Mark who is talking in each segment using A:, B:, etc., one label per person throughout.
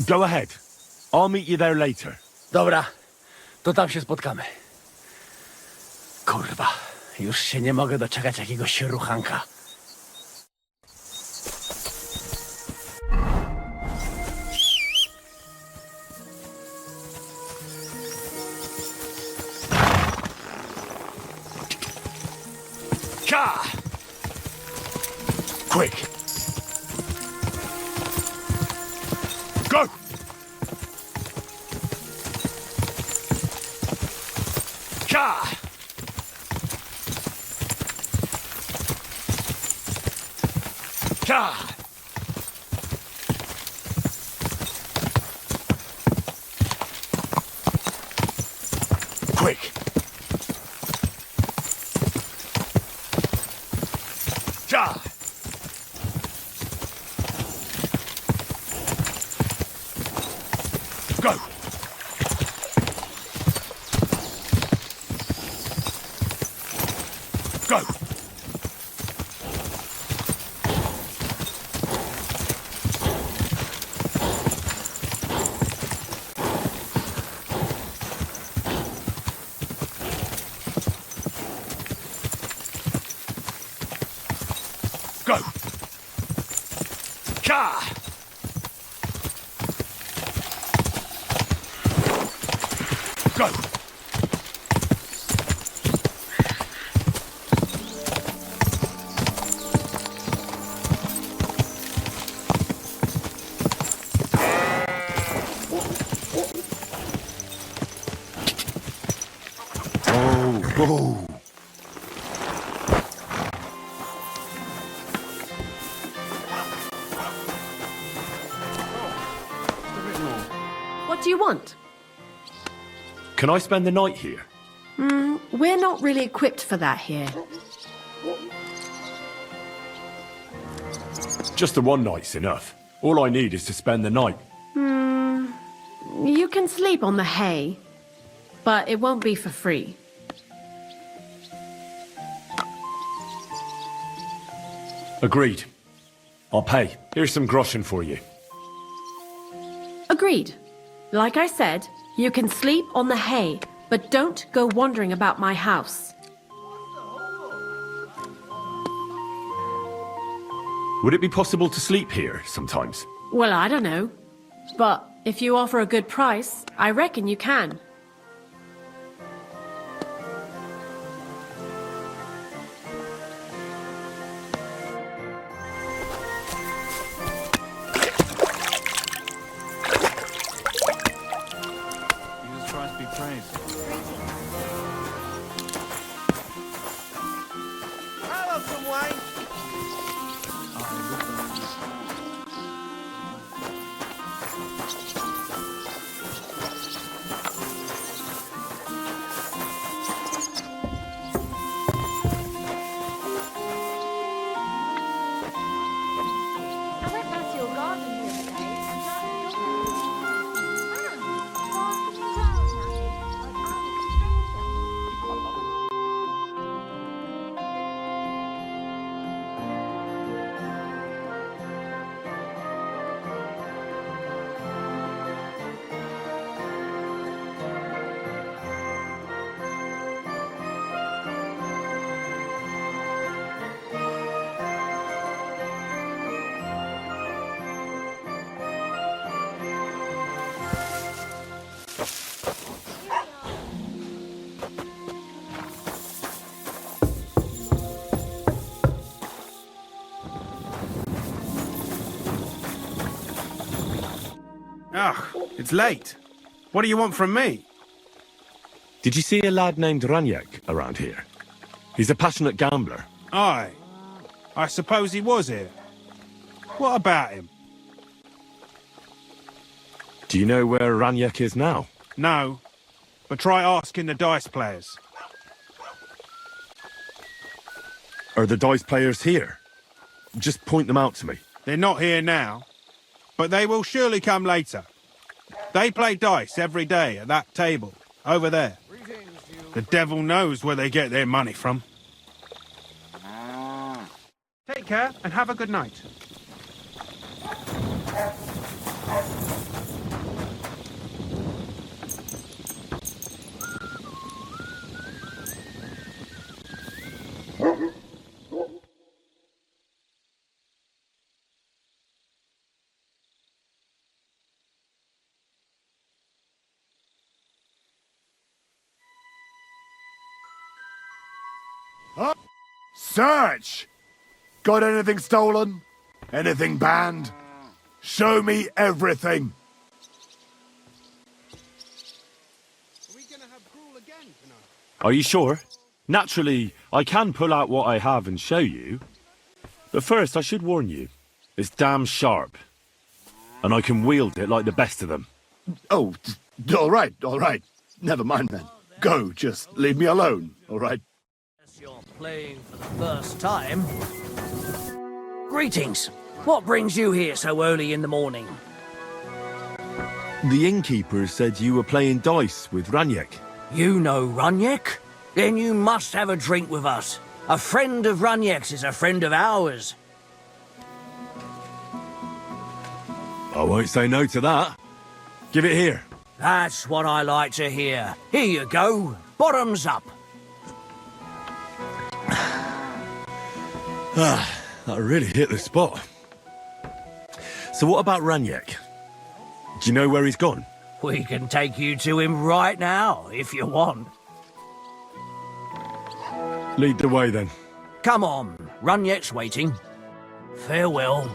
A: Go ahead. I'll meet you there later.
B: Dobra, to tam się spotkamy. Kurwa, już się nie mogę doczekać jakiegoś ruchanka.
A: Ka! Quick! Go! Ka! Ka! Quick! Ka! Go! Go! Go! Ka! Go! Oh.
C: What do you want?
A: Can I spend the night here?
C: We're not really equipped for that here.
A: Just the one night's enough. All I need is to spend the night.
C: You can sleep on the hay, but it won't be for free.
A: Agreed. I'll pay. Here's some groschen for you.
C: Agreed. Like I said, you can sleep on the hay, but don't go wandering about my house.
A: Would it be possible to sleep here sometimes?
C: Well, I don't know. But if you offer a good price, I reckon you can.
D: Jesus Christ be praised.
E: Hello, some wine.
F: I went past your garden the other day and found a
D: Ugh, it's late. What do you want from me?
A: Did you see a lad named Raniak around here? He's a passionate gambler.
D: Aye. I suppose he was here. What about him?
A: Do you know where Raniak is now?
D: No. But try asking the dice players.
A: Are the dice players here? Just point them out to me.
D: They're not here now, but they will surely come later. They play dice every day at that table, over there. The devil knows where they get their money from. Take care and have a good night.
G: Search! Got anything stolen? Anything banned? Show me everything!
D: Are we gonna have cruel again tonight?
A: Are you sure? Naturally, I can pull out what I have and show you. But first, I should warn you. It's damn sharp. And I can wield it like the best of them.
G: Oh, all right. Never mind then. Go, just leave me alone, all right?
B: As you're playing for the first time. Greetings. What brings you here so early in the morning?
A: The innkeeper said you were playing dice with Ranyek.
B: You know Runyek? Then you must have a drink with us. A friend of Runyek's is a friend of ours.
A: I won't say no to that. Give it here.
B: That's what I like to hear. Here you go. Bottoms up.
A: That really hit the spot. So what about Ranyek? Do you know where he's gone?
B: We can take you to him right now, if you want.
A: Lead the way then.
B: Come on, Runyek's waiting. Farewell.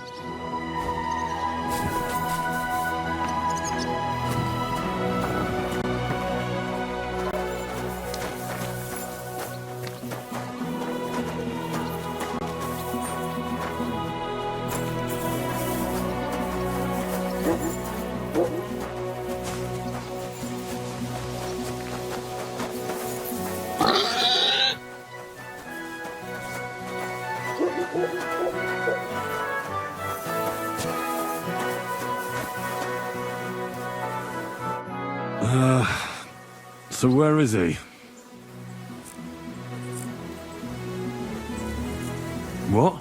A: So where is he? What?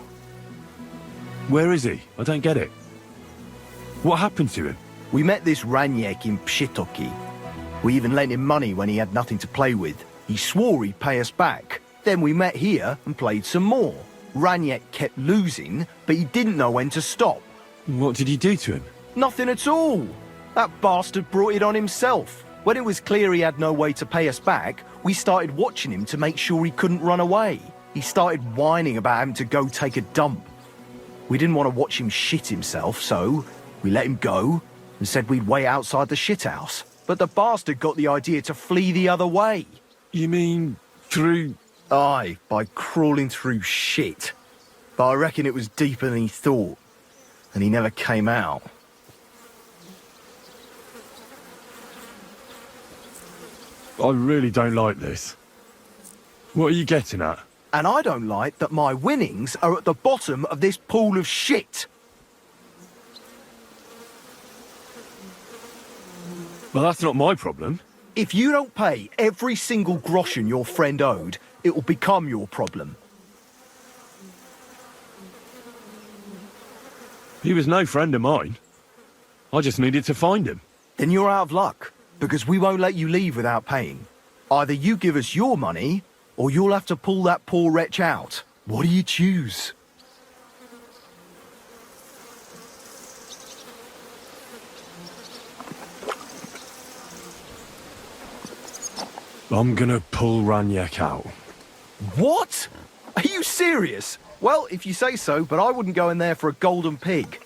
A: Where is he? I don't get it. What happened to him?
H: We met this Ranyek in Pshitoki. We even lent him money when he had nothing to play with. He swore he'd pay us back. Then we met here and played some more. Ranyek kept losing, but he didn't know when to stop.
A: What did you do to him?
H: Nothing at all. That bastard brought it on himself. When it was clear he had no way to pay us back, we started watching him to make sure he couldn't run away. He started whining about having to go take a dump. We didn't want to watch him shit himself, so we let him go and said we'd wait outside the shithouse. But the bastard got the idea to flee the other way.
A: You mean through...
H: Aye, by crawling through shit. But I reckon it was deeper than he thought, and he never came out.
A: I really don't like this. What are you getting at?
H: And I don't like that my winnings are at the bottom of this pool of shit.
A: Well, that's not my problem.
H: If you don't pay every single groschen your friend owed, it will become your problem.
A: He was no friend of mine. I just needed to find him.
H: Then you're out of luck, because we won't let you leave without paying. Either you give us your money, or you'll have to pull that poor wretch out. What do you choose?
A: I'm gonna pull Ranyek out.
H: What? Are you serious? Well, if you say so, but I wouldn't go in there for a golden pig.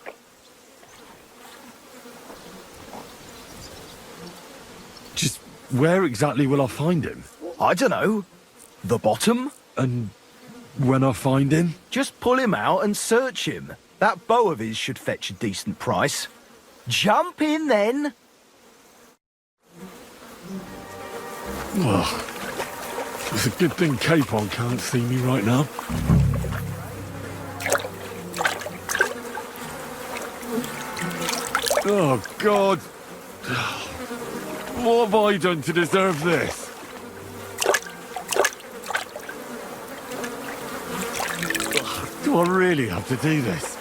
A: Just where exactly will I find him?
H: I don't know. The bottom?
A: And when I find him?
H: Just pull him out and search him. That bow of his should fetch a decent price. Jump in then!
A: Ugh. It's a good thing Capon can't see me right now. Oh, God. What have I done to deserve this? Do I really have to do this?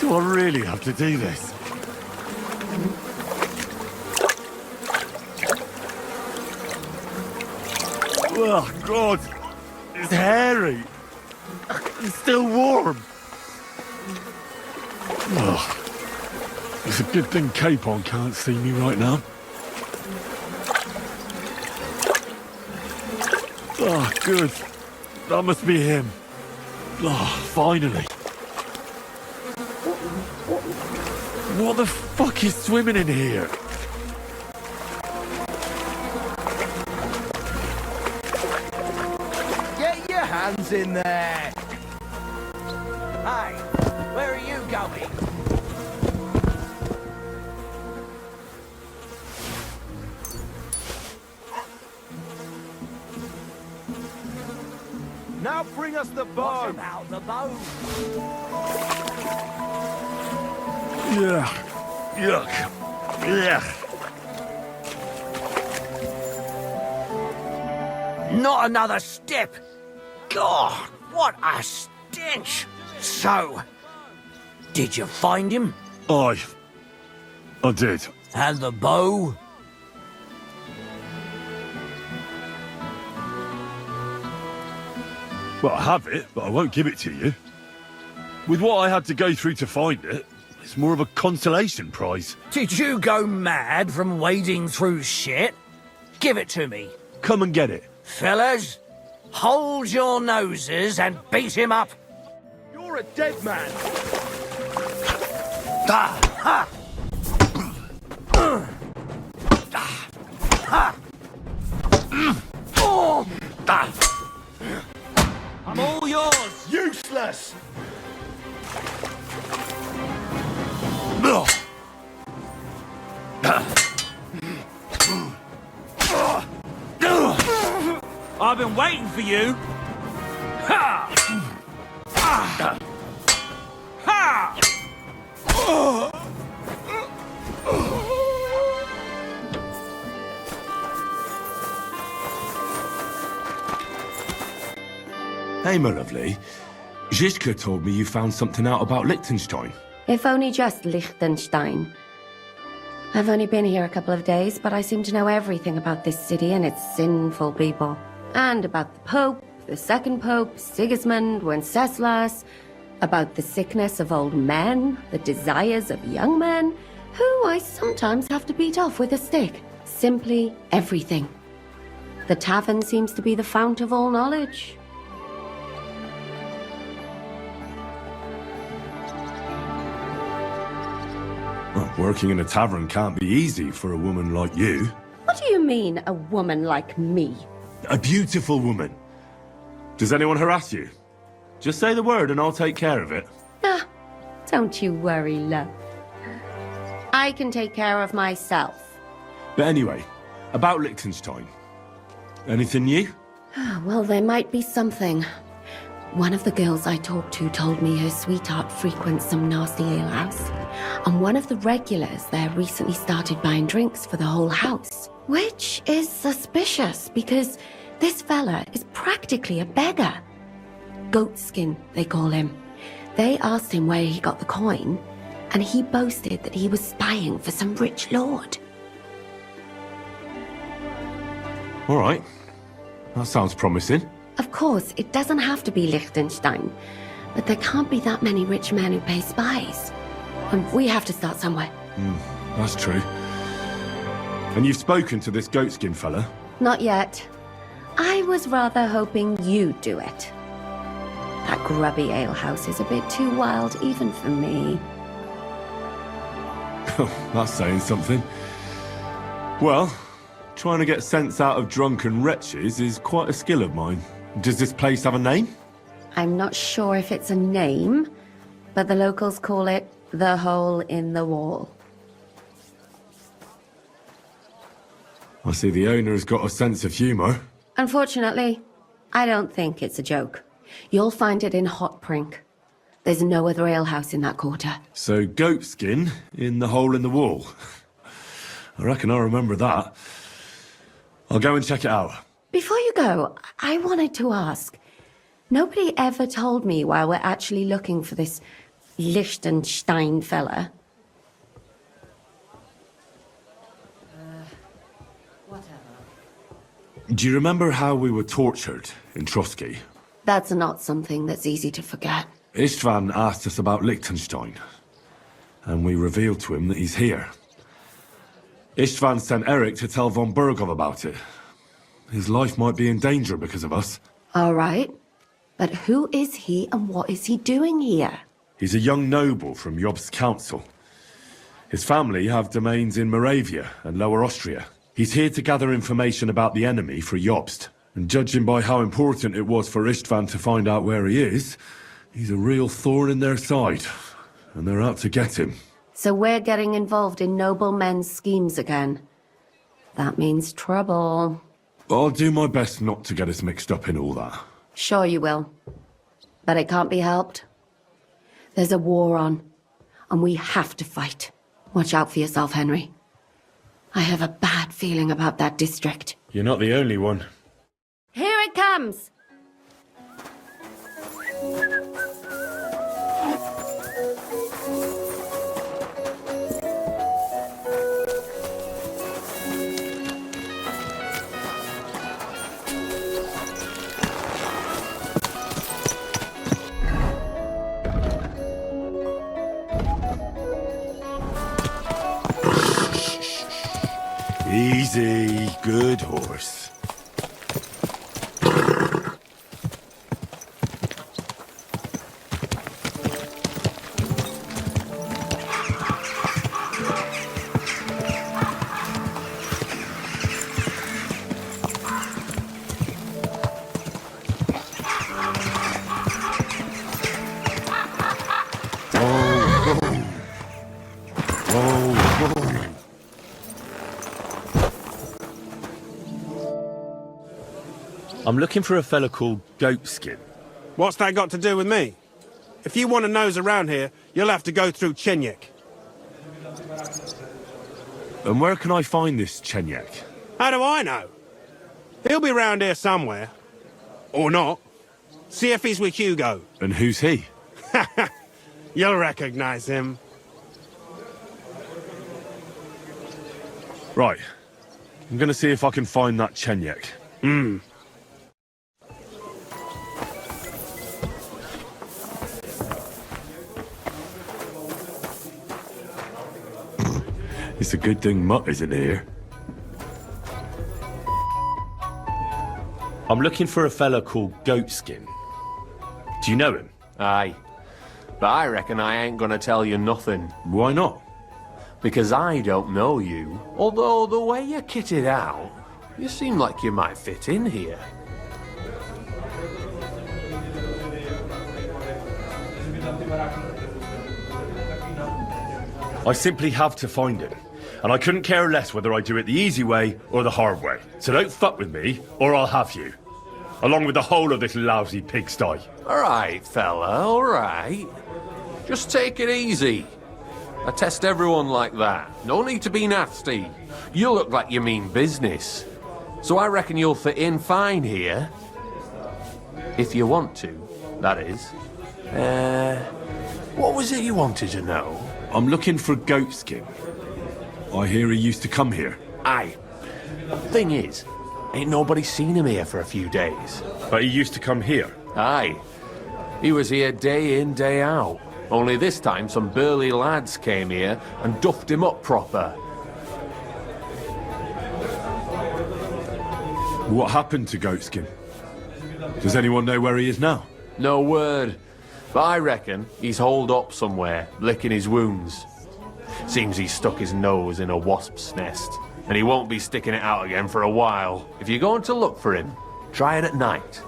A: Do I really have to do this? Oh, God. It's hairy. It's still warm. Oh. It's a good thing Capon can't see me right now. Oh, good. That must be him. Oh, finally. What the fuck is swimming in here?
H: Get your hands in there!
B: Hey, where are you going?
H: Now bring us the
B: What
H: bow!
B: about the bow?
A: Yeah. Yuck. Yeah.
B: Not another step! God, what a stench! So, did you find him?
A: I did.
B: And the bow?
A: Well, I have it, but I won't give it to you. With what I had to go through to find it, it's more of a consolation prize.
B: Did you go mad from wading through shit? Give it to me.
A: Come and get it.
B: Fellas, hold your noses and beat him up.
H: You're a dead man!
B: I'm all yours.
H: Useless!
B: I've been waiting for you. Ha! Ah! Ha!
A: Hey, my lovely. Zizka told me you found something out about Liechtenstein.
I: If only just Liechtenstein. I've only been here a couple of days, but I seem to know everything about this city and its sinful people. And about the Pope, the second Pope, Sigismund, Wenceslas, about the sickness of old men, the desires of young men, who I sometimes have to beat off with a stick. Simply everything. The tavern seems to be the fount of all knowledge.
A: Well, working in a tavern can't be easy for a woman like you.
I: What do you mean, a woman like me?
A: A beautiful woman. Does anyone harass you? Just say the word and I'll take care of it.
I: Ah, don't you worry, love. I can take care of myself.
A: But anyway, about Liechtenstein. Anything new?
I: Well, there might be something. One of the girls I talked to told me her sweetheart frequents some nasty alehouse. And one of the regulars there recently started buying drinks for the whole house. Which is suspicious, because this fella is practically a beggar. Goatskin, they call him. They asked him where he got the coin, and he boasted that he was spying for some rich lord.
A: All right. That sounds promising.
I: Of course, it doesn't have to be Liechtenstein, but there can't be that many rich men who pay spies. And we have to start somewhere.
A: That's true. And you've spoken to this goatskin fella?
I: Not yet. I was rather hoping you'd do it. That grubby alehouse is a bit too wild even for me.
A: That's saying something. Well, trying to get sense out of drunken wretches is quite a skill of mine. Does this place have a name?
I: I'm not sure if it's a name, but the locals call it the Hole in the Wall.
A: I see the owner has got a sense of humour.
I: Unfortunately, I don't think it's a joke. You'll find it in Hot Prink. There's no other alehouse in that quarter.
A: So goatskin in the hole in the wall. I reckon I'll remember that. I'll go and check it out.
I: Before you go, I wanted to ask. Nobody ever told me why we're actually looking for this Liechtenstein fella.
A: Do you remember how we were tortured in Trotsky?
I: That's not something that's easy to forget.
A: Istvan asked us about Liechtenstein. and we revealed to him that he's here. Istvan sent Eric to tell von Burgov about it. His life might be in danger because of us.
I: All right. But who is he and what is he doing here?
A: He's a young noble from Jobst's council. His family have domains in Moravia and Lower Austria. He's here to gather information about the enemy for Jobst. And judging by how important it was for Istvan to find out where he is, he's a real thorn in their side. And they're out to get him.
I: So we're getting involved in noble men's schemes again. That means trouble.
A: I'll do my best not to get us mixed up in all that.
I: Sure you will. But it can't be helped. There's a war on, and we have to fight. Watch out for yourself, Henry. I have a bad feeling about that district.
A: You're not the only one.
I: Here it comes!
A: Easy, good horse. I'm looking for a fella called Goatskin.
D: What's that got to do with me? If you want to nose around here, you'll have to go through Chenyek.
A: And where can I find this Chenyek?
D: How do I know? He'll be round here somewhere. Or not. See if he's with Hugo.
A: And who's he?
D: You'll recognize him.
A: Right. I'm gonna see if I can find that Chenyek. It's a good thing Mutt isn't here. I'm looking for a fella called Goatskin. Do you know him?
J: Aye. But I reckon I ain't gonna tell you nothing.
A: Why not?
J: Because I don't know you. Although the way you're kitted out, you seem like you might fit in here.
A: I simply have to find him. And I couldn't care less whether I do it the easy way or the hard way. So don't fuck with me, or I'll have you. Along with the whole of this lousy pigsty.
J: Alright, fella, alright. Just take it easy. I test everyone like that. No need to be nasty. You look like you mean business. So I reckon you'll fit in fine here. If you want to, that is. What was it you wanted to know?
A: I'm looking for Goatskin. I hear he used to come here.
J: Aye. Thing is, ain't nobody seen him here for a few days.
A: But he used to come here.
J: Aye. He was here day in, day out. Only this time some burly lads came here and duffed him up proper.
A: What happened to Goatskin? Does anyone know where he is now?
J: No word. But I reckon he's holed up somewhere, licking his wounds. Seems he's stuck his nose in a wasp's nest, and he won't be sticking it out again for a while. If you're going to look for him, try it at night.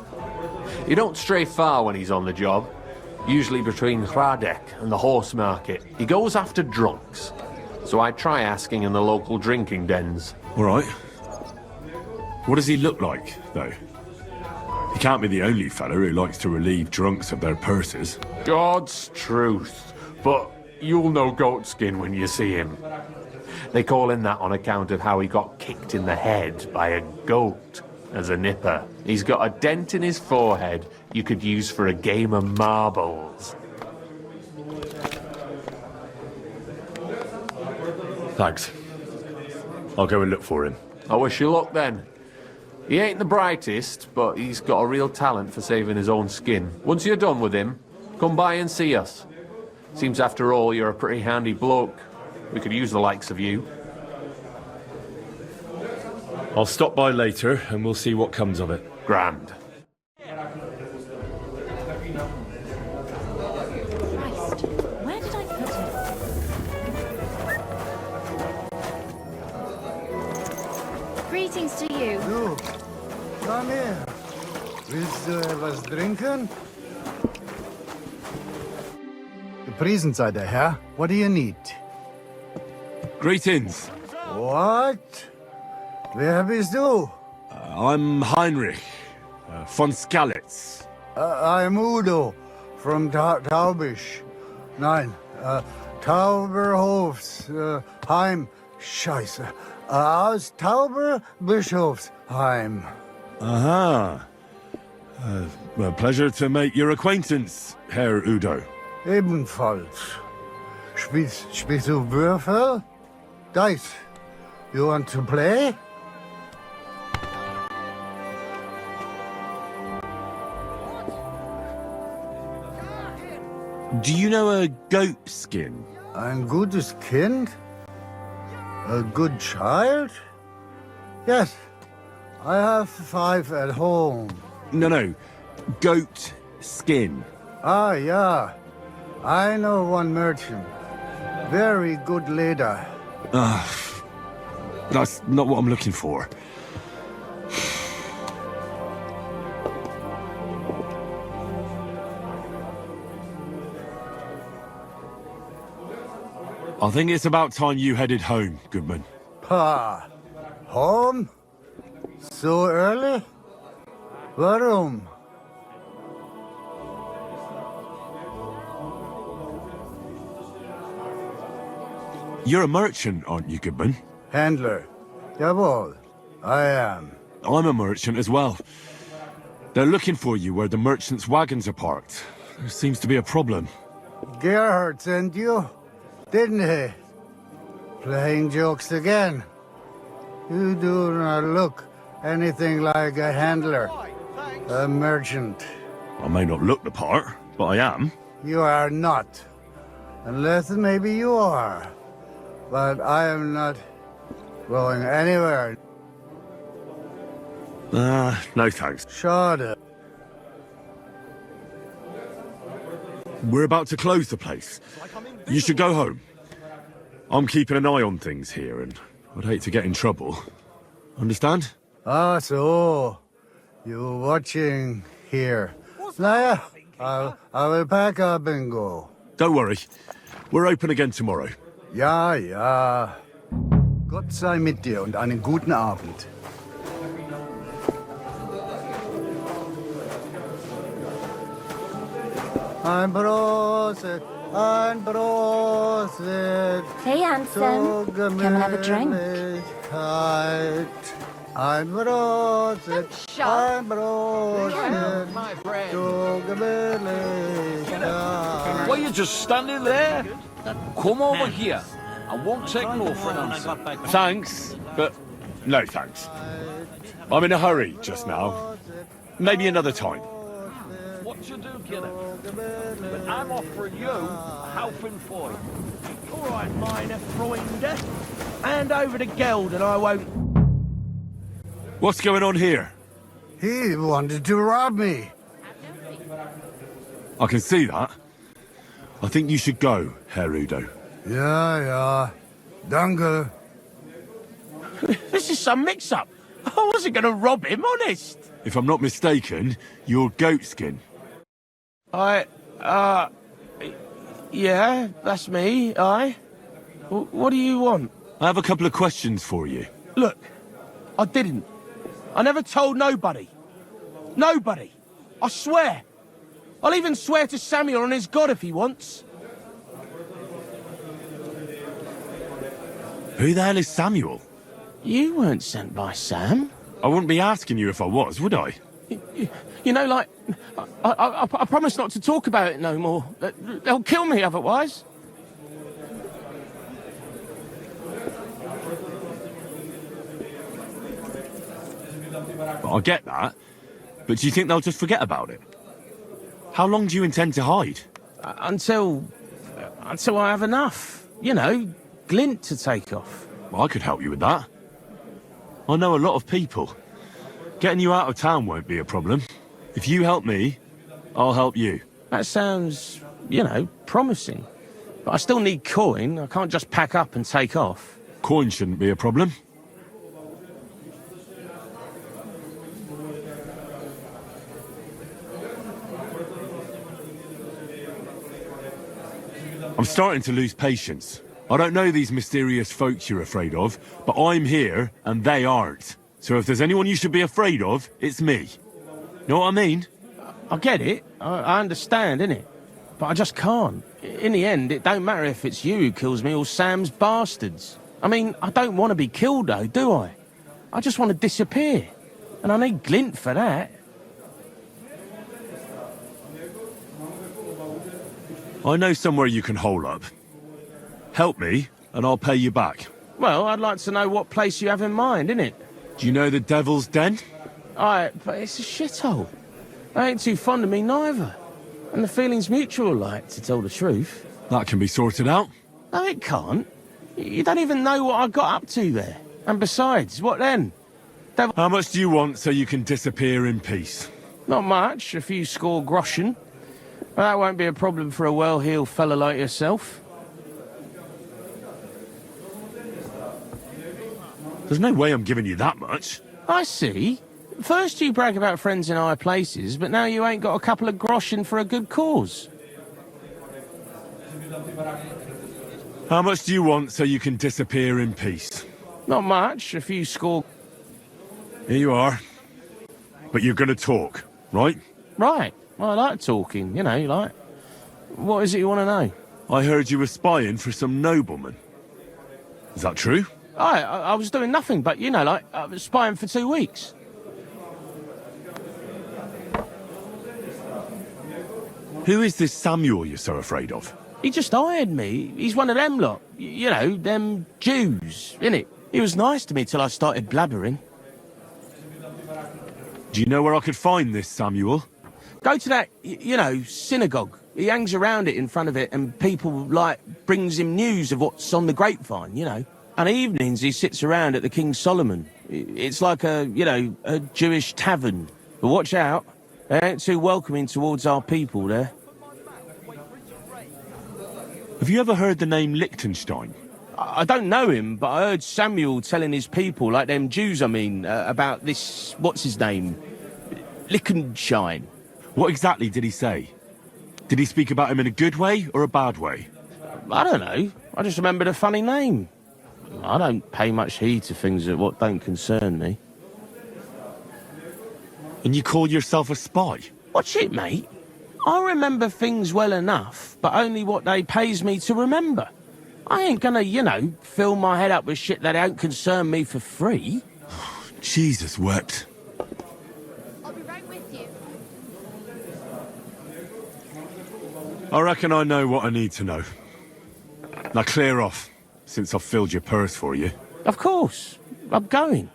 J: You don't stray far when he's on the job. Usually between Hradek and the horse market. He goes after drunks. So I try asking in the local drinking dens.
A: All right. What does he look like, though? He can't be the only fella who likes to relieve drunks of their purses.
J: God's truth. But you'll know Goatskin when you see him. They call him that on account of how he got kicked in the head by a goat as a nipper. He's got a dent in his forehead you could use for a game of marbles.
A: Thanks. I'll go and look for him.
J: I wish you luck then. He ain't the brightest, but he's got a real talent for saving his own skin. Once you're done with him, come by and see us. Seems after all you're a pretty handy bloke. We could use the likes of you.
A: I'll stop by later and we'll see what comes of it.
J: Grand.
F: Christ, where did I put it? Greetings to you.
E: Du, komm her. Willst du etwas trinken? Gepriesen sei der Herr. What do you need?
A: Greetings.
E: What? Wer bist du?
A: I'm Heinrich von Skalitz.
E: I'm Udo from Taubisch. Nein, Tauberhofs, Heim. Scheiße. Aus Tauberbischofsheim.
A: Aha. A pleasure to make your acquaintance, Herr Udo.
E: Ebenfalls. Spielst du Würfel? Dice. You want to play?
A: Do you know a goat skin?
E: Ein gutes Kind? A good child? Yes. I have 5 at home.
A: No. Goat skin.
E: Ah, yeah. I know one merchant. Very good leader.
A: That's not what I'm looking for. I think it's about time you headed home, Goodman.
E: Pa. Home? So early? Warum?
A: You're a merchant, aren't you, Goodman?
E: Handler. Jawohl. I am.
A: I'm a merchant as well. They're looking for you where the merchants' wagons are parked. There seems to be a problem.
E: Gerhard sent you, didn't he? Playing jokes again. You do not look anything like a handler. A merchant.
A: I may not look the part, but I am.
E: You are not. Unless maybe you are. But I am not going anywhere.
A: No thanks.
E: Schade.
A: We're about to close the place. You should go home. I'm keeping an eye on things here, and I'd hate to get in trouble. Understand?
E: Ah, so. You're watching here. Naja, I will pack up and go.
A: Don't worry. We're open again tomorrow.
E: Ja, ja. Gott sei mit dir und einen guten Abend. Ein Prosit, ein Prosit.
F: Hey, handsome. Come and have a drink.
E: Ein Prosit,
F: Shut
E: ein Prosit. Zur Gemütlichkeit.
K: Why are you just standing there? Come over here. I won't take no for an answer.
A: Thanks, but no thanks. I'm in a hurry just now. Maybe another time.
K: What you do, kiddo? But I'm offering you a helping foil.
B: All right, minor Freunde. Hand over the geld and I won't...
A: What's going on here?
E: He wanted to rob me.
A: I can see that. I think you should go, Herr Udo.
E: Ja, ja. Danke.
B: This is some mix-up. I wasn't going to rob him, honest.
A: If I'm not mistaken, you're goatskin.
B: Yeah, that's me, What do you want?
A: I have a couple of questions for you.
B: Look, I didn't. I never told nobody. Nobody. I swear. I'll even swear to Samuel and his God if he wants.
A: Who the hell is Samuel?
B: You weren't sent by Sam.
A: I wouldn't be asking you if I was, would I?
B: You know, like, I promise not to talk about it no more. They'll kill me otherwise.
A: I get that, but do you think they'll just forget about it? How long do you intend to hide?
B: Until until I have enough. You know, glint to take off.
A: I could help you with that. I know a lot of people. Getting you out of town won't be a problem. If you help me, I'll help you.
B: That sounds, you know, promising. But I still need coin. I can't just pack up and take off.
A: Coin shouldn't be a problem. I'm starting to lose patience. I don't know these mysterious folks you're afraid of, but I'm here and they aren't. So if there's anyone you should be afraid of, it's me. Know what I mean?
B: I get it. I understand, innit? But I just can't. In the end, it don't matter if it's you who kills me or Sam's bastards. I mean, I don't want to be killed, though, do I? I just want to disappear. And I need glint for that.
A: I know somewhere you can hole up. Help me, and I'll pay you back.
B: Well, I'd like to know what place you have in mind, innit?
A: Do you know the Devil's Den?
B: Aye, but it's a shithole. They ain't too fond of me neither. And the feeling's mutual, like, to tell the truth.
A: That can be sorted out.
B: No, it can't. You don't even know what I got up to there. And besides, what then?
A: How much do you want so you can disappear in peace?
B: Not much, a few score groschen. But that won't be a problem for a well-heeled fella like yourself.
A: There's no way I'm giving you that much.
B: I see. First you brag about friends in high places, but now you ain't got a couple of groschen for a good cause.
A: How much do you want so you can disappear in peace?
B: Not much, a few score...
A: Here you are. But you're gonna talk, right?
B: Right. Well, I like talking, you know, like... What is it you want to know?
A: I heard you were spying for some nobleman. Is that true?
B: I was doing nothing but, you know, like, I was spying for 2 weeks.
A: Who is this Samuel you're so afraid of?
B: He just hired me. He's one of them lot. You know, them Jews, innit? He was nice to me till I started blabbering.
A: Do you know where I could find this Samuel?
B: Go to that, you know, synagogue. He hangs around it in front of it and people, like, brings him news of what's on the grapevine, you know. And evenings he sits around at the King Solomon. It's like a, you know, a Jewish tavern. But watch out. They ain't too welcoming towards our people there.
A: Have you ever heard the name Liechtenstein?
B: I don't know him, but I heard Samuel telling his people, like them Jews, I mean, about this, what's his name? Liechtenstein.
A: What exactly did he say? Did he speak about him in a good way or a bad way?
B: I don't know. I just remembered a funny name. I don't pay much heed to things that what don't concern me.
A: And you call yourself a spy?
B: Watch it, mate. I remember things well enough, but only what they pays me to remember. I ain't gonna, you know, fill my head up with shit that don't concern me for free.
A: Jesus wept.
F: I'll be right with you.
A: I reckon I know what I need to know. Now clear off, since I've filled your purse for you.
B: Of course. I'm going.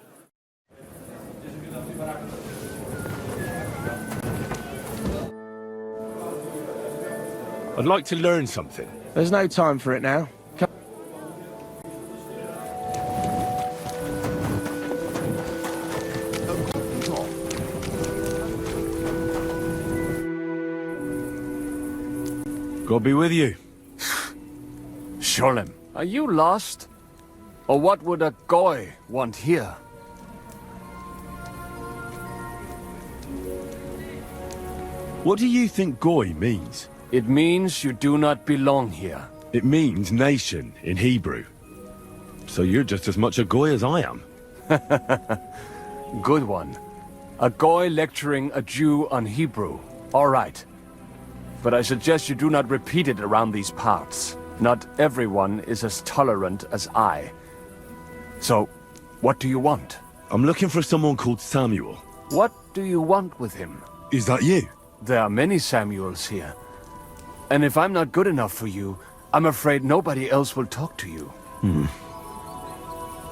A: I'd like to learn something.
B: There's no time for it now.
A: God be with you.
K: Sholem, are you lost? Or what would a goy want here?
A: What do you think Goy means?
K: It means you do not belong here.
A: It means nation in Hebrew. So you're just as much a Goy as I am.
K: Good one. A goy lecturing a Jew on Hebrew. All right. But I suggest you do not repeat it around these parts. Not everyone is as tolerant as I. So, what do you want?
A: I'm looking for someone called Samuel.
K: What do you want with him?
A: Is that you?
K: There are many Samuels here. And if I'm not good enough for you, I'm afraid nobody else will talk to you.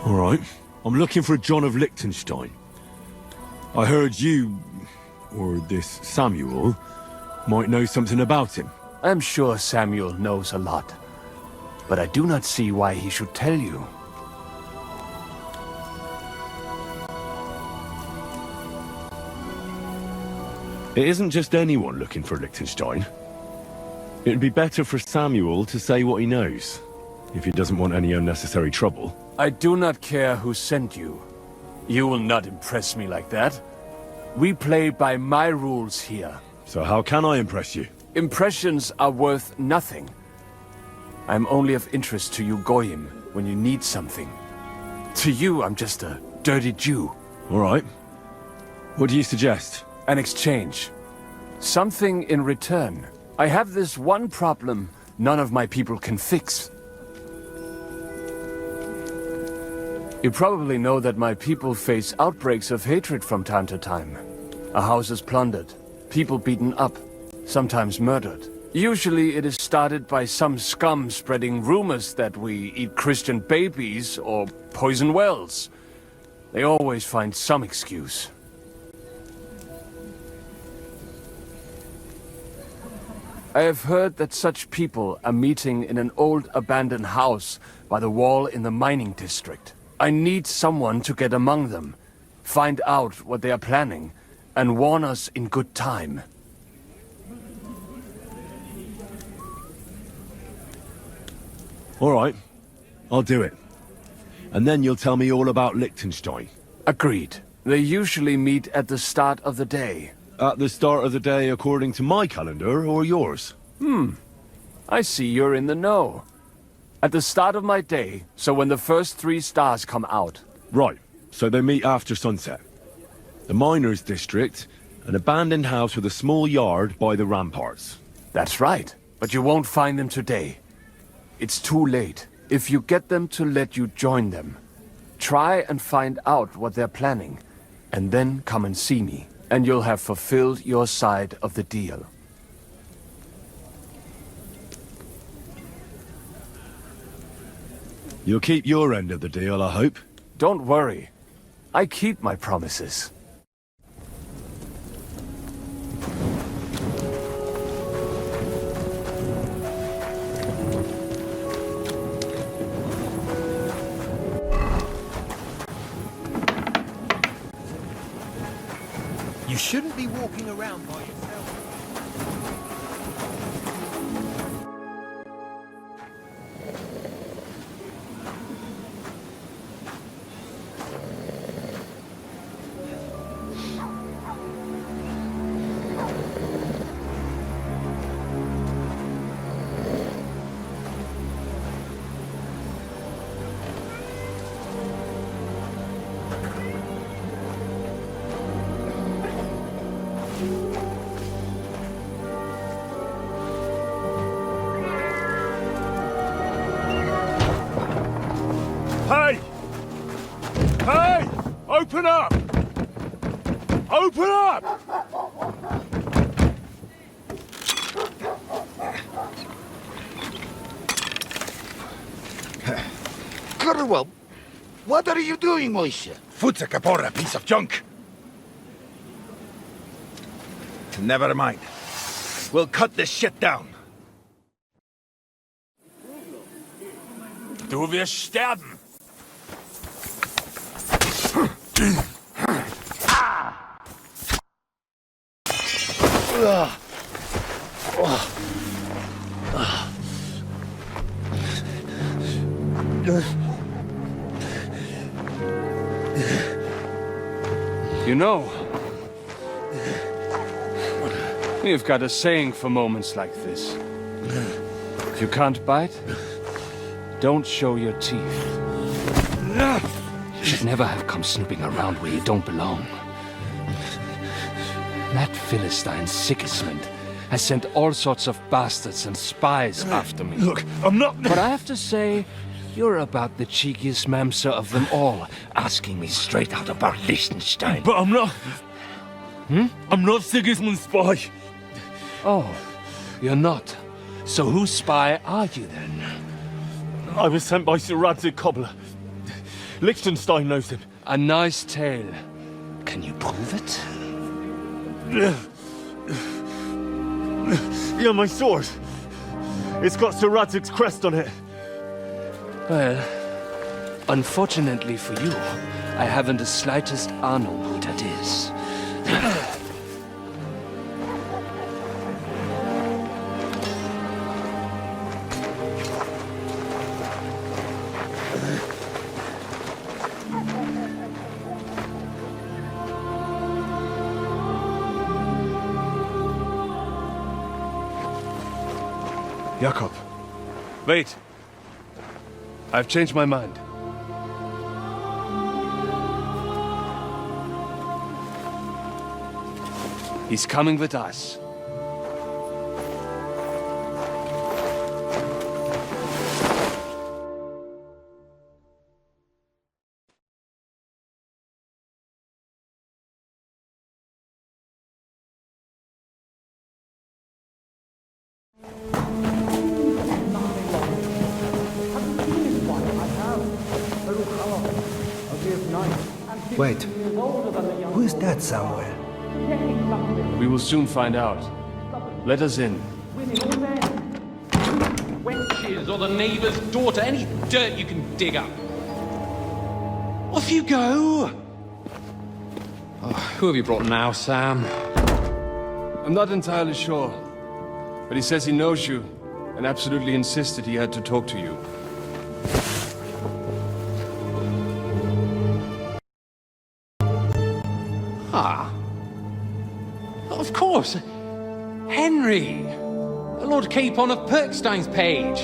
A: All right. I'm looking for John of Liechtenstein. I heard you, or this Samuel, might know something about him.
K: I'm sure Samuel knows a lot. but I do not see why he should tell you.
A: It isn't just anyone looking for Liechtenstein. It'd be better for Samuel to say what he knows, if he doesn't want any unnecessary trouble.
K: I do not care who sent you. You will not impress me like that. We play by my rules here.
A: So how can I impress you?
K: Impressions are worth nothing. I'm only of interest to you Goyim when you need something. To you, I'm just a dirty Jew.
A: All right. What do you suggest?
K: An exchange. Something in return. I have this one problem none of my people can fix. You probably know that my people face outbreaks of hatred from time to time. A house is plundered, people beaten up, sometimes murdered. Usually it is started by some scum spreading rumors that we eat Christian babies or poison wells. They always find some excuse. I have heard that such people are meeting in an old abandoned house by the wall in the mining district. I need someone to get among them, find out what they are planning, and warn us in good time.
A: All right. I'll do it. And then you'll tell me all about Liechtenstein.
K: Agreed. They usually meet at the start of the day.
A: At the start of the day according to my calendar, or yours?
K: I see you're in the know. At the start of my day, so when the first 3 stars come out.
A: Right. So they meet after sunset. The miners' district, an abandoned house with a small yard by the ramparts.
K: That's right. But you won't find them today. It's too late. If you get them to let you join them, try and find out what they're planning, and then come and see me, and you'll have fulfilled your side of the deal.
A: You'll keep your end of the deal, I hope.
K: Don't worry. I keep my promises.
L: You shouldn't be walking around by yourself.
A: Hey! Hey! Open up! Open up!
G: Curwell, what are you doing, Moishe?
L: Foot's a capora, piece of junk. Never mind. We'll cut this shit down.
K: Du wirst sterben! You know, we've got a saying for moments like this. If you can't bite, don't show your teeth.
M: You should never have come snooping around where you don't belong. That Philistine Sigismund has sent all sorts of bastards and spies after me.
L: Look, I'm not...
M: But I have to say, you're about the cheekiest mamser of them all, asking me straight out about Liechtenstein.
A: But I'm not... I'm not Sigismund's spy.
M: Oh, you're not. So whose spy are you then?
A: I was sent by Sir Radzig Cobbler. Liechtenstein knows him.
M: A nice tale. Can you prove it?
A: Yeah, my sword. It's got Sir Radzig's crest on it.
M: Well, unfortunately for you, I haven't the slightest ahnung who that is.
K: Jakob, wait. I've changed my mind. He's coming with us.
N: Wait, who is that somewhere?
K: We will soon find out. Let us in.
O: Wenches or the neighbour's daughter, any dirt you can dig up. Off you go! Oh, who have you brought now, Sam?
K: I'm not entirely sure, but he says he knows you and absolutely insisted he had to talk to you.
O: Ah. Of course. Henry. Lord Capon of Perkstein's page.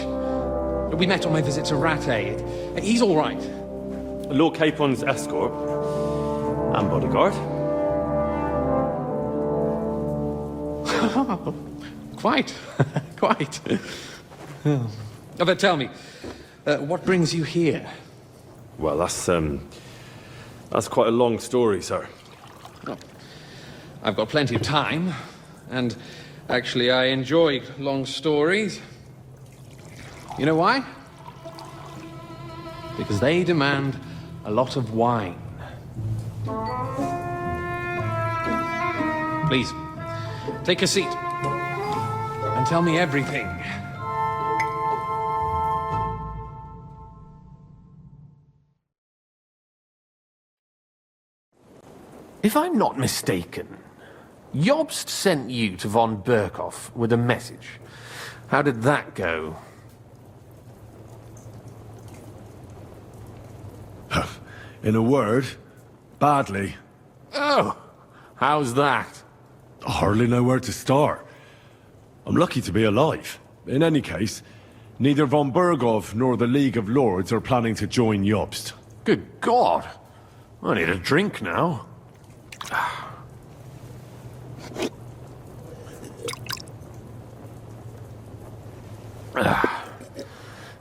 O: We met on my visit to Rattay. He's all right.
P: Lord Capon's escort and bodyguard.
O: Quite. Quite. Oh, but tell me, what brings you here?
P: Well, that's quite a long story, sir.
O: Oh, I've got plenty of time, and actually I enjoy long stories. You know why? Because they demand a lot of wine. Please, take a seat and tell me everything.
J: If I'm not mistaken, Jobst sent you to von Berkhoff with a message. How did that go?
A: In a word, badly.
J: Oh, how's that?
A: I hardly know where to start. I'm lucky to be alive. In any case, neither von Berghoff nor the League of Lords are planning to join Jobst.
J: Good God! I need a drink now.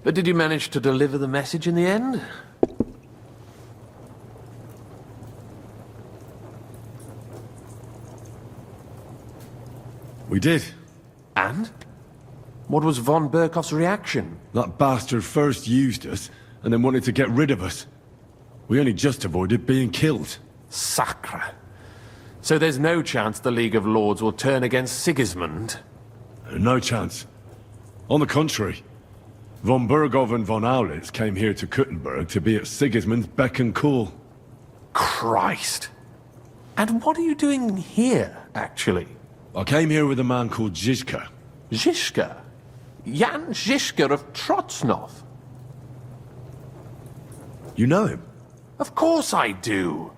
J: But did you manage to deliver the message in the end?
A: We did.
J: And? What was von Berkhoff's reaction?
A: That bastard first used us, and then wanted to get rid of us. We only just avoided being killed.
J: Sacre. So there's no chance the League of Lords will turn against Sigismund?
A: No chance. On the contrary. Von Berghoff and von Aulitz came here to Kuttenberg to be at Sigismund's beck and call.
J: Christ. And what are you doing here, actually?
A: I came here with a man called Zizka.
J: Zizka? Jan Zizka of Trotznov?
A: You know him?
J: Of course I do.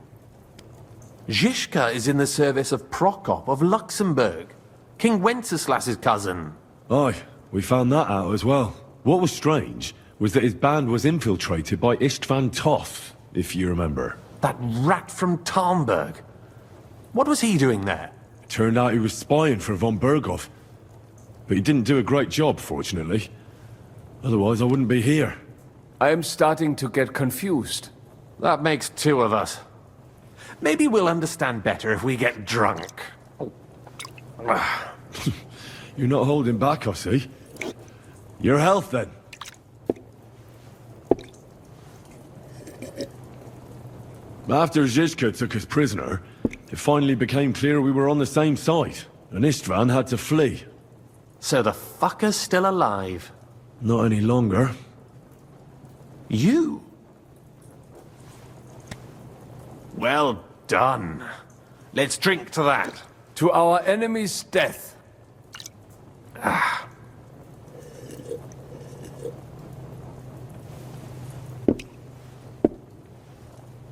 J: Zizka is in the service of Prokop of Luxembourg, King Wenceslas's cousin.
A: Aye, we found that out as well. What was strange was that his band was infiltrated by Istvan Toth, if you remember.
J: That rat from Talmberg. What was he doing there?
A: It turned out he was spying for von Berghoff. But he didn't do a great job, fortunately. Otherwise, I wouldn't be here.
K: I am starting to get confused.
J: That makes two of us. Maybe we'll understand better if we get drunk.
A: You're not holding back, I see. Your health, then. After Zizka took us prisoner, it finally became clear we were on the same side, and Istvan had to flee.
J: So the fucker's still alive?
A: Not any longer.
J: You? Well done. Let's drink to that.
K: To our enemy's death.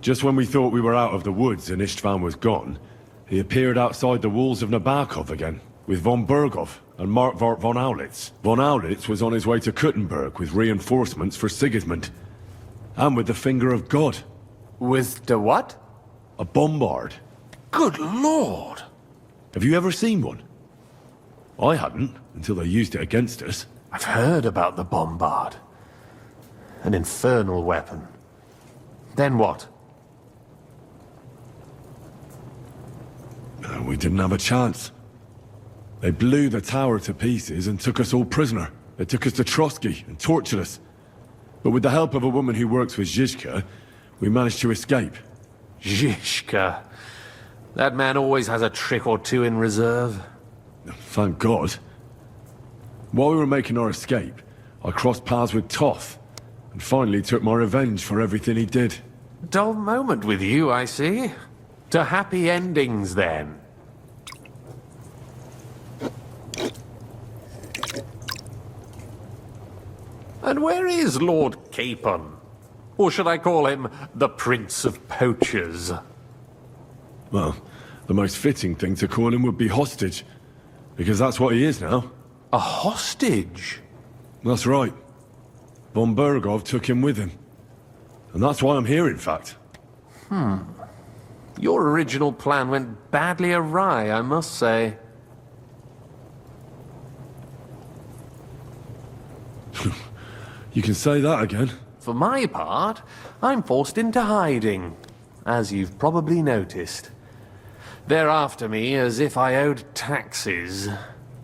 A: Just when we thought we were out of the woods and Istvan was gone, he appeared outside the walls of Nabokov again, with von Berghoff and Markvart von Aulitz. Von Aulitz was on his way to Kuttenberg with reinforcements for Sigismund. And with the finger of God.
K: With the what?
A: A bombard.
J: Good lord!
A: Have you ever seen one? I hadn't, until they used it against us.
J: I've heard about the bombard. An infernal weapon. Then what?
A: We didn't have a chance. They blew the tower to pieces and took us all prisoner. They took us to Trotsky and tortured us. But with the help of a woman who works with Zizka, we managed to escape.
J: Zizka. That man always has a trick or two in reserve.
A: Thank God. While we were making our escape, I crossed paths with Toth, and finally took my revenge for everything he did.
J: Dull moment with you, I see. To happy endings, then. And where is Lord Capon? Or should I call him the Prince of Poachers?
A: Well, the most fitting thing to call him would be hostage, because that's what he is now.
J: A hostage?
A: That's right. Von Berghoff took him with him. And that's why I'm here, in fact.
J: Your original plan went badly awry, I must say.
A: You can say that again.
J: For my part, I'm forced into hiding, as you've probably noticed. They're after me as if I owed taxes.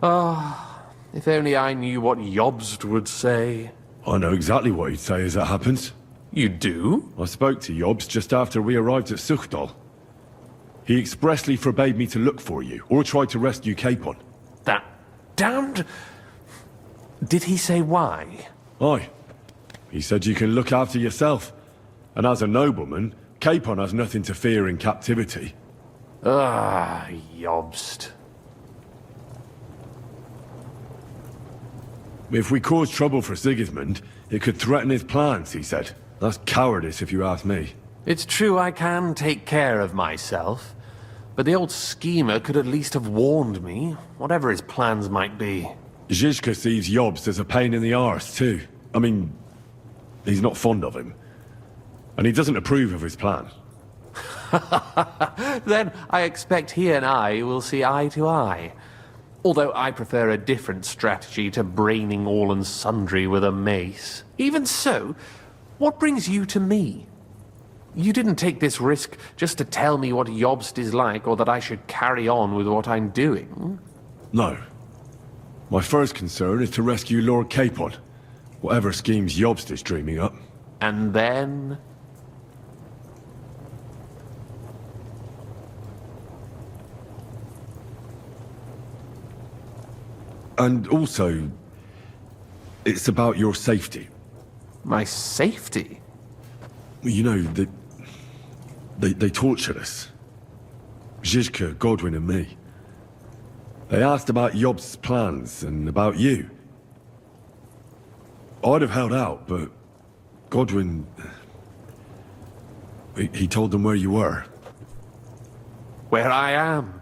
J: Ah, if only I knew what Jobst would say.
A: I know exactly what he'd say as it happens.
J: You do?
A: I spoke to Jobst just after we arrived at Suchdal. He expressly forbade me to look for you, or try to rescue Capon.
J: That damned... Did he say why?
A: Aye. He said you can look after yourself. And as a nobleman, Capon has nothing to fear in captivity.
J: Ah, Jobst.
A: If we cause trouble for Sigismund, it could threaten his plans, he said. That's cowardice, if you ask me.
J: It's true I can take care of myself, but the old schemer could at least have warned me, whatever his plans might be.
A: Zizka sees Jobst as a pain in the arse, too. I mean, he's not fond of him. And he doesn't approve of his plan.
J: Then I expect he and I will see eye to eye. Although I prefer a different strategy to braining all and sundry with a mace. Even so, what brings you to me? You didn't take this risk just to tell me what Jobst is like, or that I should carry on with what I'm doing.
A: No. My first concern is to rescue Lord Capon, whatever schemes Jobst is dreaming up.
J: And then...
A: And also, it's about your safety.
J: My safety?
A: You know, they tortured us. Zizka, Godwin and me. They asked about Jobst's plans and about you. I'd have held out, but Godwin... He told them where you were.
J: Where I am?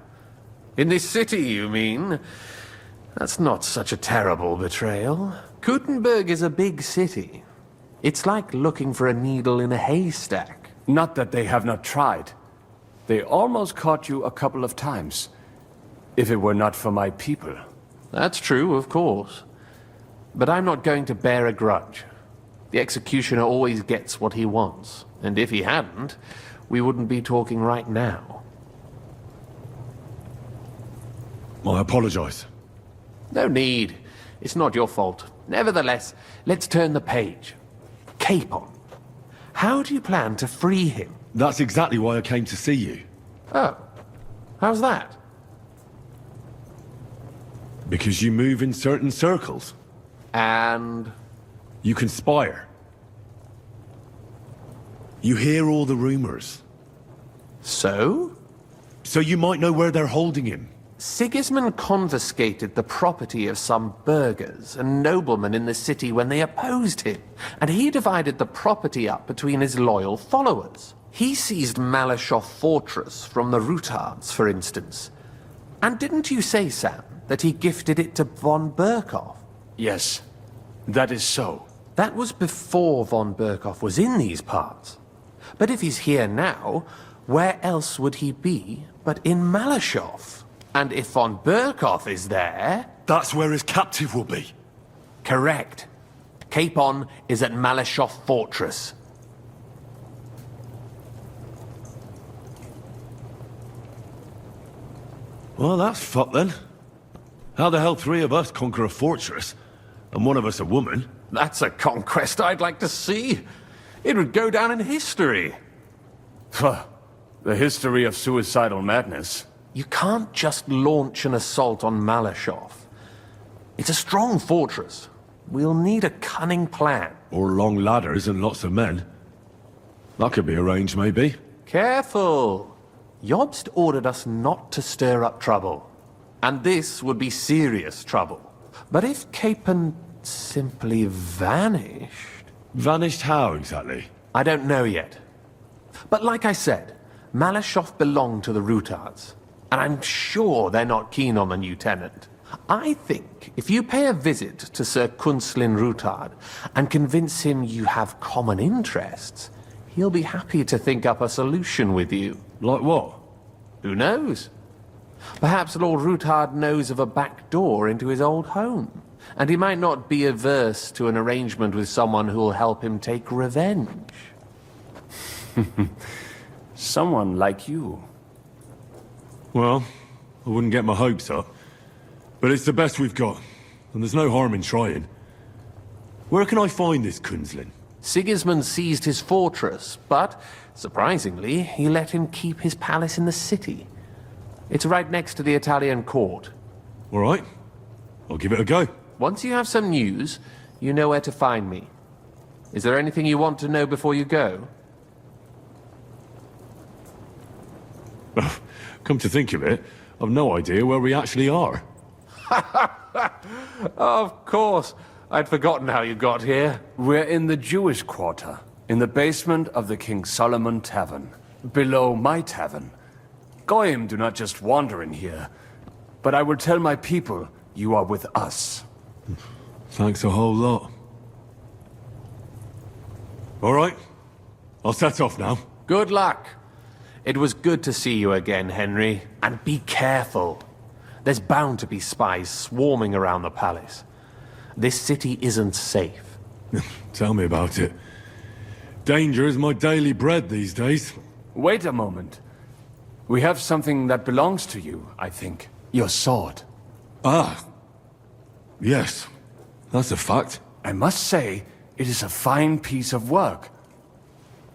J: In this city, you mean? That's not such a terrible betrayal. Kuttenberg is a big city. It's like looking for a needle in a haystack.
K: Not that they have not tried. They almost caught you a couple of times. If it were not for my people.
J: That's true, of course. But I'm not going to bear a grudge. The executioner always gets what he wants. And if he hadn't, we wouldn't be talking right now.
A: I apologize.
J: No need. It's not your fault. Nevertheless, let's turn the page. Capon. How do you plan to free him?
A: That's exactly why I came to see you.
J: Oh. How's that?
A: Because you move in certain circles.
J: And?
A: You conspire. You hear all the rumors.
J: So?
A: So you might know where they're holding him.
J: Sigismund confiscated the property of some burghers and noblemen in the city when they opposed him, and he divided the property up between his loyal followers. He seized Malashov Fortress from the Rutards, for instance. And didn't you say, Sam, that he gifted it to von Berkhoff?
K: Yes, that is so.
J: That was before von Berkhoff was in these parts. But if he's here now, where else would he be but in Malashov? And if von Berkhoff is there...
A: That's where his captive will be.
J: Correct. Capon is at Malashov Fortress.
A: Well, that's fucked then. How the hell 3 of us conquer a fortress, and one of us a woman?
J: That's a conquest I'd like to see. It would go down in history.
K: The history of suicidal madness.
J: You can't just launch an assault on Malashov. It's a strong fortress. We'll need a cunning plan.
A: Or long ladders and lots of men. That could be arranged, maybe.
J: Careful! Jobst ordered us not to stir up trouble. And this would be serious trouble. But if Capon simply vanished...
A: Vanished how, exactly?
J: I don't know yet. But like I said, Malashov belonged to the Rutards. And I'm sure they're not keen on the new tenant. I think if you pay a visit to Sir Kunslin Rutard and convince him you have common interests, he'll be happy to think up a solution with you.
A: Like what?
J: Who knows? Perhaps Lord Rutard knows of a back door into his old home, and he might not be averse to an arrangement with someone who'll help him take revenge.
K: Someone like you.
A: Well, I wouldn't get my hopes up. But it's the best we've got, and there's no harm in trying. Where can I find this Kunslin?
J: Sigismund seized his fortress, but, surprisingly, he let him keep his palace in the city. It's right next to the Italian court.
A: All right. I'll give it a go.
J: Once you have some news, you know where to find me. Is there anything you want to know before you go?
A: Come to think of it, I've no idea where we actually are.
J: Of course. I'd forgotten how you got here.
K: We're in the Jewish quarter, in the basement of the King Solomon Tavern, below my tavern. Goyim do not just wander in here, but I will tell my people you are with us.
A: Thanks a whole lot. All right. I'll set off now.
J: Good luck. It was good to see you again, Henry. And be careful. There's bound to be spies swarming around the palace. This city isn't safe.
A: Tell me about it. Danger is my daily bread these days.
K: Wait a moment. We have something that belongs to you, I think. Your sword.
A: Ah. Yes. That's a fact.
K: I must say, it is a fine piece of work.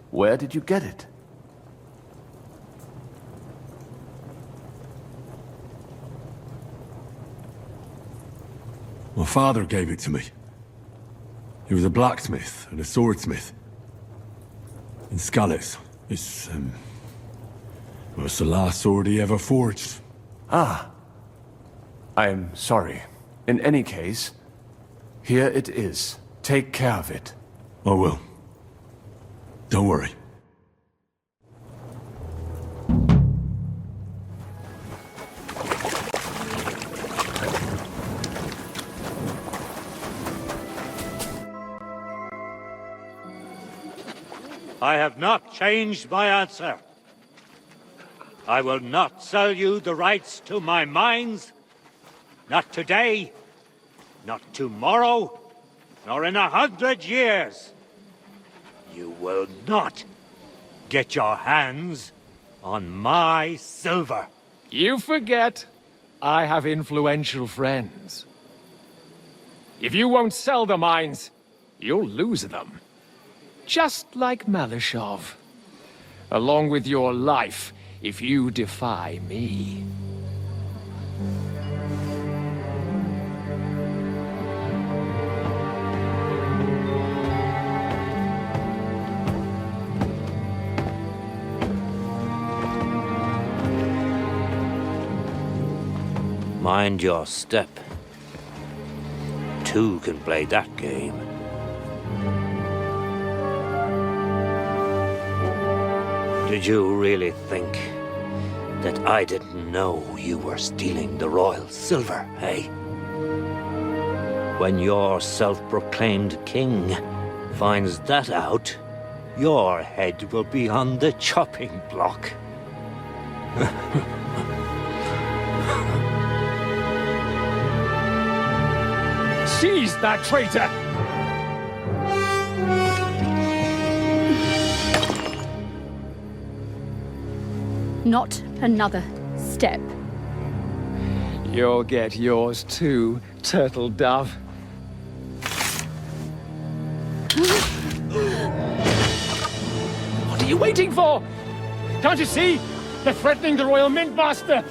K: Where did you get it?
A: My father gave it to me. He was a blacksmith and a swordsmith. In Skalitz. Well, it's the last sword he ever forged.
K: Ah. I am sorry. In any case, here it is. Take care of it.
A: I will. Don't worry.
Q: I have not changed my answer. I will not sell you the rights to my mines. Not today, not tomorrow, nor in 100 years. You will not get your hands on my silver.
M: You forget, I have influential friends. If you won't sell the mines, you'll lose them. Just like Malashov. Along with your life, if you defy me.
Q: Mind your step. Two can play that game. Did you really think that I didn't know you were stealing the royal silver, eh? When your self-proclaimed king finds that out, your head will be on the chopping block.
M: Seize that traitor!
F: Not another step.
M: You'll get yours too, turtle dove. What are you waiting for? Can't you see? They're threatening the Royal Mint Master!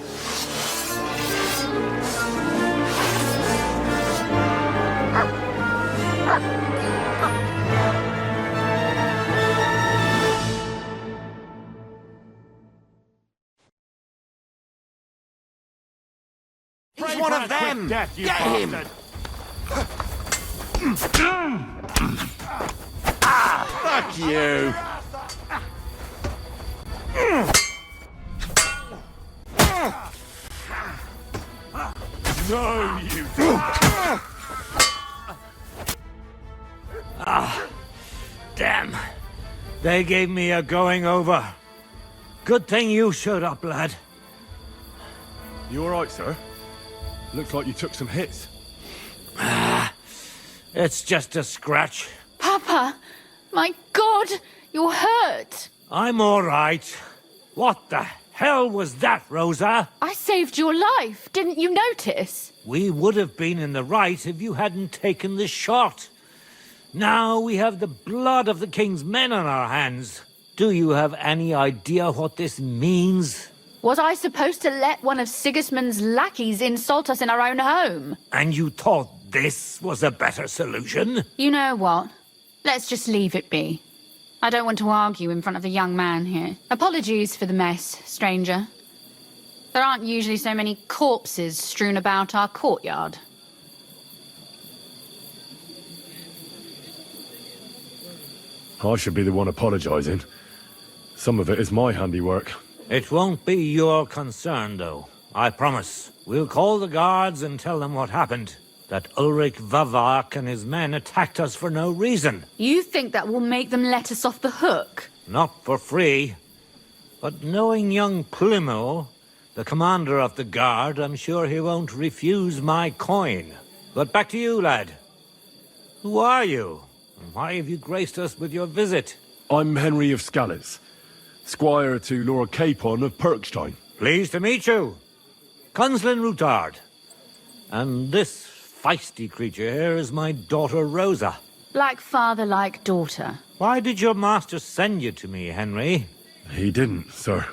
L: He's one of them! Get him!
Q: Fuck you!
A: No, you...
Q: Damn. They gave me a going over. Good thing you showed up, lad.
A: You all right, sir? Looks like you took some hits.
Q: It's just a scratch.
F: Papa! My God! You're hurt!
Q: I'm all right. What the hell was that, Rosa?
F: I saved your life. Didn't you notice?
Q: We would have been in the right if you hadn't taken the shot. Now we have the blood of the king's men on our hands. Do you have any idea what this means?
F: Was I supposed to let one of Sigismund's lackeys insult us in our own home?
Q: And you thought this was a better solution?
F: You know what? Let's just leave it be. I don't want to argue in front of the young man here. Apologies for the mess, stranger. There aren't usually so many corpses strewn about our courtyard.
A: I should be the one apologising. Some of it is my handiwork.
Q: It won't be your concern, though. I promise. We'll call the guards and tell them what happened. That Ulrich Vavak and his men attacked us for no reason.
F: You think that will make them let us off the hook?
Q: Not for free. But knowing young Plimo, the commander of the guard, I'm sure he won't refuse my coin. But back to you, lad. Who are you? And why have you graced us with your visit?
A: I'm Henry of Scales, squire to Lord Capon of Perkstein.
Q: Pleased to meet you. Conslin Routard. And this feisty creature here is my daughter Rosa.
F: Like father, like daughter.
Q: Why did your master send you to me, Henry?
A: He didn't, sir.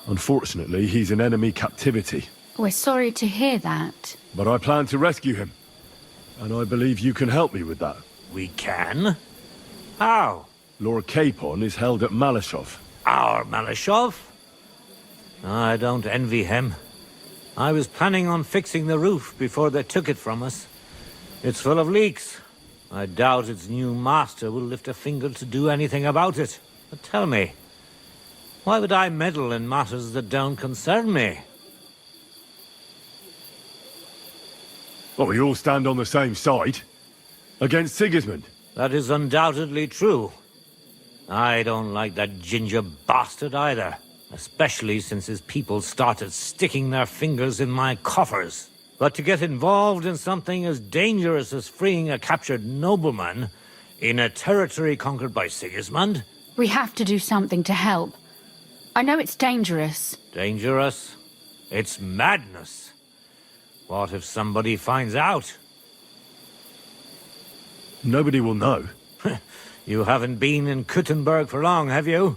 A: Unfortunately, he's in enemy captivity.
F: We're sorry to hear that.
A: But I plan to rescue him. And I believe you can help me with that.
Q: We can? How?
A: Lord Capon is held at Malashov.
Q: Our Malashov? I don't envy him. I was planning on fixing the roof before they took it from us. It's full of leaks. I doubt its new master will lift a finger to do anything about it. But tell me, why would I meddle in matters that don't concern me?
A: Well, we all stand on the same side. Against Sigismund.
Q: That is undoubtedly true. I don't like that ginger bastard either. Especially since his people started sticking their fingers in my coffers. But to get involved in something as dangerous as freeing a captured nobleman in a territory conquered by Sigismund?
F: We have to do something to help. I know it's dangerous.
Q: Dangerous? It's madness. What if somebody finds out?
A: Nobody will know.
Q: You haven't been in Kuttenberg for long, have you?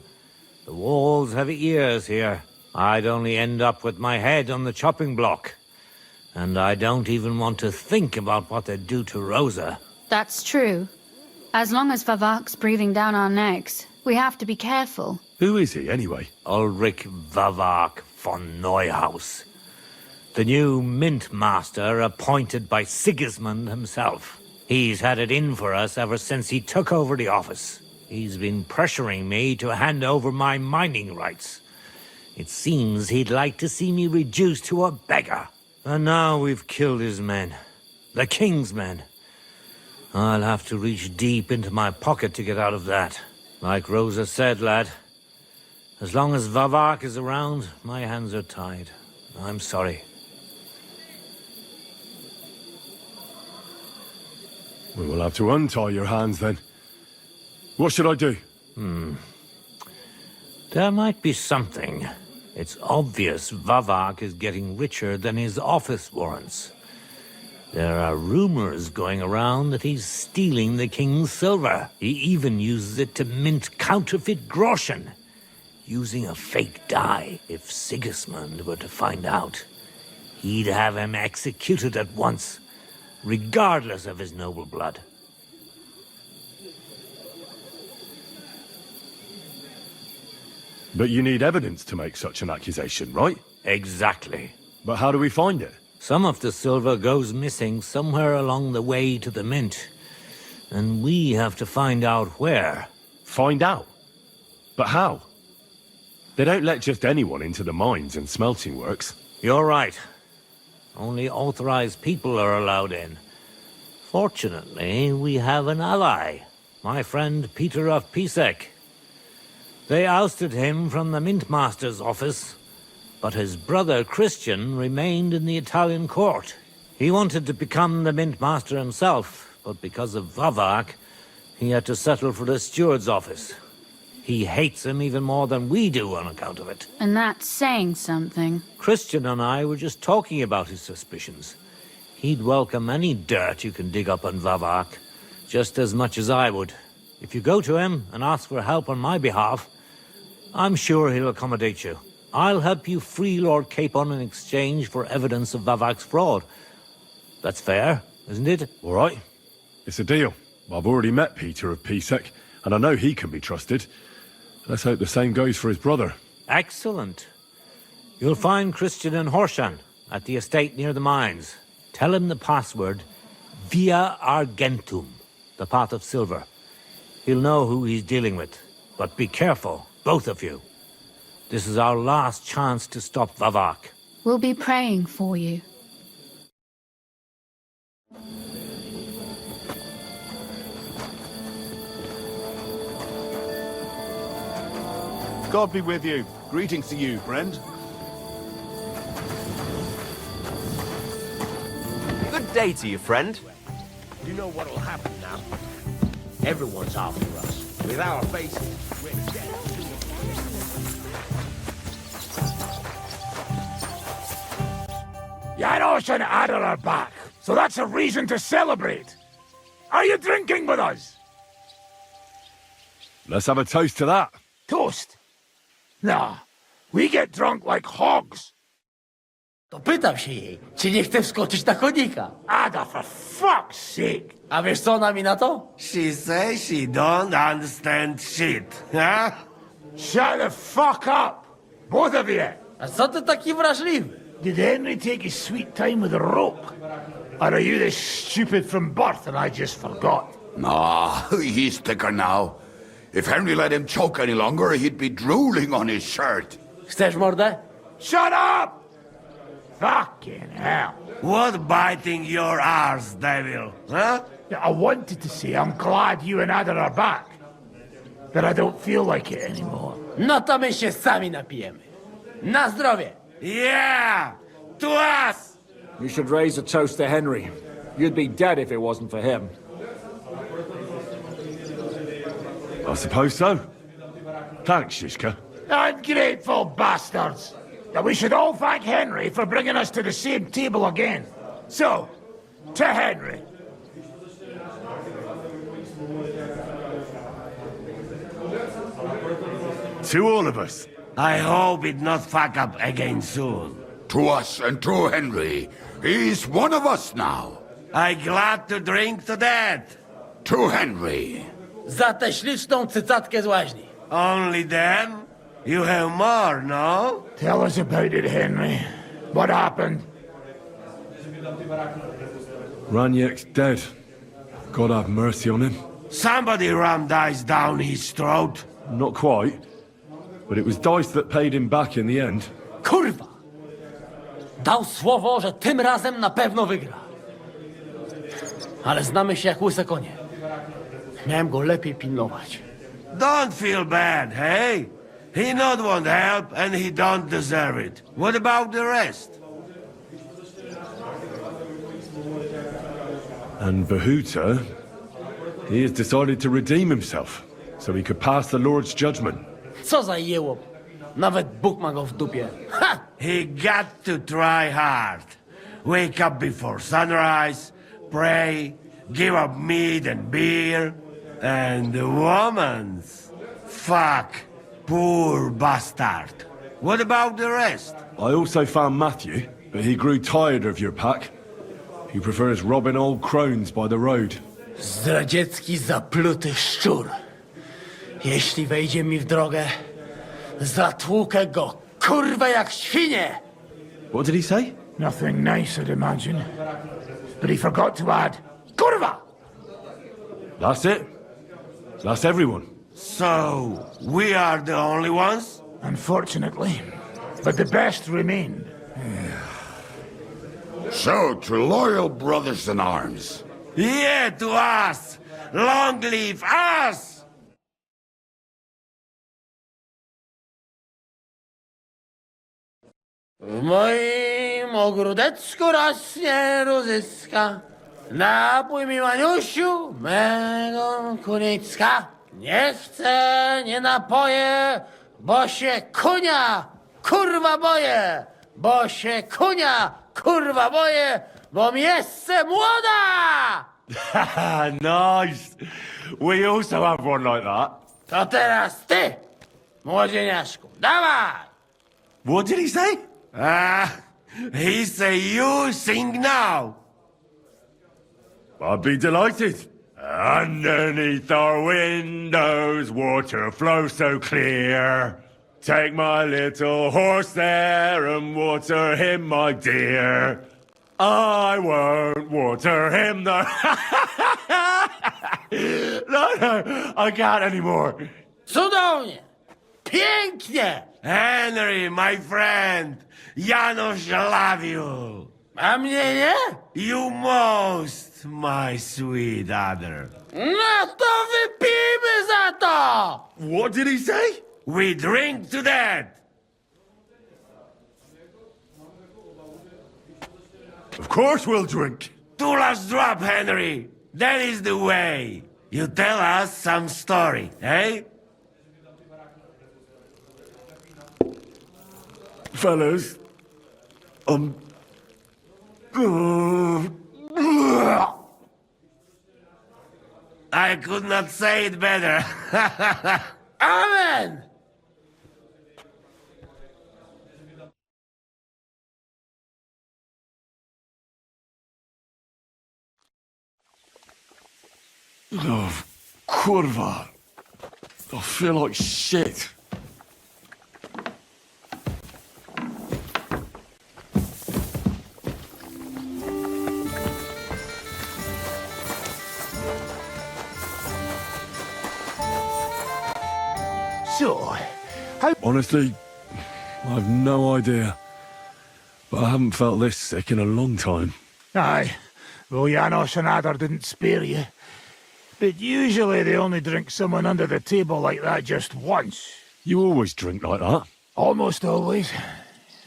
Q: The walls have ears here. I'd only end up with my head on the chopping block. And I don't even want to think about what they'd do to Rosa.
F: That's true. As long as Vavak's breathing down our necks, we have to be careful.
A: Who is he, anyway?
Q: Ulrich Vavak von Neuhaus.
R: The new mint master appointed by Sigismund himself. He's had it in for us ever since he took over the office. He's been pressuring me to hand over my mining rights. It seems he'd like to see me reduced to a beggar. And now we've killed his men. The king's men. I'll have to reach deep into my pocket to get out of that. Like Rosa said, lad, as long as Vavak is around, my hands are tied. I'm sorry.
A: We will have to untie your hands then. What should I do?
R: There might be something. It's obvious Vavak is getting richer than his office warrants. There are rumors going around that he's stealing the king's silver. He even uses it to mint counterfeit groschen, using a fake dye. If Sigismund were to find out, he'd have him executed at once, regardless of his noble blood.
A: But you need evidence to make such an accusation, right?
R: Exactly.
A: But how do we find it?
R: Some of the silver goes missing somewhere along the way to the mint. And we have to find out where.
A: Find out? But how? They don't let just anyone into the mines and smelting works.
R: You're right. Only authorized people are allowed in. Fortunately, we have an ally. My friend Peter of Pisek. They ousted him from the Mint Master's office, but his brother Christian remained in the Italian court. He wanted to become the Mint Master himself, but because of Vavak, he had to settle for the steward's office. He hates him even more than we do on account of it.
F: And that's saying something.
R: Christian and I were just talking about his suspicions. He'd welcome any dirt you can dig up on Vavak, just as much as I would. If you go to him and ask for help on my behalf, I'm sure he'll accommodate you. I'll help you free Lord Capon in exchange for evidence of Vavak's fraud. That's fair, isn't it?
A: All right. It's a deal. I've already met Peter of Pisek, and I know he can be trusted. Let's hope the same goes for his brother.
R: Excellent. You'll find Christian in Horshan, at the estate near the mines. Tell him the password, Via Argentum, the path of silver. He'll know who he's dealing with. But be careful, both of you. This is our last chance to stop Vavak.
F: We'll be praying for you.
G: God be with you. Greetings to you, friend.
S: Good day to you, friend.
L: You know what'll happen now? Everyone's after us. With our faces, we're dead.
T: Janos and Adder are back, so that's a reason to celebrate. Are you drinking with us?
A: Let's have a toast to that.
T: Toast? Nah, we get drunk like hogs.
U: To pytam się jej, czy nie chce wskoczyć na konika.
T: Ada, for fuck's sake!
U: A wiesz co ona mi na to?
V: She says she don't understand shit, huh?
T: Shut the fuck up! Both of you!
U: A co ty taki wrażliwy?
T: Did Henry take his sweet time with the rope? Or are you this stupid from birth and I just forgot?
W: Nah, he's thicker now. If Henry let him choke any longer, he'd be drooling on his shirt.
U: Chcesz mordę?
T: Shut up! Fucking hell.
V: What biting your arse, devil, huh?
T: I wanted to say I'm glad you and Ada are back. That I don't feel like it anymore.
U: No to my się sami napijemy. Na zdrowie!
V: Yeah! To us!
K: You should raise a toast to Henry. You'd be dead if it wasn't for him.
A: I suppose so. Thanks, Shishka.
T: Ungrateful bastards! That we should all thank Henry for bringing us to the same table again. So, to Henry.
A: To all of us.
V: I hope it not fuck up again soon.
W: To us and to Henry. He's one of us now.
V: I glad to drink to that.
W: To Henry.
U: Za tę śliczną cycatkę z łaźni.
V: Only them? You have more, no?
T: Tell us about it, Henry. What happened?
A: Raniek's dead. God have mercy on him.
V: Somebody rammed dice down his throat.
A: Not quite. But it was Dice that paid him back in the end.
U: Kurwa! Dał słowo, że tym razem na pewno wygra. Ale znamy się jak łyse konie. Miałem go lepiej pilnować.
V: Don't feel bad, hey? He not want help and he don't deserve it. What about the rest?
A: And Bahuta, he has decided to redeem himself, so he could pass the Lord's judgment.
U: Co za jełop. Nawet Bóg ma go w dupie. Ha!
V: He got to try hard. Wake up before sunrise, pray, give up meat and beer, and the woman's. Fuck. Poor bastard. What about the rest?
A: I also found Matthew, but he grew tired of your pack. He prefers robbing old crones by the road.
U: Zdradziecki, zapluty szczur. Jeśli wejdzie mi w drogę, zatłukę go, kurwa, jak świnie!
A: What did he say?
T: Nothing nice, I'd imagine. But he forgot to add, kurwa!
A: That's it. That's everyone.
V: So, we are the only ones?
T: Unfortunately. But the best remain.
W: So, to loyal brothers in arms.
V: Yeah, to us! Long live us!
U: W moim ogródeczku rośnie różyska. Napój mi, Maniusiu, mego kunicka. Nie chcę, nie napoję, bo się kunia, kurwa boję. Bo się kunia, kurwa boję, bo mi jeszcze młoda!
A: Nice. We also have one like that.
U: To teraz ty, młodzieniaszku, dawaj!
A: What did he say?
V: He say you sing now.
A: I'd be delighted. Underneath our windows, water flows so clear. Take my little horse there and water him, my dear. I won't water him, no. No, I can't anymore.
U: Cudownie! Pięknie!
V: Henry, my friend, Janusz love you.
U: A mnie nie?
V: You most, my sweet other.
U: No to wypijmy za to!
A: What did he say?
V: We drink to that.
A: Of course we'll drink.
V: Two last drop, Henry. That is the way. You tell us some story, eh?
A: Fellas,
V: I could not say it better.
U: Amen!
A: oh, kurwa. I feel like shit.
T: So, how...
A: Honestly, I have no idea. But I haven't felt this sick in a long time.
T: Aye. Well, Janos and Adar didn't spare you. But usually they only drink someone under the table like that just once.
A: You always drink like that?
T: Almost always.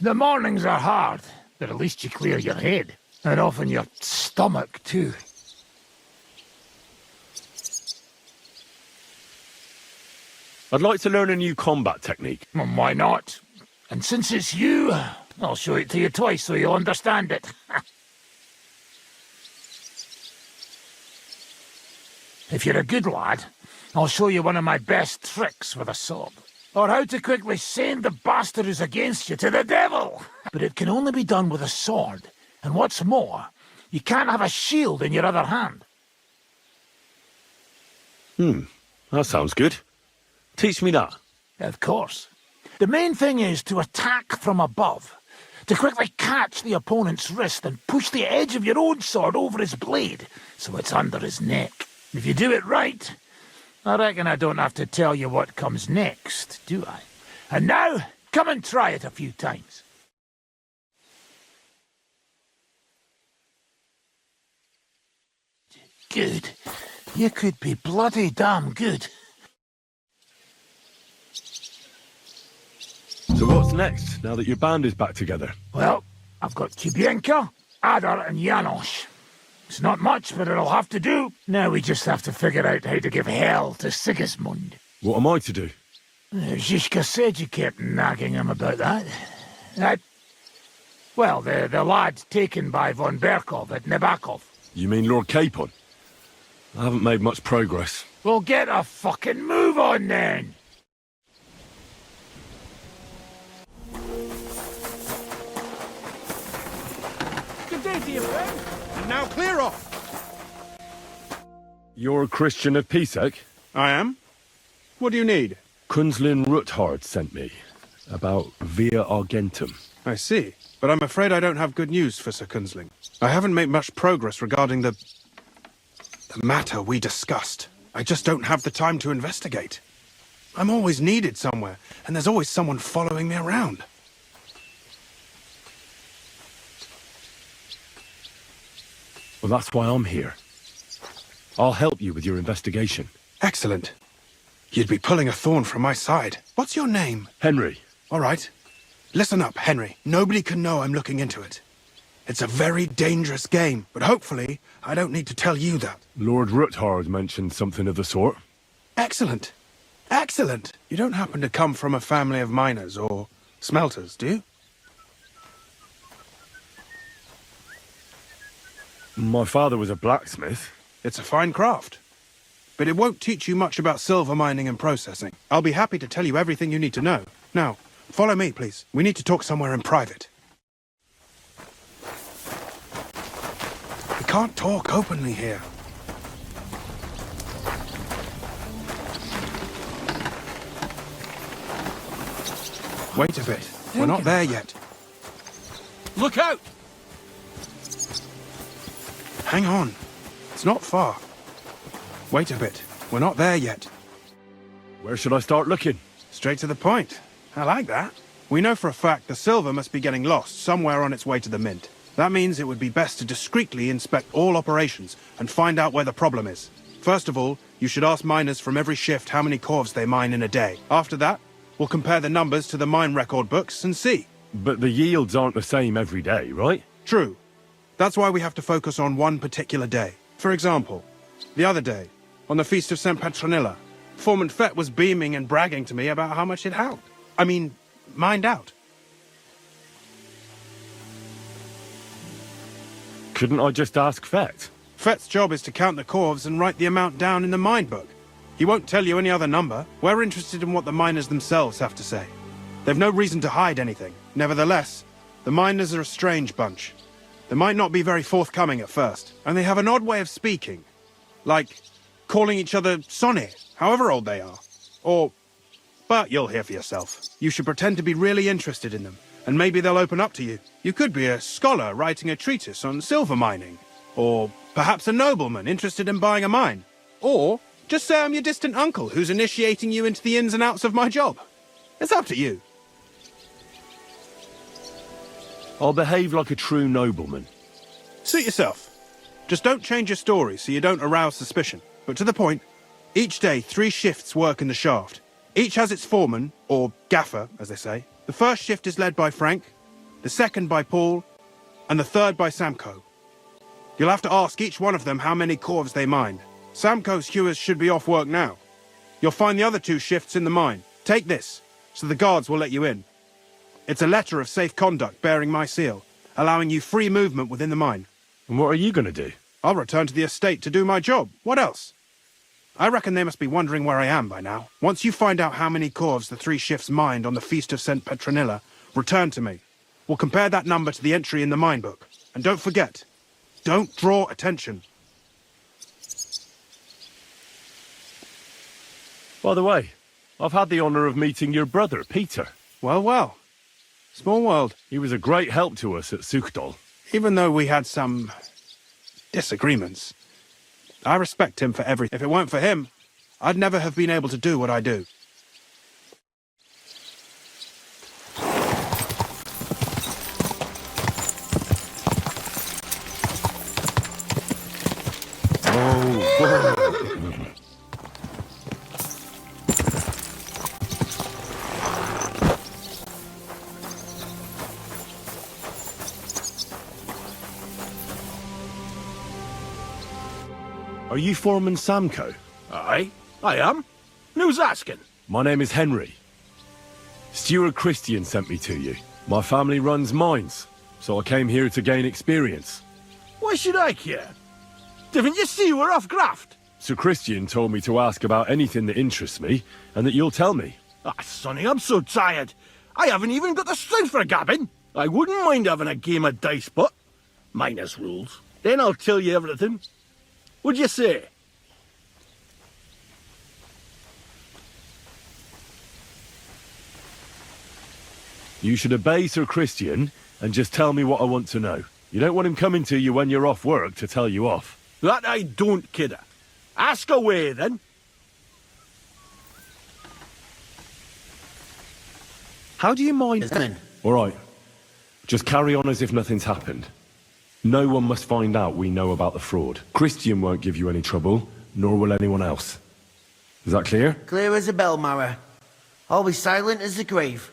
T: The mornings are hard, but at least you clear your head. And often your stomach, too.
A: I'd like to learn a new combat technique.
T: Well, why not? And since it's you, I'll show it to you twice so you'll understand it. If you're a good lad, I'll show you one of my best tricks with a sword. Or how to quickly send the bastard who's against you to the devil. But it can only be done with a sword. And what's more, you can't have a shield in your other hand.
A: That sounds good. Teach me that.
T: Of course. The main thing is to attack from above. to quickly catch the opponent's wrist and push the edge of your own sword over his blade so it's under his neck. If you do it right, I reckon I don't have to tell you what comes next, do I? And now, come and try it a few times. Good. You could be bloody damn good.
A: So what's next, now that your band is back together?
T: Well, I've got Chibienka, Adar and Janos. It's not much, but it'll have to do. Now we just have to figure out how to give hell to Sigismund.
A: What am I to do?
T: Zizka said you kept nagging him about that. Well, the lad taken by von Berkov at Nebakov.
A: You mean Lord Capon? I haven't made much progress.
T: Well, get a fucking move on then!
D: Good day to you, friend. And now clear off.
A: You're a Christian of Pisek?
D: I am. What do you need?
A: Kunzlin Ruthard sent me about Via Argentum.
D: I see. But I'm afraid I don't have good news for Sir Kunzling. I haven't made much progress regarding the matter we discussed. I just don't have the time to investigate. I'm always needed somewhere, and there's always someone following me around.
A: Well, that's why I'm here. I'll help you with your investigation.
D: Excellent. You'd be pulling a thorn from my side. What's your name?
A: Henry.
D: All right. Listen up, Henry. Nobody can know I'm looking into it. It's a very dangerous game, but hopefully I don't need to tell you that.
A: Lord Ruthard mentioned something of the sort.
D: Excellent. Excellent. You don't happen to come from a family of miners or smelters, do you?
A: My father was a blacksmith.
D: It's a fine craft. But it won't teach you much about silver mining and processing. I'll be happy to tell you everything you need to know. Now, follow me, please. We need to talk somewhere in private. We can't talk openly here. Wait a bit. We're not there yet.
B: Look out!
D: Hang on. It's not far. Wait a bit. We're not there yet.
A: Where should I start looking?
D: Straight to the point. I like that. We know for a fact the silver must be getting lost somewhere on its way to the mint. That means it would be best to discreetly inspect all operations and find out where the problem is. First of all, you should ask miners from every shift how many corves they mine in a day. After that, we'll compare the numbers to the mine record books and see.
A: But the yields aren't the same every day, right?
D: True. That's why we have to focus on one particular day. For example, the other day, on the Feast of St. Petronilla, Foreman Fett was beaming and bragging to me about how much it held. Mined out.
A: Couldn't I just ask Fett?
D: Fett's job is to count the corves and write the amount down in the mine book. He won't tell you any other number. We're interested in what the miners themselves have to say. They've no reason to hide anything. Nevertheless, the miners are a strange bunch. They might not be very forthcoming at first, and they have an odd way of speaking. Like calling each other Sonny, however old they are. But you'll hear for yourself. You should pretend to be really interested in them, and maybe they'll open up to you. You could be a scholar writing a treatise on silver mining, or perhaps a nobleman interested in buying a mine. Or just say I'm your distant uncle who's initiating you into the ins and outs of my job. It's up to you.
A: I'll behave like a true nobleman.
D: Suit yourself. Just don't change your story so you don't arouse suspicion. But to the point, each day 3 shifts work in the shaft. Each has its foreman, or gaffer, as they say. The first shift is led by Frank, the second by Paul, and the third by Samko. You'll have to ask each one of them how many corves they mine. Samko's hewers should be off work now. You'll find the other 2 shifts in the mine. Take this, so the guards will let you in. It's a letter of safe conduct bearing my seal, allowing you free movement within the mine.
A: And what are you going to do?
D: I'll return to the estate to do my job. What else? I reckon they must be wondering where I am by now. Once you find out how many corves the 3 shifts mined on the Feast of St. Petronilla, return to me. We'll compare that number to the entry in the mine book. And don't forget, don't draw attention.
A: By the way, I've had the honour of meeting your brother, Peter.
D: Well, well. Small world.
A: He was a great help to us at Sukhdol.
D: Even though we had some disagreements, I respect him for everything. If it weren't for him, I'd never have been able to do what I do.
A: Are you Foreman Samko?
T: Aye, I am. Who's asking?
A: My name is Henry. Steward Christian sent me to you. My family runs mines, so I came here to gain experience.
T: Why should I care? Didn't you see we're off graft?
A: Sir Christian told me to ask about anything that interests me, and that you'll tell me.
T: Ah, Sonny, I'm so tired. I haven't even got the strength for gabbing. I wouldn't mind having a game of dice, but minus rules. Then I'll tell you everything. What'd you say?
A: You should obey Sir Christian and just tell me what I want to know. You don't want him coming to you when you're off work to tell you off.
T: That I don't, kidder. Ask away, then.
D: How do you mind?
A: All right. Just carry on as if nothing's happened. No one must find out we know about the fraud. Christian won't give you any trouble, nor will anyone else. Is that clear?
V: Clear as a bell, Mara. I'll be silent as the grave.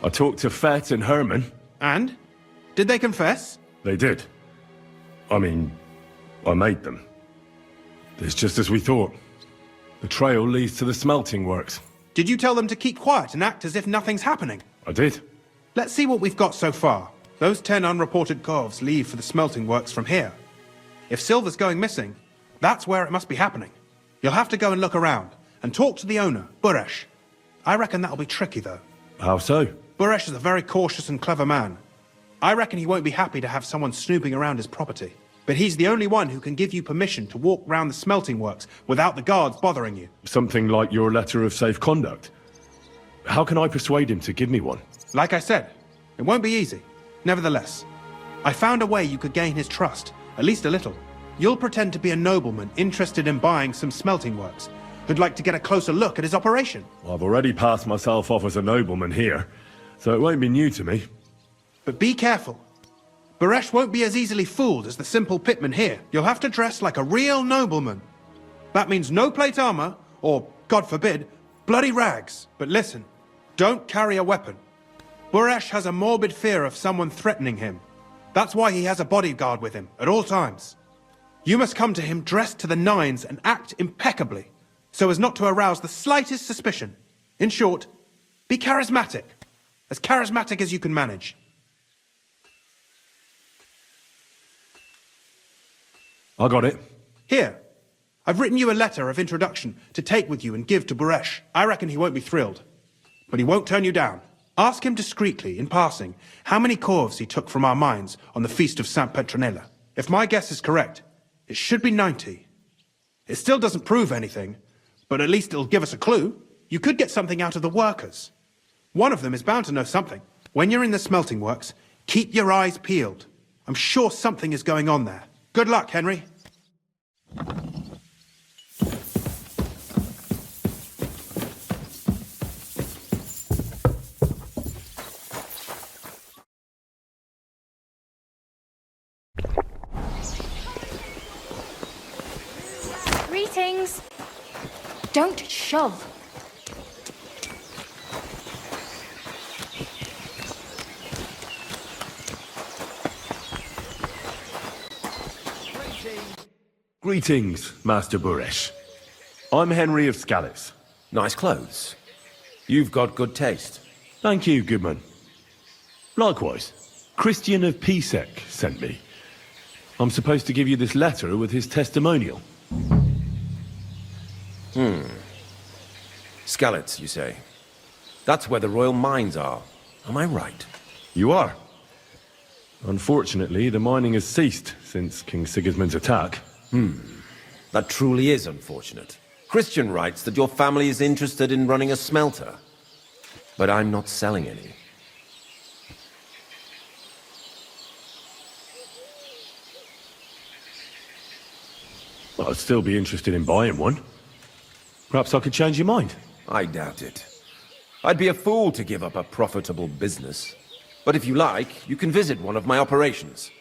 A: I talked to Fett and Herman.
D: And? Did they confess?
A: They did. I mean, I made them. It's just as we thought. The trail leads to the smelting works.
D: Did you tell them to keep quiet and act as if nothing's happening?
A: I did.
D: Let's see what we've got so far. Those 10 unreported corves leave for the smelting works from here. If silver's going missing, that's where it must be happening. You'll have to go and look around, and talk to the owner, Buresh. I reckon that'll be tricky, though.
A: How so?
D: Buresh is a very cautious and clever man. I reckon he won't be happy to have someone snooping around his property. But he's the only one who can give you permission to walk round the smelting works without the guards bothering you.
A: Something like your letter of safe conduct. How can I persuade him to give me one?
D: Like I said, it won't be easy. Nevertheless, I found a way you could gain his trust, at least a little. You'll pretend to be a nobleman interested in buying some smelting works, who'd like to get a closer look at his operation.
A: I've already passed myself off as a nobleman here, so it won't be new to me.
D: But be careful. Buresh won't be as easily fooled as the simple pitman here. You'll have to dress like a real nobleman. That means no plate armor, or, God forbid, bloody rags. But listen, don't carry a weapon. Buresh has a morbid fear of someone threatening him. That's why he has a bodyguard with him, at all times. You must come to him dressed to the nines and act impeccably, so as not to arouse the slightest suspicion. In short, be charismatic as you can manage.
A: I got it.
D: Here, I've written you a letter of introduction to take with you and give to Buresh. I reckon he won't be thrilled, but he won't turn you down. Ask him discreetly, in passing, how many corves he took from our mines on the feast of Saint Petronella. If my guess is correct, it should be 90. It still doesn't prove anything, but at least it'll give us a clue. You could get something out of the workers. One of them is bound to know something. When you're in the smelting works, keep your eyes peeled. I'm sure something is going on there. Good luck, Henry.
F: Greetings. Don't shove.
A: Greetings, Master Buresh. I'm Henry of Scallis.
C: Nice clothes. You've got good taste.
A: Thank you, Goodman. Likewise, Christian of Pisek sent me. I'm supposed to give you this letter with his testimonial.
C: Skallets, you say? That's where the royal mines are. Am I right?
A: You are. Unfortunately, the mining has ceased since King Sigismund's attack.
C: That truly is unfortunate. Christian writes that your family is interested in running a smelter. But I'm not selling any.
A: Well, I'd still be interested in buying one. Perhaps I could change your mind.
C: I doubt it. I'd be a fool to give up a profitable business. But if you like, you can visit one of my operations.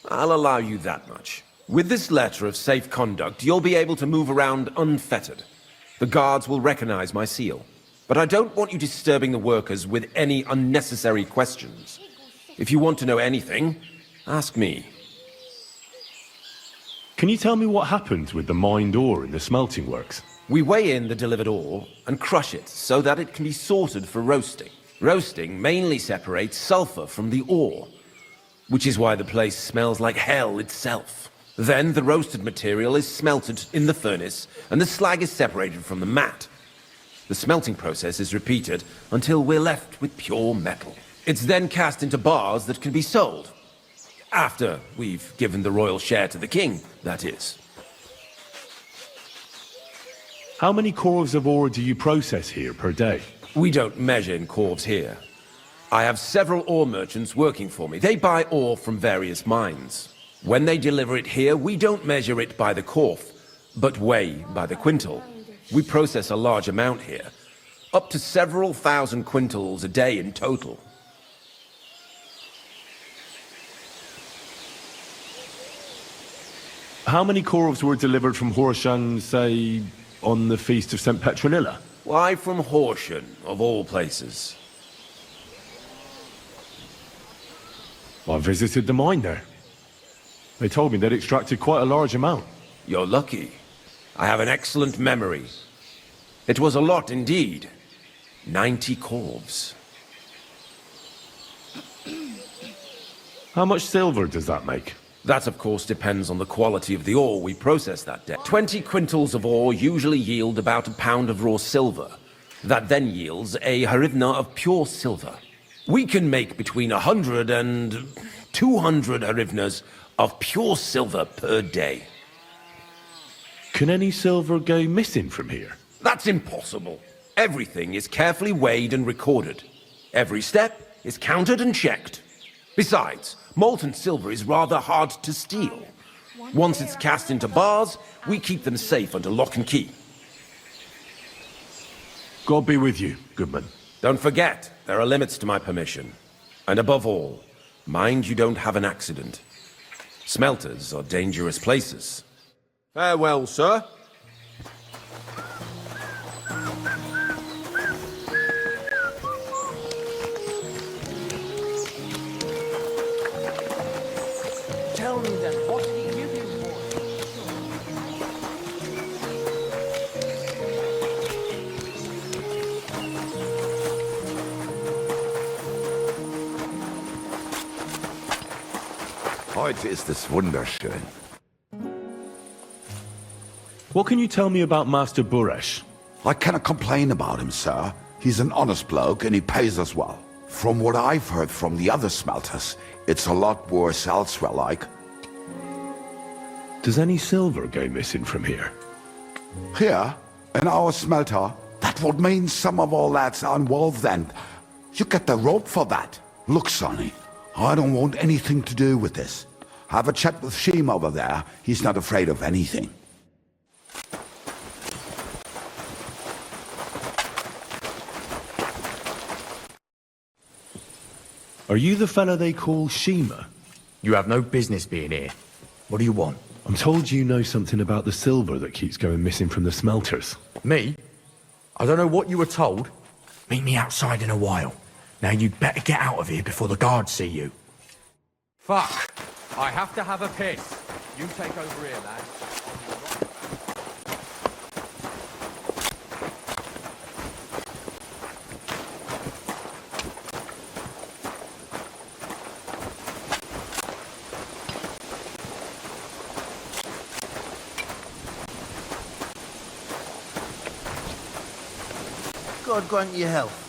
C: I'll allow you that much. With this letter of safe conduct, you'll be able to move around unfettered. The guards will recognize my seal. But I don't want you disturbing the workers with any unnecessary questions. If you want to know anything, ask me.
A: Can you tell me what happened with the mined ore in the smelting works?
C: We weigh in the delivered ore and crush it so that it can be sorted for roasting. Roasting mainly separates sulfur from the ore, which is why the place smells like hell itself. Then the roasted material is smelted in the furnace and the slag is separated from the matte. The smelting process is repeated until we're left with pure metal. It's then cast into bars that can be sold. After we've given the royal share to the king, that is.
A: How many corves of ore do you process here per day?
C: We don't measure in corves here. I have several ore merchants working for me. They buy ore from various mines. When they deliver it here, we don't measure it by the corf, but weigh by the quintal. We process a large amount here, up to several thousand quintals a day in total.
A: How many corves were delivered from Horshan, say, on the Feast of St. Petronilla?
C: Why from Horsham, of all places?
A: I visited the mine there. They told me they'd extracted quite a large amount.
C: You're lucky. I have an excellent memory. It was a lot indeed. 90 corves.
A: How much silver does that make?
C: That, of course, depends on the quality of the ore we process that day. 20 quintals of ore usually yield about a pound of raw silver. That then yields a harivna of pure silver. We can make between 100 and 200 harivnas of pure silver per day.
A: Can any silver go missing from here?
C: That's impossible. Everything is carefully weighed and recorded. Every step is counted and checked. Besides, molten silver is rather hard to steal. Once it's cast into bars, we keep them safe under lock and key.
A: God be with you, Goodman.
C: Don't forget, there are limits to my permission. And above all, mind you don't have an accident. Smelters are dangerous places. Farewell, sir.
U: Tell me then, what did he give you for?
W: Heute ist es wunderschön.
A: What can you tell me about Master Buresh?
W: I cannot complain about him, sir. He's an honest bloke and he pays us well. From what I've heard from the other smelters, it's a lot worse elsewhere, like.
A: Does any silver go missing from here?
W: Here, in our smelter, that would mean some of our lads are involved then. You get the rope for that. Look, Sonny, I don't want anything to do with this. Have a chat with Sheem over there. He's not afraid of anything.
A: Are you the fella they call Shima?
H: You have no business being here. What do you want?
A: I'm told you know something about the silver that keeps going missing from the smelters.
H: Me? I don't know what you were told. Meet me outside in a while. Now you'd better get out of here before the guards see you.
K: Fuck. I have to have a piss. You take over here, lad.
L: God grant you health.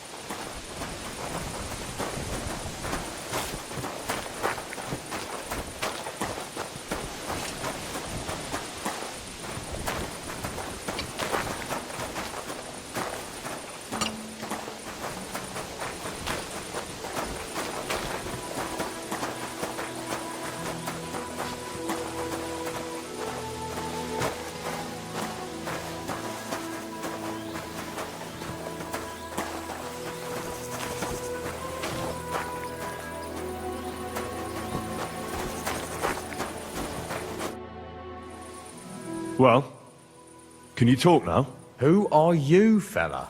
A: Well, can you talk now?
H: Who are you, fella?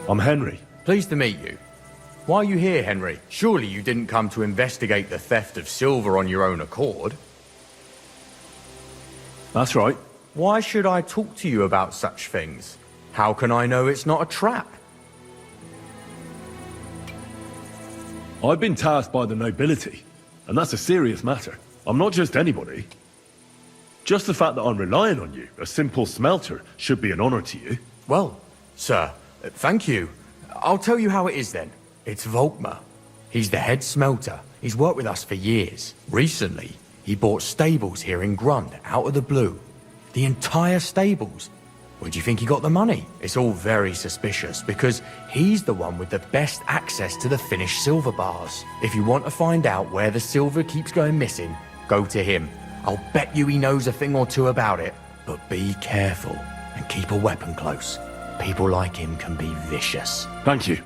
A: I'm Henry.
H: Pleased to meet you. Why are you here, Henry? Surely you didn't come to investigate the theft of silver on your own accord?
A: That's right.
H: Why should I talk to you about such things? How can I know it's not a trap?
A: I've been tasked by the nobility, and that's a serious matter. I'm not just anybody. Just the fact that I'm relying on you, a simple smelter, should be an honor to you.
H: Well, sir, thank you. I'll tell you how it is then. It's Volkmar. He's the head smelter. He's worked with us for years. Recently, he bought stables here in Grund, out of the blue. The entire stables. Where do you think he got the money? It's all very suspicious, because he's the one with the best access to the finished silver bars. If you want to find out where the silver keeps going missing, go to him. I'll bet you he knows a thing or two about it. But be careful, and keep a weapon close. People like him can be vicious.
A: Thank you.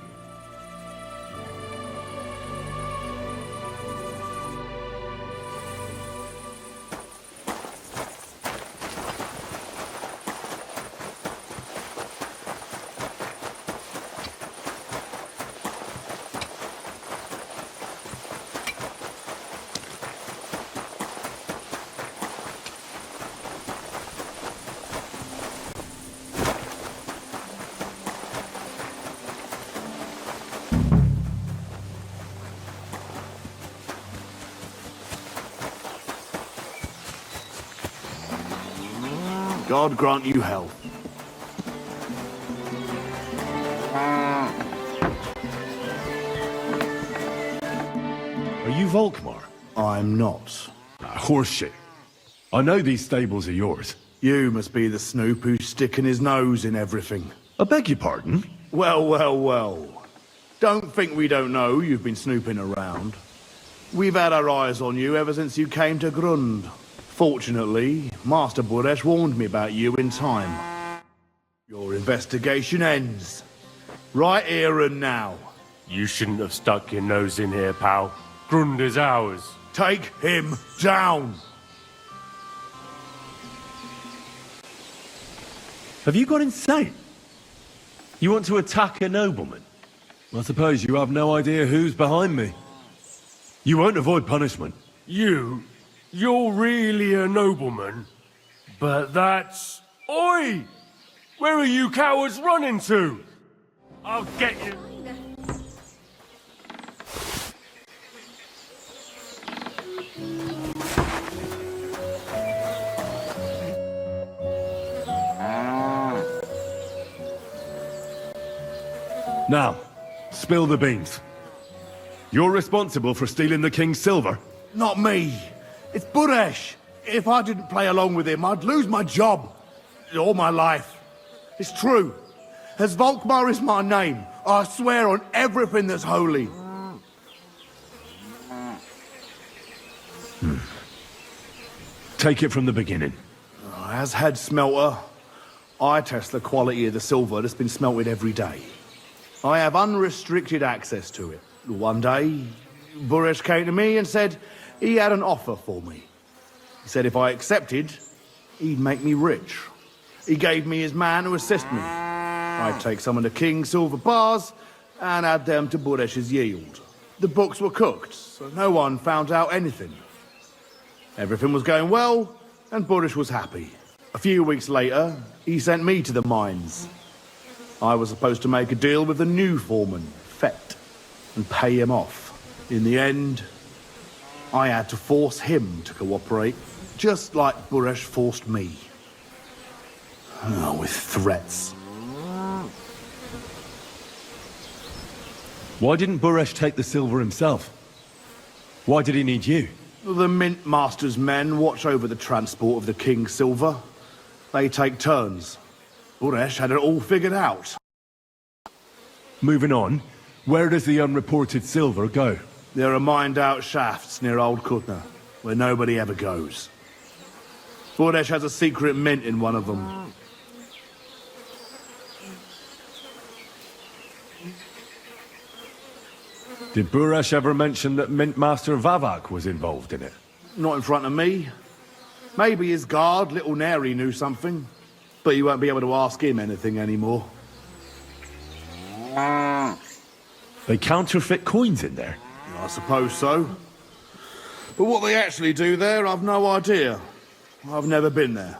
G: God grant you health.
A: Are you Volkmar?
G: I'm not.
A: Horseshit. I know these stables are yours.
G: You must be the snoop who's sticking his nose in everything.
A: I beg your pardon?
G: Well, well, well. Don't think we don't know you've been snooping around. We've had our eyes on you ever since you came to Grund. Fortunately, Master Buresh warned me about you in time. Your investigation ends. Right here and now.
J: You shouldn't have stuck your nose in here, pal. Grund is ours.
G: Take him down!
A: Have you gone insane? You want to attack a nobleman? I suppose you have no idea who's behind me. You won't avoid punishment.
J: You're really a nobleman? But that's... Oi! Where are you cowards running to? I'll get you.
A: Now, spill the beans. You're responsible for stealing the king's silver?
G: Not me. It's Buresh. If I didn't play along with him, I'd lose my job. All my life. It's true. As Volkmar is my name, I swear on everything that's holy.
A: Take it from the beginning.
G: As head smelter, I test the quality of the silver that's been smelted every day. I have unrestricted access to it. One day, Buresh came to me and said he had an offer for me. He said if I accepted, he'd make me rich. He gave me his man to assist me. I'd take some of the king's silver bars and add them to Buresh's yield. The books were cooked, so no one found out anything. Everything was going well, and Buresh was happy. A few weeks later, he sent me to the mines. I was supposed to make a deal with the new foreman, Fett, and pay him off. In the end, I had to force him to cooperate. Just like Buresh forced me. Oh, with threats.
A: Why didn't Buresh take the silver himself? Why did he need you?
G: The Mint Master's men watch over the transport of the King's silver. They take turns. Buresh had it all figured out.
A: Moving on, where does the unreported silver go?
G: There are mined-out shafts near Old Kutna, where nobody ever goes. Buresh has a secret mint in one of them.
A: Did Buresh ever mention that Mint Master Vavak was involved in it?
G: Not in front of me. Maybe his guard, Little Neri, knew something. But you won't be able to ask him anything anymore.
A: They counterfeit coins in there?
G: I suppose so. But what they actually do there, I've no idea. I've never been there.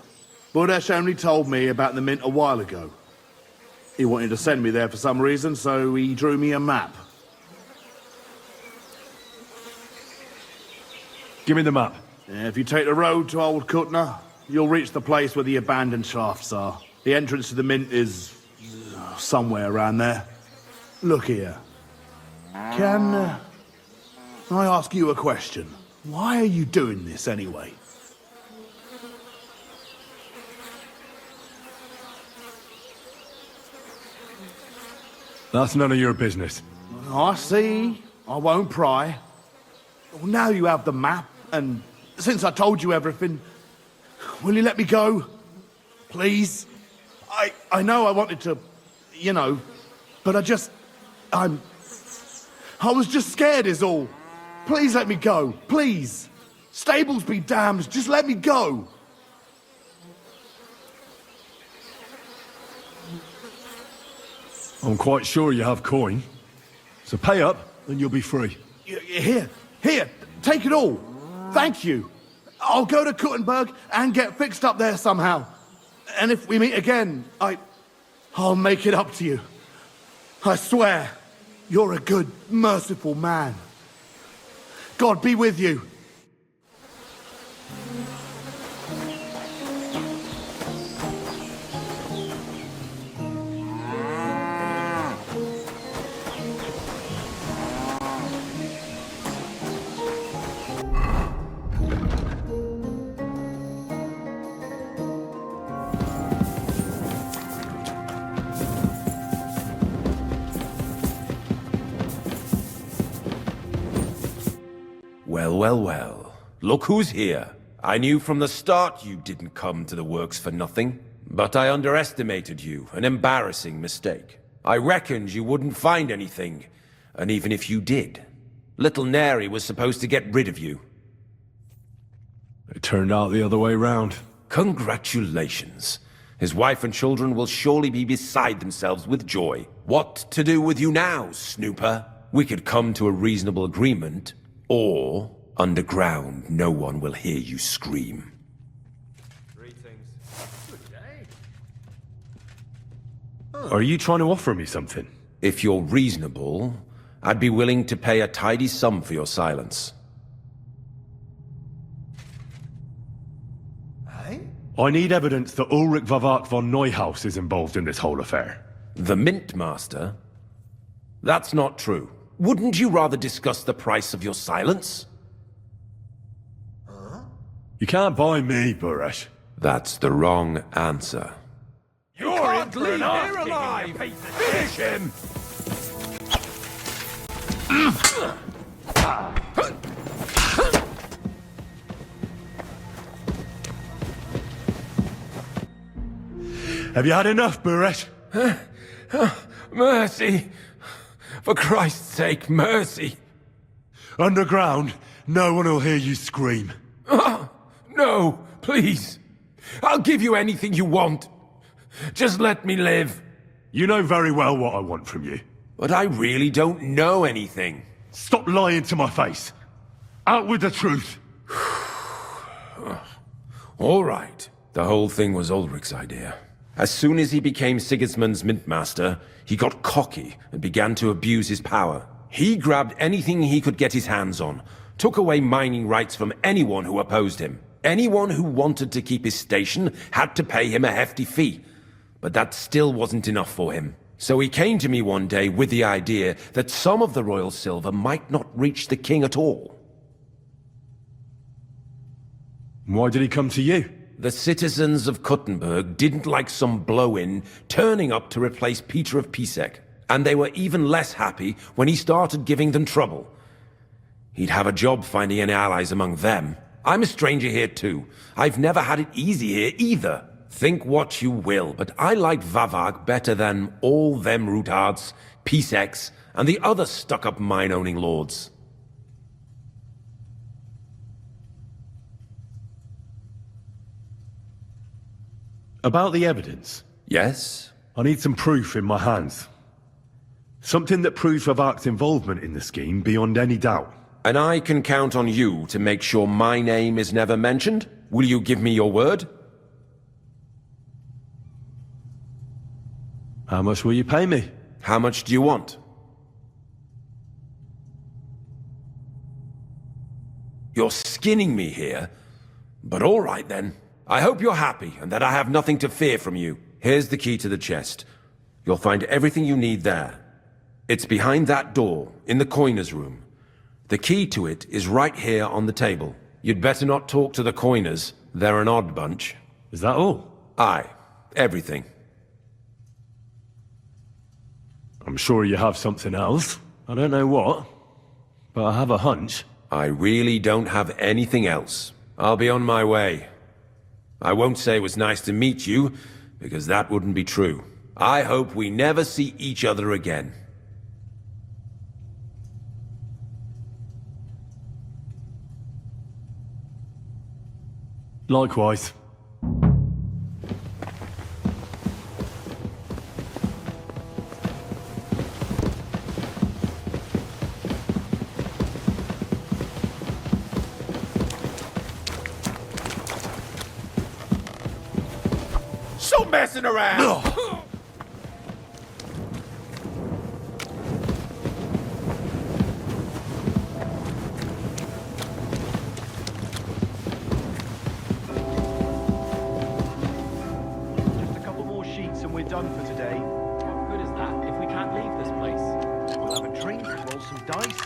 G: Buresh only told me about the mint a while ago. He wanted to send me there for some reason, so he drew me a map.
A: Give me the map.
G: Yeah, if you take the road to Old Kutna, you'll reach the place where the abandoned shafts are. The entrance to the mint is somewhere around there. Look here. Can I ask you a question? Why are you doing this anyway?
A: That's none of your business.
G: I see. I won't pry. Well, now you have the map, and since I told you everything, will you let me go? Please? I know I wanted to, you know, but I was just scared is all. Please let me go, please. Stables be damned, just let me go.
A: I'm quite sure you have coin. So pay up, and you'll be free.
G: Here, take it all. Thank you. I'll go to Kuttenberg and get fixed up there somehow. And if we meet again, I'll make it up to you. I swear, you're a good, merciful man. God be with you.
C: Well. Look who's here. I knew from the start you didn't come to the works for nothing. But I underestimated you, an embarrassing mistake. I reckoned you wouldn't find anything, and even if you did, Little Neri was supposed to get rid of you.
A: It turned out the other way round.
C: Congratulations. His wife and children will surely be beside themselves with joy. What to do with you now, Snooper? We could come to a reasonable agreement, or underground, no one will hear you scream.
A: Are you trying to offer me something?
C: If you're reasonable, I'd be willing to pay a tidy sum for your silence.
A: I need evidence that Ulrich Vavak von Neuhaus is involved in this whole affair.
C: The Mint Master? That's not true. Wouldn't you rather discuss the price of your silence?
A: You can't buy me, Buresh.
C: That's the wrong answer.
L: You're in for an here alive! Finish him!
A: Have you had enough, Buresh?
C: Mercy! For Christ's sake, mercy!
A: Underground, no one will hear you scream.
C: No, please. I'll give you anything you want. Just let me live.
A: You know very well what I want from you.
C: But I really don't know anything.
A: Stop lying to my face. Out with the truth.
C: All right. The whole thing was Ulrich's idea. As soon as he became Sigismund's Mint Master, he got cocky and began to abuse his power. He grabbed anything he could get his hands on, took away mining rights from anyone who opposed him. Anyone who wanted to keep his station had to pay him a hefty fee. But that still wasn't enough for him. So he came to me one day with the idea that some of the royal silver might not reach the king at all.
A: Why did he come to you?
C: The citizens of Kuttenberg didn't like some blow-in turning up to replace Peter of Pisek, and they were even less happy when he started giving them trouble. He'd have a job finding any allies among them. I'm a stranger here too. I've never had it easy here either. Think what you will, but I like Vavak better than all them Rutards, Piseks, and the other stuck-up mine-owning lords.
A: About the evidence?
C: Yes?
A: I need some proof in my hands. Something that proves Vavak's involvement in the scheme beyond any doubt.
C: And I can count on you to make sure my name is never mentioned? Will you give me your word?
A: How much will you pay me?
C: How much do you want? You're skinning me here. But all right then. I hope you're happy and that I have nothing to fear from you. Here's the key to the chest. You'll find everything you need there. It's behind that door, in the coiner's room. The key to it is right here on the table. You'd better not talk to the coiners. They're an odd bunch.
A: Is that all?
C: Aye. Everything.
A: I'm sure you have something else. I don't know what, but I have a hunch.
C: I really don't have anything else. I'll be on my way. I won't say it was nice to meet you, because that wouldn't be true. I hope we never see each other again.
A: Likewise.
V: So messing around!
E: Just a couple more sheets and we're done for today. What good is that if we can't leave this place? We'll have a drink, roll some dice.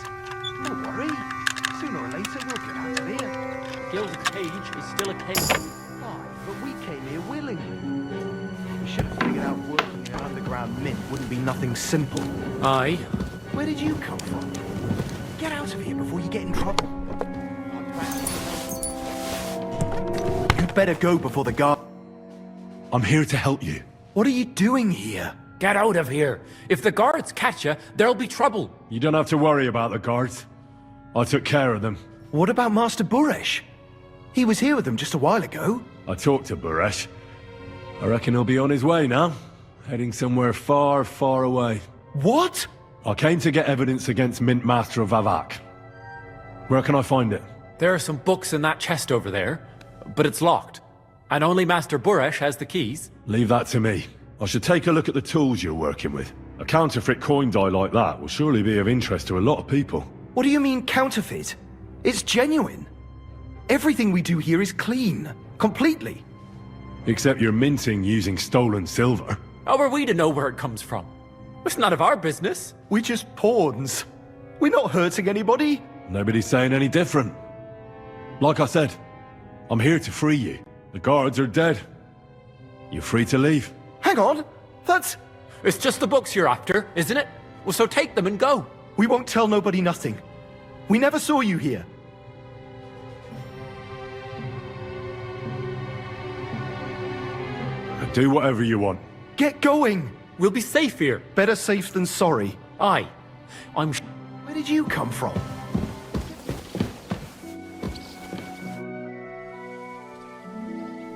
E: Don't worry. Sooner or later we'll get out of here.
U: Gilded cage is still a cage.
E: But we came here willingly. We should have figured out working in an underground mint wouldn't be nothing simple.
U: Aye.
E: Where did you come from? Get out of here before you get in trouble. You'd better go before the guard...
A: I'm here to help you.
E: What are you doing here?
U: Get out of here. If the guards catch you, there'll be trouble.
A: You don't have to worry about the guards. I took care of them.
E: What about Master Buresh? He was here with them just a while ago.
A: I talked to Buresh. I reckon he'll be on his way now. Heading somewhere far, far away.
E: What?
A: I came to get evidence against Mint Master of Vavak. Where can I find it?
U: There are some books in that chest over there, but it's locked. And only Master Buresh has the keys.
A: Leave that to me. I should take a look at the tools you're working with. A counterfeit coin die like that will surely be of interest to a lot of people.
E: What do you mean counterfeit? It's genuine. Everything we do here is clean. Completely.
A: Except you're minting using stolen silver.
U: How are we to know where it comes from? It's none of our business.
E: We're just pawns. We're not hurting anybody.
A: Nobody's saying any different. Like I said, I'm here to free you. The guards are dead. You're free to leave.
E: Hang on. That's...
U: It's just the books you're after, isn't it? Well, so take them and go.
E: We won't tell nobody nothing. We never saw you here.
A: Do whatever you want.
E: Get going!
U: We'll be safe here.
E: Better safe than sorry.
U: Aye.
E: Where did you come from?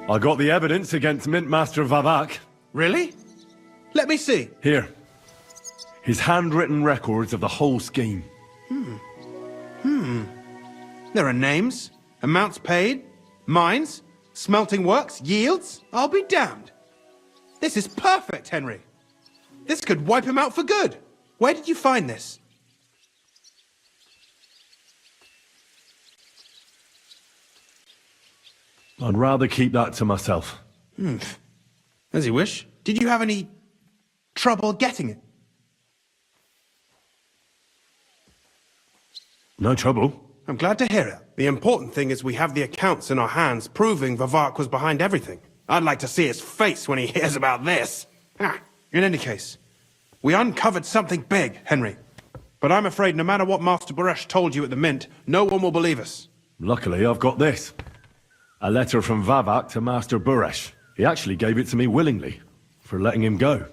A: I got the evidence against Mint Master Vavak.
D: Really? Let me see.
A: Here. His handwritten records of the whole scheme.
D: There are names, amounts paid, mines, smelting works, yields. I'll be damned. This is perfect, Henry. This could wipe him out for good. Where did you find this?
A: I'd rather keep that to myself.
D: As you wish. Did you have any trouble getting it?
A: No trouble.
D: I'm glad to hear it. The important thing is we have the accounts in our hands proving Vivek was behind everything. I'd like to see his face when he hears about this. In any case, we uncovered something big, Henry. But I'm afraid no matter what Master Buresh told you at the Mint, no one will believe us.
A: Luckily, I've got this. A letter from Vavak to Master Buresh. He actually gave it to me willingly, for letting him go.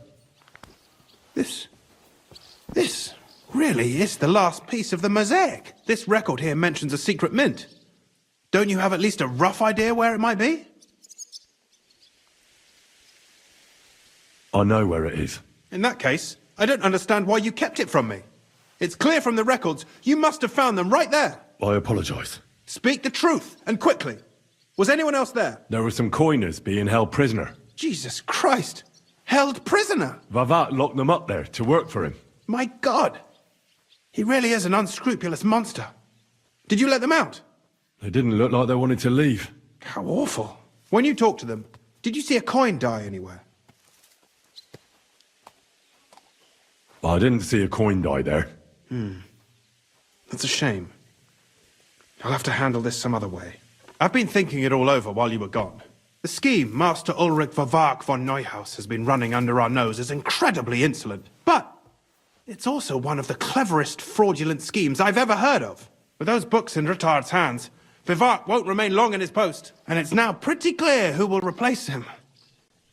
D: This really is the last piece of the mosaic. This record here mentions a secret mint. Don't you have at least a rough idea where it might be?
A: I know where it is.
D: In that case, I don't understand why you kept it from me. It's clear from the records you must have found them right there.
A: I apologize.
D: Speak the truth, and quickly. Was anyone else there?
A: There were some coiners being held prisoner.
D: Jesus Christ! Held prisoner?
A: Vavak locked them up there to work for him.
D: My God! He really is an unscrupulous monster. Did you let them out?
A: They didn't look like they wanted to leave.
D: How awful. When you talked to them, did you see a coin die anywhere?
A: I didn't see a coin die there.
D: That's a shame. I'll have to handle this some other way. I've been thinking it all over while you were gone. The scheme Master Ulrich Vavak von Neuhaus has been running under our nose is incredibly insolent. But it's also one of the cleverest fraudulent schemes I've ever heard of. With those books in Rittard's hands, Vivek won't remain long in his post, and it's now pretty clear who will replace him.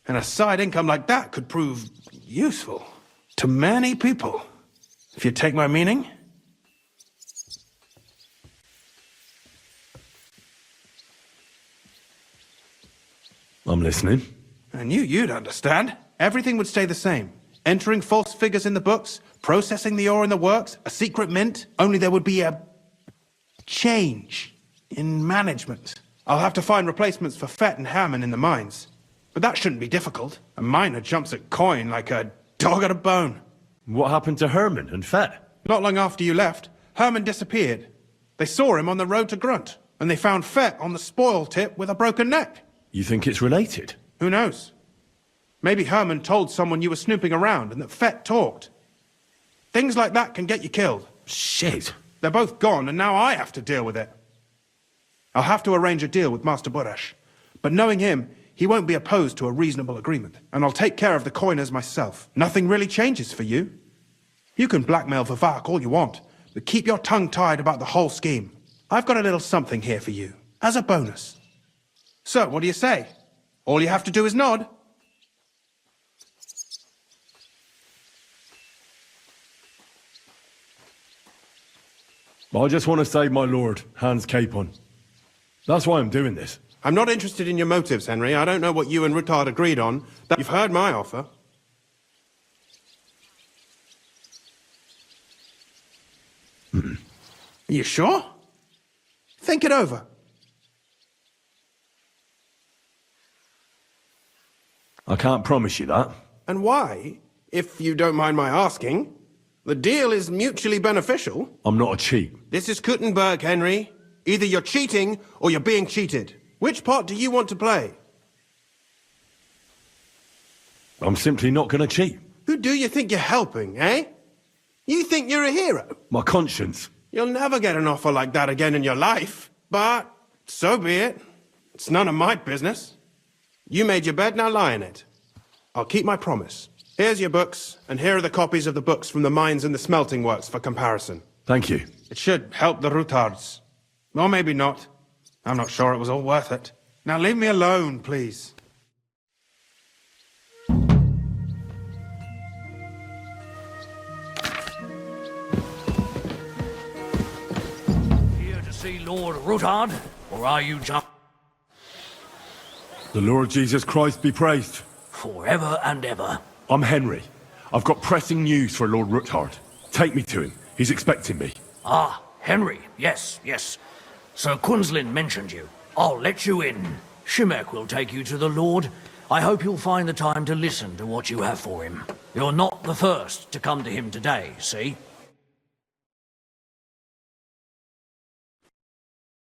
D: And a side income like that could prove useful to many people, if you take my meaning.
A: I'm listening.
D: I knew you'd understand. Everything would stay the same. Entering false figures in the books, processing the ore in the works, a secret mint, only there would be a change in management. I'll have to find replacements for Fett and Hammond in the mines. But that shouldn't be difficult. A miner jumps at coin like a dog at a bone.
A: What happened to Herman and Fett?
D: Not long after you left, Herman disappeared. They saw him on the road to Grunt, and they found Fett on the spoil tip with a broken neck.
A: You think it's related?
D: Who knows? Maybe Herman told someone you were snooping around and that Fett talked. Things like that can get you killed.
A: Shit.
D: They're both gone, and now I have to deal with it. I'll have to arrange a deal with Master Buresh. But knowing him, he won't be opposed to a reasonable agreement. And I'll take care of the coiners myself. Nothing really changes for you. You can blackmail Vivek all you want, but keep your tongue tied about the whole scheme. I've got a little something here for you, as a bonus. So, what do you say? All you have to do is nod.
A: I just want to save my lord, Hans Capon. That's why I'm doing this.
D: I'm not interested in your motives, Henry. I don't know what you and Rittard agreed on. You've heard my offer. Are you sure? Think it over.
A: I can't promise you that.
D: And why, if you don't mind my asking? The deal is mutually beneficial.
A: I'm not a cheat.
D: This is Kuttenberg, Henry. Either you're cheating or you're being cheated. Which part do you want to play?
A: I'm simply not going to cheat.
D: Who do you think you're helping, eh? You think you're a hero?
A: My conscience.
D: You'll never get an offer like that again in your life. But so be it. It's none of my business. You made your bed, now lie in it. I'll keep my promise. Here's your books, and here are the copies of the books from the mines and the smelting works for comparison.
A: Thank you.
D: It should help the Routards. Or maybe not. I'm not sure it was all worth it. Now leave me alone, please.
I: Here to see Lord Routard, or are you just...
A: The Lord Jesus Christ be praised.
I: Forever and ever.
A: I'm Henry. I've got pressing news for Lord Ruthard. Take me to him. He's expecting me.
I: Ah, Henry. Yes, yes. Sir Quinslin mentioned you. I'll let you in. Shimek will take you to the Lord. I hope you'll find the time to listen to what you have for him. You're not the first to come to him today, see?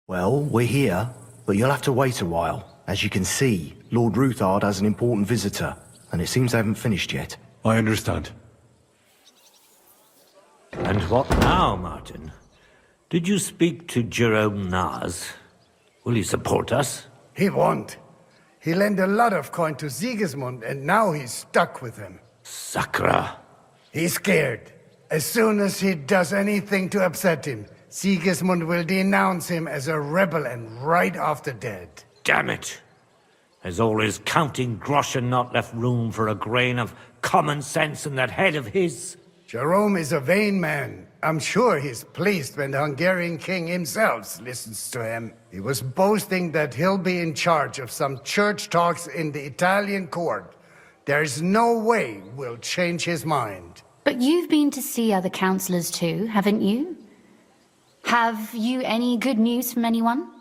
N: Well, we're here, but you'll have to wait a while. As you can see, Lord Ruthard has an important visitor, and it seems they haven't finished yet.
A: I understand.
R: And what now, Martin? Did you speak to Jerome Naz? Will he support us?
O: He won't. He lent a lot of coin to Sigismund, and now he's stuck with him.
R: Sakra.
O: He's scared. As soon as he does anything to upset him, Sigismund will denounce him as a rebel and right after dead.
R: Damn it! Has all his counting groschen not left room for a grain of common sense in that head of his?
O: Jerome is a vain man. I'm sure he's pleased when the Hungarian king himself listens to him. He was boasting that he'll be in charge of some church talks in the Italian court. There's no way we'll change his mind.
F: But you've been to see other councillors too, haven't you? Have you any good news from anyone?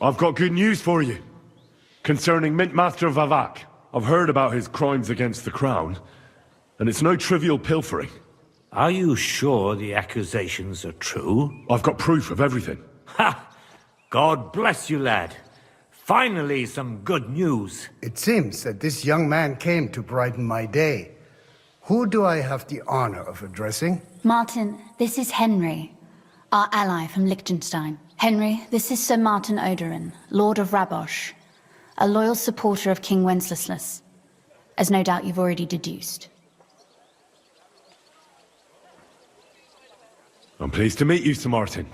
A: I've got good news for you. Concerning Mint Master Vavak. I've heard about his crimes against the crown, and it's no trivial pilfering.
R: Are you sure the accusations are true?
A: I've got proof of everything.
R: Ha! God bless you, lad. Finally, some good news.
O: It seems that this young man came to brighten my day. Who do I have the honor of addressing?
F: Martin, this is Henry, our ally from Liechtenstein. Henry, this is Sir Martin Odorin, Lord of Rabosh, a loyal supporter of King Wenceslas, as no doubt you've already deduced.
A: I'm pleased to meet you, Sir Martin.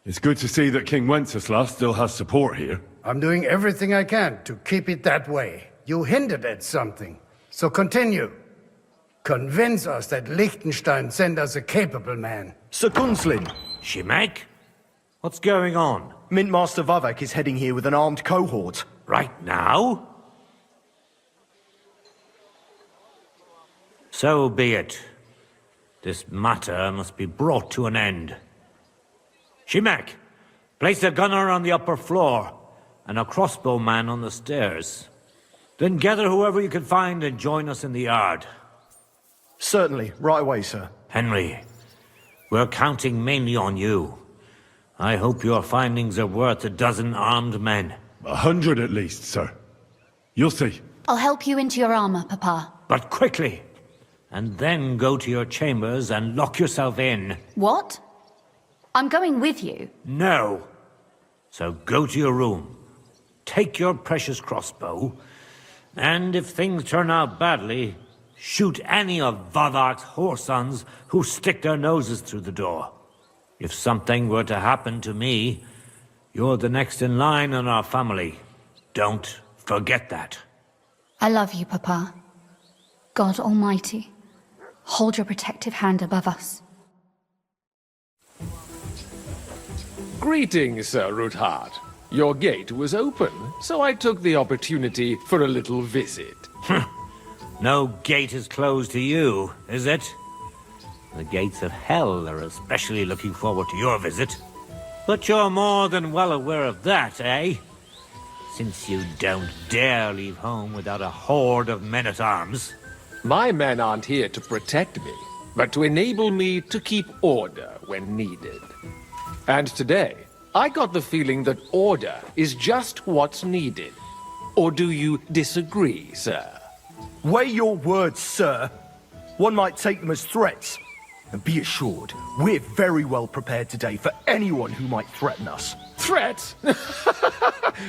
A: It's good to see that King Wenceslas still has support here.
O: I'm doing everything I can to keep it that way. You hinted at something, so continue. Convince us that Liechtenstein sent us a capable man.
N: Sir Gunslin!
R: Shimek? What's going on?
N: Mint Master Vavak is heading here with an armed cohort.
R: Right now? So be it. This matter must be brought to an end. Shimek, place a gunner on the upper floor and a crossbowman on the stairs. Then gather whoever you can find and join us in the yard.
N: Certainly, right away, sir.
R: Henry, we're counting mainly on you. I hope your findings are worth 12 armed men.
A: 100 at least, sir. You'll see.
F: I'll help you into your armor, Papa.
R: But quickly! And then go to your chambers and lock yourself in.
F: What? I'm going with you.
R: No. So go to your room. Take your precious crossbow. And if things turn out badly, shoot any of Vavak's whoresons who stick their noses through the door. If something were to happen to me, you're the next in line in our family. Don't forget that.
F: I love you, Papa. God Almighty, hold your protective hand above us.
M: Greetings, Sir Ruthard. Your gate was open, so I took the opportunity for a little visit.
R: No gate is closed to you, is it? The gates of hell are especially looking forward to your visit. But you're more than well aware of that, eh? Since you don't dare leave home without a horde of men-at-arms.
M: My men aren't here to protect me, but to enable me to keep order when needed. And today, I got the feeling that order is just what's needed. Or do you disagree, sir?
N: Weigh your words, sir. One might take them as threats. And be assured, we're very well prepared today for anyone who might threaten us.
M: Threat?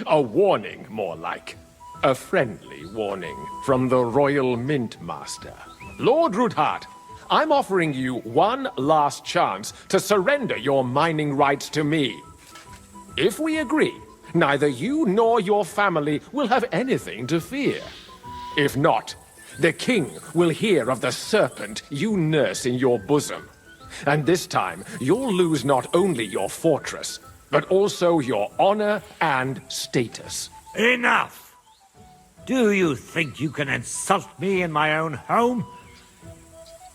M: A warning, more like. A friendly warning from the Royal Mint Master. Lord Ruthard, I'm offering you one last chance to surrender your mining rights to me. If we agree, neither you nor your family will have anything to fear. If not, the king will hear of the serpent you nurse in your bosom. And this time, you'll lose not only your fortress, but also your honor and status.
R: Enough! Do you think you can insult me in my own home?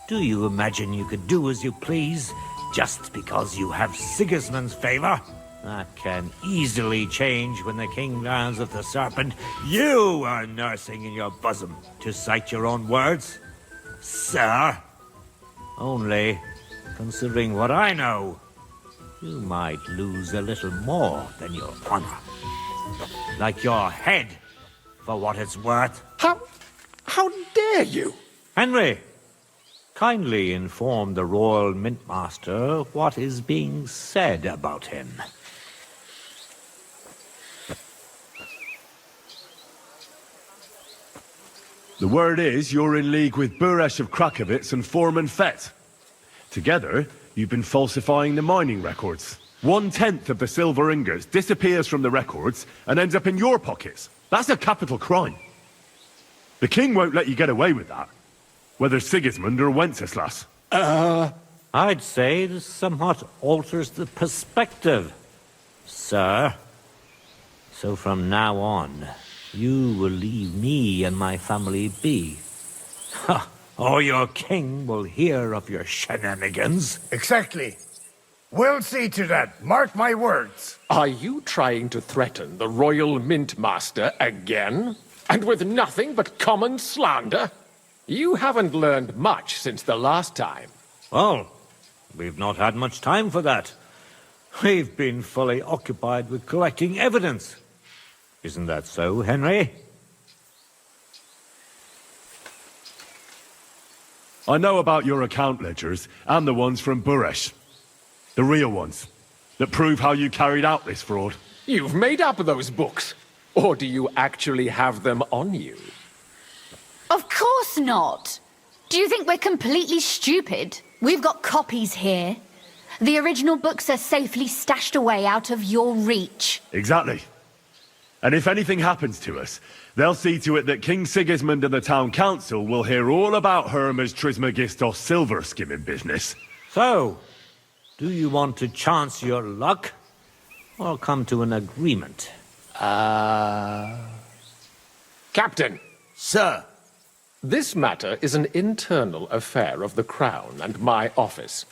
R: Do you imagine you could do as you please, just because you have Sigismund's favor? That can easily change when the king learns of the serpent you are nursing in your bosom, to cite your own words. Sir, only considering what I know, you might lose a little more than your honor. Like your head, for what it's worth.
M: How dare you?
R: Henry, kindly inform the Royal Mintmaster what is being said about him.
A: The word is you're in league with Buresh of Krakowitz and Foreman Fett. Together, you've been falsifying the mining records. 1/10 of the silver ingots disappears from the records and ends up in your pockets. That's a capital crime. The king won't let you get away with that, whether Sigismund or Wenceslas.
R: I'd say this somewhat alters the perspective, sir. So from now on, you will leave me and my family be. Or your king will hear of your shenanigans.
O: Exactly. We'll see to that. Mark my words.
M: Are you trying to threaten the Royal Mintmaster again? And with nothing but common slander? You haven't learned much since the last time.
R: Well, we've not had much time for that. We've been fully occupied with collecting evidence. Isn't that so, Henry?
A: I know about your account ledgers and the ones from Buresh. The real ones, that prove how you carried out this fraud.
M: You've made up those books. Or do you actually have them on you?
F: Of course not. Do you think we're completely stupid? We've got copies here. The original books are safely stashed away out of your reach.
A: Exactly. And if anything happens to us, they'll see to it that King Sigismund and the town council will hear all about Hermes Trismegistos' silver skimming business.
R: So, do you want to chance your luck, or come to an agreement?
M: Captain!
V: Sir!
M: This matter is an internal affair of the Crown and my office.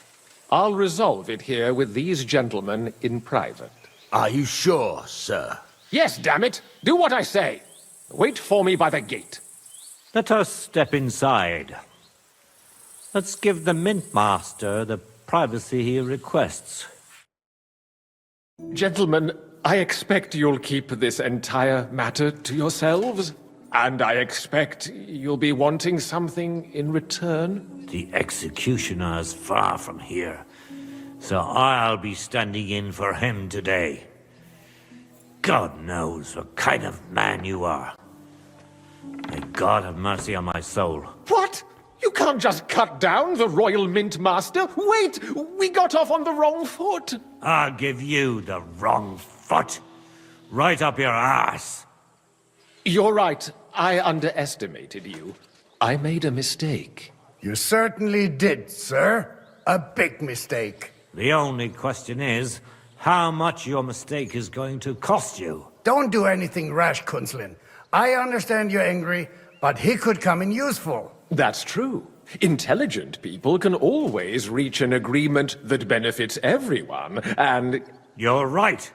M: I'll resolve it here with these gentlemen in private.
V: Are you sure, sir?
M: Yes, damn it! Do what I say! Wait for me by the gate.
R: Let us step inside. Let's give the Mintmaster the privacy he requests.
M: Gentlemen, I expect you'll keep this entire matter to yourselves. And I expect you'll be wanting something in return.
R: The executioner is far from here, so I'll be standing in for him today. God knows what kind of man you are. May God have mercy on my soul.
M: What? You can't just cut down the Royal Mintmaster. Wait! We got off on the wrong foot.
R: I'll give you the wrong foot. Right up your ass.
M: You're right. I underestimated you. I made a mistake.
O: You certainly did, sir. A big mistake.
R: The only question is, how much your mistake is going to cost you.
O: Don't do anything rash, Kunzlin. I understand you're angry, but he could come in useful.
M: That's true. Intelligent people can always reach an agreement that benefits everyone, and...
R: You're right.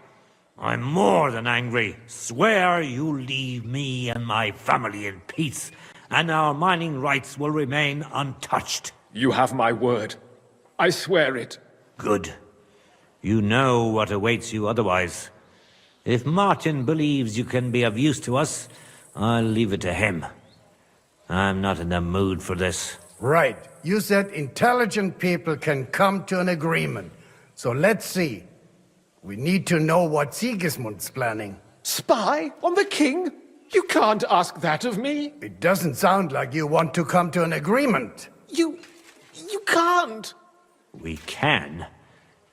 R: I'm more than angry. Swear you leave me and my family in peace, and our mining rights will remain untouched.
M: You have my word. I swear it.
R: Good. You know what awaits you otherwise. If Martin believes you can be of use to us, I'll leave it to him. I'm not in the mood for this.
O: Right. You said intelligent people can come to an agreement. So let's see. We need to know what Sigismund's planning.
M: Spy on the king? You can't ask that of me.
O: It doesn't sound like you want to come to an agreement.
M: You can't.
R: We can,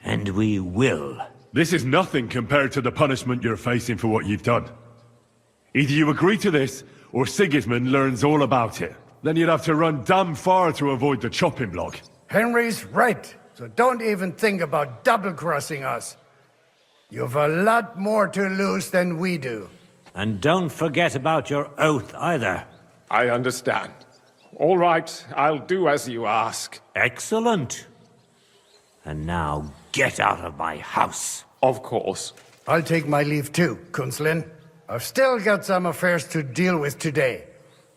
R: and we will.
A: This is nothing compared to the punishment you're facing for what you've done. Either you agree to this, or Sigismund learns all about it. Then you'd have to run damn far to avoid the chopping block.
O: Henry's right, so don't even think about double-crossing us. You've a lot more to lose than we do.
R: And don't forget about your oath either.
M: I understand. All right, I'll do as you ask.
R: Excellent. And now get out of my house.
M: Of course.
O: I'll take my leave too, Kunzlin. I've still got some affairs to deal with today.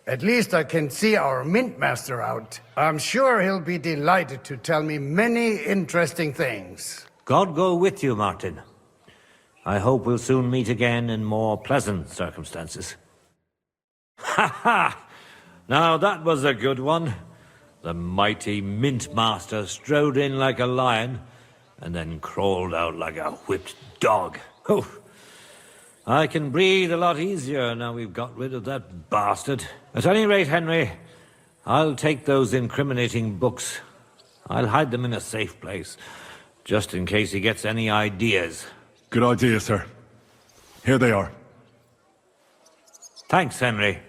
O: At least I can see our Mintmaster out. I'm sure he'll be delighted to tell me many interesting things.
R: God go with you, Martin. I hope we'll soon meet again in more pleasant circumstances. Ha ha! Now that was a good one. The mighty Mint Master strode in like a lion, and then crawled out like a whipped dog. Oof. I can breathe a lot easier now we've got rid of that bastard. At any rate, Henry, I'll take those incriminating books. I'll hide them in a safe place, just in case he gets any ideas.
A: Good idea, sir. Here they are.
R: Thanks, Henry.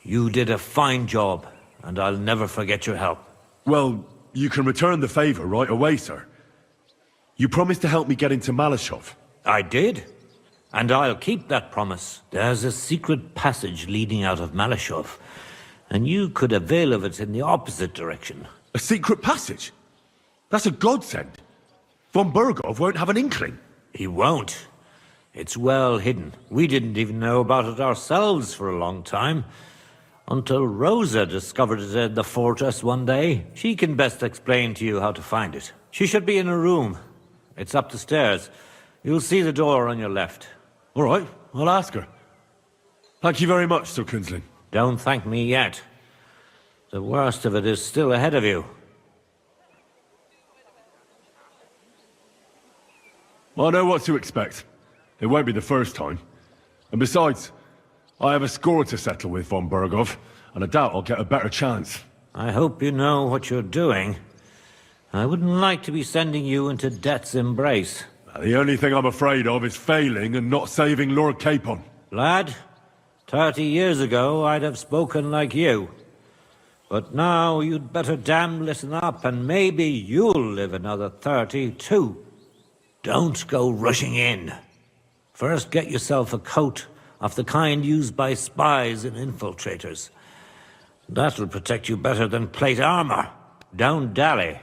R: You did a fine job, and I'll never forget your help.
A: Well, you can return the favor right away, sir. You promised to help me get into Malashov.
R: I did. And I'll keep that promise. There's a secret passage leading out of Malashov, and you could avail of it in the opposite direction.
A: A secret passage? That's a godsend. Von Bergov won't have an inkling.
R: He won't. It's well hidden. We didn't even know about it ourselves for a long time. Until Rosa discovered it in the fortress one day. She can best explain to you how to find it. She should be in her room. It's up the stairs. You'll see the door on your left.
A: All right, I'll ask her. Thank you very much, Sir Künzling.
R: Don't thank me yet. The worst of it is still ahead of you.
A: I know what to expect. It won't be the first time. And besides, I have a score to settle with von Bergov, and I doubt I'll get a better chance.
R: I hope you know what you're doing. I wouldn't like to be sending you into death's embrace.
A: The only thing I'm afraid of is failing and not saving Lord Capon.
R: Lad, 30 years ago I'd have spoken like you. But now you'd better damn listen up, and maybe you'll live another 30 too. Don't go rushing in. First get yourself a coat of the kind used by spies and infiltrators. That'll protect you better than plate armor. Don't dally.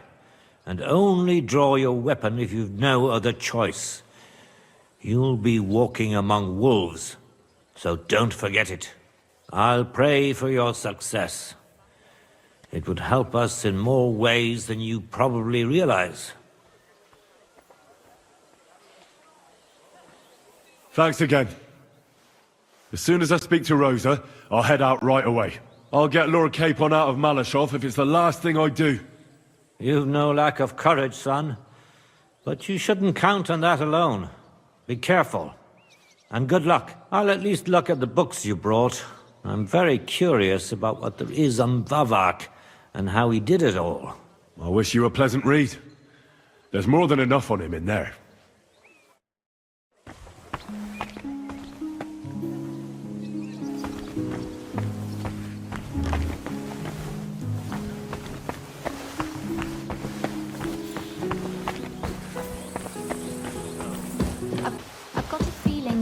R: And only draw your weapon if you've no other choice. You'll be walking among wolves, so don't forget it. I'll pray for your success. It would help us in more ways than you probably realize.
A: Thanks again. As soon as I speak to Rosa, I'll head out right away. I'll get Lord Capon out of Malashov if it's the last thing I do.
R: You've no lack of courage, son. But you shouldn't count on that alone. Be careful. And good luck. I'll at least look at the books you brought. I'm very curious about what there is on Vavak and how he did it all.
A: I wish you a pleasant read. There's more than enough on him in there.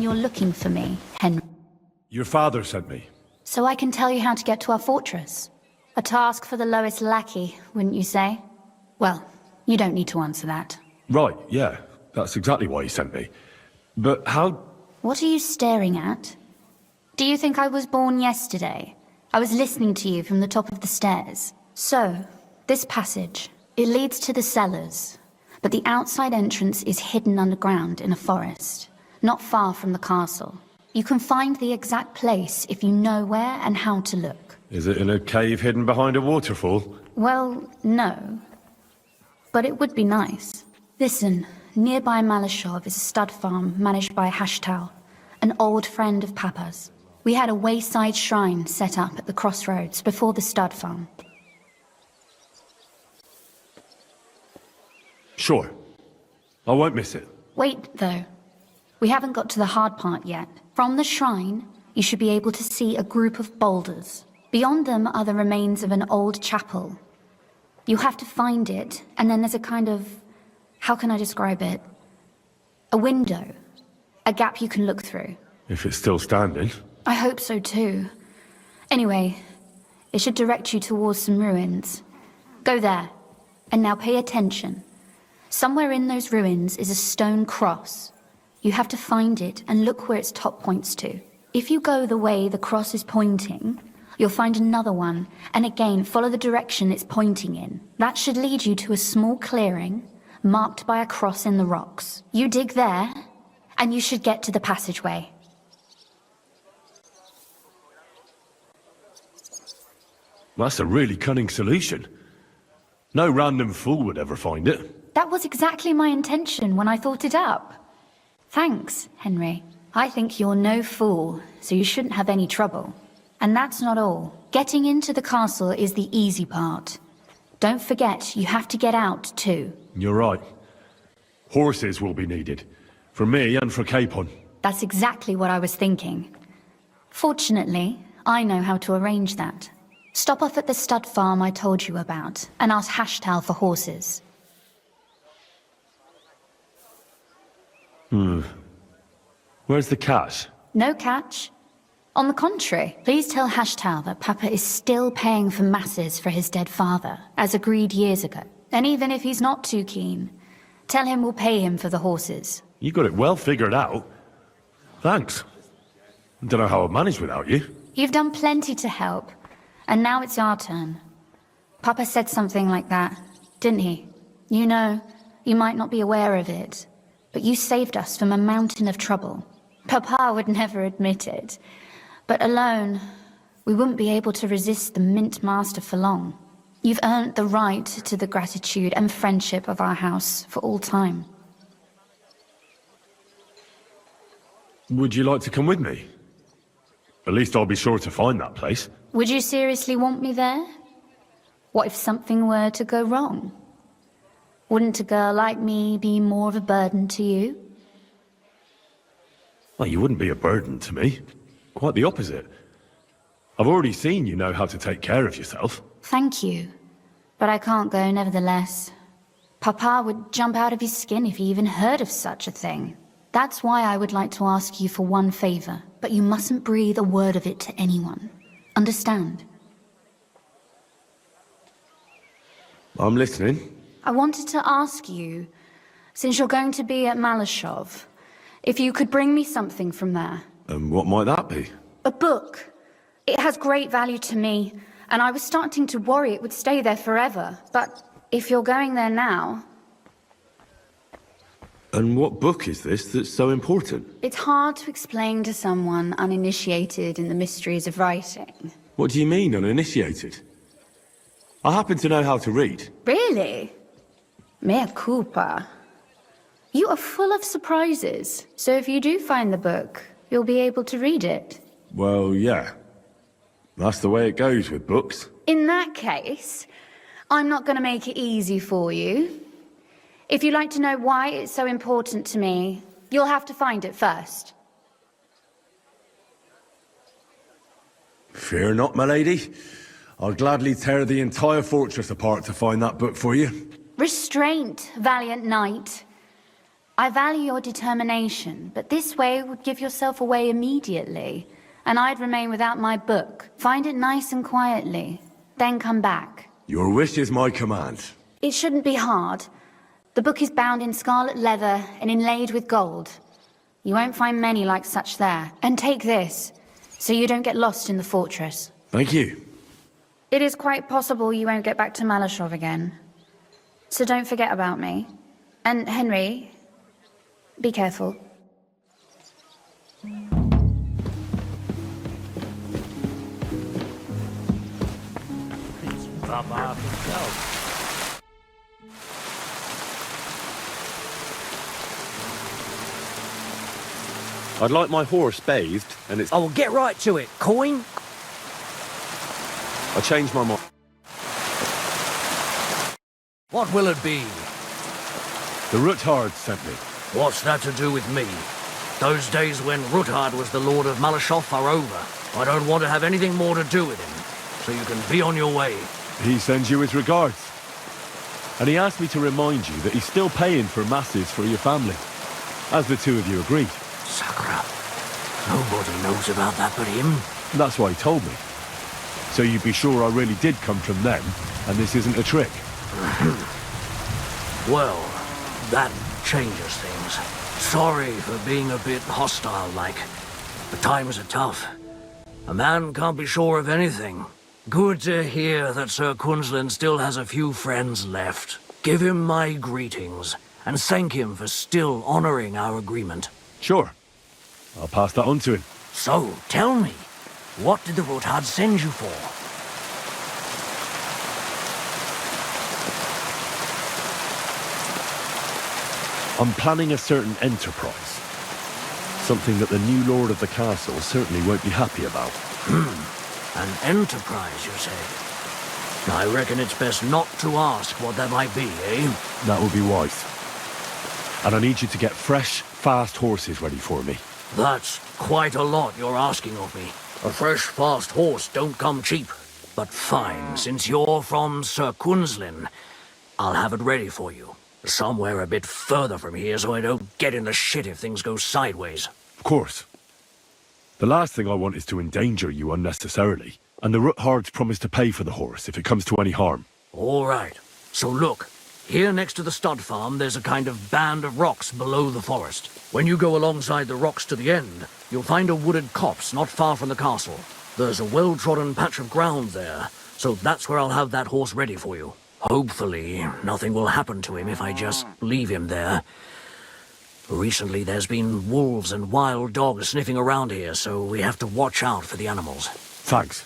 F: You're looking for me, Henry.
A: Your father sent me.
F: So I can tell you how to get to our fortress. A task for the lowest lackey, wouldn't you say? Well, you don't need to answer that.
A: Right, yeah. That's exactly why he sent me. But how...
F: What are you staring at? Do you think I was born yesterday? I was listening to you from the top of the stairs. So, this passage, it leads to the cellars, but the outside entrance is hidden underground in a forest. Not far from the castle. You can find the exact place if you know where and how to look.
A: Is it in a cave hidden behind a waterfall?
F: Well, no. But it would be nice. Listen, nearby Malashov is a stud farm managed by Hashtal, an old friend of Papa's. We had a wayside shrine set up at the crossroads before the stud farm.
A: Sure. I won't miss it.
F: Wait, though. We haven't got to the hard part yet. From the shrine, you should be able to see a group of boulders. Beyond them are the remains of an old chapel. You have to find it, and then there's a kind of... how can I describe it? A window. A gap you can look through.
A: If it's still standing.
F: I hope so too. Anyway, it should direct you towards some ruins. Go there. And now pay attention. Somewhere in those ruins is a stone cross. You have to find it and look where its top points to. If you go the way the cross is pointing, you'll find another one, and again follow the direction it's pointing in. That should lead you to a small clearing, marked by a cross in the rocks. You dig there, and you should get to the passageway.
A: That's a really cunning solution. No random fool would ever find it.
F: That was exactly my intention when I thought it up. Thanks, Henry. I think you're no fool, so you shouldn't have any trouble. And that's not all. Getting into the castle is the easy part. Don't forget, you have to get out, too.
A: You're right. Horses will be needed. For me and for Capon.
F: That's exactly what I was thinking. Fortunately, I know how to arrange that. Stop off at the stud farm I told you about, and ask Hashtal for horses.
A: Where's the catch?
F: No catch. On the contrary, please tell Hashtal that Papa is still paying for masses for his dead father, as agreed years ago. And even if he's not too keen, tell him we'll pay him for the horses.
A: You got it well figured out. Thanks. Don't know how I'd manage without you.
F: You've done plenty to help, and now it's our turn. Papa said something like that, didn't he? You know, you might not be aware of it, but you saved us from a mountain of trouble. Papa would never admit it, but alone, we wouldn't be able to resist the Mint Master for long. You've earned the right to the gratitude and friendship of our house for all time.
A: Would you like to come with me? At least I'll be sure to find that place.
F: Would you seriously want me there? What if something were to go wrong? Wouldn't a girl like me be more of a burden to you?
A: Well, you wouldn't be a burden to me. Quite the opposite. I've already seen you know how to take care of yourself.
F: Thank you, but I can't go nevertheless. Papa would jump out of his skin if he even heard of such a thing. That's why I would like to ask you for one favor, but you mustn't breathe a word of it to anyone. Understand?
A: I'm listening.
F: I wanted to ask you, since you're going to be at Malashov, if you could bring me something from there.
A: And what might that be?
F: A book. It has great value to me, and I was starting to worry it would stay there forever. But if you're going there now...
A: And what book is this that's so important?
F: It's hard to explain to someone uninitiated in the mysteries of writing.
A: What do you mean, uninitiated? I happen to know how to read.
F: Really? Mea culpa. You are full of surprises, so if you do find the book, you'll be able to read it.
A: Well, yeah. That's the way it goes with books.
F: In that case, I'm not going to make it easy for you. If you'd like to know why it's so important to me, you'll have to find it first.
A: Fear not, my lady. I'll gladly tear the entire fortress apart to find that book for you.
F: Restraint, valiant knight. I value your determination, but this way would give yourself away immediately, and I'd remain without my book. Find it nice and quietly, then come back.
A: Your wish is my command.
F: It shouldn't be hard. The book is bound in scarlet leather and inlaid with gold. You won't find many like such there. And take this, so you don't get lost in the fortress.
A: Thank you.
F: It is quite possible you won't get back to Malashov again. So don't forget about me. And Henry, be careful.
R: It's Papa himself.
A: I'd like my horse bathed, and it's...
I: I will get right to it. Coin?
A: I changed my mind.
I: What will it be?
A: The Ruthard sent me.
I: What's that to do with me? Those days when Ruthard was the Lord of Malashov are over. I don't want to have anything more to do with him, so you can be on your way.
A: He sends you his regards. And he asked me to remind you that he's still paying for masses for your family, as the two of you agreed.
I: Sakura. Nobody knows about that but him.
A: That's what he told me. So you'd be sure I really did come from them, and this isn't a trick.
I: Well, that changes things. Sorry for being a bit hostile-like. The times are tough. A man can't be sure of anything. Good to hear that Sir Kunzlin still has a few friends left. Give him my greetings, and thank him for still honoring our agreement.
A: Sure. I'll pass that on to him.
I: So, tell me, what did the Rotad send you for?
A: I'm planning a certain enterprise. Something that the new lord of the castle certainly won't be happy about.
I: An enterprise, you say? I reckon it's best not to ask what that might be, eh?
A: That would be wise. And I need you to get fresh, fast horses ready for me.
I: That's quite a lot you're asking of me. A fresh, fast horse don't come cheap. But fine, since you're from Sir Quinslin, I'll have it ready for you. Somewhere a bit further from here so I don't get in the shit if things go sideways.
A: Of course. The last thing I want is to endanger you unnecessarily. And the Ruthards promise to pay for the horse if it comes to any harm.
I: All right. So look, here next to the stud farm there's a kind of band of rocks below the forest. When you go alongside the rocks to the end, you'll find a wooded copse not far from the castle. There's a well-trodden patch of ground there, so that's where I'll have that horse ready for you. Hopefully, nothing will happen to him if I just leave him there. Recently, there's been wolves and wild dogs sniffing around here, so we have to watch out for the animals.
A: Thanks.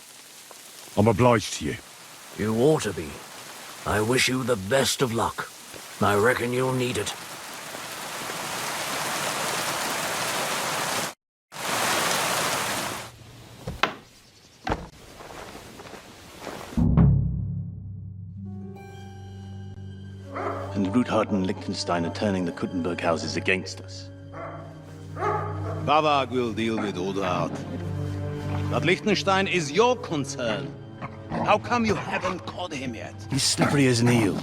A: I'm obliged to you.
I: You ought to be. I wish you the best of luck. I reckon you'll need it.
P: And Ruthard and Liechtenstein are turning the Kuttenberg houses against us.
Q: Bavag will deal with Ruthard. But Liechtenstein is your concern. How come you haven't caught him yet?
P: He's slippery as an eel.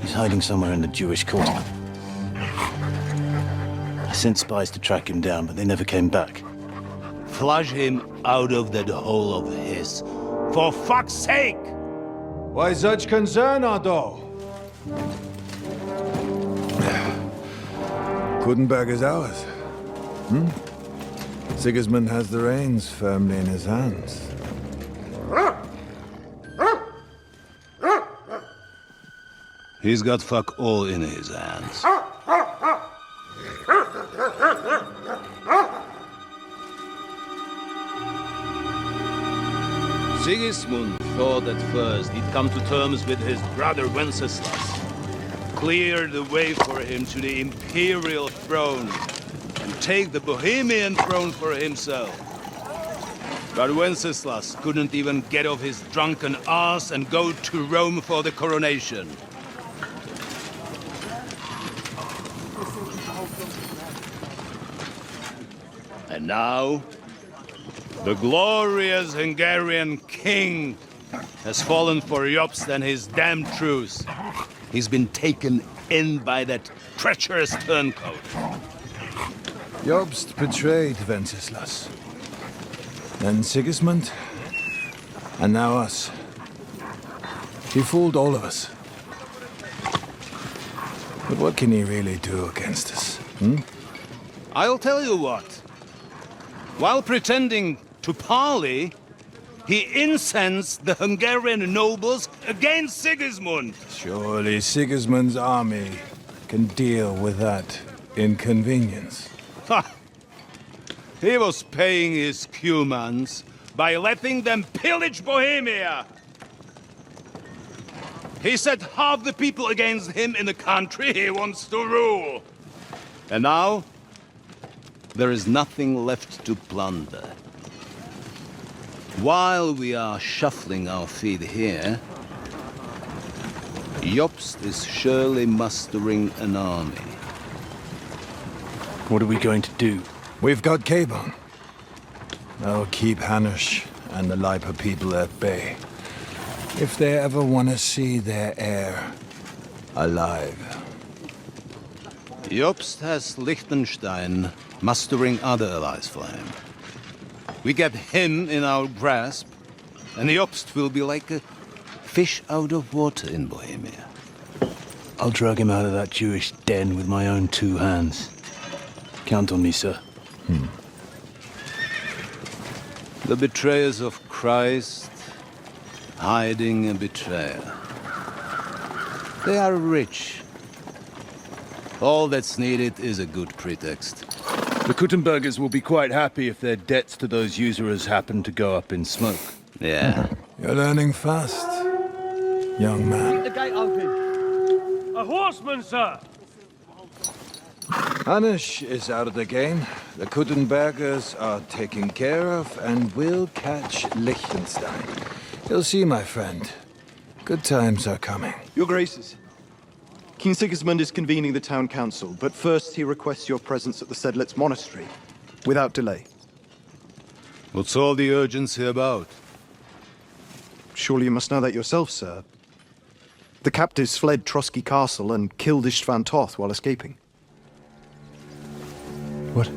P: He's hiding somewhere in the Jewish quarter. I sent spies to track him down, but they never came back.
Q: Flush him out of that hole of his. For fuck's sake!
S: Why such concern, Ardo?
X: Kuttenberg is ours. Sigismund has the reins firmly in his hands.
Q: He's got fuck all in his hands. Sigismund thought at first he'd come to terms with his brother Wenceslas, clear the way for him to the imperial throne, and take the Bohemian throne for himself. But Wenceslas couldn't even get off his drunken ass and go to Rome for the coronation. And now, the glorious Hungarian king has fallen for Jobst and his damned truce. He's been taken in by that treacherous turncoat.
X: Jobst betrayed Wenceslas. Then Sigismund, and now us. He fooled all of us. But what can he really do against us,
Q: I'll tell you what. While pretending to parley, he incensed the Hungarian nobles against Sigismund.
X: Surely Sigismund's army can deal with that inconvenience.
Q: Ha! He was paying his Cumans by letting them pillage Bohemia. He set half the people against him in the country he wants to rule. And now, there is nothing left to plunder. While we are shuffling our feet here, Jobst is surely mustering an army.
P: What are we going to do?
X: We've got Cabon. That'll keep Hanush and the Lipa people at bay. If they ever want to see their heir alive.
Q: Jobst has Liechtenstein mustering other allies for him. We get him in our grasp, and Jobst will be like a fish out of water in Bohemia.
P: I'll drag him out of that Jewish den with my own two hands. Count on me, sir.
Q: The betrayers of Christ, hiding a betrayer.
P: They are rich. All that's needed is a good pretext.
B: The Kuttenbergers will be quite happy if their debts to those usurers happen to go up in smoke.
P: Yeah.
X: You're learning fast, young man.
E: Keep the gate open. A horseman, sir!
X: Hanisch is out of the game. The Kuttenbergers are taken care of and will catch Liechtenstein. You'll see, my friend. Good times are coming.
K: Your Graces, King Sigismund is convening the town council, but first he requests your presence at the Sedlitz monastery, without delay.
B: What's all the urgency about?
K: Surely you must know that yourself, sir. The captives fled Trotsky Castle and killed Istvan Toth while escaping.
X: What?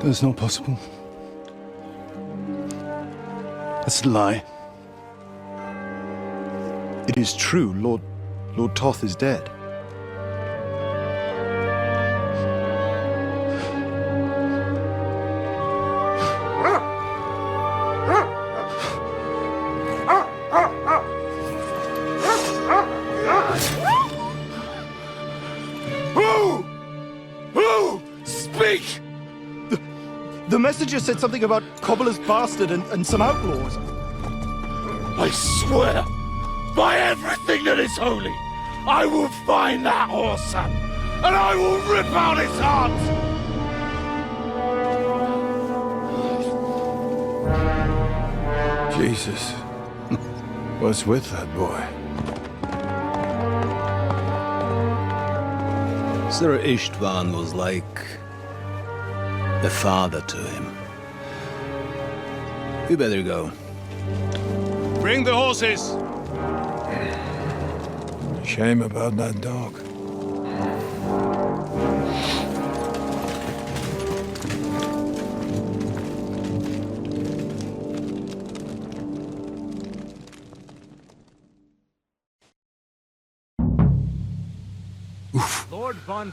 B: That's not possible. That's a lie.
K: It is true, Lord Toth is dead.
V: Who? Speak!
K: The messenger said something about Cobbler's bastard and some outlaws.
V: I swear, by everything that is holy, I will find that whoreson, and I will rip out his heart!
X: Jesus. What's with that boy?
P: Sir Istvan was like a father to him. You better go.
B: Bring the horses!
X: Shame about that dog.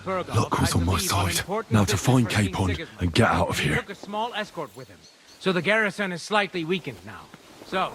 A: Luck was on my side. Now to find Capon and get out of here.
T: Took a small escort with him, so the garrison is slightly weakened now. So,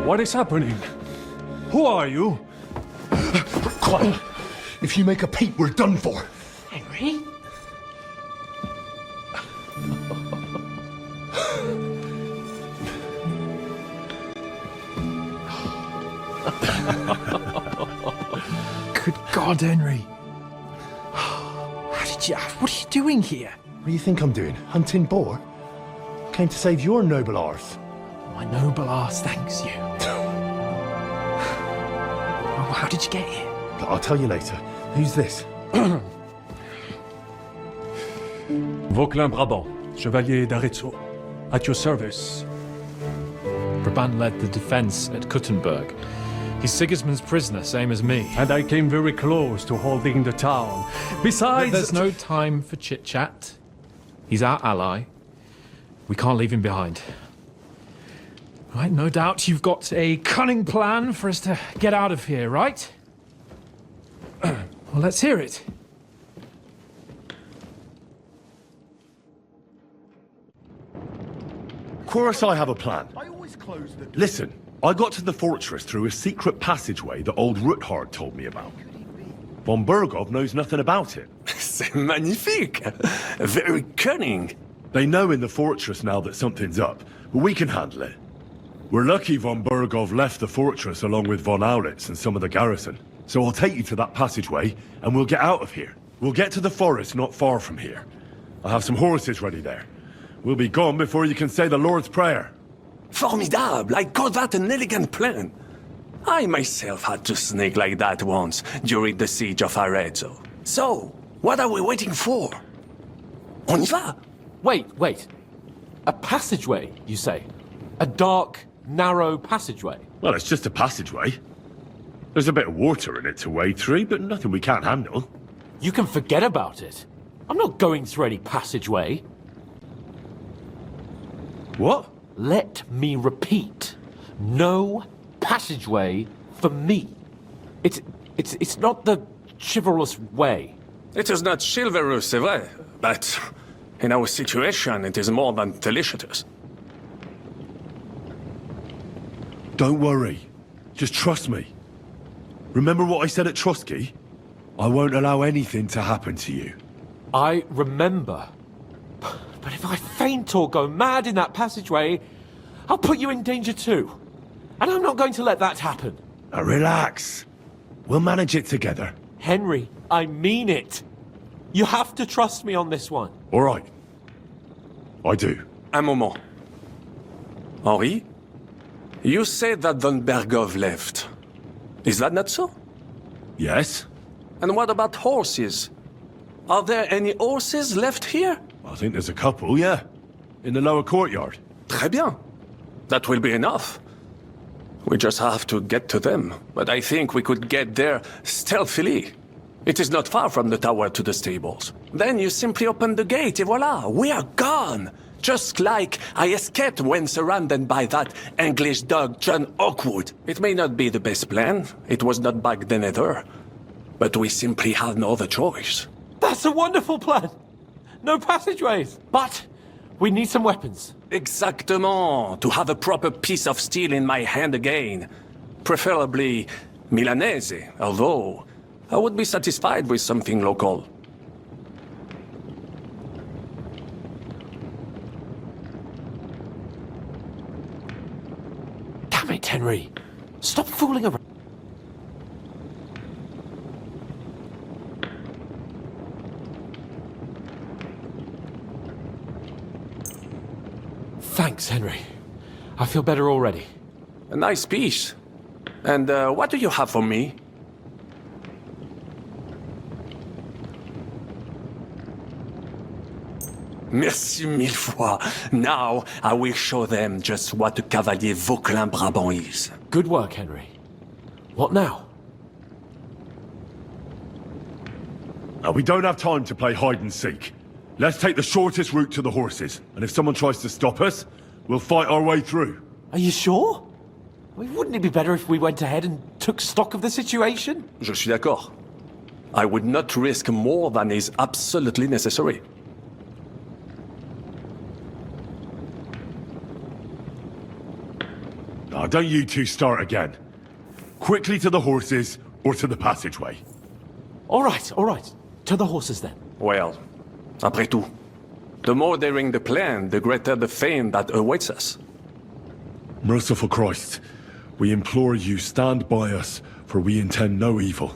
W: what is happening? Who are you?
Y: Quiet. If you make a peep, we're done for.
T: Henry?
Y: Good God, Henry. How did you... What are you doing here? What do you think I'm doing? Hunting boar? Came to save your noble arse. My noble arse thanks you. Oh, how did you get here? I'll tell you later. Who's this?
W: Vauquelin Brabant, Chevalier d'Arezzo. At your service.
M: Brabant led the defense at Kuttenberg. He's Sigismund's prisoner, same as me.
W: And I came very close to holding the town. Besides...
M: There's no time for chit-chat. He's our ally. We can't leave him behind. Right, no doubt you've got a cunning plan for us to get out of here, right? Well, let's hear it.
A: Of course I have a plan. Listen, I got to the fortress through a secret passageway that old Ruthard told me about. Von Burgov knows nothing about it.
Z: C'est magnifique! Very cunning.
A: They know in the fortress now that something's up, but we can handle it. We're lucky von Burgov left the fortress along with von Aulitz and some of the garrison. So I'll take you to that passageway, and we'll get out of here. We'll get to the forest not far from here. I have some horses ready there. We'll be gone before you can say the Lord's Prayer.
Z: Formidable! I call that an elegant plan. I myself had to sneak like that once, during the siege of Arezzo. So, what are we waiting for? On y va?
M: Wait. A passageway, you say? A dark, narrow passageway?
A: Well, it's just a passageway. There's a bit of water in it to wade through, but nothing we can't handle.
M: You can forget about it. I'm not going through any passageway.
A: What?
M: Let me repeat. No passageway for me. It's not the chivalrous way.
Z: It is not chivalrous, c'est vrai, but in our situation, it is more than delicious.
A: Don't worry. Just trust me. Remember what I said at Trotsky? I won't allow anything to happen to you.
M: I remember. But if I faint or go mad in that passageway, I'll put you in danger too. And I'm not going to let that happen.
A: Now relax. We'll manage it together.
M: Henry, I mean it. You have to trust me on this one.
A: All right. I do.
Z: Un moment. Henri, you said that Von Bergov left. Is that not so?
A: Yes.
Z: And what about horses? Are there any horses left here?
A: I think there's a couple, yeah. In the lower courtyard.
Z: Très bien. That will be enough. We just have to get to them. But I think we could get there stealthily. It is not far from the tower to the stables. Then you simply open the gate, et voila, we are gone! Just like I escaped when surrounded by that English dog John Oakwood. It may not be the best plan. It was not back then either. But we simply had no other choice.
M: That's a wonderful plan! No passageways! But we need some weapons.
Z: Exactement. To have a proper piece of steel in my hand again. Preferably Milanese, although I would be satisfied with something local.
M: Damn it, Henry. Stop fooling around. Thanks, Henry. I feel better already.
Z: A nice piece. And what do you have for me? Merci mille fois. Now I will show them just what a Cavalier Vauquelin Brabant is.
M: Good work, Henry. What now?
A: Now, we don't have time to play hide and seek. Let's take the shortest route to the horses. And if someone tries to stop us, we'll fight our way through.
M: Are you sure? I mean, wouldn't it be better if we went ahead and took stock of the situation?
Z: Je suis d'accord. I would not risk more than is absolutely necessary.
A: Now, don't you two start again. Quickly to the horses, or to the passageway.
M: All right. To the horses then.
Z: Well, après tout, the more daring the plan, the greater the fame that awaits us.
A: Merciful Christ, we implore you, stand by us, for we intend no evil.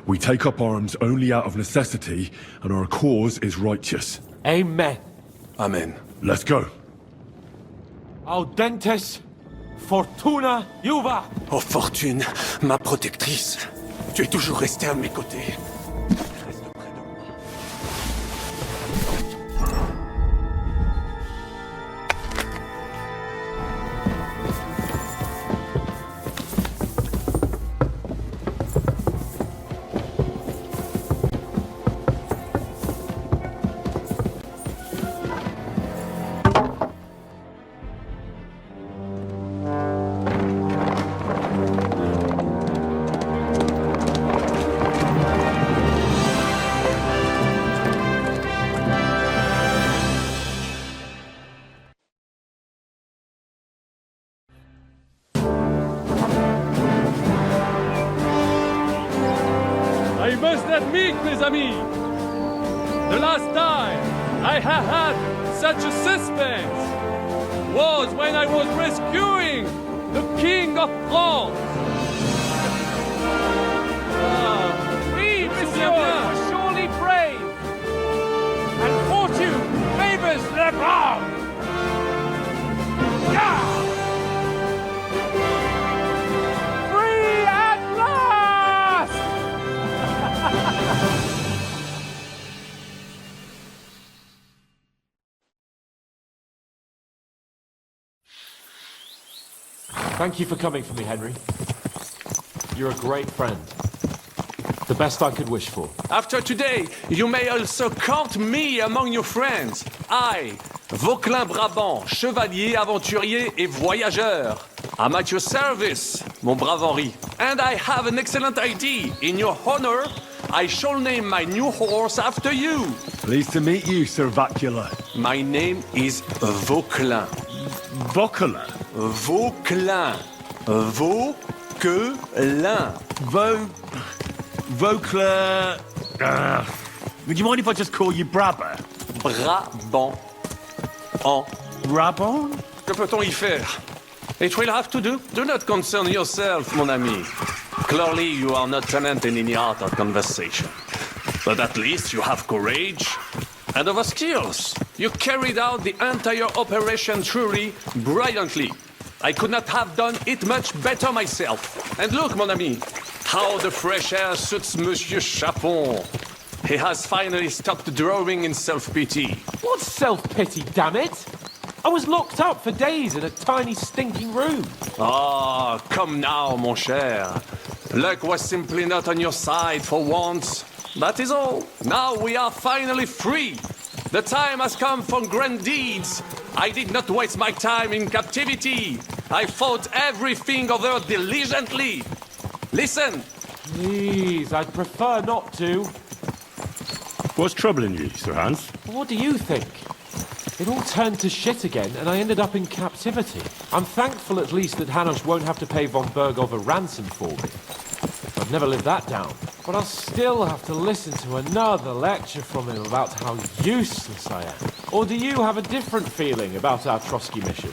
A: We take up arms only out of necessity, and our cause is righteous.
M: Amen.
Z: Amen.
A: Let's go.
M: Audentes Fortuna Juva.
Z: Oh Fortune, ma protectrice, tu es toujours restée à mes côtés.
W: I must admit, mes amis, the last time I have had such a suspense was when I was rescuing the King of France.
T: Oui, monsieur, you're surely brave. And fortune favors the brave. Yeah! Free at last!
M: Thank you for coming for me, Henry. You're a great friend. The best I could wish for.
Z: After today, you may also count me among your friends. I, Vauquelin Brabant, chevalier, aventurier et voyageur. I'm at your service, mon brave Henri. And I have an excellent idea. In your honor, I shall name my new horse after you.
A: Pleased to meet you, Sir Vacula.
Z: My name is Vauquelin.
A: Vauquelin?
Z: Vauquelin. Vauquelin.
A: Vauquelin... would you mind if I just call you Brabber?
Z: Brabant. En.
A: Brabant?
Z: Que peut-on y faire? It will have to do. Do not concern yourself, mon ami. Clearly, you are not talented in any art of conversation. But at least you have courage and other skills. You carried out the entire operation truly brilliantly. I could not have done it much better myself. And look, mon ami, how the fresh air suits Monsieur Chapon. He has finally stopped drawing in self-pity.
M: What self-pity, damn it? I was locked up for days in a tiny stinking room.
Z: Ah, come now, mon cher. Luck was simply not on your side for once. That is all. Now we are finally free. The time has come for grand deeds. I did not waste my time in captivity. I fought everything over diligently. Listen.
M: Please, I'd prefer not to.
A: What's troubling you, Sir Hans?
M: What do you think? It all turned to shit again, and I ended up in captivity. I'm thankful at least that Hanush won't have to pay von Bergov a ransom for me. I've never lived that down. But I'll still have to listen to another lecture from him about how useless I am. Or do you have a different feeling about our Trotsky mission?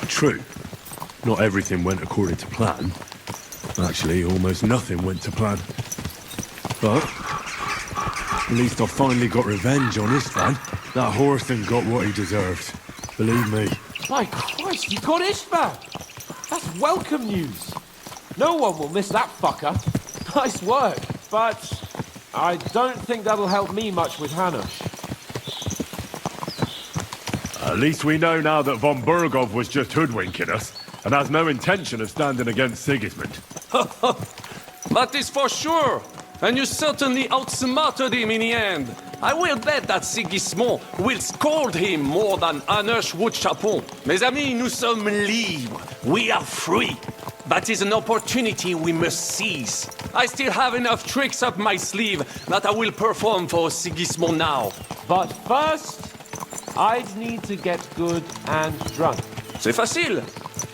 A: True. Not everything went according to plan. Actually, almost nothing went to plan. But at least I finally got revenge on Istvan. That Horthen got what he deserved. Believe me.
M: My Christ, you got Istvan! That's welcome news. No one will miss that fucker. Nice work, but I don't think that'll help me much with Hanush.
A: At least we know now that von Bergov was just hoodwinking us and has no intention of standing against Sigismund.
Z: That is for sure. And you certainly outsmarted him in the end. I will bet that Sigismund will scold him more than Hanush would Chapon. Mes amis, nous sommes libres. We are free. That is an opportunity we must seize. I still have enough tricks up my sleeve that I will perform for Sigismund now.
M: But first, I'd need to get good and drunk.
Z: C'est facile.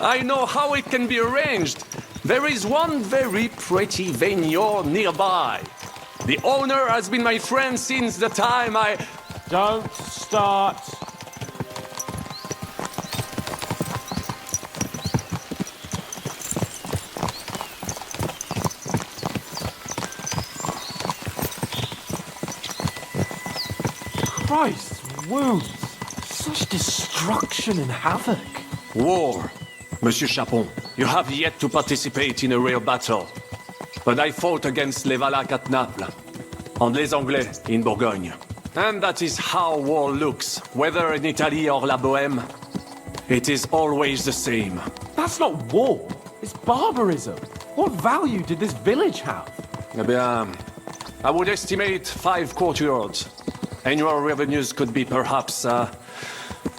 Z: I know how it can be arranged. There is one very pretty vineyard nearby. The owner has been my friend since the time I...
M: Don't start. Christ's wounds. Such destruction and havoc.
Z: War. Monsieur Chapon, you have yet to participate in a real battle. But I fought against les Valaques at Naples, and les Anglais in Bourgogne. And that is how war looks, whether in Italy or La Bohème. It is always the same.
M: That's not war. It's barbarism. What value did this village have?
Z: Eh bien, I would estimate 5 courtyards. Annual revenues could be perhaps,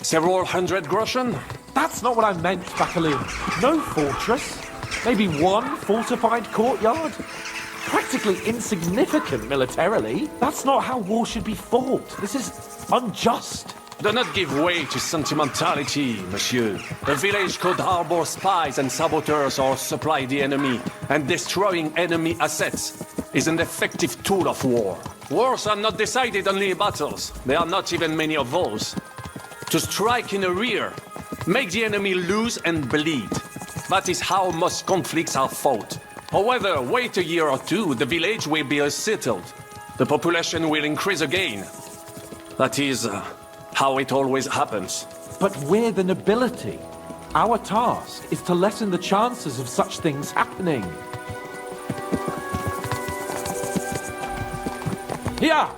Z: several hundred groschen.
M: That's not what I meant, Bacalou. No fortress. Maybe one fortified courtyard. Practically insignificant militarily. That's not how war should be fought. This is unjust.
Z: Do not give way to sentimentality, monsieur. A village could harbor spies and saboteurs or supply the enemy, and destroying enemy assets is an effective tool of war. Wars are not decided only in battles. There are not even many of those. To strike in the rear, make the enemy lose and bleed. That is how most conflicts are fought. However, wait a year or two, the village will be settled. The population will increase again. That is how it always happens.
M: But we're the nobility. Our task is to lessen the chances of such things happening. Here!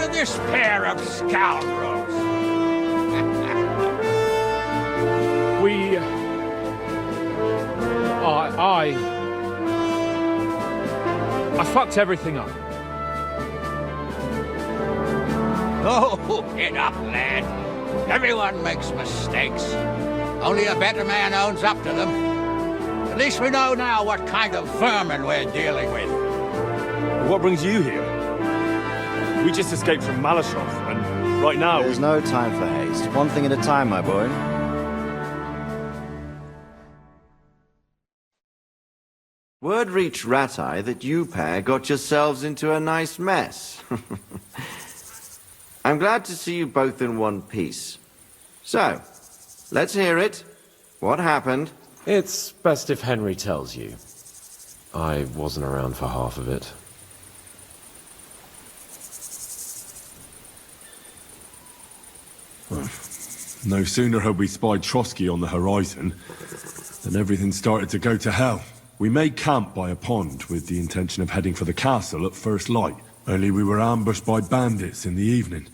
I: of this pair of scoundrels?
M: I fucked everything up.
I: Oh, get up, lad. Everyone makes mistakes. Only a better man owns up to them. At least we know now what kind of vermin we're dealing with.
A: What brings you here? We just escaped from Malashov, and right now...
C: There's no time for haste. One thing at a time, my boy. Word reached Ratai that you pair got yourselves into a nice mess. I'm glad to see you both in one piece. So, let's hear it. What happened?
G: It's best if Henry tells you. I wasn't around for half of it.
A: No sooner had we spied Trotsky on the horizon than everything started to go to hell. We made camp by a pond with the intention of heading for the castle at first light. Only we were ambushed by bandits in the evening.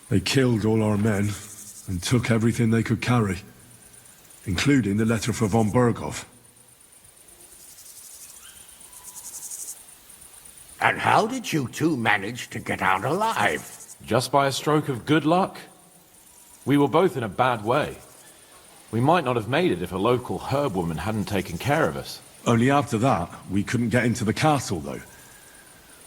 A: They killed all our men and took everything they could carry, including the letter for von Berghoff.
I: And how did you two manage to get out alive?
G: Just by a stroke of good luck. We were both in a bad way. We might not have made it if a local herb woman hadn't taken care of us.
A: Only after that, we couldn't get into the castle, though.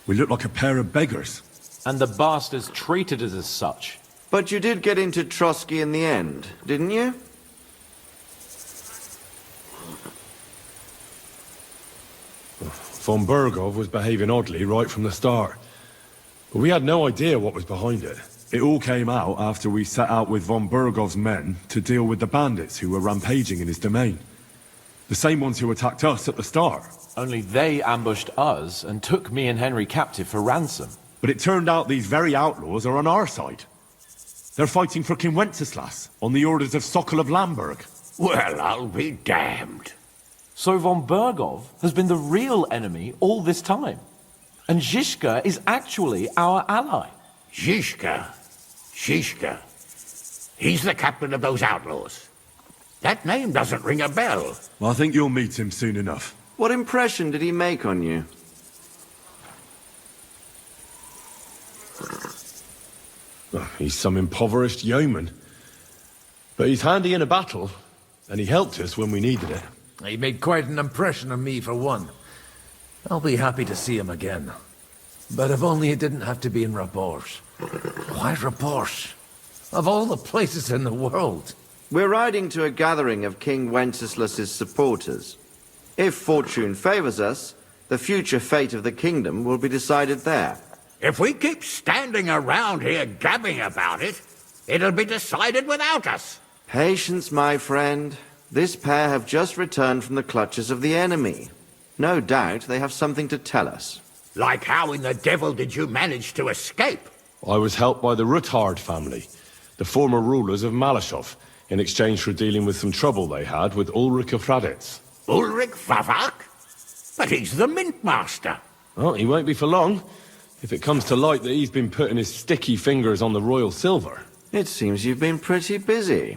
A: We looked like a pair of beggars.
G: And the bastards treated us as such.
C: But you did get into Trotsky in the end, didn't you?
A: Von Berghoff was behaving oddly right from the start. But we had no idea what was behind it. It all came out after we set out with von Berghoff's men to deal with the bandits who were rampaging in his domain. The same ones who attacked us at the start.
G: Only they ambushed us and took me and Henry captive for ransom.
A: But it turned out these very outlaws are on our side. They're fighting for King Wenceslas on the orders of Sokol of Lamberg.
I: Well, I'll be damned.
G: So von Berghoff has been the real enemy all this time. And Zhishka is actually our ally.
I: Zhishka? Zhishka? He's the captain of those outlaws. That name doesn't ring a bell.
A: Well, I think you'll meet him soon enough.
C: What impression did he make on you?
A: Well, he's some impoverished yeoman. But he's handy in a battle, and he helped us when we needed it.
H: He made quite an impression on me, for one. I'll be happy to see him again. But if only it didn't have to be in Rabors. Why Rabors? Of all the places in the world.
C: We're riding to a gathering of King Wenceslas's supporters. If fortune favors us, the future fate of the kingdom will be decided there.
I: If we keep standing around here gabbing about it, it'll be decided without us.
C: Patience, my friend. This pair have just returned from the clutches of the enemy. No doubt they have something to tell us.
I: Like how in the devil did you manage to escape?
A: I was helped by the Ruthard family, the former rulers of Malashov, in exchange for dealing with some trouble they had with Ulrich of Raditz.
I: Ulrich Vavak? But he's the mint master.
A: Well, he won't be for long, if it comes to light that he's been putting his sticky fingers on the royal silver.
C: It seems you've been pretty busy.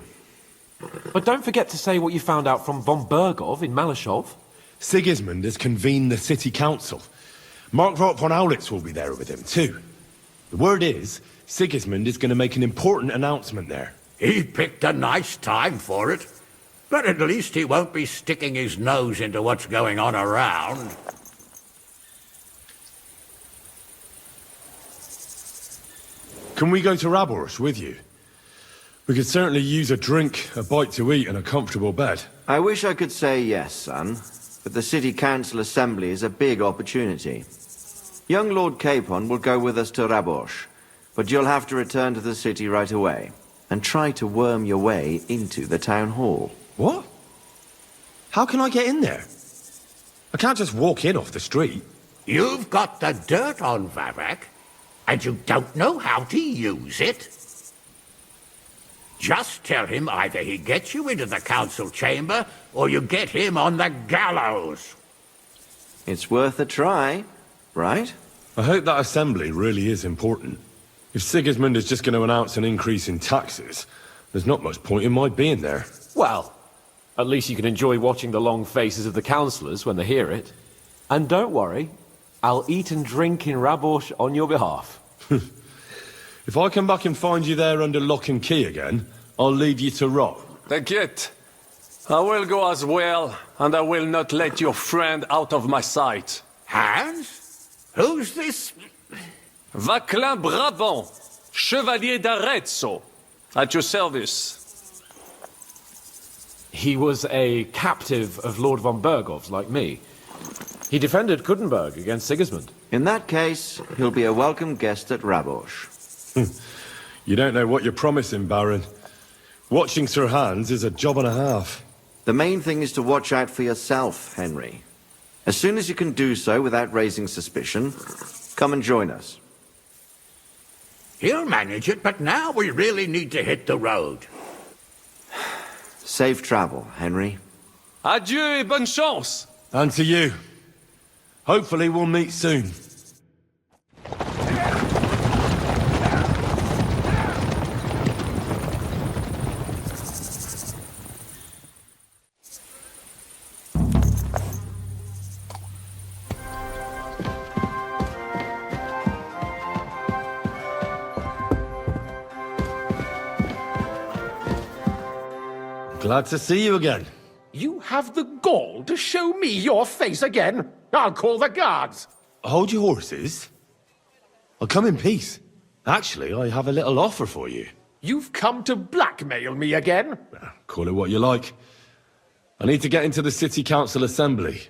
G: But don't forget to say what you found out from von Berghoff in Malashov.
A: Sigismund has convened the city council. Markvart von Aulitz will be there with him, too. The word is, Sigismund is going to make an important announcement there.
I: He picked a nice time for it. But at least he won't be sticking his nose into what's going on around.
A: Can we go to Rabors with you? We could certainly use a drink, a bite to eat, and a comfortable bed.
C: I wish I could say yes, son, but the city council assembly is a big opportunity. Young Lord Capon will go with us to Rabosh, but you'll have to return to the city right away, and try to worm your way into the town hall.
A: What? How can I get in there? I can't just walk in off the street.
I: You've got the dirt on Vavak, and you don't know how to use it? Just tell him either he gets you into the council chamber, or you get him on the gallows.
C: It's worth a try, right?
A: I hope that assembly really is important. If Sigismund is just going to announce an increase in taxes, there's not much point in my being there.
G: Well, at least you can enjoy watching the long faces of the councillors when they hear it. And don't worry, I'll eat and drink in Rabosh on your behalf.
A: If I come back and find you there under lock and key again, I'll leave you to rot.
Z: T'inquiète. I will go as well, and I will not let your friend out of my sight.
R: Hans? Who's this?
Z: Vaclin Brabant, Chevalier d'Arezzo, at your service.
G: He was a captive of Lord von Bergov's, like me. He defended Kuttenberg against Sigismund.
C: In that case, he'll be a welcome guest at Rabosh.
A: You don't know what you're promising, Baron. Watching Sir Hans is a job and a half.
C: The main thing is to watch out for yourself, Henry. As soon as you can do so without raising suspicion, come and join us.
R: He'll manage it, but now we really need to hit the road.
C: Safe travel, Henry.
Z: Adieu et bonne chance!
A: And to you. Hopefully we'll meet soon. Glad to see you again.
M: You have the gall to show me your face again? I'll call the guards.
A: Hold your horses. I'll come in peace. Actually, I have a little offer for you.
M: You've come to blackmail me again?
A: Call it what you like. I need to get into the City Council Assembly,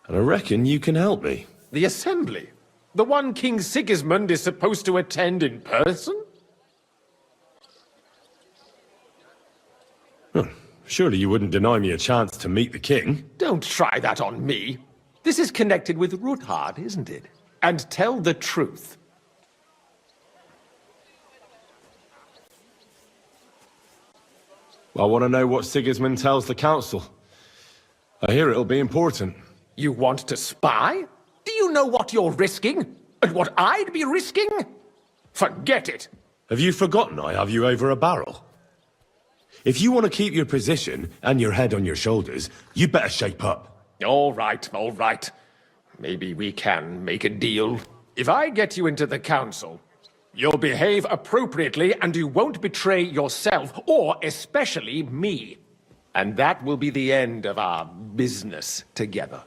A: and I reckon you can help me.
M: The Assembly? The one King Sigismund is supposed to attend in person?
A: Surely you wouldn't deny me a chance to meet the king?
M: Don't try that on me. This is connected with Ruthard, isn't it? And tell the truth.
A: I want to know what Sigismund tells the council. I hear it'll be important.
M: You want to spy? Do you know what you're risking? And what I'd be risking? Forget it.
A: Have you forgotten I have you over a barrel? If you want to keep your position and your head on your shoulders, you better shape up.
M: All right, all right. Maybe we can make a deal. If I get you into the council, you'll behave appropriately and you won't betray yourself, or especially me. And that will be the end of our business together.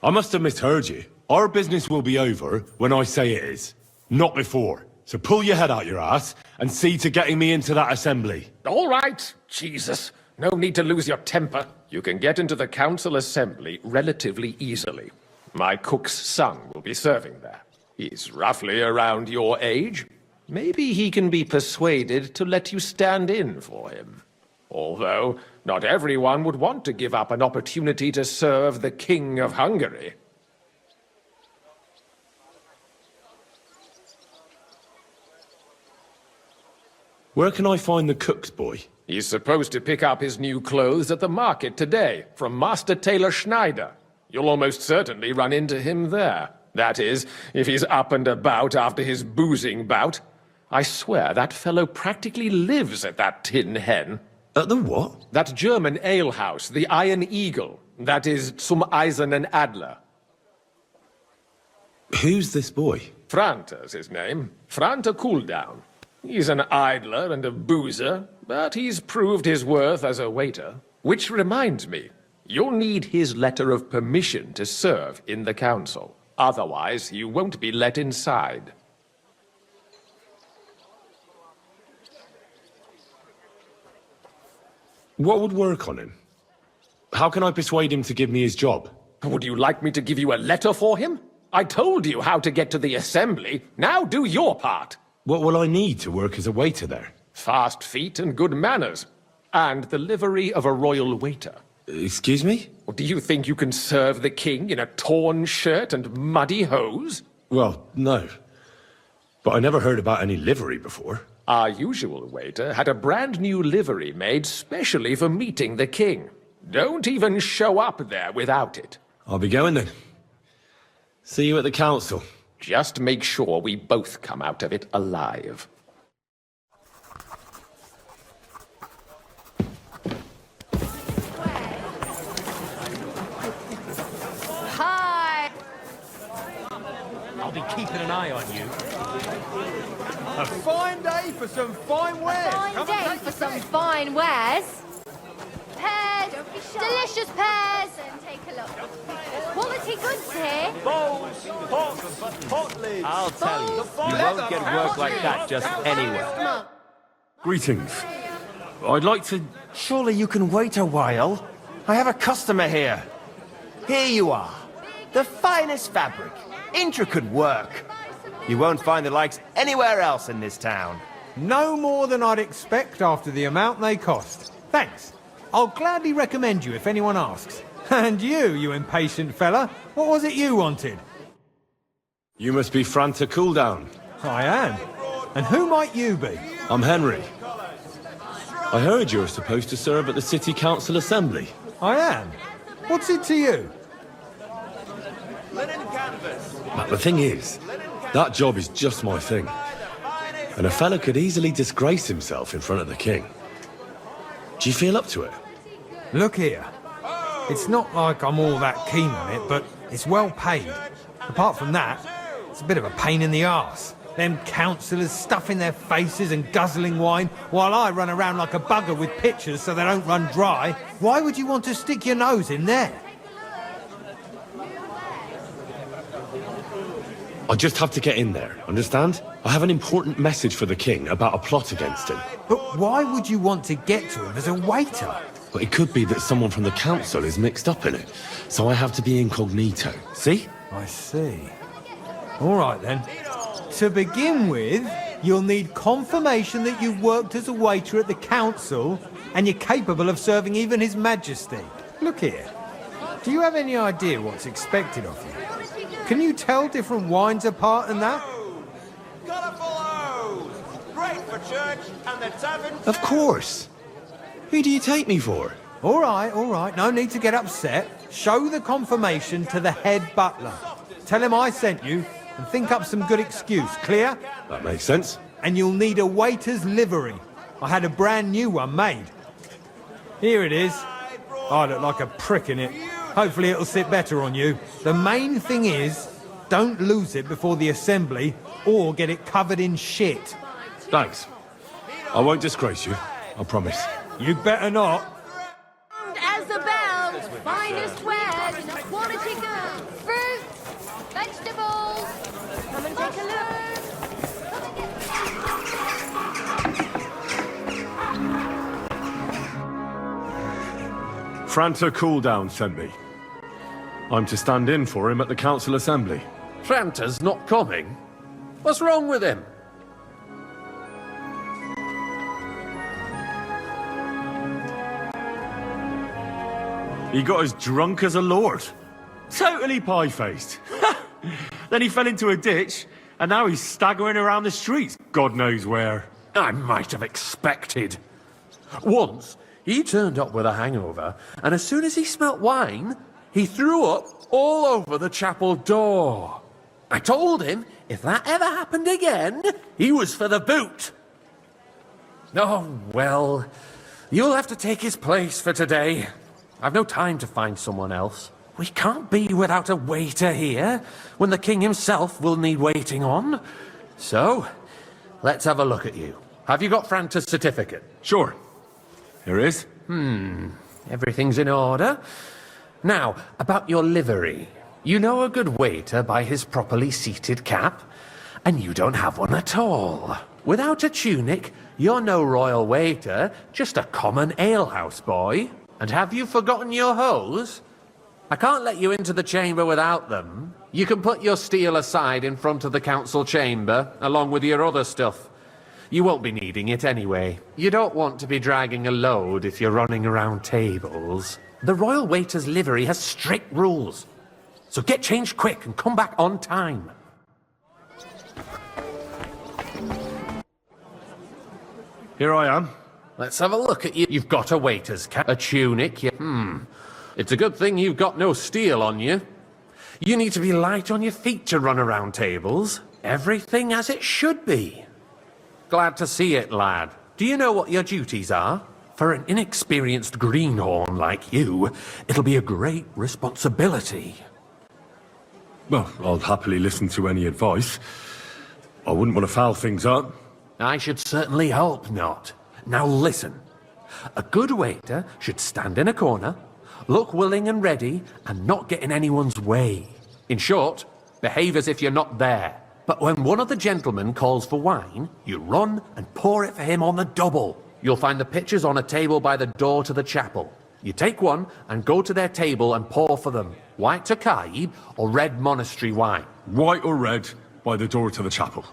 A: I must have misheard you. Our business will be over when I say it is, not before. So pull your head out your ass and see to getting me into that assembly.
M: All right, Jesus. No need to lose your temper. You can get into the council assembly relatively easily. My cook's son will be serving there. He's roughly around your age. Maybe he can be persuaded to let you stand in for him. Although, not everyone would want to give up an opportunity to serve the King of Hungary.
A: Where can I find the cook's boy?
M: He's supposed to pick up his new clothes at the market today, from Master Tailor Schneider. You'll almost certainly run into him there. That is, if he's up and about after his boozing bout. I swear that fellow practically lives at that Tin Hen.
A: At the what?
M: That German alehouse, the Iron Eagle. That is Zum Eisernen Adler.
A: Who's this boy?
M: Franter's his name. Franter Cooldown. He's an idler and a boozer, but he's proved his worth as a waiter. Which reminds me, you'll need his letter of permission to serve in the council. Otherwise, you won't be let inside.
A: What would work on him? How can I persuade him to give me his job?
M: Would you like me to give you a letter for him? I told you how to get to the assembly. Now do your part.
A: What will I need to work as a waiter there?
M: Fast feet and good manners. And the livery of a royal waiter.
A: Excuse me?
M: Do you think you can serve the king in a torn shirt and muddy hose?
A: Well, no. But I never heard about any livery before.
M: Our usual waiter had a brand new livery made specially for meeting the king. Don't even show up there without it.
A: I'll be going then. See you at the council.
M: Just make sure we both come out of it alive.
D: Hi!
T: I'll be keeping an eye on you.
E: A fine day for some fine wares.
D: Fine day for some fine wares. Pears! Delicious pears! Take a look. Quality goods here.
E: Bowls, pots, pot lids.
G: I'll tell you, you won't get work like that just anywhere.
A: Greetings. I'd like to...
E: Surely you can wait a while. I have a customer here. Here you are. The finest fabric. Intricate work. You won't find the likes anywhere else in this town.
J: No more than I'd expect after the amount they cost. Thanks. I'll gladly recommend you if anyone asks. And you impatient fella, what was it you wanted?
A: You must be Franta Cooldown.
J: I am. And who might you be?
A: I'm Henry. I heard you're supposed to serve at the City Council Assembly.
J: I am. What's it to you?
E: Linen canvas.
A: But the thing is, that job is just my thing. And a fella could easily disgrace himself in front of the king. Do you feel up to it?
J: Look here. It's not like I'm all that keen on it, but it's well paid. Apart from that, it's a bit of a pain in the arse. Them councillors stuffing their faces and guzzling wine, while I run around like a bugger with pitchers so they don't run dry. Why would you want to stick your nose in there?
A: I just have to get in there, understand? I have an important message for the king about a plot against him.
J: But why would you want to get to him as a waiter?
A: Well, it could be that someone from the council is mixed up in it, so I have to be incognito. See?
J: I see. All right, then. To begin with, you'll need confirmation that you've worked as a waiter at the council and you're capable of serving even His Majesty. Look here. Do you have any idea what's expected of you? Can you tell different wines apart and that?
E: Colourful O's. Great for church and the tavern.
A: Of course. Who do you take me for?
J: All right. No need to get upset. Show the confirmation to the head butler. Tell him I sent you and think up some good excuse. Clear?
A: That makes sense.
J: And you'll need a waiter's livery. I had a brand new one made. Here it is. I look like a prick in it. Hopefully it'll sit better on you. The main thing is, don't lose it before the assembly or get it covered in shit.
A: Thanks. I won't disgrace you, I promise.
J: You better not.
D: As the bells, finest wares in a quality good. Fruits, vegetables. Come and take a look.
A: Franta Cooldown sent me. I'm to stand in for him at the council assembly.
M: Franta's not coming? What's wrong with him?
A: He got as drunk as a lord. Totally pie-faced. Then he fell into a ditch, and now he's staggering around the streets, God knows where.
M: I might have expected. Once, he turned up with a hangover, and as soon as he smelt wine, he threw up all over the chapel door. I told him if that ever happened again, he was for the boot. Oh, well, you'll have to take his place for today. I've no time to find someone else. We can't be without a waiter here, when the king himself will need waiting on. So, let's have a look at you. Have you got Franta's certificate?
A: Sure. Here it is.
M: Everything's in order. Now, about your livery. You know a good waiter by his properly seated cap, and you don't have one at all. Without a tunic, you're no royal waiter, just a common alehouse boy. And have you forgotten your hose? I can't let you into the chamber without them. You can put your steel aside in front of the council chamber, along with your other stuff. You won't be needing it anyway. You don't want to be dragging a load if you're running around tables. The royal waiter's livery has strict rules. So get changed quick and come back on time.
A: Here I am.
G: let's have a look at you. You've got a waiter's cap, a tunic, It's a good thing you've got no steel on you. You need to be light on your feet to run around tables. Everything as it should be. Glad to see it, lad. Do you know what your duties are? For an inexperienced greenhorn like you, it'll be a great responsibility.
A: Well, I'll happily listen to any advice. I wouldn't want to foul things up.
G: I should certainly hope not. Now listen. A good waiter should stand in a corner, look willing and ready, and not get in anyone's way. In short, behave as if you're not there. But when one of the gentlemen calls for wine, you run and pour it for him on the double. You'll find the pitchers on a table by the door to the chapel. You take one and go to their table and pour for them. White Tokaib or red monastery wine.
A: White or red, by the door to the chapel.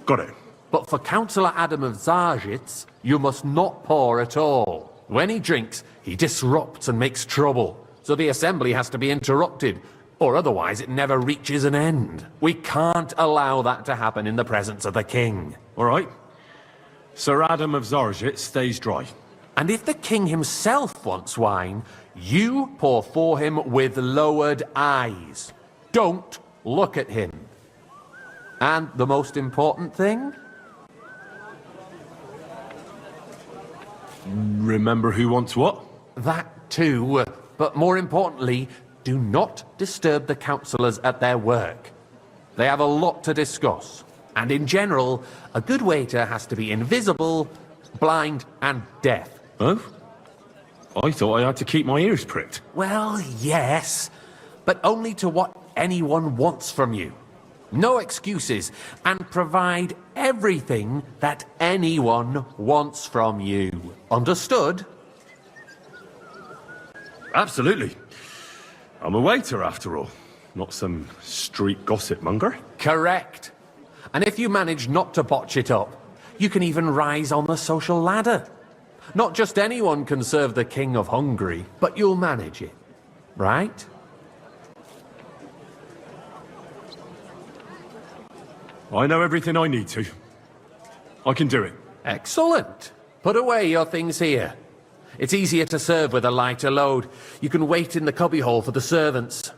A: Got it.
G: But for Councillor Adam of Zarzhitz, you must not pour at all. When he drinks, he disrupts and makes trouble. So the assembly has to be interrupted, or otherwise it never reaches an end. We can't allow that to happen in the presence of the king.
A: All right. Sir Adam of Zarzhitz stays dry.
G: And if the king himself wants wine, you pour for him with lowered eyes. Don't look at him. And the most important thing?
A: Remember who wants what?
G: That too. But more importantly, do not disturb the councillors at their work. They have a lot to discuss. And in general, a good waiter has to be invisible, blind, and deaf.
A: Oh? I thought I had to keep my ears pricked.
G: Well, yes, but only to what anyone wants from you. No excuses, and provide everything that anyone wants from you. Understood?
A: Absolutely. I'm a waiter, after all. Not some street gossip monger.
G: Correct. And if you manage not to botch it up, you can even rise on the social ladder. Not just anyone can serve the King of Hungary, but you'll manage it, right?
A: I know everything I need to. I can do it.
G: Excellent. Put away your things here. It's easier to serve with a lighter load. You can wait in the cubbyhole for the servants.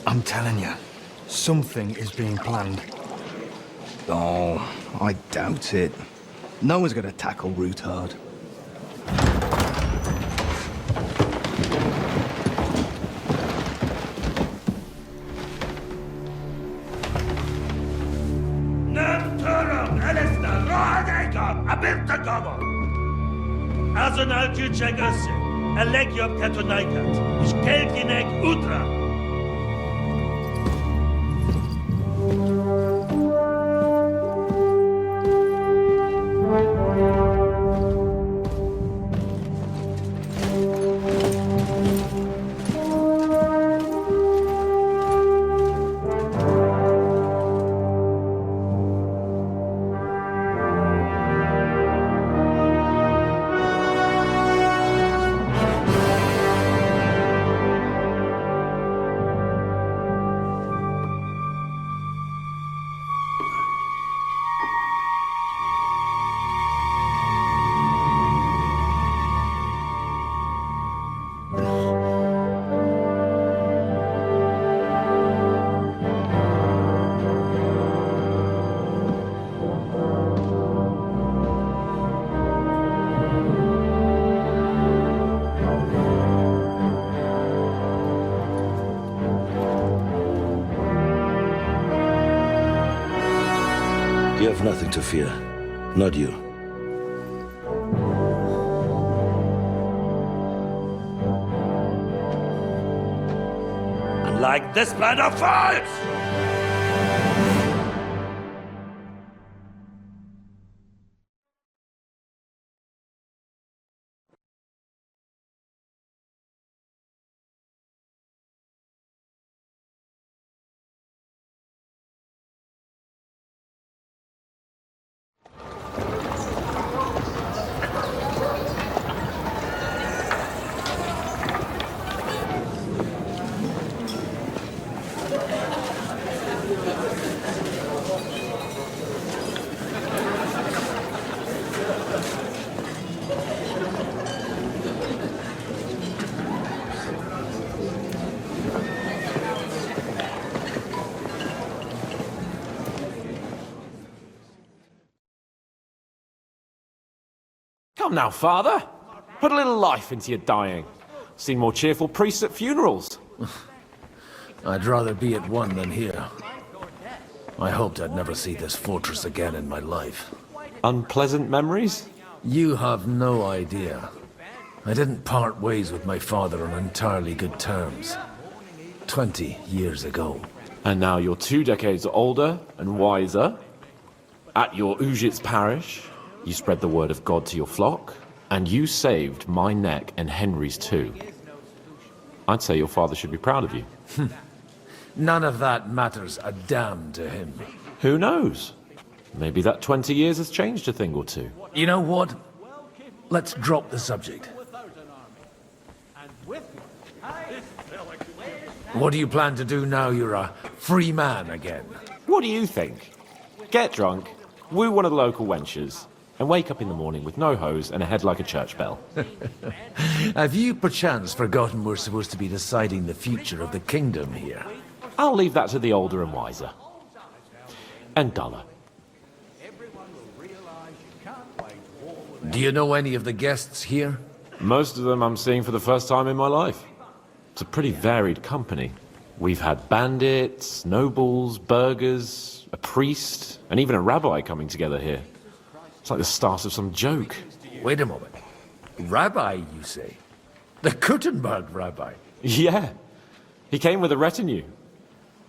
Y: I'm telling you, something is being planned.
P: Oh, I doubt it. No one's gonna tackle Rootard.
F: Azonal Küçek Össe, Elegiop Katonaikat, İşkelkinek Udra.
L: You have nothing to fear. Not you.
F: Unlike this plan of false!
G: Come now, father. Put a little life into your dying. Seen more cheerful priests at funerals.
H: I'd rather be at one than here. I hoped I'd never see this fortress again in my life.
G: Unpleasant memories?
H: You have no idea. I didn't part ways with my father on entirely good terms. 20 years ago.
G: And now you're 2 decades older and wiser. At your Ujit's parish, you spread the word of God to your flock, and you saved my neck and Henry's too. I'd say your father should be proud of you.
H: None of that matters a damn to him.
G: Who knows? Maybe that 20 years has changed a thing or two.
H: You know what? Let's drop the subject. What do you plan to do now you're a free man again?
G: What do you think? Get drunk, woo one of the local wenches, and wake up in the morning with no hose and a head like a church bell.
H: Have you perchance forgotten we're supposed to be deciding the future of the kingdom here?
G: I'll leave that to the older and wiser. And duller.
H: Do you know any of the guests here?
G: Most of them I'm seeing for the first time in my life. It's a pretty varied company. We've had bandits, nobles, burghers, a priest, and even a rabbi coming together here. It's like the start of some joke.
H: Wait a moment. Rabbi, you say? The Kuttenberg rabbi?
G: Yeah. He came with a retinue.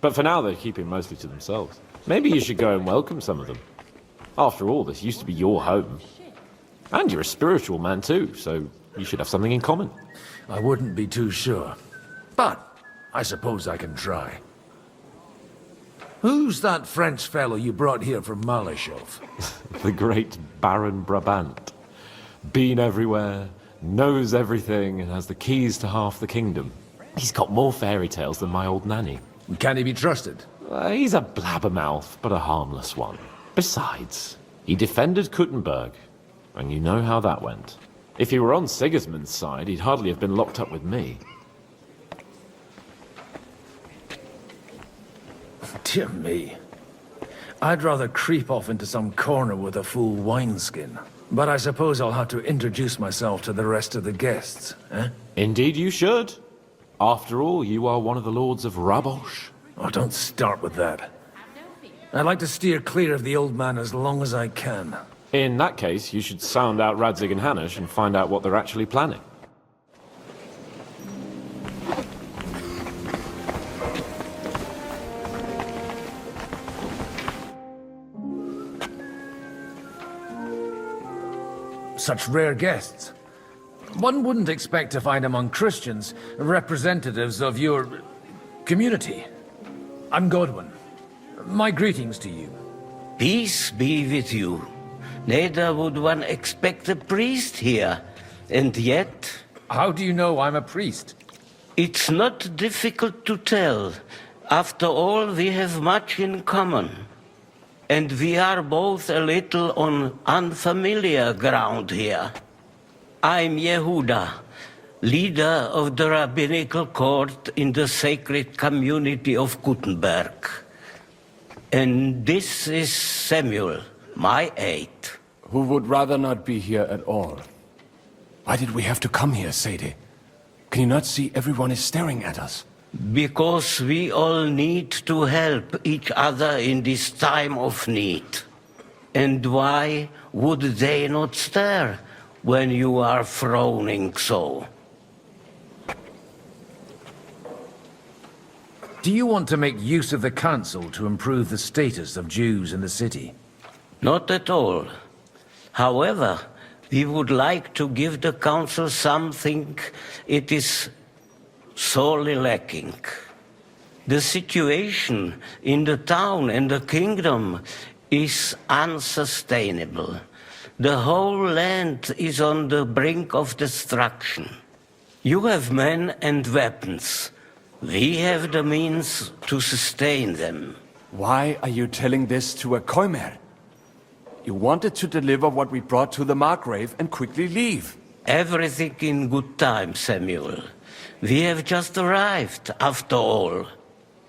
G: But for now, they're keeping mostly to themselves. Maybe you should go and welcome some of them. After all, this used to be your home. And you're a spiritual man too, so you should have something in common.
H: I wouldn't be too sure. But I suppose I can try. Who's that French fellow you brought here from Malashov?
G: The great Baron Brabant. Been everywhere, knows everything, and has the keys to half the kingdom. He's got more fairy tales than my old nanny.
H: Can he be trusted?
G: He's a blabbermouth, but a harmless one. Besides, he defended Kuttenberg, and you know how that went. If he were on Sigismund's side, he'd hardly have been locked up with me.
H: Dear me. I'd rather creep off into some corner with a full wineskin. But I suppose I'll have to introduce myself to the rest of the guests, eh?
G: Indeed you should. After all, you are one of the lords of Rabosh.
H: Oh, don't start with that. I'd like to steer clear of the old man as long as I can.
G: In that case, you should sound out Radzig and Hanush and find out what they're actually planning.
H: Such rare guests. One wouldn't expect to find among Christians representatives of your community. I'm Godwin. My greetings to you.
K: Peace be with you. Neither would one expect a priest here, and yet...
H: How do you know I'm a priest?
K: It's not difficult to tell. After all, we have much in common. And we are both a little on unfamiliar ground here. I'm Yehuda, leader of the rabbinical court in the sacred community of Kuttenberg. And this is Samuel, my aide.
N: Who would rather not be here at all. Why did we have to come here, Sadie? Can you not see everyone is staring at us?
K: Because we all need to help each other in this time of need. And why would they not stare when you are frowning so?
H: Do you want to make use of the council to improve the status of Jews in the city?
K: Not at all. However, we would like to give the council something it is sorely lacking. The situation in the town and the kingdom is unsustainable. The whole land is on the brink of destruction. You have men and weapons. We have the means to sustain them.
N: Why are you telling this to a Koimer? You wanted to deliver what we brought to the Margrave and quickly leave.
K: Everything in good time, Samuel. We have just arrived, after all.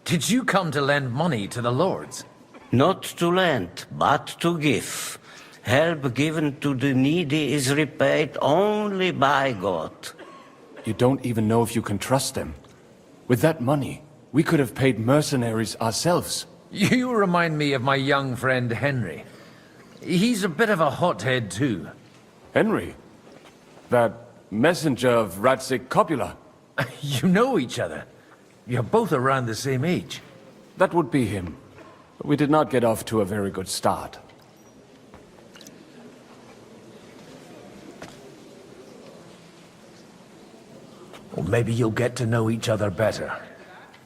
H: Did you come to lend money to the lords?
K: Not to lend, but to give. Help given to the needy is repaid only by God.
N: You don't even know if you can trust them. With that money, we could have paid mercenaries ourselves.
H: You remind me of my young friend Henry. He's a bit of a hothead too.
N: Henry? That messenger of Radzik Copula?
H: You know each other. You're both around the same age.
N: That would be him. But we did not get off to a very good start.
H: Or maybe you'll get to know each other better.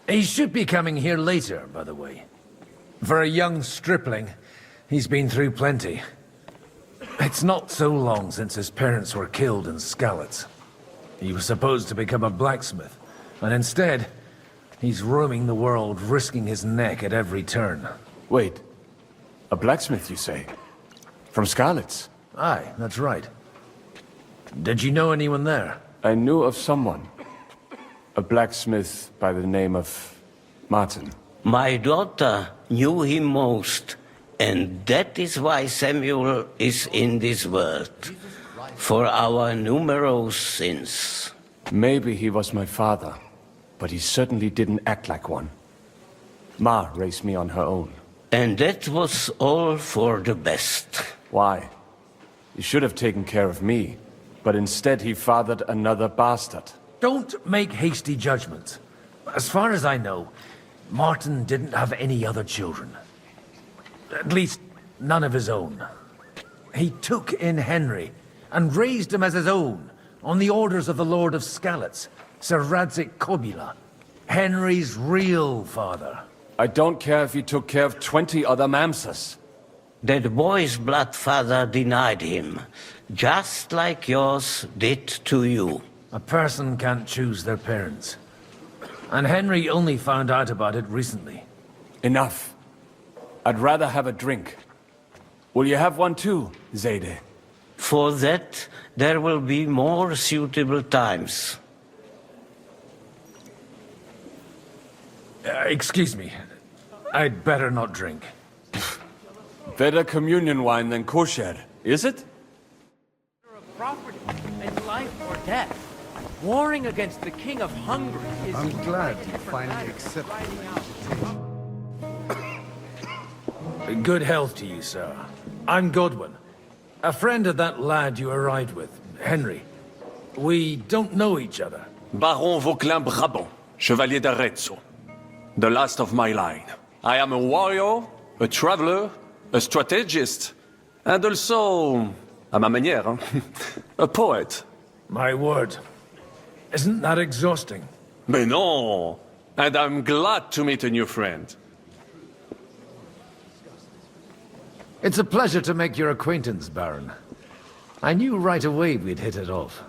H: He should be coming here later, by the way. For a young stripling, he's been through plenty. It's not so long since his parents were killed in Skalitz. He was supposed to become a blacksmith, and instead, he's roaming the world, risking his neck at every turn.
N: Wait, a blacksmith, you say? From Skalitz?
H: Aye, that's right. Did you know anyone there?
N: I knew of someone. A blacksmith by the name of Martin.
K: My daughter knew him most, and that is why Samuel is in this world. For our numerous sins.
N: Maybe he was my father, but he certainly didn't act like one. Ma raised me on her own.
K: And that was all for the best.
N: Why? He should have taken care of me, but instead he fathered another bastard.
H: Don't make hasty judgments. As far as I know, Martin didn't have any other children. At least, none of his own. He took in Henry, and raised him as his own, on the orders of the Lord of Skalitz, Sir Radzik Copula, Henry's real father.
N: I don't care if he took care of 20 other Mamsas.
K: That boy's blood father denied him, just like yours did to you.
H: A person can't choose their parents. And Henry only found out about it recently.
N: Enough. I'd rather have a drink. Will you have one too, Zayde?
K: For that, there will be more suitable times.
H: Excuse me. I'd better not drink.
N: Better communion wine than kosher, is it?
T: Property and life or death. Warring against the king of Hungary is...
B: I'm glad you finally accepted
H: Good health to you, sir. I'm Godwin. A friend of that lad you arrived with, Henry. We don't know each other.
Z: Baron Vauquelin Brabant, Chevalier d'Arezzo. The last of my line. I am a warrior, a traveler, a strategist, and also, à ma manière, a poet.
H: My word. Isn't that exhausting?
Z: Mais non! And I'm glad to meet a new friend.
H: It's a pleasure to make your acquaintance, Baron. I knew right away we'd hit it off.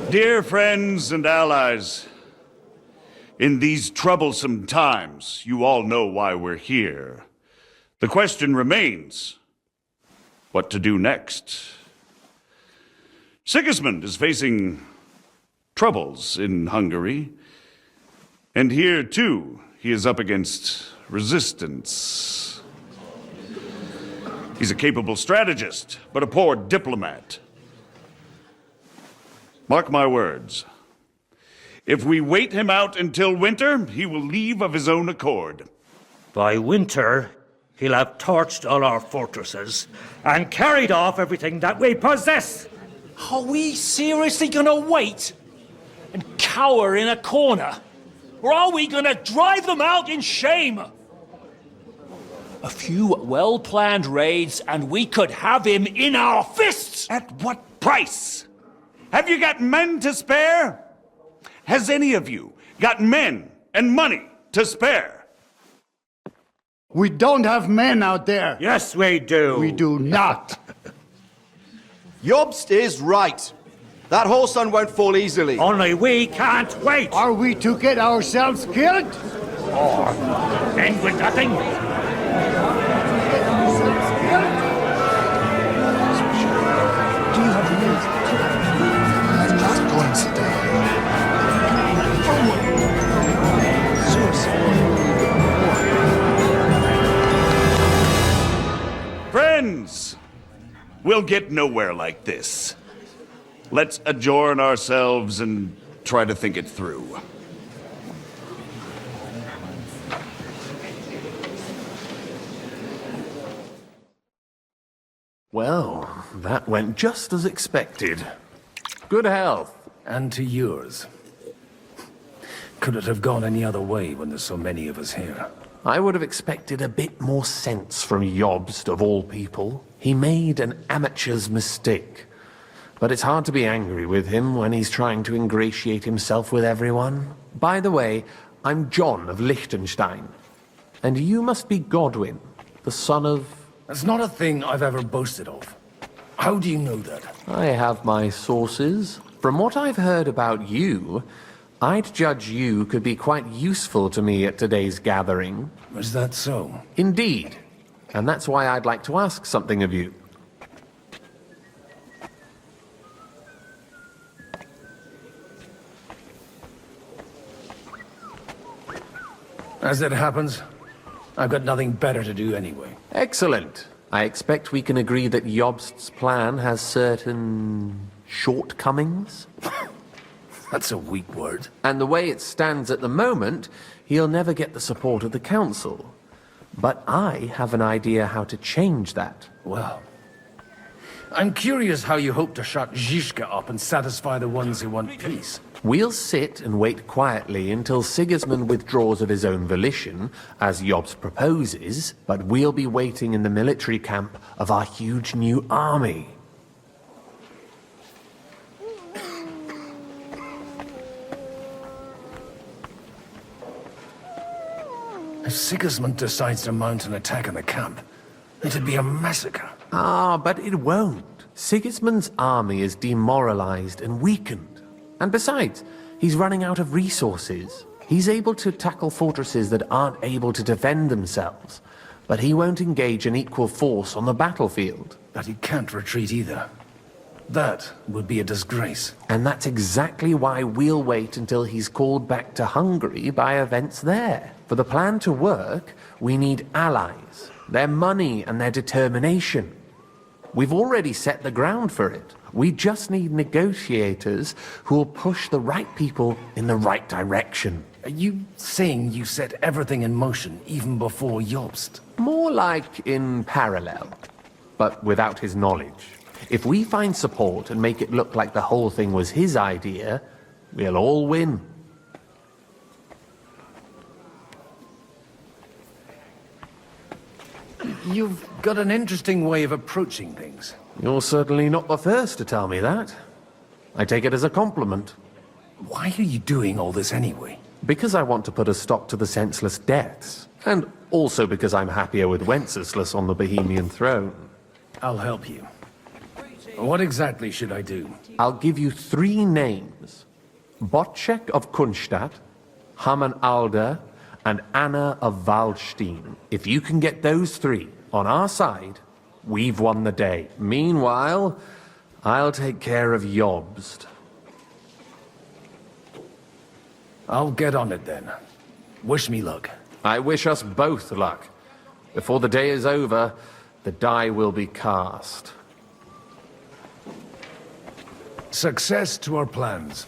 O: Dear friends and allies, in these troublesome times, you all know why we're here. The question remains, what to do next? Sigismund is facing troubles in Hungary, and here, too, he is up against resistance. He's a capable strategist, but a poor diplomat. Mark my words. If we wait him out until winter, he will leave of his own accord.
R: By winter, he'll have torched all our fortresses and carried off everything that we possess.
F: Are we seriously gonna wait and cower in a corner? Or are we gonna drive them out in shame? A few well-planned raids and we could have him in our fists!
O: At what price? Have you got men to spare? Has any of you got men and money to spare.
Q: We don't have men out there.
R: Yes, we do.
Q: We do not.
S: Jobst is right. That whole sun won't fall easily.
R: Only we can't wait.
Q: Are we to get ourselves killed?
R: Or end with nothing?
O: Friends, we'll get nowhere like this. Let's adjourn ourselves and try to think it through.
G: Well, that went just as expected. Good health.
H: And to yours. Could it have gone any other way when there's so many of us here?
G: I would have expected a bit more sense from Jobst, of all people. He made an amateur's mistake. But it's hard to be angry with him when he's trying to ingratiate himself with everyone. By the way, I'm John of Liechtenstein. And you must be Godwin, the son of...
H: That's not a thing I've ever boasted of. How do you know that?
G: I have my sources. From what I've heard about you, I'd judge you could be quite useful to me at today's gathering.
H: Was that so?
G: Indeed. And that's why I'd like to ask something of you.
H: As it happens, I've got nothing better to do anyway.
G: Excellent. I expect we can agree that Jobst's plan has certain shortcomings?
H: That's a weak word.
G: And the way it stands at the moment, he'll never get the support of the council. But I have an idea how to change that.
H: Well, I'm curious how you hope to shut Zizka up and satisfy the ones who want peace.
G: We'll sit and wait quietly until Sigismund withdraws of his own volition, as Jobst proposes, but we'll be waiting in the military camp of our huge new army.
H: If Sigismund decides to mount an attack on the camp, it'd be a massacre.
G: Ah, but it won't. Sigismund's army is demoralized and weakened. And besides, he's running out of resources. He's able to tackle fortresses that aren't able to defend themselves, but he won't engage an equal force on the battlefield.
H: But he can't retreat either. That would be a disgrace.
G: And that's exactly why we'll wait until he's called back to Hungary by events there. For the plan to work, we need allies, their money and their determination. We've already set the ground for it. We just need negotiators who will push the right people in the right direction.
H: Are you saying you set everything in motion even before Jobst?
G: More like in parallel, but without his knowledge. If we find support and make it look like the whole thing was his idea, we'll all win.
H: You've got an interesting way of approaching things.
G: You're certainly not the first to tell me that. I take it as a compliment.
H: Why are you doing all this anyway?
G: Because I want to put a stop to the senseless deaths. And also because I'm happier with Wenceslas on the Bohemian throne.
H: I'll help you. What exactly should I do?
G: I'll give you 3 names. Botchek of Kunstadt, Hamann Alder, and Anna of Waldstein. If you can get those 3 on our side, we've won the day. Meanwhile, I'll take care of Jobst.
H: I'll get on it then. Wish me luck.
G: I wish us both luck. Before the day is over, the die will be cast.
H: Success to our plans.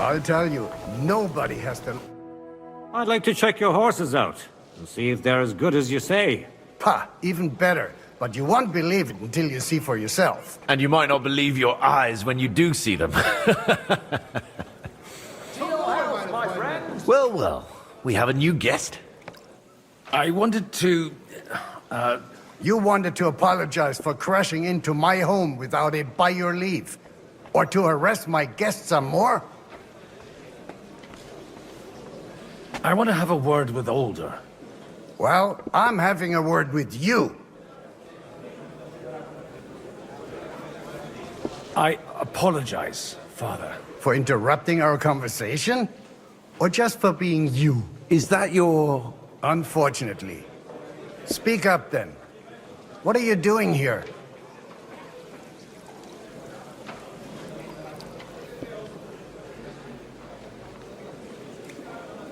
Q: I'll tell you, nobody has to...
R: I'd like to check your horses out and see if they're as good as you say.
Q: Ha! Even better. But you won't believe it until you see for yourself.
U: And you might not believe your eyes when you do see them.
E: Well, well. We have a new guest.
H: I wanted to...
Q: You wanted to apologize for crashing into my home without it by your leave? Or to harass my guests some more?
H: I want to have a word with Older.
Q: Well, I'm having a word with you.
H: I apologize, Father.
Q: For interrupting our conversation? Or just for being you?
E: Is that your...
Q: Unfortunately. Speak up then. What are you doing here?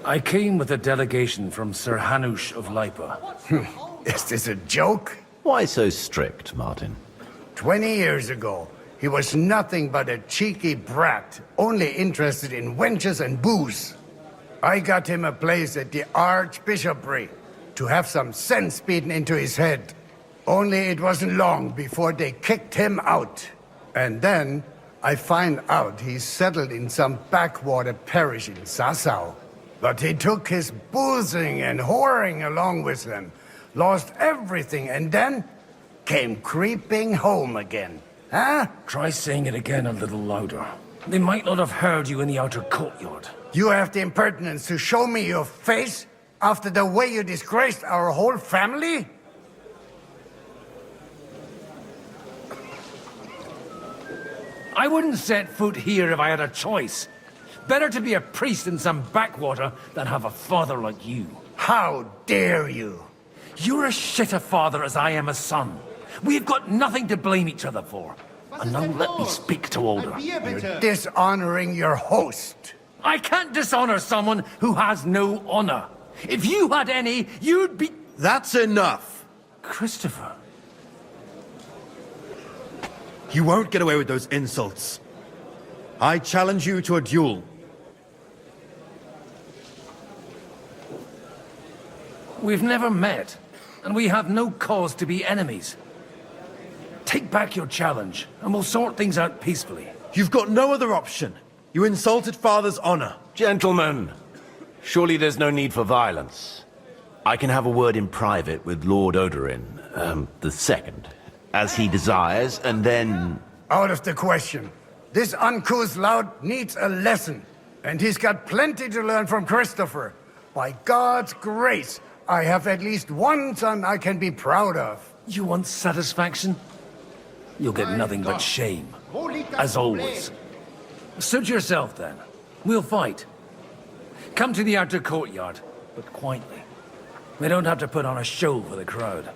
H: I came with a delegation from Sir Hanush of Lipa.
Q: Is this a joke?
C: Why so strict, Martin?
Q: 20 years ago, he was nothing but a cheeky brat, only interested in wenches and booze. I got him a place at the Archbishopric to have some sense beaten into his head. Only it wasn't long before they kicked him out. And then I find out he's settled in some backwater parish in Sassau. But he took his boozing and whoring along with him, lost everything, and then came creeping home again. Huh?
H: Try saying it again a little louder. They might not have heard you in the outer courtyard.
Q: You have the impertinence to show me your face after the way you disgraced our whole family?
H: I wouldn't set foot here if I had a choice. Better to be a priest in some backwater than have a father like you.
Q: How dare you?
H: You're as shit a father as I am a son. We've got nothing to blame each other for. And now let me speak to Older.
Q: You're dishonoring your host.
H: I can't dishonor someone who has no honor. If you had any, you'd be...
S: That's enough.
H: Christopher.
S: You won't get away with those insults. I challenge you to a duel.
H: We've never met, and we have no cause to be enemies. Take back your challenge, and we'll sort things out peacefully.
S: You've got no other option. You insulted Father's honor.
E: Gentlemen, surely there's no need for violence. I can have a word in private with Lord Odorin, the second, as he desires, and then...
Q: Out of the question. This uncouth lout needs a lesson, and he's got plenty to learn from Christopher. By God's grace, I have at least one son I can be proud of.
H: You want satisfaction? You'll get nothing but shame, as always. Suit yourself, then. We'll fight. Come to the outer courtyard, but quietly. We don't have to put on a show for the crowd.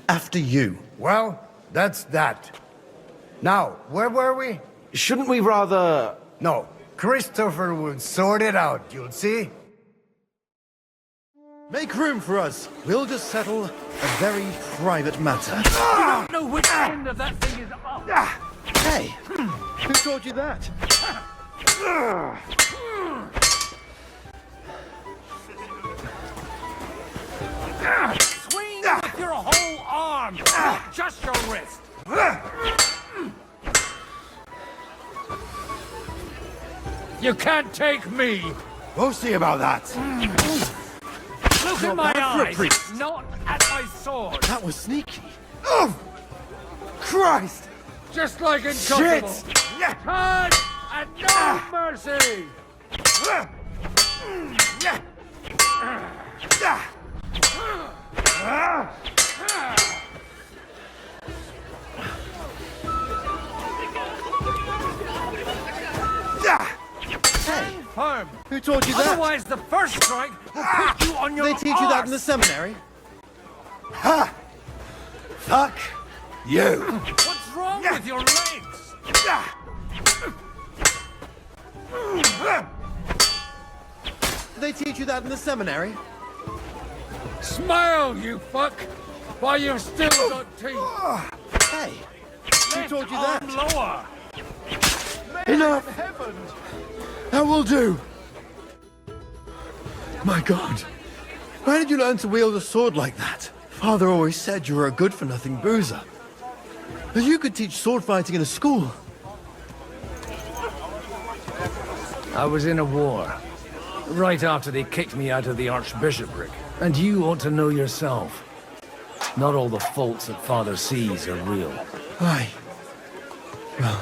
S: After you.
Q: Well, that's that. Now, where were we?
E: Shouldn't we rather...
Q: No, Christopher will sort it out, you'll see.
S: Make room for us. We'll just settle a very private matter.
H: You don't know which end of that thing is up.
S: Hey, who taught you that?
H: Swing with your whole arm, not just your wrist. You can't take me.
S: We'll see about that.
H: Look at my eyes, not at my sword.
S: That was sneaky. Oh, Christ!
H: Just like Untouchable. Turn and no mercy. Stay firm.
S: Who taught you that?
H: Otherwise, the first strike will put you on your
S: They teach you that in the seminary? Ha! Fuck you!
H: What's wrong with your legs?
S: Did they teach you that in the seminary?
H: Smile, you fuck, while you've still got teeth.
S: Hey, who taught you that?
H: Lower.
S: Enough! That will do! My God, where did you learn to wield a sword like that? Father always said you were a good-for-nothing boozer. That you could teach sword fighting in a school.
F: I was in a war.
H: Right after they kicked me out of the archbishopric. And you ought to know yourself. Not all the faults that Father sees are real.
S: Aye. Well,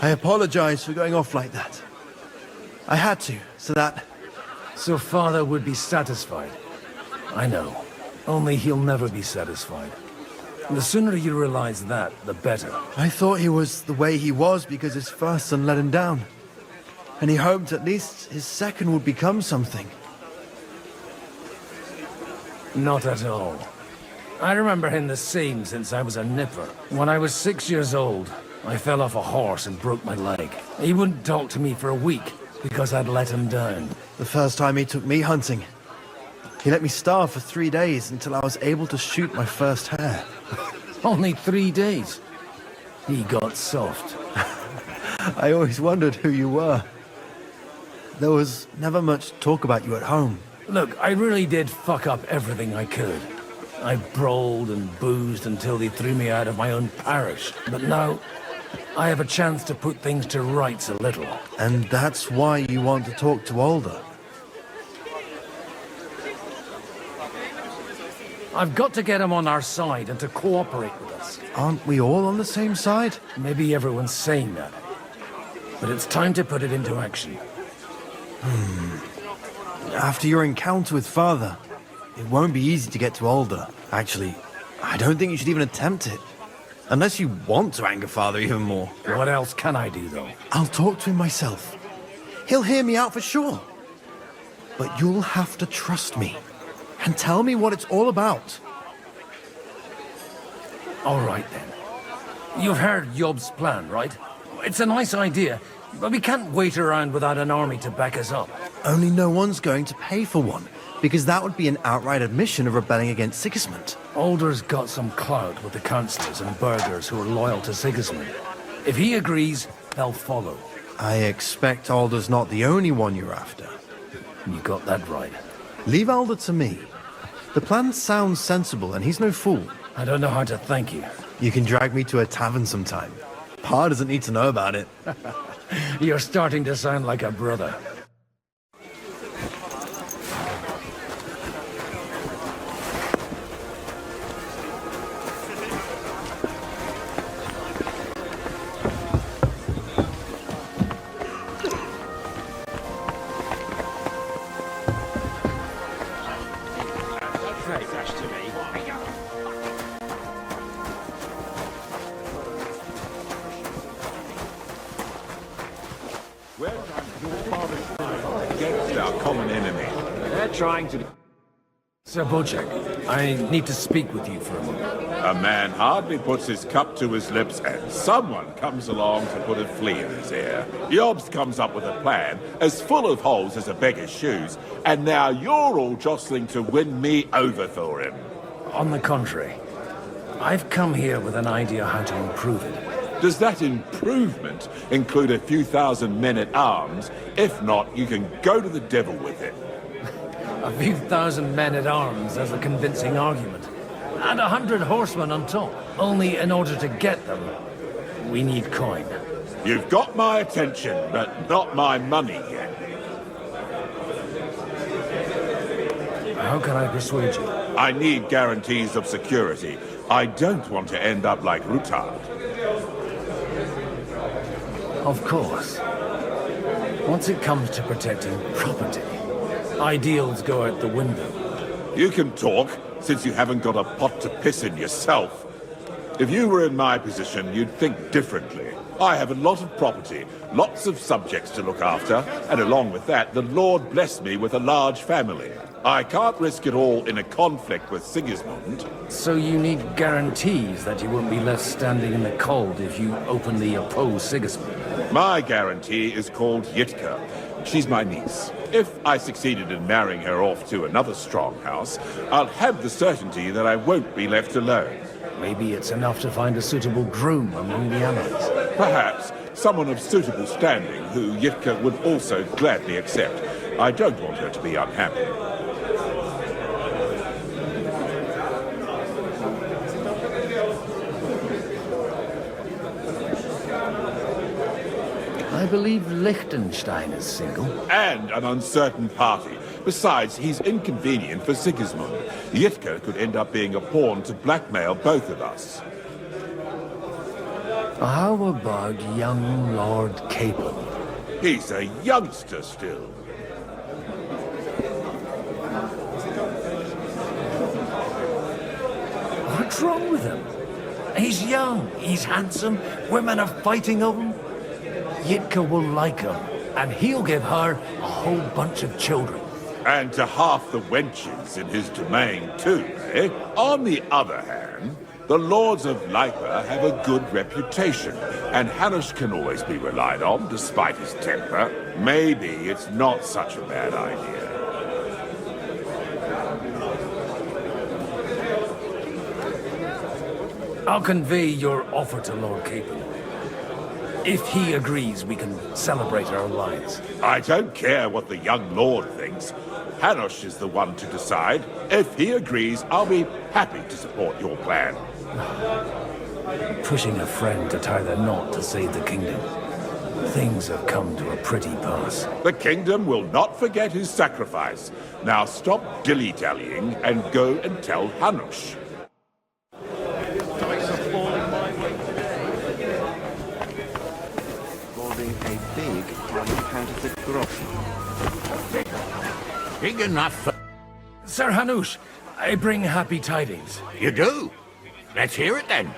S: I apologize for going off like that. I had to, so that...
H: So Father would be satisfied. I know. Only he'll never be satisfied. The sooner you realize that, the better.
S: I thought he was the way he was because his first son let him down. And he hoped at least his second would become something.
H: Not at all. I remember him the same since I was a nipper. When I was 6 years old, I fell off a horse and broke my leg. He wouldn't talk to me for a week because I'd let him down.
S: The first time he took me hunting, he let me starve for 3 days until I was able to shoot my first hare.
H: Only 3 days? He got soft.
S: I always wondered who you were. There was never much talk about you at home.
H: Look, I really did fuck up everything I could. I brawled and boozed until they threw me out of my own parish. But now, I have a chance to put things to rights a little.
S: And that's why you want to talk to Alder.
H: I've got to get him on our side and to cooperate with us.
S: Aren't we all on the same side?
H: Maybe everyone's saying that. But it's time to put it into action.
S: After your encounter with Father, it won't be easy to get to Alder. Actually, I don't think you should even attempt it. Unless you want to anger Father even more.
H: What else can I do, though?
S: I'll talk to him myself. He'll hear me out for sure. But you'll have to trust me. And tell me what it's all about.
H: All right, then. You've heard Yob's plan, right? It's a nice idea, but we can't wait around without an army to back us up.
S: Only no one's going to pay for one, because that would be an outright admission of rebelling against Sigismund.
H: Alder's got some clout with the councillors and burghers who are loyal to Sigismund. If he agrees, they'll follow.
S: I expect Alder's not the only one you're after.
H: You got that right.
S: Leave Alder to me. The plan sounds sensible, and he's no fool.
H: I don't know how to thank you.
S: You can drag me to a tavern sometime. Pa doesn't need to know about it.
H: You're starting to sound like a brother. Sir Bojack, I need to speak with you for a moment.
I: A man hardly puts his cup to his lips and someone comes along to put a flea in his ear. Yobs comes up with a plan as full of holes as a beggar's shoes, and now you're all jostling to win me over for him.
H: On the contrary, I've come here with an idea how to improve it.
I: Does that improvement include a few thousand men-at-arms? If not, you can go to the devil with it.
H: A few thousand men-at-arms as a convincing argument. And 100 horsemen on top. Only in order to get them, we need coin.
I: You've got my attention, but not my money yet.
H: How can I persuade you?
I: I need guarantees of security. I don't want to end up like Rutard.
H: Of course. Once it comes to protecting property, ideals go out the window.
I: You can talk, since you haven't got a pot to piss in yourself. If you were in my position, you'd think differently. I have a lot of property, lots of subjects to look after, and along with that, the Lord blessed me with a large family. I can't risk it all in a conflict with Sigismund.
H: So you need guarantees that you won't be left standing in the cold if you openly oppose Sigismund.
I: My guarantee is called Yitka. She's my niece. If I succeeded in marrying her off to another strong house, I'll have the certainty that I won't be left alone.
H: Maybe it's enough to find a suitable groom among the allies.
I: Perhaps someone of suitable standing who Yitka would also gladly accept. I don't want her to be unhappy.
H: I believe Liechtenstein is single.
I: And an uncertain party. Besides, he's inconvenient for Sigismund. Yitka could end up being a pawn to blackmail both of us.
H: How about young Lord Capel?
I: He's a youngster still.
H: What's wrong with him? He's young, he's handsome, women are fighting over him. Yitka will like him, and he'll give her a whole bunch of children.
I: And to half the wenches in his domain too, eh? On the other hand, the Lords of Lipa have a good reputation, and Hanush can always be relied on, despite his temper. Maybe it's not such a bad idea.
H: I'll convey your offer to Lord Capel. If he agrees, we can celebrate our alliance.
I: I don't care what the young lord thinks. Hanush is the one to decide. If he agrees, I'll be happy to support your plan.
H: Pushing a friend to tie the knot to save the kingdom. Things have come to a pretty pass.
I: The kingdom will not forget his sacrifice. Now stop dilly-dallying and go and tell Hanush.
S: Dice are falling my way today. Holding a big counterfeit groschen.
D: Big enough.
H: Sir Hanush, I bring happy tidings.
D: You do? Let's hear it then.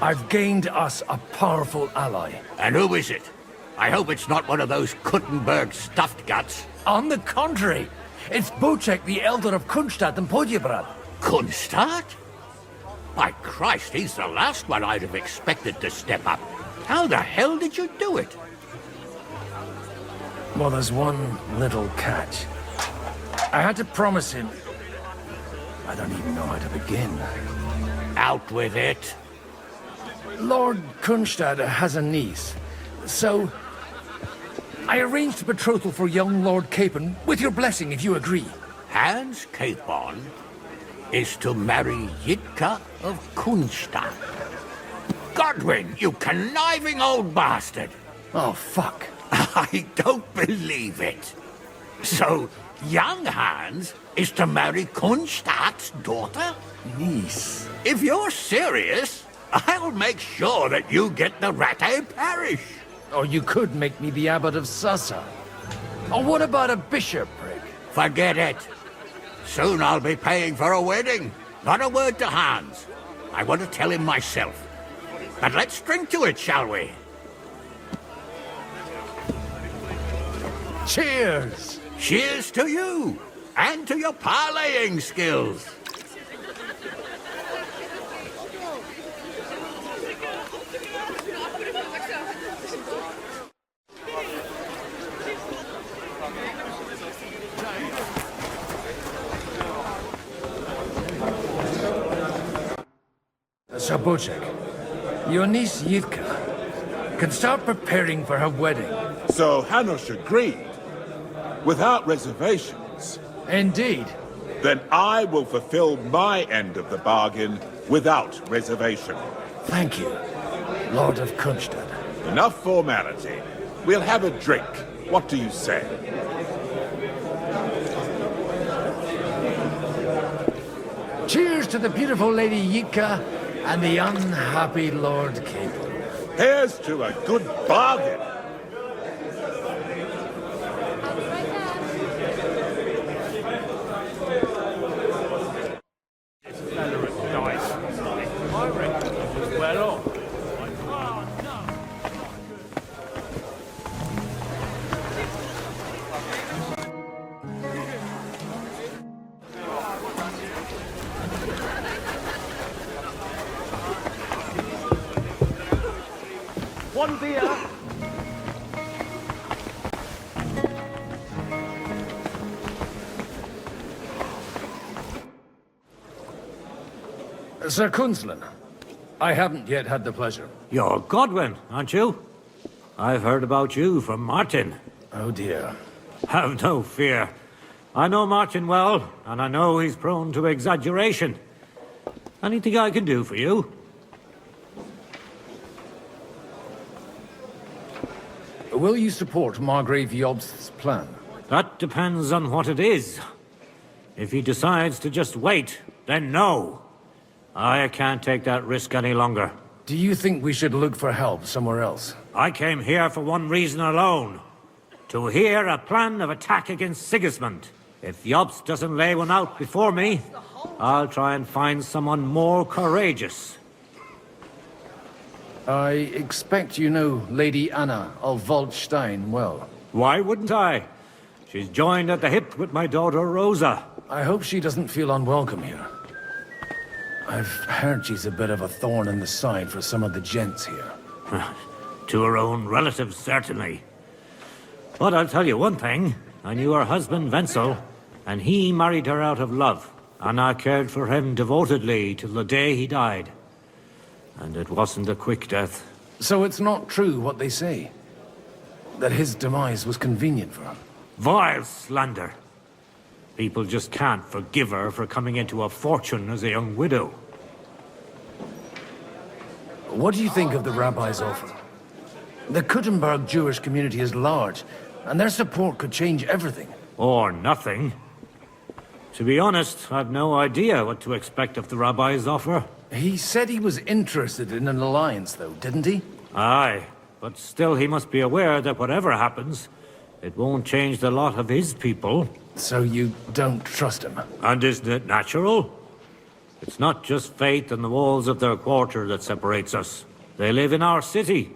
H: I've gained us a powerful ally.
D: And who is it? I hope it's not one of those Kuttenberg stuffed guts.
H: On the contrary, it's Bocek, the Elder of Kunstadt and Podjebrad.
D: Kunstadt? By Christ, he's the last one I'd have expected to step up. How the hell did you do it?
H: Well, there's one little catch. I had to promise him... I don't even know how to begin.
D: Out with it.
H: Lord Kunstadt has a niece, so... I arranged a betrothal for young Lord Capon, with your blessing if you agree.
D: Hans Capon is to marry Yitka of Kunstadt. Godwin, you conniving old bastard!
H: Oh, fuck.
D: I don't believe it. So, young Hans is to marry Kunstadt's daughter?
H: Niece.
D: If you're serious, I'll make sure that you get the Rattay parish.
H: Or you could make me the abbot of Sassa. Or what about a bishopric?
D: Forget it. Soon I'll be paying for a wedding. Not a word to Hans. I want to tell him myself. But let's drink to it, shall we?
H: Cheers!
D: Cheers to you! And to your parleying skills!
H: Sir Bocek, your niece Yitka can start preparing for her wedding.
I: So Hanush agreed, without reservations.
H: Indeed.
I: Then I will fulfill my end of the bargain without reservation.
H: Thank you, Lord of Kunstadt.
I: Enough formality. We'll have a drink. What do you say?
H: Cheers to the beautiful Lady Yitka and the unhappy Lord Capel.
I: Here's to a good bargain.
T: One beer.
H: Sir Kunzlin, I haven't yet had the pleasure.
R: You're Godwin, aren't you? I've heard about you from Martin.
H: Oh dear.
R: Have no fear. I know Martin well, and I know he's prone to exaggeration. Anything I can do for you?
H: Will you support Margrave Jobst's plan?
R: That depends on what it is. If he decides to just wait, then no. I can't take that risk any longer.
H: Do you think we should look for help somewhere else?
R: I came here for one reason alone. To hear a plan of attack against Sigismund. If Jobst doesn't lay one out before me, I'll try and find someone more courageous.
H: I expect you know Lady Anna of Waldstein well.
R: Why wouldn't I? She's joined at the hip with my daughter Rosa.
H: I hope she doesn't feel unwelcome here. I've heard she's a bit of a thorn in the side for some of the gents here.
R: To her own relatives, certainly. But I'll tell you one thing. I knew her husband, Wenzel, and he married her out of love. And I cared for him devotedly till the day he died. And it wasn't a quick death.
H: So it's not true what they say? That his demise was convenient for her?
R: Vile slander. People just can't forgive her for coming into a fortune as a young widow.
H: What do you think of the rabbi's offer? The Kuttenberg Jewish community is large, and their support could change everything.
R: Or nothing. To be honest, I've no idea what to expect of the rabbi's offer.
H: He said he was interested in an alliance, though, didn't he?
R: Aye, but still he must be aware that whatever happens, it won't change the lot of his people.
H: So you don't trust him?
R: And isn't it natural? It's not just fate and the walls of their quarter that separates us. They live in our city,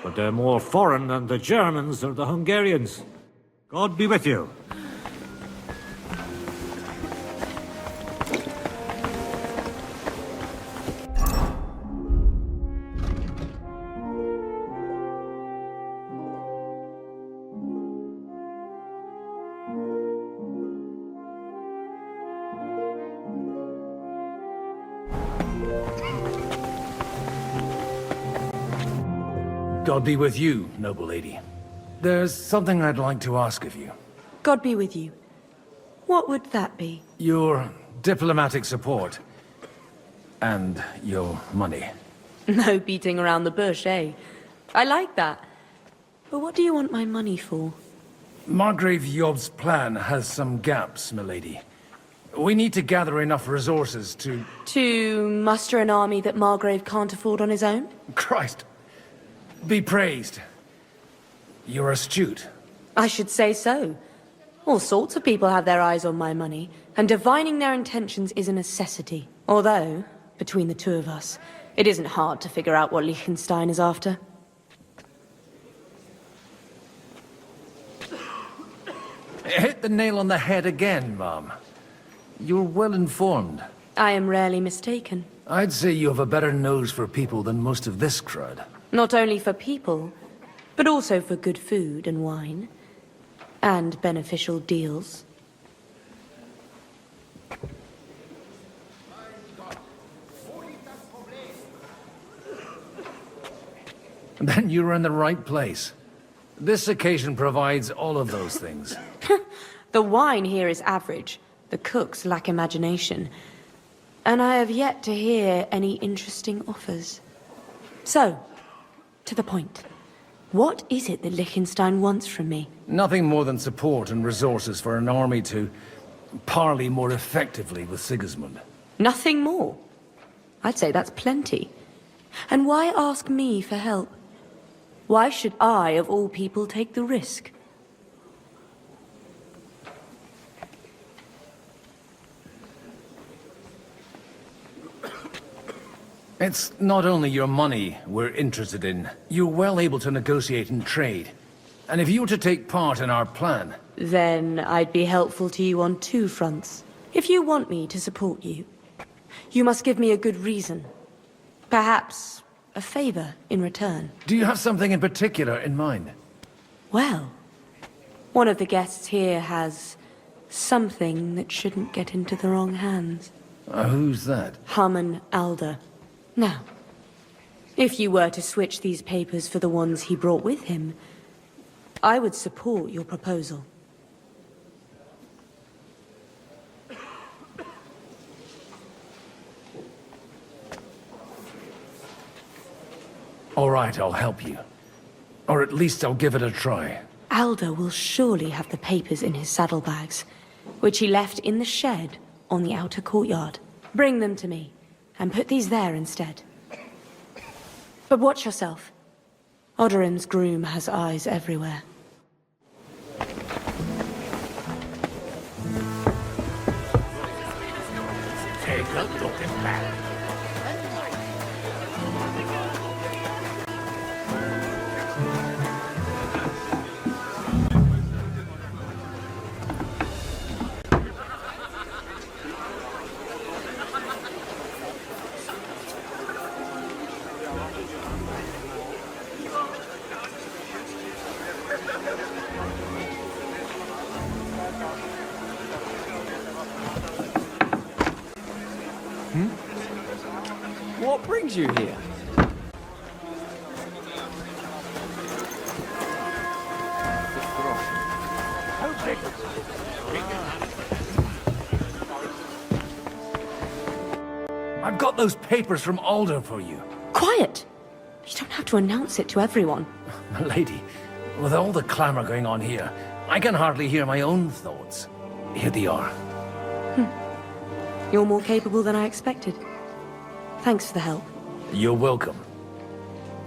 R: but they're more foreign than the Germans or the Hungarians. God be with you.
H: God be with you, noble lady. There's something I'd like to ask of you.
J: God be with you. What would that be?
H: Your diplomatic support. And your money.
J: No beating around the bush, eh? I like that. But what do you want my money for?
H: Margrave Job's plan has some gaps, milady. We need to gather enough resources to...
J: To muster an army that Margrave can't afford on his own?
H: Christ! Be praised. You're astute.
J: I should say so. All sorts of people have their eyes on my money, and divining their intentions is a necessity. Although, between the two of us, it isn't hard to figure out what Liechtenstein is after.
H: Hit the nail on the head again, Mom. You're well informed.
J: I am rarely mistaken.
H: I'd say you have a better nose for people than most of this crowd.
J: Not only for people, but also for good food and wine. And beneficial deals.
H: Then you're in the right place. This occasion provides all of those things.
J: The wine here is average. The cooks lack imagination. And I have yet to hear any interesting offers. So, to the point. What is it that Liechtenstein wants from me?
H: Nothing more than support and resources for an army to parley more effectively with Sigismund.
J: Nothing more? I'd say that's plenty. And why ask me for help? Why should I, of all people, take the risk?
H: It's not only your money we're interested in. You're well able to negotiate and trade. And if you were to take part in our plan...
J: Then I'd be helpful to you on two fronts. If you want me to support you, you must give me a good reason. Perhaps a favor in return.
H: Do you have something in particular in mind?
J: Well, one of the guests here has something that shouldn't get into the wrong hands.
H: Who's that?
J: Haman Alder. Now, if you were to switch these papers for the ones he brought with him, I would support your proposal.
H: All right, I'll help you. Or at least I'll give it a try.
J: Alder will surely have the papers in his saddlebags, which he left in the shed on the outer courtyard. Bring them to me, and put these there instead. But watch yourself. Odorim's groom has eyes everywhere.
D: Take a look at that.
T: What brings you here?
H: I've got those papers from Alder for you.
J: Quiet! You don't have to announce it to everyone.
H: Lady, with all the clamor going on here, I can hardly hear my own thoughts. Here they are.
J: You're more capable than I expected. Thanks for the help.
H: You're welcome.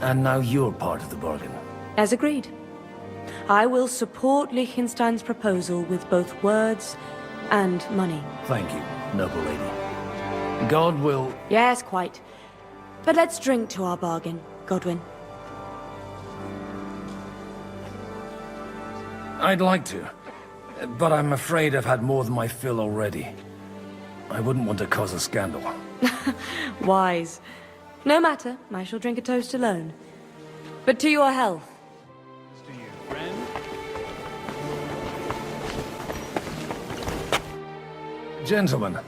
H: And now you're part of the bargain.
J: As agreed. I will support Liechtenstein's proposal with both words and money.
H: Thank you, noble lady. God will...
J: Yes, quite. But let's drink to our bargain, Godwin.
H: I'd like to, but I'm afraid I've had more than my fill already. I wouldn't want to cause a scandal.
J: Wise. No matter, I shall drink a toast alone. But to your health.
H: Gentlemen,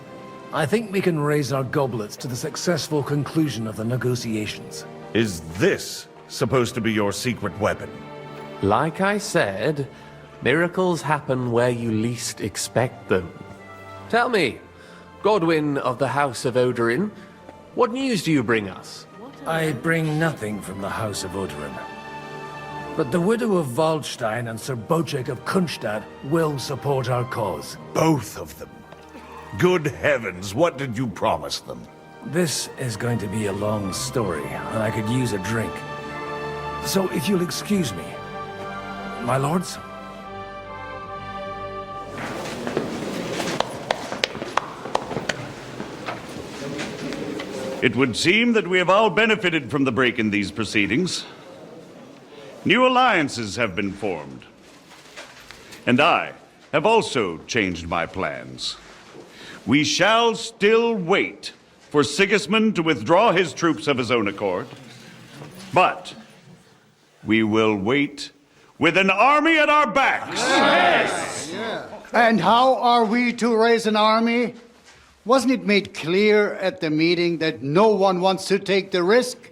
H: I think we can raise our goblets to the successful conclusion of the negotiations.
O: Is this supposed to be your secret weapon?
G: Like I said, miracles happen where you least expect them. Tell me, Godwin of the House of Odorin, what news do you bring us?
H: I bring nothing from the House of Odorin. But the widow of Waldstein and Sir Bocek of Kunstad will support our cause.
O: Both of them? Good heavens, what did you promise them?
H: This is going to be a long story, and I could use a drink. So if you'll excuse me, my lords?
O: It would seem that we have all benefited from the break in these proceedings. New alliances have been formed. And I have also changed my plans. We shall still wait for Sigismund to withdraw his troops of his own accord. But we will wait with an army at our backs.
Q: Yes. And how are we to raise an army? Wasn't it made clear at the meeting that no one wants to take the risk?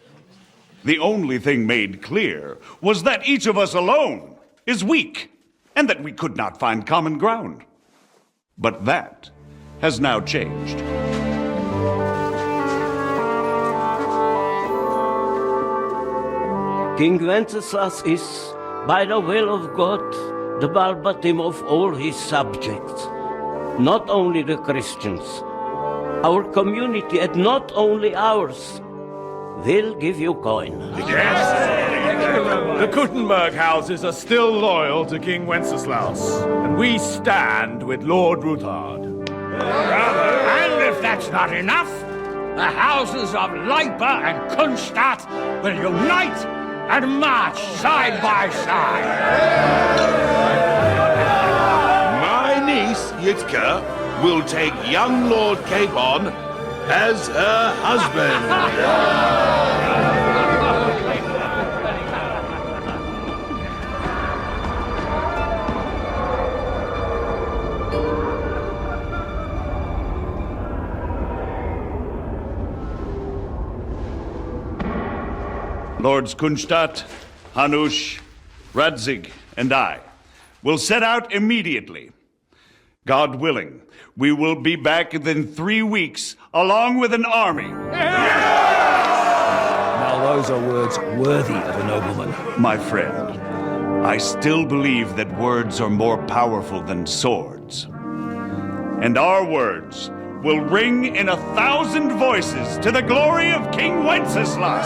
O: The only thing made clear was that each of us alone is weak, and that we could not find common ground. But that has now changed.
K: King Wenceslas is, by the will of God, the Balbatim of all his subjects, not only the Christians. Our community, and not only ours, will give you coin.
A: Yes! The Kuttenberg houses are still loyal to King Wenceslaus, and we stand with Lord Ruthard.
D: And if that's not enough, the houses of Leipa and Kunstadt will unite and march side by side.
I: My niece, Yitka, will take young Lord Capon as her husband.
O: Lords Kunstadt, Hanush, Radzig, and I will set out immediately. God willing, we will be back within 3 weeks, along with an army.
H: Now
M: Those are words worthy of a nobleman.
O: My friend, I still believe that words are more powerful than swords. And our words will ring in 1,000 voices to the glory of King Wenceslas!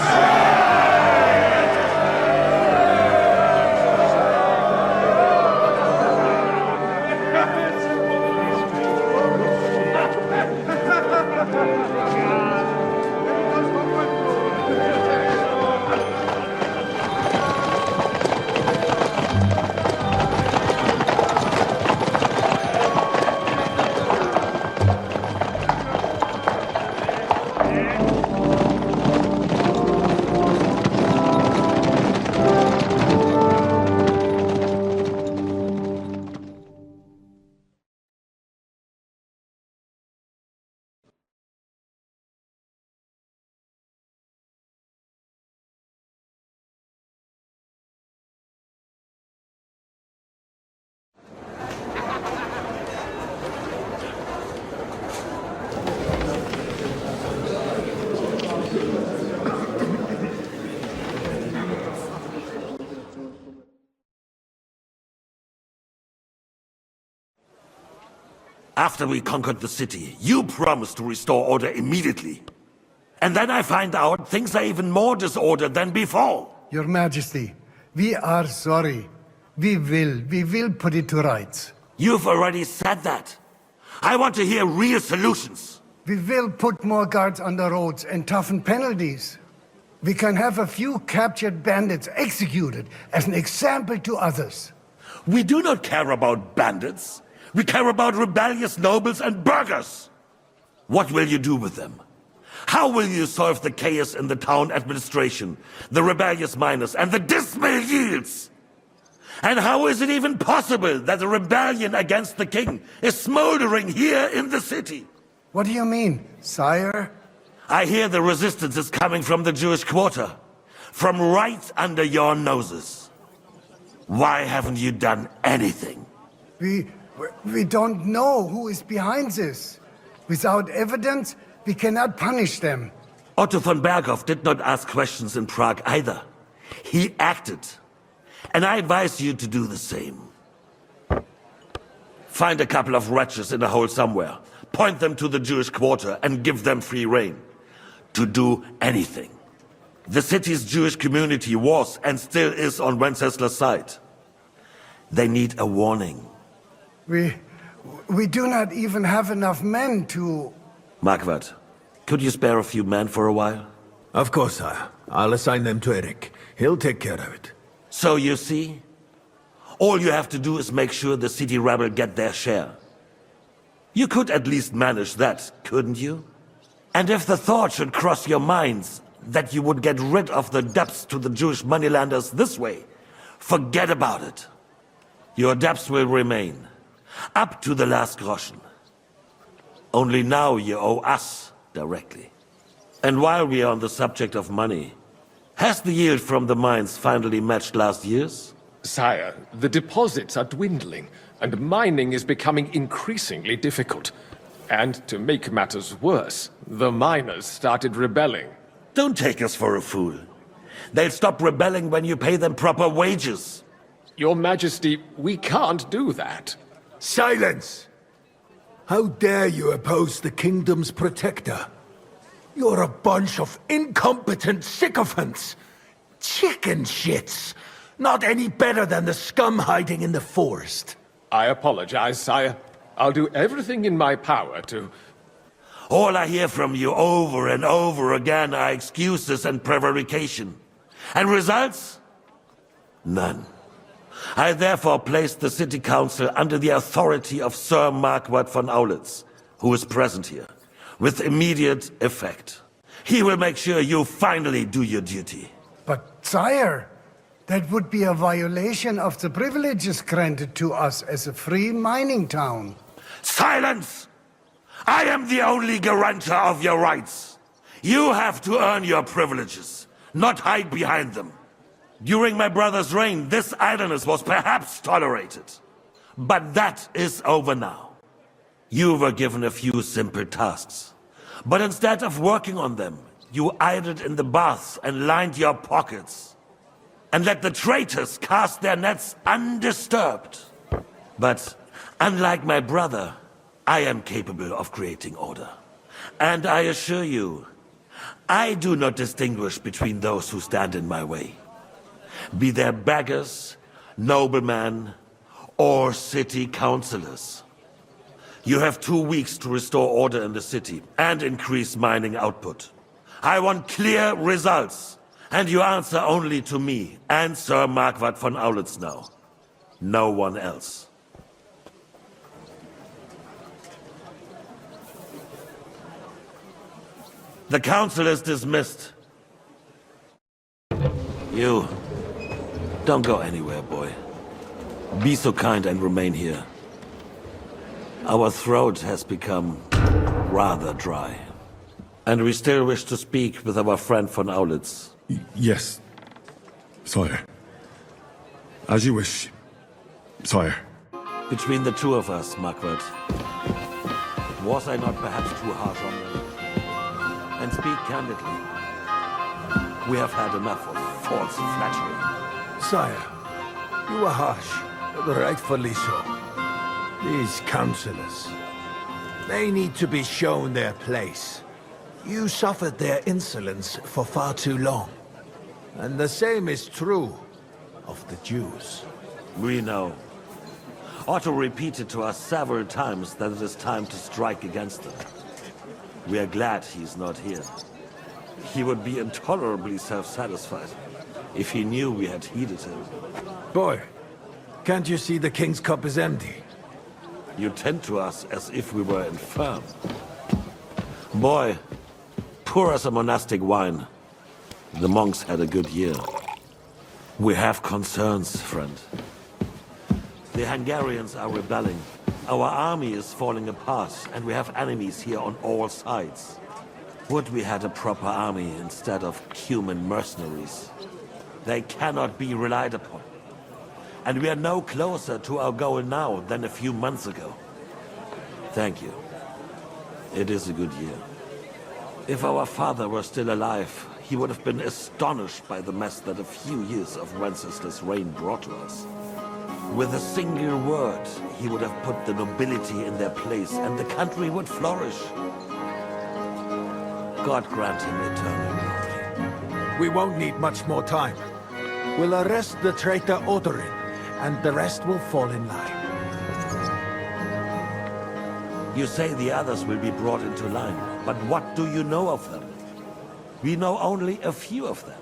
U: After we conquered the city, you promised to restore order immediately. And then I find out things are even more disordered than before.
Q: Your Majesty, we are sorry. We will put it to rights.
U: You've already said that. I want to hear real solutions.
Q: We will put more guards on the roads and toughen penalties. We can have a few captured bandits executed as an example to others.
U: We do not care about bandits. We care about rebellious nobles and burghers. What will you do with them? How will you solve the chaos in the town administration, the rebellious miners, and the dismal yields? And how is it even possible that a rebellion against the king is smoldering here in the city?
Q: What do you mean, sire?
U: I hear the resistance is coming from the Jewish quarter, from right under your noses. Why haven't you done anything?
Q: We don't know who is behind this. Without evidence, we cannot punish them.
U: Otto von Berghoff did not ask questions in Prague either. He acted. And I advise you to do the same. Find a couple of wretches in a hole somewhere, point them to the Jewish quarter, and give them free rein. To do anything. The city's Jewish community was and still is on Wenceslas' side. They need a warning.
Q: We do not even have enough men to...
U: Marquardt, could you spare a few men for a while?
M: Of course, sire. I'll assign them to Eric. He'll take care of it.
U: So you see, all you have to do is make sure the city rebel get their share. You could at least manage that, couldn't you? And if the thought should cross your minds that you would get rid of the debts to the Jewish moneylenders this way, forget about it. Your debts will remain, up to the last groschen. Only now you owe us directly. And while we are on the subject of money, has the yield from the mines finally matched last year's?
Z: Sire, the deposits are dwindling, and mining is becoming increasingly difficult. And to make matters worse, the miners started rebelling.
U: Don't take us for a fool. They'll stop rebelling when you pay them proper wages.
Z: Your Majesty, we can't do that.
N: Silence! How dare you oppose the kingdom's protector? You're a bunch of incompetent sycophants. Chicken shits. Not any better than the scum hiding in the forest.
Z: I apologize, sire. I'll do everything in my power to...
U: All I hear from you over and over again are excuses and prevarication. And results? None. I therefore placed the city council under the authority of Sir Marquardt von Aulitz, who is present here, with immediate effect. He will make sure you finally do your duty.
Q: But, sire, that would be a violation of the privileges granted to us as a free mining town.
U: Silence! I am the only guarantor of your rights. You have to earn your privileges, not hide behind them. During my brother's reign, this idleness was perhaps tolerated. But that is over now. You were given a few simple tasks. But instead of working on them, you idled in the baths and lined your pockets, and let the traitors cast their nets undisturbed. But unlike my brother, I am capable of creating order. And I assure you, I do not distinguish between those who stand in my way. Be they beggars, noblemen, or city councillors. You have 2 weeks to restore order in the city and increase mining output. I want clear results, and you answer only to me and Sir Marquardt von Aulitz now. No one else. The council is dismissed. You, don't go anywhere, boy. Be so kind and remain here. Our throat has become rather dry. And we still wish to speak with our friend von Aulitz.
L: Yes, sire. As you wish, sire.
U: Between the two of us, Marquardt, was I not perhaps too harsh on them? And speak candidly, we have had enough of false flattery.
N: Sire, you are harsh, but rightfully so. These councillors, they need to be shown their place. You suffered their insolence for far too long. And the same is true of the Jews.
U: We know. Otto repeated to us several times that it is time to strike against them. We are glad he's not here. He would be intolerably self-satisfied if he knew we had heeded him.
N: Boy, can't you see the King's cup is empty?
U: You tend to us as if we were infirm. Boy, pour us a monastic wine. The monks had a good year. We have concerns, friend. The Hungarians are rebelling. Our army is falling apart, and we have enemies here on all sides. Would we had a proper army instead of human mercenaries? They cannot be relied upon. And we are no closer to our goal now than a few months ago. Thank you. It is a good year. If our father were still alive, he would have been astonished by the mess that a few years of Wenceslas' reign brought to us. With a single word, he would have put the nobility in their place, and the country would flourish. God grant him eternal glory.
N: We won't need much more time. We'll arrest the traitor Odorin, and the rest will fall in line.
U: You say the others will be brought into line, but what do you know of them? We know only a few of them.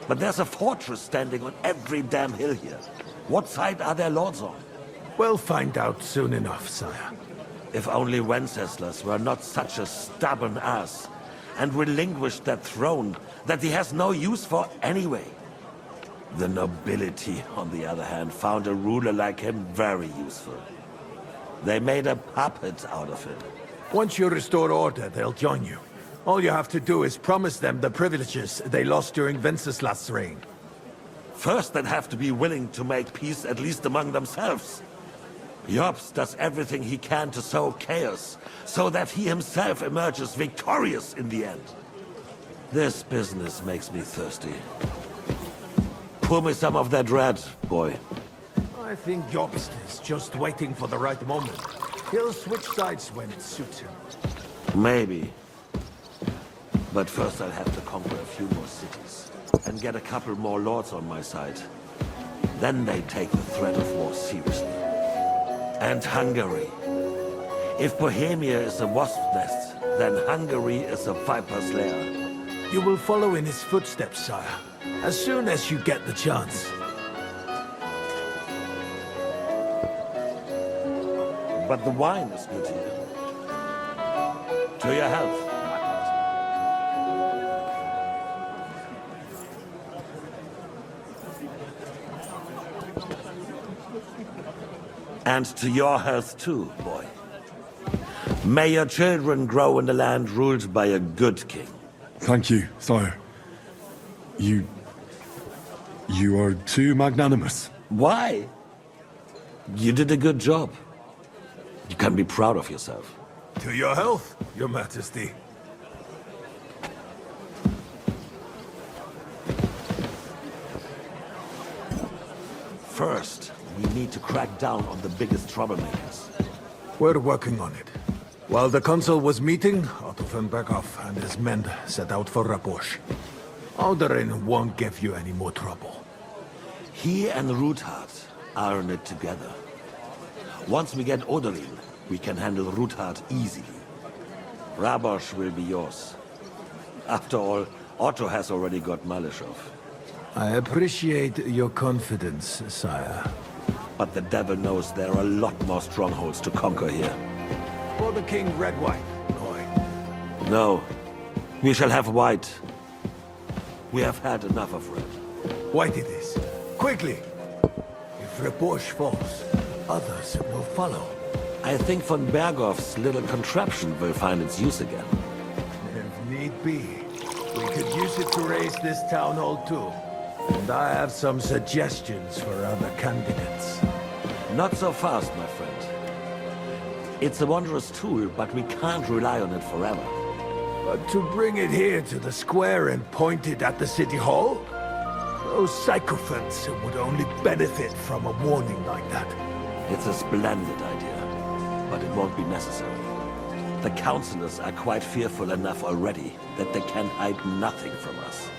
U: But there's a fortress standing on every damn hill here. What side are their lords on?
N: We'll find out soon enough, sire.
U: If only Wenceslas were not such a stubborn ass, and relinquished that throne that he has no use for anyway. The nobility, on the other hand, found a ruler like him very useful. They made a puppet out of him.
N: Once you restore order, they'll join you. All you have to do is promise them the privileges they lost during Wenceslas' reign.
U: First, they'd have to be willing to make peace at least among themselves. Jobst does everything he can to sow chaos, so that he himself emerges victorious in the end. This business makes me thirsty. Pour me some of that red, boy.
N: I think Jobst is just waiting for the right moment. He'll switch sides when it suits him.
U: Maybe. But first I'll have to conquer a few more cities, and get a couple more lords on my side. Then they take the threat of war seriously. And Hungary. If Bohemia is a wasp nest, then Hungary is a viper's lair.
N: You will follow in his footsteps, sire, as soon as you get the chance.
U: But the wine is good here. To your health. And to your health too, boy. May your children grow in a land ruled by a good king.
L: Thank you, sire. You are too magnanimous.
U: Why? You did a good job. You can be proud of yourself.
N: To your health, your majesty.
M: First, we need to crack down on the biggest troublemakers.
N: We're working on it. While the council was meeting, Otto von Berghoff and his men set out for Raposh. Alderin won't give you any more trouble.
M: He and Ruthard are in it together. Once we get Oderyn, we can handle Ruthard easily. Rabosh will be yours. After all, Otto has already got Malishov.
N: I appreciate your confidence, sire.
M: But the devil knows there are a lot more strongholds to conquer here.
N: For the king, red wine, boy.
M: No. We shall have white. We have had enough of red.
N: White it is. Quickly! If Raposh falls, others will follow.
M: I think von Berghoff's little contraption will find its use again.
N: If need be, we could use it to raise this town hall too. And I have some suggestions for other candidates.
M: Not so fast, my friend. It's a wondrous tool, but we can't rely on it forever.
N: But to bring it here to the square and point it at the city hall? Those sycophants would only benefit from a warning like that.
M: It's a splendid idea, but it won't be necessary. The councillors are quite fearful enough already that they can hide nothing from us.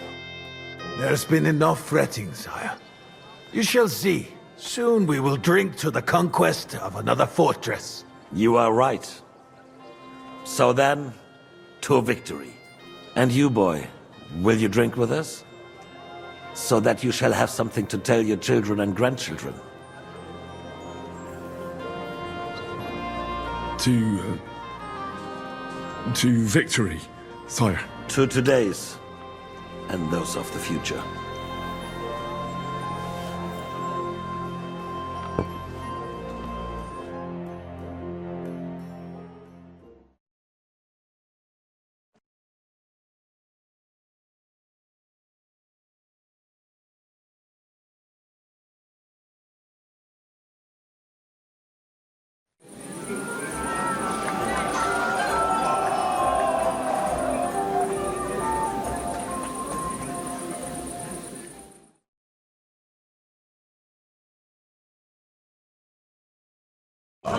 N: There's been enough fretting, sire. You shall see. Soon we will drink to the conquest of another fortress.
M: You are right. So then, to victory. And you, boy, will you drink with us? So that you shall have something to tell your children and grandchildren.
L: To victory, sire.
M: To today's, and those of the future.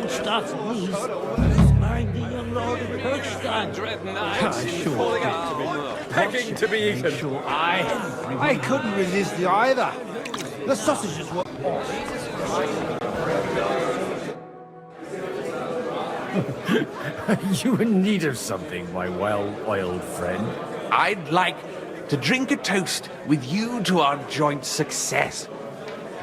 D: Starts loose, minding your lord of Kirkstein.
F: Dread night.
D: Begging to be eaten. Sure, I couldn't resist you either. The sausages were
B: You in need of something, my well-oiled friend? I'd like to drink a toast with you to our joint success.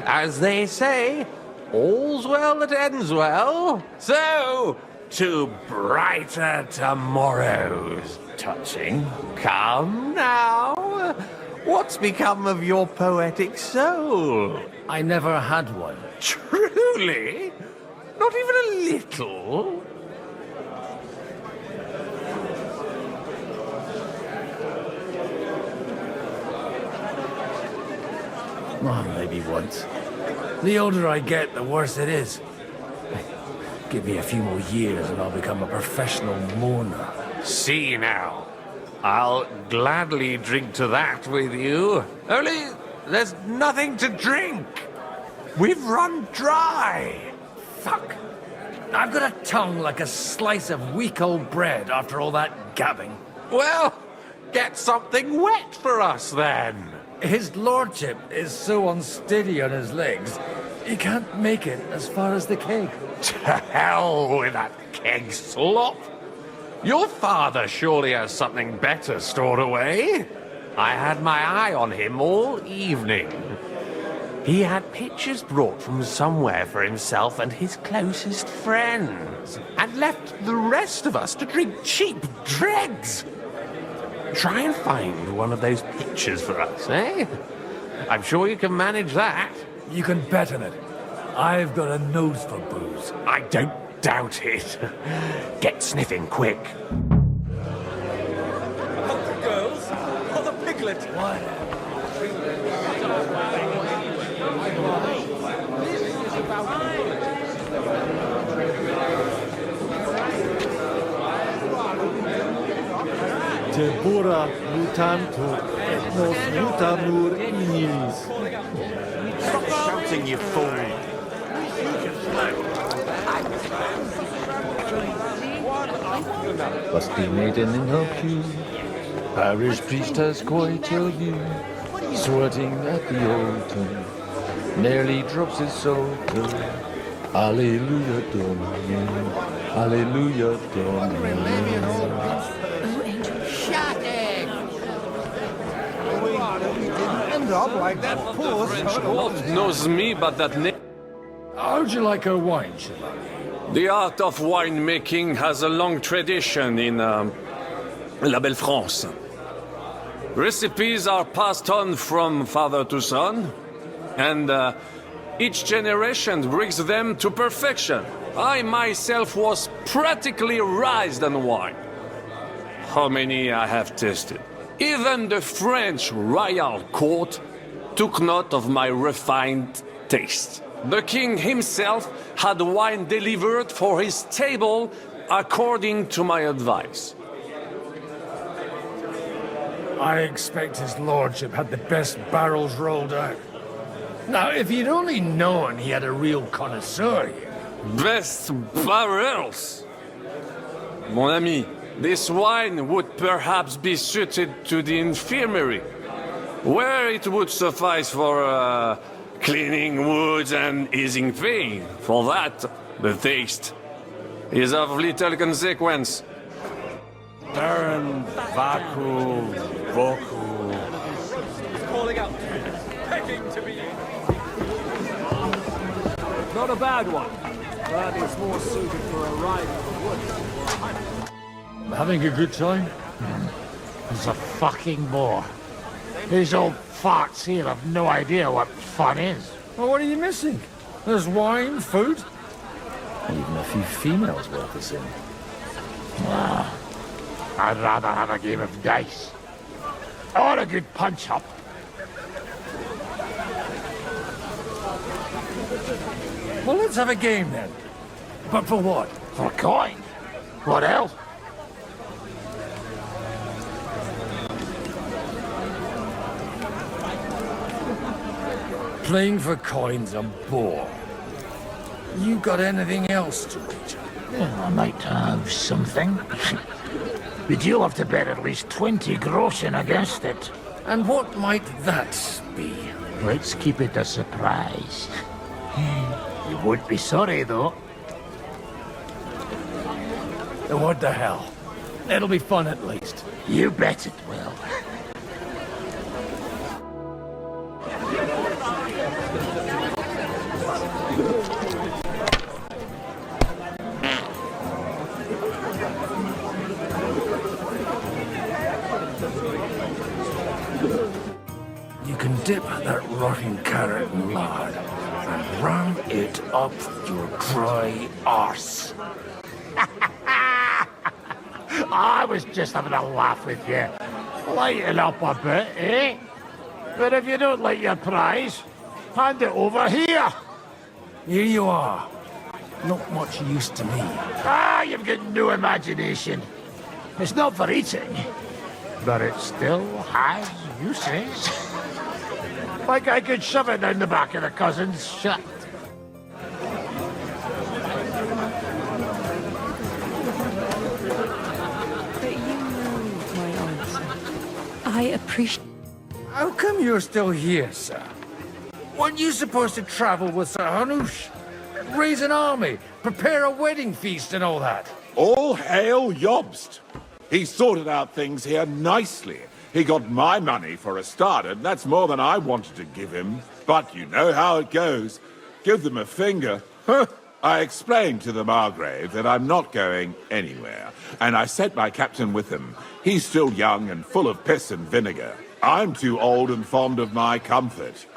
B: As they say, all's well that ends well. So, to brighter tomorrows. Touching. Come now. What's become of your poetic soul? I never had one. Truly? Not even a little? Well, maybe once. The older I get, the worse it is. Give me a few more years and I'll become a professional mourner. See now. I'll gladly drink to that with you. Only there's nothing to drink. We've run dry. Fuck. I've got a tongue like a slice of weak old bread after all that gabbing. Well, get something wet for us then. His lordship is so unsteady on his legs, he can't make it as far as the keg. To hell with that keg slop. Your father surely has something better stored away. I had my eye on him all evening. He had pictures brought from somewhere for himself and his closest friends, and left the rest of us to drink cheap dregs. Try and find one of those pictures for us, eh? I'm sure you can manage that. You can bet on it. I've got a nose for booze. I don't doubt it. Get sniffing quick.
D: the girls or the piglet.
S: Tempora mutantur, et nos mutamur ignis.
E: shouting, you fool.
C: Must be maiden in her pew. Parish priest has quite a view. Sweating at the altar. Nearly drops his psalter. Alleluia Domine. Alleluia Domine.
P: Shut it!
N: End up like that poor
Z: French wolf knows me, but that name.
B: How'd you like her wine, Chevalier?
Z: The art of winemaking has a long tradition in La Belle France. Recipes are passed on from father to son, and each generation brings them to perfection. I myself was practically raised on wine. How many I have tasted. Even the French royal court took note of my refined taste. The king himself had wine delivered for his table according to my advice.
B: I expect his lordship had the best barrels rolled out. Now, if you'd only known he had a real connoisseur here.
Z: Best barrels! Mon ami, this wine would perhaps be suited to the infirmary, where it would suffice for cleaning wounds and easing pain. For that, the taste is of little consequence.
E: Baron Vaku Voku.
F: Calling out. Begging to be. Not a bad one, but it's more suited for a ride in the woods.
B: Having a good time?
V: He's a fucking bore. These old farts here have no idea what fun is.
B: Well, what are you missing? There's wine, food.
C: Even a few females worth the same.
V: Ah, I'd rather have a game of dice. Or a good punch-up.
B: Well, let's have a game then. But for what?
V: For coin. What else?
B: Playing for coin's a bore. You got anything else to wager?
V: Well, I might have something. But you'll have to bet at least 20 groschen against it.
B: And what might that be?
V: Let's keep it a surprise. You won't be sorry, though.
B: What the hell? It'll be fun at least.
V: You bet it will.
B: You can dip that rotten carrot in lard and ram it up your dry arse.
V: I was just having a laugh with you. Lighten up a bit, eh? But if you don't like your prize, hand it over here.
B: Here you are. Not much use to me.
V: Ah, you've got no imagination. It's not for eating, but it still has uses. Like I could shove it down the back of the cousin's shirt.
J: But you know my answer. I appreciate...
B: How come you're still here, sir? Weren't you supposed to travel with Sir Hanush? Raise an army, prepare a wedding feast and all that?
I: All hail Jobst. He sorted out things here nicely. He got my money for a start, and that's more than I wanted to give him. But you know how it goes. Give them a finger. I explained to the Margrave that I'm not going anywhere, and I sent my captain with him. He's still young and full of piss and vinegar. I'm too old and fond of my comfort.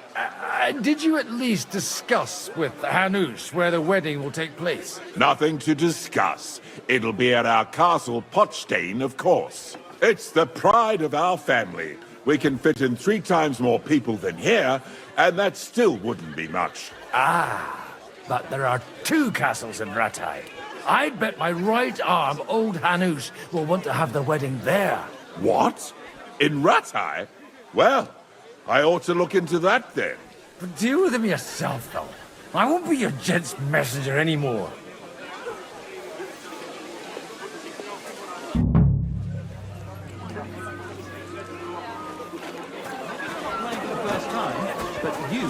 B: Did you at least discuss with Hanush where the wedding will take place?
I: Nothing to discuss. It'll be at our castle Potsdam, of course. It's the pride of our family. We can fit in 3 times more people than here, and that still wouldn't be much.
B: Ah, but there are 2 castles in Rattay. I'd bet my right arm old Hanush will want to have the wedding there.
I: What? In Rattay? Well, I ought to look into that then.
B: Deal with him yourself, though. I won't be your gent's messenger anymore.
C: But you...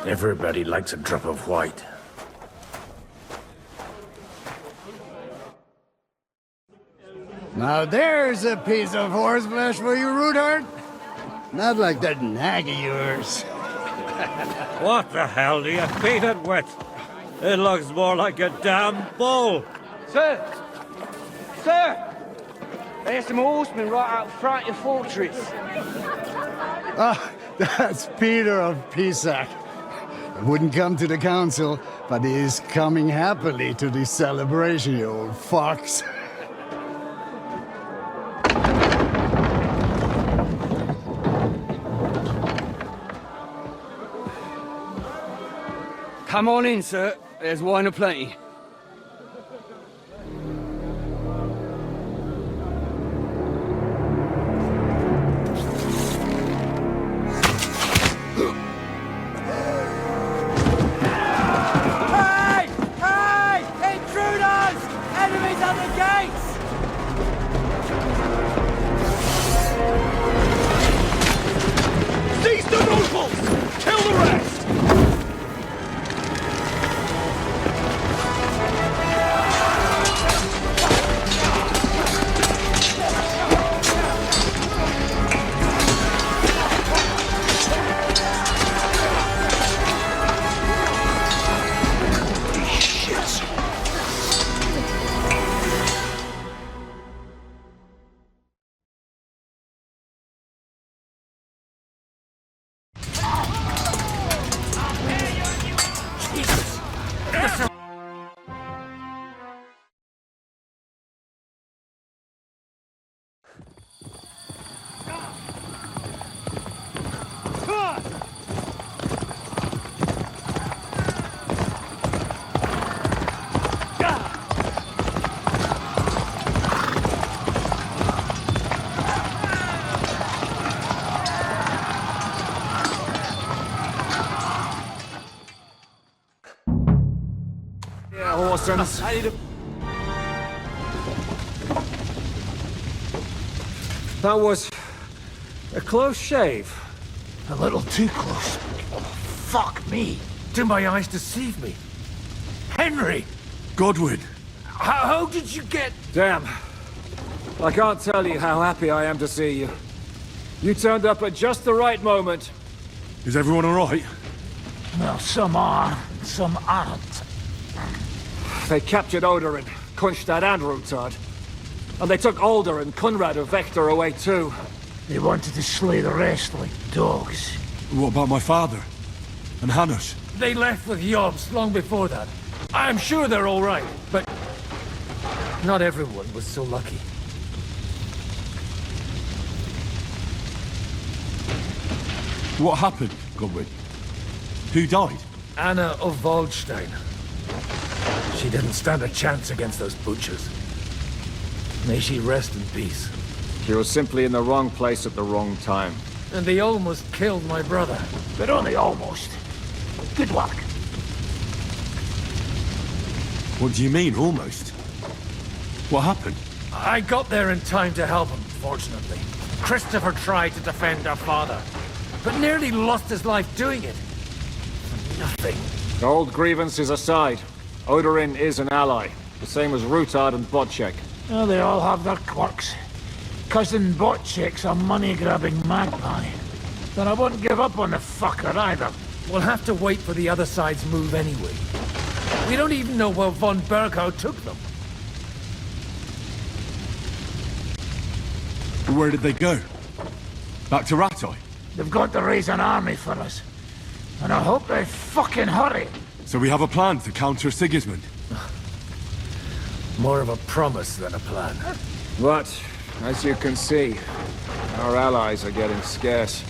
B: Everybody likes a drop of white.
Q: Now there's a piece of horseflesh for you, Rudart. Not like that nag of yours.
P: What the hell do you feed it with? It looks more like a damn bull.
R: Sir! Sir! There's some horsemen right out front of your fortress.
Q: Ah, that's Peter of Pisac. Wouldn't come to the council, but he is coming happily to the celebration, you old fox.
R: Come on in, sir. There's wine aplenty.
D: Hey! Hey! Intruders! Enemies at the gates!
A: Seize the nobles! Kill the rest!
F: I need a... That was a close shave.
B: A little too close. Fuck me. Do my eyes deceive me? Henry!
L: Godwin!
B: How did you get...
F: Damn. I can't tell you how happy I am to see you. You turned up at just the right moment.
L: Is everyone alright?
V: Well, some are, some aren't.
F: They captured Odorin, Kunstad and Rutard. And they took Alder and Kunrad of Vector away too.
V: They wanted to slay the rest like dogs.
L: What about my father? And Hanush?
B: They left with Yobs long before that. I'm sure they're all right, but... not everyone was so lucky.
L: What happened, Godwin? Who died?
B: Anna of Waldstein. She didn't stand a chance against those butchers. May she rest in peace.
F: She was simply in the wrong place at the wrong time.
B: And they almost killed my brother.
V: But only almost. Good luck.
L: What do you mean, almost? What happened?
B: I got there in time to help him, fortunately. Christopher tried to defend our father, but nearly lost his life doing it. For nothing.
F: Old grievances aside, Odorin is an ally, the same as Rutard and Botchek.
V: Well, they all have their quirks. Cousin Botchek's a money-grabbing magpie. But I wouldn't give up on the fucker either.
B: We'll have to wait for the other side's move anyway. We don't even know where von Berghow took them.
L: Where did they go? Back to Rattay?
V: They've got to raise an army for us. And I hope they fucking hurry.
L: So we have a plan to counter Sigismund?
B: More of a promise than a plan.
G: But, as you can see, our allies are getting scarce.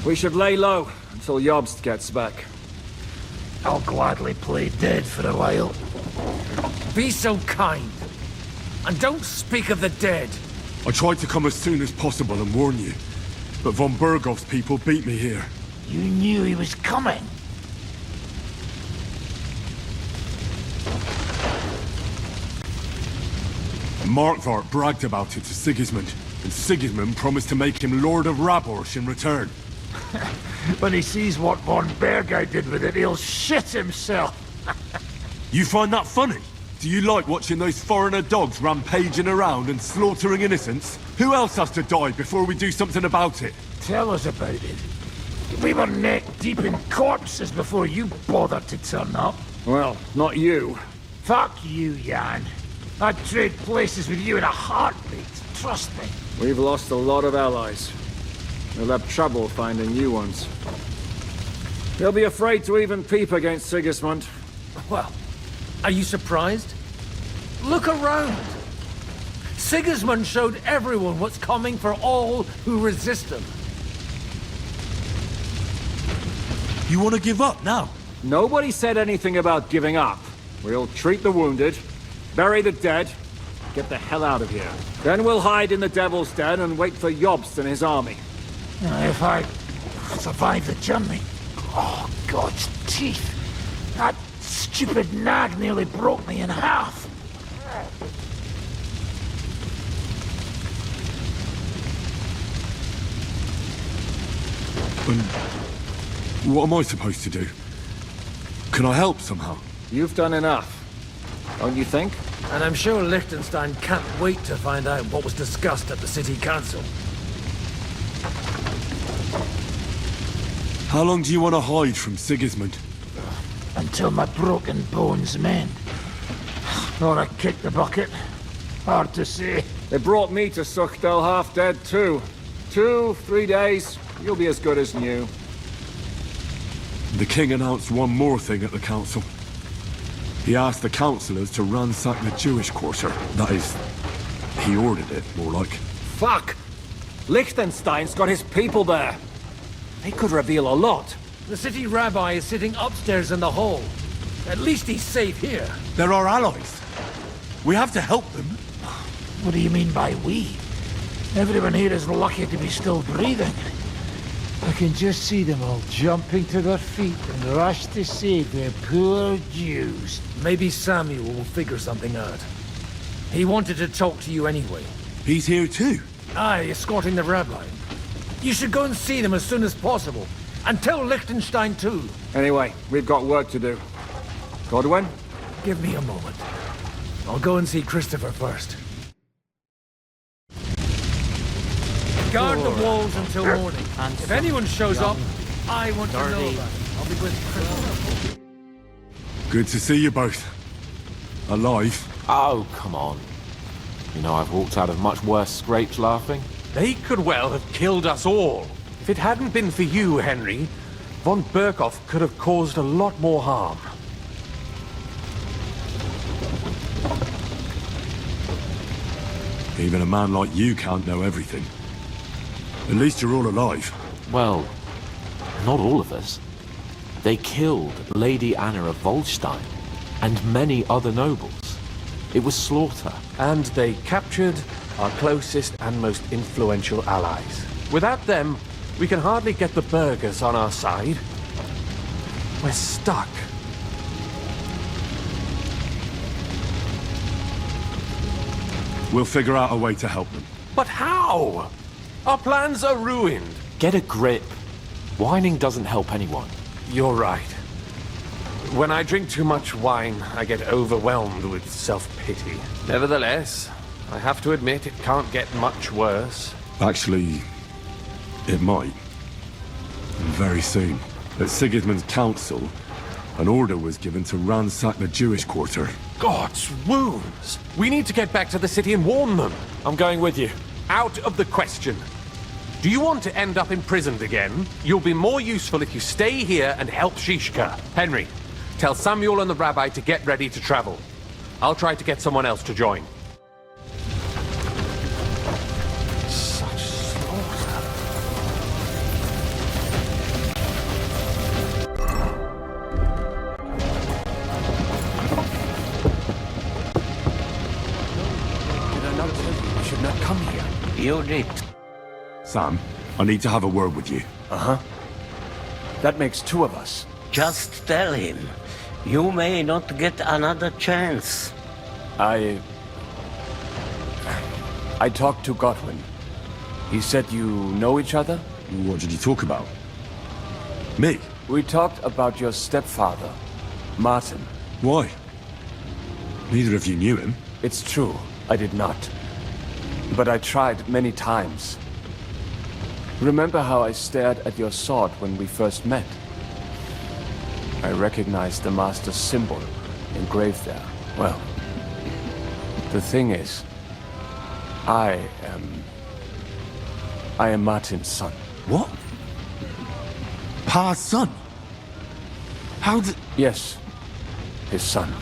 G: We should lay low until Jobst gets back.
V: I'll gladly play dead for a while.
B: Be so kind. And don't speak of the dead.
L: I tried to come as soon as possible and warn you, but von Bergov's people beat me here.
V: You knew he was coming.
L: Markvart bragged about it to Sigismund, and Sigismund promised to make him Lord of Warhorse in return.
V: When he sees what von Bergau did with it, he'll shit himself.
L: You find that funny? Do you like watching those foreigner dogs rampaging around and slaughtering innocents? Who else has to die before we do something about it?
V: Tell us about it. We were neck deep in corpses before you bothered to turn up.
G: Well, not you.
V: Fuck you, Jan. I'd trade places with you in a heartbeat. Trust me.
G: We've lost a lot of allies. We'll have trouble finding new ones. They'll be afraid to even peep against Sigismund.
B: Well, are you surprised? Look around. Sigismund showed everyone what's coming for all who resist him.
L: You want to give up now?
G: Nobody said anything about giving up. We'll treat the wounded, bury the dead, get the hell out of here. Then we'll hide in the Devil's Den and wait for Jobst and his army.
V: If I survive the journey... Oh, God's teeth. That stupid nag nearly broke me in half.
L: And what am I supposed to do? Can I help somehow?
G: You've done enough, don't you think?
B: And I'm sure Liechtenstein can't wait to find out what was discussed at the city council.
L: How long do you want to hide from Sigismund?
V: Until my broken bones mend. Or I kick the bucket. Hard to say.
G: They brought me to Suchdel half dead too. 2-3 days, you'll be as good as new.
L: The king announced one more thing at the council. He asked the councillors to ransack the Jewish quarter. That is, he ordered it, more like.
G: Fuck! Liechtenstein's got his people there. They could reveal a lot.
B: The city rabbi is sitting upstairs in the hall. At least he's safe here.
L: They're our allies. We have to help them.
V: What do you mean by we? Everyone here is lucky to be still breathing. I can just see them all jumping to their feet and rush to save their poor Jews.
B: Maybe Samuel will figure something out. He wanted to talk to you anyway.
L: He's here too?
B: Aye, escorting the rabbi. You should go and see them as soon as possible. And tell Liechtenstein too.
G: Anyway, we've got work to do. Godwin?
B: Give me a moment. I'll go and see Christopher first. Guard the walls until morning. If anyone shows up, I want to know about it. I'll be with Christopher.
L: Good to see you both. Alive.
C: Oh, come on. You know, I've walked out of much worse scrapes laughing.
K: They could well have killed us all. If it hadn't been for you, Henry, von Berkhoff could have caused a lot more harm.
L: Even a man like you can't know everything. At least you're all alive.
C: Well, not all of us. They killed Lady Anna of Volstein, and many other nobles. It was slaughter.
K: And they captured our closest and most influential allies. Without them, we can hardly get the burghers on our side. We're stuck.
L: We'll figure out a way to help them.
K: But how? Our plans are ruined.
C: Get a grip. Whining doesn't help anyone.
K: You're right. When I drink too much wine, I get overwhelmed with self-pity. Nevertheless, I have to admit it can't get much worse.
L: Actually, it might. And very soon. At Sigismund's council, an order was given to ransack the Jewish quarter.
K: God's wounds! We need to get back to the city and warn them. I'm going with you. Out of the question. Do you want to end up imprisoned again? You'll be more useful if you stay here and help Shishka. Henry, tell Samuel and the rabbi to get ready to travel. I'll try to get someone else to join.
B: Such slaughter. Did I not tell you we should not come here?
V: You did.
L: Sam, I need to have a word with you.
V: Uh-huh. That makes two of us. Just tell him. You may not get another chance. I talked to Godwin. He said you know each other?
L: What did you talk about? Me?
V: We talked about your stepfather, Martin.
L: Why? Neither of you knew him.
V: It's true, I did not. But I tried many times. Remember how I stared at your sword when we first met? I recognized the Master's symbol engraved there. Well, the thing is, I am Martin's son.
L: What? Pa's son? How did...
V: Yes, his son.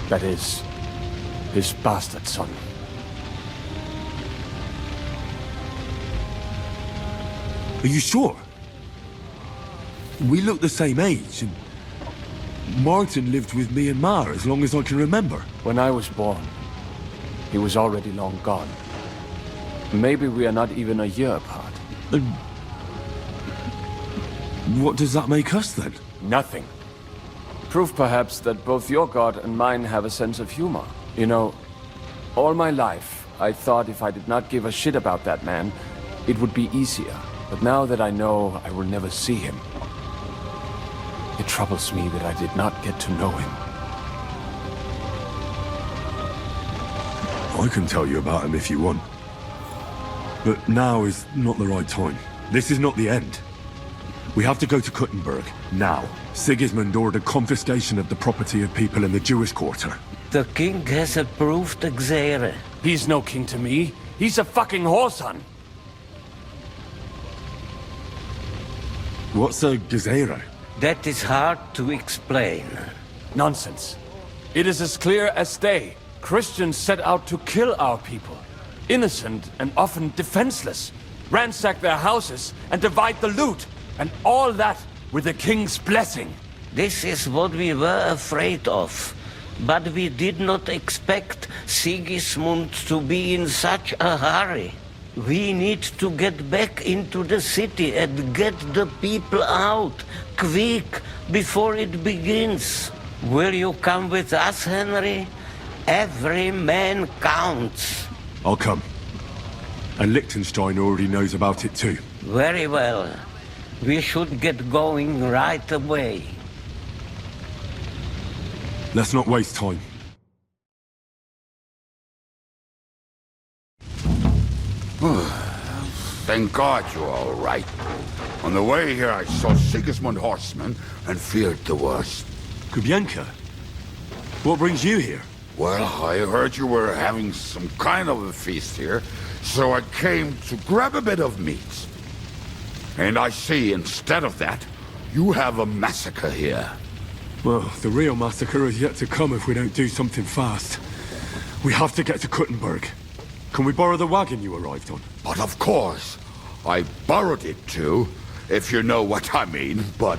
V: That is, his bastard son.
L: Are you sure? We look the same age, and Martin lived with me and Ma as long as I can remember.
V: When I was born, he was already long gone. Maybe we are not even a year apart.
L: And what does that make us then?
V: Nothing. Proof perhaps that both your god and mine have a sense of humor. You know, all my life, I thought if I did not give a shit about that man, it would be easier. But now that I know I will never see him, it troubles me that I did not get to know him.
L: I can tell you about him if you want. But now is not the right time. This is not the end. We have to go to Kuttenberg, now. Sigismund ordered confiscation of the property of people in the Jewish quarter.
V: The king has approved Xere. He's no king to me. He's a fucking whoreson.
L: What's a Gezerah?
V: That is hard to explain. Nonsense. It is as clear as day. Christians set out to kill our people. Innocent and often defenseless. Ransack their houses and divide the loot. And all that with the king's blessing. This is what we were afraid of. But we did not expect Sigismund to be in such a hurry. We need to get back into the city and get the people out, quick, before it begins. Will you come with us, Henry? Every man counts.
L: I'll come. And Liechtenstein already knows about it too.
V: Very well. We should get going right away.
L: Let's not waste time.
H: Thank God you're all right. On the way here, I saw Sigismund horsemen and feared the worst.
L: Kubienka? What brings you here?
H: Well, I heard you were having some kind of a feast here, so I came to grab a bit of meat. And I see, instead of that, you have a massacre here.
L: Well, the real massacre is yet to come if we don't do something fast. We have to get to Kuttenberg. Can we borrow the wagon you arrived on?
H: But of course. I borrowed it too, if you know what I mean, but,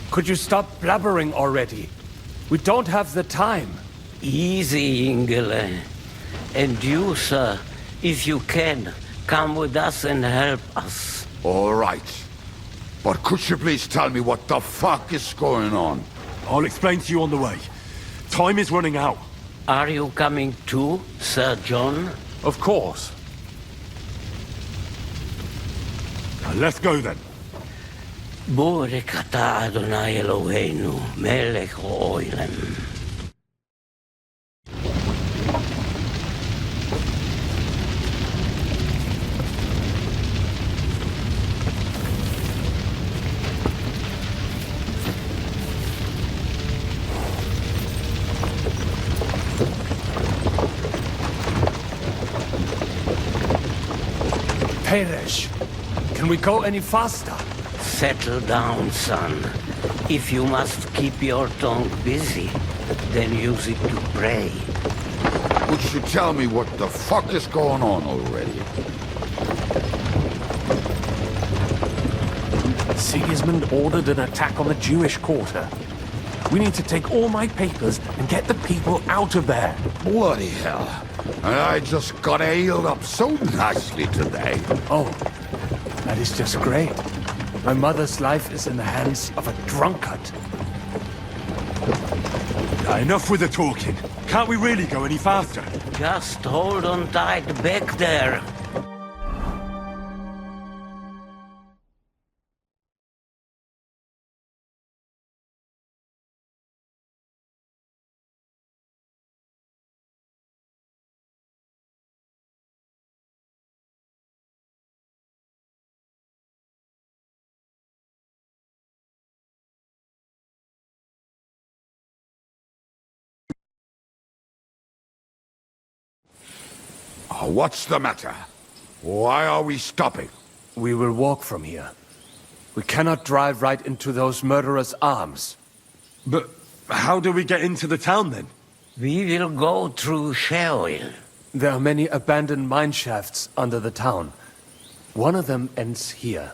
V: Could you stop blabbering already? We don't have the time. Easy, Ingele. And you, sir, if you can, come with us and help us.
H: All right. But could you please tell me what the fuck is going on?
L: I'll explain to you on the way. Time is running out.
V: Are you coming too, Sir John?
L: Of course. Now, let's go then.
V: Borekata Adonai Eloheinu, melech ha'olam.
B: perish. Can we go any faster?
O: Settle down, son. If you must keep your tongue busy, then use it to pray.
H: Would you tell me what the fuck is going on already?
K: Sigismund ordered an attack on the Jewish quarter. We need to take all my papers and get the people out of there.
H: Bloody hell. I just got ailed up so nicely today.
B: Oh, that is just great. My mother's life is in the hands of a drunkard.
L: Enough with the talking. Can't we really go any faster?
O: Just hold on tight back there.
H: What's the matter? Why are we stopping?
B: We will walk from here. We cannot drive right into those murderers' arms.
L: But how do we get into the town then?
O: We will go through Sheol.
B: There are many abandoned mine shafts under the town. One of them ends here.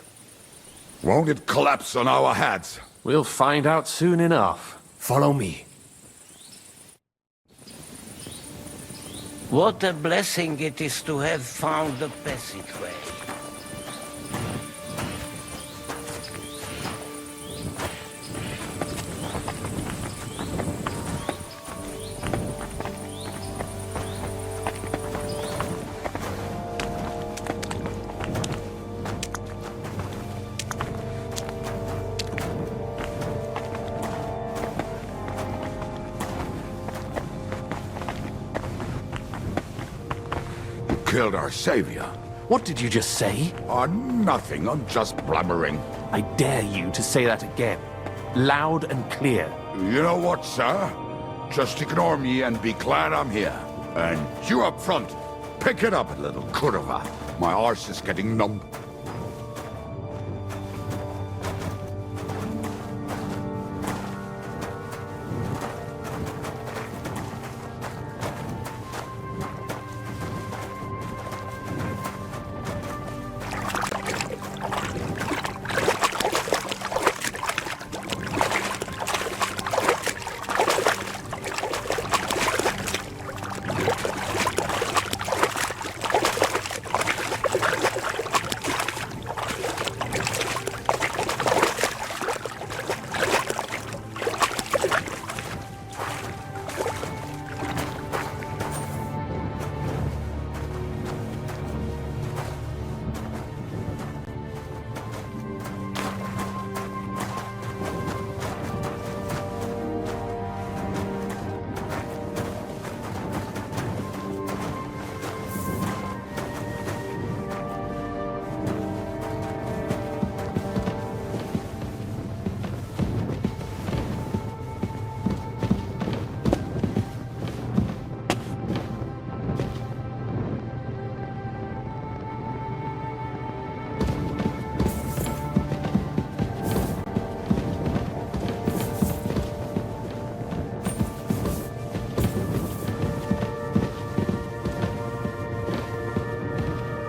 H: Won't it collapse on our heads?
K: We'll find out soon enough.
B: Follow me.
O: What a blessing it is to have found the passageway.
H: Killed our savior.
K: What did you just say?
H: Nothing. I'm just blabbering.
K: I dare you to say that again. Loud and clear.
H: You know what, sir? Just ignore me and be glad I'm here. And you up front, pick it up, little curva. My arse is getting numb.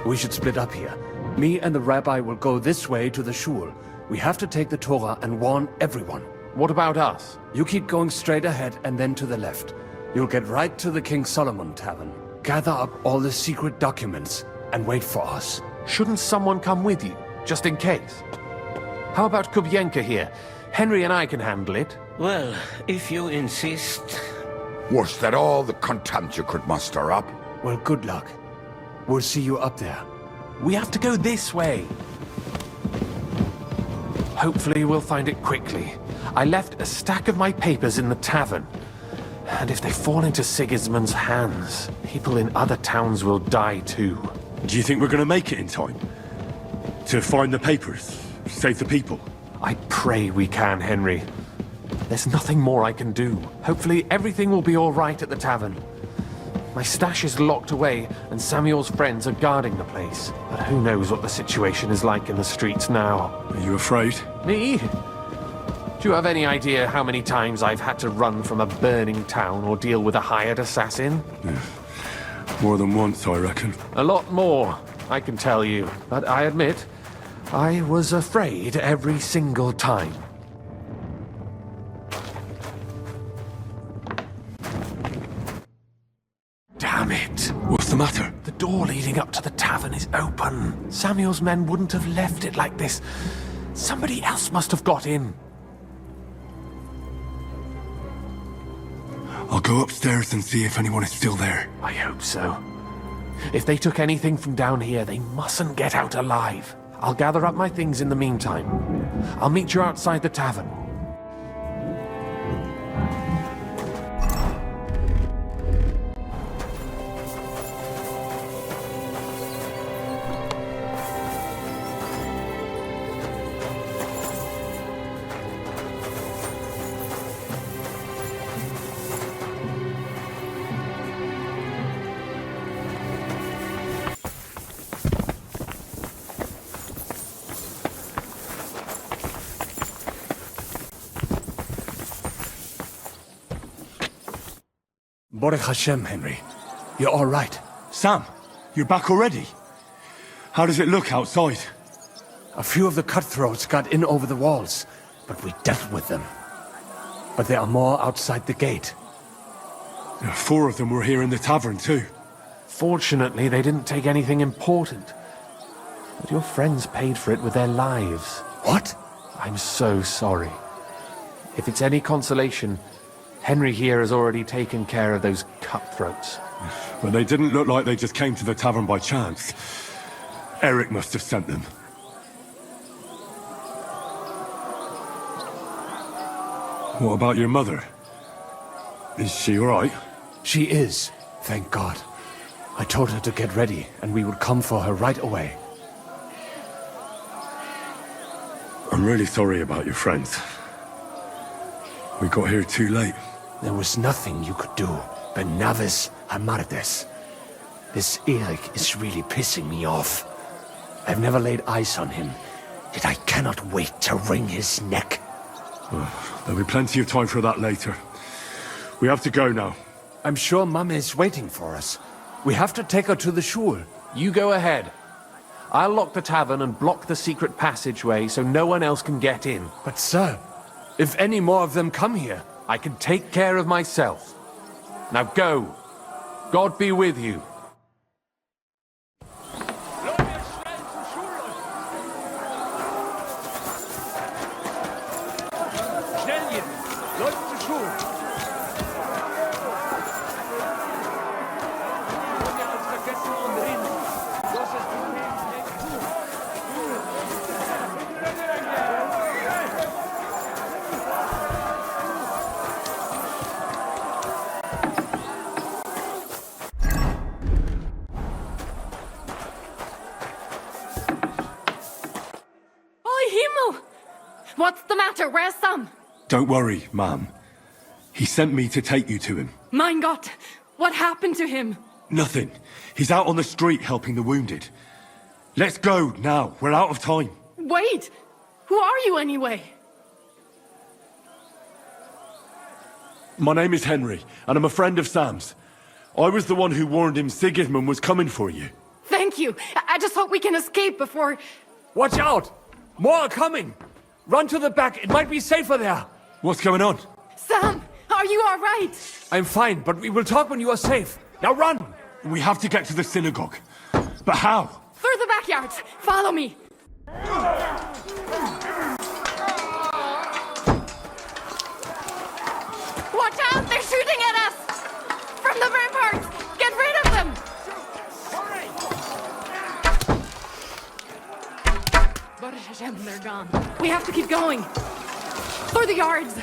B: We should split up here. Me and the rabbi will go this way to the shul. We have to take the Torah and warn everyone.
K: What about us?
B: You keep going straight ahead and then to the left. You'll get right to the King Solomon Tavern. Gather up all the secret documents and wait for us.
K: Shouldn't someone come with you, just in case? How about Kubyenka here? Henry and I can handle it.
O: Well, if you insist.
H: Was that all the contempt you could muster up?
B: Well, good luck. We'll see you up there.
K: We have to go this way. Hopefully we'll find it quickly. I left a stack of my papers in the tavern. And if they fall into Sigismund's hands, people in other towns will die too.
L: Do you think we're gonna make it in time? To find the papers? Save the people?
K: I pray we can, Henry. There's nothing more I can do. Hopefully everything will be all right at the tavern. My stash is locked away, and Samuel's friends are guarding the place. But who knows what the situation is like in the streets now?
L: Are you afraid?
K: Me? Do you have any idea how many times I've had to run from a burning town or deal with a hired assassin?
L: Yeah. More than once, I reckon.
K: A lot more, I can tell you. But I admit, I was afraid every single time. Damn it!
L: What's the matter?
K: The door leading up to the tavern is open. Samuel's men wouldn't have left it like this. Somebody else must have got in.
L: I'll go upstairs and see if anyone is still there.
K: I hope so. If they took anything from down here, they mustn't get out alive. I'll gather up my things in the meantime. I'll meet you outside the tavern.
B: Baruch Hashem, Henry. You're all right.
L: Sam, you're back already? How does it look outside?
B: A few of the cutthroats got in over the walls, but we dealt with them. But there are more outside the gate.
L: 4 of them were here in the tavern, too.
K: Fortunately, they didn't take anything important. But your friends paid for it with their lives.
B: What?
K: I'm so sorry. If it's any consolation, Henry here has already taken care of those cutthroats.
L: But they didn't look like they just came to the tavern by chance. Eric must have sent them. What about your mother? Is she all right?
B: She is, thank God. I told her to get ready, and we would come for her right away.
L: I'm really sorry about your friends. We got here too late.
B: There was nothing you could do. Ben Navis Hamardes. This Eric is really pissing me off. I've never laid eyes on him, yet I cannot wait to wring his neck.
L: There'll be plenty of time for that later. We have to go now.
B: I'm sure Mum is waiting for us. We have to take her to the shul.
K: You go ahead. I'll lock the tavern and block the secret passageway so no one else can get in.
B: But sir, if any more of them come here,
K: I can take care of myself. Now go. God be with you.
M: What's the matter? Where's Sam?
L: Don't worry, ma'am. He sent me to take you to him.
M: Mein Gott! What happened to him?
L: Nothing. He's out on the street helping the wounded. Let's go now. We're out of time.
M: Wait! Who are you anyway?
L: My name is Henry, and I'm a friend of Sam's. I was the one who warned him Sigismund was coming for you.
M: Thank you. I just hope we can escape before...
B: Watch out! More are coming! Run to the back. It might be safer there.
L: What's going on?
M: Sam, are you all right?
B: I'm fine, but we will talk when you are safe. Now run!
L: We have to get to the synagogue. But how?
M: Through the backyards. Follow me. Watch out! They're shooting at us! From the ramparts! Get rid of them! Baruch Hashem, they're gone. We have to keep going. Through the yards.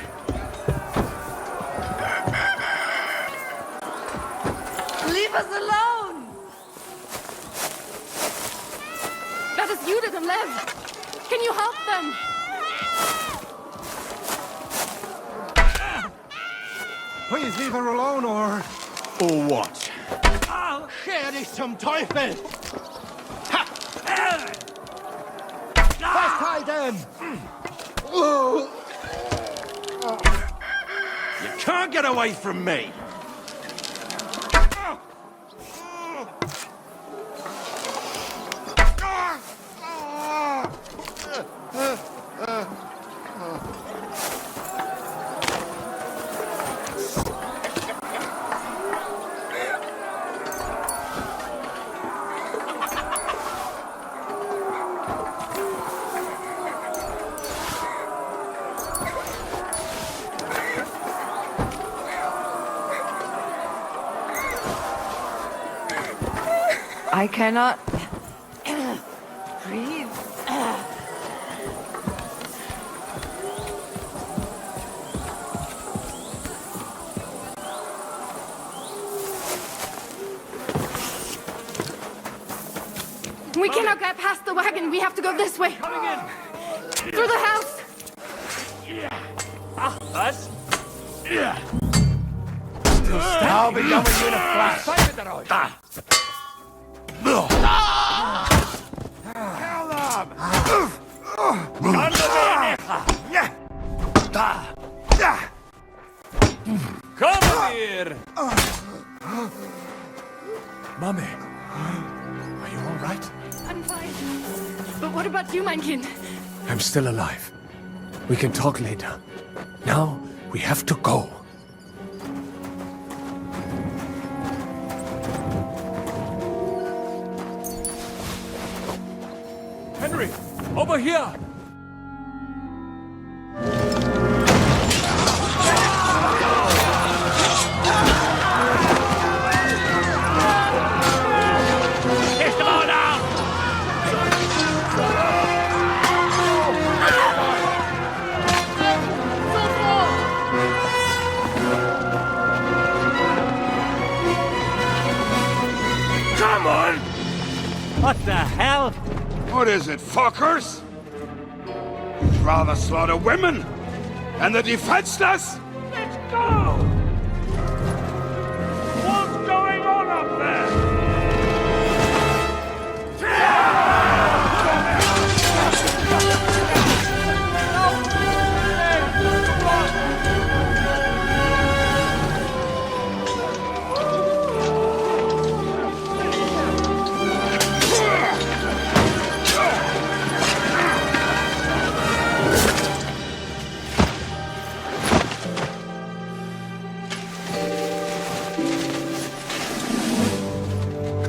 M: Leave us alone! That is Judith and Lev. Can you help them?
N: Please leave her alone, or...
I: Or what?
D: Scher dich zum Teufel! Festhalten! You can't get away from me!
J: I cannot breathe.
M: We cannot get past the wagon. We have to go this way.
F: Coming in.
M: Through the house.
F: Was?
B: I'll be done with you in a flash.
F: Come here!
B: Mummy, are you all right?
M: I'm fine. But what about you, mein Kind?
B: I'm still alive. We can talk later. Now, we have to go.
F: Henry, over here!
D: Kiss them all down!
H: Come on!
P: What the hell?
H: What is it, fuckers? You'd rather slaughter women and the defenseless?
D: Let's go! What's going on up there?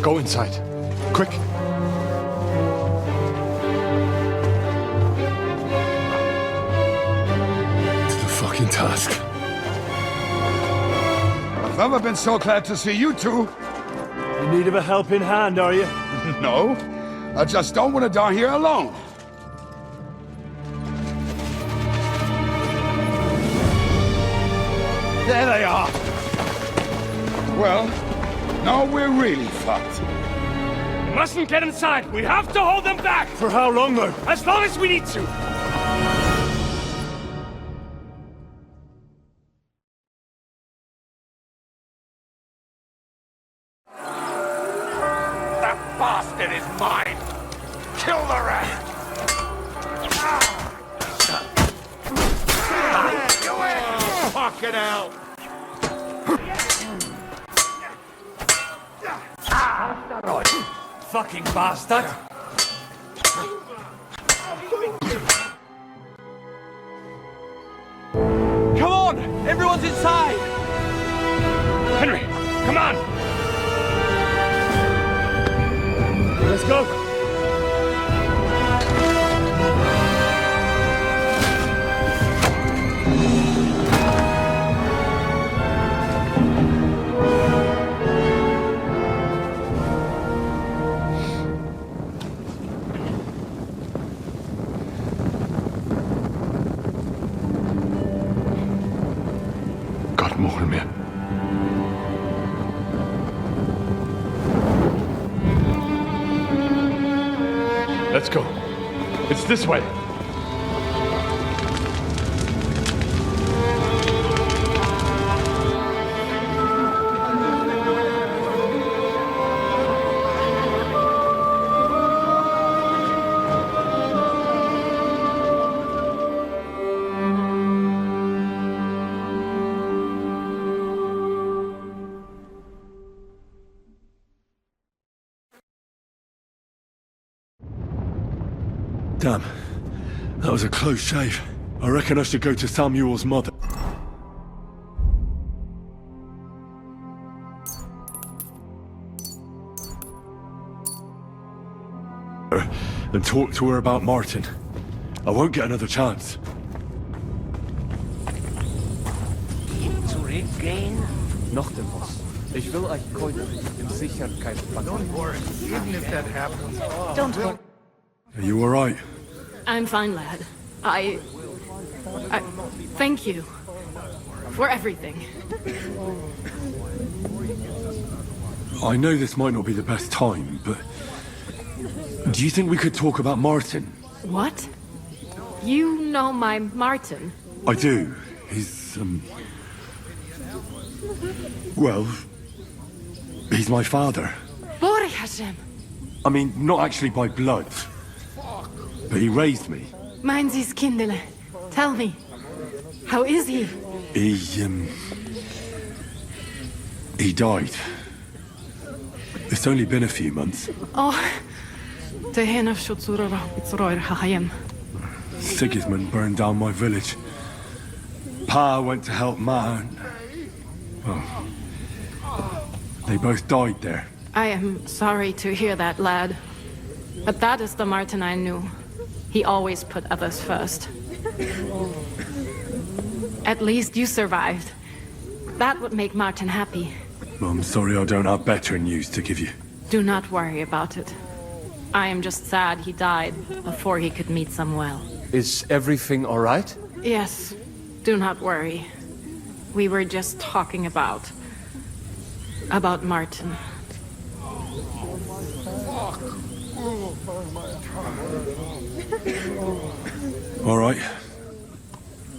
L: Go inside. Quick. To the fucking task.
H: I've never been so glad to see you two.
F: In need of a helping hand, are you?
H: No, I just don't want to die here alone.
D: There they are!
H: Well, now we're really fucked.
F: We mustn't get inside. We have to hold them back. For how long, though? As long as we need to.
D: That bastard is mine! Kill the rest! Fucking hell!
F: Fucking bastard. Come on! Everyone's inside! Henry, come on! Let's go!
L: Gott mohel mir. Let's go. It's this way. Damn. That was a close shave. I reckon I should go to Samuel's mother. And talk to her about Martin. I won't get another chance.
O: Zurückgehen?
K: Noch dem Boss. Ich will euch heute in Sicherheit bringen.
V: Don't worry, even if that happens.
M: Don't worry.
L: Are you alright?
M: I'm fine, lad. I thank you for everything.
L: I know this might not be the best time, but... do you think we could talk about Martin?
M: What? You know my Martin?
L: I do. He's, well... he's my father.
M: Bore Hashem.
L: I mean, not actually by blood. But he raised me.
M: Mein Sie's Kindele. Tell me. How is he?
L: He died. It's only been a few months.
M: Oh. Tehena Shutsura Pitzroir Hahayem.
L: Sigismund burned down my village. Pa went to help Ma and... well... they both died there.
M: I am sorry to hear that, lad. But that is the Martin I knew. He always put others first. At least you survived. That would make Martin happy.
L: I'm sorry I don't have better news to give you.
M: Do not worry about it. I am just sad he died before he could meet Samuel.
K: Is everything all right?
M: Yes, do not worry. We were just talking about Martin.
L: All right.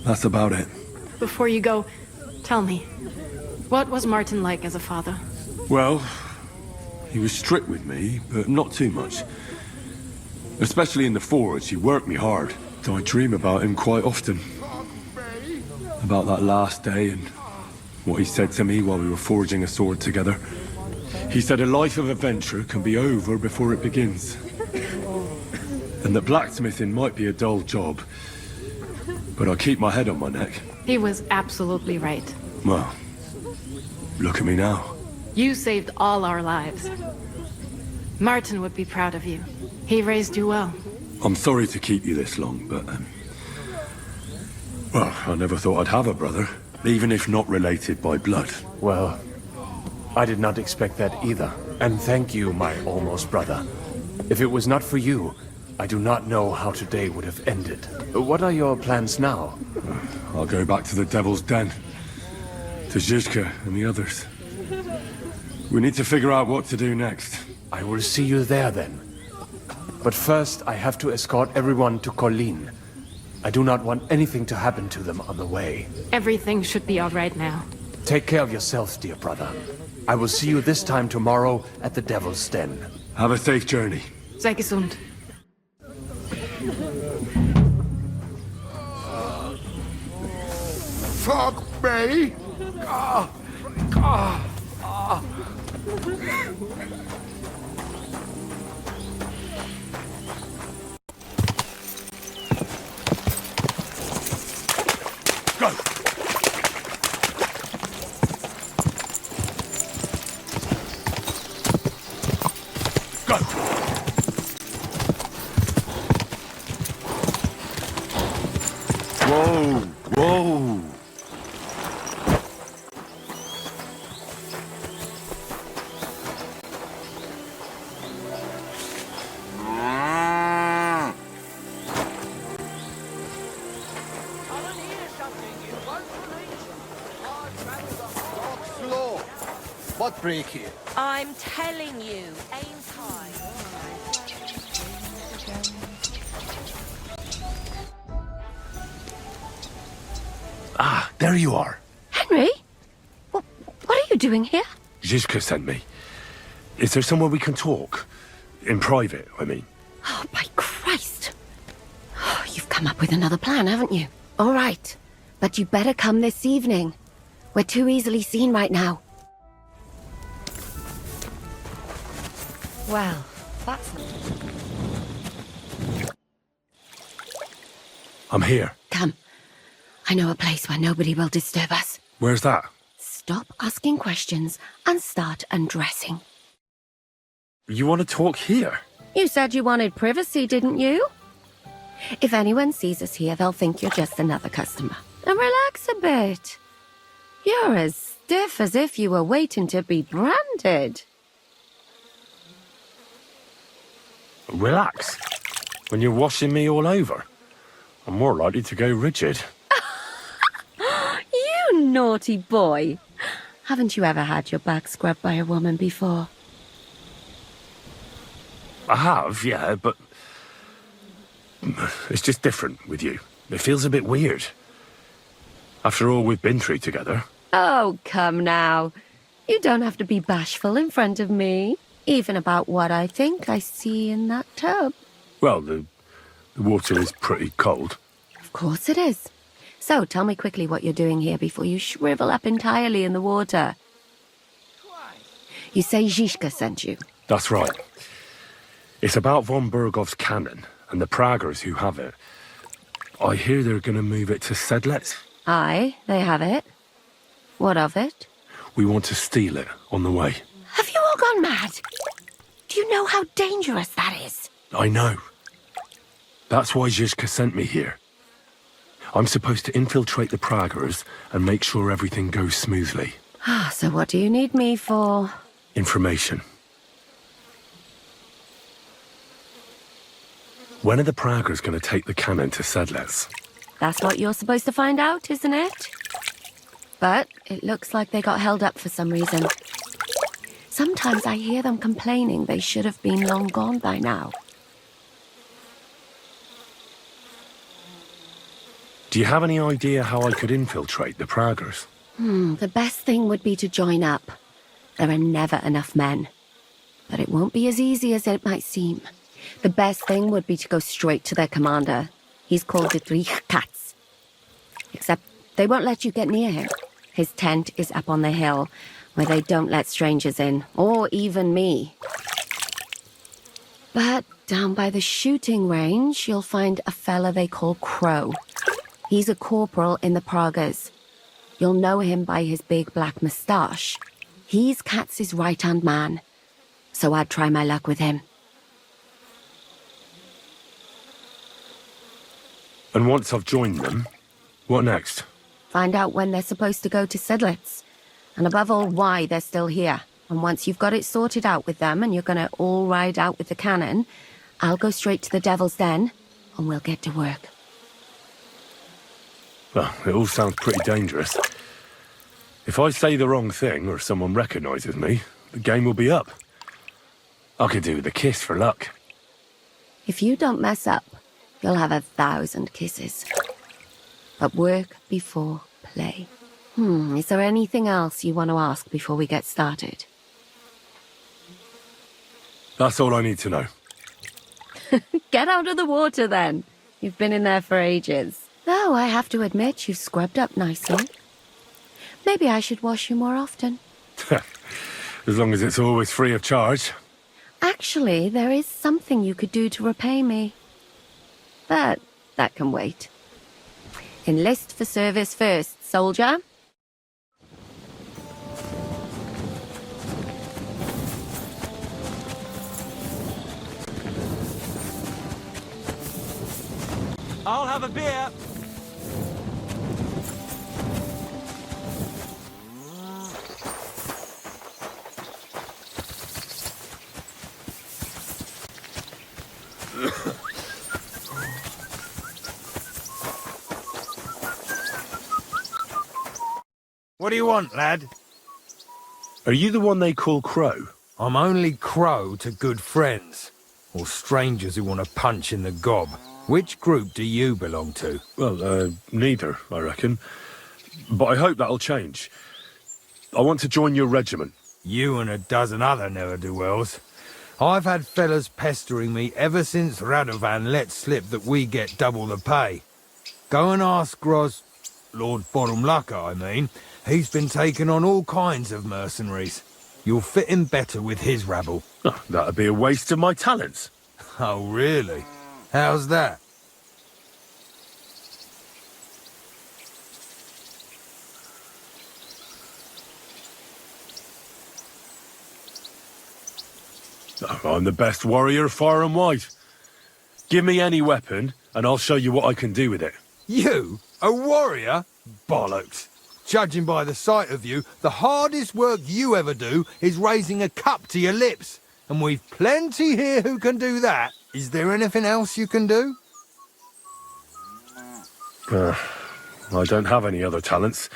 L: That's about it.
M: Before you go, tell me, what was Martin like as a father?
L: Well, he was strict with me, but not too much. Especially in the forge, he worked me hard. So I dream about him quite often. About that last day and what he said to me while we were forging a sword together. He said a life of adventure can be over before it begins. And that blacksmithing might be a dull job, but I keep my head on my neck.
M: He was absolutely right.
L: Well, look at me now.
M: You saved all our lives. Martin would be proud of you. He raised you well.
L: I'm sorry to keep you this long, but... well, I never thought I'd have a brother, even if not related by blood.
K: Well, I did not expect that either. And thank you, my almost brother. If it was not for you, I do not know how today would have ended. What are your plans now?
L: I'll go back to the Devil's Den. To Zizka and the others. We need to figure out what to do next.
K: I will see you there then. But first, I have to escort everyone to Colleen. I do not want anything to happen to them on the way.
M: Everything should be all right now.
K: Take care of yourself, dear brother. I will see you this time tomorrow at the Devil's Den.
L: Have a safe journey.
M: Sei gesund.
H: Fuck me!
L: Go! Go! Whoa! Whoa!
V: What break here?
S: I'm telling you, aim high.
L: Ah, there you are.
S: Henry? What are you doing here?
L: Zizka sent me. Is there somewhere we can talk? In private, I mean.
S: Oh, by Christ. You've come up with another plan, haven't you? All right. But you better come this evening. We're too easily seen right now. Well, that's...
K: I'm here.
S: Come. I know a place where nobody will disturb us.
K: Where's that?
S: Stop asking questions and start undressing.
K: You want to talk here?
S: You said you wanted privacy, didn't you? If anyone sees us here, they'll think you're just another customer. And relax a bit. You're as stiff as if you were waiting to be branded.
K: Relax. When you're washing me all over, I'm more likely to go rigid.
S: You naughty boy. Haven't you ever had your back scrubbed by a woman before?
K: I have, yeah, but it's just different with you. It feels a bit weird. After all we've been through together.
S: Oh, come now. You don't have to be bashful in front of me. Even about what I think I see in that tub.
K: Well, the water is pretty cold.
S: Of course it is. So, tell me quickly what you're doing here before you shrivel up entirely in the water. You say Zizka sent you?
K: That's right. It's about von Bergov's cannon and the Praggers who have it. I hear they're going to move it to Sedlec.
S: Aye, they have it. What of it?
K: We want to steal it on the way.
S: Have you all gone mad? Do you know how dangerous that is?
K: I know. That's why Zizka sent me here. I'm supposed to infiltrate the Praggers and make sure everything goes smoothly.
S: So what do you need me for?
K: Information. When are the Praggers going to take the cannon to Sedlec?
S: That's what you're supposed to find out, isn't it? But it looks like they got held up for some reason. Sometimes I hear them complaining they should have been long gone by now.
K: Do you have any idea how I could infiltrate the Praggers?
S: The best thing would be to join up. There are never enough men. But it won't be as easy as it might seem. The best thing would be to go straight to their commander. He's called Dietrich Katz. Except they won't let you get near him. His tent is up on the hill, where they don't let strangers in, or even me. But down by the shooting range, you'll find a fella they call Crow. He's a corporal in the Praggers. You'll know him by his big black moustache. He's Katz's right-hand man, so I'd try my luck with him.
K: And once I've joined them, what next?
S: Find out when they're supposed to go to Sedlec. And above all, why they're still here. And once you've got it sorted out with them and you're gonna all ride out with the cannon, I'll go straight to the Devil's Den and we'll get to work.
K: Well, it all sounds pretty dangerous. If I say the wrong thing or someone recognizes me, the game will be up. I could do with a kiss for luck.
S: If you don't mess up, you'll have 1,000 kisses. But work before play. Is there anything else you want to ask before we get started?
K: That's all I need to know.
S: Get out of the water then. You've been in there for ages. Though I have to admit you've scrubbed up nicely. Maybe I should wash you more often.
K: As long as it's always free of charge.
S: Actually, there is something you could do to repay me. But that can wait. Enlist for service first, soldier.
R: I'll have a beer.
B: What do you want, lad?
K: Are you the one they call Crow?
B: I'm only Crow to good friends, or strangers who want to punch in the gob. Which group do you belong to?
K: Well, neither, I reckon. But I hope that'll change. I want to join your regiment.
B: You and a dozen other ne'er-do-wells. I've had fellas pestering me ever since Radovan let slip that we get double the pay. Go and ask Lord Bottomlucker, I mean. He's been taking on all kinds of mercenaries. You'll fit in better with his rabble.
K: Oh, that'd be a waste of my talents.
B: Oh, really? How's that?
L: I'm the best warrior far and wide. Give me any weapon, and I'll show you what I can do with it.
N: You? A warrior? Bollocks. Judging by the sight of you, the hardest work you ever do is raising a cup to your lips. And we've plenty here who can do that. Is there anything else you can do?
L: I don't have any other talents.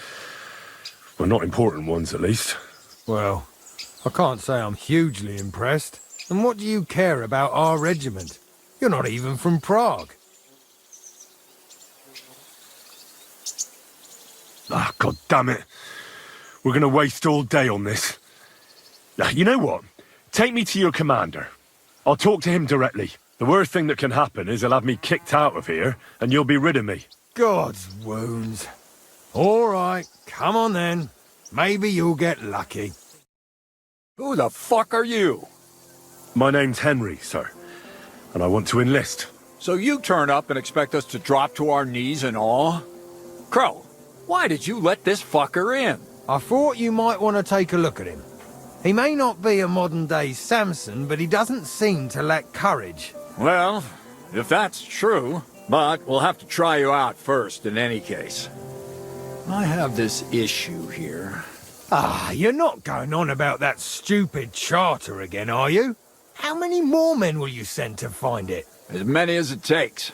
L: Well, not important ones, at least.
N: Well, I can't say I'm hugely impressed. And what do you care about our regiment? You're not even from Prague.
L: Ah, God damn it. We're going to waste all day on this. You know what? Take me to your commander. I'll talk to him directly. The worst thing that can happen is he'll have me kicked out of here, and you'll be rid of me.
N: God's wounds. All right, come on then. Maybe you'll get lucky.
T: Who the fuck are you?
L: My name's Henry, sir, and I want to enlist.
T: So you turn up and expect us to drop to our knees in awe? Crow, why did you let this fucker in?
N: I thought you might want to take a look at him. He may not be a modern-day Samson, but he doesn't seem to lack courage.
T: Well, if that's true, but we'll have to try you out first in any case. I have this issue here.
N: Ah, you're not going on about that stupid charter again, are you? How many more men will you send to find it?
T: As many as it takes.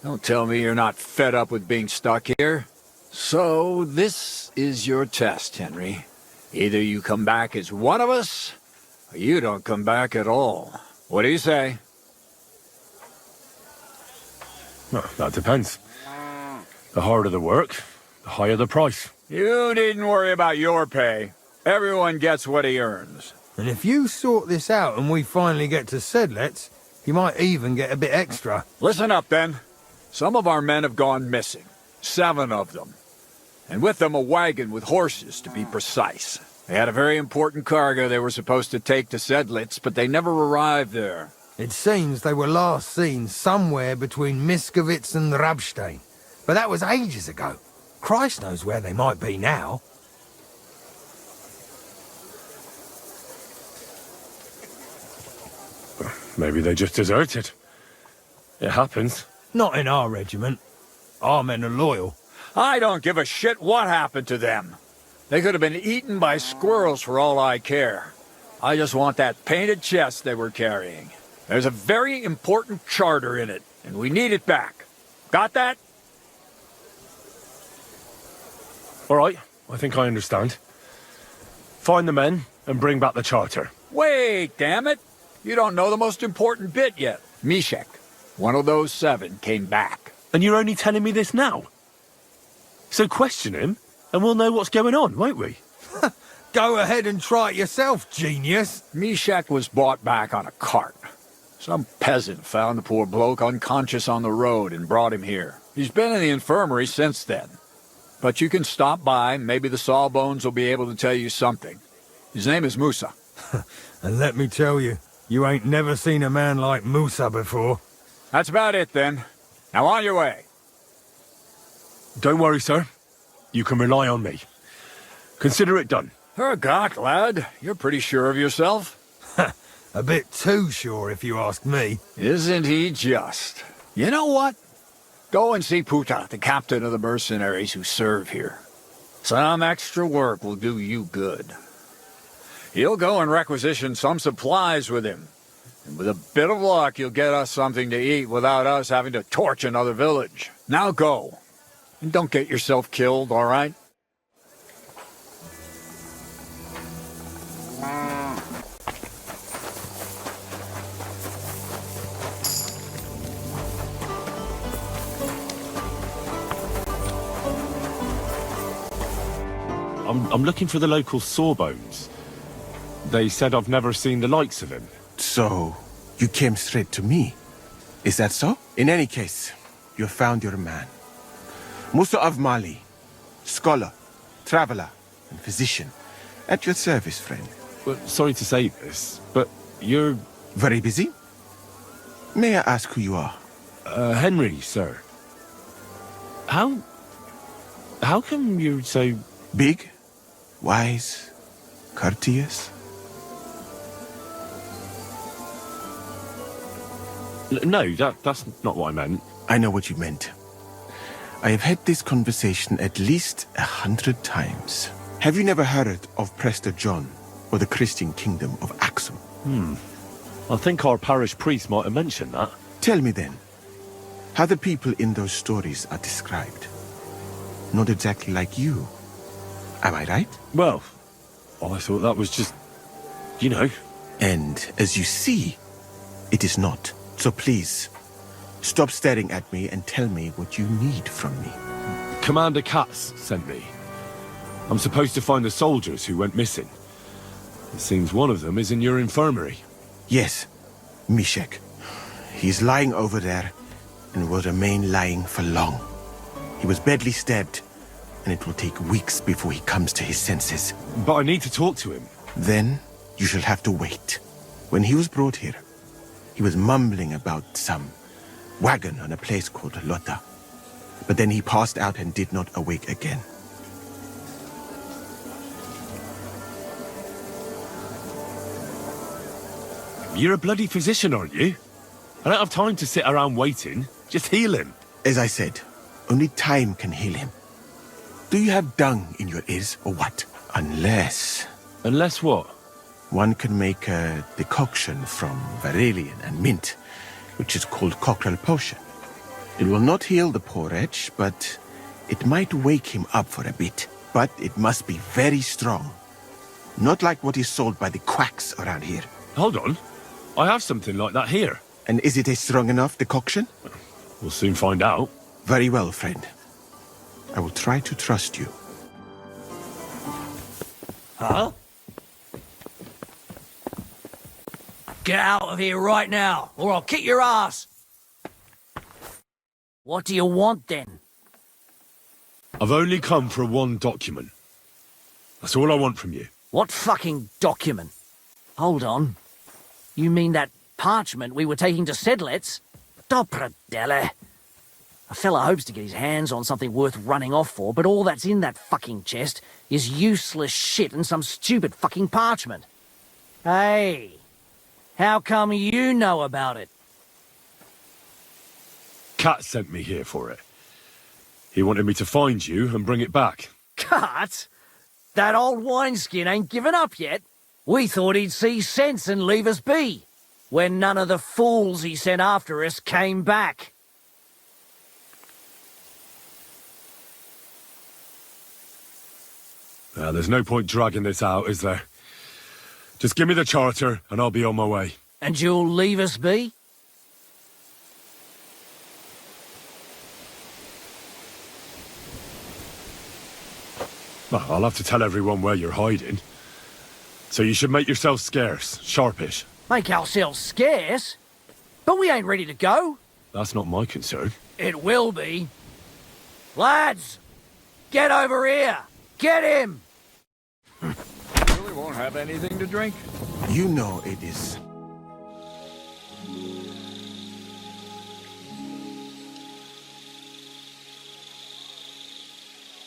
T: Don't tell me you're not fed up with being stuck here. So, this is your test, Henry. Either you come back as one of us, or you don't come back at all. What do you say?
L: Well, that depends. The harder the work, the higher the price.
T: You needn't worry about your pay. Everyone gets what he earns.
N: And if you sort this out and we finally get to Sedlets, you might even get a bit extra.
T: Listen up, then. Some of our men have gone missing. 7 of them. And with them a wagon with horses, to be precise. They had a very important cargo they were supposed to take to Sedlitz, but they never arrived there.
N: It seems they were last seen somewhere between Miskovitz and Rabstein. But that was ages ago. Christ knows where they might be now.
L: Maybe they just deserted. It happens.
N: Not in our regiment. Our men are loyal.
T: I don't give a shit what happened to them. They could have been eaten by squirrels for all I care. I just want that painted chest they were carrying. There's a very important charter in it, and we need it back. Got that?
L: All right, I think I understand. Find the men and bring back the charter.
T: Wait, damn it! You don't know the most important bit yet. Mishek, one of those 7, came back.
L: And you're only telling me this now? So question him, and we'll know what's going on, won't we?
N: Go ahead and try it yourself, genius.
T: Mishek was brought back on a cart. Some peasant found the poor bloke unconscious on the road and brought him here. He's been in the infirmary since then. But you can stop by, maybe the Sawbones will be able to tell you something. His name is Musa.
N: And let me tell you, you ain't never seen a man like Musa before.
T: That's about it, then. Now on your way.
L: Don't worry, sir. You can rely on me. Consider it done.
T: Hergott, lad. You're pretty sure of yourself.
N: A bit too sure, if you ask me.
T: Isn't he just? You know what? Go and see Puta, the captain of the mercenaries who serve here. Some extra work will do you good. He'll go and requisition some supplies with him. And with a bit of luck, you'll get us something to eat without us having to torch another village. Now go. And don't get yourself killed, all right?
L: I'm looking for the local Sawbones. They said I've never seen the likes of him.
U: So, you came straight to me. Is that so? In any case, you found your man. Musa of Mali, scholar, traveler, and physician. At your service, friend.
L: Well, sorry to say this, but you're...
U: Very busy? May I ask who you are?
L: Henry, sir. How come you're so...
U: Big? Wise? Courteous?
K: No, that's not what I meant.
U: I know what you meant. I have had this conversation at least 100 times. Have you never heard of Prester John or the Christian kingdom of Axum?
K: I think our parish priest might have mentioned that.
U: Tell me then, how the people in those stories are described. Not exactly like you. Am I right?
K: Well, I thought that was just, you know.
U: And as you see, it is not. So please, stop staring at me and tell me what you need from me.
K: Commander Katz sent me. I'm supposed to find the soldiers who went missing. It seems one of them is in your infirmary.
U: Yes, Mishek. He's lying over there and will remain lying for long. He was badly stabbed, and it will take weeks before he comes to his senses.
K: But I need to talk to him.
U: Then you shall have to wait. When he was brought here, he was mumbling about some wagon on a place called Lota. But then he passed out and did not awake again.
K: You're a bloody physician, aren't you? I don't have time to sit around waiting. Just heal him.
U: As I said, only time can heal him. Do you have dung in your ears, or what? Unless...
K: Unless what?
U: One can make a decoction from Varelian and mint, which is called cockerel potion. It will not heal the poor wretch, but it might wake him up for a bit. But it must be very strong. Not like what is sold by the quacks around here.
K: Hold on. I have something like that here.
U: And is it a strong enough decoction?
K: We'll soon find out.
U: Very well, friend. I will try to trust you.
E: Huh? Get out of here right now, or I'll kick your ass! What do you want, then?
K: I've only come for one document. That's all I want from you.
E: What fucking document? Hold on. You mean that parchment we were taking to Sedlets? Dopradele. A fella hopes to get his hands on something worth running off for, but all that's in that fucking chest is useless shit and some stupid fucking parchment. Hey, how come you know about it?
K: Kat sent me here for it. He wanted me to find you and bring it back.
E: Cut? That old wineskin ain't given up yet. We thought he'd see sense and leave us be, when none of the fools he sent after us came back.
K: There's no point dragging this out, is there? Just give me the charter and I'll be on my way.
E: And you'll leave us be?
K: Well, I'll have to tell everyone where you're hiding. So you should make yourself scarce, sharpish.
E: Make ourselves scarce? But we ain't ready to go.
K: That's not my concern.
E: It will be. Lads, get over here. Get him!
T: Really won't have anything to drink?
U: You know it is.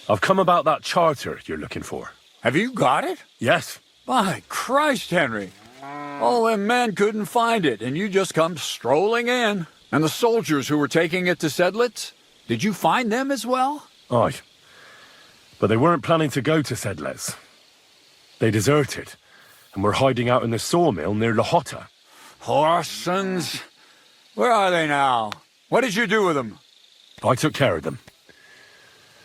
K: I've come about that charter you're looking for.
T: Have you got it?
K: Yes.
T: By Christ, Henry. All them men couldn't find it, and you just come strolling in. And the soldiers who were taking it to Sedlets, did you find them as well?
K: Aye. But they weren't planning to go to Sedlets. They deserted, and were hiding out in the sawmill near Lahota.
T: Horsons. Where are they now? What did you do with them?
K: I took care of them.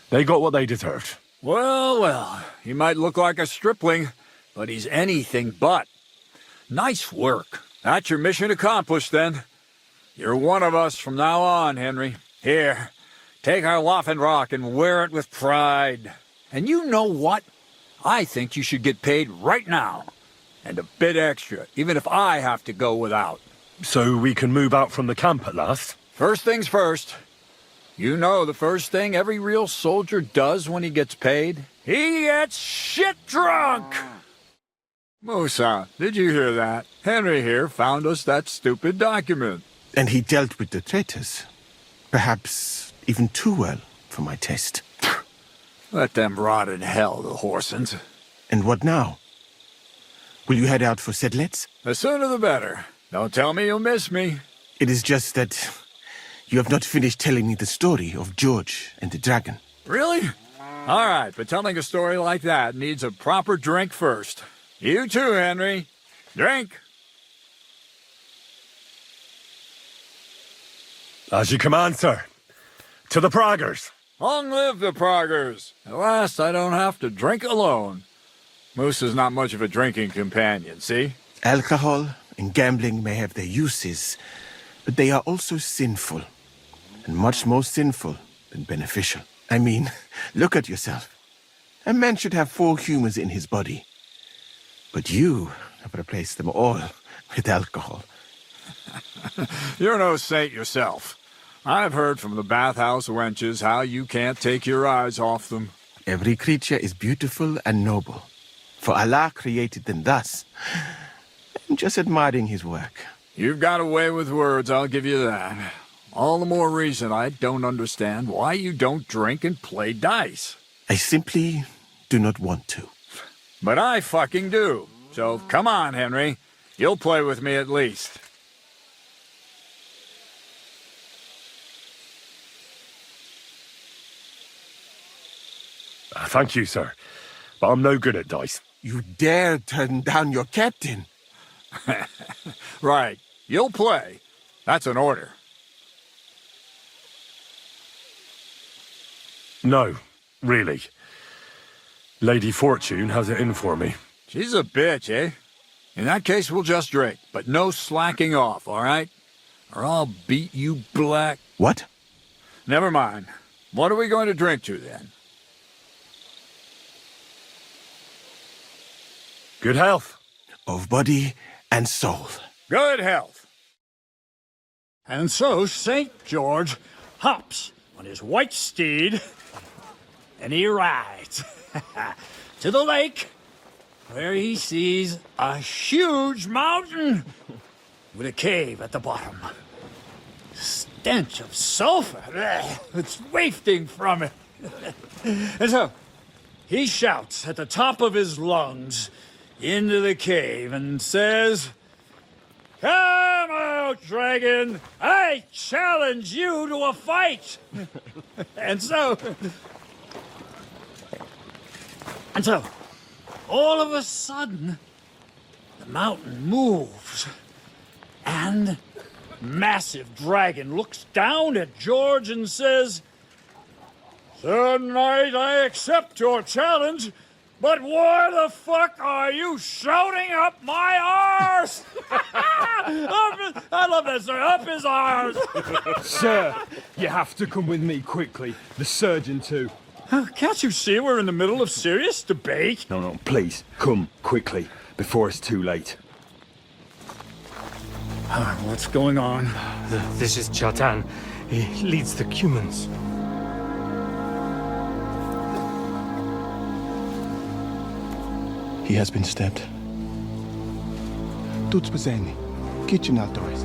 K: They got what they deserved.
T: Well, well, he might look like a stripling, but he's anything but. Nice work. That's your mission accomplished, then. You're one of us from now on, Henry. Here, take our Laughing Rock and wear it with pride. And you know what? I think you should get paid right now. And a bit extra, even if I have to go without.
K: So we can move out from the camp at last?
T: First things first. You know the first thing every real soldier does when he gets paid? He gets shit drunk! Musa, did you hear that? Henry here found us that stupid document.
U: And he dealt with the traitors. Perhaps even too well for my taste.
T: Let them rot in hell, the Horsons.
U: And what now? Will you head out for Sedlets?
T: The sooner the better. Don't tell me you'll miss me.
U: It is just that you have not finished telling me the story of George and the dragon.
T: Really? All right, but telling a story like that needs a proper drink first. You too, Henry. Drink.
L: As you command, sir. To the Proggers.
T: Long live the Proggers. At last, I don't have to drink alone. Moose is not much of a drinking companion, see?
U: Alcohol and gambling may have their uses, but they are also sinful. And much more sinful than beneficial. I mean, look at yourself. A man should have 4 humors in his body. But you have replaced them all with alcohol.
T: You're no saint yourself. I've heard from the bathhouse wenches how you can't take your eyes off them.
U: Every creature is beautiful and noble. For Allah created them thus. I'm just admiring his work.
T: You've got a way with words, I'll give you that. All the more reason I don't understand why you don't drink and play dice.
U: I simply do not want to.
T: But I fucking do. So come on, Henry. You'll play with me at least.
L: Thank you, sir. But I'm no good at dice.
U: You dare turn down your captain?
T: Right. You'll play. That's an order.
L: No, really. Lady Fortune has it in for me.
T: She's a bitch, eh? In that case, we'll just drink, but no slacking off, all right? Or I'll beat you black.
U: What?
T: Never mind. What are we going to drink to, then?
L: Good health.
U: Of body and soul.
T: Good health.
D: And so St. George hops on his white steed, and he rides to the lake, where he sees a huge mountain with a cave at the bottom. Stench of sulfur, it's wafting from it. And so he shouts at the top of his lungs into the cave and says, "Come out, dragon! I challenge you to a fight!" And so, all of a sudden, the mountain moves, and massive dragon looks down at George and says, "Sir Knight, I accept your challenge, but why the fuck are you shouting up my arse?" I love that, sir. Up his arse.
K: Sir, you have to come with me quickly. The surgeon too.
D: Can't you see we're in the middle of serious debate?
K: No, please, come quickly, before it's too late.
D: What's going on?
A: This is Chatan. He leads the Cumans.
U: He has been stabbed. Tuts Bazani, kitchen outdoors.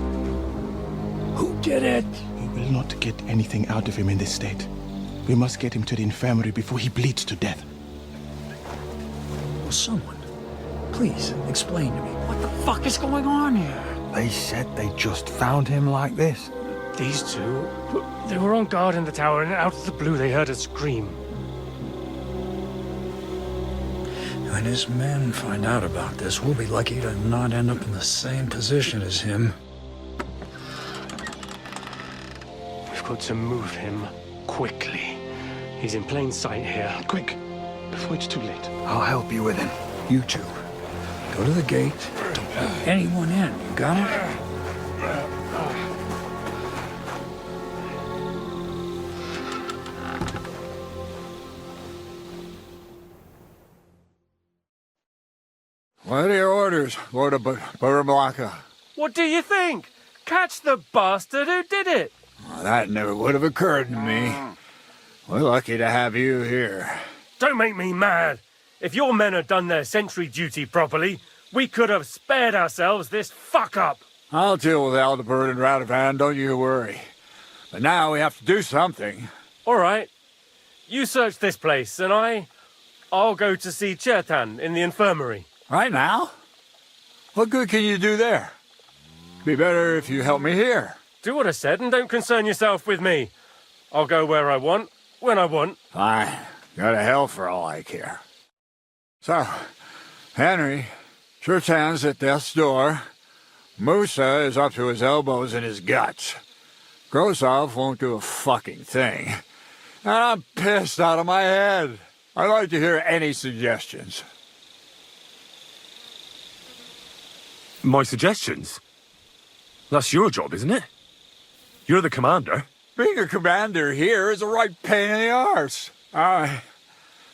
D: Who did it?
U: We will not get anything out of him in this state. We must get him to the infirmary before he bleeds to death.
D: Well, someone, please explain to me. What the fuck is going on here?
Q: They said they just found him like this.
A: These two, they were on guard in the tower, and out of the blue they heard a scream.
D: When his men find out about this, we'll be lucky to not end up in the same position as him.
A: We've got to move him quickly. He's in plain sight here.
U: Quick, before it's too late.
Q: I'll help you with him.
D: You two, go to the gate. Don't let anyone in. You got it?
T: What are your orders, Lord of Burablaka?
A: What do you think? Catch the bastard who did it!
T: Well, that never would have occurred to me. We're lucky to have you here.
A: Don't make me mad. If your men had done their sentry duty properly, we could have spared ourselves this fuck-up.
T: I'll deal with Aldebert and Radovan, don't you worry. But now we have to do something.
A: All right. You search this place, and I'll go to see Chertan in the infirmary.
T: Right now? What good can you do there? Be better if you help me here.
A: Do what I said and don't concern yourself with me. I'll go where I want, when I want.
T: Fine. Go to hell for all I care. So, Henry, Chertan's at death's door. Musa is up to his elbows in his guts. Grosov won't do a fucking thing. And I'm pissed out of my head. I'd like to hear any suggestions.
L: My suggestions? That's your job, isn't it? You're the commander.
T: Being a commander here is a right pain in the arse.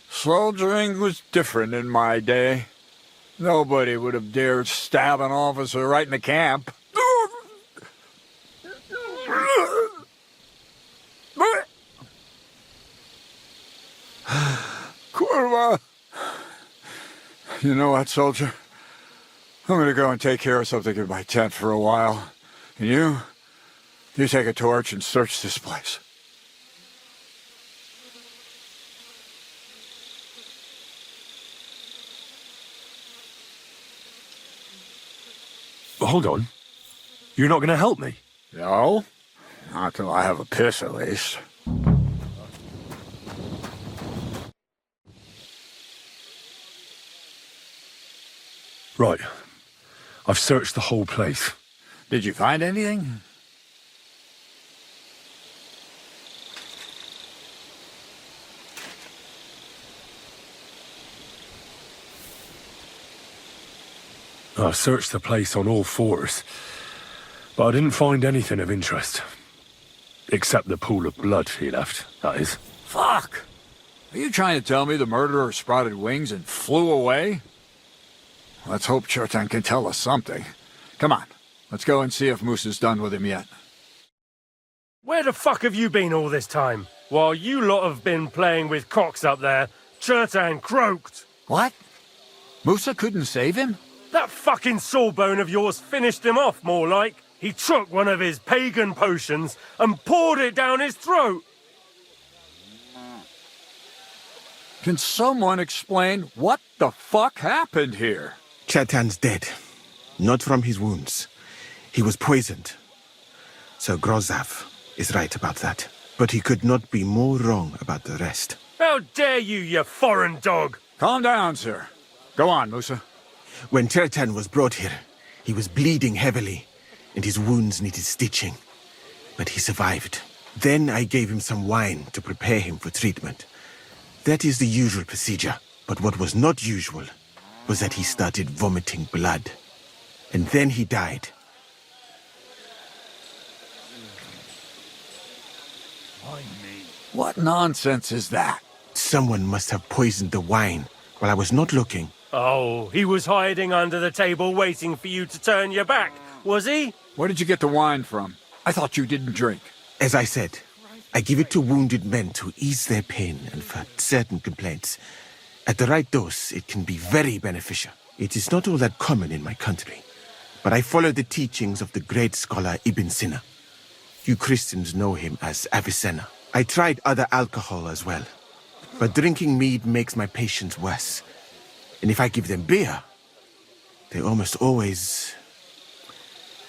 T: Soldiering was different in my day. Nobody would have dared stab an officer right in the camp. Kurva! You know what, soldier? I'm gonna go and take care of something in my tent for a while. And you take a torch and search this place.
L: Hold on. You're not gonna help me?
T: No. Not till I have a piss, at least.
L: Right. I've searched the whole place.
T: Did you find anything?
L: I've searched the place on all fours, but I didn't find anything of interest. Except the pool of blood he left, that is.
T: Fuck! Are you trying to tell me the murderer sprouted wings and flew away? Let's hope Chertan can tell us something. Come on, let's go and see if Musa's done with him yet.
A: Where the fuck have you been all this time? While you lot have been playing with cocks up there, Chertan croaked.
T: What? Musa couldn't save him?
A: That fucking sawbone of yours finished him off, more like. He took one of his pagan potions and poured it down his throat.
T: Can someone explain what the fuck happened here?
U: Chertan's dead. Not from his wounds. He was poisoned. So Grosov is right about that. But he could not be more wrong about the rest.
A: How dare you foreign dog!
T: Calm down, sir. Go on, Musa.
U: When Chertan was brought here, he was bleeding heavily, and his wounds needed stitching. But he survived. Then I gave him some wine to prepare him for treatment. That is the usual procedure. But what was not usual was that he started vomiting blood. And then he died.
T: What nonsense is that?
U: Someone must have poisoned the wine while I was not looking.
A: Oh, he was hiding under the table waiting for you to turn your back, was he?
T: Where did you get the wine from? I thought you didn't drink.
U: As I said, I give it to wounded men to ease their pain and for certain complaints. At the right dose, it can be very beneficial. It is not all that common in my country, but I follow the teachings of the great scholar Ibn Sina. You Christians know him as Avicenna. I tried other alcohol as well, but drinking mead makes my patients worse. And if I give them beer, they almost always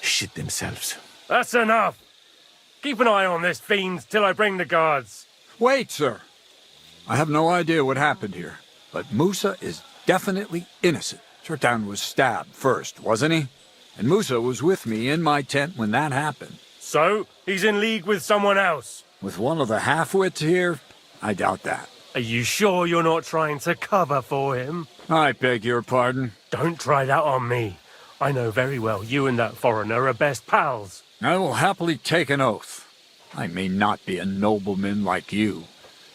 U: shit themselves.
A: That's enough. Keep an eye on this fiend till I bring the guards.
T: Wait, sir. I have no idea what happened here, but Musa is definitely innocent. Chertan was stabbed first, wasn't he? And Musa was with me in my tent when that happened.
A: So, he's in league with someone else?
T: With one of the half-wits here? I doubt that.
A: Are you sure you're not trying to cover for him?
T: I beg your pardon.
A: Don't try that on me. I know very well you and that foreigner are best pals.
T: I will happily take an oath. I may not be a nobleman like you,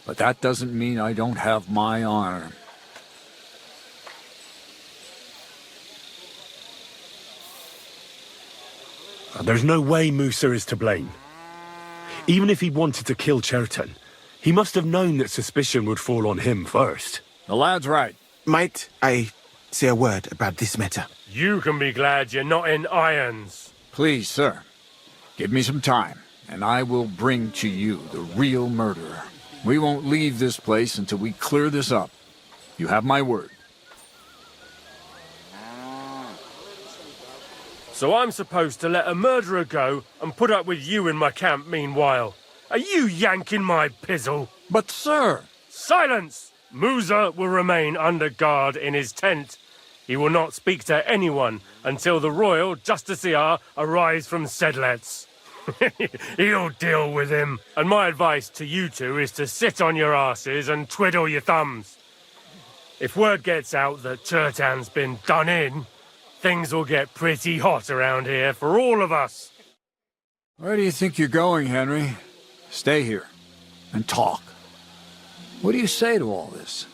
T: but that doesn't mean I don't have my honor.
L: There's no way Musa is to blame. Even if he wanted to kill Chertan, he must have known that suspicion would fall on him first.
T: The lad's right.
U: Might I say a word about this matter?
A: You can be glad you're not in irons.
T: Please, sir. Give me some time, and I will bring to you the real murderer. We won't leave this place until we clear this up. You have my word.
A: So I'm supposed to let a murderer go and put up with you in my camp meanwhile. Are you yanking my pizzle?
D: But sir...
A: Silence! Musa will remain under guard in his tent. He will not speak to anyone until the royal justiciar arrives from Sedlets. He'll deal with him. And my advice to you two is to sit on your asses and twiddle your thumbs. If word gets out that Turtan's been done in, things will get pretty hot around here for all of us.
D: Where do you think you're going, Henry? Stay here and talk. What do you say to all this?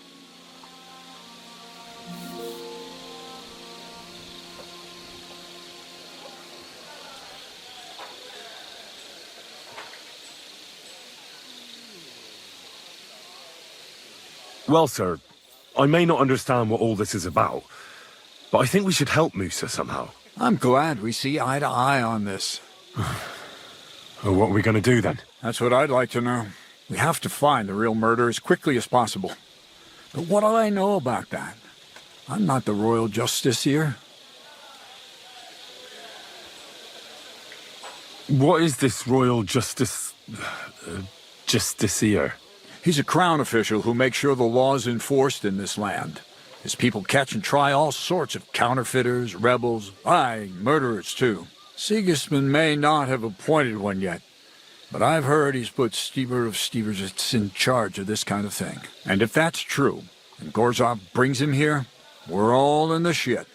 K: Well, sir, I may not understand what all this is about, but I think we should help Musa somehow.
D: I'm glad we see eye to eye on this.
K: Well, what are we going to do then?
D: That's what I'd like to know. We have to find the real murderer as quickly as possible. But what do I know about that? I'm not the royal justiciar.
K: What is this royal justiciar?
D: He's a crown official who makes sure the law is enforced in this land. His people catch and try all sorts of counterfeiters, rebels, aye, murderers too. Sigismund may not have appointed one yet, but I've heard he's put Stever of Steversitz in charge of this kind of thing. And if that's true, and Gorzov brings him here, we're all in the shit.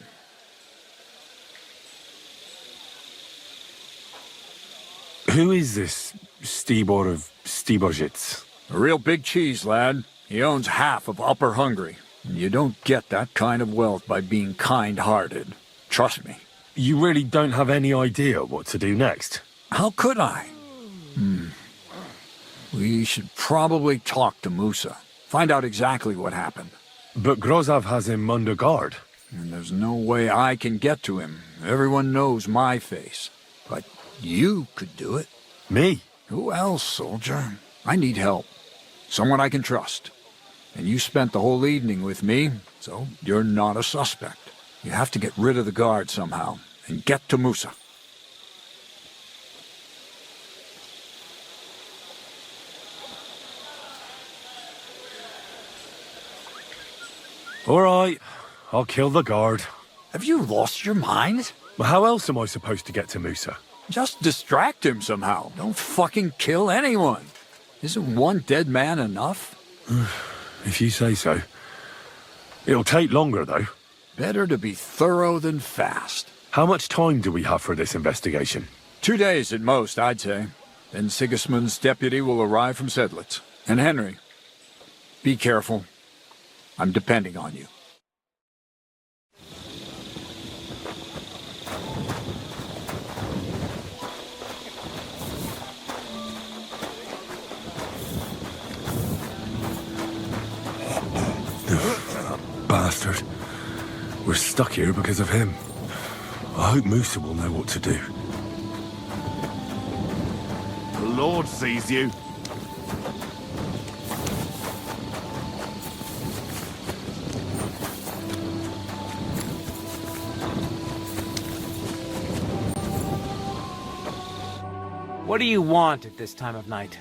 K: Who is this Stibor of Steversitz?
D: A real big cheese, lad. He owns half of Upper Hungary. And you don't get that kind of wealth by being kind-hearted. Trust me.
K: You really don't have any idea what to do next?
D: How could I? We should probably talk to Musa. Find out exactly what happened.
K: But Grozov has him under guard.
D: And there's no way I can get to him. Everyone knows my face. But you could do it.
K: Me?
D: Who else, soldier? I need help. Someone I can trust. And you spent the whole evening with me, so you're not a suspect. You have to get rid of the guard somehow, and get to Musa.
K: All right, I'll kill the guard.
D: Have you lost your mind?
K: Well, how else am I supposed to get to Musa?
D: Just distract him somehow. Don't fucking kill anyone. Isn't one dead man enough?
K: If you say so. It'll take longer, though.
D: Better to be thorough than fast.
K: How much time do we have for this investigation?
D: 2 days at most, I'd say. Then Sigismund's deputy will arrive from Sedlitz. And Henry, be careful. I'm depending on you.
K: Bastard. We're stuck here because of him. I hope Musa will know what to do.
I: The Lord sees you.
C: What do you want at this time of night?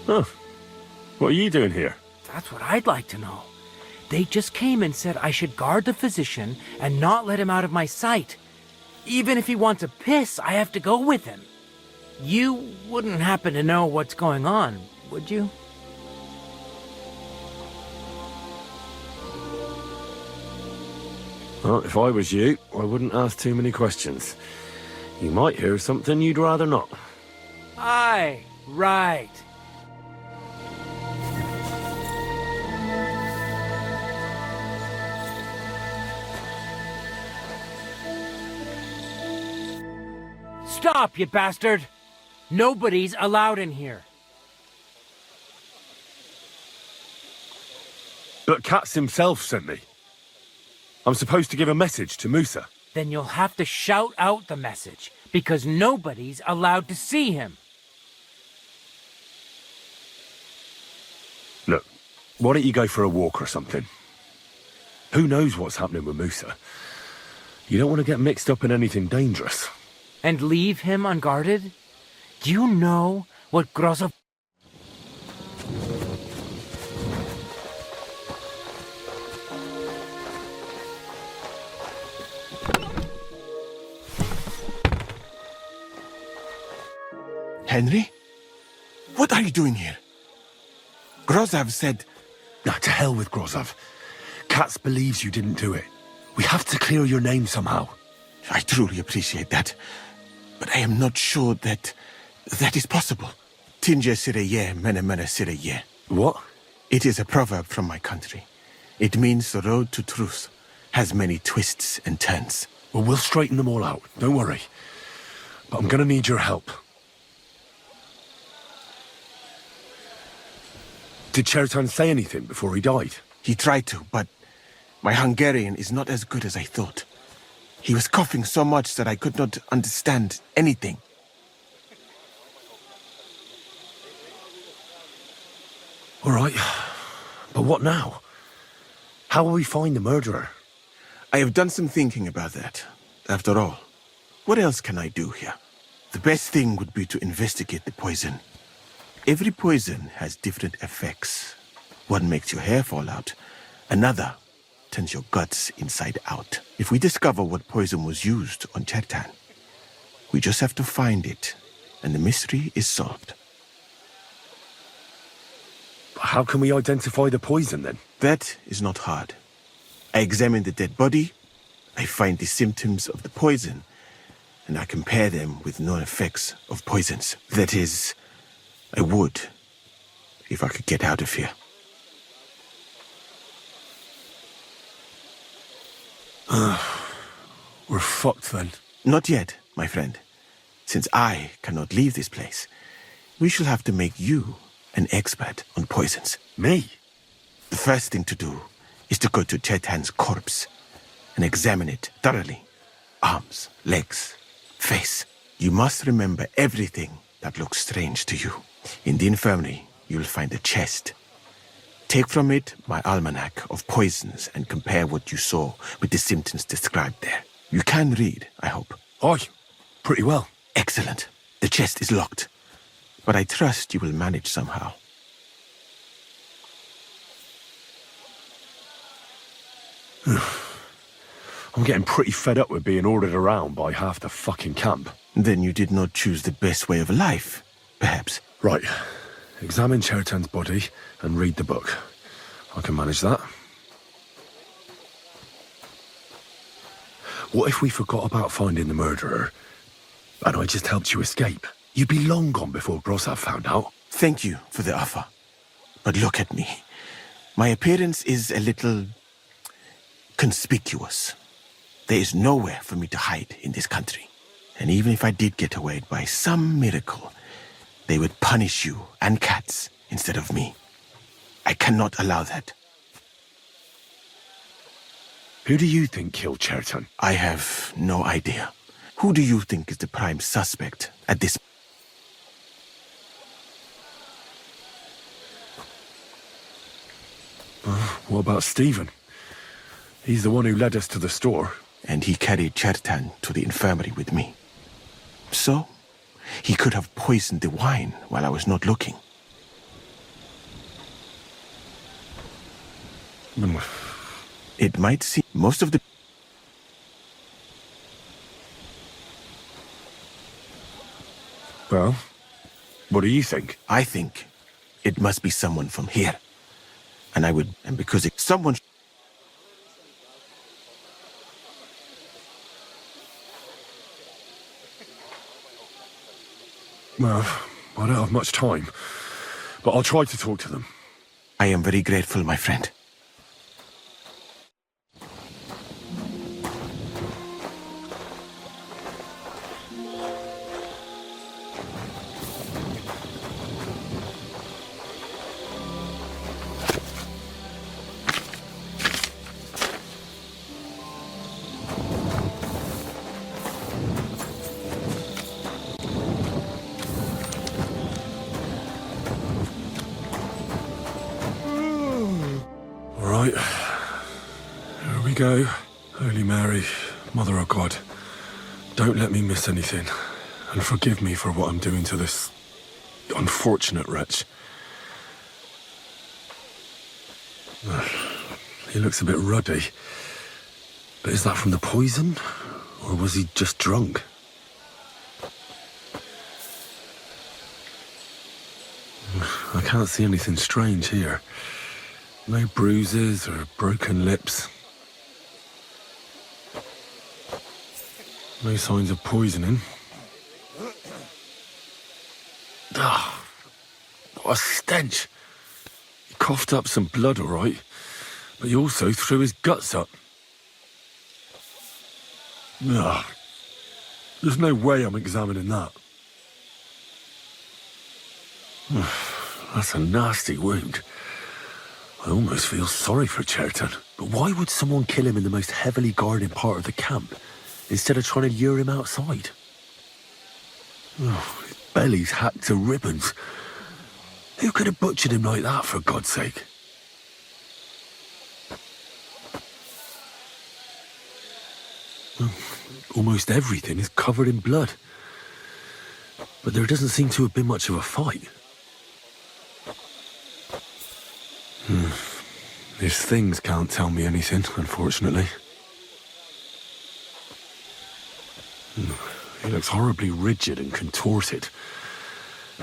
K: Huh. What are you doing here?
C: That's what I'd like to know. They just came and said I should guard the physician and not let him out of my sight. Even if he wants a piss, I have to go with him. You wouldn't happen to know what's going on, would you?
K: Well, if I was you, I wouldn't ask too many questions. You might hear something you'd rather not.
C: Aye, right. Stop, you bastard! Nobody's allowed in here.
K: But Katz himself sent me. I'm supposed to give a message to Musa.
C: Then you'll have to shout out the message, because nobody's allowed to see him.
K: Look, why don't you go for a walk or something? Who knows what's happening with Musa?
B: You don't want to get mixed up in anything dangerous.
C: And leave him unguarded? Do you know what Grozov...
U: Henry? What are you doing here? Grozov said...
B: Nah, to hell with Grozov. Katz believes you didn't do it. We have to clear your name somehow.
U: I truly appreciate that. But I am not sure that is possible. Tinje sireye, mene mene sireye.
B: What?
U: It is a proverb from my country. It means the road to truth has many twists and turns.
B: Well, we'll straighten them all out. Don't worry. But I'm gonna need your help. Did Chertan say anything before he died?
U: He tried to, but my Hungarian is not as good as I thought. He was coughing so much that I could not understand anything.
B: All right. But what now? How will we find the murderer?
U: I have done some thinking about that. After all, what else can I do here? The best thing would be to investigate the poison. Every poison has different effects. One makes your hair fall out. Another turns your guts inside out. If we discover what poison was used on Chertan, we just have to find it, and the mystery is solved.
B: How can we identify the poison, then?
U: That is not hard. I examine the dead body, I find the symptoms of the poison, and I compare them with known effects of poisons. That is, I would, if I could get out of here.
B: We're fucked then.
U: Not yet, my friend. Since I cannot leave this place, we shall have to make you an expert on poisons.
B: Me?
U: The first thing to do is to go to Chertan's corpse and examine it thoroughly. Arms, legs, face. You must remember everything that looks strange to you. In the infirmary, you'll find a chest. Take from it my almanac of poisons and compare what you saw with the symptoms described there. You can read, I hope.
B: Aye, pretty well.
U: Excellent. The chest is locked, but I trust you will manage somehow.
B: I'm getting pretty fed up with being ordered around by half the fucking camp.
U: Then you did not choose the best way of life, perhaps.
B: Right. Examine Chertan's body and read the book. I can manage that. What if we forgot about finding the murderer and I just helped you escape? You'd be long gone before Grozov found out.
U: Thank you for the offer. But look at me. My appearance is a little conspicuous. There is nowhere for me to hide in this country. And even if I did get away by some miracle, they would punish you and Katz instead of me. I cannot allow that.
B: Who do you think killed Chertan?
U: I have no idea. Who do you think is the prime suspect at this?
B: What about Stephen? He's the one who led us to the store.
U: And he carried Chertan to the infirmary with me. So, he could have poisoned the wine while I was not looking. It might seem most of the...
B: Well, what do you think?
U: I think it must be someone from here. And because it's someone...
B: Well, I don't have much time, but I'll try to talk to them.
U: I am very grateful, my friend.
B: Right, here we go. Holy Mary,
L: Mother of God, don't let me miss anything, and forgive me for what I'm doing to this unfortunate wretch. He looks a bit ruddy. But is that from the poison? Or was he just drunk? I can't see anything strange here. No bruises or broken lips. No signs of poisoning. Ah, what a stench. He coughed up some blood, all right, but he also threw his guts up. Ugh. There's no way I'm examining that. That's a nasty wound. I almost feel sorry for Chertan. But why would someone kill him in the most heavily guarded part of the camp, instead of trying to lure him outside? Oh, his belly's hacked to ribbons. Who could have butchered him like that, for God's sake? Almost everything is covered in blood. But there doesn't seem to have been much of a fight. These things can't tell me anything, unfortunately. He looks horribly rigid and contorted.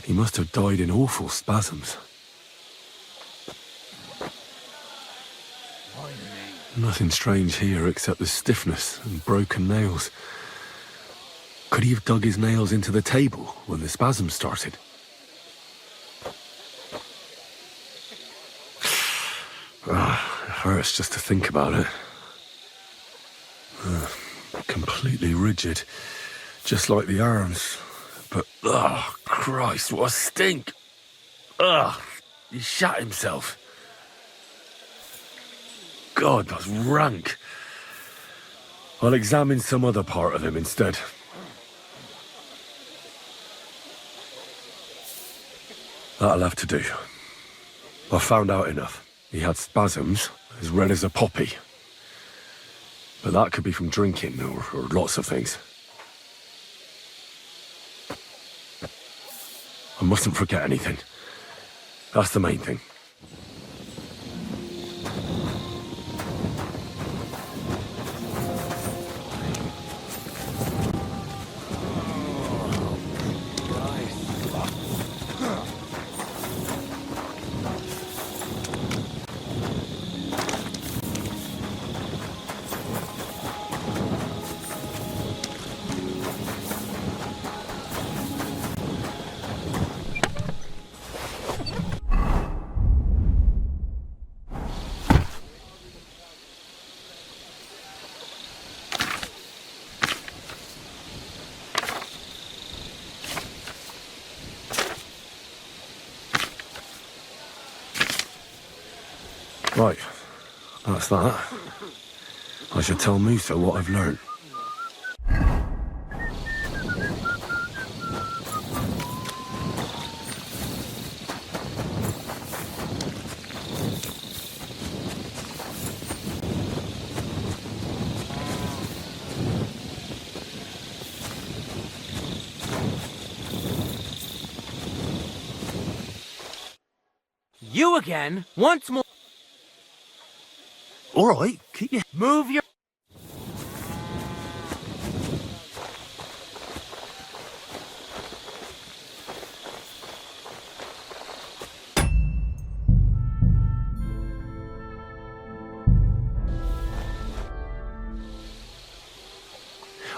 L: He must have died in awful spasms. Nothing strange here except the stiffness and broken nails. Could he have dug his nails into the table when the spasms started? It hurts just to think about it. Completely rigid, just like the arms. But, Christ, what a stink! He shat himself. God, that's rank. I'll examine some other part of him instead. That'll have to do. I've found out enough. He had spasms, as red as a poppy. But that could be from drinking, or lots of things. I mustn't forget anything. That's the main thing. Right, that's that. I should tell Musa what I've learned.
C: You again? Once more.
B: All right, keep your...
C: Move your...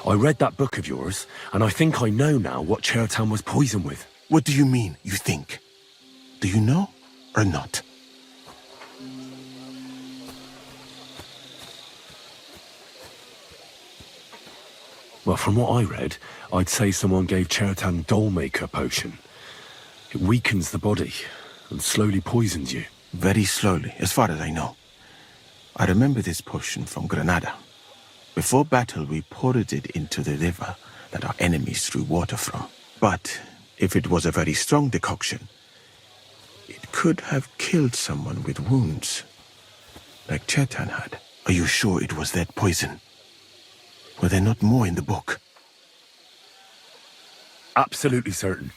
B: I read that book of yours, and I think I know now what Chertan was poisoned with.
U: What do you mean, you think? Do you know or not?
B: Well, from what I read, I'd say someone gave Chertan Dollmaker potion. It weakens the body and slowly poisons you.
U: Very slowly, as far as I know. I remember this potion from Granada. Before battle, we poured it into the river that our enemies drew water from. But if it was a very strong decoction, it could have killed someone with wounds, like Chertan had. Are you sure it was that poison? Were there not more in the book?
L: Absolutely certain.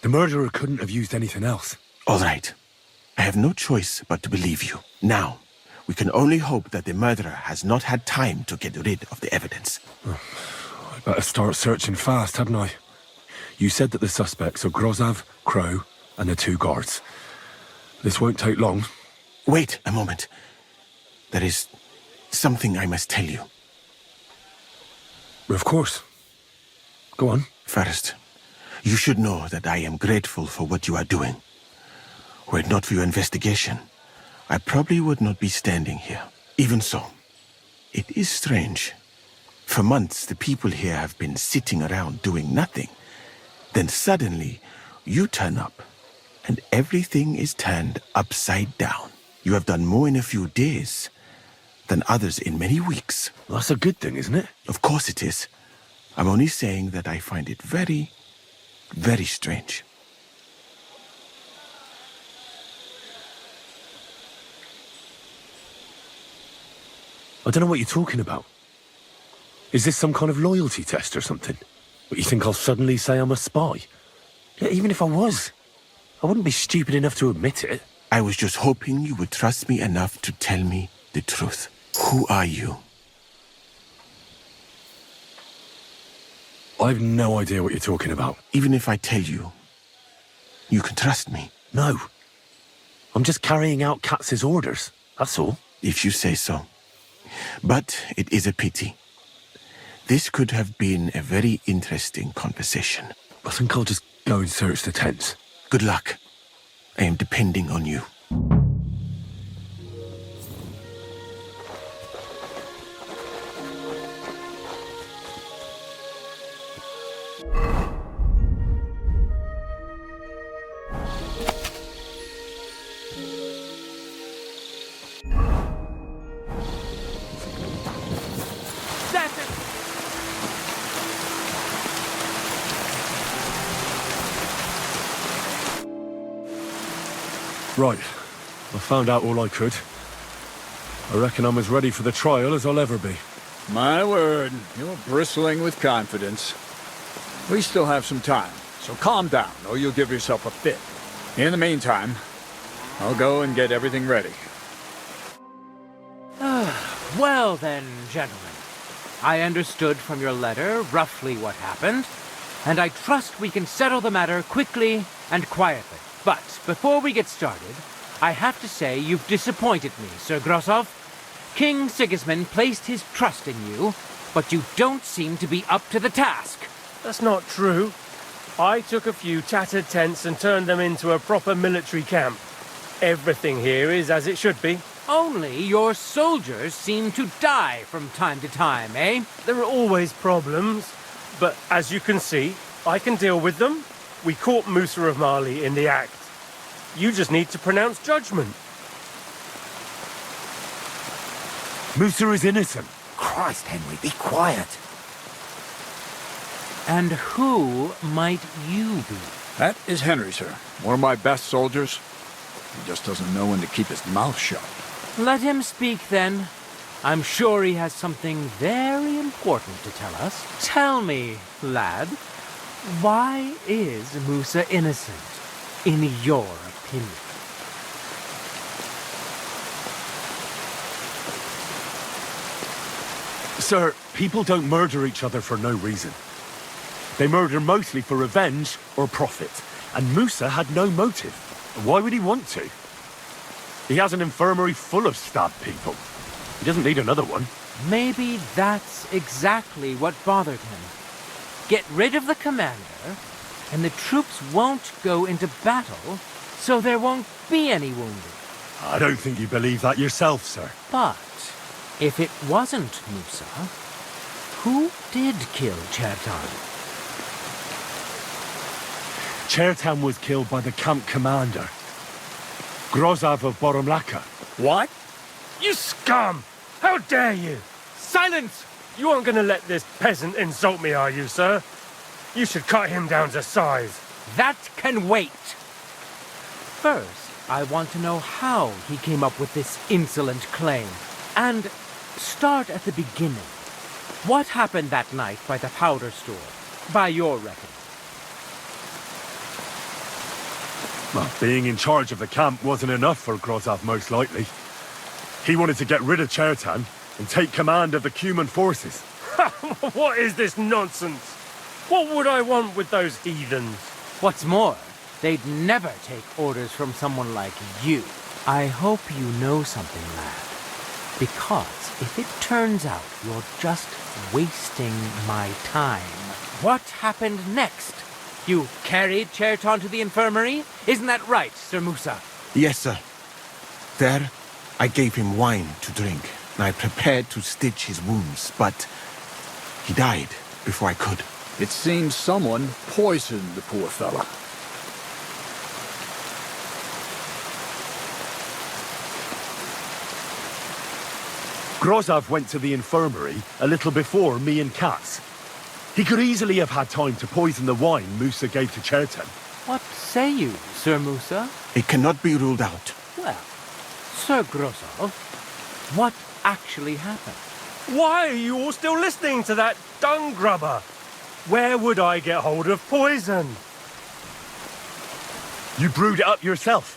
L: The murderer couldn't have used anything else.
U: All right. I have no choice but to believe you. Now, we can only hope that the murderer has not had time to get rid of the evidence.
L: I better start searching fast, hadn't I? You said that the suspects are Grozav, Crow, and the 2 guards. This won't take long.
U: Wait a moment. There is something I must tell you.
L: Of course. Go on.
U: First, you should know that I am grateful for what you are doing. Were it not for your investigation, I probably would not be standing here. Even so, it is strange. For months, the people here have been sitting around doing nothing. Then suddenly, you turn up, and everything is turned upside down. You have done more in a few days than others in many weeks.
L: Well, that's a good thing, isn't it?
U: Of course it is. I'm only saying that I find it very, very strange.
L: I don't know what you're talking about. Is this some kind of loyalty test or something? What, you think I'll suddenly say I'm a spy? Yeah, even if I was, I wouldn't be stupid enough to admit it.
U: I was just hoping you would trust me enough to tell me the truth. Who are you?
L: I've no idea what you're talking about.
U: Even if I tell you, you can trust me.
L: No. I'm just carrying out Katz's orders, that's all.
U: If you say so. But it is a pity. This could have been a very interesting conversation.
L: I think I'll just go and search the tents.
U: Good luck. I am depending on you.
L: Right. I found out all I could. I reckon I'm as ready for the trial as I'll ever be.
T: My word, you're bristling with confidence. We still have some time, so calm down, or you'll give yourself a fit. In the meantime, I'll go and get everything ready.
C: Well then, gentlemen. I understood from your letter roughly what happened, and I trust we can settle the matter quickly and quietly. But before we get started, I have to say you've disappointed me, Sir Grosov. King Sigismund placed his trust in you, but you don't seem to be up to the task.
A: That's not true. I took a few tattered tents and turned them into a proper military camp. Everything here is as it should be.
C: Only your soldiers seem to die from time to time, eh?
A: There are always problems, but as you can see, I can deal with them. We caught Musa of Mali in the act. You just need to pronounce judgment.
B: Musa is innocent. Christ, Henry, be quiet.
C: And who might you be?
T: That is Henry, sir. One of my best soldiers. He just doesn't know when to keep his mouth shut.
C: Let him speak, then. I'm sure he has something very important to tell us. Tell me, lad, why is Musa innocent, in your opinion?
L: Sir, people don't murder each other for no reason. They murder mostly for revenge or profit. And Musa had no motive. Why would he want to? He has an infirmary full of stabbed people. He doesn't need another one.
C: Maybe that's exactly what bothered him. Get rid of the commander, and the troops won't go into battle, so there won't be any wounded.
L: I don't think you believe that yourself, sir.
C: But if it wasn't Musa, who did kill Chertan?
L: Chertan was killed by the camp commander, Grozav of Boromlaka.
T: What?
A: You scum! How dare you!
C: Silence!
A: You aren't gonna let this peasant insult me, are you, sir? You should cut him down to size.
C: That can wait. First, I want to know how he came up with this insolent claim. And start at the beginning. What happened that night by the powder store, by your reckoning?
L: Well, being in charge of the camp wasn't enough for Grozov, most likely. He wanted to get rid of Chertan and take command of the Cuman forces.
A: What is this nonsense? What would I want with those heathens?
C: What's more, they'd never take orders from someone like you. I hope you know something, lad. Because if it turns out you're just wasting my time, what happened next? You carried Chertan to the infirmary? Isn't that right, Sir Musa?
U: Yes, sir. There, I gave him wine to drink, and I prepared to stitch his wounds, but he died before I could.
D: It seems someone poisoned the poor fella.
L: Grozov went to the infirmary a little before me and Katz. He could easily have had time to poison the wine Musa gave to Chertan.
C: What say you, Sir Musa?
U: It cannot be ruled out.
C: Well, Sir Grozov, what actually happened?
A: Why are you all still listening to that dung grubber? Where would I get hold of poison?
L: You brewed it up yourself.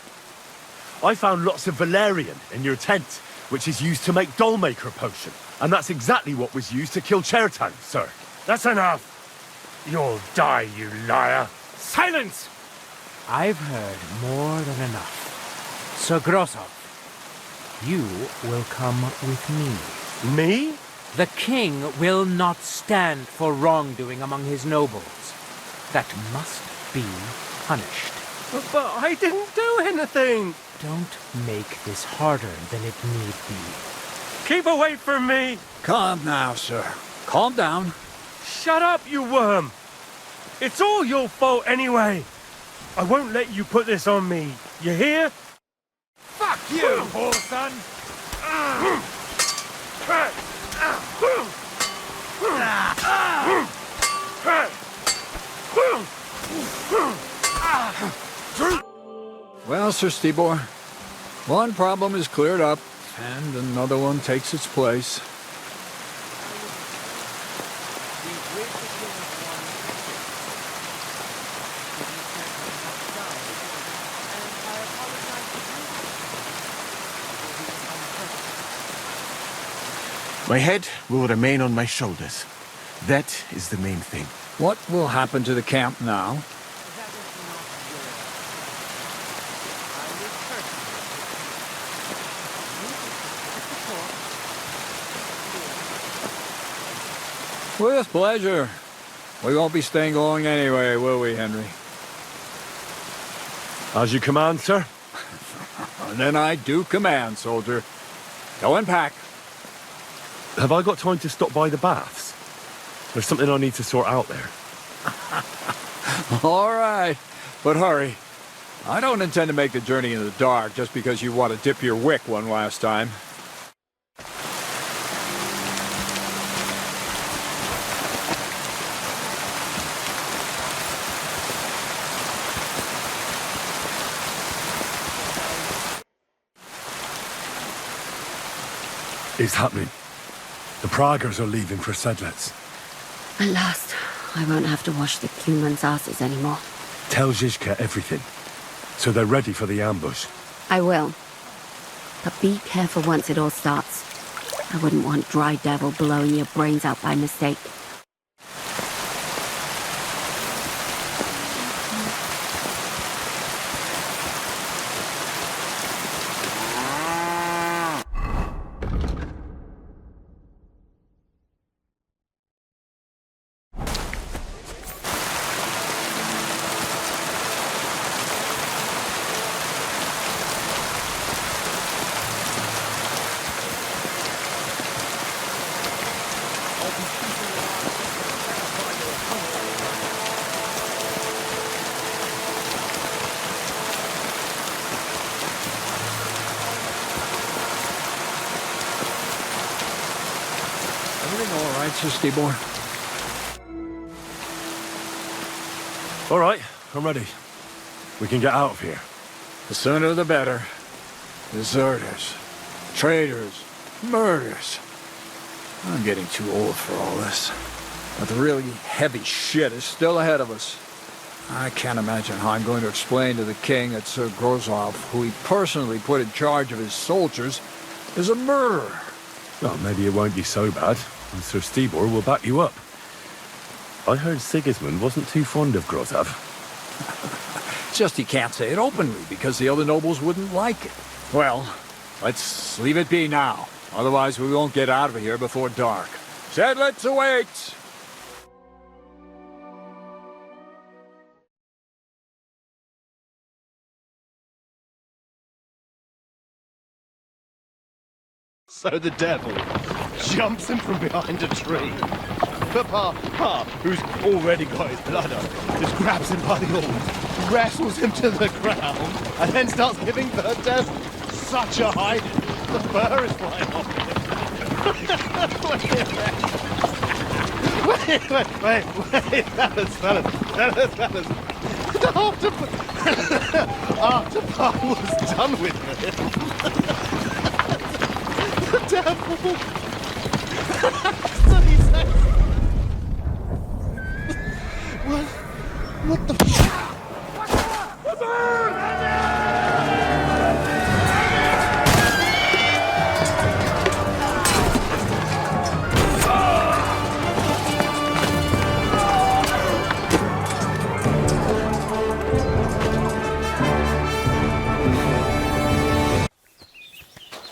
L: I found lots of valerian in your tent, which is used to make Dollmaker potion. And that's exactly what was used to kill Chertan, sir.
A: That's enough. You'll die, you liar.
C: Silence! I've heard more than enough. Sir Grozov, you will come with me.
A: Me?
C: The king will not stand for wrongdoing among his nobles. That must be punished.
A: But I didn't do anything.
C: Don't make this harder than it need be.
A: Keep away from me.
D: Calm now, sir. Calm down.
A: Shut up, you worm. It's all your fault anyway. I won't let you put this on me. You hear?
D: Fuck you, poor son! Well, Sir Stibor, one problem is cleared up, and another one takes its place.
U: My head will remain on my shoulders. That is the main thing.
D: What will happen to the camp now? With pleasure. We won't be staying long anyway, will we, Henry?
L: As you command, sir.
D: And then I do command, soldier. Go and pack.
L: Have I got time to stop by the baths? There's something I need to sort out there.
D: All right, but hurry. I don't intend to make the journey in the dark just because you want to dip your wick one last time.
L: It's happening. The Praggers are leaving for Sedlets.
S: At last, I won't have to wash the Cumans' asses anymore.
L: Tell Zizka everything, so they're ready for the ambush.
S: I will. But be careful once it all starts. I wouldn't want Dry Devil blowing your brains out by mistake.
D: Everything all right, Sir Stibor?
L: All right, I'm ready. We can get out of here.
D: The sooner the better. Deserters, traitors, murders.
T: I'm getting too old for all this. But the really heavy shit is still ahead of us. I can't imagine how I'm going to explain to the king that Sir Grozov, who he personally put in charge of his soldiers, is a murderer.
L: Well, maybe it won't be so bad, and Sir Stibor will back you up. I heard Sigismund wasn't too fond of Grozov.
T: It's just he can't say it openly, because the other nobles wouldn't like it. Well, let's leave it be now. Otherwise we won't get out of here before dark. Sedlitz awaits!
G: So the devil jumps him from behind a tree. But Pa, who's already got his blood up, just grabs him by the horns, wrestles him to the ground, and then starts giving the devil such a hiding. The fur is flying off him. Wait, fellas. After Pa was done with him, the devil. So he says, what the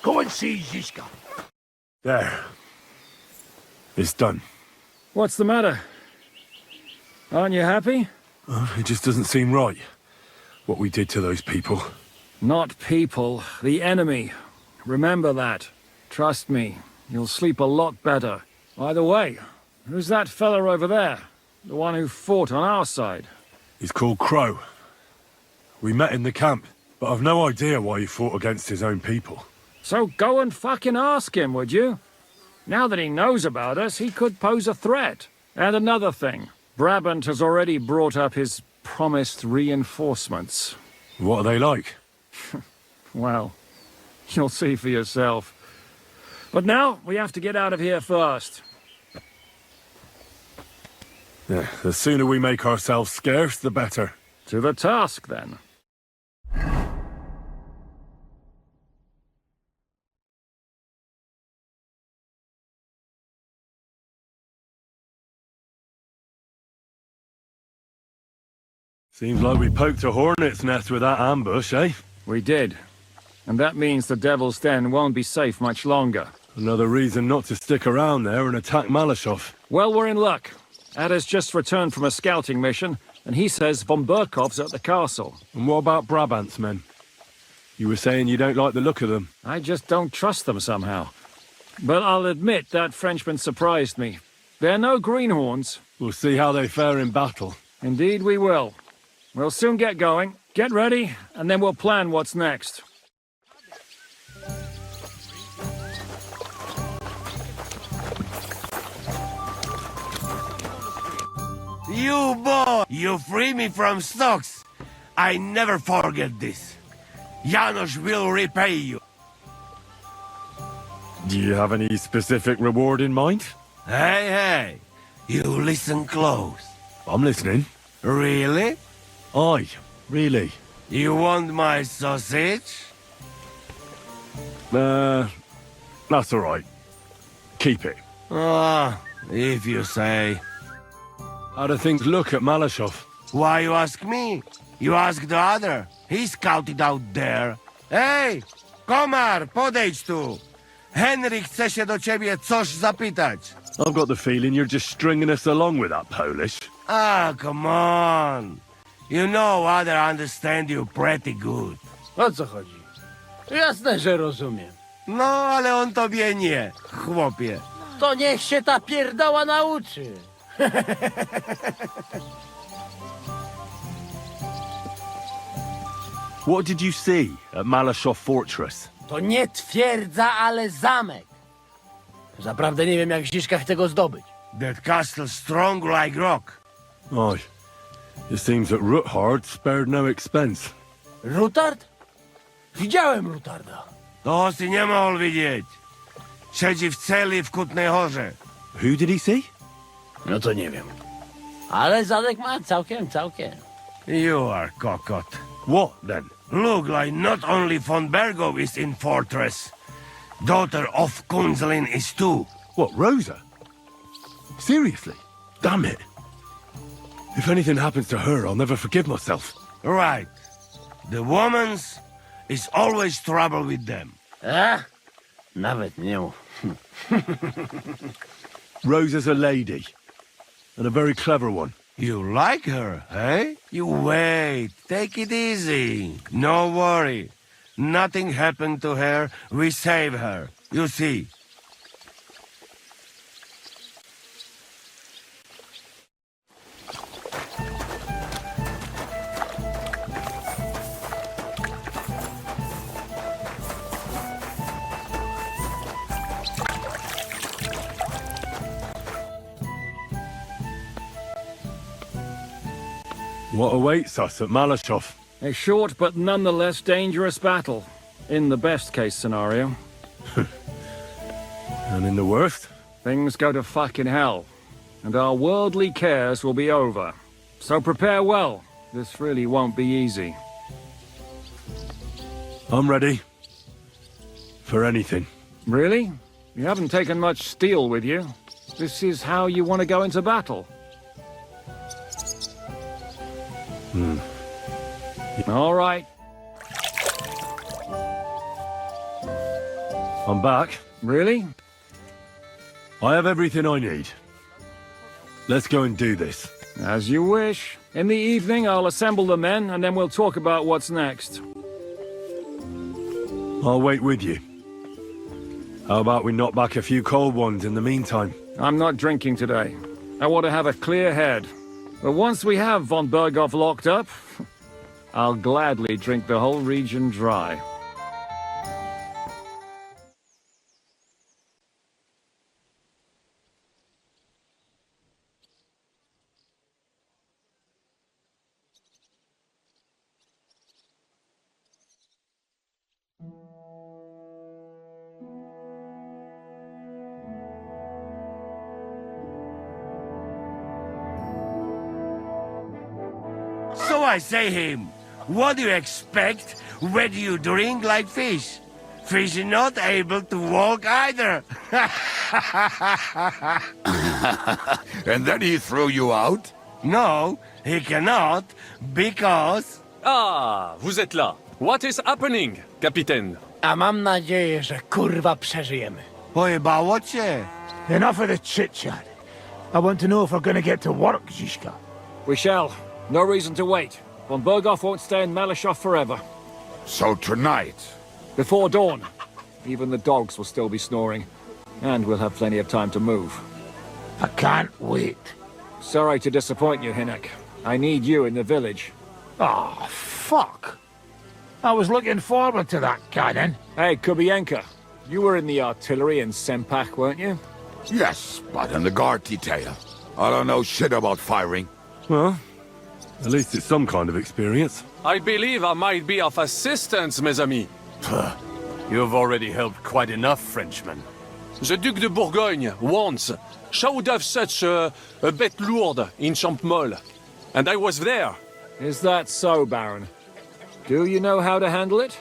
V: Go and see Zizka.
L: There. It's done.
D: What's the matter? Aren't you happy?
L: It just doesn't seem right, what we did to those people.
D: Not people, the enemy. Remember that. Trust me, you'll sleep a lot better. By the way, who's that fella over there? The one who fought on our side?
L: He's called Crow. We met in the camp, but I've no idea why he fought against his own people.
D: So go and fucking ask him, would you? Now that he knows about us, he could pose a threat. And another thing, Brabant has already brought up his promised reinforcements.
L: What are they like?
D: Well, you'll see for yourself. But now, we have to get out of here first.
L: Yeah, the sooner we make ourselves scarce, the better.
D: To the task, then.
L: Seems like we poked a hornet's nest with that ambush, eh?
D: We did. And that means the Devil's Den won't be safe much longer.
L: Another reason not to stick around there and attack Malashov.
D: Well, we're in luck. Ada's just returned from a scouting mission, and he says von Burkov's at the castle.
L: And what about Brabant's men? You were saying you don't like the look of them.
D: I just don't trust them somehow. But I'll admit that Frenchman surprised me. They're no greenhorns.
L: We'll see how they fare in battle.
D: Indeed we will. We'll soon get going. Get ready, and then we'll plan what's next.
J: You boy! You free me from stocks! I never forget this. Janos will repay you.
L: Do you have any specific reward in mind?
J: Hey! You listen close.
L: I'm listening.
J: Really?
L: Aye, really.
J: You want my sausage?
L: That's all right. Keep it.
J: If you say.
L: How do things look at Malashov?
J: Why you ask me? You ask the other. He's scouted out there. Hej, komar, podejdź tu. Henry chce się do ciebie coś zapytać.
L: I've got the feeling you're just stringing us along with that Polish.
J: Come on. You know other understand you pretty good.
V: O co chodzi? Jasne, że rozumiem.
J: No, ale on tobie nie, chłopie.
V: To niech się ta pierdoła nauczy.
L: What did you see at Malashov Fortress?
V: To nie twierdza, ale zamek. Zaprawdę nie wiem, jak Zizka chce go zdobyć.
J: That castle strong like rock.
L: Aye. It seems that Ruthard spared no expense.
V: Rutard? Widziałem Rutarda.
J: To si nie mohl widzieć. Siedzi w celi w Kutnej Horze.
L: Who did he see?
E: No to nie wiem. Ale zadek ma całkiem.
J: You are cockot.
L: What, then?
J: Look like not only von Bergo is in fortress. Daughter of Kunzlin is too.
L: What, Rosa? Seriously? Damn it. If anything happens to her, I'll never forgive myself.
J: Right. The woman's is always trouble with them.
E: Nawet nie mów.
L: Rosa's a lady. And a very clever one.
J: You like her, eh? You wait. Take it easy. No worry. Nothing happened to her. We save her. You see.
L: What awaits us at Malashov?
D: A short but nonetheless dangerous battle. In the best case scenario.
L: And in the worst?
D: Things go to fucking hell. And our worldly cares will be over. So prepare well. This really won't be easy.
L: I'm ready. For anything.
D: Really? You haven't taken much steel with you. This is how you want to go into battle. All right.
L: I'm back.
D: Really?
L: I have everything I need. Let's go and do this.
D: As you wish. In the evening, I'll assemble the men, and then we'll talk about what's next.
L: I'll wait with you. How about we knock back a few cold ones in the meantime?
D: I'm not drinking today. I want to have a clear head. But once we have von Berghoff locked up, I'll gladly drink the whole region dry.
J: So I say him, what do you expect? Where do you drink like fish? Fish is not able to walk either.
H: And then he threw you out?
J: No, he cannot, because...
F: Ah, vous êtes là. What is happening, Capitaine?
V: A mam nadzieję, że kurwa przeżyjemy.
J: Pojebało cię.
V: Enough of the chit-chat. I want to know if we're gonna get to work, Zizka.
D: We shall. No reason to wait. Von Berghoff won't stay in Malashov forever.
H: So tonight?
D: Before dawn. Even the dogs will still be snoring. And we'll have plenty of time to move.
V: I can't wait.
D: Sorry to disappoint you, Hinek. I need you in the village.
V: Oh, fuck. I was looking forward to that cannon.
D: Hey, Kubienka. You were in the artillery in Sempak, weren't you?
H: Yes, but in the guard detail. I don't know shit about firing.
L: Well, at least it's some kind of experience.
F: I believe I might be of assistance, mes amis.
K: You've already helped quite enough, Frenchman.
F: The Duc de Bourgogne, once, showed off such a bête lourde in Champmol. And I was there.
D: Is that so, Baron? Do you know how to handle it?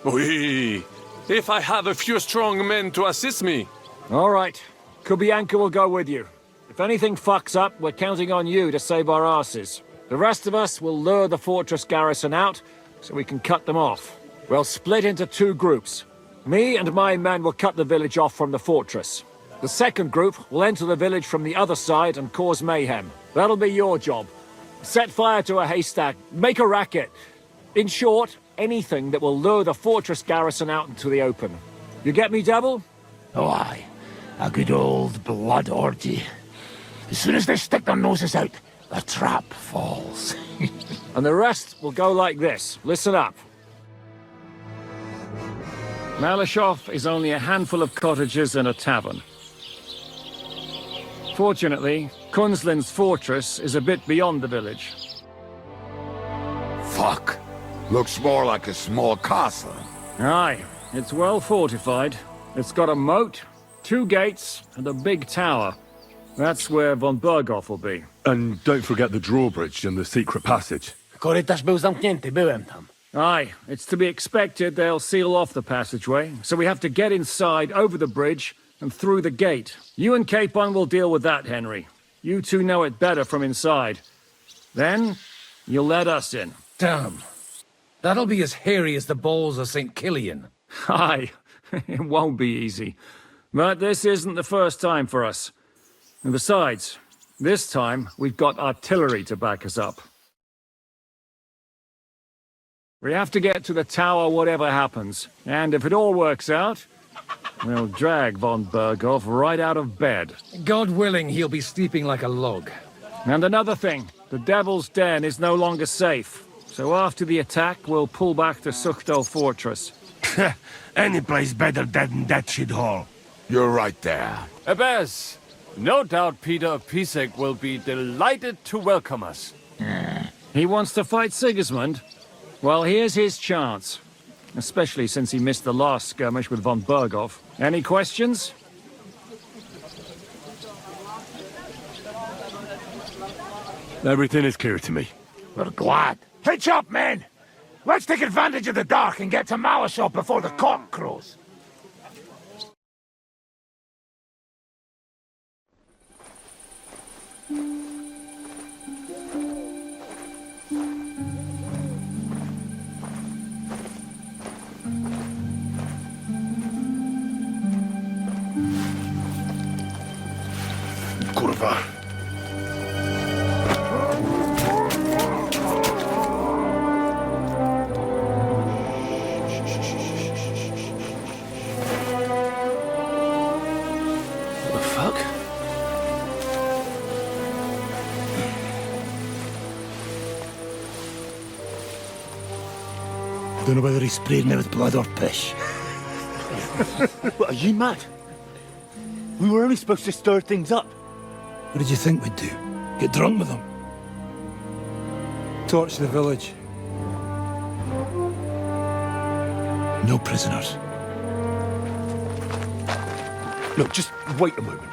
F: Oui. If I have a few strong men to assist me.
D: All right. Kubianka will go with you. If anything fucks up, we're counting on you to save our asses. The rest of us will lure the fortress garrison out, so we can cut them off. We'll split into two groups. Me and my men will cut the village off from the fortress. The second group will enter the village from the other side and cause mayhem. That'll be your job. Set fire to a haystack, make a racket. In short, anything that will lure the fortress garrison out into the open. You get me, Devil?
V: Oh, aye. A good old blood orgy. As soon as they stick their noses out, the trap falls.
D: And the rest will go like this. Listen up. Malashov is only a handful of cottages and a tavern. Fortunately, Kunzlin's fortress is a bit beyond the village.
H: Fuck. Looks more like a small castle.
D: Aye, it's well fortified. It's got a moat, 2 gates and a big tower. That's where von Berghoff will be.
L: And don't forget the drawbridge and the secret passage.
B: Korytarz był zamknięty, byłem tam.
D: Aye, it's to be expected they'll seal off the passageway, so we have to get inside, over the bridge, and through the gate. You and Capon will deal with that, Henry. You two know it better from inside. Then, you'll let us in.
B: Damn. That'll be as hairy as the balls of St. Killian.
D: Aye, it won't be easy. But this isn't the first time for us. And besides, this time we've got artillery to back us up. We have to get to the tower whatever happens, and if it all works out, we'll drag von Berghoff right out of bed.
B: God willing, he'll be sleeping like a log.
D: And another thing, the Devil's Den is no longer safe. So after the attack, we'll pull back to Suchto Fortress.
J: Any place better than that shithole.
H: You're right there.
K: Abbas, no doubt Peter of Pisek will be delighted to welcome us.
D: He wants to fight Sigismund? Well, here's his chance. Especially since he missed the last skirmish with von Berghoff. Any questions?
L: Everything is clear to me.
V: We're glad. Hitch up, men! Let's take advantage of the dark and get to Malashop before the cock crows.
N: Kurwa.
V: Don't know whether he sprayed me with blood or piss.
O: What, are you mad? We were only supposed to stir things up.
V: What did you think we'd do? Get drunk with them? Torch the village. No prisoners.
O: Look, just wait a moment.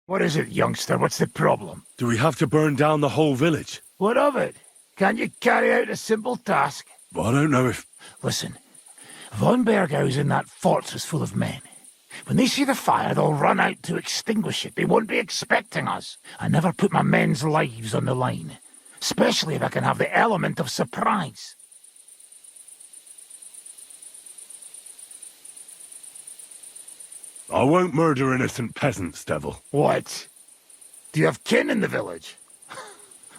V: What is it, youngster? What's the problem?
L: Do we have to burn down the whole village?
V: What of it? Can't you carry out a simple task?
L: Well, I don't know if...
V: Listen, von Bergau's in that fortress full of men. When they see the fire, they'll run out to extinguish it. They won't be expecting us. I never put my men's lives on the line, especially if I can have the element of surprise.
L: I won't murder innocent peasants, Devil.
V: What? Do you have kin in the village?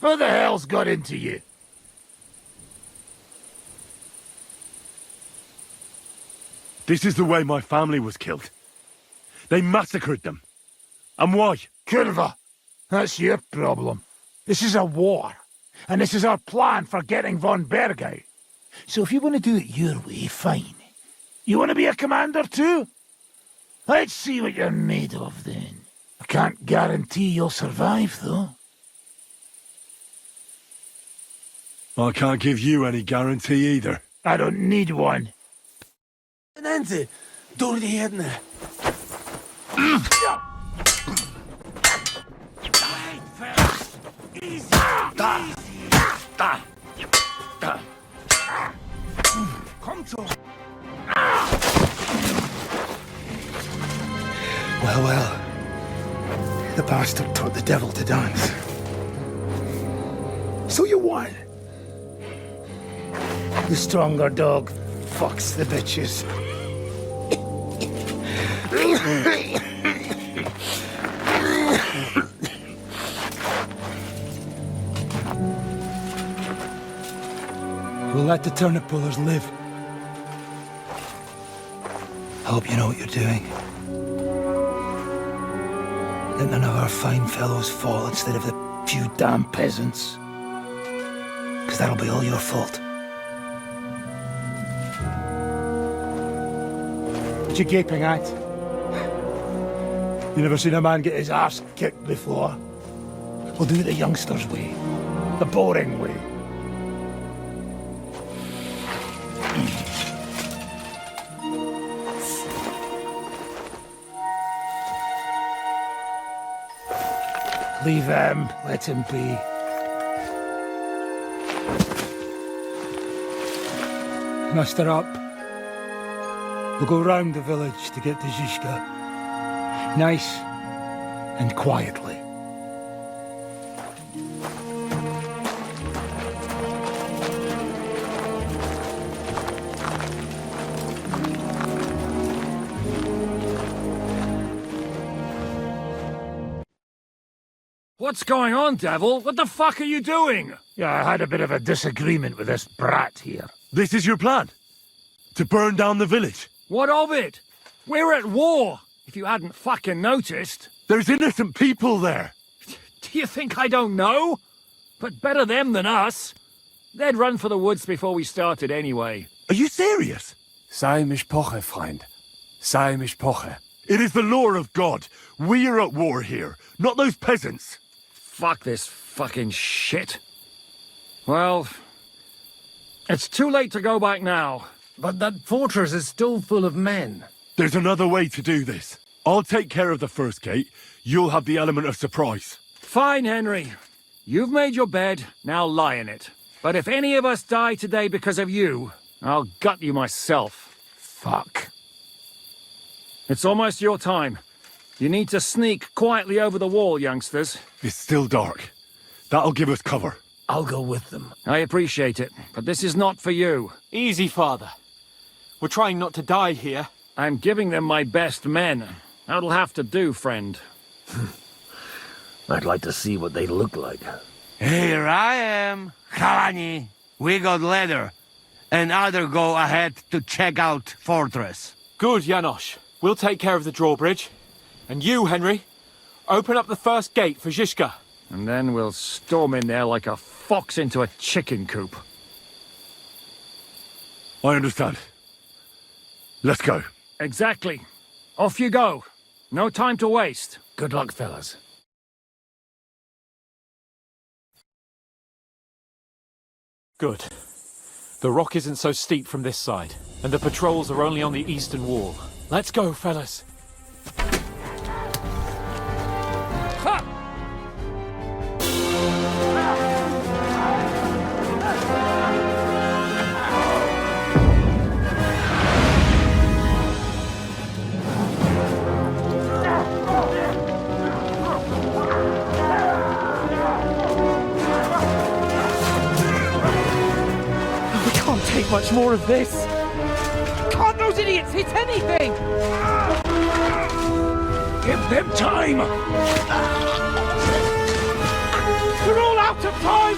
V: Who the hell's got into you?
L: This is the way my family was killed. They massacred them. And why?
V: Kurva, that's your problem. This is a war, and this is our plan for getting von Bergau. So if you want to do it your way, fine. You want to be a commander too? Let's see what you're made of then. I can't guarantee you'll survive, though.
L: I can't give you any guarantee either.
V: I don't need one.
B: Nancy, door die henne.
V: Come to. Well, well. The bastard taught the devil to dance. So you won. The stronger dog fucks the bitches. We'll let the turnip pullers live. I hope you know what you're doing. Let none of our fine fellows fall instead of the few damn peasants. Because that'll be all your fault. What you gaping at? You never seen a man get his arse kicked before? We'll do it the youngsters' way. The boring way. Leave him. Let him be. Muster up. We'll go round the village to get to Zizka. Nice and quietly.
D: What's going on, Devil? What the fuck are you doing?
V: Yeah, I had a bit of a disagreement with this brat here.
L: This is your plan? To burn down the village?
D: What of it? We're at war, if you hadn't fucking noticed.
L: There's innocent people there.
D: Do you think I don't know? But better them than us. They'd run for the woods before we started anyway.
L: Are you serious?
K: Sei Mishpoche, Freund. Sei Mishpoche.
L: It is the law of God. We are at war here, not those peasants.
D: Fuck this fucking shit. Well, it's too late to go back now.
B: But that fortress is still full of men.
L: There's another way to do this. I'll take care of the first gate. You'll have the element of surprise.
D: Fine, Henry. You've made your bed, now lie in it. But if any of us die today because of you, I'll gut you myself.
B: Fuck.
D: It's almost your time. You need to sneak quietly over the wall, youngsters.
L: It's still dark. That'll give us cover.
B: I'll go with them.
D: I appreciate it, but this is not for you.
M: Easy, Father. We're trying not to die here.
D: I'm giving them my best men. That'll have to do, friend.
B: I'd like to see what they look like.
J: Here I am, Kalani. We got leather. And other go ahead to check out fortress.
M: Good, Janosch. We'll take care of the drawbridge. And you, Henry, open up the first gate for Zizka.
D: And then we'll storm in there like a fox into a chicken coop.
L: I understand. Let's go.
D: Exactly. Off you go. No time to waste.
B: Good luck, fellas.
M: Good. The rock isn't so steep from this side, and the patrols are only on the eastern wall. Let's go, fellas.
D: Ha!
M: We can't take much more of this.
C: Can't those idiots hit anything?
V: Give them time!
M: We're all out of time!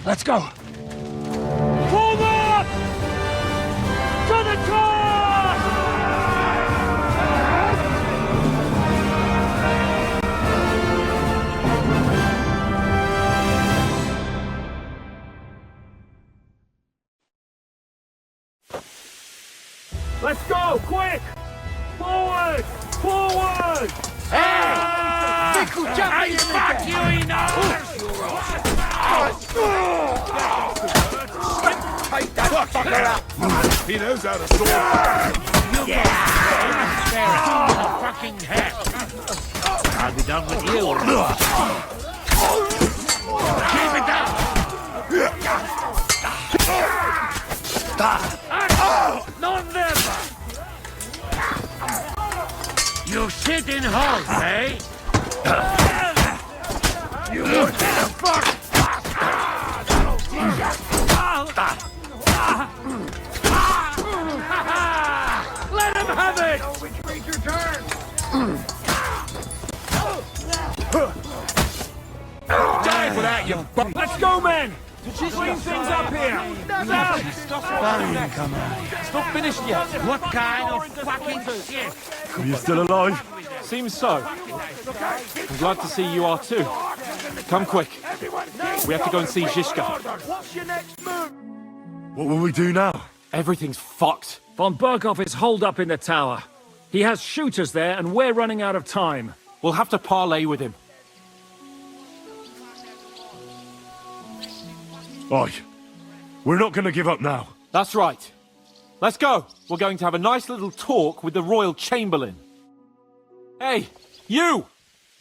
D: Let's go. Forward! To the top! Let's go, quick! Forward! Forward!
V: Hey! I fuck you enough!
I: Take that fucker up! He knows how to sword.
V: Spare a fucking head! I'll be done with you. Keep it down!
D: Not never!
V: You sit in holes, eh? You want to fuck?
D: Let him have it! Let's go, men! Clean things up here!
J: Fine, come on.
M: It's not finished yet.
J: What kind of fucking shit?
L: Are you still alive?
M: Seems so. I'm glad to see you are too. Come quick. We have to go and see Zizka.
L: What will we do now?
M: Everything's fucked.
D: Von Berghoff is holed up in the tower. He has shooters there, and we're running out of time.
M: We'll have to parley with him.
L: Oi, we're not going to give up now.
M: That's right. Let's go. We're going to have a nice little talk with the Royal Chamberlain. Hey, you!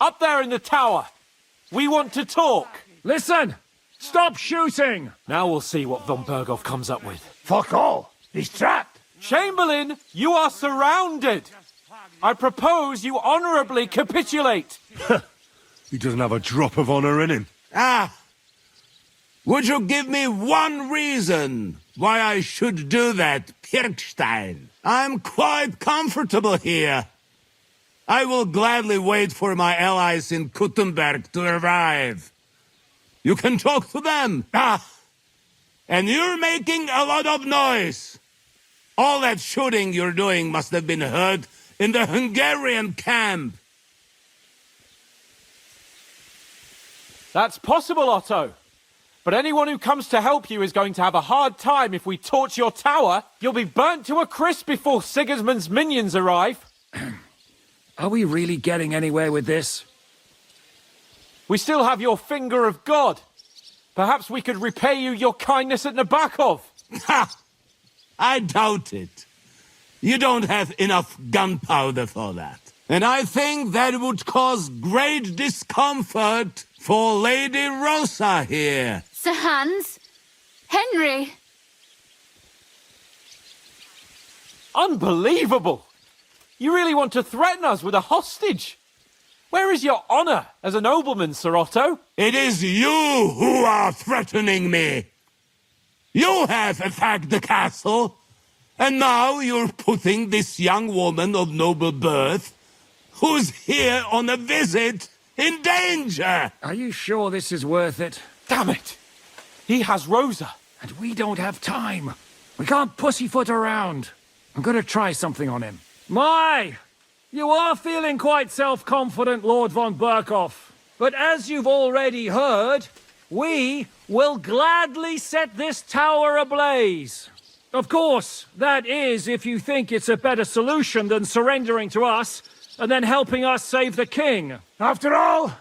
M: Up there in the tower! We want to talk!
D: Listen! Stop shooting!
M: Now we'll see what von Berghoff comes up with.
V: Fuck all! He's trapped!
M: Chamberlain, you are surrounded! I propose you honourably capitulate!
L: He doesn't have a drop of honor in him.
J: Ah! Would you give me one reason why I should do that, Pirkstein? I'm quite comfortable here. I will gladly wait for my allies in Kuttenberg to arrive. You can talk to them. Ah! And you're making a lot of noise. All that shooting you're doing must have been heard in the Hungarian camp.
M: That's possible, Otto. But anyone who comes to help you is going to have a hard time if we torch your tower. You'll be burnt to a crisp before Sigismund's minions arrive.
D: Are we really getting anywhere with this?
M: We still have your finger of God. Perhaps we could repay you your kindness at Nabokov.
J: Ha! I doubt it. You don't have enough gunpowder for that. And I think that would cause great discomfort for Lady Rosa here.
P: Sir Hans? Henry?
M: Unbelievable! You really want to threaten us with a hostage? Where is your honor as a nobleman, Sir Otto?
J: It is you who are threatening me. You have attacked the castle, and now you're putting this young woman of noble birth, who's here on a visit, in danger.
D: Are you sure this is worth it?
M: Damn it! He has Rosa.
D: And we don't have time. We can't pussyfoot around. I'm gonna try something on him. My! You are feeling quite self-confident, Lord von Berghoff. But as you've already heard, we will gladly set this tower ablaze. Of course, that is if you think it's a better solution than surrendering to us and then helping us save the king.
V: After all,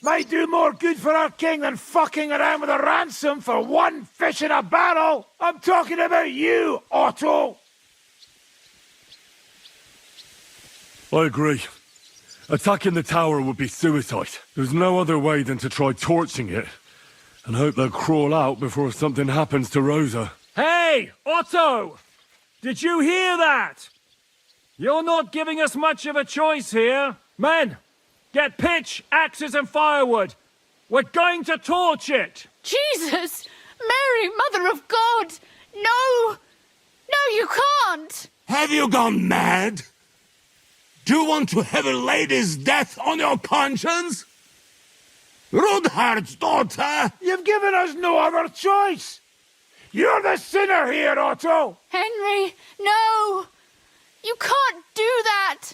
V: might do more good for our king than fucking around with a ransom for one fish in a barrel. I'm talking about you, Otto.
L: I agree. Attacking the tower would be suicide. There's no other way than to try torching it and hope they'll crawl out before something happens to Rosa.
D: Hey, Otto! Did you hear that? You're not giving us much of a choice here. Men, get pitch, axes and firewood. We're going to torch it.
P: Jesus! Mary, Mother of God! No! No, you can't!
J: Have you gone mad? Do you want to have a lady's death on your conscience? Rudhard's daughter!
V: You've given us no other choice. You're the sinner here, Otto.
P: Henry, no! You can't do that!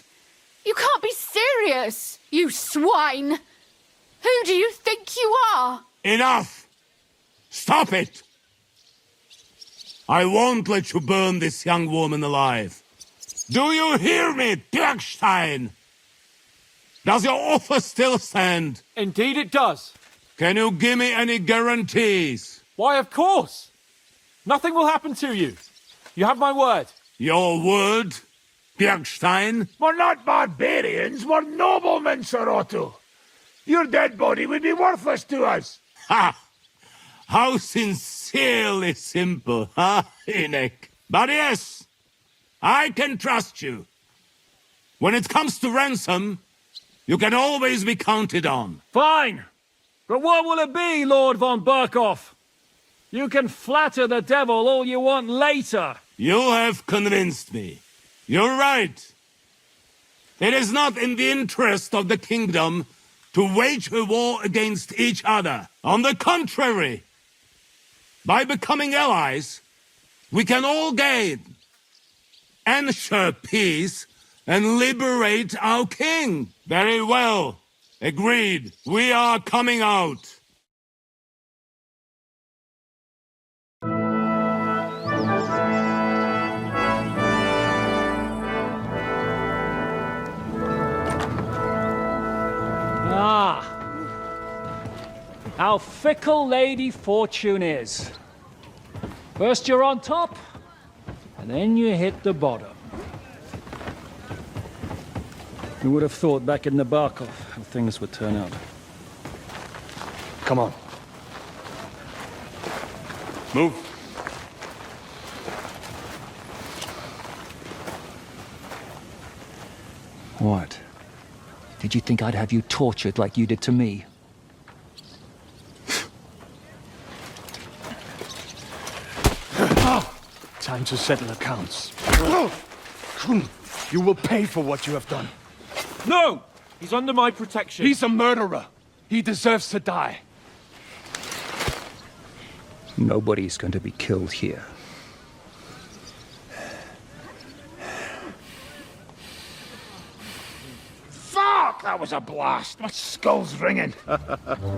P: You can't be serious, you swine! Who do you think you are?
J: Enough! Stop it! I won't let you burn this young woman alive. Do you hear me, Pirkstein? Does your offer still stand?
M: Indeed it does.
J: Can you give me any guarantees?
M: Why, of course. Nothing will happen to you. You have my word.
J: Your word, Pirkstein?
V: We're not barbarians, we're noblemen, Sir Otto. Your dead body would be worthless to us.
J: Ha! How sincerely simple, huh, Enoch? But yes, I can trust you. When it comes to ransom, you can always be counted on.
D: Fine. But what will it be, Lord von Berghoff? You can flatter the devil all you want later.
J: You have convinced me. You're right. It is not in the interest of the kingdom to wage a war against each other. On the contrary, by becoming allies, we can all gain, ensure peace, and liberate our king. Very well. Agreed. We are coming out.
D: Ah, how fickle Lady Fortune is. First you're on top, and then you hit the bottom. Who would have thought back in Nabokov how things would turn out? Come on.
L: Move.
D: What? Did you think I'd have you tortured like you did to me?
Q: Time to settle accounts. You will pay for what you have done.
M: No! He's under my protection.
Q: He's a murderer. He deserves to die.
D: Nobody's going to be killed here.
V: Fuck! That was a blast. My skull's ringing.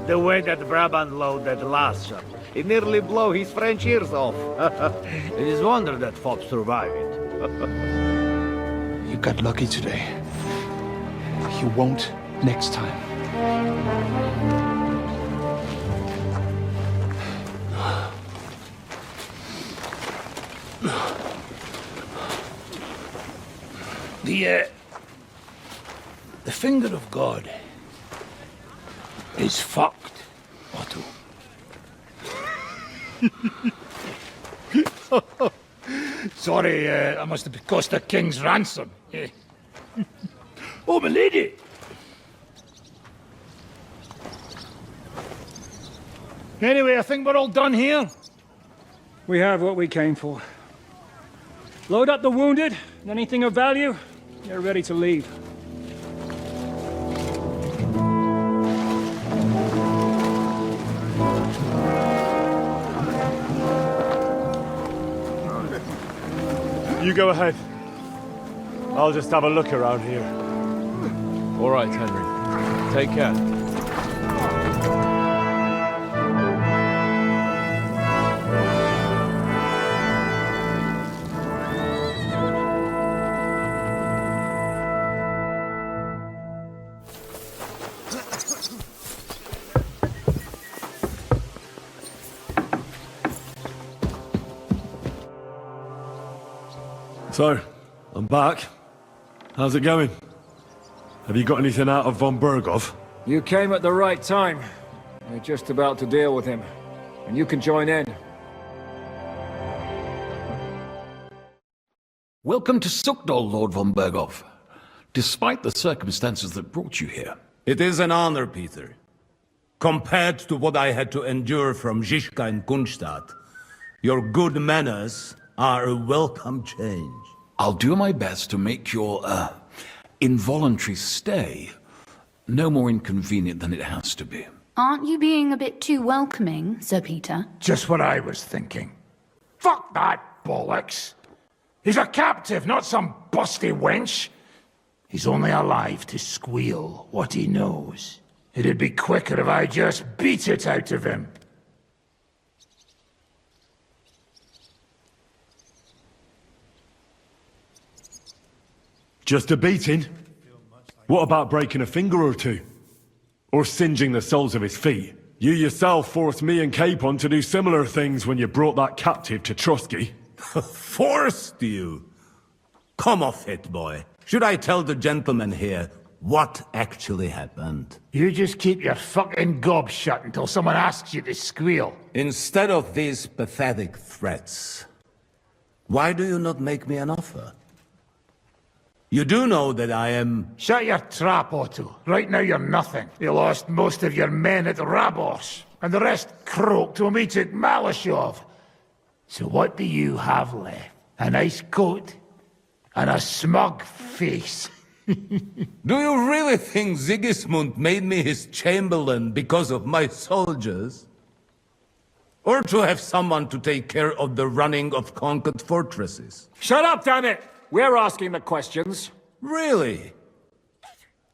O: The way that Brabant loaded last shot, it nearly blew his French ears off. It is wonder that Fop survived it.
Q: You got lucky today. You won't next time.
V: The finger of God is fucked, Otto. Sorry, I must have cost a king's ransom. Oh, my lady! Anyway, I think we're all done here.
D: We have what we came for. Load up the wounded, and anything of value, you're ready to leave.
K: You go ahead. I'll just have a look around here.
M: All right, Henry. Take care.
L: So, I'm back. How's it going? Have you got anything out of von Berghoff?
D: You came at the right time. We're just about to deal with him. And you can join in.
R: Welcome to Sukdol, Lord von Berghoff. Despite the circumstances that brought you here.
J: It is an honor, Peter. Compared to what I had to endure from Zizka and Kunstadt, your good manners are a welcome change.
R: I'll do my best to make your, involuntary stay no more inconvenient than it has to be.
P: Aren't you being a bit too welcoming, Sir Peter?
V: Just what I was thinking. Fuck that bollocks. He's a captive, not some busty wench. He's only alive to squeal what he knows. It'd be quicker if I just beat it out of him.
L: Just a beating? What about breaking a finger or two? Or singeing the soles of his feet? You yourself forced me and Capon to do similar things when you brought that captive to Trusky.
J: Forced you? Come off it, boy. Should I tell the gentleman here what actually happened?
V: You just keep your fucking gob shut until someone asks you to squeal.
J: Instead of these pathetic threats, why do you not make me an offer? You do know that I am...
V: Shut your trap, Otto. Right now you're nothing. You lost most of your men at Rabos, and the rest croaked when we took Malashov. So what do you have left? A nice coat? And a smug face?
J: Do you really think Sigismund made me his chamberlain because of my soldiers? Or to have someone to take care of the running of conquered fortresses?
M: Shut up, damn it! We're asking the questions.
J: Really?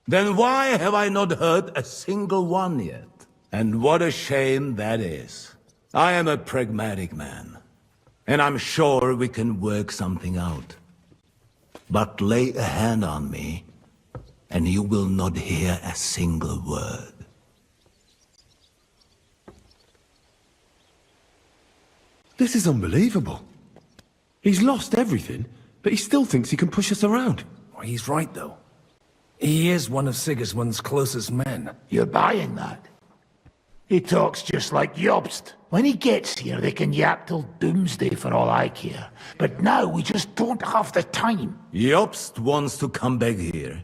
J: Then why have I not heard a single one yet? And what a shame that is. I am a pragmatic man, and I'm sure we can work something out. But lay a hand on me, and you will not hear a single word.
K: This is unbelievable. He's lost everything, but he still thinks he can push us around.
B: Well, he's right, though. He is one of Sigismund's closest men.
V: You're buying that? He talks just like Jobst. When he gets here, they can yap till doomsday for all I care. But now we just don't have the time.
J: Jobst wants to come back here.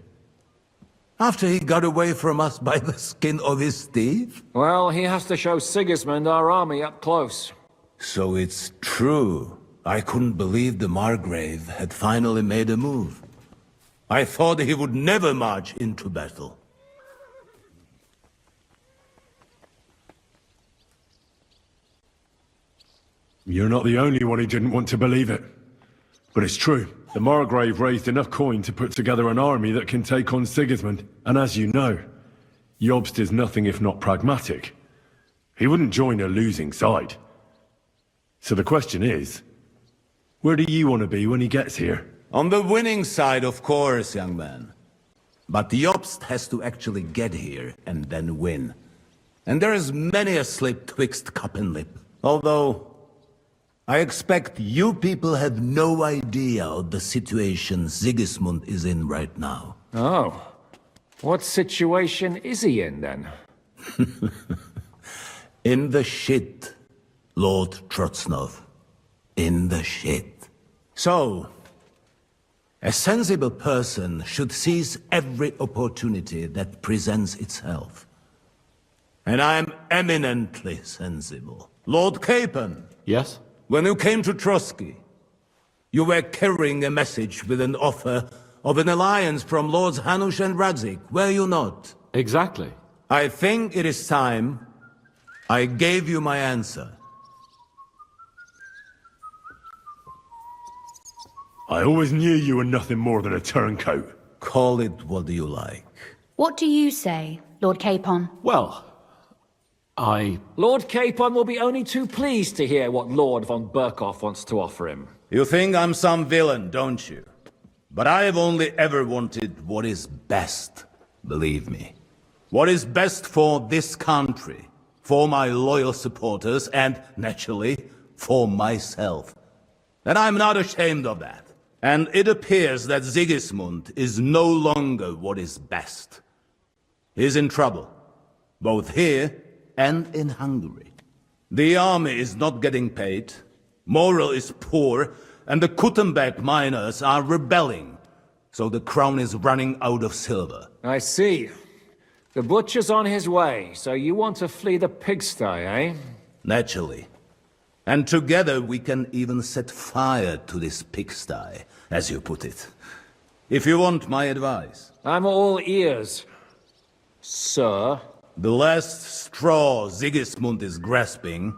J: After he got away from us by the skin of his teeth?
M: Well, he has to show Sigismund our army up close.
J: So it's true. I couldn't believe the Margrave had finally made a move. I thought he would never march into battle.
L: You're not the only one who didn't want to believe it. But it's true. The Margrave raised enough coin to put together an army that can take on Sigismund. And as you know, Jobst is nothing if not pragmatic. He wouldn't join a losing side. So the question is, where do you want to be when he gets here?
J: On the winning side, of course, young man. But Jobst has to actually get here and then win. And there is many a slip twixt cup and lip. Although, I expect you people have no idea of the situation Sigismund is in right now.
M: Oh. What situation is he in, then?
J: In the shit, Lord Trotsnov. In the shit. So, a sensible person should seize every opportunity that presents itself. And I am eminently sensible. Lord Capon.
M: Yes?
J: When you came to Trotsky, you were carrying a message with an offer of an alliance from Lords Hanush and Radzik, were you not?
M: Exactly.
J: I think it is time I gave you my answer.
L: I always knew you were nothing more than a turncoat.
J: Call it what you like.
P: What do you say, Lord Capon?
R: Well,
M: Lord Capon will be only too pleased to hear what Lord von Burkhoff wants to offer him.
J: You think I'm some villain, don't you? But I have only ever wanted what is best, believe me. What is best for this country, for my loyal supporters, and, naturally, for myself. And I'm not ashamed of that. And it appears that Sigismund is no longer what is best. He's in trouble, both here and in Hungary. The army is not getting paid, morale is poor, and the Kuttenberg miners are rebelling. So the crown is running out of silver.
M: I see. The butcher's on his way, so you want to flee the pigsty, eh?
J: Naturally. And together we can even set fire to this pigsty, as you put it. If you want my advice.
M: I'm all ears, sir.
J: The last straw Sigismund is grasping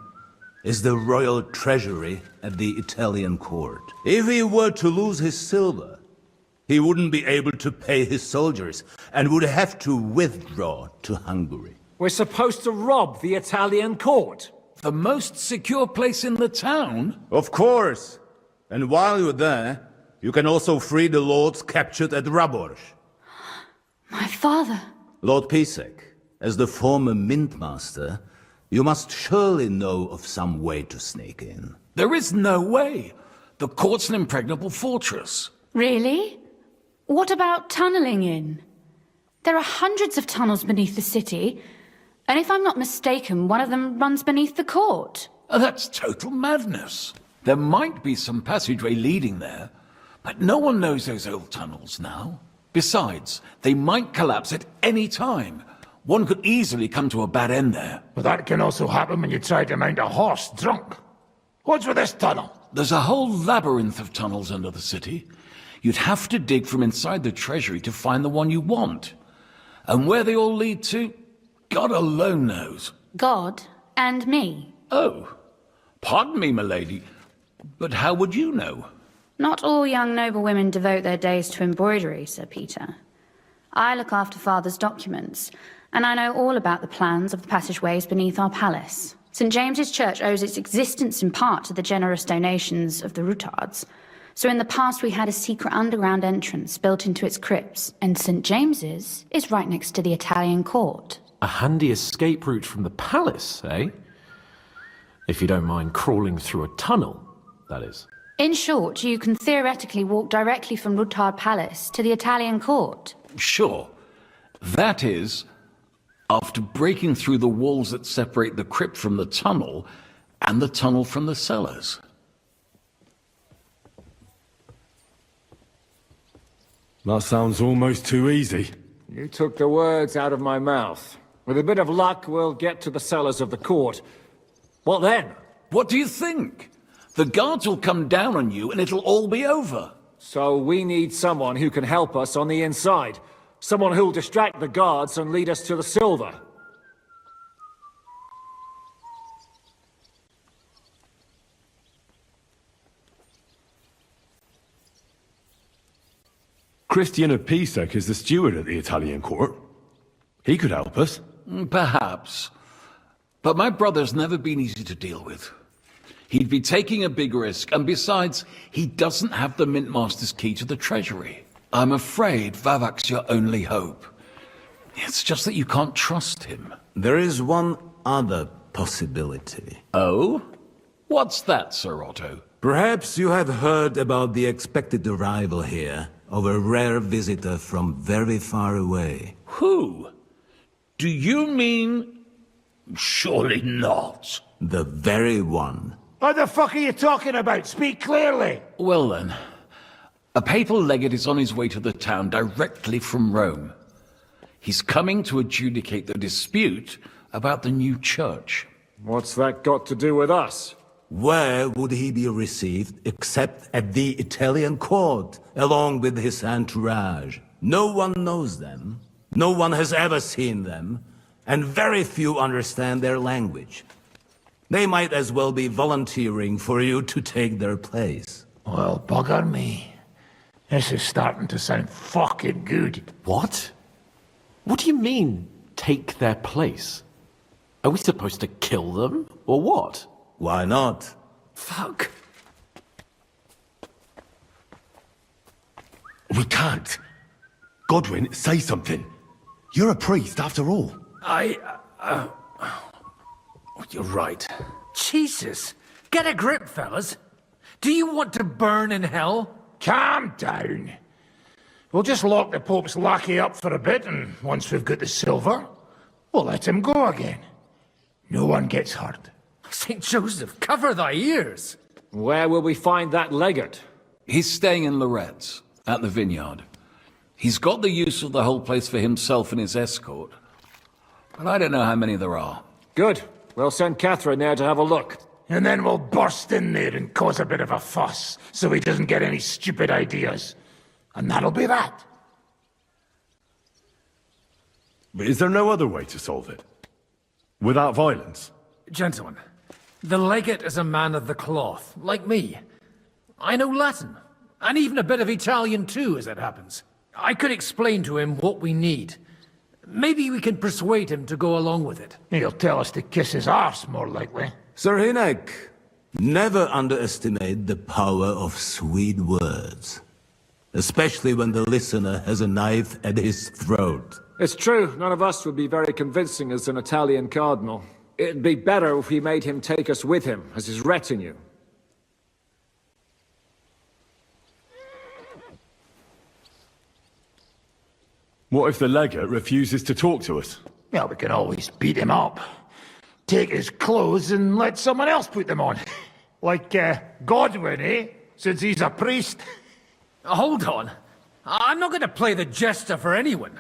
J: is the royal treasury at the Italian court. If he were to lose his silver, he wouldn't be able to pay his soldiers and would have to withdraw to Hungary.
M: We're supposed to rob the Italian court.
R: The most secure place in the town?
J: Of course. And while you're there, you can also free the lords captured at Raborsch.
P: My father.
J: Lord Pisek, as the former Mintmaster, you must surely know of some way to sneak in.
R: There is no way. The court's an impregnable fortress.
P: Really? What about tunneling in? There are hundreds of tunnels beneath the city, and if I'm not mistaken, one of them runs beneath the court.
R: That's total madness. There might be some passageway leading there, but no one knows those old tunnels now. Besides, they might collapse at any time. One could easily come to a bad end there.
V: But that can also happen when you try to mount a horse drunk. What's with this tunnel?
R: There's a whole labyrinth of tunnels under the city. You'd have to dig from inside the treasury to find the one you want. And where they all lead to, God alone knows.
P: God and me.
R: Oh, pardon me, milady, but how would you know?
P: Not all young noblewomen devote their days to embroidery, Sir Peter. I look after Father's documents, and I know all about the plans of the passageways beneath our palace. St. James's Church owes its existence in part to the generous donations of the Routards. So in the past we had a secret underground entrance built into its crypts, and St. James's is right next to the Italian court.
M: A handy escape route from the palace, eh? If you don't mind crawling through a tunnel, that is.
P: In short, you can theoretically walk directly from Routard Palace to the Italian court.
R: Sure. That is, after breaking through the walls that separate the crypt from the tunnel, and the tunnel from the cellars.
L: That sounds almost too easy.
O: You took the words out of my mouth. With a bit of luck, we'll get to the cellars of the court. What then?
R: What do you think? The guards will come down on you and it'll all be over.
O: So we need someone who can help us on the inside. Someone who'll distract the guards and lead us to the silver.
L: Christian of Pisek is the steward at the Italian court. He could help us.
R: Perhaps. But my brother's never been easy to deal with. He'd be taking a big risk, and besides, he doesn't have the Mint Master's key to the treasury. I'm afraid Vavak's your only hope. It's just that you can't trust him.
A: There is one other possibility.
R: Oh? What's that, Sir Otto?
A: Perhaps you have heard about the expected arrival here of a rare visitor from very far away.
R: Who? Do you mean... Surely not.
A: The very one.
V: What the fuck are you talking about? Speak clearly.
R: Well then, a papal legate is on his way to the town directly from Rome. He's coming to adjudicate the dispute about the new church.
O: What's that got to do with us?
A: Where would he be received except at the Italian court, along with his entourage? No one knows them, no one has ever seen them, and very few understand their language. They might as well be volunteering for you to take their place.
V: Well, bugger me. This is starting to sound fucking good.
M: What? What do you mean, take their place? Are we supposed to kill them, or what?
A: Why not?
B: Fuck.
L: We can't. Godwin, say something. You're a priest, after all.
B: You're right. Jesus. Get a grip, fellas. Do you want to burn in hell?
V: Calm down. We'll just lock the Pope's lackey up for a bit, and once we've got the silver, we'll let him go again. No one gets hurt.
B: St. Joseph, cover thy ears.
O: Where will we find that legate?
R: He's staying in Loretz, at the vineyard. He's got the use of the whole place for himself and his escort. But I don't know how many there are.
O: Good. We'll send Catherine there to have a look.
V: And then we'll burst in there and cause a bit of a fuss, so he doesn't get any stupid ideas. And that'll be that.
L: But is there no other way to solve it? Without violence?
B: Gentlemen, the legate is a man of the cloth, like me. I know Latin, and even a bit of Italian too, as it happens. I could explain to him what we need. Maybe we can persuade him to go along with it.
V: He'll tell us to kiss his arse, more likely.
A: Sir Hinek, never underestimate the power of sweet words. Especially when the listener has a knife at his throat.
O: It's true, none of us would be very convincing as an Italian cardinal. It'd be better if we made him take us with him, as his retinue.
L: What if the legate refuses to talk to us?
V: Well, we can always beat him up. Take his clothes and let someone else put them on. Like, Godwin, eh? Since he's a priest.
B: Hold on. I'm not going to play the jester for anyone.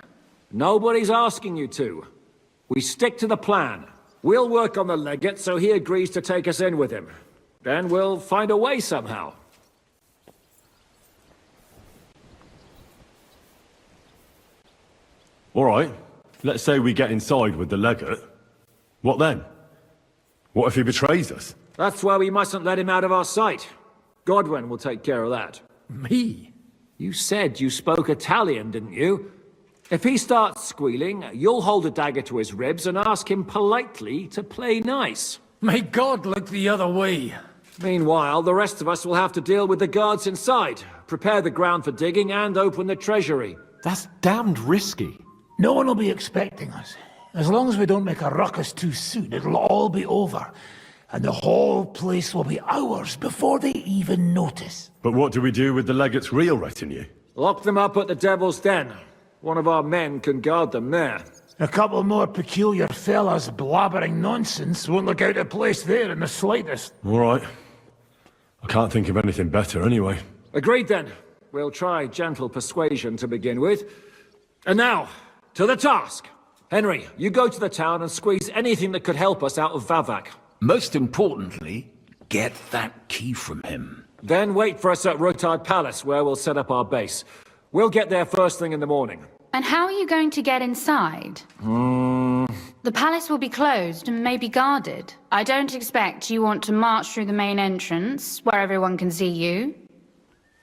O: Nobody's asking you to. We stick to the plan. We'll work on the legate so he agrees to take us in with him. Then we'll find a way somehow.
L: All right. Let's say we get inside with the legate. What then? What if he betrays us?
O: That's why we mustn't let him out of our sight. Godwin will take care of that.
D: Me?
O: You said you spoke Italian, didn't you? If he starts squealing, you'll hold a dagger to his ribs and ask him politely to play nice.
D: May God look the other way.
O: Meanwhile, the rest of us will have to deal with the guards inside, prepare the ground for digging, and open the treasury.
K: That's damned risky.
V: No one will be expecting us. As long as we don't make a ruckus too soon, it'll all be over. And the whole place will be ours before they even notice.
L: But what do we do with the legate's real retinue?
O: Lock them up at the Devil's Den. One of our men can guard them there.
V: A couple more peculiar fellas blabbering nonsense won't look out of place there in the slightest.
L: All right. I can't think of anything better anyway.
O: Agreed then. We'll try gentle persuasion to begin with. And now, to the task. Henry, you go to the town and squeeze anything that could help us out of Vavak.
R: Most importantly, get that key from him.
O: Then wait for us at Rotard Palace, where we'll set up our base. We'll get there first thing in the morning.
P: And how are you going to get inside? The palace will be closed and may be guarded. I don't expect you want to march through the main entrance, where everyone can see you,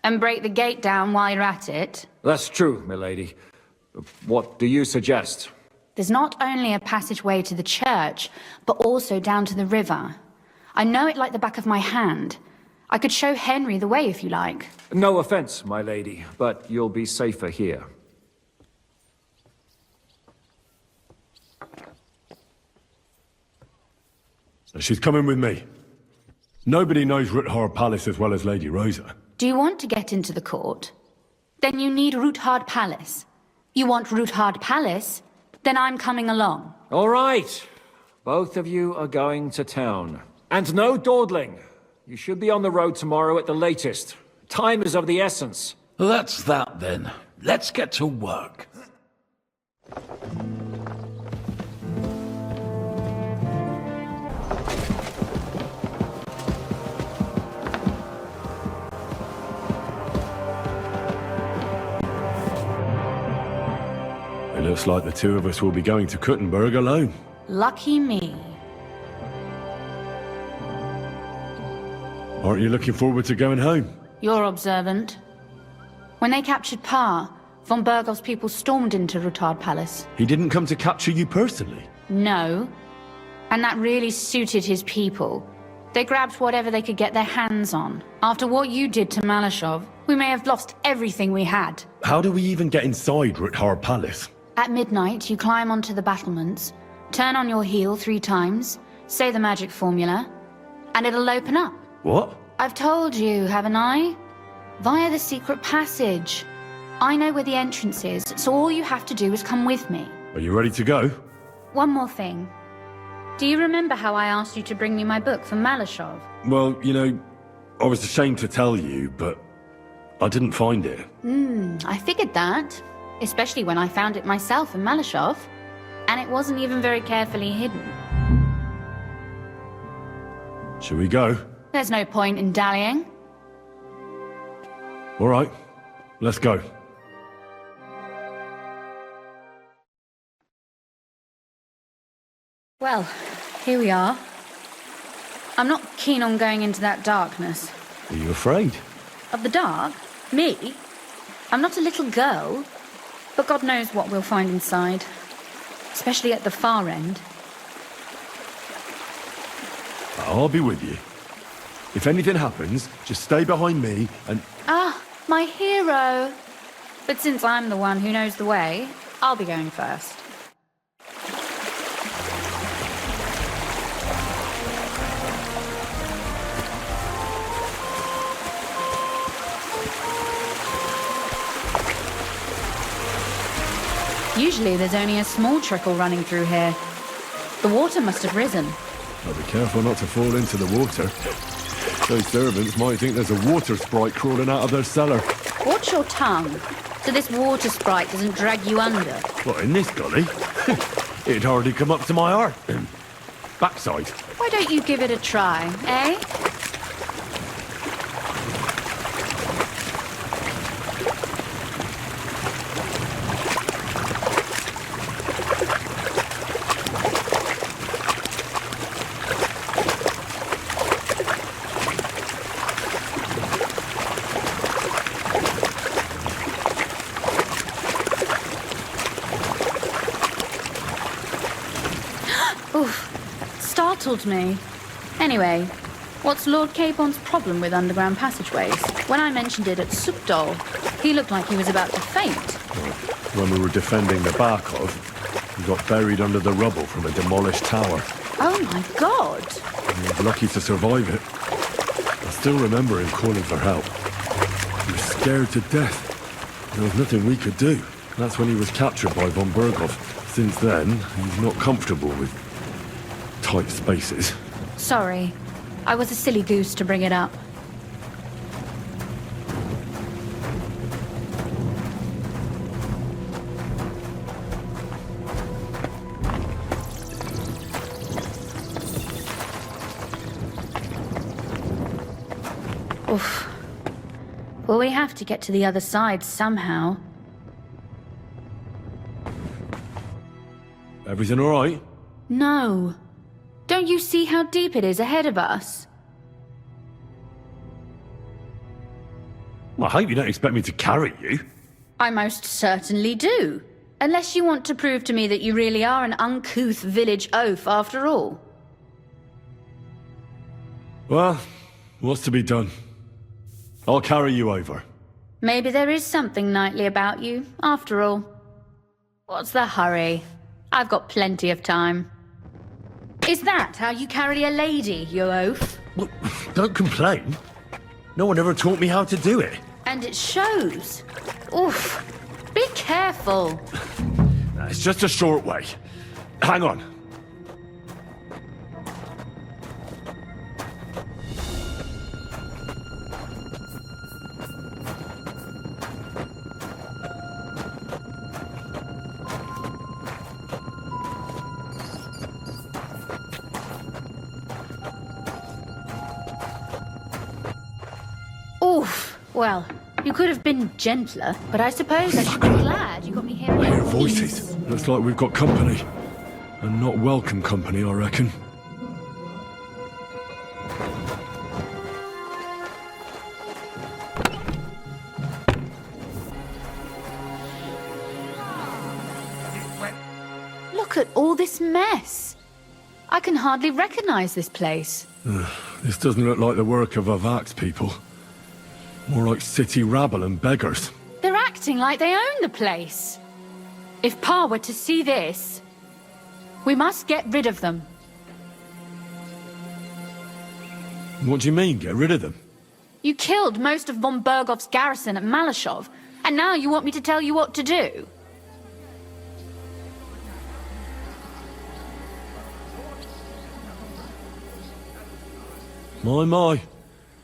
P: and break the gate down while you're at it.
O: That's true, milady. What do you suggest?
P: There's not only a passageway to the church, but also down to the river. I know it like the back of my hand. I could show Henry the way if you like.
O: No offense, my lady, but you'll be safer here.
L: She's coming with me. Nobody knows Rutthard Palace as well as Lady Rosa.
P: Do you want to get into the court? Then you need Rutthard Palace. You want Rutthard Palace? Then I'm coming along.
O: All right. Both of you are going to town. And no dawdling. You should be on the road tomorrow at the latest. Time is of the essence.
R: That's that then. Let's get to work.
L: It looks like the two of us will be going to Kuttenberg alone.
P: Lucky me.
L: Aren't you looking forward to going home?
P: You're observant. When they captured Pa, von Bergov's people stormed into Rutthard Palace.
L: He didn't come to capture you personally?
P: No. And that really suited his people. They grabbed whatever they could get their hands on. After what you did to Malashov, we may have lost everything we had.
L: How do we even get inside Rutthard Palace?
P: At midnight, you climb onto the battlements, turn on your heel 3 times, say the magic formula, and it'll open up.
L: What?
P: I've told you, haven't I? Via the secret passage. I know where the entrance is, so all you have to do is come with me.
L: Are you ready to go?
P: One more thing. Do you remember how I asked you to bring me my book from Malashov?
L: Well, you know, I was ashamed to tell you, but I didn't find it.
P: I figured that. Especially when I found it myself in Malashov. And it wasn't even very carefully hidden.
L: Shall we go?
P: There's no point in dallying.
L: All right, let's go.
P: Well, here we are. I'm not keen on going into that darkness.
L: Are you afraid?
P: Of the dark? Me? I'm not a little girl. But God knows what we'll find inside. Especially at the far end.
L: I'll be with you. If anything happens, just stay behind me and...
P: Ah, my hero! But since I'm the one who knows the way, I'll be going first. Usually there's only a small trickle running through here. The water must have risen.
L: I'll be careful not to fall into the water. Those servants might think there's a water sprite crawling out of their cellar.
P: Watch your tongue, so this water sprite doesn't drag you under.
L: What, in this gully? It'd hardly come up to my heart. Backside.
P: Why don't you give it a try, eh? startled me. Anyway, what's Lord Capon's problem with underground passageways? When I mentioned it at Sukdol, he looked like he was about to faint.
L: When we were defending the Barkov, he got buried under the rubble from a demolished tower.
P: Oh my god!
L: He was lucky to survive it. I still remember him calling for help. He was scared to death. There was nothing we could do. That's when he was captured by von Berghoff. Since then, he's not comfortable with tight spaces.
P: Sorry. I was a silly goose to bring it up. Oof. Well, we have to get to the other side somehow.
L: Everything all right?
P: No. Don't you see how deep it is ahead of us?
L: I hope you don't expect me to carry you.
P: I most certainly do. Unless you want to prove to me that you really are an uncouth village oaf after all.
L: Well, what's to be done? I'll carry you over.
P: Maybe there is something knightly about you, after all. What's the hurry? I've got plenty of time. Is that how you carry a lady, you oaf?
L: Well, don't complain. No one ever taught me how to do it.
P: And it shows. Oof. Be careful.
L: It's just a short way. Hang on.
P: Oof. Well, you could have been gentler, but I suppose I should be glad you got me here.
L: I hear voices. Looks like we've got company. And not welcome company, I reckon.
P: Look at all this mess. I can hardly recognize this place.
L: This doesn't look like the work of Avak's people. More like city rabble and beggars.
P: They're acting like they own the place. If Pa were to see this, we must get rid of them.
L: What do you mean, get rid of them?
P: You killed most of von Bergoff's garrison at Malashov, and now you want me to tell you what to do?
L: My.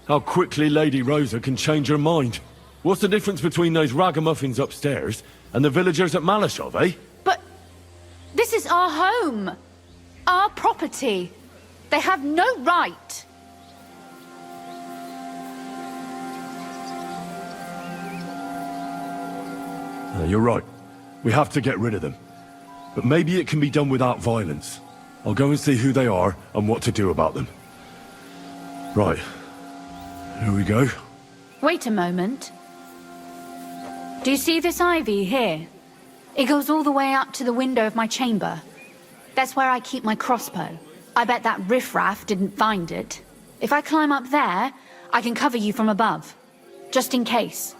L: How quickly Lady Rosa can change her mind. What's the difference between those ragamuffins upstairs and the villagers at Malashov, eh?
P: But this is our home. Our property. They have no right.
L: You're right. We have to get rid of them. But maybe it can be done without violence. I'll go and see who they are and what to do about them. Right. Here we go.
P: Wait a moment. Do you see this ivy here? It goes all the way up to the window of my chamber. That's where I keep my crossbow. I bet that riffraff didn't find it. If I climb up there, I can cover you from above. Just in case.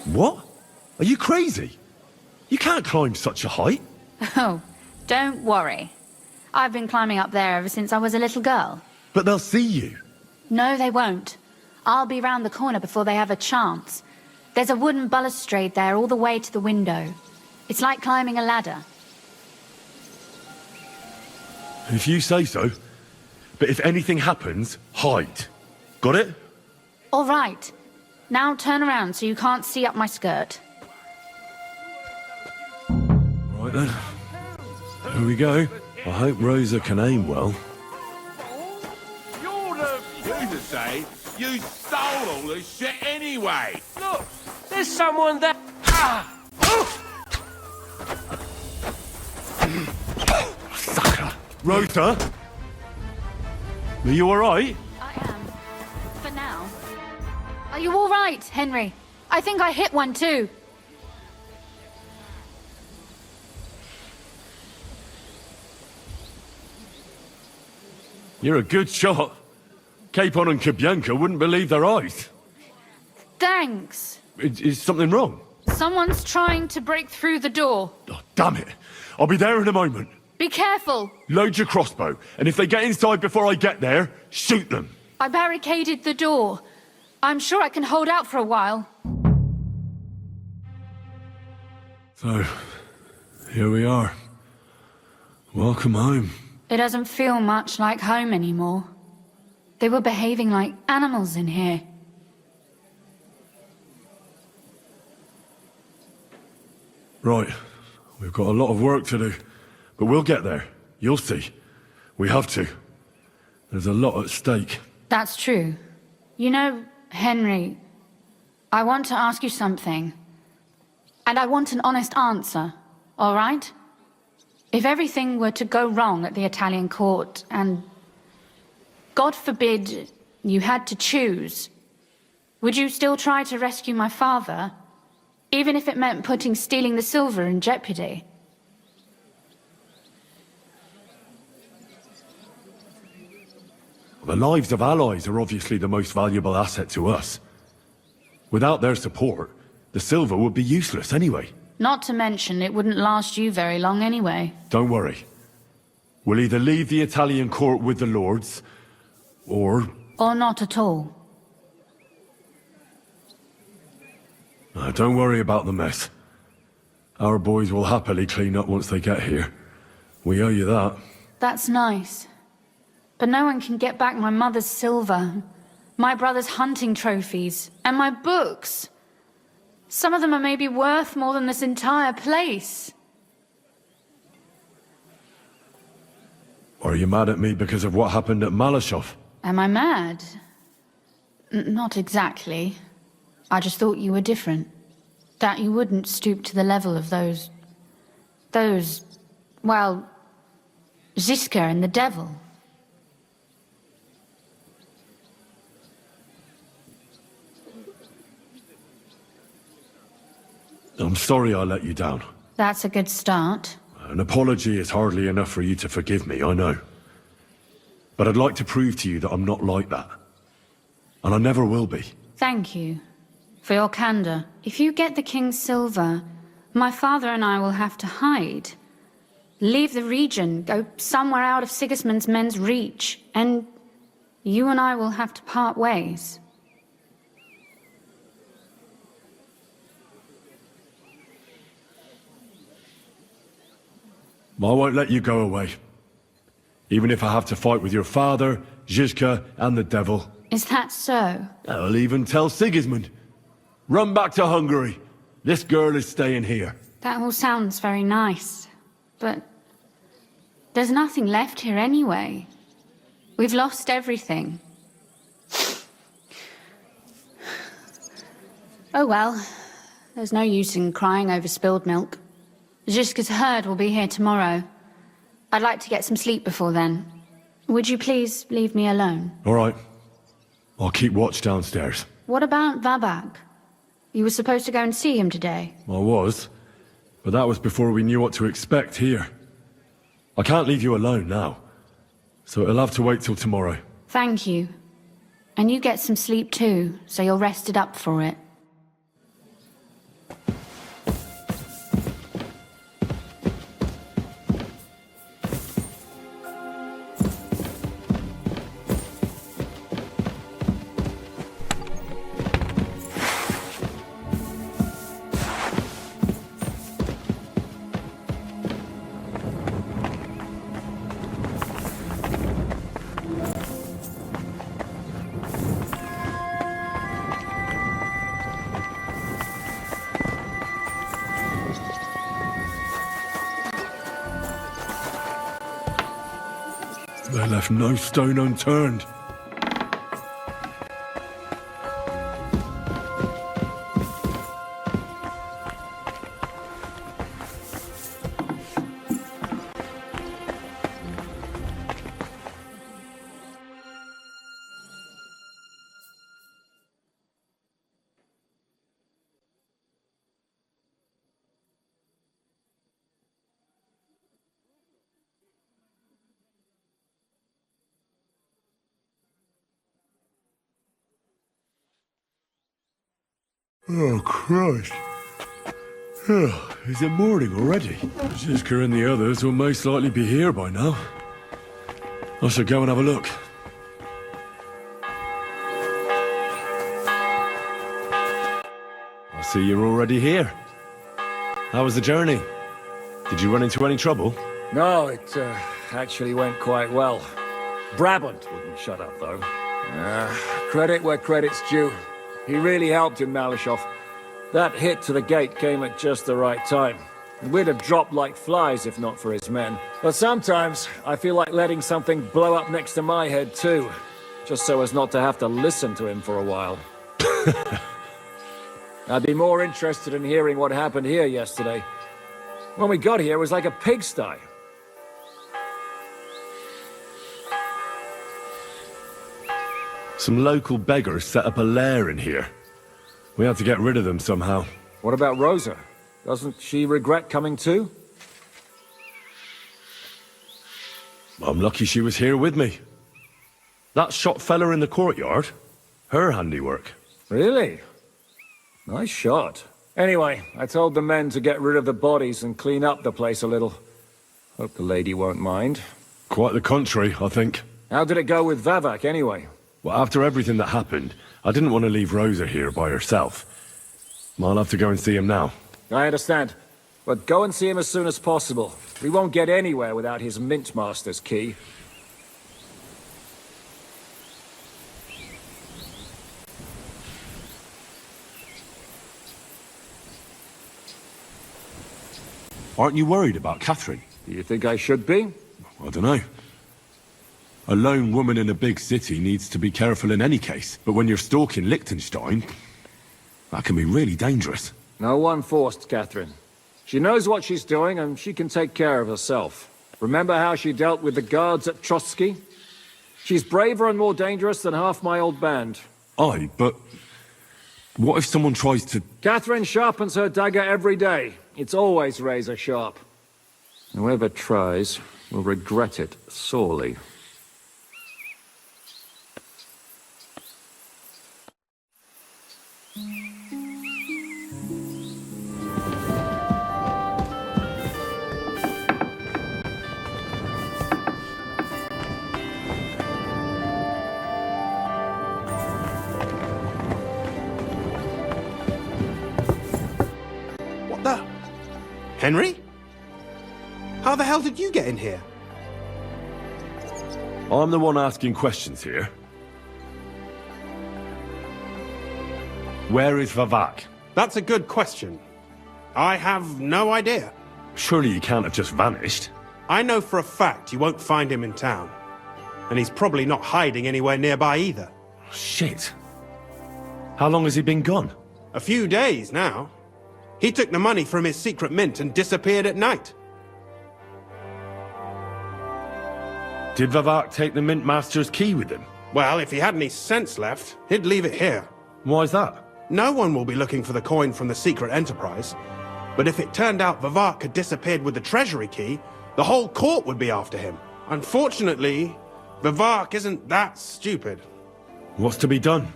L: What? Are you crazy? You can't climb such a height.
P: Oh, don't worry. I've been climbing up there ever since I was a little girl.
L: But they'll see you.
P: No, they won't. I'll be round the corner before they have a chance. There's a wooden balustrade there all the way to the window. It's like climbing a ladder.
L: If you say so. But if anything happens, hide. Got it?
P: All right. Now turn around so you can't see up my skirt.
L: Right then. Here we go. I hope Rosa can aim well.
I: You to say you stole all this shit anyway.
B: Look, there's someone there.
L: Sucker! Rosa? Are you alright?
P: I am. For now. Are you all right, Henry? I think I hit one too.
L: You're a good shot. Capon and Kabianka wouldn't believe their eyes.
P: Thanks.
L: Is something wrong?
P: Someone's trying to break through the door.
L: Oh, damn it. I'll be there in a moment.
P: Be careful.
L: Load your crossbow, and if they get inside before I get there, shoot them.
P: I barricaded the door. I'm sure I can hold out for a while.
L: So, here we are. Welcome home.
P: It doesn't feel much like home anymore. They were behaving like animals in here.
L: Right. We've got a lot of work to do, but we'll get there. You'll see. We have to. There's a lot at stake.
P: That's true. You know, Henry, I want to ask you something. And I want an honest answer, all right? If everything were to go wrong at the Italian court, and God forbid you had to choose, would you still try to rescue my father, even if it meant putting stealing the silver in jeopardy?
L: The lives of allies are obviously the most valuable asset to us. Without their support, the silver would be useless anyway.
P: Not to mention, it wouldn't last you very long anyway.
L: Don't worry. We'll either leave the Italian court with the lords, or...
P: Or not at all.
L: Don't worry about the mess. Our boys will happily clean up once they get here. We owe you that.
P: That's nice. But no one can get back my mother's silver, my brother's hunting trophies, and my books. Some of them are maybe worth more than this entire place.
L: Are you mad at me because of what happened at Malashov?
P: Am I mad? Not exactly. I just thought you were different. That you wouldn't stoop to the level of those, well, Ziska and the devil.
L: I'm sorry I let you down.
P: That's a good start.
L: An apology is hardly enough for you to forgive me, I know. But I'd like to prove to you that I'm not like that. And I never will be.
P: Thank you for your candor. If you get the king's silver, my father and I will have to hide. Leave the region, go somewhere out of Sigismund's men's reach, and you and I will have to part ways.
L: I won't let you go away. Even if I have to fight with your father, Zizka, and the devil.
P: Is that so?
L: I'll even tell Sigismund. Run back to Hungary. This girl is staying here.
P: That all sounds very nice, but there's nothing left here anyway. We've lost everything. Oh well, there's no use in crying over spilled milk. Zizka's herd will be here tomorrow. I'd like to get some sleep before then. Would you please leave me alone?
L: All right. I'll keep watch downstairs.
P: What about Vabak? You were supposed to go and see him today.
L: I was, but that was before we knew what to expect here. I can't leave you alone now, so it'll have to wait till tomorrow.
P: Thank you. And you get some sleep too, so you're rested up for it.
L: They left no stone unturned. Oh, Christ. Is it morning already? Ziska and the others will most likely be here by now. I should go and have a look. I see you're already here. How was the journey? Did you run into any trouble?
O: No, it actually went quite well. Brabant wouldn't shut up, though. Credit where credit's due. He really helped in Malishov. That hit to the gate came at just the right time. We'd have dropped like flies if not for his men. But sometimes I feel like letting something blow up next to my head too. Just so as not to have to listen to him for a while. I'd be more interested in hearing what happened here yesterday. When we got here, it was like a pigsty.
L: Some local beggars set up a lair in here. We had to get rid of them somehow.
O: What about Rosa? Doesn't she regret coming too?
L: I'm lucky she was here with me. That shot fella in the courtyard, her handiwork.
O: Really? Nice shot. Anyway, I told the men to get rid of the bodies and clean up the place a little. Hope the lady won't mind.
L: Quite the contrary, I think.
O: How did it go with Vavak, anyway?
L: Well, after everything that happened, I didn't want to leave Rosa here by herself. I'll have to go and see him now.
O: I understand. But go and see him as soon as possible. We won't get anywhere without his Mint Master's key.
L: Aren't you worried about Catherine?
O: Do you think I should be?
L: I don't know. A lone woman in a big city needs to be careful in any case. But when you're stalking Liechtenstein, that can be really dangerous.
O: No one forced Catherine. She knows what she's doing and she can take care of herself. Remember how she dealt with the guards at Trotsky? She's braver and more dangerous than half my old band.
L: Aye, but what if someone tries to...
O: Catherine sharpens her dagger every day. It's always razor sharp. Whoever tries will regret it sorely.
S: Henry? How the hell did you get in here?
L: I'm the one asking questions here. Where is Vavak?
S: That's a good question. I have no idea.
L: Surely he can't have just vanished.
S: I know for a fact you won't find him in town. And he's probably not hiding anywhere nearby either.
L: Shit. How long has he been gone?
S: A few days now. He took the money from his secret mint and disappeared at night.
L: Did Vavak take the Mint Master's key with him?
S: Well, if he had any sense left, he'd leave it here.
L: Why's that?
S: No one will be looking for the coin from the secret enterprise. But if it turned out Vavak had disappeared with the treasury key, the whole court would be after him. Unfortunately, Vavak isn't that stupid.
L: What's to be done?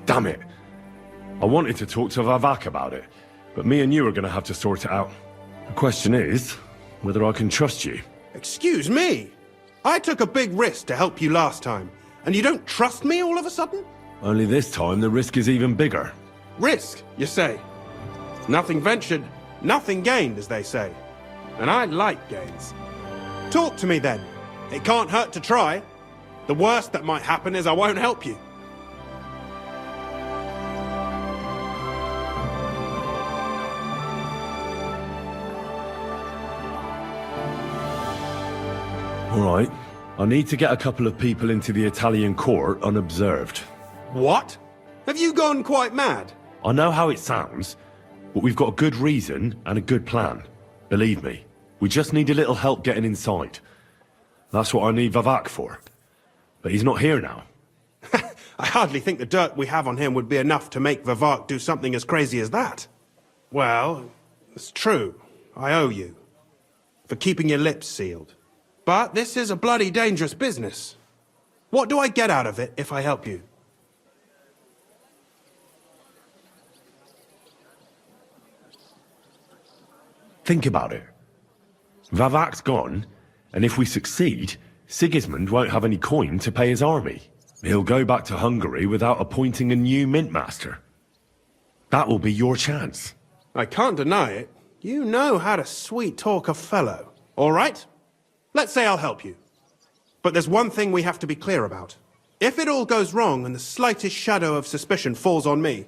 L: Damn it. I wanted to talk to Vavak about it, but me and you are going to have to sort it out. The question is, whether I can trust you.
S: Excuse me? I took a big risk to help you last time, and you don't trust me all of a sudden?
L: Only this time the risk is even bigger.
S: Risk, you say? Nothing ventured, nothing gained, as they say. And I like gains. Talk to me then. It can't hurt to try. The worst that might happen is I won't help you.
L: All right. I need to get a couple of people into the Italian court unobserved.
S: What? Have you gone quite mad?
L: I know how it sounds, but we've got a good reason and a good plan. Believe me, we just need a little help getting inside. That's what I need Vavak for. But he's not here now.
S: I hardly think the dirt we have on him would be enough to make Vavak do something as crazy as that. Well, it's true. I owe you. For keeping your lips sealed. But this is a bloody dangerous business. What do I get out of it if I help you?
L: Think about it. Vavak's gone, and if we succeed, Sigismund won't have any coin to pay his army. He'll go back to Hungary without appointing a new mintmaster. That will be your chance.
S: I can't deny it. You know how to sweet-talk a fellow. All right? Let's say I'll help you. But there's one thing we have to be clear about. If it all goes wrong and the slightest shadow of suspicion falls on me,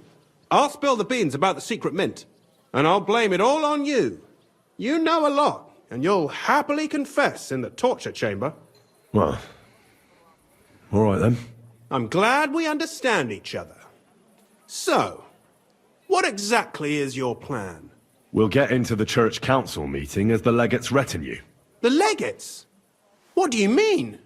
S: I'll spill the beans about the secret mint. And I'll blame it all on you. You know a lot, and you'll happily confess in the torture chamber.
L: Well, all right then.
S: I'm glad we understand each other. So, what exactly is your plan?
L: We'll get into the church council meeting as the legate's retinue.
S: The legates? What do you mean?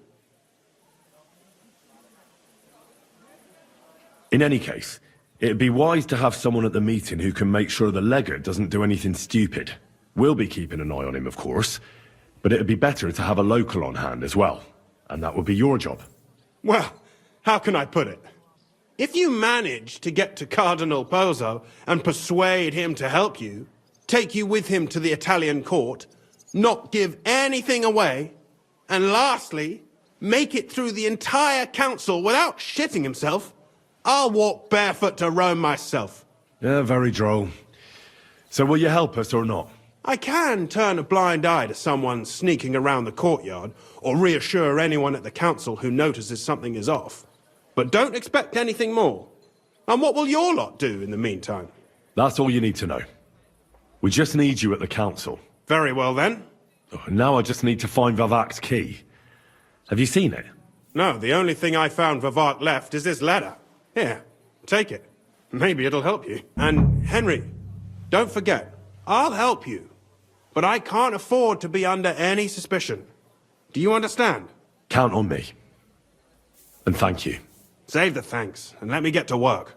L: In any case, it'd be wise to have someone at the meeting who can make sure the legate doesn't do anything stupid. We'll be keeping an eye on him, of course, but it'd be better to have a local on hand as well, and that would be your job.
S: Well, how can I put it? If you manage to get to Cardinal Pozzo and persuade him to help you, take you with him to the Italian court, not give anything away, and lastly, make it through the entire council without shitting himself, I'll walk barefoot to Rome myself.
L: Yeah, very droll. So will you help us or not?
S: I can turn a blind eye to someone sneaking around the courtyard, or reassure anyone at the council who notices something is off. But don't expect anything more. And what will your lot do in the meantime?
L: That's all you need to know. We just need you at the council.
S: Very well then.
L: Now I just need to find Vavak's key. Have you seen it?
S: No, the only thing I found Vavak left is this letter. Here, take it. Maybe it'll help you. And Henry, don't forget, I'll help you. But I can't afford to be under any suspicion. Do you understand?
L: Count on me. And thank you.
S: Save the thanks, and let me get to work.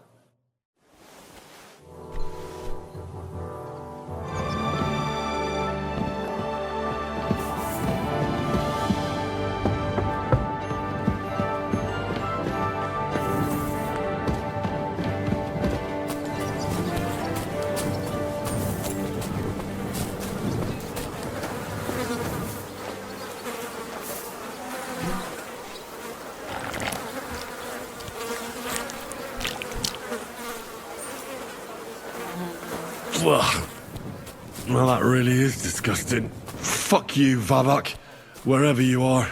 L: Well, that really is disgusting. Fuck you, Vavak, wherever you are.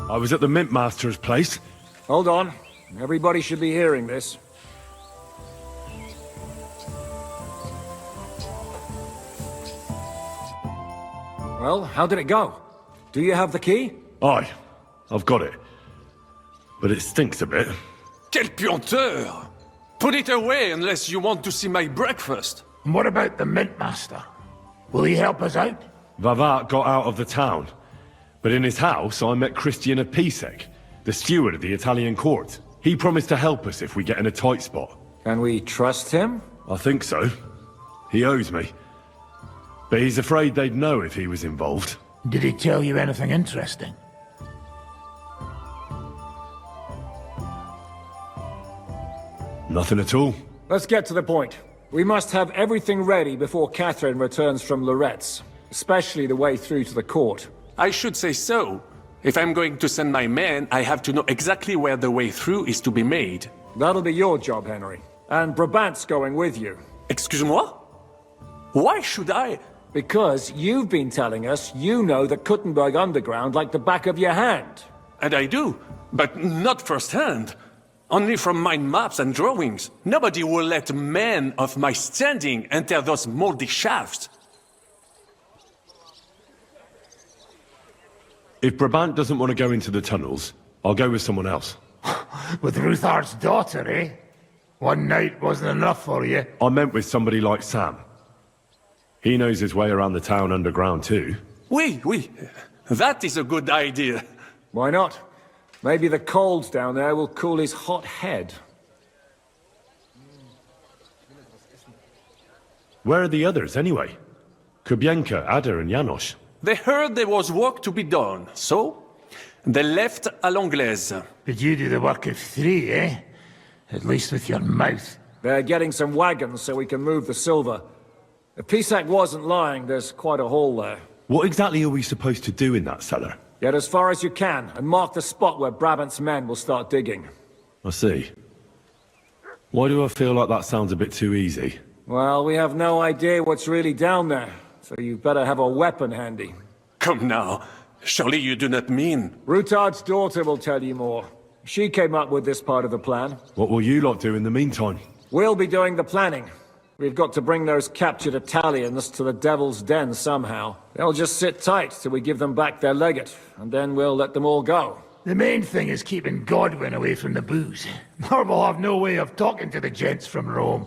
L: I was at the Mintmaster's place.
O: Hold on. Everybody should be hearing this. Well, how did it go? Do you have the key?
L: Aye, I've got it. But it stinks a bit.
F: Quelle puanteur! Put it away unless you want to see my breakfast.
V: And what about the Mintmaster? Will he help us out?
L: Vavak got out of the town. But in his house, I met Christian Pisek, the steward of the Italian court. He promised to help us if we get in a tight spot.
O: Can we trust him?
L: I think so. He owes me. But he's afraid they'd know if he was involved.
V: Did he tell you anything interesting?
L: Nothing at all.
O: Let's get to the point. We must have everything ready before Catherine returns from Loretz, especially the way through to the court.
F: I should say so. If I'm going to send my men, I have to know exactly where the way through is to be made.
O: That'll be your job, Henry. And Brabant's going with you.
F: Excuse-moi? Why should I?
O: Because you've been telling us you know the Kuttenberg underground like the back of your hand.
F: And I do, but not firsthand. Only from mind maps and drawings. Nobody will let men of my standing enter those moldy shafts.
L: If Brabant doesn't want to go into the tunnels, I'll go with someone else.
V: With Ruthar's daughter, eh? One night wasn't enough for you.
L: I meant with somebody like Sam. He knows his way around the town underground too.
F: Oui. That is a good idea.
O: Why not? Maybe the cold down there will cool his hot head.
L: Where are the others, anyway? Kubienka, Ada, and Janos.
F: They heard there was work to be done, so they left à l'anglaise.
V: But you do the work of 3, eh? At least with your mouth.
O: They're getting some wagons so we can move the silver. If Pisak wasn't lying, there's quite a hole there.
L: What exactly are we supposed to do in that cellar?
O: Get as far as you can, and mark the spot where Brabant's men will start digging.
L: I see. Why do I feel like that sounds a bit too easy?
O: Well, we have no idea what's really down there, so you better have a weapon handy.
F: Come now, surely you do not mean...
O: Rutard's daughter will tell you more. She came up with this part of the plan.
L: What will you lot do in the meantime?
O: We'll be doing the planning. We've got to bring those captured Italians to the Devil's Den somehow. They'll just sit tight till we give them back their legate, and then we'll let them all go.
V: The main thing is keeping Godwin away from the booze. Or we'll have no way of talking to the gents from Rome.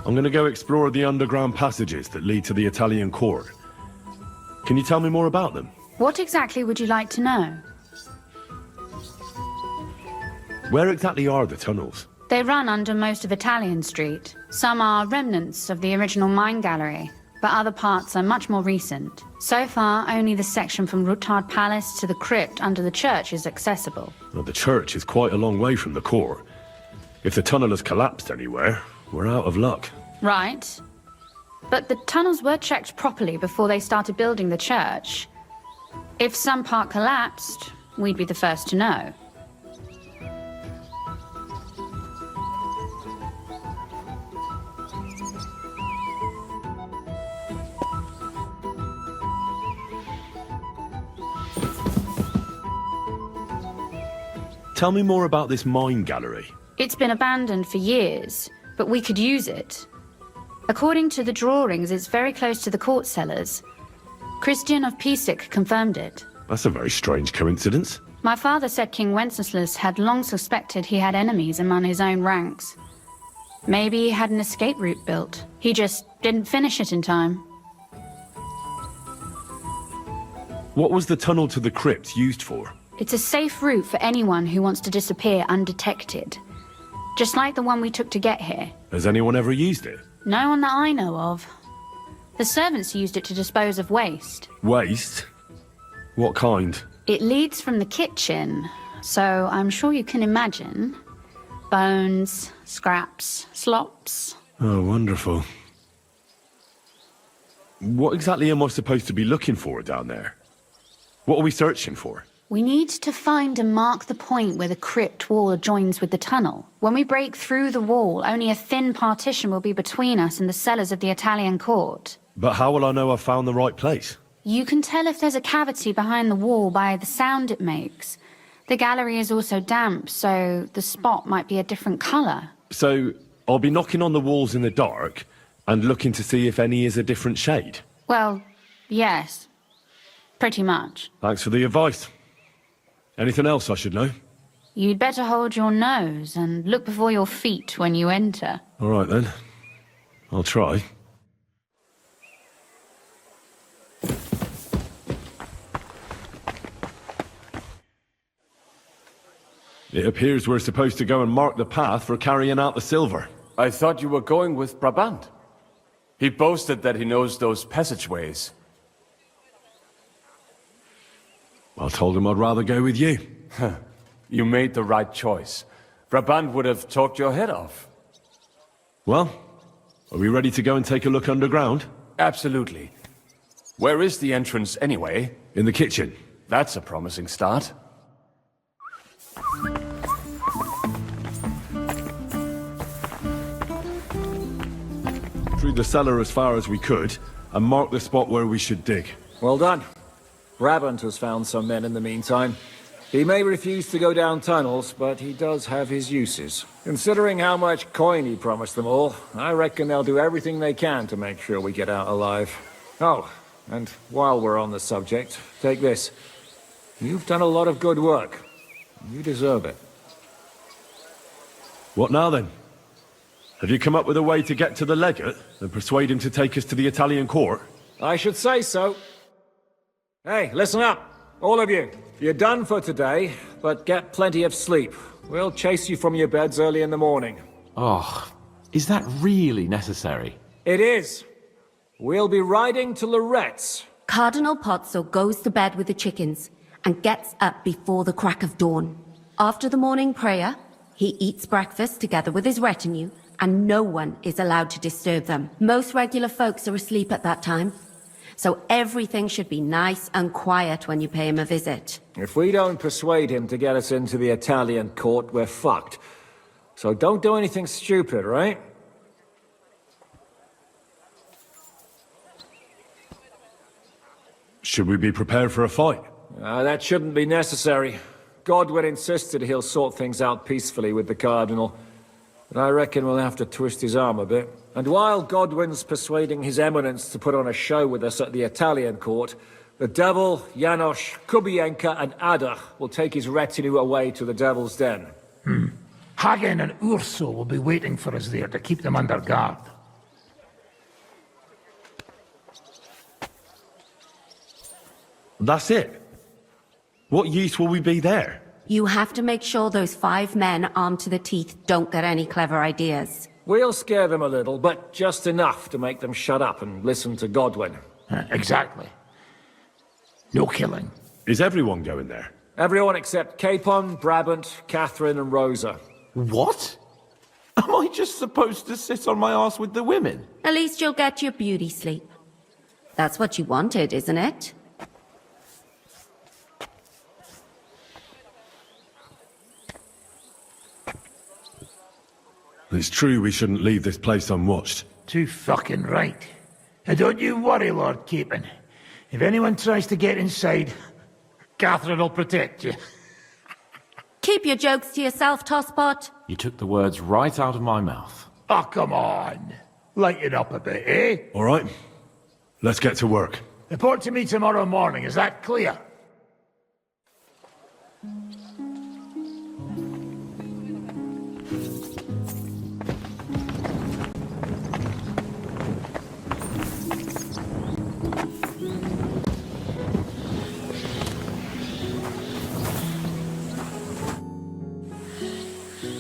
L: I'm gonna go explore the underground passages that lead to the Italian court. Can you tell me more about them?
P: What exactly would you like to know?
L: Where exactly are the tunnels?
P: They run under most of Italian Street. Some are remnants of the original mine gallery, but other parts are much more recent. So far, only the section from Rutard Palace to the crypt under the church is accessible.
L: Well, the church is quite a long way from the court. If the tunnel has collapsed anywhere, we're out of luck.
P: Right. But the tunnels were checked properly before they started building the church. If some part collapsed, we'd be the first to know.
L: Tell me more about this mine gallery.
P: It's been abandoned for years, but we could use it. According to the drawings, it's very close to the court cellars. Christian of Pisak confirmed it.
L: That's a very strange coincidence.
P: My father said King Wenceslas had long suspected he had enemies among his own ranks. Maybe he had an escape route built. He just didn't finish it in time.
L: What was the tunnel to the crypt used for?
P: It's a safe route for anyone who wants to disappear undetected. Just like the one we took to get here.
L: Has anyone ever used it?
P: No one that I know of. The servants used it to dispose of waste.
L: Waste? What kind?
P: It leads from the kitchen, so I'm sure you can imagine. Bones, scraps, slops.
L: Oh, wonderful. What exactly am I supposed to be looking for down there? What are we searching for?
P: We need to find and mark the point where the crypt wall joins with the tunnel. When we break through the wall, only a thin partition will be between us and the cellars of the Italian court.
L: But how will I know I've found the right place?
P: You can tell if there's a cavity behind the wall by the sound it makes. The gallery is also damp, so the spot might be a different colour.
L: So, I'll be knocking on the walls in the dark and looking to see if any is a different shade?
P: Well, yes. Pretty much.
L: Thanks for the advice. Anything else I should know?
P: You'd better hold your nose and look before your feet when you enter.
L: All right then. I'll try. It appears we're supposed to go and mark the path for carrying out the silver.
K: I thought you were going with Brabant. He boasted that he knows those passageways.
L: I told him I'd rather go with you.
K: You made the right choice. Brabant would have talked your head off.
L: Well, are we ready to go and take a look underground?
K: Absolutely. Where is the entrance anyway?
L: In the kitchen.
K: That's a promising start.
L: Through the cellar as far as we could, and mark the spot where we should dig.
O: Well done. Brabant has found some men in the meantime. He may refuse to go down tunnels, but he does have his uses. Considering how much coin he promised them all, I reckon they'll do everything they can to make sure we get out alive. Oh, and while we're on the subject, take this. You've done a lot of good work. You deserve it.
L: What now then? Have you come up with a way to get to the legate and persuade him to take us to the Italian court?
O: I should say so. Hey, listen up, all of you. You're done for today, but get plenty of sleep. We'll chase you from your beds early in the morning.
T: Oh, is that really necessary?
O: It is. We'll be riding to Loretz.
U: Cardinal Pozzo goes to bed with the chickens and gets up before the crack of dawn. After the morning prayer, he eats breakfast together with his retinue, and no one is allowed to disturb them. Most regular folks are asleep at that time, so everything should be nice and quiet when you pay him a visit.
O: If we don't persuade him to get us into the Italian court, we're fucked. So don't do anything stupid, right?
L: Should we be prepared for a fight?
O: That shouldn't be necessary. Godwin insisted he'll sort things out peacefully with the Cardinal. But I reckon we'll have to twist his arm a bit. And while Godwin's persuading His Eminence to put on a show with us at the Italian court, the Devil, Janosch, Kubienka and Ada will take his retinue away to the Devil's Den.
V: Hagen and Urso will be waiting for us there to keep them under guard.
L: That's it? What use will we be there?
U: You have to make sure those 5 men armed to the teeth don't get any clever ideas.
O: We'll scare them a little, but just enough to make them shut up and listen to Godwin.
V: Exactly. No killing.
L: Is everyone going there?
O: Everyone except Capon, Brabant, Catherine and Rosa.
T: What? Am I just supposed to sit on my ass with the women?
U: At least you'll get your beauty sleep. That's what you wanted, isn't it?
L: It's true we shouldn't leave this place unwatched.
V: Too fucking right. And don't you worry, Lord Capon. If anyone tries to get inside, Catherine will protect you.
U: Keep your jokes to yourself, Tosspot.
T: You took the words right out of my mouth.
V: Oh, come on. Lighten up a bit, eh?
L: All right. Let's get to work.
V: Report to me tomorrow morning, is that clear?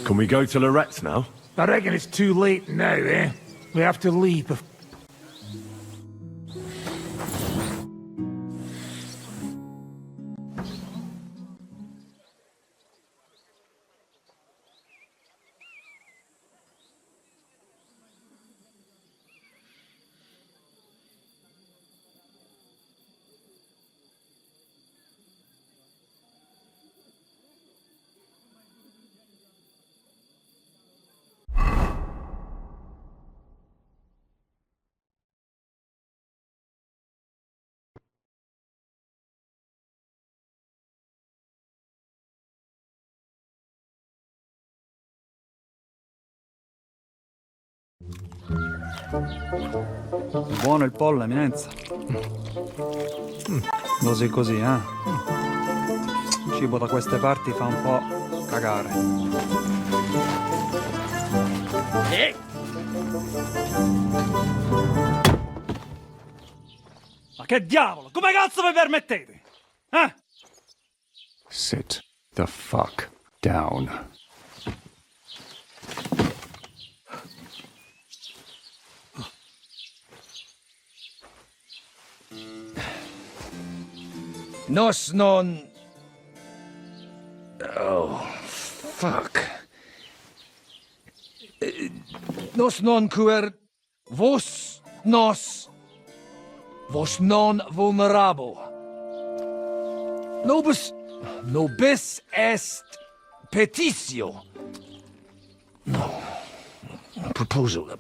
L: Can we go to Loretz now?
V: I reckon it's too late now, eh? We have to leave before...
W: Buono il pollo, eminenza. Così così, eh? Il cibo da queste parti fa un po' cagare.
M: Ma che diavolo? Come cazzo vi permettete? Eh?
Q: Sit the fuck down.
V: Nos non... Oh, fuck. Nos non quer... Vos nos... Vos non vulnerabo. Nobis est petitio. No. Proposal.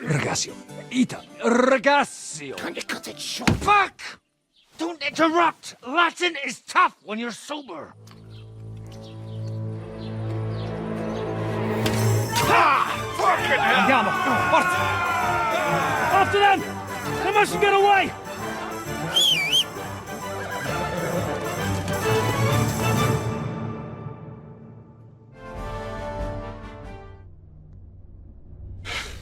V: Ragazio. Ita. Ragazio. Can you cut it short? Fuck! Don't interrupt! Latin is tough when you're sober.
M: Andiamo! Forza! After them! They mustn't get away!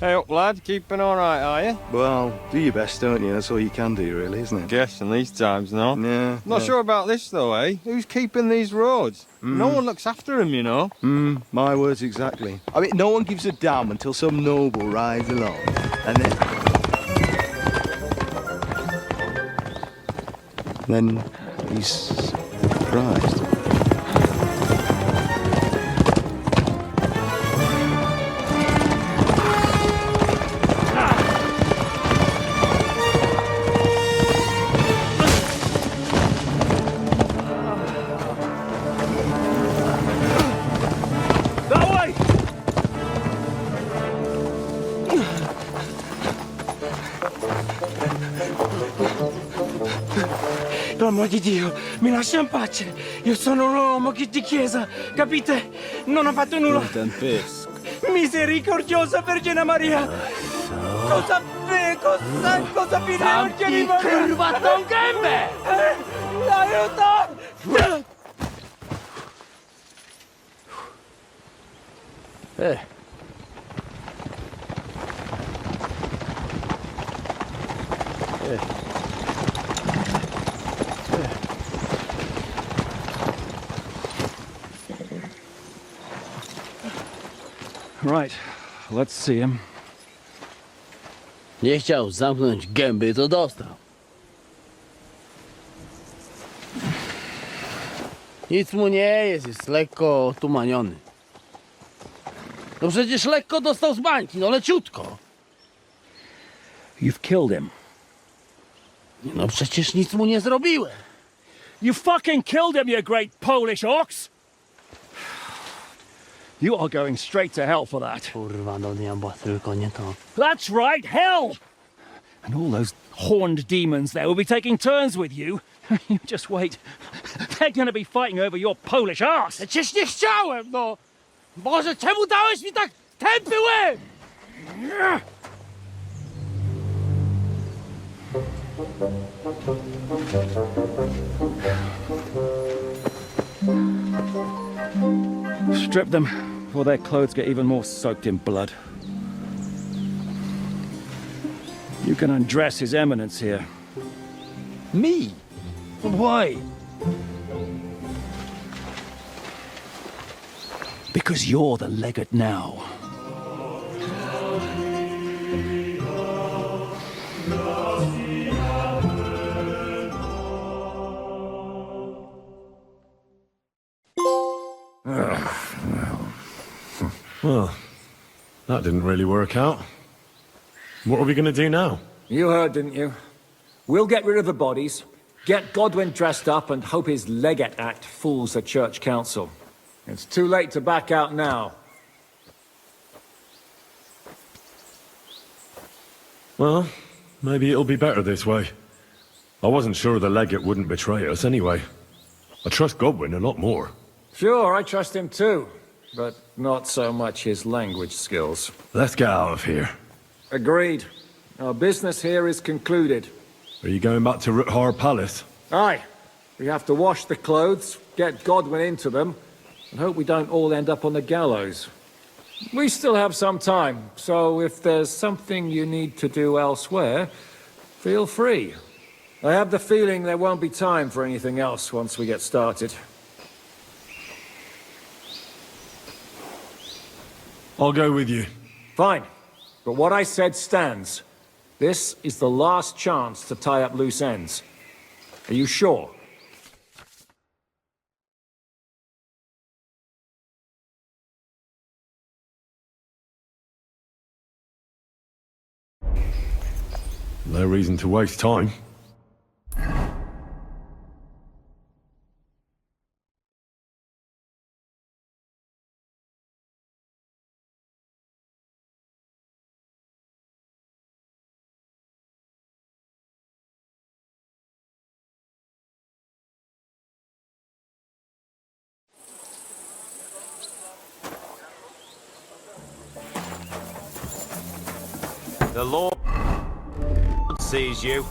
E: Hey up, lad. Keeping all right, are you?
G: Well, do your best, don't you? That's all you can do, really, isn't it?
E: Guess in these times, no?
G: Yeah.
E: Not sure about this, though, eh? Who's keeping these roads? No one looks after them, you know.
G: My words exactly. I mean, no one gives a damn until some noble rides along, and then he's surprised.
H: Per amor di Dio, mi lascia in pace. Io sono un uomo di chiesa, capite? Non ho fatto nulla. Misericordiosa Vergine Maria. Cosa fine Vergine Maria?
B: Curvaton gambe!
H: Aiuto!
D: Right, let's see him.
B: Nie chciał zamknąć gęby, to dostał. Nic mu nie jest lekko otumaniony. No przecież lekko dostał z bańki, no leciutko.
D: You've killed him.
B: No przecież nic mu nie zrobiłem.
D: You fucking killed him, you great Polish ox! You are going straight to hell for that.
B: Kurwa, do diabła, tylko nie to.
D: That's right, hell! And all those horned demons there will be taking turns with you. You just wait. They're gonna be fighting over your Polish ass.
B: Przecież nie chciałem, no! Boże, czemu dałeś mi tak tępy łeb?
D: Strip them before their clothes get even more soaked in blood. You can undress His Eminence here.
H: Me? Why?
D: Because you're the legate now.
L: Well, that didn't really work out. What are we going to do now?
O: You heard, didn't you? We'll get rid of the bodies, get Godwin dressed up, and hope his Legate Act fools the Church Council. It's too late to back out now.
L: Well, maybe it'll be better this way. I wasn't sure the legate wouldn't betray us anyway. I trust Godwin a lot more.
O: Sure, I trust him too, but not so much his language skills.
L: Let's get out of here.
O: Agreed. Our business here is concluded.
L: Are you going back to Ruthar Palace?
O: Aye. We have to wash the clothes, get Godwin into them, and hope we don't all end up on the gallows. We still have some time, so if there's something you need to do elsewhere, feel free. I have the feeling there won't be time for anything else once we get started.
L: I'll go with you.
O: Fine. But what I said stands. This is the last chance to tie up loose ends. Are you sure?
L: No reason to waste time.
X: The Lord sees you.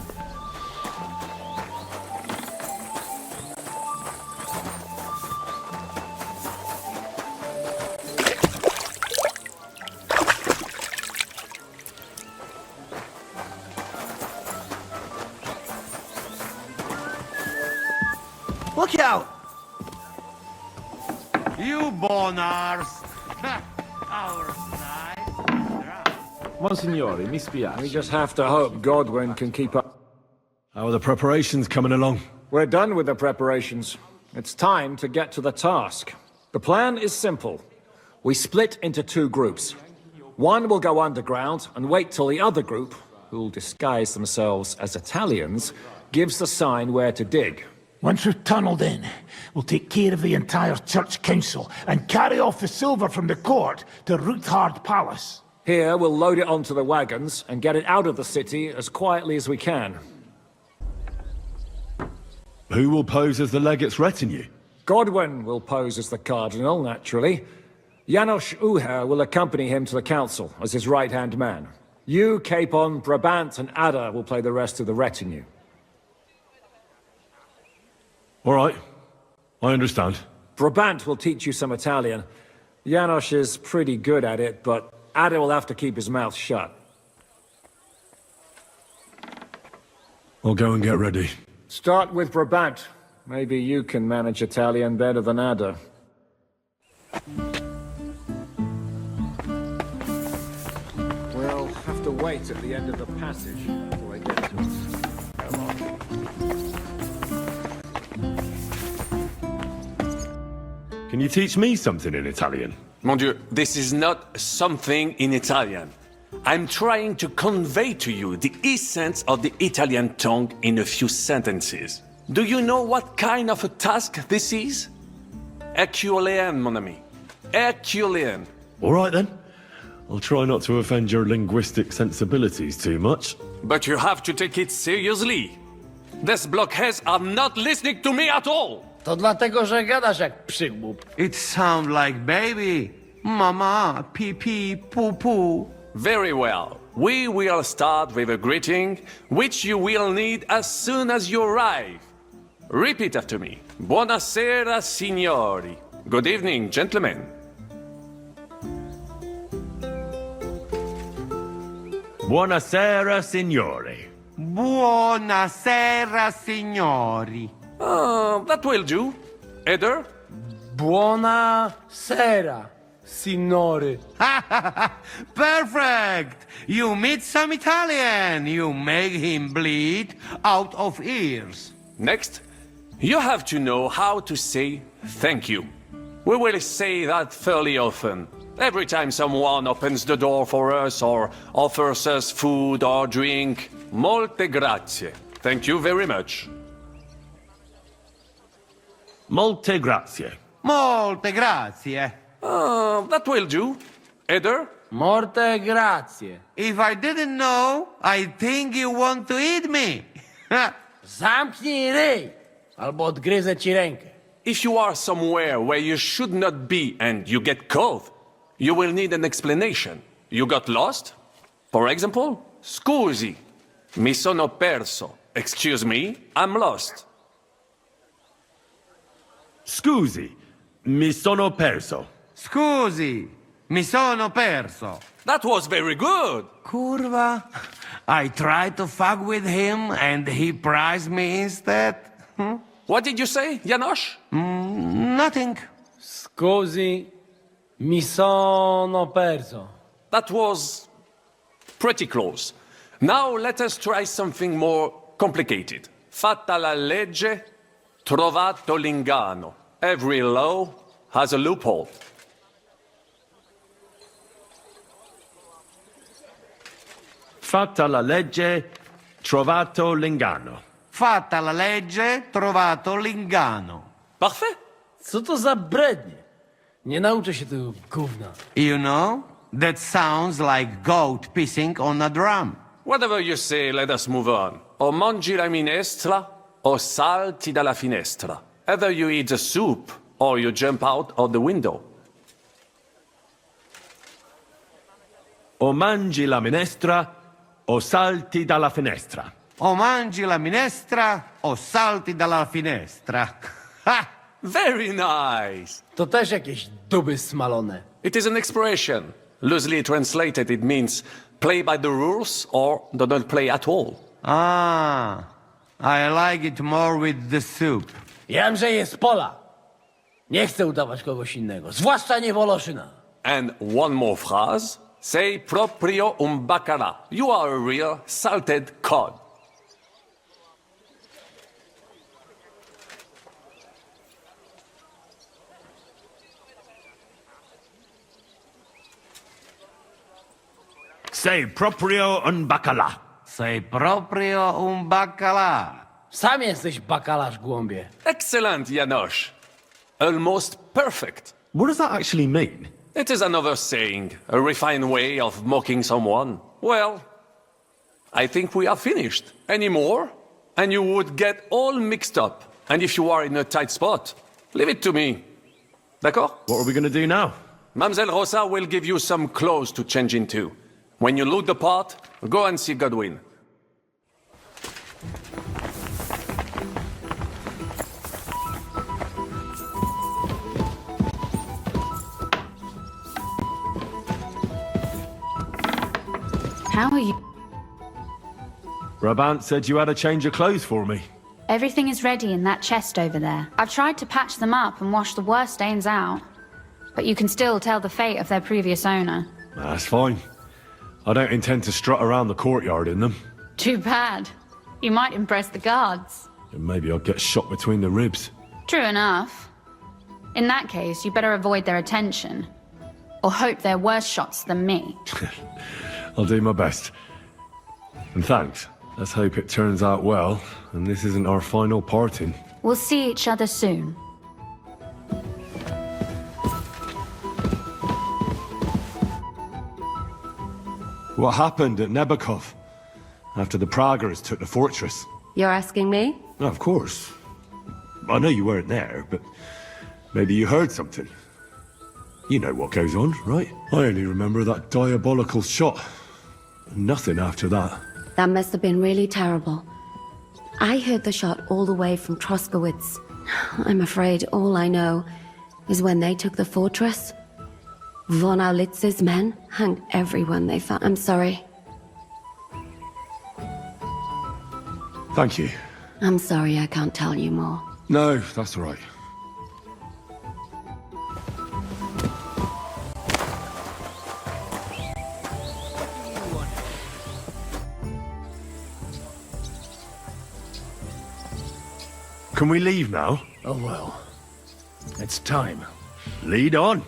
A: Look out! You bonars!
O: Monsignore, mi spiace. We just have to hope Godwin can keep up.
L: How are the preparations coming along?
O: We're done with the preparations. It's time to get to the task. The plan is simple. We split into two groups. One will go underground and wait till the other group, who'll disguise themselves as Italians, gives the sign where to dig.
V: Once we've tunneled in, we'll take care of the entire church council and carry off the silver from the court to Ruthard Palace.
O: Here, we'll load it onto the wagons and get it out of the city as quietly as we can.
L: Who will pose as the legate's retinue?
O: Godwin will pose as the cardinal, naturally. Janos Uher will accompany him to the council as his right-hand man. You, Capon, Brabant, and Ada will play the rest of the retinue.
L: All right. I understand.
O: Brabant will teach you some Italian. Janos is pretty good at it, but Ada will have to keep his mouth shut.
L: I'll go and get ready.
O: Start with Brabant. Maybe you can manage Italian better than Ada. We'll have to wait at the end of the passage until I get to it. Come on.
L: Can you teach me something in Italian?
F: Mon Dieu, this is not something in Italian. I'm trying to convey to you the essence of the Italian tongue in a few sentences. Do you know what kind of a task this is? Herculean, mon ami. Herculean.
L: All right then. I'll try not to offend your linguistic sensibilities too much.
F: But you have to take it seriously. These blockheads are not listening to me at all.
A: To dlatego, że gadasz jak przygłup. It sounds like baby. Mama, pee pee, poo poo.
F: Very well. We will start with a greeting, which you will need as soon as you arrive. Repeat after me. Buonasera, signori. Good evening, gentlemen.
L: Buonasera, signori.
A: Buonasera, signori.
F: That will do. Eder?
A: Buonasera, signori. Perfect! You meet some Italian. You make him bleed out of ears.
F: Next, you have to know how to say thank you. We will say that fairly often. Every time someone opens the door for us or offers us food or drink. Molte grazie. Thank you very much.
L: Molte grazie.
A: Molte grazie.
F: That will do. Eder?
A: Molte grazie. If I didn't know, I think you want to eat me. Zamknij ryj, albo odgryzę ci rękę.
F: If you are somewhere where you should not be and you get caught, you will need an explanation. You got lost? For example, scusi, mi sono perso. Excuse me, I'm lost.
L: Scusi, mi sono perso.
A: Scusi, mi sono perso.
F: That was very good.
A: Kurwa. I tried to fuck with him and he prized me instead.
F: What did you say, Janos?
A: Nothing.
C: Scusi, mi sono perso.
F: That was pretty close. Now let us try something more complicated. Fatta la legge, trovato l'inganno. Every law has a loophole.
L: Fatta la legge, trovato l'inganno.
A: Fatta la legge, trovato l'inganno.
F: Parfait.
C: Co to za brednie? Nie nauczę się tego gówna.
A: You know, that sounds like goat pissing on a drum.
F: Whatever you say, let us move on. O mangi la minestra, o salti dalla finestra. Either you eat the soup, or you jump out of the window.
L: O mangi la minestra, o salti dalla finestra.
A: O mangi la minestra, o salti dalla finestra. Ha!
F: Very nice.
C: To też jakieś duby smalone.
F: It is an expression. Loosely translated, it means play by the rules or do not play at all.
A: Ah, I like it more with the soup.
C: Wiem, że jest Pola. Nie chcę udawać kogoś innego, zwłaszcza nie Woloszyna.
F: And one more phrase. Say proprio un bacala. You are a real salted cod.
V: Say proprio un bacala.
A: Sei proprio un baccalà.
C: Sam jesteś bakalarz, głąbie.
F: Excellent, Janosch. Almost perfect.
L: What does that actually mean?
F: It is another saying, a refined way of mocking someone. Well, I think we are finished. Any more? And you would get all mixed up. And if you are in a tight spot, leave it to me. D'accord?
L: What are we going to do now?
F: Mademoiselle Rosa will give you some clothes to change into. When you loot the pot, go and see Godwin.
P: How are you?
L: Brabant said you had a change of clothes for me.
P: Everything is ready in that chest over there. I've tried to patch them up and wash the worst stains out. But you can still tell the fate of their previous owner.
L: That's fine. I don't intend to strut around the courtyard in them.
P: Too bad. You might impress the guards.
L: And maybe I'll get shot between the ribs.
P: True enough. In that case, you better avoid their attention. Or hope they're worse shots than me.
L: I'll do my best. And thanks. Let's hope it turns out well, and this isn't our final parting.
P: We'll see each other soon.
L: What happened at Nebakov? After the Praggers took the fortress?
U: You're asking me?
L: No, of course. I know you weren't there, but maybe you heard something. You know what goes on, right? I only remember that diabolical shot. Nothing after that.
U: That must have been really terrible. I heard the shot all the way from Troskowitz. I'm afraid all I know is when they took the fortress, von Aulitz's men hanged everyone they found. I'm sorry.
L: Thank you.
U: I'm sorry I can't tell you more.
L: No, that's all right. Can we leave now?
B: Oh well. It's time.
L: Lead on,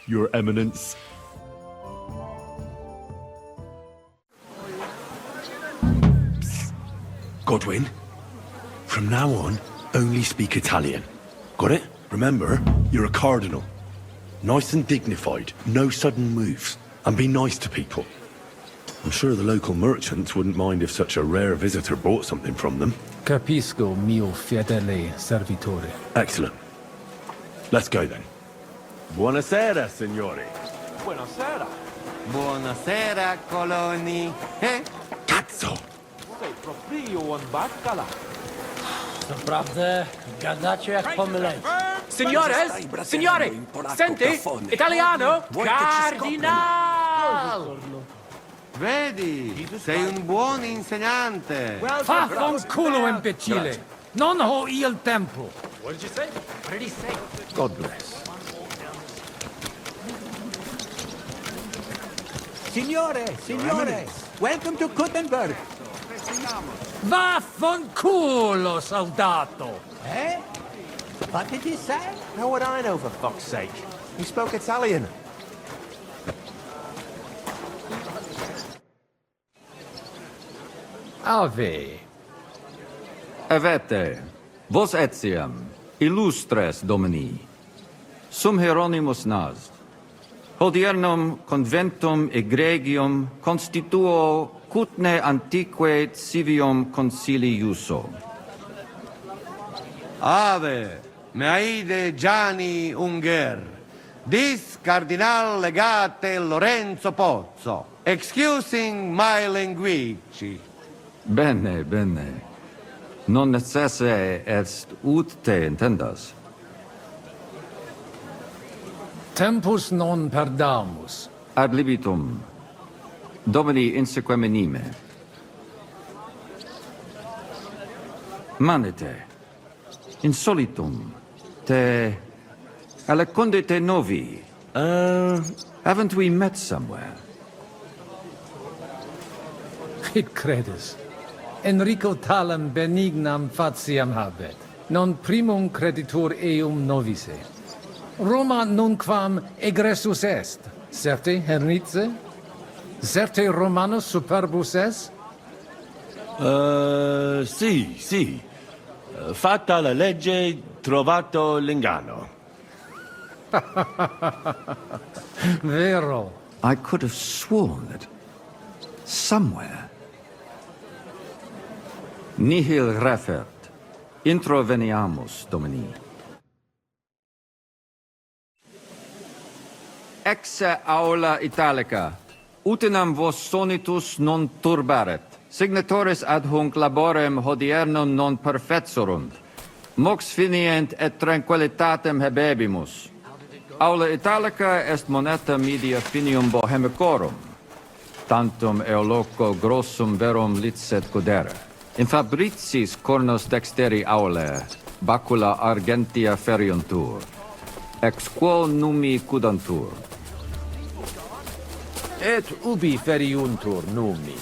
L: Your Eminence. Psst. Godwin, from now on, only speak Italian. Got it? Remember, you're a cardinal. Nice and dignified, no sudden moves, and be nice to people. I'm sure the local merchants wouldn't mind if such a rare visitor bought something from them.
B: Capisco, mio fedele servitore.
L: Excellent. Let's go then. Buonasera, signori.
M: Buonasera.
A: Buonasera, coloni.
L: Cazzo!
M: Sei proprio un baccala.
C: Naprawdę gadacie jak pomyleni.
M: Signores! Signore! Senti! Italiano! Cardinal!
A: Vedi, sei un buon insegnante.
B: Vaffanculo, imbecille! Non ho il tempo!
M: What did you say? What did he say?
B: God bless.
I: Signore! Welcome to Kuttenberg!
B: Vaffanculo, soldato!
I: Eh? What did he say?
X: How would I know, for fuck's sake? He spoke Italian.
J: Ave. Avete, vos etiam, illustres domini, sum Hieronymus nas, hodiernum conventum egregium constituo cutne antique civium concili iuso.
A: Ave, meaide Gianni Unger, dis cardinal legate Lorenzo Pozzo, excusing my language.
J: Bene, bene. Non necesse est ut te intendas.
B: Tempus non perdamus.
J: Ad libitum. Domini insequem Manete. insolitum, te alecunde te novi. Haven't we met somewhere?
B: It credes. Enrico talam benignam fatiam habet, non primum creditur eum novice. Roma nunquam egressus est, certe Hernice? Certe Romanus superbus est?
K: Sì. Fatta la legge, trovato l'inganno.
B: Vero.
J: I could have sworn that somewhere. Nihil refert. Introveniamus, Domini. Exe aula italica. Utinam vos sonitus non turbaret. Signatoris ad hunc laborem hodiernum non perfetsurunt. Mox finient et tranquillitatem habebimus. Aula italica est moneta media finium bohemicorum. Tantum eoloco grossum verum licet godere. In fabricis cornos dexteri aule, bacula argentia feriuntur. Ex quo numi cudantur.
B: Et ubi feriuntur numi?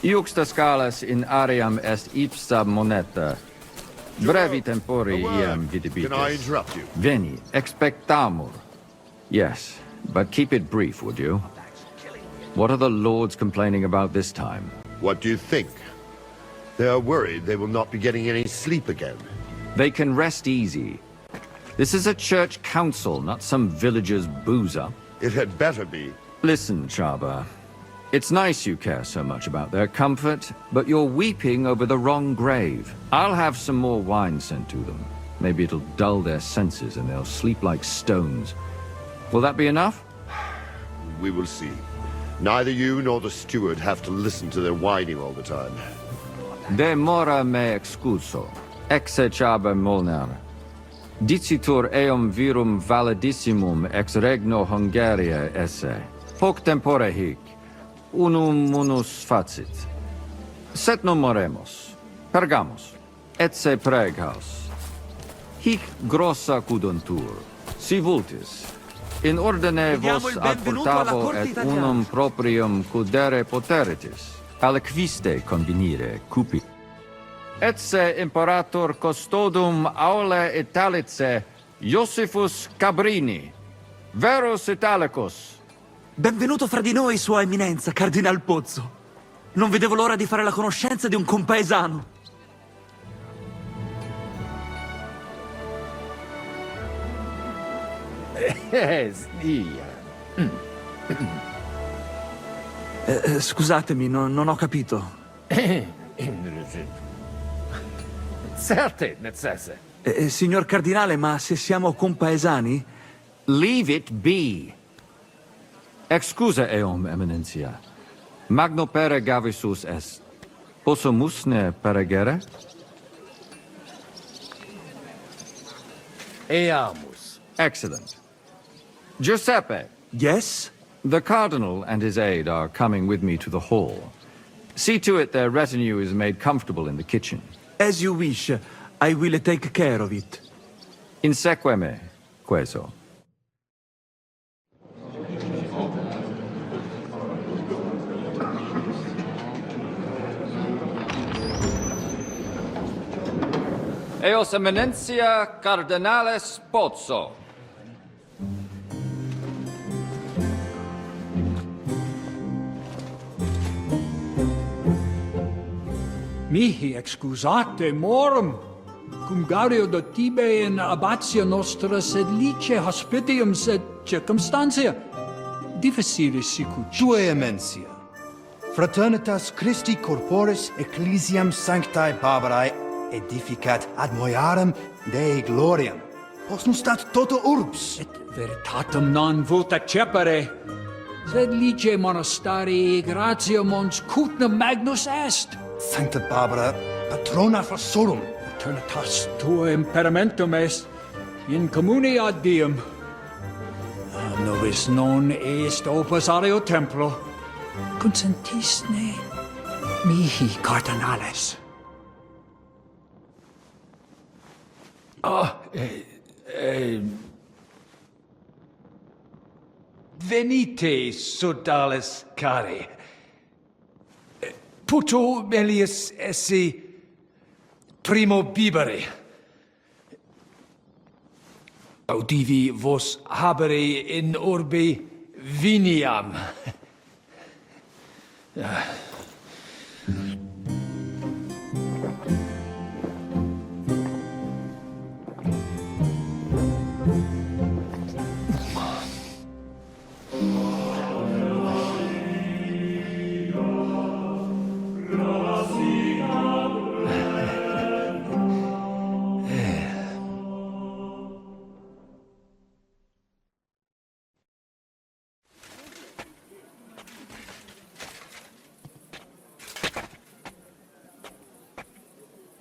J: Iuxta scalas in aream est ipsa moneta. Brevi tempori iam vidibitis.
N: Can I interrupt you?
J: Veni, expectamur. Yes, but keep it brief, would you? What are the lords complaining about this time?
N: What do you think? They are worried they will not be getting any sleep again.
J: They can rest easy. This is a church council, not some villager's boozer.
N: It had better be.
J: Listen, Chaba. It's nice you care so much about their comfort, but you're weeping over the wrong grave. I'll have some more wine sent to them. Maybe it'll dull their senses and they'll sleep like stones. Will that be enough?
N: We will see. Neither you nor the steward have to listen to their whining all the time.
J: De mora me excuso. Exe Chaba Molnar. Dicitur eum virum validissimum ex regno Hungaria esse. Hoc tempore hic. Unum munus facit. Set non moremus. Pergamus. Etse preghaus. Hic grossa cuduntur. Si vultis. In ordine vos adportavo et unum proprium cudere poteritis. Aliquiste convenire cupi. Etse imperator custodum aule Italice Iosifus Cabrini. Verus Italicus.
R: Benvenuto fra di noi, Sua Eminenza, Cardinal Pozzo. Non vedevo l'ora di fare la conoscenza di un compaesano. Scusatemi, non ho capito.
B: Certe necesse.
R: Signor Cardinale, ma se siamo compaesani?
J: Leave it be. Excusa eum, Eminentia. Magno pere gavisus est. Possumusne peregere?
B: Eamus.
J: Excellent. Giuseppe.
R: Yes?
J: The Cardinal and his aide are coming with me to the hall. See to it their retinue is made comfortable in the kitchen.
R: As you wish. I will take care of it.
J: Inseque me, queso. Eos Eminentia Cardinales Pozzo.
D: Mihi excusate morum, cum gaudio de tibe in abatia nostra sed lice hospitium sed circumstantia. Difficilis sicut.
S: Tue emensia. Fraternitas Christi corporis ecclesiam sanctae Barbarae edificat ad moiarem Dei gloriam. Postnustat toto urbs.
D: Et veritatem non vult accepere, sed lice monastarii gratia mons cutnum magnus est.
S: Sancta Barbara, patrona forsorum.
D: Eternitas tua imperamentum est, in communi ad diem. Nobis non est opus areo templo. Consentisne mihi cardinales.
H: Venite, sodales cari. Puto melius esse primo bibere. Audivi vos habere in orbe viniam.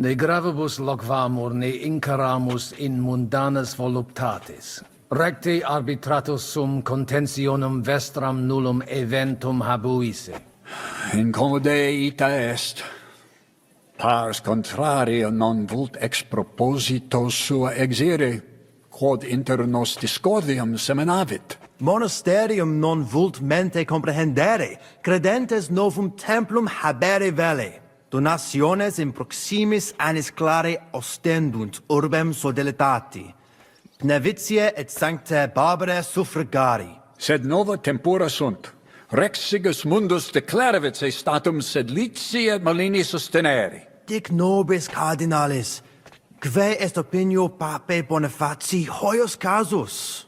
B: Ne gravibus loquamur ne incaramus in mundanas voluptatis. Recte arbitratus sum contentionum vestram nullum eventum habuisse.
O: Incommode ita est. Pars contrario non vult ex proposito sua exire, quod inter nos discordium seminavit.
G: Monasterium non vult mente comprehendere, credentes novum templum habere vele. Donationes in proximis annis clare ostendunt urbem sodelitati. Pnevitiae et sanctae Barbarae suffragari.
O: Sed nova tempora sunt. Rex Sigismundus declaravit se statum sed lici et malini sostenere.
G: Dic nobis cardinalis, quae est opinio pape Bonifaci hoius casus?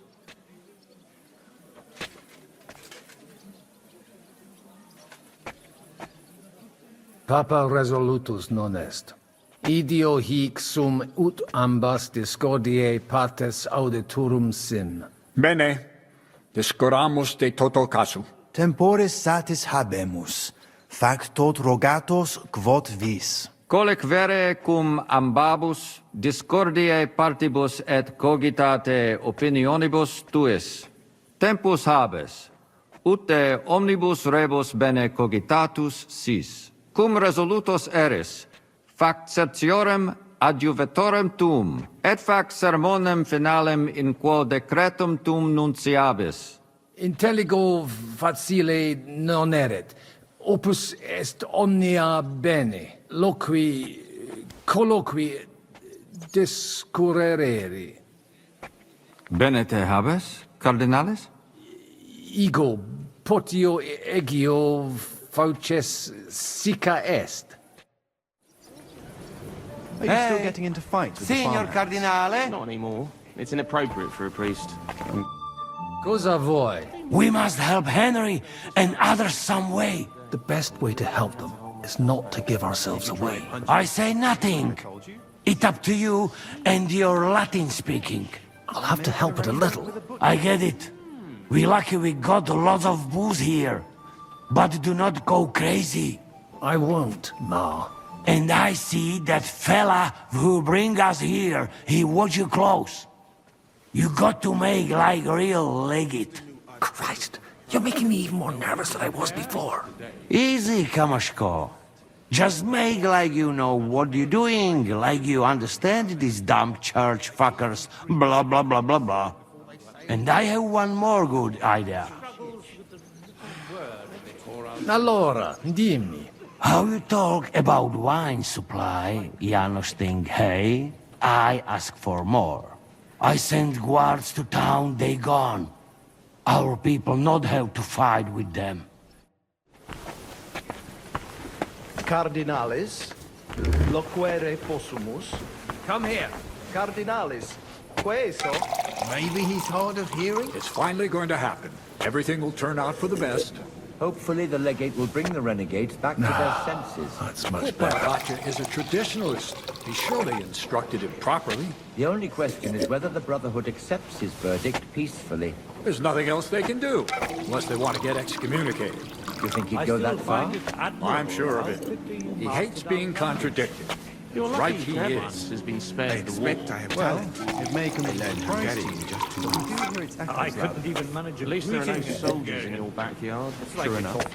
B: Papa resolutus non est. Idio hic sum ut ambas discordiae partes auditorum sim.
O: Bene, discoramus de toto casu.
G: Temporis satis habemus, factot rogatos quod vis.
J: Colec vere cum ambabus discordiae partibus et cogitate opinionibus tuis. Tempus habes, ut de omnibus rebus bene cogitatus sis. Cum resolutos eris, fac certiorem adjuvetorem tuum, et fac sermonem finalem in quo decretum tuum nunciabis.
B: Intelligo facile non erit. Opus est omnia bene. Loqui, colloqui, discurreri.
J: Bene te habes, cardinalis?
B: Ego, potio egio fauces sica est.
G: Are you still getting into fights with the
A: Signor
G: farmhands?
A: Cardinale?
X: Not anymore. It's inappropriate for a priest.
B: Cosa voi?
C: We must help Henry and others some way.
B: The best way to help them is not to give ourselves away.
C: I say nothing. It's up to you and your Latin speaking.
B: I'll have to help it a little.
C: I get it. We lucky we got lots of booze here. But do not go crazy.
B: I won't, Ma.
C: And I see that fella who bring us here, he watch you close. You got to make like real legit.
B: Christ, you're making me even more nervous than I was before.
C: Easy, Kamashko. Just make like you know what you're doing, like you understand these dumb church fuckers, blah blah blah blah blah. And I have one more good idea.
B: Allora, dimmi.
C: How you talk about wine supply, Janos think, hey? I ask for more. I send guards to town, they gone. Our people not have to fight with them.
G: Cardinalis, loquere possumus.
H: Come here.
G: Cardinalis, queso.
S: Maybe he's hard of hearing?
O: It's finally going to happen. Everything will turn out for the best.
I: Hopefully the legate will bring the renegades back to their senses.
B: That's much better.
O: Raja is a traditionalist. He surely instructed him properly.
I: The only question is whether the Brotherhood accepts his verdict peacefully.
O: There's nothing else they can do, unless they want to get excommunicated.
I: You think he'd go that far?
O: I'm sure of it. He hates being contradicted.
X: You're lucky
O: Right he
X: Evans
O: is.
X: has been spared the war.
S: Well, it may come as a surprise to you. But we do hear its echoes
D: I
S: loud.
D: couldn't even manage
X: At least there are no soldiers in your backyard.
S: True enough.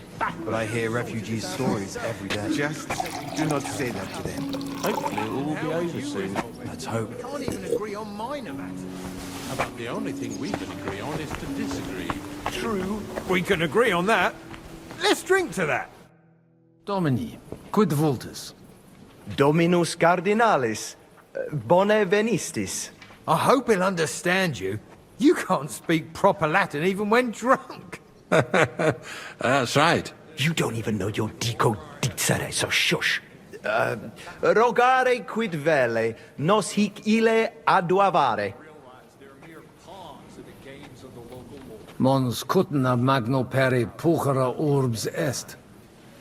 S: But I hear refugees' stories every day.
E: Just do not say that to them.
K: Hopefully it will all be over soon.
B: Let's hope.
S: Can't even agree on minor matters.
B: About the only thing we can agree on is to disagree.
D: True. We can agree on that. Let's drink to that.
B: Domini, quid vultus?
G: Dominus Cardinalis. Bone venistis.
D: I hope he'll understand you. You can't speak proper Latin even when drunk.
K: That's right.
G: You don't even know your dico dicere, so shush. Rogare quid vele, nos hic ille aduavare.
B: Mons cutna magno peri puchera urbs est.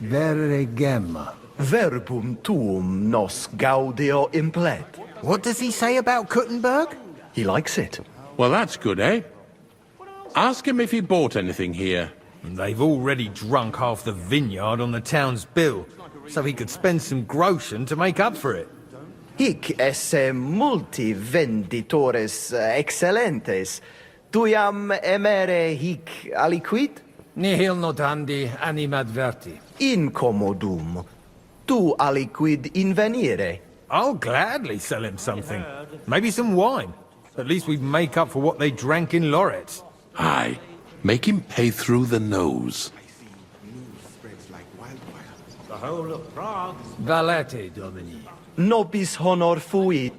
B: Vere gemma.
G: Verbum tuum nos gaudio implet.
V: What does he say about Kuttenberg?
G: He likes it.
K: Well, that's good, eh? Ask him if he bought anything here.
D: And they've already drunk half the vineyard on the town's bill, so he could spend some groschen to make up for it.
G: Hic esse multi venditores excellentes. Tuiam emere hic aliquid?
B: Nihil notandi animadverti.
G: Incommodum. Tu aliquid invenire.
D: I'll gladly sell him something. Maybe some wine. At least we'd make up for what they drank in Loretz.
K: Aye. Make him pay through the nose.
S: The whole of Prague.
B: Valete, Domini.
G: Nobis honor fuit.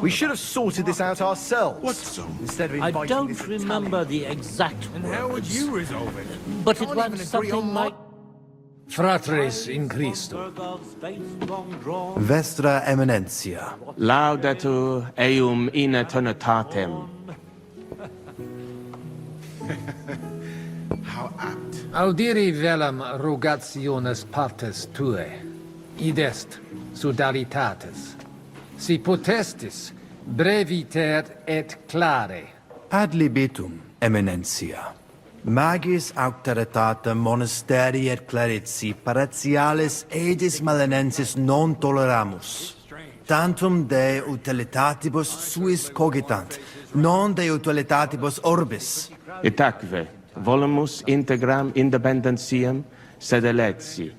V: We should have sorted this out ourselves.
K: What song?
V: Instead of
E: I
V: inviting
E: don't
V: this
E: remember the exact
D: And how would you resolve it?
E: but it went something like...
B: Fratres in Christo.
G: Vestra Eminentia.
A: Laudetur eum in eternitatem.
S: How apt.
B: Audiri velam rogationes partes tue. Id est sodalitatis. Si potestis breviter et clare.
G: Ad libitum, Eminentia. Magis auctoritatem monasteri et clerici paratialis edis malenensis non toleramus. Tantum de utilitatibus suis cogitant, non de utilitatibus orbis.
A: Itaque, volumus integram independentiam sed eletsi,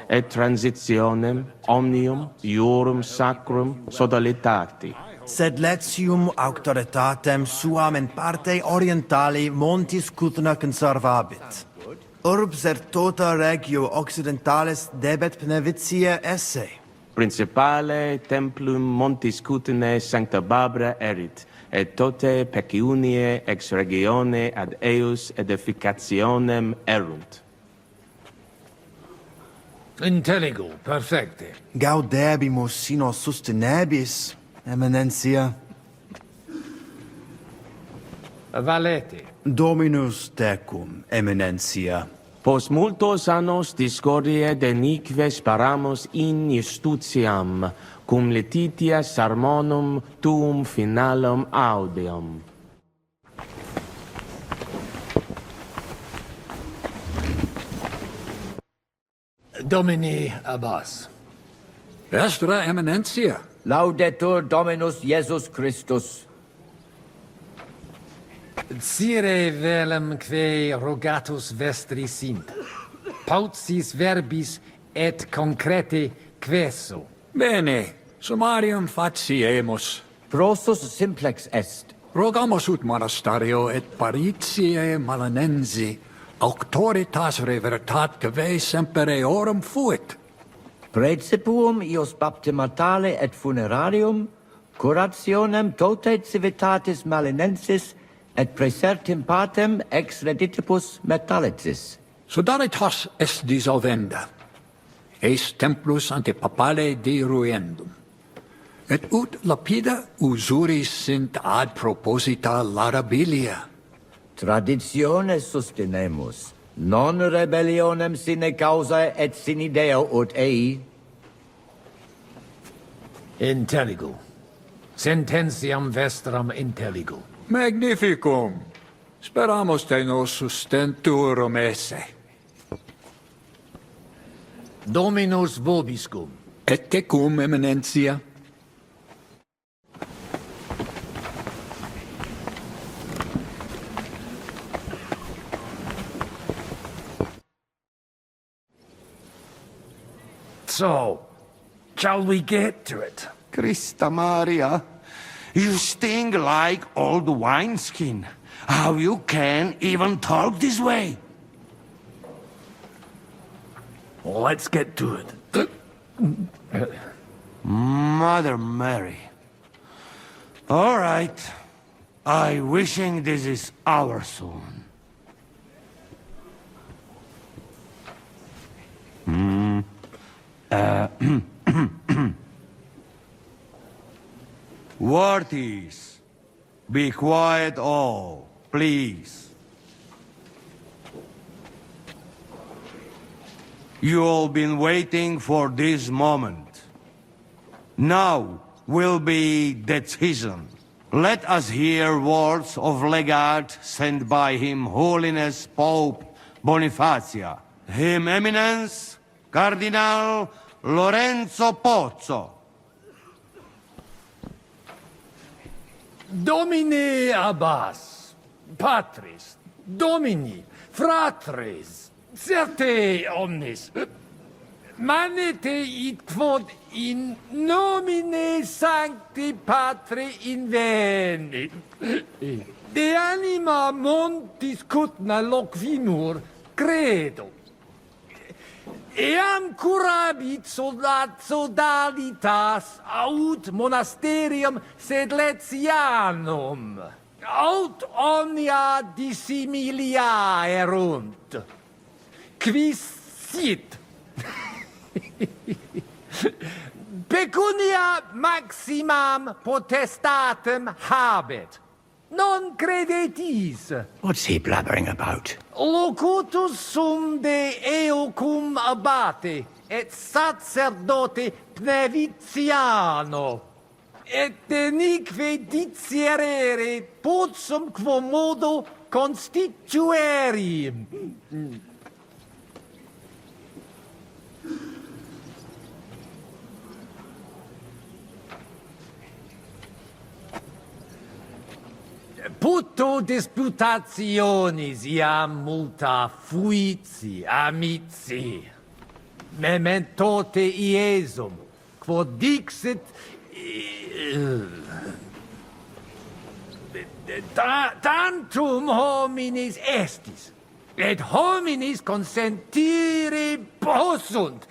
A: et transitionem omnium iorum sacrum sodalitati.
G: Sed letium auctoritatem suam in parte orientali montis Cutna conservabit. Urbs er tota regio occidentalis debet pnevitiae esse.
A: Principale templum montis Cutnae sancta Barbara erit, et tote peciunie ex regione ad eius edificationem erunt.
B: Intelligo, perfecte.
G: Gaudebimus sino sustenebis, Eminentia.
B: Valete.
G: Dominus tecum, Eminentia.
A: Post multos annos discordie denique sparamus in justitiam, cum letitia sermonum tuum finalum audium.
B: Domini Abbas.
O: Vestra Eminentia.
J: Laudetur Dominus Jesus Christus.
B: Sire velem que rogatus vestri sint. Paucis verbis et concrete queso.
O: Bene, summarium faciemus.
J: Prosus simplex est.
O: Rogamus ut monasterio et paritiae malanensi, auctoritas revertatque semper eorum fuit.
J: Praecipuum ios baptimatale et funerarium, curationem tote civitatis malinensis, et praesertim patem ex reditibus metallicis.
O: Sodalitas est dissolvenda. Eis templus antipapale diruendum. Et ut lapida usuris sint ad proposita larabilia.
J: Traditiones sustenemus, non rebellionem sine causa et sine Deo ut ei.
B: Intelligo. Sententiam vestram intelligo.
O: Magnificum. Speramus te nos sustenturum esse.
B: Dominus vobiscum.
O: Et tecum, Eminentia.
B: So, Shall we get to it?
C: Christa Maria, you sting like old wineskin. How you can even talk this way?
B: Let's get to it.
C: Mother Mary. All right. I wishing this is our son. Worthies, be quiet all, please. You all been waiting for this moment. Now will be decision. Let us hear words of legate sent by Him Holiness Pope Bonifacia, Him Eminence Cardinal Lorenzo Pozzo.
B: Domine Abbas, Patris, Domini, Fratres, certe omnis, manete it quod in nomine Sancti Patre invenit. De anima montis cutna loquimur, credo. Eam curabit sodalitas aut monasterium sed Letianum, aut omnia dissimilia erunt. Quis sit? Pecunia maximam potestatem habet. Non credetis.
V: What's he blabbering about?
B: Locutus sum de eocum abate, et sacerdote Pneviziano, et denique dicierere potsum quomodo constituerim. Puto disputationis iam multa fuitsi, amici. Mementote iesum, quod dixit... tantum hominis estis, et hominis consentire possunt.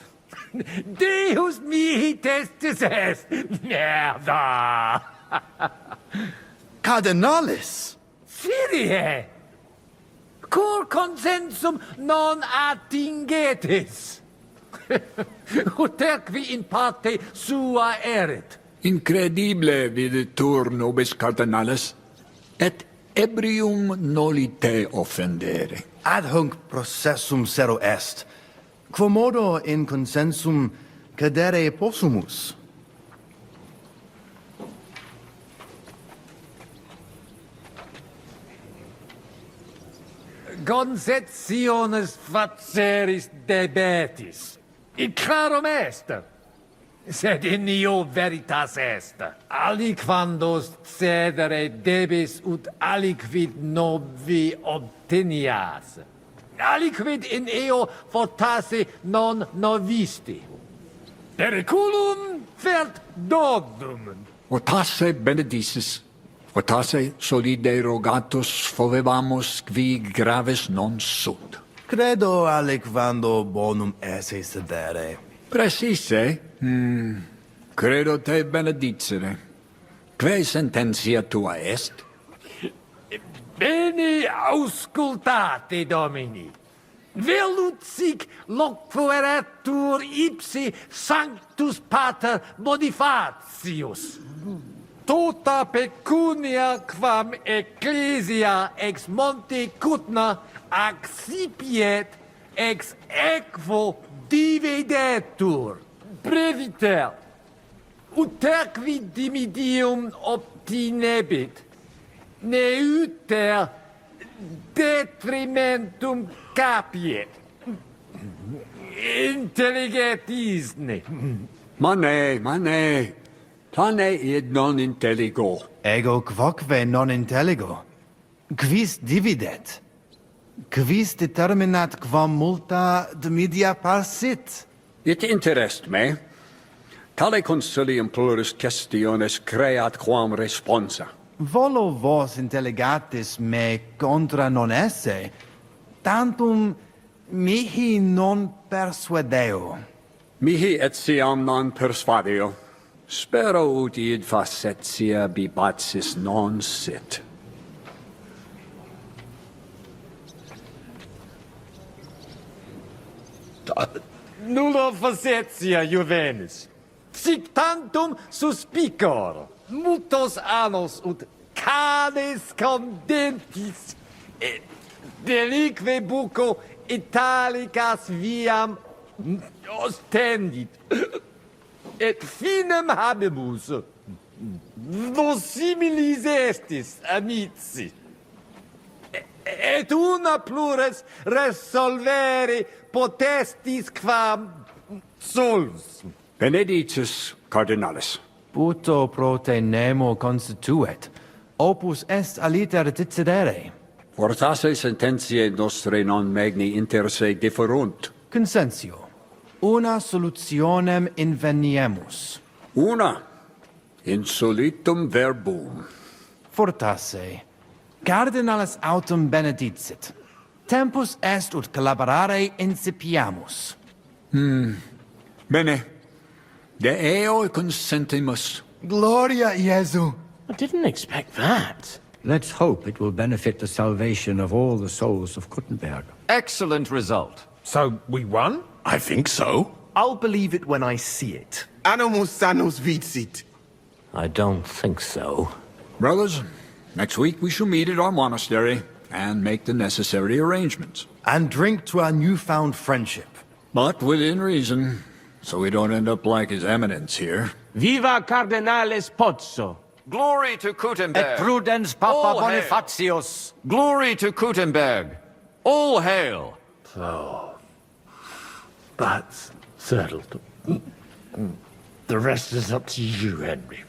B: Deus mihi testis est. Merda!
G: Cardinalis!
B: Syrie! Cur consensum non attingetis? Uterqui in parte sua erit.
O: Incredible videtur nobis cardinalis, et ebrium noli te offendere.
G: Ad hunc processum sero est. Quomodo in consensum cadere possumus?
B: Conceptiones faceris debetis. Et clarum est. Sed in io veritas est. Aliquando cedere debis ut aliquid novi obtenias. Aliquid in eo fortasse non novisti. Periculum fert dogdum.
O: Votasse benedicis. Votasse solide rogatus fovebamus qui graves non sunt.
G: Credo aliquando bonum esse sedere.
O: Precise? Credo te benedicere. Quae sententia tua est?
B: Bene auscultate, Domini. Velut sic loqueretur ipsi Sanctus Pater Bonifatius. Tota pecunia quam ecclesia ex monte Cutna accipiet ex equo dividetur. Breviter, uterqui dimidium obtinebit, ne uter detrimentum capiet. Intelligetisne.
O: Mane. Tane id non intelligo.
G: Ego quoque non intelligo. Quis dividet? Quis determinat quam multa dimidia parsit?
O: It interest me.
F: Cale consilium plurus questiones creat quam responsa.
G: Volo vos intelligatis me contra non esse, tantum mihi non persuadeo.
F: Mihi etiam non persuadeo. Spero ut id facetia bibatsis non sit.
Q: Nulla facetia, Juvenis. Sic tantum suspicor, multos annos ut canes condentis, et delique bucco italicas viam ostendit, et finem habemus. Vos similis estis, amici. Et una plures resolvere potestis quam solus.
F: Benedictus cardinalis.
G: Puto pro te nemo constituet, opus est aliter decidere.
F: Fortasse sententiae nostre non magni inter se differunt.
G: Consensio. Una solutionem inveniemus.
F: Una. Insolitum verbum.
G: Fortasse. Cardinalis autem benedicit. Tempus est ut collaborare incipiamus.
F: Bene. De eo consentimus.
G: Gloria Iesu.
B: I didn't expect that.
I: Let's hope it will benefit the salvation of all the souls of Kuttenberg.
J: Excellent result.
B: So, we won?
K: I think so.
X: I'll believe it when I see it.
A: Animus sanus vicit.
E: I don't think so.
O: Brothers, next week we shall meet at our monastery and make the necessary arrangements.
G: And drink to our newfound friendship.
O: But within reason, so we don't end up like His Eminence here.
H: Viva Cardinales Pozzo!
J: Glory to Kuttenberg!
I: Et prudens Papa
J: All hail.
I: Bonifatius!
J: Glory to Kuttenberg! All hail!
B: So, that's settled. The rest is up to you, Henry.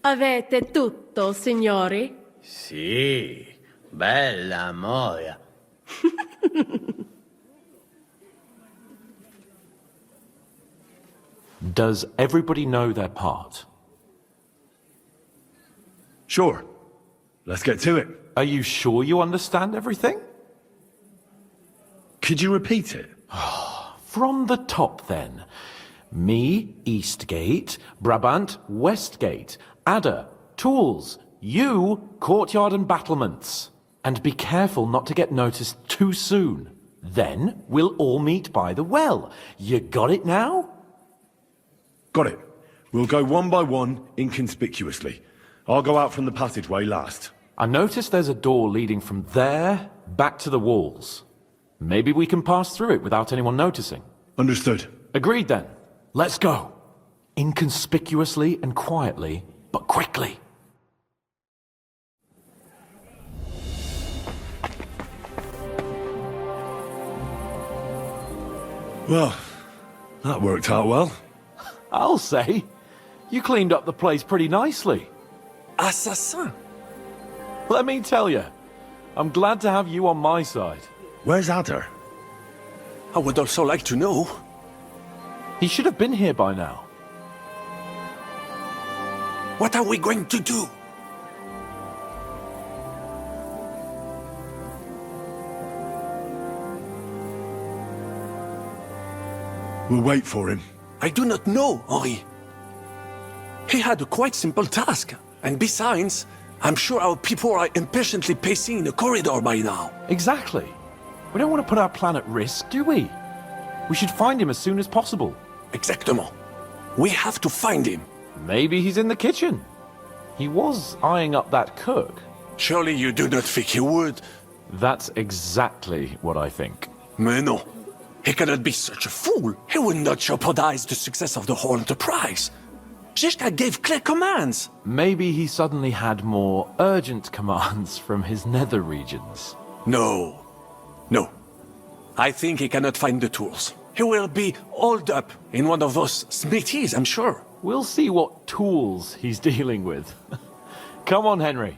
T: Avete tutto, signori?
A: Sì, bella moia.
M: Does everybody know their part?
L: Sure. Let's get to it.
M: Are you sure you understand everything?
L: Could you repeat it?
M: From the top, then. Me, Eastgate. Brabant, Westgate. Adder, tools. You, courtyard and battlements. And be careful not to get noticed too soon. Then we'll all meet by the well. You got it now?
L: Got it. We'll go one by one, inconspicuously. I'll go out from the passageway last.
M: I noticed there's a door leading from there back to the walls. Maybe we can pass through it without anyone noticing.
L: Understood.
M: Agreed then. Let's go. Inconspicuously and quietly, but quickly.
L: Well, that worked out well.
M: I'll say. You cleaned up the place pretty nicely.
H: Assassin!
M: Let me tell you, I'm glad to have you on my side.
L: Where's Adder?
H: I would also like to know.
M: He should have been here by now.
H: What are we going to do?
L: We'll wait for him.
H: I do not know, Henri. He had a quite simple task. And besides, I'm sure our people are impatiently pacing in the corridor by now.
M: Exactly. We don't want to put our plan at risk, do we? We should find him as soon as possible.
H: Exactement. We have to find him.
M: Maybe he's in the kitchen. He was eyeing up that cook.
H: Surely you do not think he would?
M: That's exactly what I think.
H: Mais non. He cannot be such a fool. He would not jeopardize the success of the whole enterprise. Zizka gave clear commands.
M: Maybe he suddenly had more urgent commands from his nether regions.
H: No. No. I think he cannot find the tools. He will be holed up in one of those smithies, I'm sure.
M: We'll see what tools he's dealing with. Come on, Henry.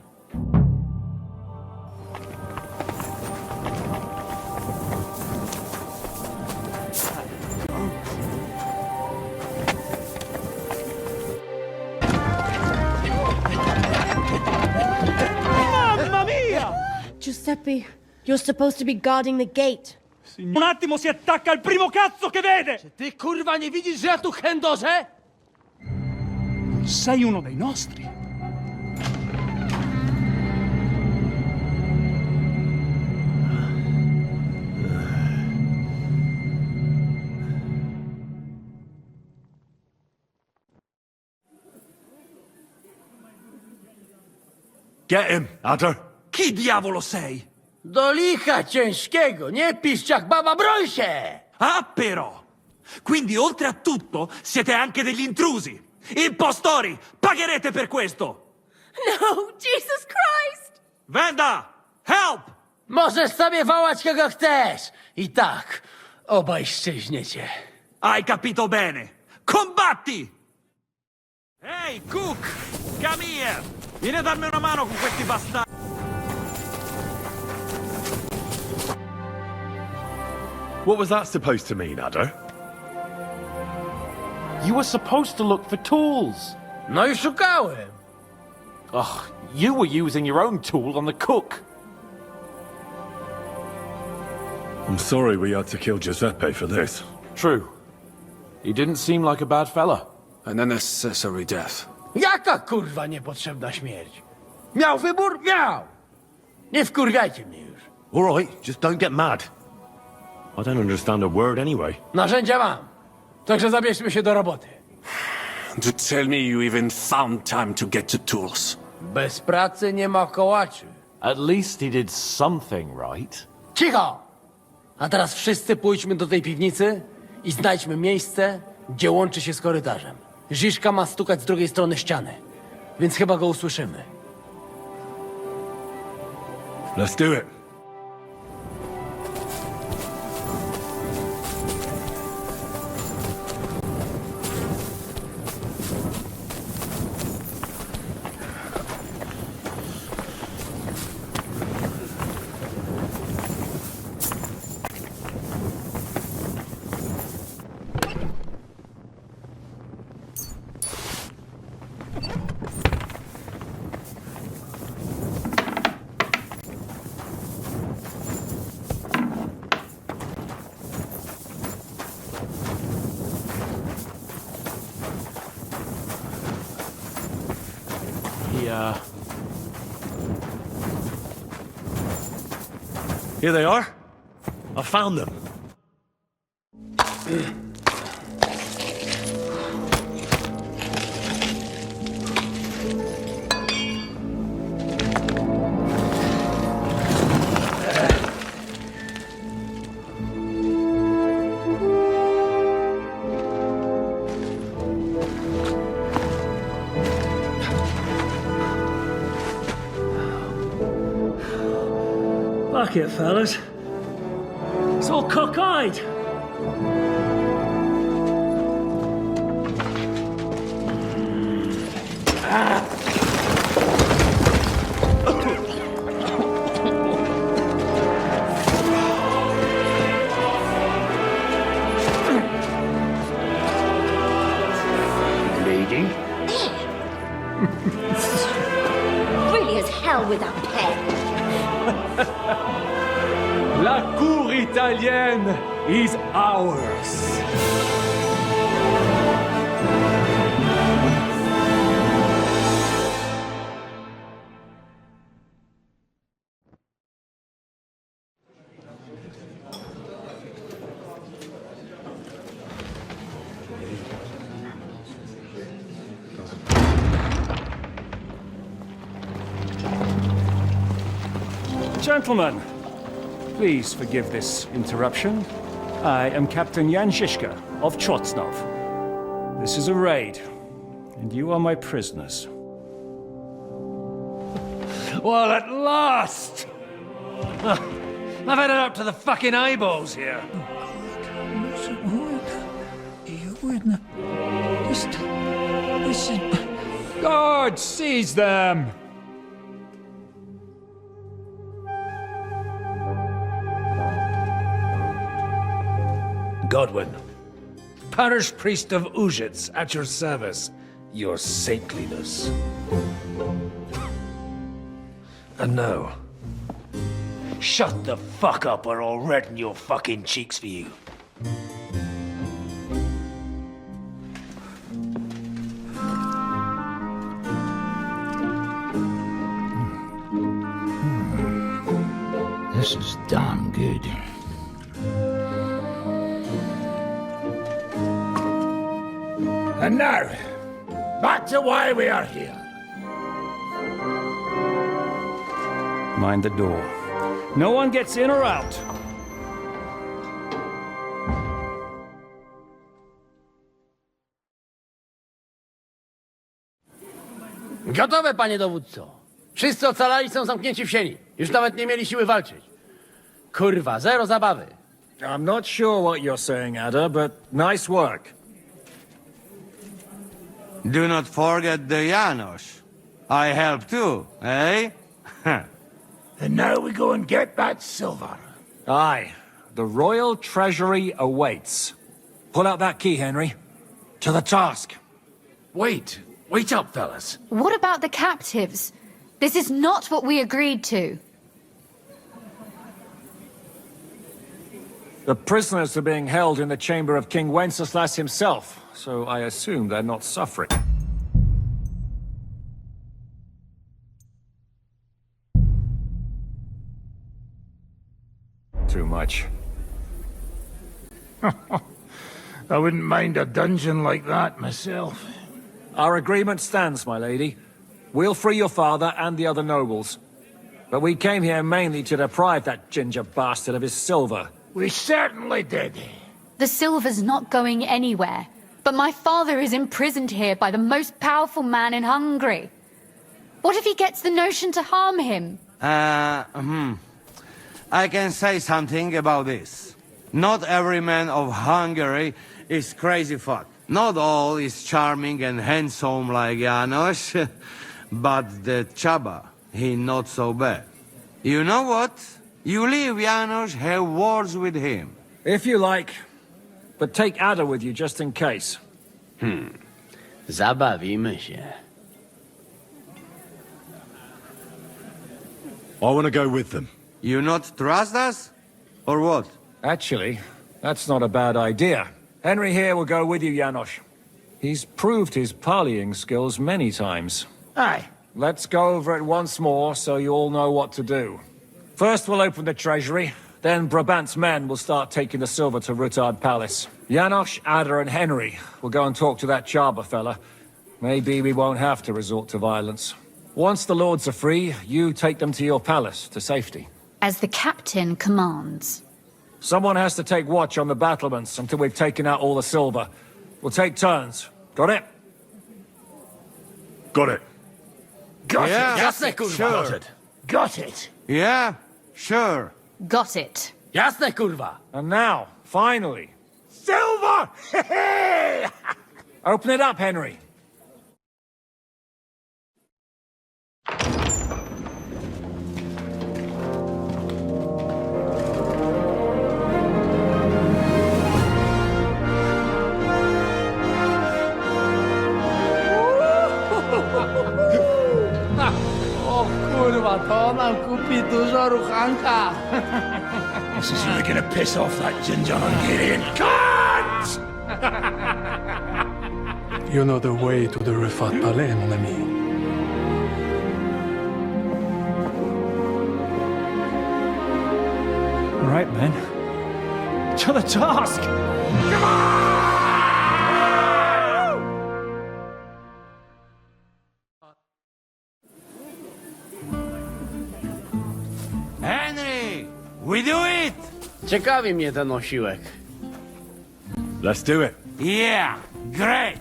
V: Mamma mia!
N: Giuseppe, you're supposed to be guarding the gate.
V: Un attimo si attacca al primo cazzo che vede!
A: Ty kurwa nie widzisz, że ja tu chędożę?
V: Sei uno dei nostri.
L: Get him, Adder.
R: Chi diavolo sei?
A: Do licha ciężkiego, nie pisz jak baba, broń się!
R: Ah, però! Quindi, oltre a tutto, siete anche degli intrusi! Impostori! Pagherete per questo!
N: No, Jesus Christ!
R: Venda! Help!
A: Możesz sobie wołać kogo chcesz. I tak, obaj szczęśniecie.
R: Hai capito bene! Combatti! Ehi, Cook! Come here! Vieni a darmi una mano con questi bastardi!
L: What was that supposed to mean, Adder?
M: You were supposed to look for tools.
A: No i szukałem.
M: Ugh, you were using your own tool on the cook.
L: I'm sorry we had to kill Giuseppe for this.
M: True. He didn't seem like a bad fella.
H: An unnecessary death.
A: Jaka kurwa niepotrzebna śmierć? Miał wybór? Miał! Nie wkurwiajcie mnie już.
L: All right, just don't get mad. I don't understand a word anyway.
A: Narzędzia mam. Także zabierzmy się do roboty.
H: To tell me you even found time to get to tools.
A: Bez pracy nie ma kołaczy.
M: At least he did something right.
A: Cicho! A teraz wszyscy pójdźmy do tej piwnicy i znajdźmy miejsce, gdzie łączy się z korytarzem. Ziszka ma stukać z drugiej strony ściany, więc chyba go usłyszymy.
L: Let's do it. Here they are. I found them.
V: Fuck it, fellas. It's all cockeyed. Bleeding?
N: Really as hell with that pen.
V: La cour italienne is ours. Gentlemen, please forgive this interruption. I am Captain Jan Žižka of Trotznov. This is a raid, and you are my prisoners.
B: Well, at last! I've had it up to the fucking eyeballs here.
D: Godwin. This is... God, seize them!
B: Godwin, parish priest of Ujits, at your service, your saintliness. And now, shut the fuck up or I'll redden your fucking cheeks for you.
V: This is damn good. And now, back to why we are here.
R: Mind the door. No one gets in or out.
A: Gotowe, panie dowódco. Wszyscy ocalali są zamknięci w sieni. Już nawet nie mieli siły walczyć. Kurwa, zero zabawy.
O: I'm not sure what you're saying, Ada, but nice work.
C: Do not forget the Janos. I help too, eh?
V: And now we go and get that silver.
O: Aye. The royal treasury awaits. Pull out that key, Henry. To the task.
B: Wait up, fellas.
P: What about the captives? This is not what we agreed to.
O: The prisoners are being held in the chamber of King Wenceslas himself, so I assume they're not suffering. Too much.
V: I wouldn't mind a dungeon like that myself.
O: Our agreement stands, my lady. We'll free your father and the other nobles. But we came here mainly to deprive that ginger bastard of his silver.
V: We certainly did.
P: The silver's not going anywhere. But my father is imprisoned here by the most powerful man in Hungary. What if he gets the notion to harm him?
C: I can say something about this. Not every man of Hungary is crazy fuck. Not all is charming and handsome like Janos, but the Chaba, he not so bad. You know what? You leave Janos, have words with him.
O: If you like, but take Ada with you just in case.
A: Zabawimy się.
L: I want to go with them.
C: You not trust us? Or what?
O: Actually, that's not a bad idea. Henry here will go with you, Janos. He's proved his parleying skills many times.
V: Aye.
O: Let's go over it once more so you all know what to do. First we'll open the treasury, then Brabant's men will start taking the silver to Rutard Palace. Janos, Ada and Henry will go and talk to that Chaba fella. Maybe we won't have to resort to violence. Once the lords are free, you take them to your palace, to safety.
P: As the captain commands.
O: Someone has to take watch on the battlements until we've taken out all the silver. We'll take turns. Got it?
L: Got it.
V: Got
C: Yeah.
V: it.
A: Jasne, kurwa.
C: Sure.
A: Got it.
V: Got it.
C: Yeah, sure.
P: Got it.
A: Jasne, kurwa.
O: And now, finally,
V: Silver!
O: open it up, Henry.
A: O kurwa, to nam kupi dużo ruchanka.
V: This is really gonna piss off that ginger Hungarian cunt!
S: You know the way to the Rifat Palais, mon ami.
M: Right, men. To the task!
C: Henry! We do it!
A: Ciekawi mnie ten osiłek.
L: Let's do it.
C: Yeah, great!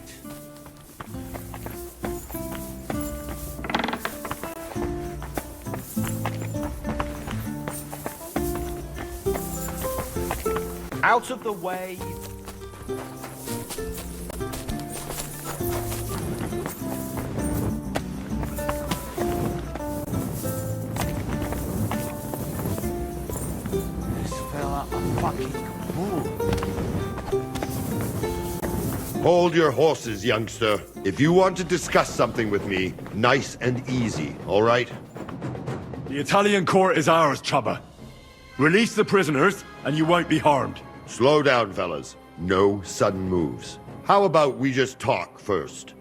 Q: Out of the way.
C: fucking fool.
F: Hold your horses, youngster. If you want to discuss something with me, nice and easy, all right?
L: The Italian court is ours, Chubba. Release the prisoners, and you won't be harmed.
F: Slow down, fellas. No sudden moves. How about we just talk first?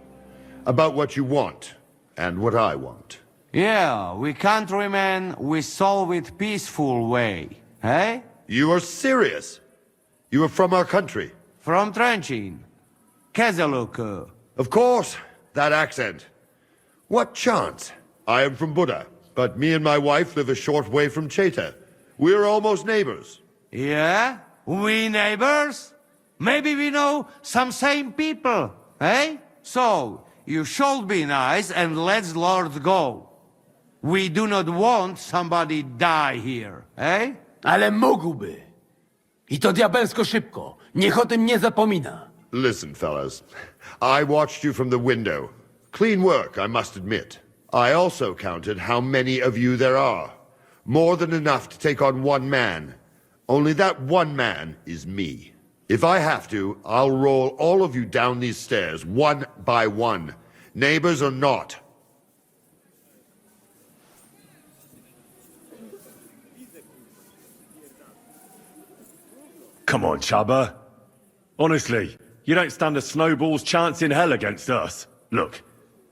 F: About what you want, and what I want.
C: Yeah, we countrymen, we solve it peaceful way, eh?
F: You are serious? You are from our country?
C: From Trenchin. Kezeluk.
F: Of course, that accent. What chance? I am from Buddha, but me and my wife live a short way from Cheta. We're almost neighbors.
C: Yeah? We neighbors? Maybe we know some same people, eh? So, you should be nice and let's Lord go. We do not want somebody die here, eh?
A: Ale mógłby. I to diabelsko szybko. Niech o tym nie zapomina.
F: Listen, fellas. I watched you from the window. Clean work, I must admit. I also counted how many of you there are. More than enough to take on one man. Only that one man is me. If I have to, I'll roll all of you down these stairs, one by one. Neighbors or not.
L: Come on, Chubba. Honestly, you don't stand a snowball's chance in hell against us. Look,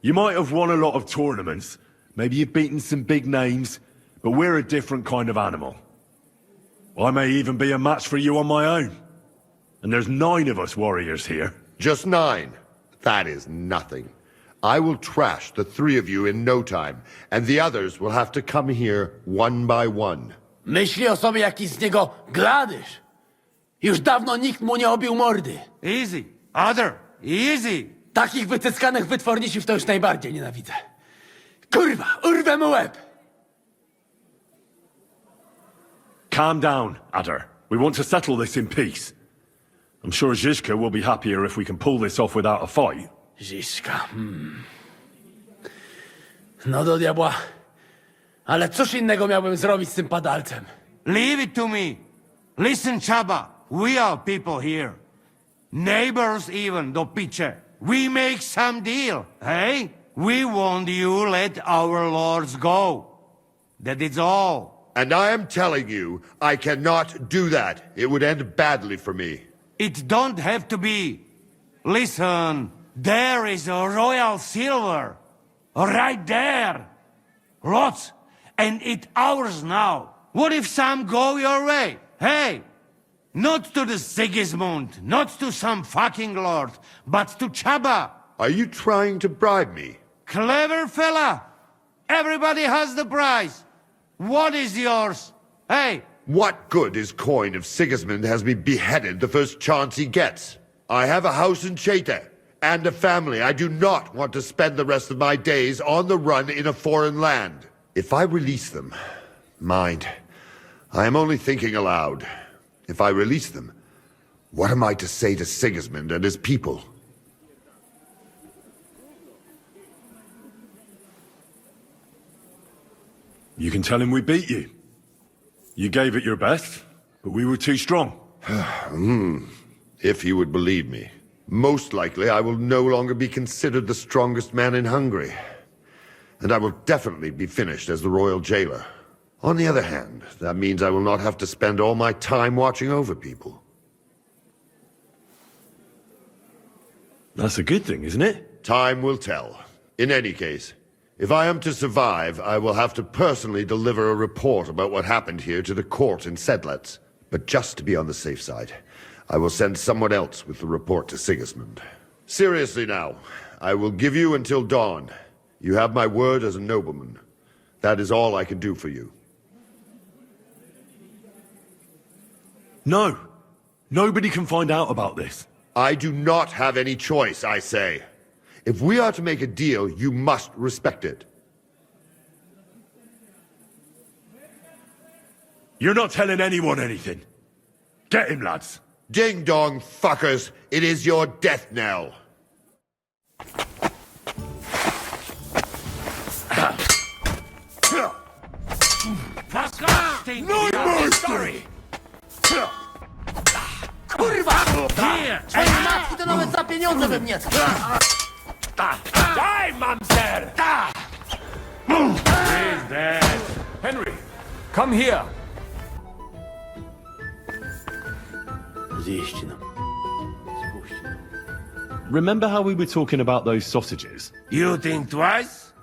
L: you might have won a lot of tournaments, maybe you've beaten some big names, but we're a different kind of animal. I may even be a match for you on my own. And there's 9 of us warriors here.
F: Just 9? That is nothing. I will trash the 3 of you in no time, and the others will have to come here one by one.
A: Myśli o sobie jakiś z niego gladysz. Już dawno nikt mu nie obił mordy.
C: Easy. Other. Easy.
A: Takich wycyskanych wytworników to już najbardziej nienawidzę. Kurwa, urwę mu łeb!
L: Calm down, Adder. We want to settle this in peace. I'm sure Zizka will be happier if we can pull this off without a fight.
A: Zizka, No do diabła. Ale cóż innego miałbym zrobić z tym padalcem?
C: Leave it to me. Listen, Chaba, we are people here. Neighbors even, do picze. We make some deal, hey? We want you let our lords go. That is all.
F: And I am telling you, I cannot do that. It would end badly for me.
C: It don't have to be. Listen, there is a royal silver. Right there. Lots. And it's ours now. What if some go your way? Hey! Not to the Sigismund, not to some fucking lord, but to Chaba.
F: Are you trying to bribe me?
C: Clever fella. Everybody has the prize. What is yours? Hey!
F: What good is coin if Sigismund has me beheaded the first chance he gets? I have a house in Cheta, and a family. I do not want to spend the rest of my days on the run in a foreign land. If I release them, mind, I am only thinking aloud. If I release them, what am I to say to Sigismund and his people?
L: You can tell him we beat you. You gave it your best, but we were too strong.
F: If he would believe me. Most likely I will no longer be considered the strongest man in Hungary. And I will definitely be finished as the royal jailer. On the other hand, that means I will not have to spend all my time watching over people.
L: That's a good thing, isn't it?
F: Time will tell. In any case, if I am to survive, I will have to personally deliver a report about what happened here to the court in Sedlec. But just to be on the safe side, I will send someone else with the report to Sigismund. Seriously now, I will give you until dawn. You have my word as a nobleman. That is all I can do for you.
L: No. Nobody can find out about this.
F: I do not have any choice, I say. If we are to make a deal, you must respect it.
L: You're not telling anyone anything. Get him, lads.
F: Ding dong, fuckers. It is your death knell.
C: Disgusting!
L: No mercy!
A: Here! Twoje matki to nawet za pieniądze bym nie chciał.
B: Die, monster! He's dead. Henry, come here.
A: Zjeść nam.
L: Remember how we were talking about those sausages?
C: You think twice?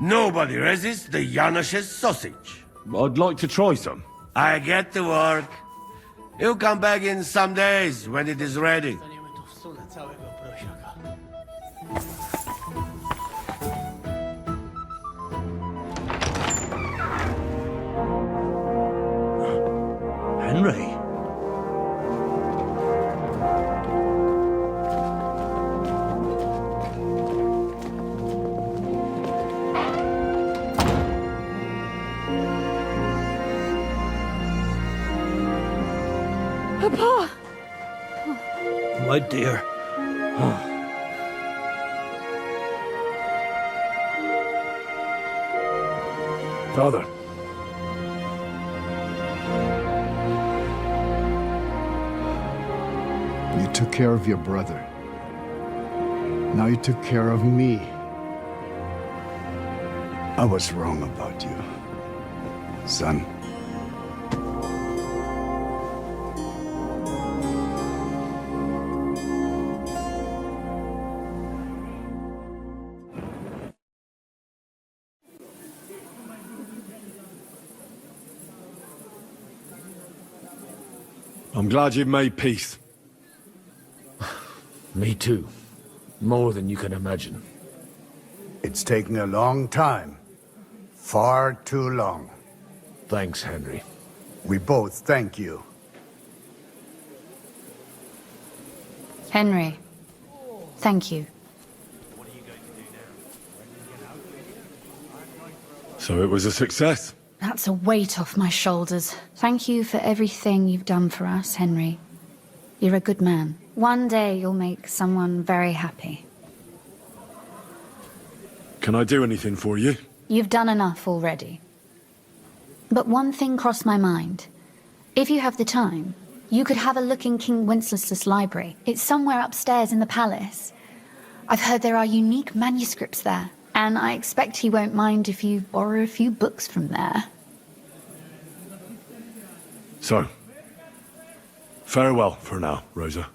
C: Nobody resists the Janos's sausage.
L: I'd like to try some.
C: I get to work. You'll come back in some days when it is ready.
B: Henry.
N: Papa!
B: My dear. Father.
S: You took care of your brother. Now you took care of me. I was wrong about you, son.
L: I'm glad you've made peace.
B: Me too. More than you can imagine.
S: It's taken a long time. Far too long.
B: Thanks, Henry.
S: We both thank you.
P: Henry, thank you.
L: So it was a success.
P: That's a weight off my shoulders. Thank you for everything you've done for us, Henry. You're a good man. One day you'll make someone very happy.
L: Can I do anything for you?
P: You've done enough already. But one thing crossed my mind. If you have the time, you could have a look in King Wenceslas' library. It's somewhere upstairs in the palace. I've heard there are unique manuscripts there, and I expect he won't mind if you borrow a few books from there.
L: So, farewell for now, Rosa.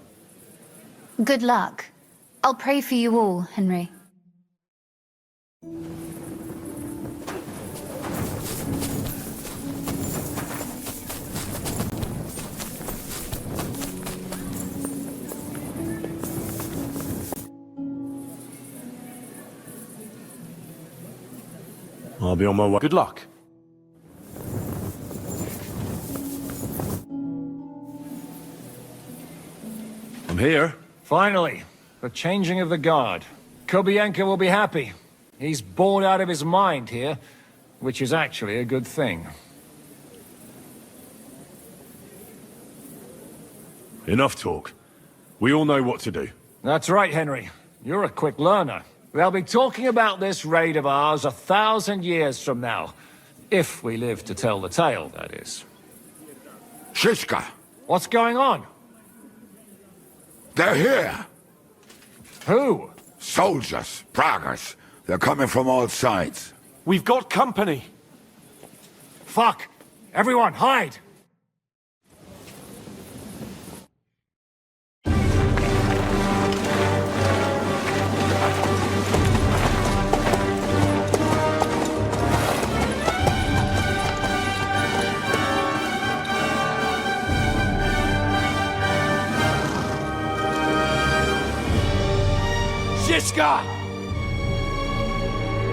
P: Good luck. I'll pray for you all, Henry.
L: I'll be on my way.
M: Good luck.
L: I'm here.
O: Finally, the changing of the guard. Kobienka will be happy. He's bored out of his mind here, which is actually a good thing.
L: Enough talk. We all know what to do.
O: That's right, Henry. You're a quick learner. They'll be talking about this raid of ours 1,000 years from now. If we live to tell the tale, that is.
K: Shishka!
O: What's going on?
K: They're here!
O: Who?
K: Soldiers, Praggers. They're coming from all sides.
M: We've got company.
O: Fuck! Everyone, hide!
B: Shishka!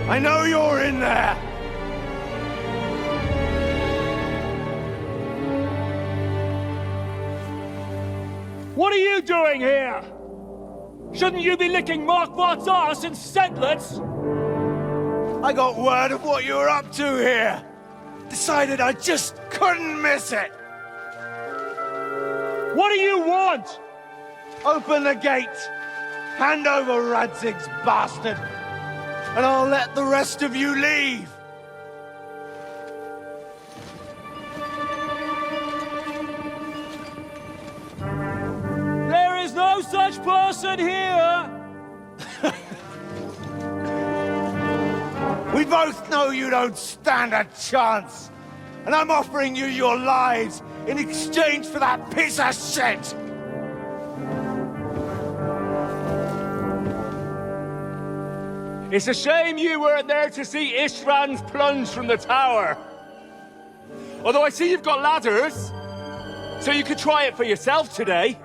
B: I know you're in there!
D: What are you doing here? Shouldn't you be licking Marquardt's arse in Sedlitz?
B: I got word of what you were up to here. Decided I just couldn't miss it.
D: What do you want?
B: Open the gate. Hand over Radzig's bastard. And I'll let the rest of you leave.
D: no such person here!
R: We both know you don't stand a chance. And I'm offering you your lives in exchange for that piece of shit!
D: It's a shame you weren't there to see Ishtvan's plunge from the tower. Although I see you've got ladders, so you could try it for yourself today.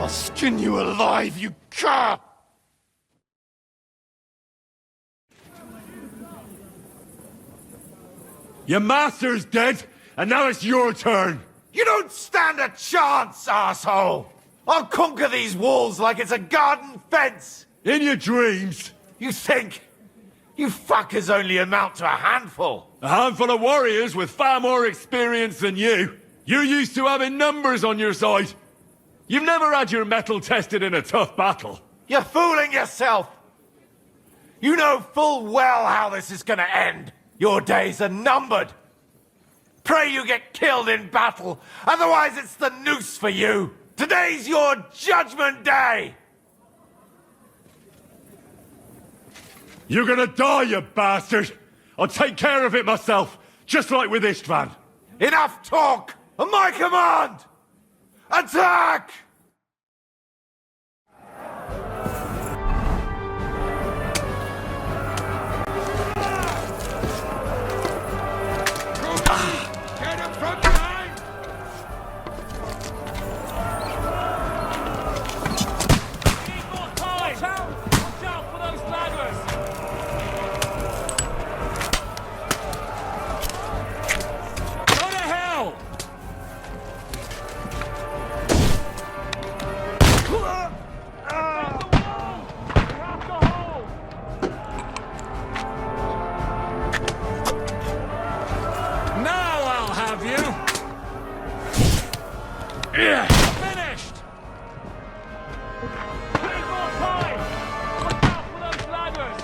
R: I'll skin you alive, you cur!
L: Your master's dead, and now it's your turn!
R: You don't stand a chance, asshole! I'll conquer these walls like it's a garden fence!
L: In your dreams!
R: You think? You fuckers only amount to a handful!
L: A handful of warriors with far more experience than you! You're used to having numbers on your side! You've never had your mettle tested in a tough battle!
R: You're fooling yourself! You know full well how this is gonna end! Your days are numbered! Pray you get killed in battle, otherwise it's the noose for you! Today's your judgment day!
L: You're gonna die, you bastard! I'll take care of it myself, just like with Istvan.
R: Enough talk! On my command! Attack!
B: Get him from behind!
D: Need more time! Watch out for those ladders! Go to hell!
B: Now I'll have you!
D: Finished! Need more time! Watch out for those ladders!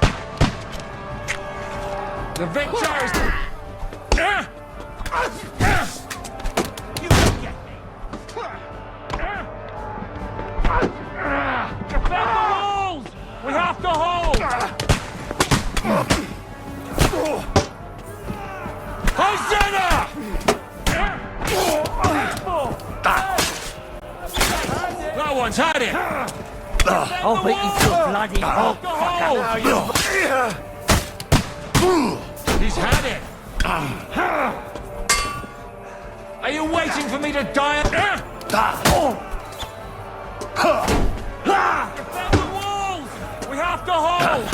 B: The victor's...
D: You can get me! Defend the walls! We have to hold!
B: Hosanna! That one's had it!
D: I'll beat you to a bloody halt,
B: He's had it! Are you waiting for me to die?
D: Defend the walls! We have to hold!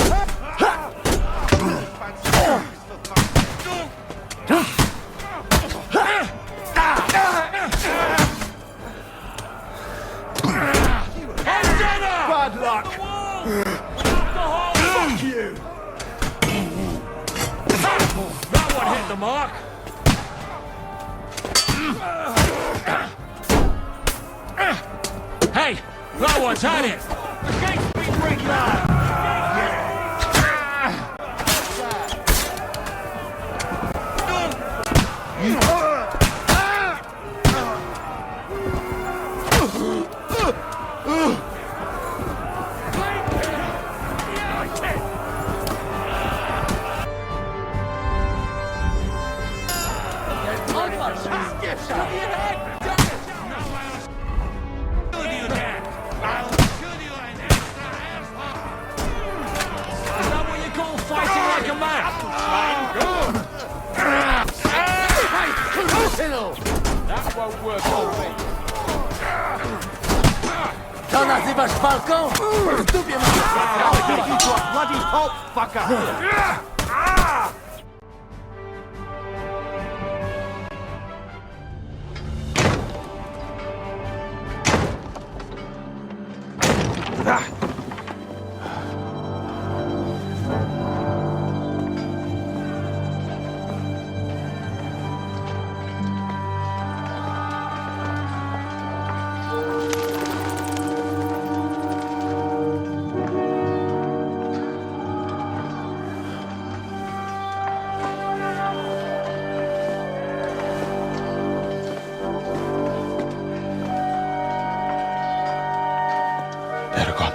R: Bad luck!
D: Fuck
R: you!
B: That one hit the mark! Hey! That one's had it!
D: The gate's been reclaimed!
B: That won't work on me.
A: To nazywasz walką? W dupie
R: I'll take you to a bloody halt, fucker!
E: They're gone.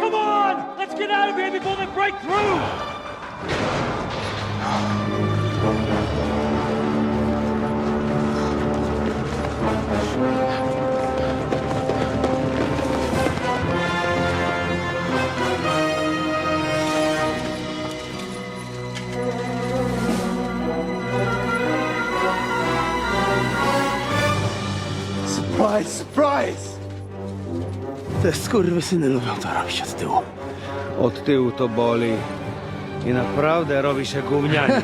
D: Come on! Let's get out of here before they break through!
B: Surprise, surprise! Te skurwysyny lubią to robić od tyłu.
U: Od tyłu to boli. I naprawdę robi się gównianie.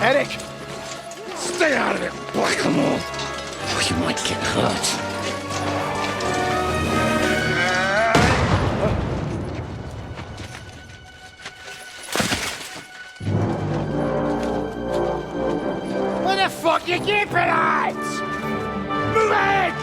B: Eric! Stay out of it, Blackamoor! Or you might get hurt.
R: Where the fuck you keeping at? Move it!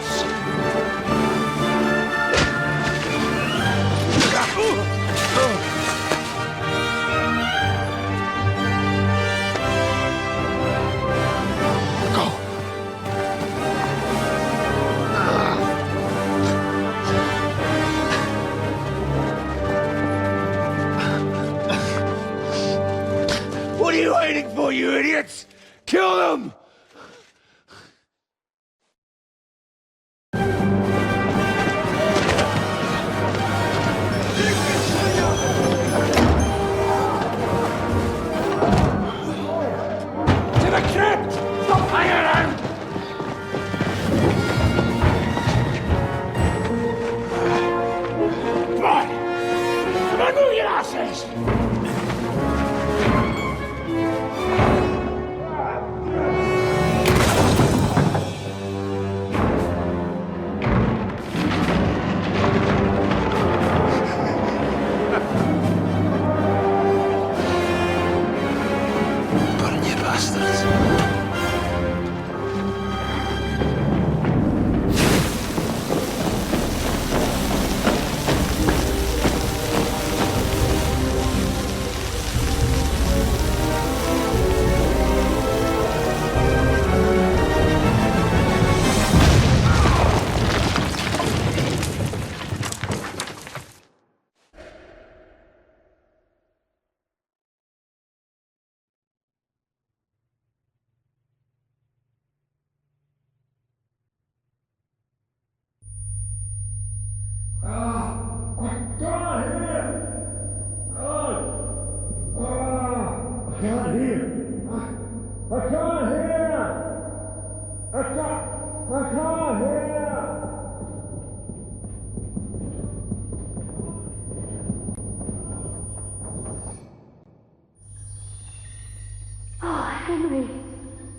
B: What are you waiting for, you idiots? Kill them!
R: To the crypt! Stop hanging around! Come on! Come on, move your asses!
B: Bastards.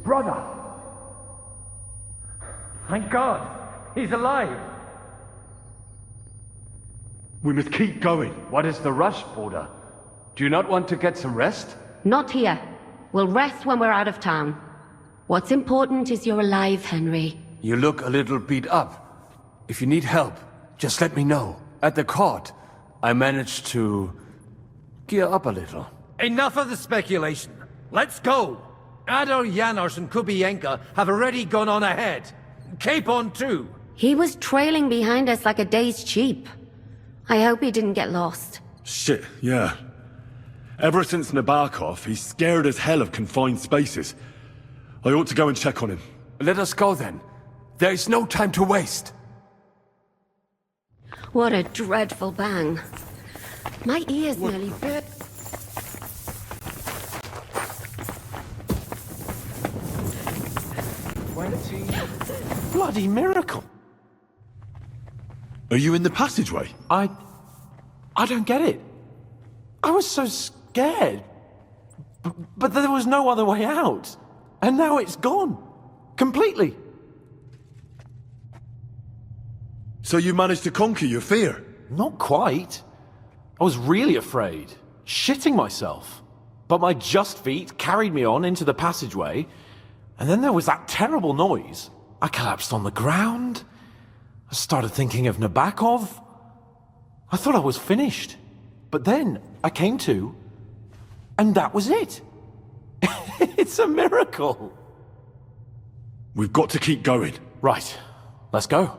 R: Brother! Thank God! He's alive!
L: We must keep going.
D: What is the rush, Porter? Do you not want to get some rest?
T: Not here. We'll rest when we're out of town. What's important is you're alive, Henry.
B: You look a little beat up. If you need help, just let me know. At the court, I managed to gear up a little.
Q: Enough of the speculation. Let's go. Adar Janos and Kubienka have already gone on ahead. Capon too.
T: He was trailing behind us like a dazed sheep. I hope he didn't get lost.
L: Shit, yeah. Ever since Nabokov, he's scared as hell of confined spaces. I ought to go and check on him.
H: Let us go then. There is no time to waste.
T: What a dreadful bang. My ears nearly burst.
M: Bloody miracle!
L: Are you in the passageway?
M: I don't get it. I was so scared. But there was no other way out. And now it's gone. Completely.
L: So you managed to conquer your fear?
M: Not quite. I was really afraid. Shitting myself. But my just feet carried me on into the passageway. And then there was that terrible noise. I collapsed on the ground. I started thinking of Nabokov. I thought I was finished. But then I came to, and that was it. It's a miracle.
L: We've got to keep going.
M: Right. Let's go.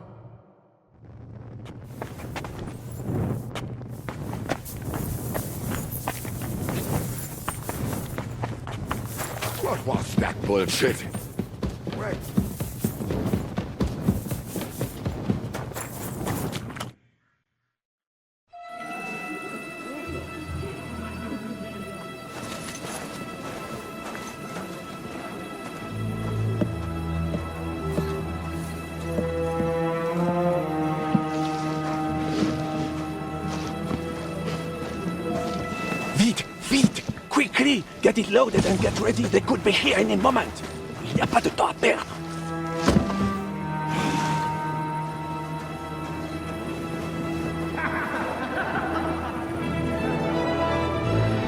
K: What was that bullshit? Wait.
H: Vite! Quickly! Get it loaded and get ready. They could be here any moment. Il n'y a pas de temps à perdre.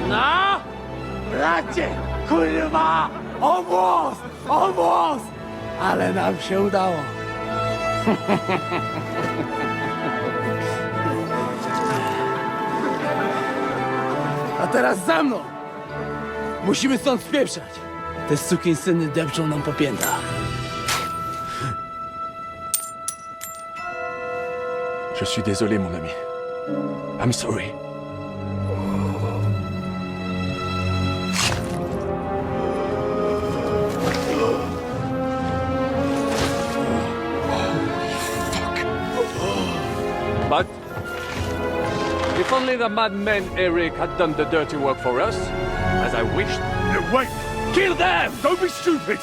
R: No! Bracie! Kurwa! Almost! Ale nam się udało. A teraz za mną! Musimy stąd spieprzać. Te sukinsyny depczą nam po piętach.
H: Je suis désolé, mon ami. I'm sorry.
D: But if only the madman Eric had done the dirty work for us, as I wished.
L: No, wait!
D: Kill them!
L: Don't be stupid!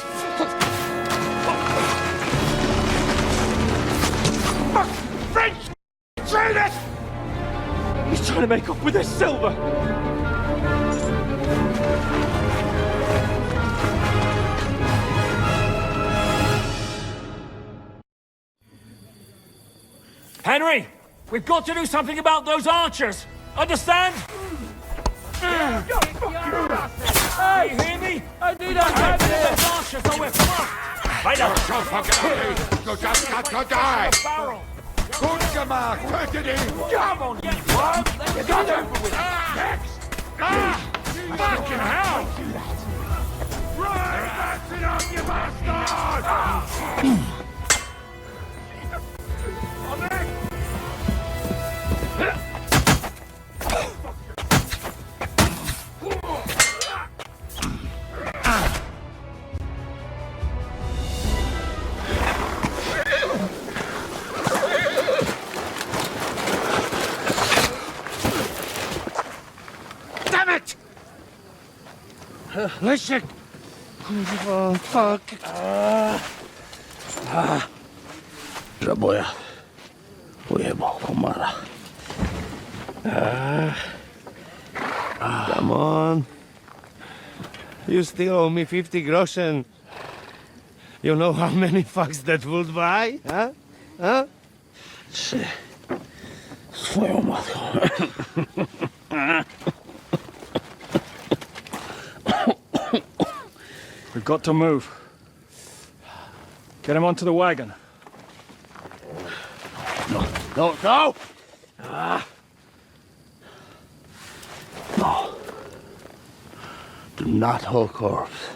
D: Fuck! French! Traitors! He's trying to make off with his silver!
O: Henry! We've got to do something about those archers! Understand? Hey, you hear me? I need a hand in those archers or we're fucked! Right up!
K: So fucking you just got to die!
O: Barrel!
K: Gut gemacht! Tötet ihn!
O: Come on, you worm! You got it over with! Next!
R: Fucking hell! Right, that's it up, you bastard! Damn it! Leszek! Kurwa, fuck. Zaboja. Ujebał komara.
U: Come on. You still owe me 50 groschen. You know how many fucks that would buy? Huh? Huh?
R: Swoją matką.
E: We've got to move. Get him onto the wagon.
R: No! No!
U: Do not hold corpse.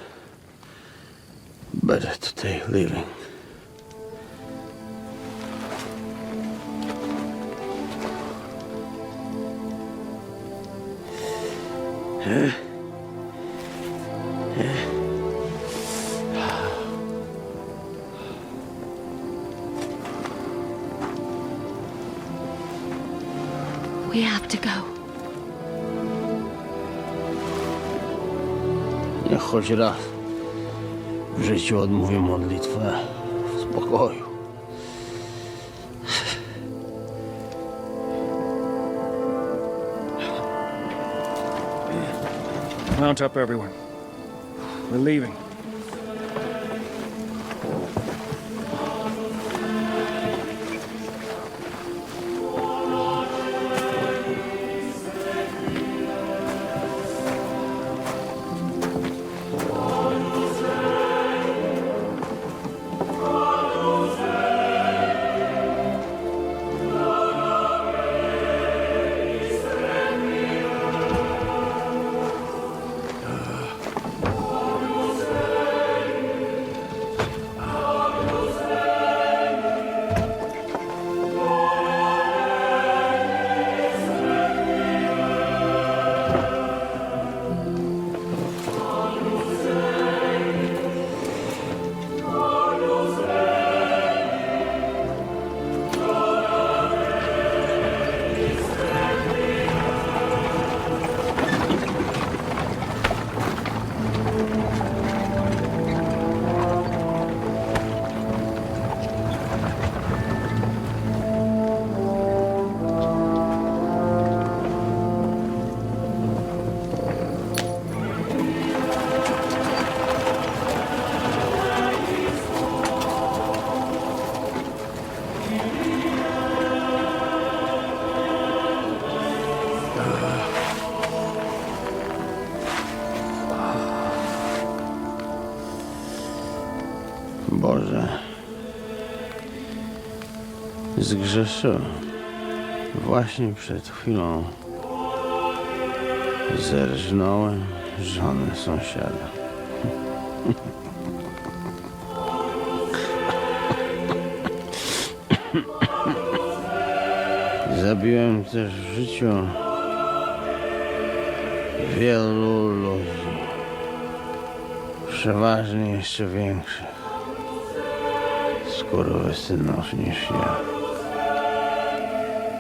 U: Better to take living.
T: We have to go.
U: Niech choć raz w życiu odmówię modlitwę w spokoju.
E: Mount up, everyone. We're leaving.
U: Boże, zgrzeszyłem. Właśnie przed chwilą zerżnąłem żonę sąsiada. Zabiłem też w życiu wielu ludzi, przeważnie jeszcze większych skurwysynów niż ja.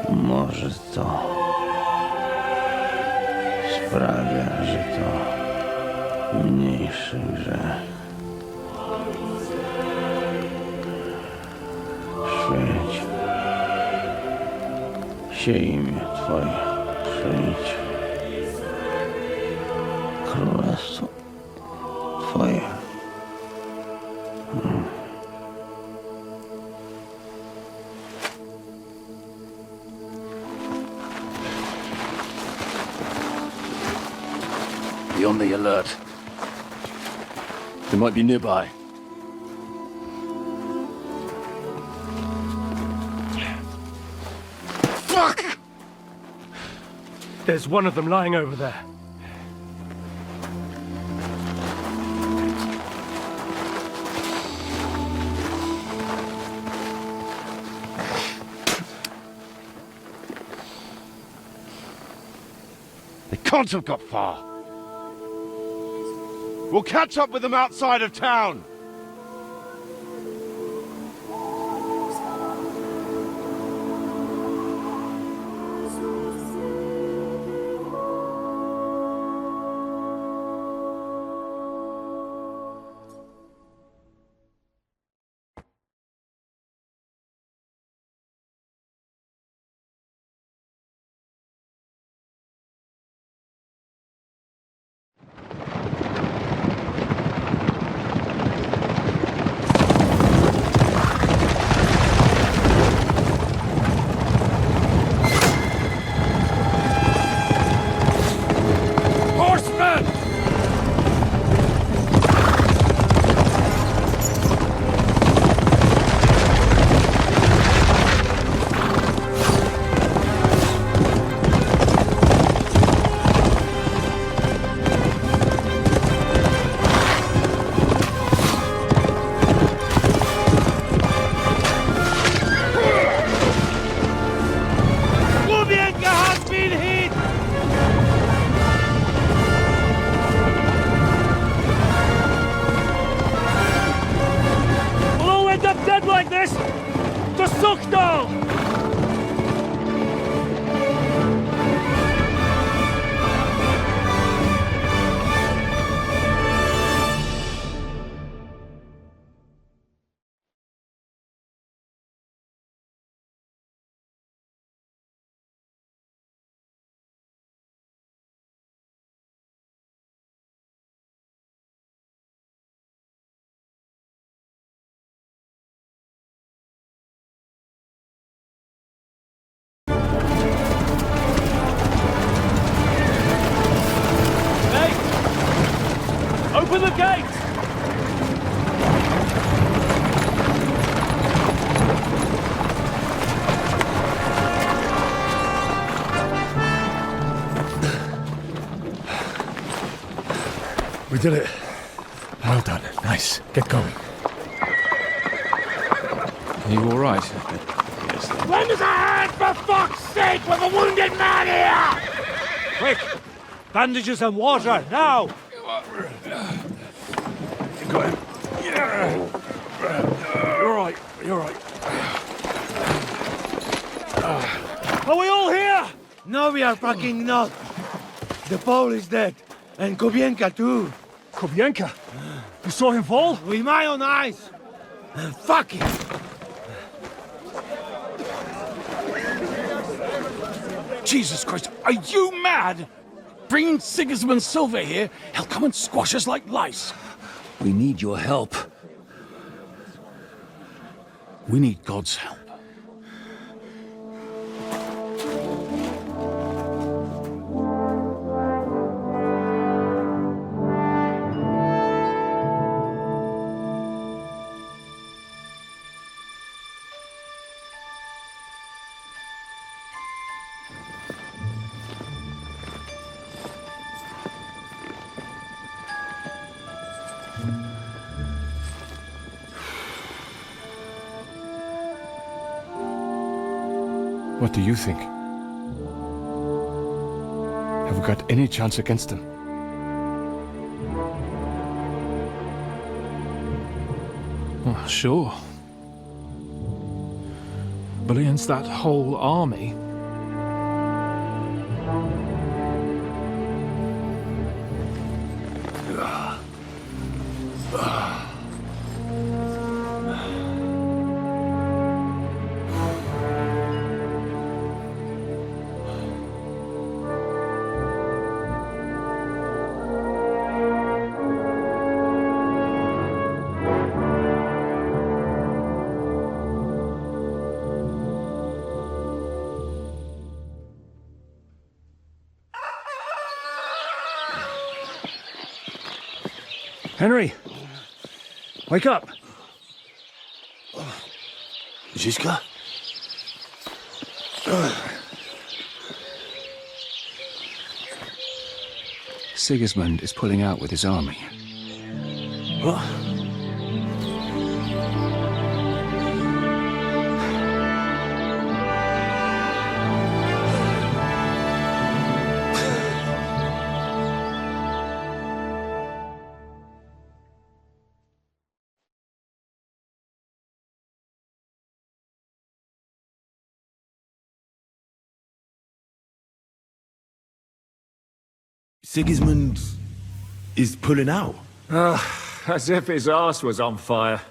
U: Może to sprawia, że to mniejszy grzech. Święć się imię Twoje, przyjdź królestwo Twoje.
B: Be on the alert. They might be nearby.
E: Fuck! There's one of them lying over there.
U: They can't have got far. We'll catch up with them outside of town.
M: Open the gate!
B: We did it. Well done. Nice. Get going.
G: Are you all right?
V: Lend us a hand, for fuck's sake, with a wounded man here!
M: Quick! Bandages and water, now!
B: Go ahead. You're right. You're right.
M: Are we all here?
U: No, we are fucking not. The Pole is dead. And Kobienka too.
E: Kobienka? You saw him fall?
U: With my own eyes. Fuck him.
B: Jesus Christ, are you mad? Bringing Sigismund Silver here, he'll come and squash us like lice. We need your help. We need God's help.
E: What do you think? Have we got any chance against them?
I: Well, sure. But against that whole army...
E: Henry! Wake up!
B: Zizka?
E: Sigismund is pulling out with his army.
B: What?
L: Sigismund is pulling out.
O: As if his arse was on fire.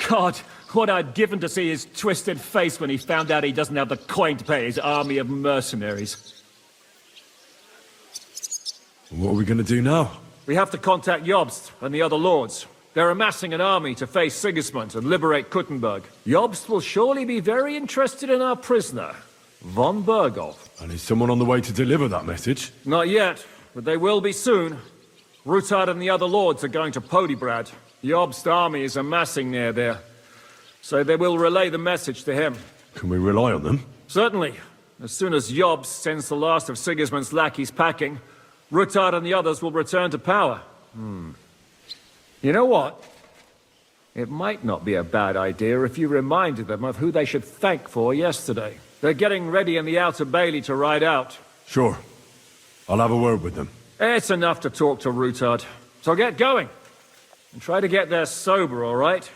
O: God, what I'd given to see his twisted face when he found out he doesn't have the coin to pay his army of mercenaries.
L: What are we going to do now?
O: We have to contact Jobst and the other lords. They're amassing an army to face Sigismund and liberate Kuttenberg. Jobst will surely be very interested in our prisoner, von Berghoff.
L: And is someone on the way to deliver that message?
O: Not yet, but they will be soon. Rutard and the other lords are going to Podebrad. Jobst's army is amassing near there, so they will relay the message to him.
L: Can we rely on them?
O: Certainly. As soon as Jobst sends the last of Sigismund's lackeys packing, Rutard and the others will return to power. You know what? It might not be a bad idea if you reminded them of who they should thank for yesterday. They're getting ready in the Outer Bailey to ride out.
L: Sure. I'll have a word with them.
O: It's enough to talk to Rutard. So get going. And try to get there sober, all right?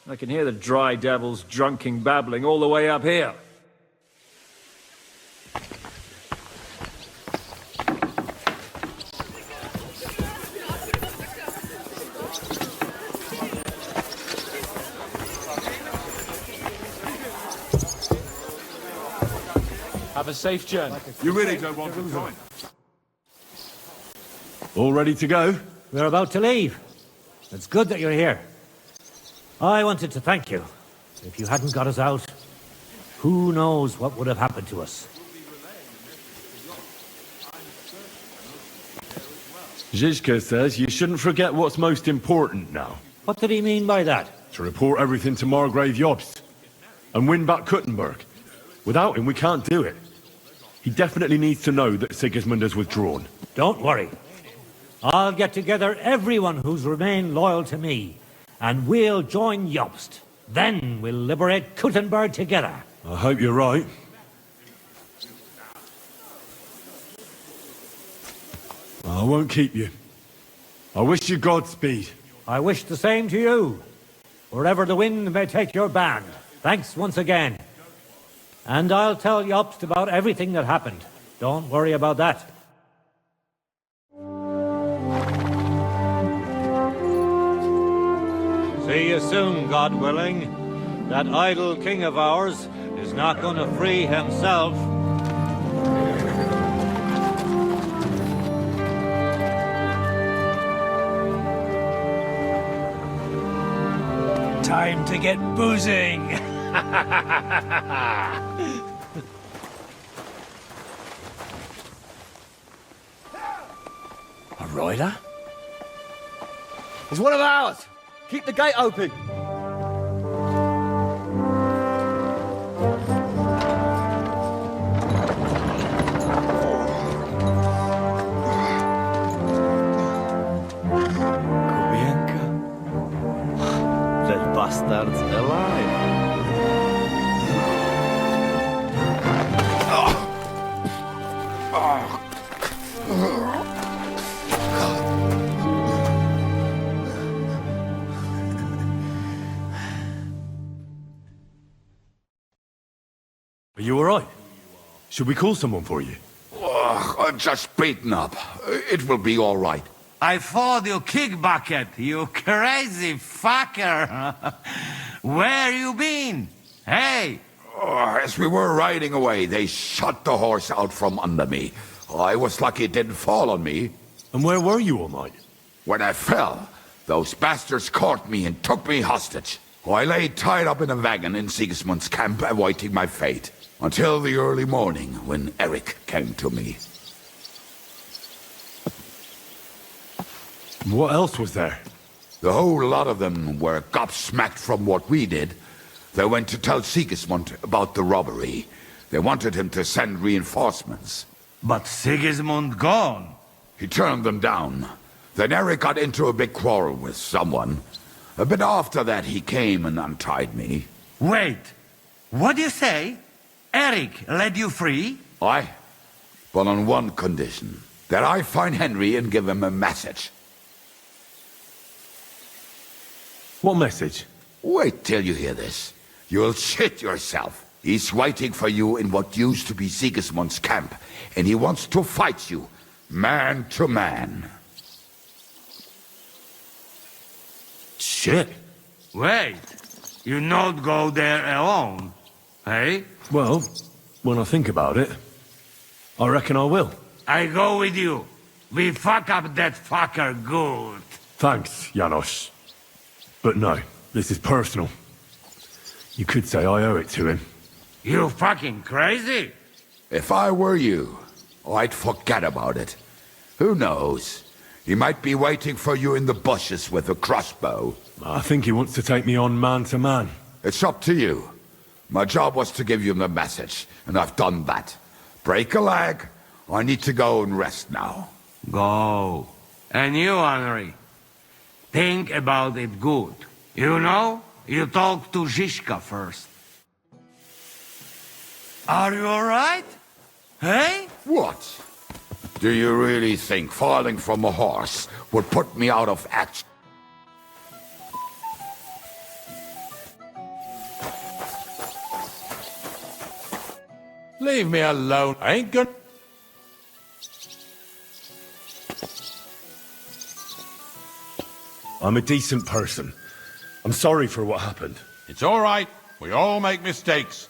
O: I can hear the dry devils drunken babbling all the way up here.
M: Have a safe journey.
K: You really don't want to join?
L: All ready to go?
W: We're about to leave. It's good that you're here. I wanted to thank you. If you hadn't got us out, who knows what would have happened to us.
L: Zizka says you shouldn't forget what's most important now.
W: What did he mean by that?
L: To report everything to Margrave Jobst and win back Kuttenberg. Without him, we can't do it. He definitely needs to know that Sigismund has withdrawn.
W: Don't worry. I'll get together everyone who's remained loyal to me, and we'll join Jobst. Then we'll liberate Kuttenberg together.
L: I hope you're right. I won't keep you. I wish you Godspeed.
W: I wish the same to you. Wherever the wind may take your band. Thanks once again. And I'll tell Jobst about everything that happened. Don't worry about that. See you soon, God willing. That idle king of ours is not going to free himself.
B: Time to get boozing!
D: A rider? He's one of ours! Keep the gate open!
R: That bastard's alive.
L: Are you all right? Should we call someone for you?
K: Oh, I'm just beaten up. It will be all right.
U: I fought you kick bucket, you crazy fucker. Where you been? Hey!
K: Oh, as we were riding away, they shot the horse out from under me. I was lucky it didn't fall on me.
L: And where were you all night?
K: When I fell, those bastards caught me and took me hostage. I lay tied up in a wagon in Sigismund's camp, awaiting my fate. Until the early morning, when Eric came to me.
L: What else was there?
K: The whole lot of them were gobsmacked from what we did. They went to tell Sigismund about the robbery. They wanted him to send reinforcements.
U: But Sigismund gone.
K: He turned them down. Then Eric got into a big quarrel with someone. A bit after that, he came and untied me.
U: Wait, what do you say? Eric led you free?
K: Aye, but on one condition. That I find Henry and give him a message.
L: What message?
K: Wait till you hear this. You'll shit yourself. He's waiting for you in what used to be Sigismund's camp, and he wants to fight you, man to man.
L: Shit.
U: Wait, you not go there alone, hey?
L: Well, when I think about it, I reckon I will.
U: I go with you. We fuck up that fucker good.
L: Thanks, Janos. But no, this is personal. You could say I owe it to him.
U: You fucking crazy?
K: If I were you, I'd forget about it. Who knows? He might be waiting for you in the bushes with a crossbow.
L: I think he wants to take me on man to man.
K: It's up to you. My job was to give you the message, and I've done that. Break a leg. I need to go and rest now.
U: Go. And you, Henry, think about it good. You know, you talk to Zizka first. Are you alright? Hey?
K: What? Do you really think falling from a horse would put me out of action?
R: Leave me alone. I ain't gonna...
L: I'm a decent person. I'm sorry for what happened.
R: It's all right. We all make mistakes.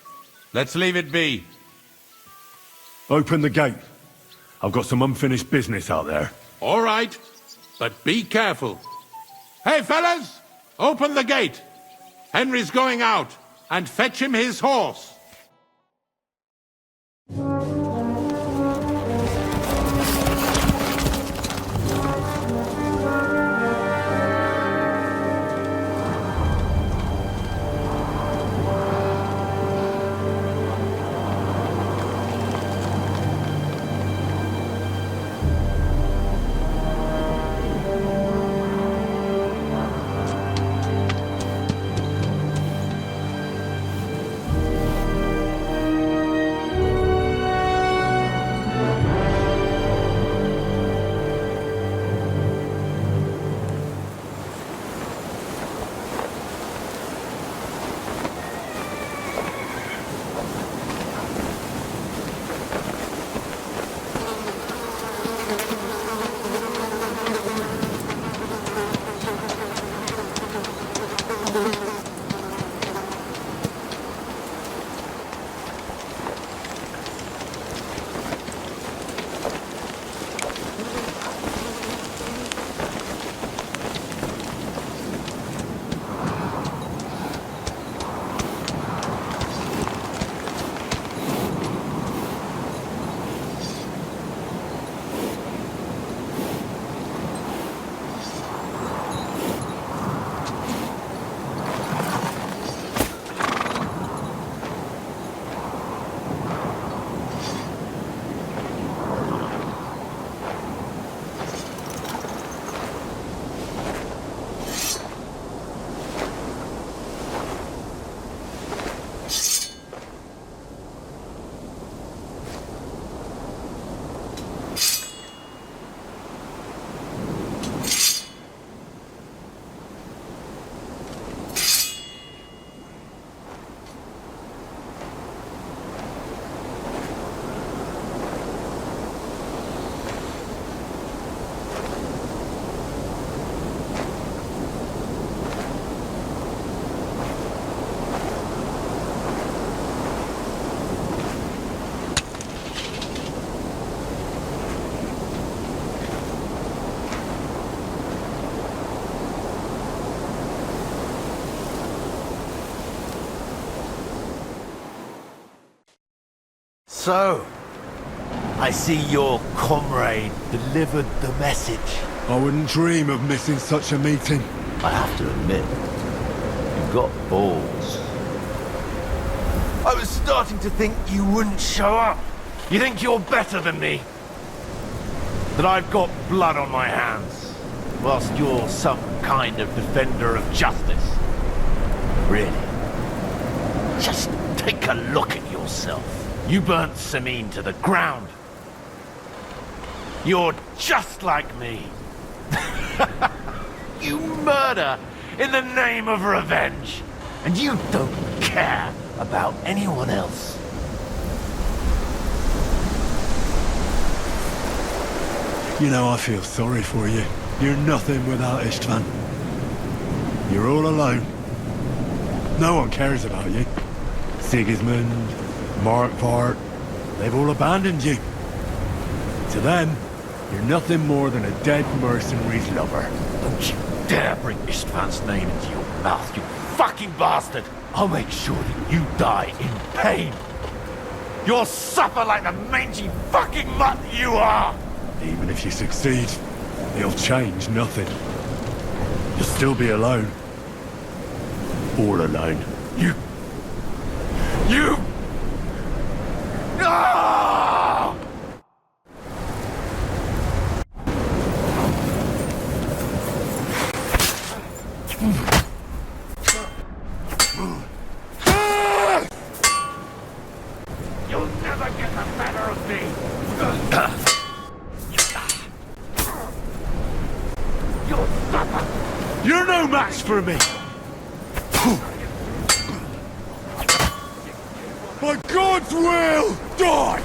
R: Let's leave it be.
L: Open the gate. I've got some unfinished business out there.
R: All right, but be careful. Hey, fellas! Open the gate. Henry's going out, and fetch him his horse. So, I see your comrade delivered the message.
L: I wouldn't dream of missing such a meeting.
R: I have to admit, you've got balls. I was starting to think you wouldn't show up. You think you're better than me? That I've got blood on my hands, whilst you're some kind of defender of justice. Really? Just take a look at yourself. You burnt Samine to the ground. You're just like me. You murder in the name of revenge, and you don't care about anyone else.
L: You know, I feel sorry for you. You're nothing without Istvan. You're all alone. No one cares about you. Sigismund, Markvart, they've all abandoned you. To them, you're nothing more than a dead mercenary's lover.
R: Don't you dare bring Istvan's name into your mouth, you fucking bastard! I'll make sure that you die in pain. You'll suffer like the mangy fucking mutt you are!
L: Even if you succeed, it'll change nothing. You'll still be alone. All alone.
R: You... Ah! You'll never get the better of me! You'll suffer!
L: You're no match for me! By God's will, die!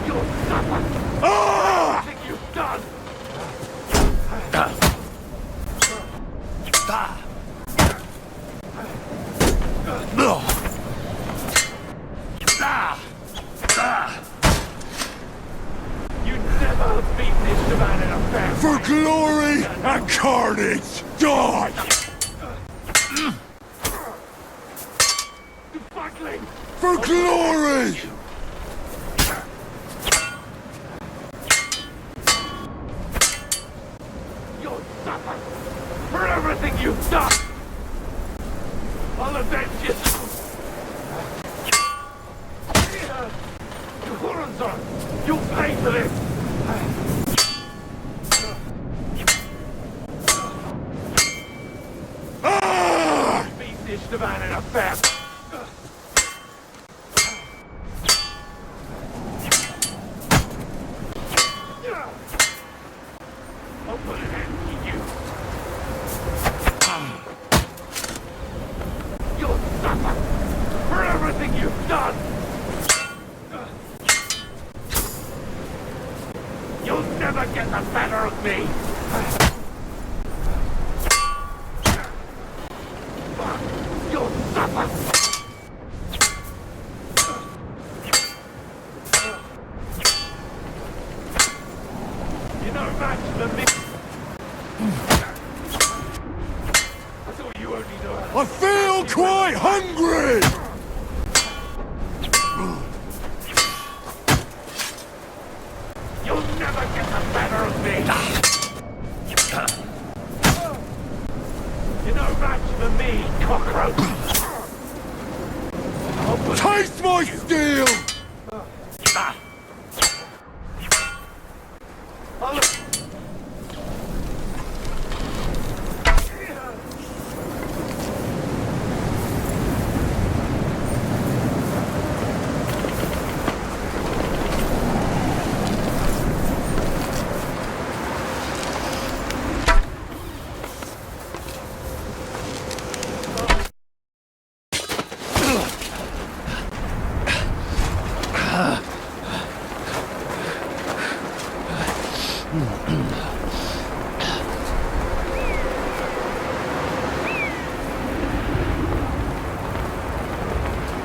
R: You'll suffer!
L: Ah!
R: Everything you've done! You never beat this man in a fair
L: For glory and carnage, die! For glory!
R: You'll suffer for everything you've done! I'll avenge you! You'll pay for this! Beat this man in a fair... I'll put an end to you. You'll suffer for everything you've done. You'll never get the better of me. You'll suffer. You're no match for me. I thought you only know how.
L: I feel quite hungry!
R: You'll never get the better of me. You're no match for me, cockroach.
L: Taste my steel!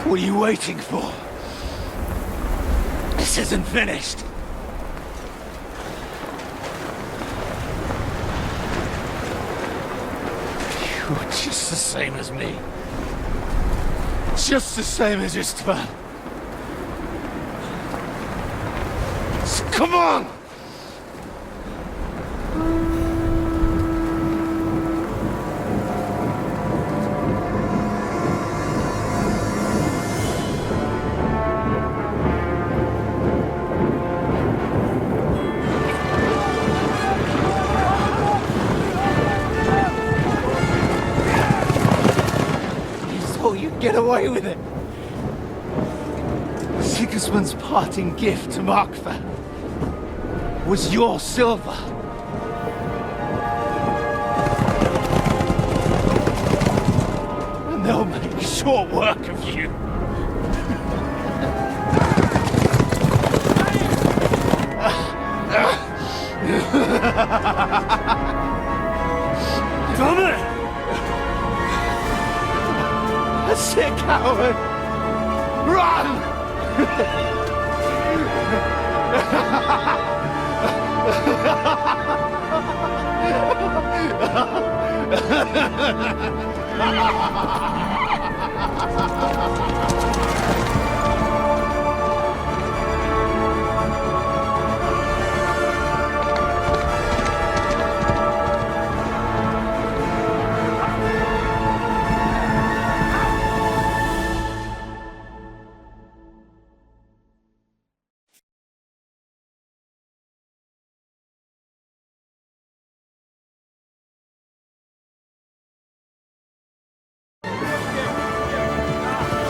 R: What are you waiting for? This isn't finished. You're just the same as me. Just the same as Istvan. Come on! Get away with it! Sigismund's parting gift to Markvar was your silver. And they'll make short work of you. Damn it! Sick coward! Run!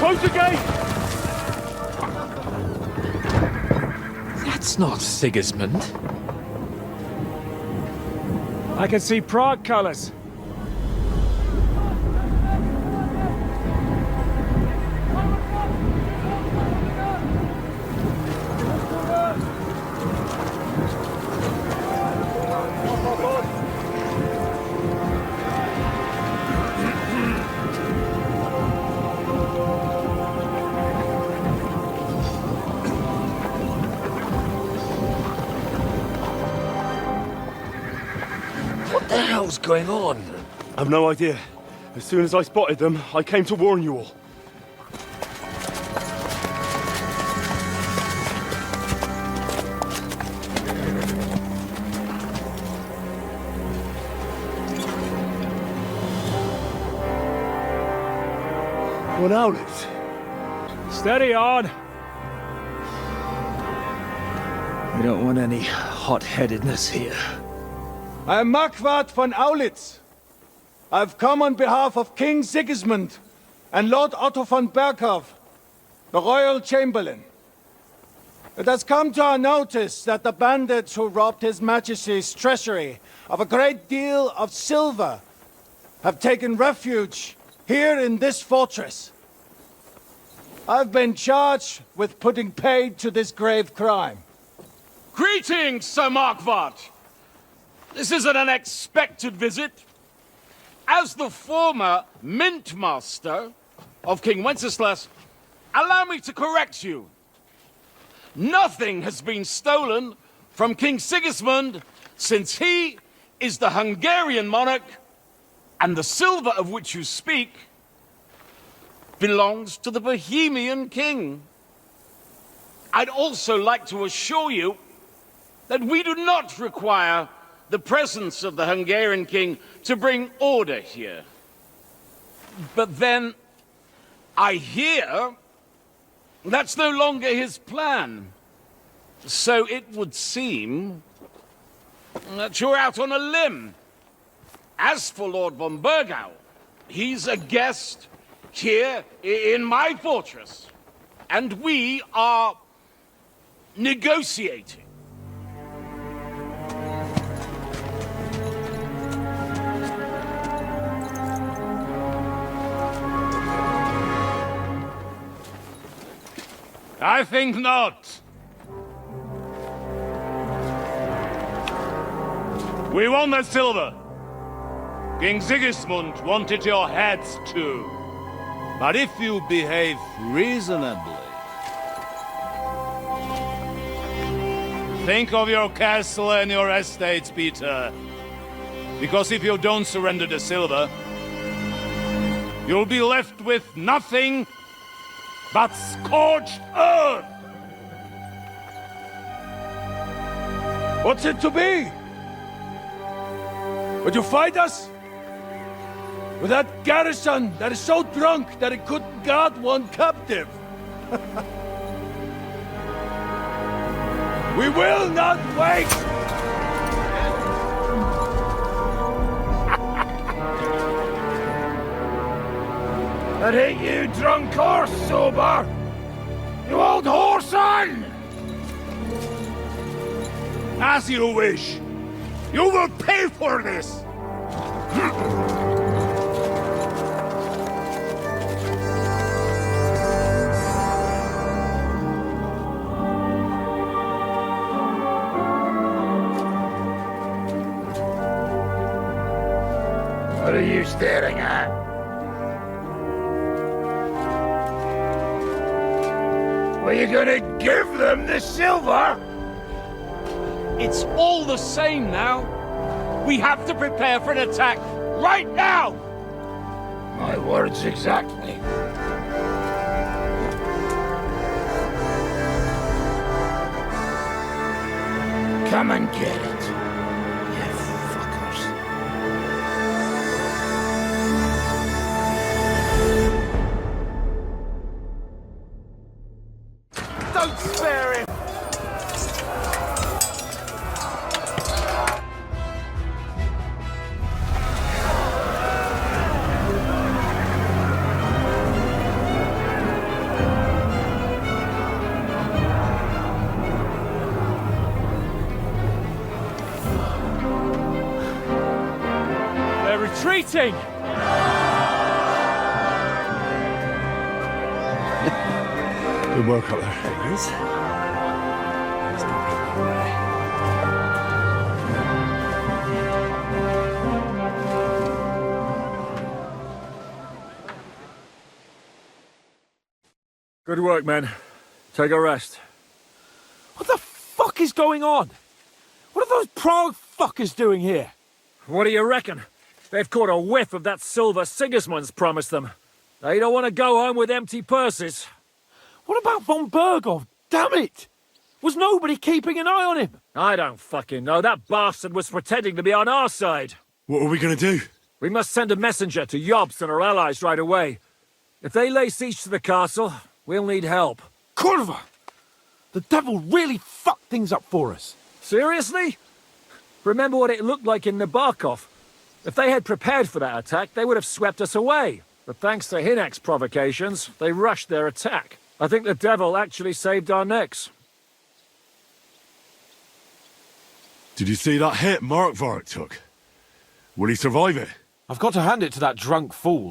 D: Close the gate!
M: That's not Sigismund.
E: I can see Prague colors.
H: What the hell's going on?
L: I've no idea. As soon as I spotted them, I came to warn you all. What owlets?
E: Steady on. We don't want any hot-headedness here. I am Markvart von Aulitz. I've come on behalf of King Sigismund and Lord Otto von Berghoff, the Royal Chamberlain. It has come to our notice that the bandits who robbed His Majesty's treasury of a great deal of silver have taken refuge here in this fortress. I've been charged with putting paid to this grave crime.
D: Greetings, Sir Markvart! This is an unexpected visit. As the former Mint Master of King Wenceslas, allow me to correct you. Nothing has been stolen from King Sigismund since he is the Hungarian monarch, and the silver of which you speak belongs to the Bohemian king. I'd also like to assure you that we do not require the presence of the Hungarian king to bring order here. But then, I hear that's no longer his plan. So it would seem that you're out on a limb. As for Lord von Bergau, he's a guest here in my fortress, and we are negotiating.
R: I think not. We want that silver. King Sigismund wanted your heads too. But if you behave reasonably... Think of your castle and your estates, Peter. Because if you don't surrender the silver, you'll be left with nothing That scorched earth!
E: What's it to be? Would you fight us? With that garrison that is so drunk that it couldn't guard one captive? We will not wait!
R: That ain't you, drunk or sober! You old horse on! As you wish. You will pay for this! What are you staring at? Were you gonna give them the silver?
D: It's all the same now. We have to prepare for an attack right now!
R: My words exactly. Come and get it, you fuckers. Don't spare him!
M: They're retreating!
L: Good work up there.
B: Nice.
O: Good work, men. Take a rest.
M: What the fuck is going on? What are those Prague fuckers doing here?
O: What do you reckon? They've caught a whiff of that silver Sigismund's promised them. They don't want to go home with empty purses.
M: What about von Bergov? Damn it! Was nobody keeping an eye on him?
O: I don't fucking know. That bastard was pretending to be on our side.
L: What are we gonna do?
O: We must send a messenger to Jobst and our allies right away. If they lay siege to the castle, we'll need help.
M: Kurva! The devil really fucked things up for us.
O: Seriously? Remember what it looked like in Nabokov. If they had prepared for that attack, they would have swept us away. But thanks to Hinek's provocations, they rushed their attack. I think the devil actually saved our necks.
L: Did you see that hit Markvark took? Will he survive it?
M: I've got to hand it to that drunk fool.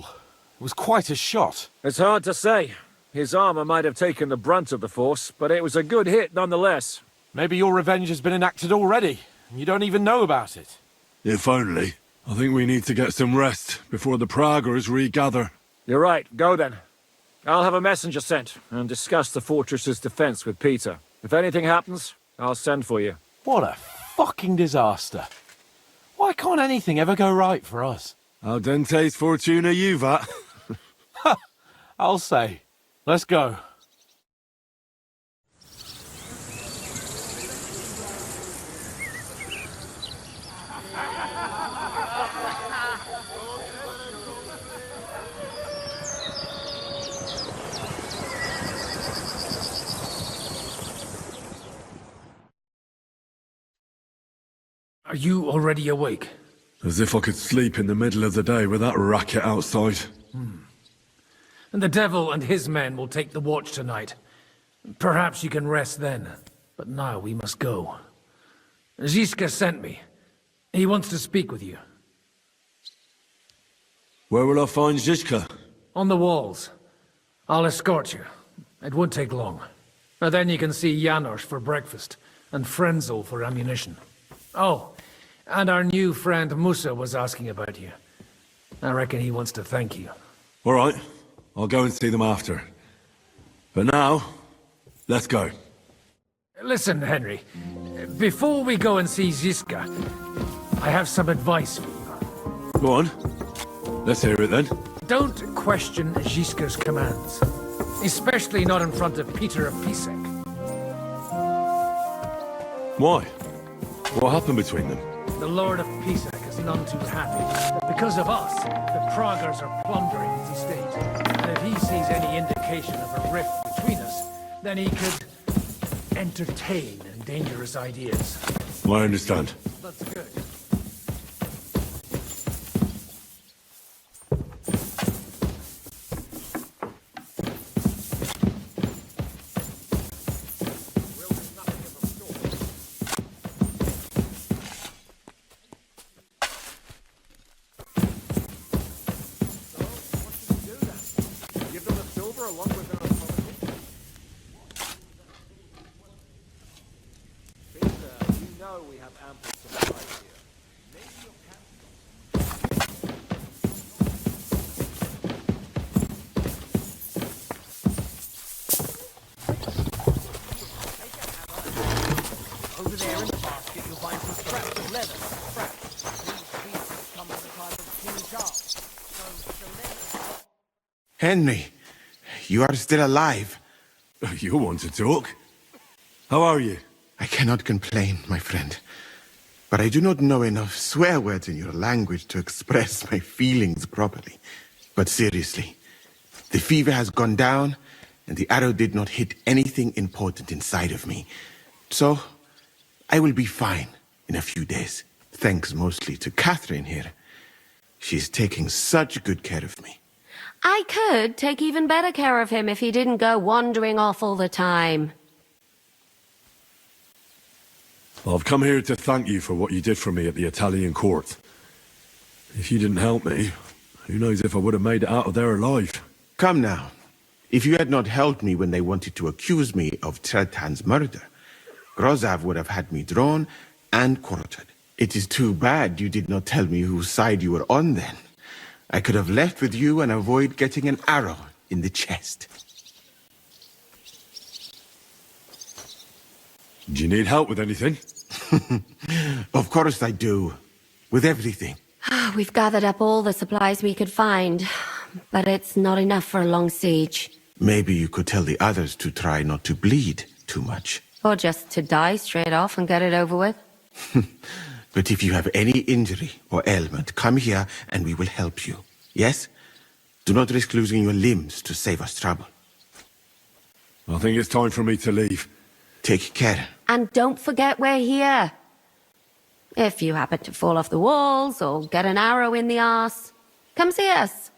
M: It was quite a shot.
O: It's hard to say. His armor might have taken the brunt of the force, but it was a good hit nonetheless.
M: Maybe your revenge has been enacted already, and you don't even know about it.
L: If only. I think we need to get some rest before the Praggers regather.
O: You're right. Go then. I'll have a messenger sent and discuss the fortress's defense with Peter. If anything happens, I'll send for you.
M: What a fucking disaster. Why can't anything ever go right for us?
L: Al dente's fortuna juvat.
M: I'll say. Let's go.
B: Are you already awake?
L: As if I could sleep in the middle of the day with that racket outside.
B: And the devil and his men will take the watch tonight. Perhaps you can rest then. But now we must go. Ziska sent me. He wants to speak with you.
L: Where will I find Zizka?
B: On the walls. I'll escort you. It won't take long. And then you can see Janos for breakfast, and Frenzel for ammunition. Oh, and our new friend Musa was asking about you. I reckon he wants to thank you.
L: All right. I'll go and see them after. But now, let's go.
B: Listen, Henry. Before we go and see Ziska, I have some advice for you.
L: Go on. Let's hear it then.
B: Don't question Ziska's commands.
Q: Especially not in front of Peter of Pisek.
L: Why? What happened between them?
Q: The Lord of Pisek is none too happy that because of us, the Praguers are plundering his estate. And if he sees any indication of a rift between us, then he could entertain dangerous ideas.
L: I understand.
Q: That's good.
F: Henry, you are still alive.
L: You want to talk? How are you?
F: I cannot complain, my friend. But I do not know enough swear words in your language to express my feelings properly. But seriously, the fever has gone down, and the arrow did not hit anything important inside of me. So, I will be fine in a few days. Thanks mostly to Catherine here. She's taking such good care of me.
T: I could take even better care of him if he didn't go wandering off all the time.
L: I've come here to thank you for what you did for me at the Italian court. If you didn't help me, who knows if I would have made it out of there alive.
F: Come now. If you had not helped me when they wanted to accuse me of Tretan's murder, Grozav would have had me drawn and quartered. It is too bad you did not tell me whose side you were on then. I could have left with you and avoid getting an arrow in the chest.
L: Do you need help with anything?
F: Of course I do. With everything.
T: We've gathered up all the supplies we could find, but it's not enough for a long siege.
F: Maybe you could tell the others to try not to bleed too much.
T: Or just to die straight off and get it over with.
F: But if you have any injury or ailment, come here and we will help you. Yes? Do not risk losing your limbs to save us trouble.
L: I think it's time for me to leave.
F: Take care.
T: And don't forget we're here. If you happen to fall off the walls or get an arrow in the arse, come see us.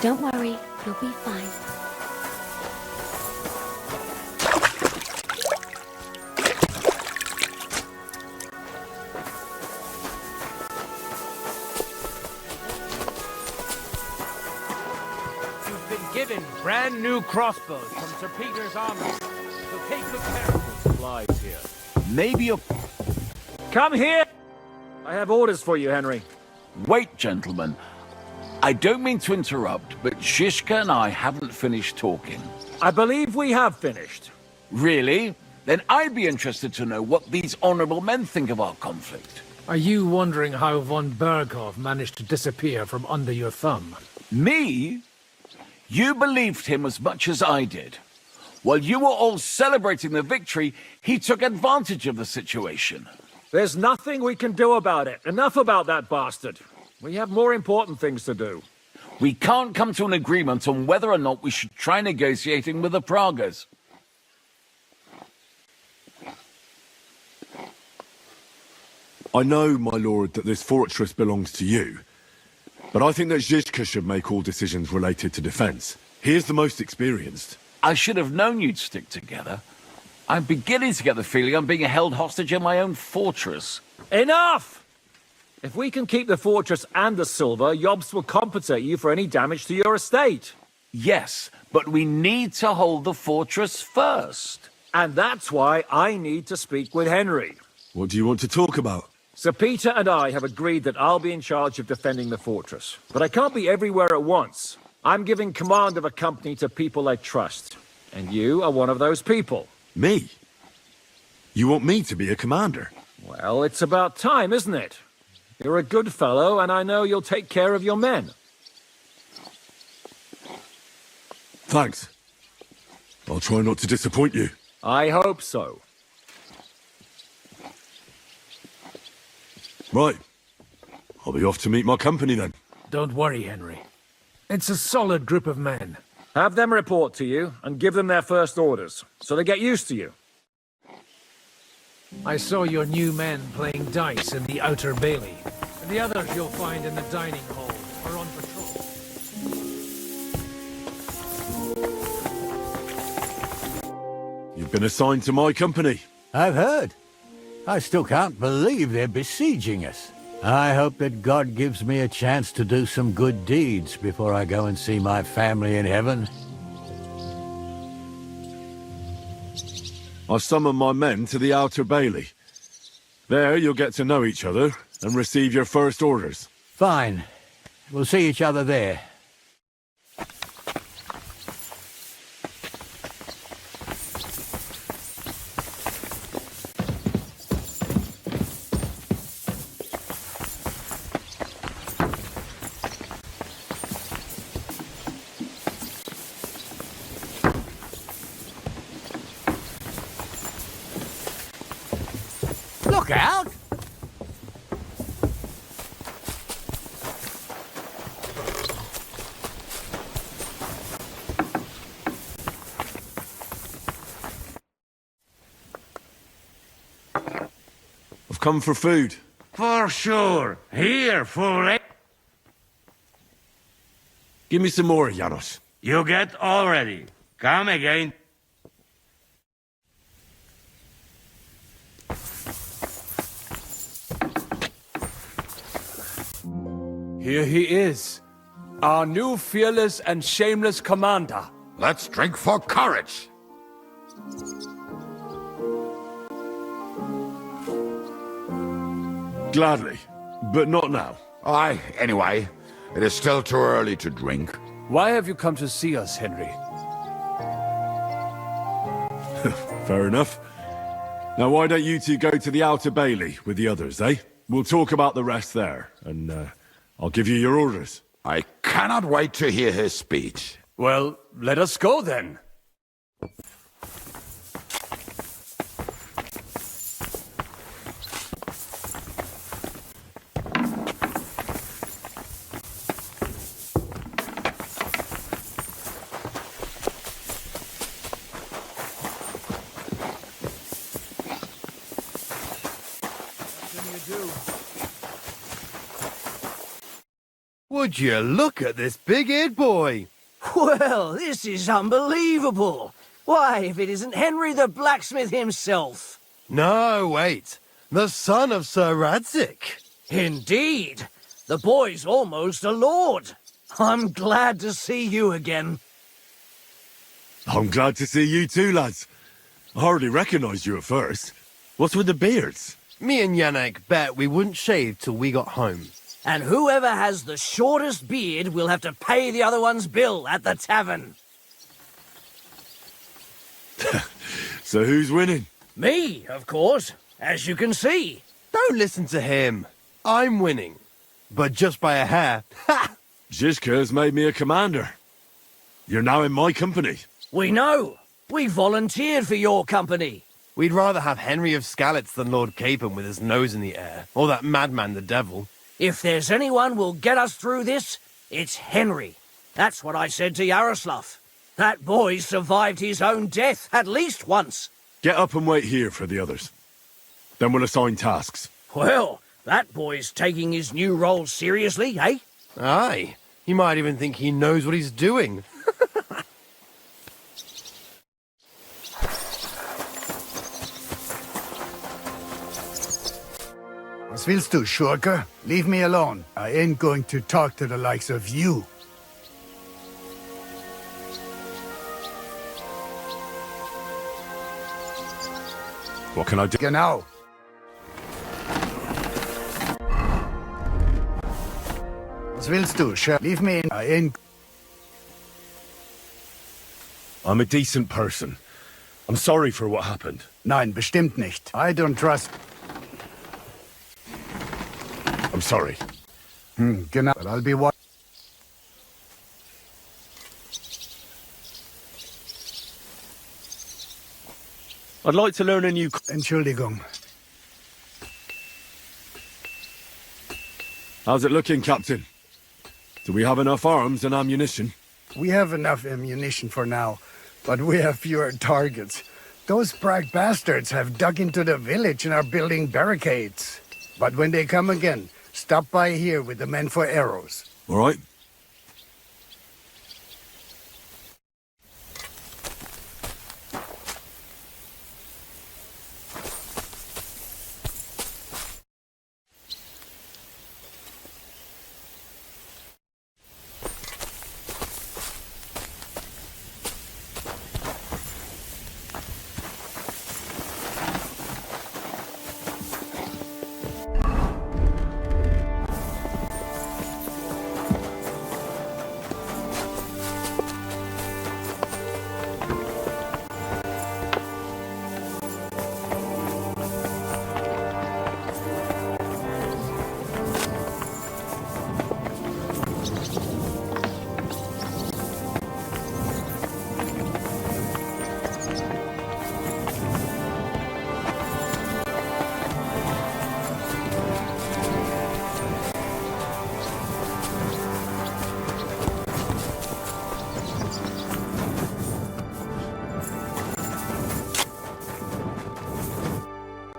T: Don't worry, you'll be fine.
M: Given brand new crossbows from Sir Peter's army. So take good care of the supplies here.
G: Maybe a...
O: Come here! I have orders for you, Henry.
G: Wait, gentlemen. I don't mean to interrupt, but Zizka and I haven't finished talking.
O: I believe we have finished.
G: Really? Then I'd be interested to know what these honorable men think of our conflict.
Q: Are you wondering how von Berghoff managed to disappear from under your thumb?
G: Me? You believed him as much as I did. While you were all celebrating the victory, he took advantage of the situation.
O: There's nothing we can do about it. Enough about that bastard. We have more important things to do.
G: We can't come to an agreement on whether or not we should try negotiating with the Pragas.
L: I know, my lord, that this fortress belongs to you. But I think that Zizka should make all decisions related to defense. He is the most experienced.
G: I should have known you'd stick together. I'm beginning to get the feeling I'm being held hostage in my own fortress.
O: Enough! If we can keep the fortress and the silver, Yobst will compensate you for any damage to your estate.
G: Yes, but we need to hold the fortress first.
O: And that's why I need to speak with Henry.
L: What do you want to talk about?
O: Sir Peter and I have agreed that I'll be in charge of defending the fortress. But I can't be everywhere at once. I'm giving command of a company to people I trust. And you are one of those people.
L: Me? You want me to be a commander?
O: Well, it's about time, isn't it? You're a good fellow, and I know you'll take care of your men.
L: Thanks. I'll try not to disappoint you.
O: I hope so.
L: Right. I'll be off to meet my company then.
Q: Don't worry, Henry. It's a solid group of men.
O: Have them report to you, and give them their first orders, so they get used to you.
Q: I saw your new men playing dice in the outer bailey. And the others you'll find in the dining hall or on patrol.
L: You've been assigned to my company.
C: I've heard. I still can't believe they're besieging us. I hope that God gives me a chance to do some good deeds before I go and see my family in heaven.
L: I've summoned my men to the outer bailey. There you'll get to know each other and receive your first orders.
C: Fine. We'll see each other there. Look out!
L: I've come for food.
V: For sure. Here, fool.
L: Give me some more, Janos.
V: You get already. Come again.
D: Here he is, our new fearless and shameless commander.
K: Let's drink for courage.
L: Gladly, but not now.
K: Aye, anyway, it is still too early to drink.
D: Why have you come to see us, Henry?
L: Fair enough. Now why don't you two go to the outer bailey with the others, eh? We'll talk about the rest there, and I'll give you your orders.
K: I cannot wait to hear his speech.
D: Well, let us go then.
U: Would you look at this big-eared boy?
J: Well, this is unbelievable. Why, if it isn't Henry the blacksmith himself.
U: No, wait. The son of Sir Radzik.
J: Indeed. The boy's almost a lord. I'm glad to see you again.
L: I'm glad to see you too, lads. I hardly recognized you at first. What's with the beards?
U: Me and Yannick bet we wouldn't shave till we got home.
J: And whoever has the shortest beard will have to pay the other one's bill at the tavern.
L: So who's winning?
J: Me, of course, as you can see.
U: Don't listen to him. I'm winning. But just by a hair. Ha!
L: Zizka's made me a commander. You're now in my company.
J: We know. We volunteered for your company.
U: We'd rather have Henry of Skalitz than Lord Capon with his nose in the air. Or that madman, the devil.
J: If there's anyone will get us through this, it's Henry. That's what I said to Yaroslav. That boy survived his own death at least once.
L: Get up and wait here for the others. Then we'll assign tasks.
J: Well, that boy's taking his new role seriously, eh?
U: Aye. He might even think he knows what he's doing.
S: Was willst du, Schurke? Leave me alone. I ain't going to talk to the likes of you.
L: What can I do?
S: Genau. Was willst du, Leave me in. I ain't...
L: I'm a decent person. I'm sorry for what happened.
S: Nein, bestimmt nicht. I don't trust...
L: I'm sorry.
S: Genau, but I'll be watching.
L: I'd like to learn a new...
S: Entschuldigung.
L: How's it looking, Captain? Do we have enough arms and ammunition?
S: We have enough ammunition for now, but we have fewer targets. Those Prague bastards have dug into the village and are building barricades. But when they come again, stop by here with the men for arrows.
L: All right.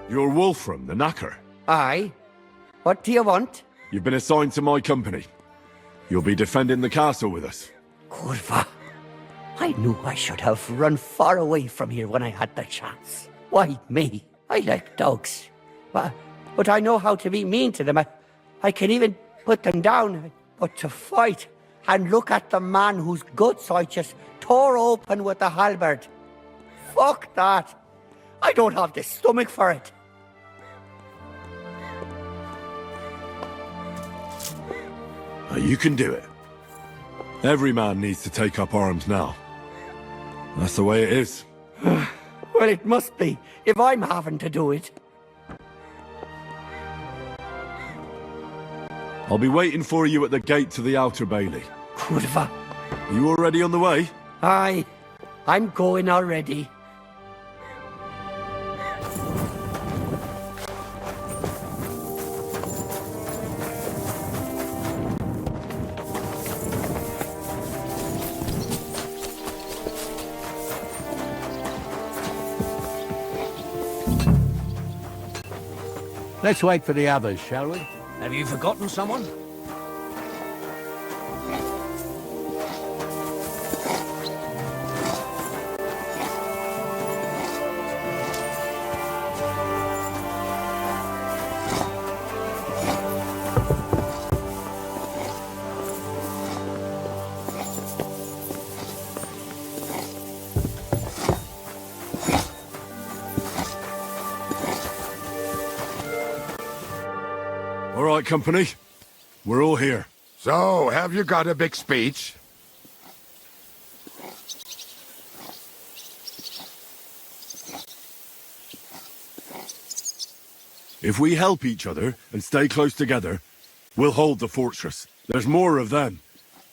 L: You're Wolfram, the Knacker.
A: Aye. What do you want?
L: You've been assigned to my company. You'll be defending the castle with us.
A: Kurva. I knew I should have run far away from here when I had the chance. Why me? I like dogs. But I know how to be mean to them. I can even put them down. But to fight and look at the man whose guts I just tore open with the halberd. Fuck that. I don't have the stomach for it.
L: You can do it. Every man needs to take up arms now. That's the way it is.
A: Well, it must be, if I'm having to do it.
L: I'll be waiting for you at the gate to the Outer Bailey.
A: Kurva.
L: Are you already on the way?
A: Aye. I'm going already.
C: Let's wait for the others, shall we?
J: Have you forgotten someone?
L: All right, company. We're all here.
K: So, have you got a big speech?
L: If we help each other and stay close together, we'll hold the fortress. There's more of them,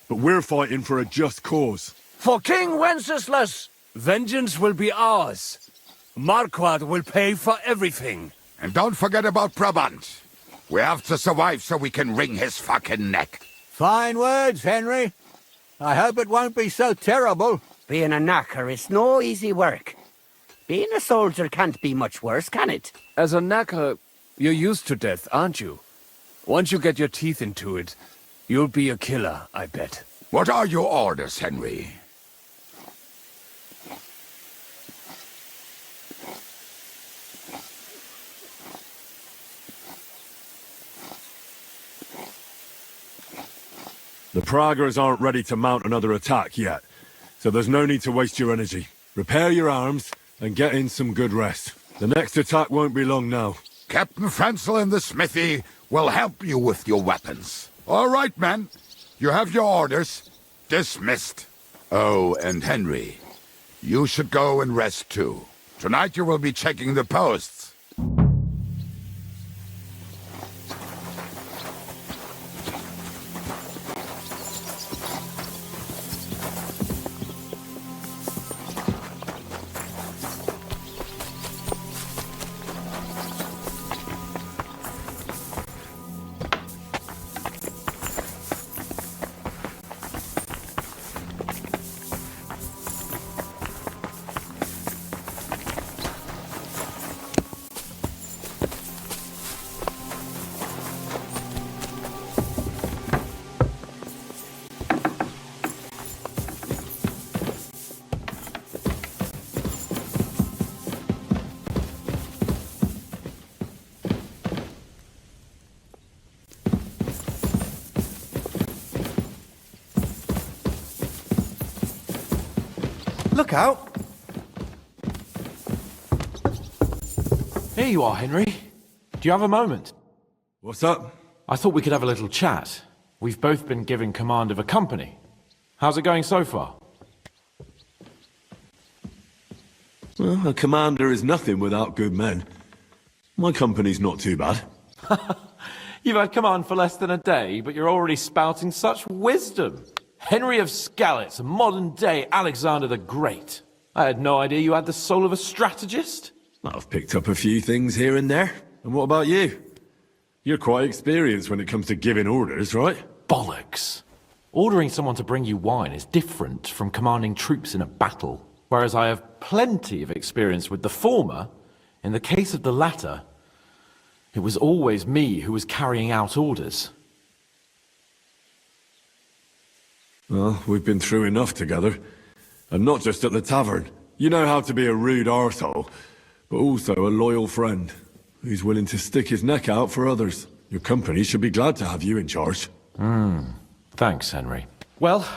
L: but we're fighting for a just cause.
B: For King Wenceslas, vengeance will be ours. Marquard will pay for everything.
K: And don't forget about Brabant. We have to survive so we can wring his fucking neck.
C: Fine words, Henry. I hope it won't be so terrible.
A: Being a knacker is no easy work. Being a soldier can't be much worse, can it?
B: As a knacker, you're used to death, aren't you? Once you get your teeth into it, you'll be a killer, I bet.
K: What are your orders, Henry?
L: The Praguers aren't ready to mount another attack yet, so there's no need to waste your energy. Repair your arms and get in some good rest. The next attack won't be long now.
K: Captain Francel in the smithy will help you with your weapons. All right, men. You have your orders. Dismissed. Oh, and Henry, you should go and rest too. Tonight you will be checking the posts.
I: Look out!
M: Here you are, Henry. Do you have a moment?
L: What's up?
M: I thought we could have a little chat. We've both been given command of a company. How's it going so far?
L: Well, a commander is nothing without good men. My company's not too bad.
M: You've had command for less than a day, but you're already spouting such wisdom. Henry of Skalitz, a modern-day Alexander the Great. I had no idea you had the soul of a strategist.
L: I've picked up a few things here and there. And what about you? You're quite experienced when it comes to giving orders, right?
M: Bollocks. Ordering someone to bring you wine is different from commanding troops in a battle. Whereas I have plenty of experience with the former, in the case of the latter, it was always me who was carrying out orders.
L: Well, we've been through enough together. And not just at the tavern. You know how to be a rude arsehole, but also a loyal friend who's willing to stick his neck out for others. Your company should be glad to have you in charge.
M: Thanks, Henry. Well,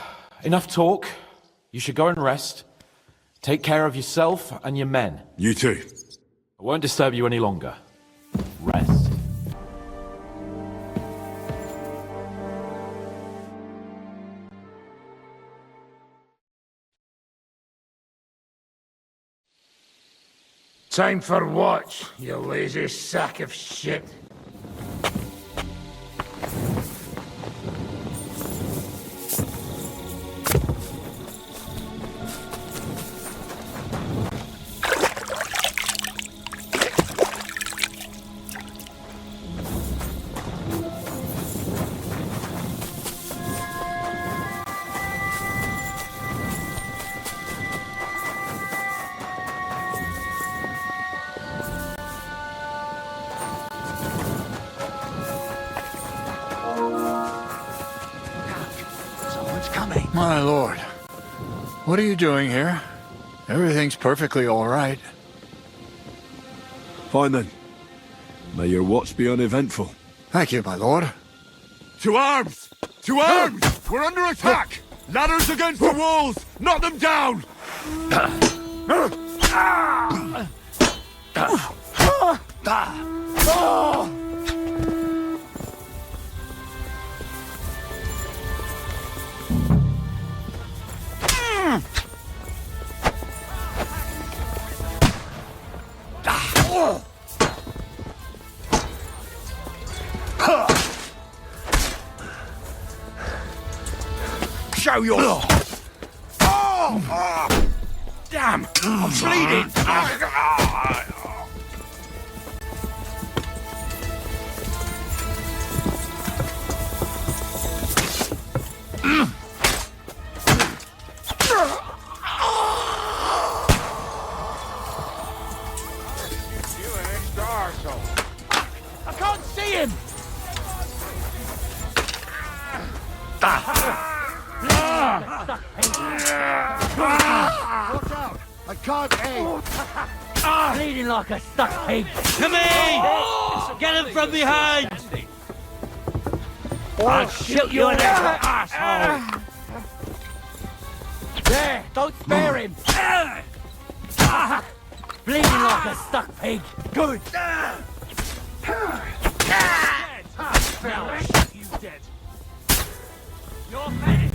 M: enough talk. You should go and rest. Take care of yourself and your men.
L: You too.
M: I won't disturb you any longer. Rest.
V: Time for what, you lazy sack of shit?
S: My lord, what are you doing here? Everything's perfectly all right.
L: Fine then. May your watch be uneventful.
S: Thank you, my lord.
L: To arms! To arms! We're under attack! Ladders against the walls! Knock them down!
K: Show your... Damn! I'm bleeding!
J: I can't see him!
S: Watch out! I can't aim!
J: Bleeding like a stuck pig!
W: Come in! Get him from behind!
J: I'll shoot you in the asshole! There! Don't spare him! Bleeding like a stuck pig! Good! Now I'll shoot you dead! You're finished!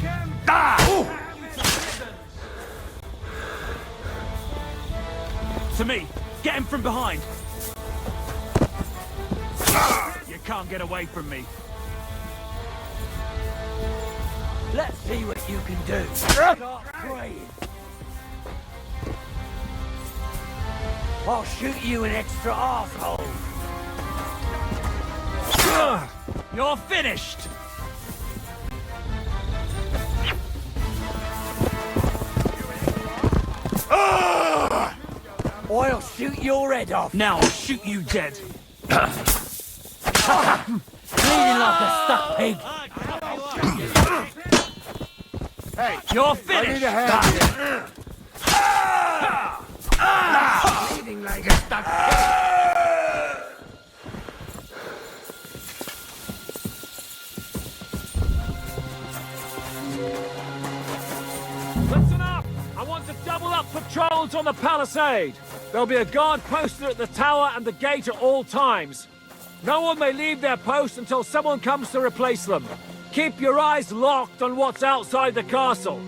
N: To me! Get him from behind! You can't get away from me!
J: Let's see what you can do! Start praying! I'll shoot you an extra asshole!
N: You're finished!
J: I'll shoot your head off!
N: Now I'll shoot you dead!
J: Bleeding like a stuck pig!
N: Hey, you're finished!
J: I need a hand here. Bleeding like a stuck pig!
N: Listen up! I want to double up
O: patrols on the palisade. There'll be a guard posted at the tower and the gate at all times. No one may leave their post until someone comes to replace them. Keep your eyes locked on what's outside the castle.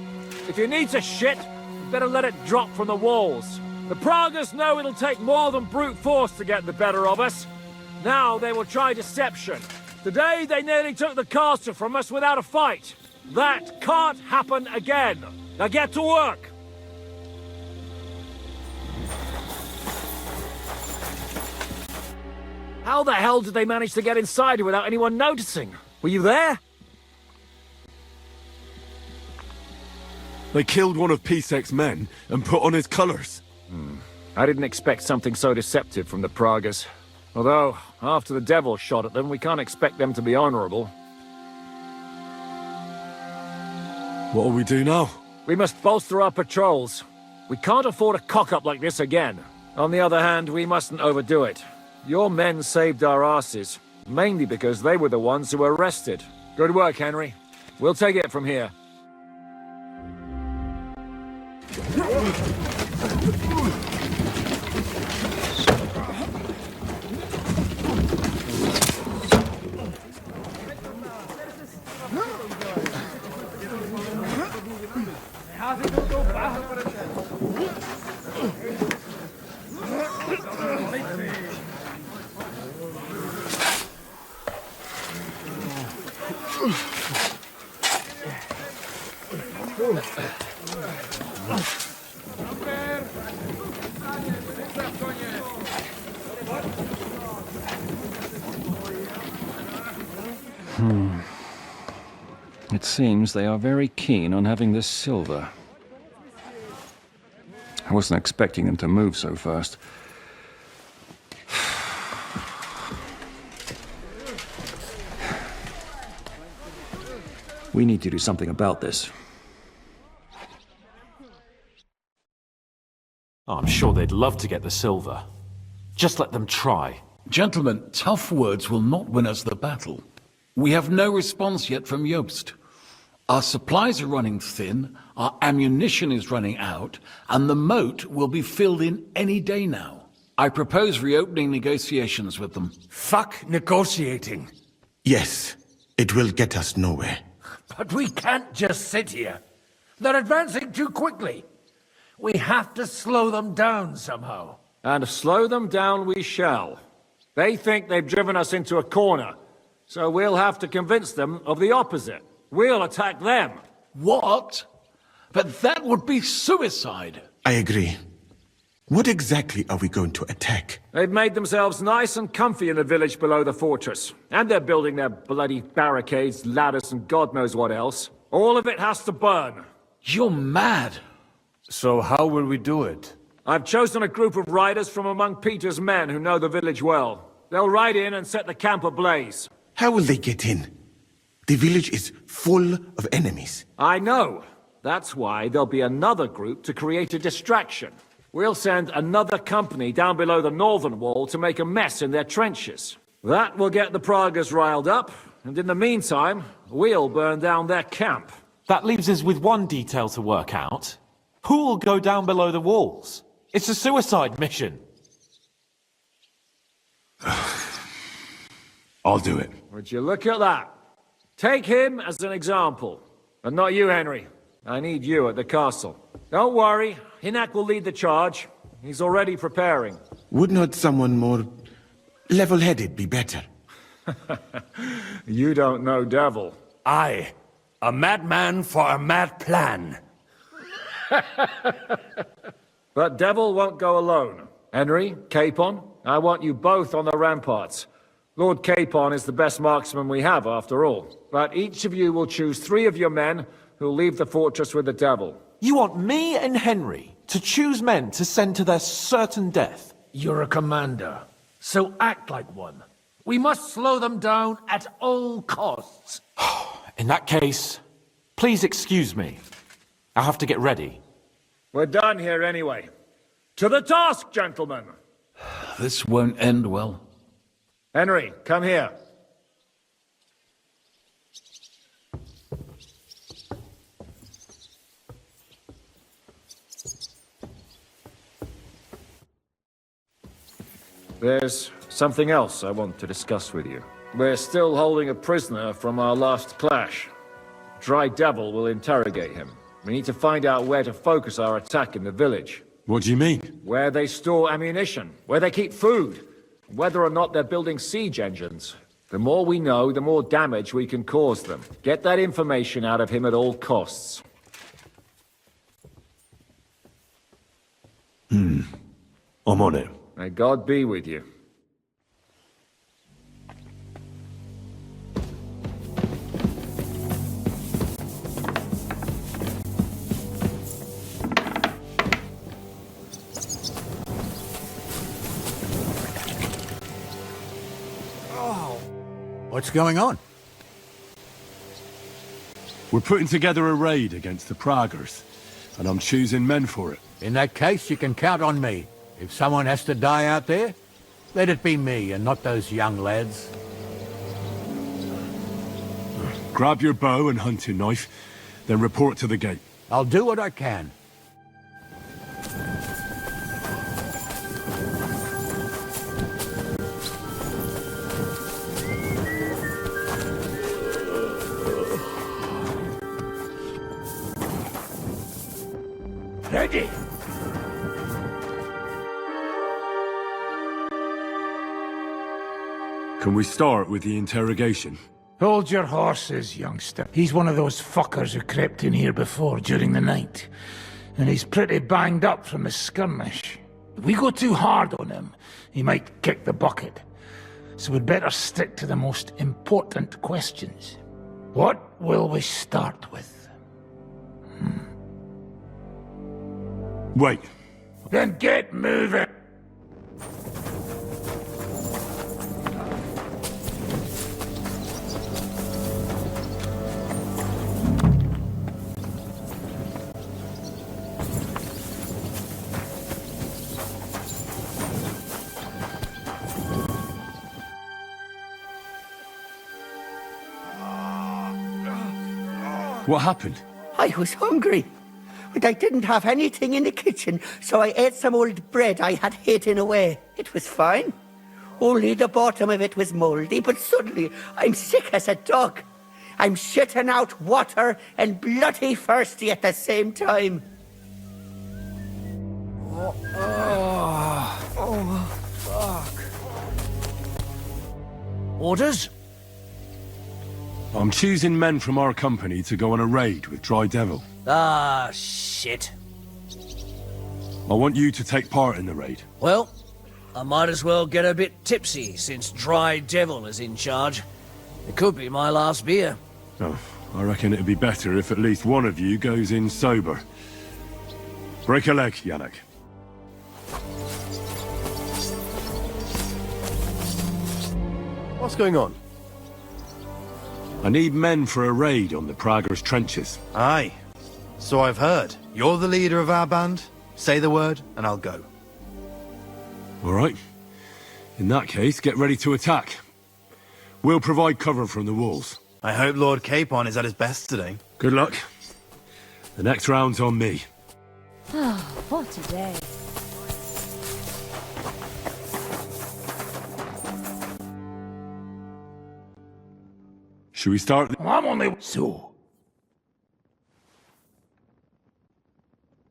O: If you need to shit, you better let it drop from the walls. The Pragas know it'll take more than brute force to get the better of us. Now they will try deception. Today they nearly took the castle from us without a fight. That can't happen again. Now get to work. How the hell did they manage to get inside without anyone noticing? Were you there?
L: They killed one of Pisek's men and put on his colours.
O: I didn't expect something so deceptive from the Pragas. Although, after the devil shot at them, we can't expect them to be honourable.
L: What'll we do now?
O: We must bolster our patrols. We can't afford a cock-up like this again. On the other hand, we mustn't overdo it. Your men saved our asses, mainly because they were the ones who were arrested. Good work, Henry. We'll take it from here.
H: It seems they are very keen on having this silver. I wasn't expecting them to move so fast. We need to do something about this.
M: I'm sure they'd love to get the silver. Just let them try.
G: Gentlemen, tough words will not win us the battle. We have no response yet from Jobst. Our supplies are running thin, our ammunition is running out, and the moat will be filled in any day now. I propose reopening negotiations with them.
R: Fuck negotiating.
F: Yes, it will get us nowhere.
V: But we can't just sit here. They're advancing too quickly. We have to slow them down somehow.
O: And slow them down we shall. They think they've driven us into a corner, so we'll have to convince them of the opposite. We'll attack them.
G: What? But that would be suicide.
F: I agree. What exactly are we going to attack?
O: They've made themselves nice and comfy in the village below the fortress. And they're building their bloody barricades, ladders, and God knows what else. All of it has to burn.
G: You're mad.
E: So how will we do it?
O: I've chosen a group of riders from among Peter's men who know the village well. They'll ride in and set the camp ablaze.
F: How will they get in? The village is full of enemies.
O: I know. That's why there'll be another group to create a distraction. We'll send another company down below the northern wall to make a mess in their trenches. That will get the Pragas riled up, and in the meantime, we'll burn down their camp.
M: That leaves us with one detail to work out. Who will go down below the walls? It's a suicide mission.
L: I'll do it.
O: Would you look at that? Take him as an example. And not you, Henry. I need you at the castle. Don't worry, Hinak will lead the charge. He's already preparing.
F: Would not someone more level-headed be better?
O: You don't know Devil.
R: Aye, a madman for a mad plan.
O: But Devil won't go alone. Henry, Capon, I want you both on the ramparts. Lord Capon is the best marksman we have, after all. But each of you will choose 3 of your men who'll leave the fortress with the Devil.
M: You want me and Henry to choose men to send to their certain death?
V: You're a commander, so act like one. We must slow them down at all costs.
M: In that case, please excuse me. I have to get ready.
O: We're done here anyway. To the task, gentlemen!
G: This won't end well.
O: Henry, come here. There's something else I want to discuss with you. We're still holding a prisoner from our last clash. Dry Devil will interrogate him. We need to find out where to focus our attack in the village.
L: What do you mean?
O: Where they store ammunition, where they keep food, whether or not they're building siege engines. The more we know, the more damage we can cause them. Get that information out of him at all costs.
L: I'm on it.
O: May God be with you.
C: What's going on?
L: We're putting together a raid against the Praggers, and I'm choosing men for it.
C: In that case, you can count on me. If someone has to die out there, let it be me and not those young lads.
L: Grab your bow and hunting knife, then report to the gate.
C: I'll do what I can.
V: Ready?
L: Can we start with the interrogation?
V: Hold your horses, youngster. He's one of those fuckers who crept in here before during the night. And he's pretty banged up from the skirmish. If we go too hard on him, he might kick the bucket. So we'd better stick to the most important questions. What will we start with?
L: Wait.
V: Then get moving!
L: What happened?
A: I was hungry, but I didn't have anything in the kitchen, so I ate some old bread I had hidden away. It was fine. Only the bottom of it was mouldy, but suddenly I'm sick as a dog. I'm shitting out water and bloody thirsty at the same time.
J: Fuck. Orders?
L: I'm choosing men from our company to go on a raid with Dry Devil.
J: Ah, shit.
L: I want you to take part in the raid.
J: Well, I might as well get a bit tipsy since Dry Devil is in charge. It could be my last beer.
L: Oh, I reckon it'd be better if at least one of you goes in sober. Break a leg, Yannick.
I: What's going on?
L: I need men for a raid on the Praggers' trenches.
I: Aye. So I've heard. You're the leader of our band. Say the word, and I'll go.
L: All right. In that case, get ready to attack. We'll provide cover from the walls.
I: I hope Lord Capon is at his best today.
L: Good luck. The next round's on me.
P: Oh, what a day.
L: Should we start?
V: I'm only... So?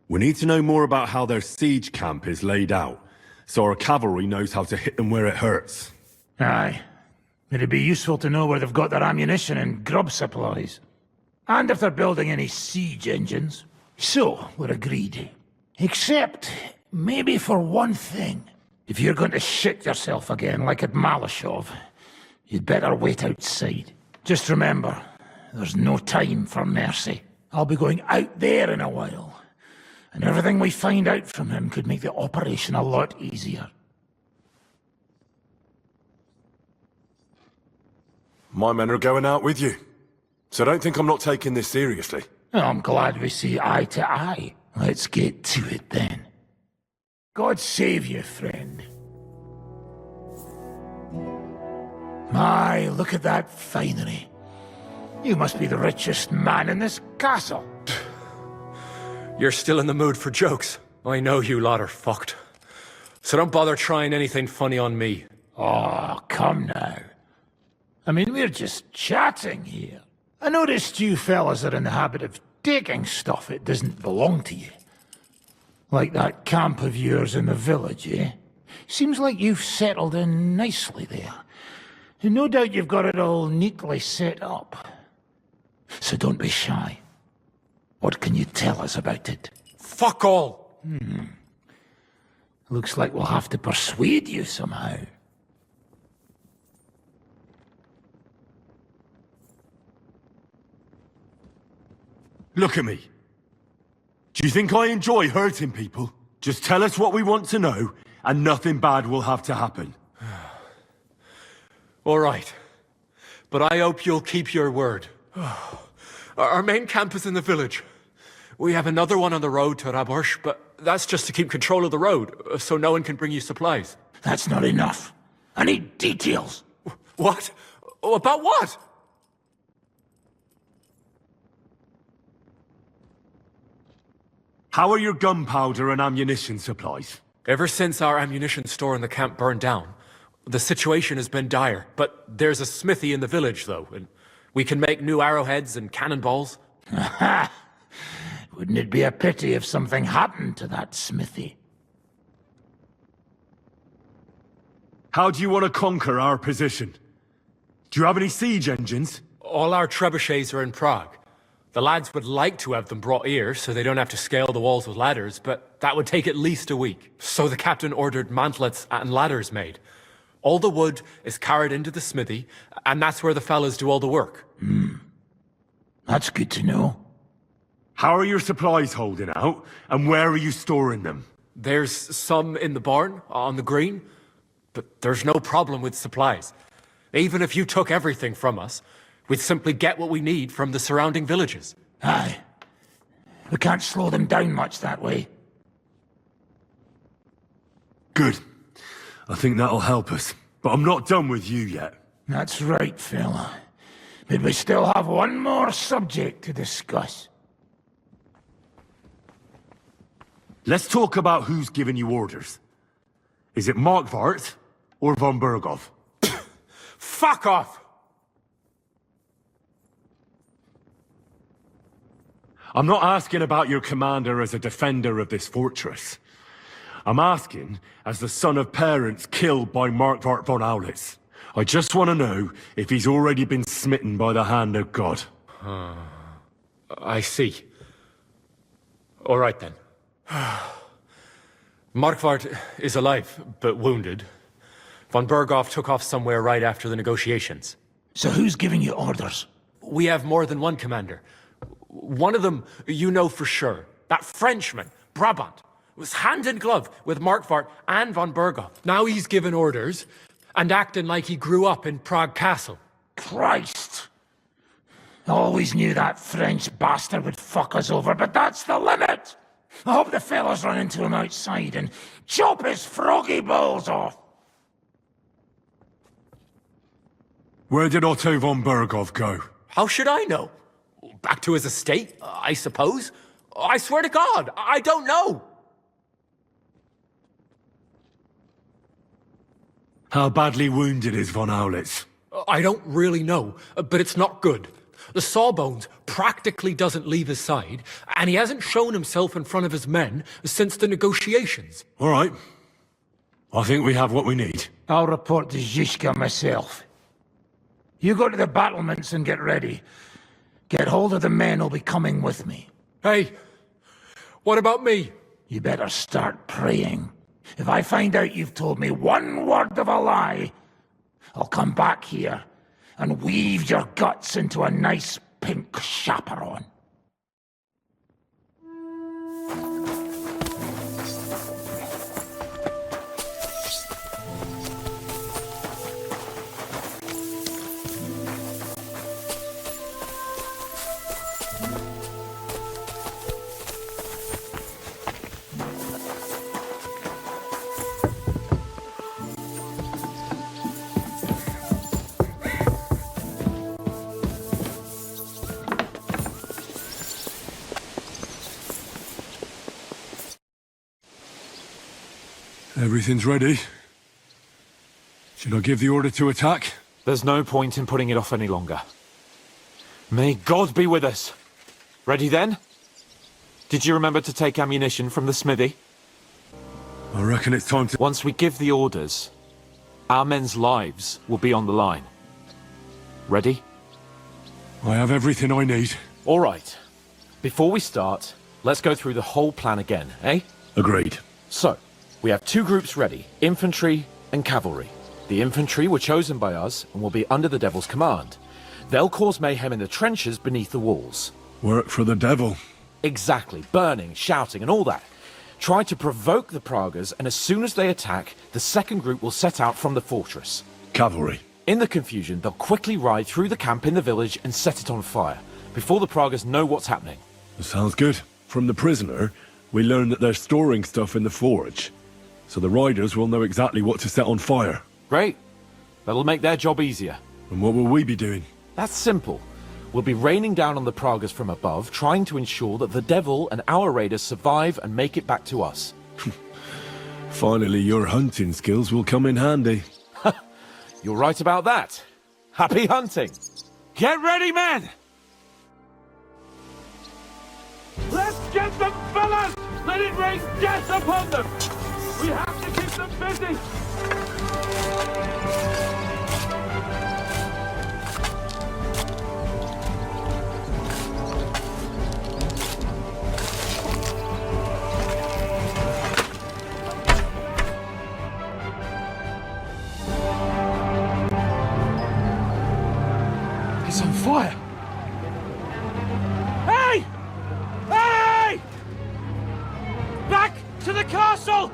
L: We need to know more about how their siege camp is laid out, so our cavalry knows how to hit them where it hurts.
V: Aye. It'd be useful to know where they've got their ammunition and grub supplies. And if they're building any siege engines. So, we're agreed. Except, maybe for one thing. If you're going to shit yourself again like at Malashov, you'd better wait outside. Just remember, there's no time for mercy. I'll be going out there in a while. And everything we find out from him could make the operation a lot easier.
L: My men are going out with you, so don't think I'm not taking this seriously.
V: I'm glad we see eye to eye. Let's get to it then. God save you, friend. My, look at that finery. You must be the richest man in this castle.
T: You're still in the mood for jokes. I know you lot are fucked.
M: So don't bother trying anything funny on me.
V: Oh, come now. I mean, we're just chatting here. I noticed you fellas are in the habit of taking stuff that doesn't belong to you. Like that camp of yours in the village, eh? Seems like you've settled in nicely there. And no doubt you've got it all neatly set up. So don't be shy. What can you tell us about it?
M: Fuck all!
V: Looks like we'll have to persuade you somehow.
L: Look at me. Do you think I enjoy hurting people? Just tell us what we want to know, and nothing bad will have to happen.
M: All right. But I hope you'll keep your word. Our main camp is in the village. We have another one on the road to Raborsh, but that's just to keep control of the road, so no one can bring you supplies.
V: That's not enough. I need details.
M: What? About what?
L: How are your gunpowder and ammunition supplies?
M: Ever since our ammunition store in the camp burned down, the situation has been dire. But there's a smithy in the village, though, and we can make new arrowheads and cannonballs.
V: Aha! Wouldn't it be a pity if something happened to that smithy?
L: How do you want to conquer our position? Do you have any siege engines?
M: All our trebuchets are in Prague. The lads would like to have them brought here, so they don't have to scale the walls with ladders, but that would take at least a week. So the captain ordered mantlets and ladders made. All the wood is carried into the smithy, and that's where the fellas do all the work.
V: That's good to know.
L: How are your supplies holding out, and where are you storing them?
M: There's some in the barn, on the green, but there's no problem with supplies. Even if you took everything from us, we'd simply get what we need from the surrounding villages.
V: Aye. We can't slow them down much that way.
L: Good. I think that'll help us. But I'm not done with you yet.
V: That's right, fella. But we still have one more subject to discuss.
L: Let's talk about who's giving you orders. Is it Markvart or von Berghoff?
M: Fuck off!
L: I'm not asking about your commander as a defender of this fortress. I'm asking as the son of parents killed by Markvart von Aulitz. I just want to know if he's already been smitten by the hand of God.
M: I see. All right then. Markvart is alive, but wounded. Von Berghoff took off somewhere right after the negotiations.
V: So who's giving you orders?
M: We have more than one commander. One of them you know for sure. That Frenchman, Brabant, was hand in glove with Markvart and von Berghoff. Now he's given orders and acting like he grew up in Prague Castle.
V: Christ! I always knew that French bastard would fuck us over, but that's the limit! I hope the fellas run into him outside and chop his froggy balls off!
L: Where did Otto von Berghoff go?
M: How should I know? Back to his estate, I suppose? I swear to God, I don't know!
L: How badly wounded is von Aulitz?
M: I don't really know, but it's not good. The sawbones practically doesn't leave his side, and he hasn't shown himself in front of his men since the negotiations.
L: All right. I think we have what we need.
V: I'll report to Zizka myself. You go to the battlements and get ready. Get hold of the men who'll be coming with me.
M: Hey, what about me?
V: You better start praying. If I find out you've told me one word of a lie, I'll come back here and weave your guts into a nice pink chaperon.
L: Everything's ready. Should I give the order to attack?
M: There's no point in putting it off any longer. May God be with us. Ready then? Did you remember to take ammunition from the smithy?
L: I reckon it's time to...
M: Once we give the orders, our men's lives will be on the line. Ready?
L: I have everything I need.
M: All right. Before we start, let's go through the whole plan again, eh?
L: Agreed.
M: So, we have 2 groups ready, infantry and cavalry. The infantry were chosen by us and will be under the Devil's command. They'll cause mayhem in the trenches beneath the walls.
L: Work for the Devil.
M: Exactly, burning, shouting and all that. Try to provoke the Pragas, and as soon as they attack, the second group will set out from the fortress.
L: Cavalry.
M: In the confusion, they'll quickly ride through the camp in the village and set it on fire, before the Pragas know what's happening.
L: Sounds good. From the prisoner, we learned that they're storing stuff in the forge, so the riders will know exactly what to set on fire.
M: Great. That'll make their job easier.
L: And what will we be doing?
M: That's simple. We'll be raining down on the Pragas from above, trying to ensure that the Devil and our raiders survive and make it back to us.
L: Finally, your hunting skills will come in handy.
M: You're right about that. Happy hunting!
N: Get ready, men! Let's get them, fellas! Let it rain death upon them! We have to keep them busy!
M: It's on fire!
N: Hey! Hey! Back to the castle!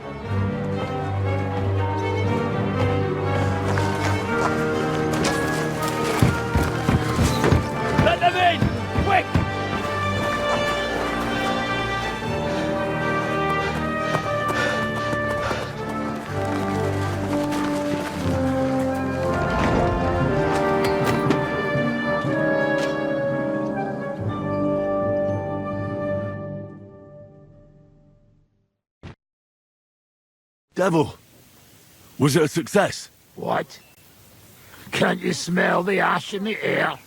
N: Let them in! Quick!
L: Devil! Was it a success?
V: What? Can't you smell the ash in the air?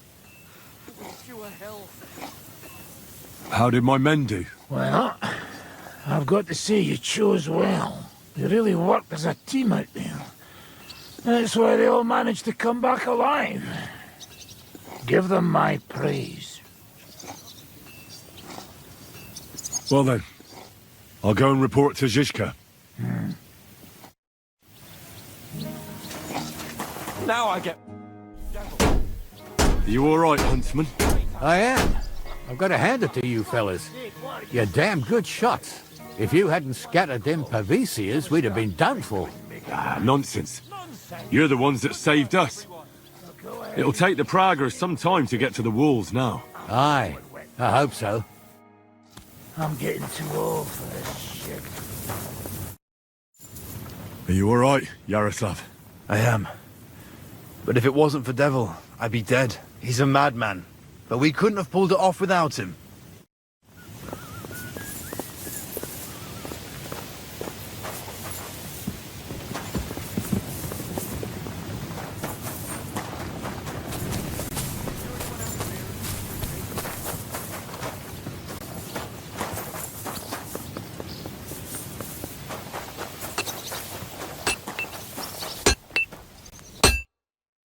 L: How did my men do?
V: Well, I've got to say you chose well. You really worked as a team out there. That's why they all managed to come back alive. Give them my praise.
L: Well then, I'll go and report to Zizka.
M: Now I get...
L: Are you alright, Huntsman?
C: I am. I've got to hand it to you fellas. You're damn good shots. If you hadn't scattered them Pavicias, we'd have been done for.
L: Ah, nonsense. You're the ones that saved us. It'll take the Pragas some time to get to the walls now.
C: Aye, I hope so.
V: I'm getting too old for this shit.
L: Are you alright, Yaroslav?
I: I am. But if it wasn't for Devil, I'd be dead. He's a madman. But we couldn't have pulled it off without him.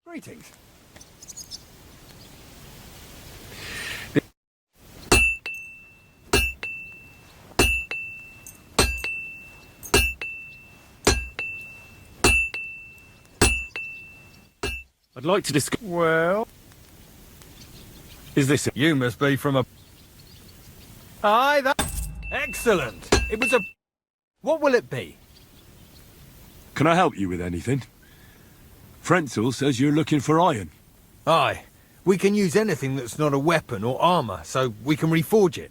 C: Greetings.
L: I'd like to discuss...
E: Well...
L: Is this it?
E: You must be from a... Aye, that... Excellent. It was a... What will it be?
L: Can I help you with anything? Frenzel says you're looking for iron.
D: Aye. We can use anything that's not a weapon or armour, so we can reforge it.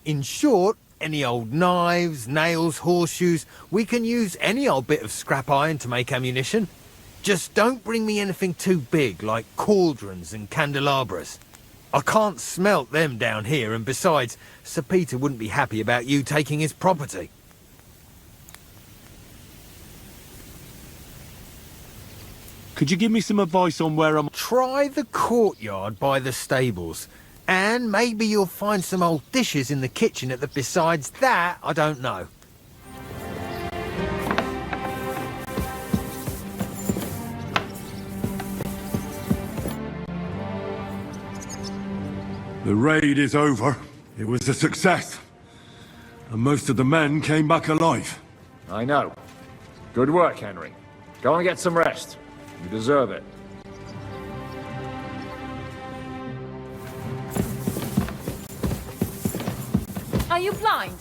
D: In short, any old knives, nails, horseshoes, we can use any old bit of scrap iron to make ammunition. Just don't bring me anything too big, like cauldrons and candelabras. I can't smelt them down here, and besides, Sir Peter wouldn't be happy about you taking his property.
L: Could you give me some advice on where I'm...
D: Try the courtyard by the stables. And maybe you'll find some old dishes in the kitchen at the... Besides that, I don't know.
L: The raid is over. It was a success. And most of the men came back alive.
O: I know. Good work, Henry. Go and get some rest. You deserve it.
Q: Are you blind?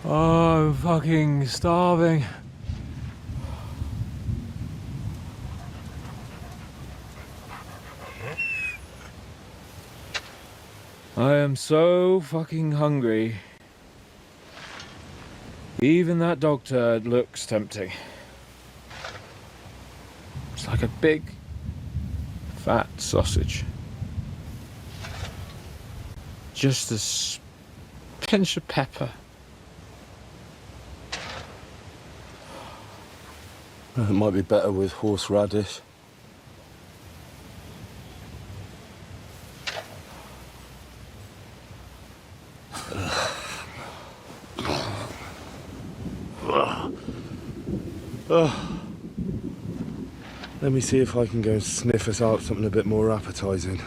M: Oh, I'm fucking starving. I am so fucking hungry. Even that dog turd looks tempting. It's like a big, fat sausage. Just a pinch of pepper.
T: It might be better with horseradish. Let me see if I can go and sniff us out something a bit more appetizing.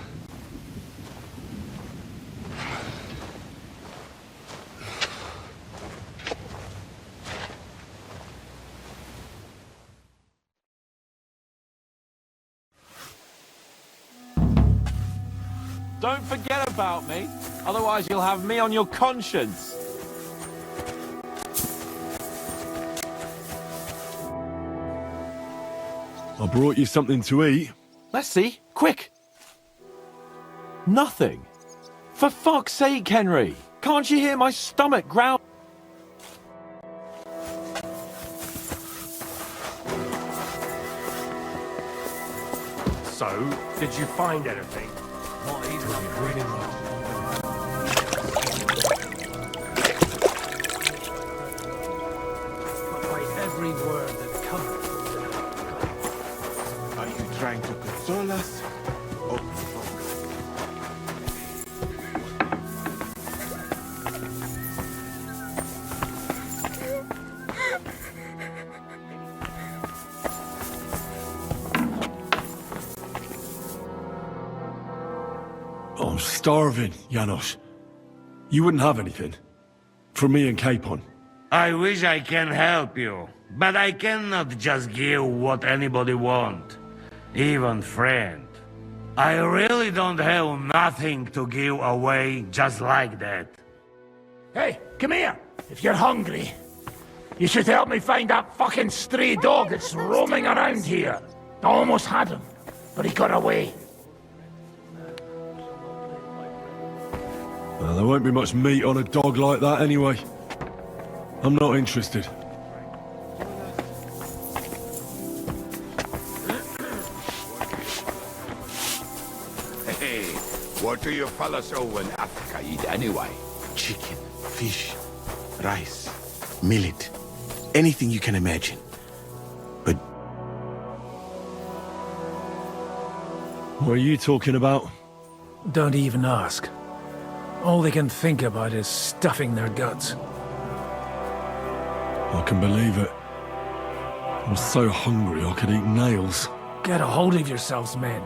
M: Don't forget about me, otherwise you'll have me on your conscience.
L: I brought you something to eat.
M: Let's see, quick. Nothing. For fuck's sake, Henry. Can't you hear my stomach growl?
R: So, did you find anything?
B: Not easily reading them.
R: By every word that's coming.
F: Are you trying to console us?
L: I'm starving, Janos. You wouldn't have anything? For me and Capon.
U: I wish I can help you, but I cannot just give what anybody want, even friend. I really don't have nothing to give away just like that.
V: Hey, come here. If you're hungry, you should help me find that fucking stray dog that's roaming around here. I almost had him, but he got away.
L: Well, there won't be much meat on a dog like that anyway. I'm not interested.
K: Hey, what do you fellas over in Africa eat anyway?
F: Chicken, fish, rice, millet, anything you can imagine. But
L: What are you talking about?
M: Don't even ask. All they can think about is stuffing their guts.
L: I can believe it. I was so hungry I could eat nails.
M: Get a hold of yourselves, men.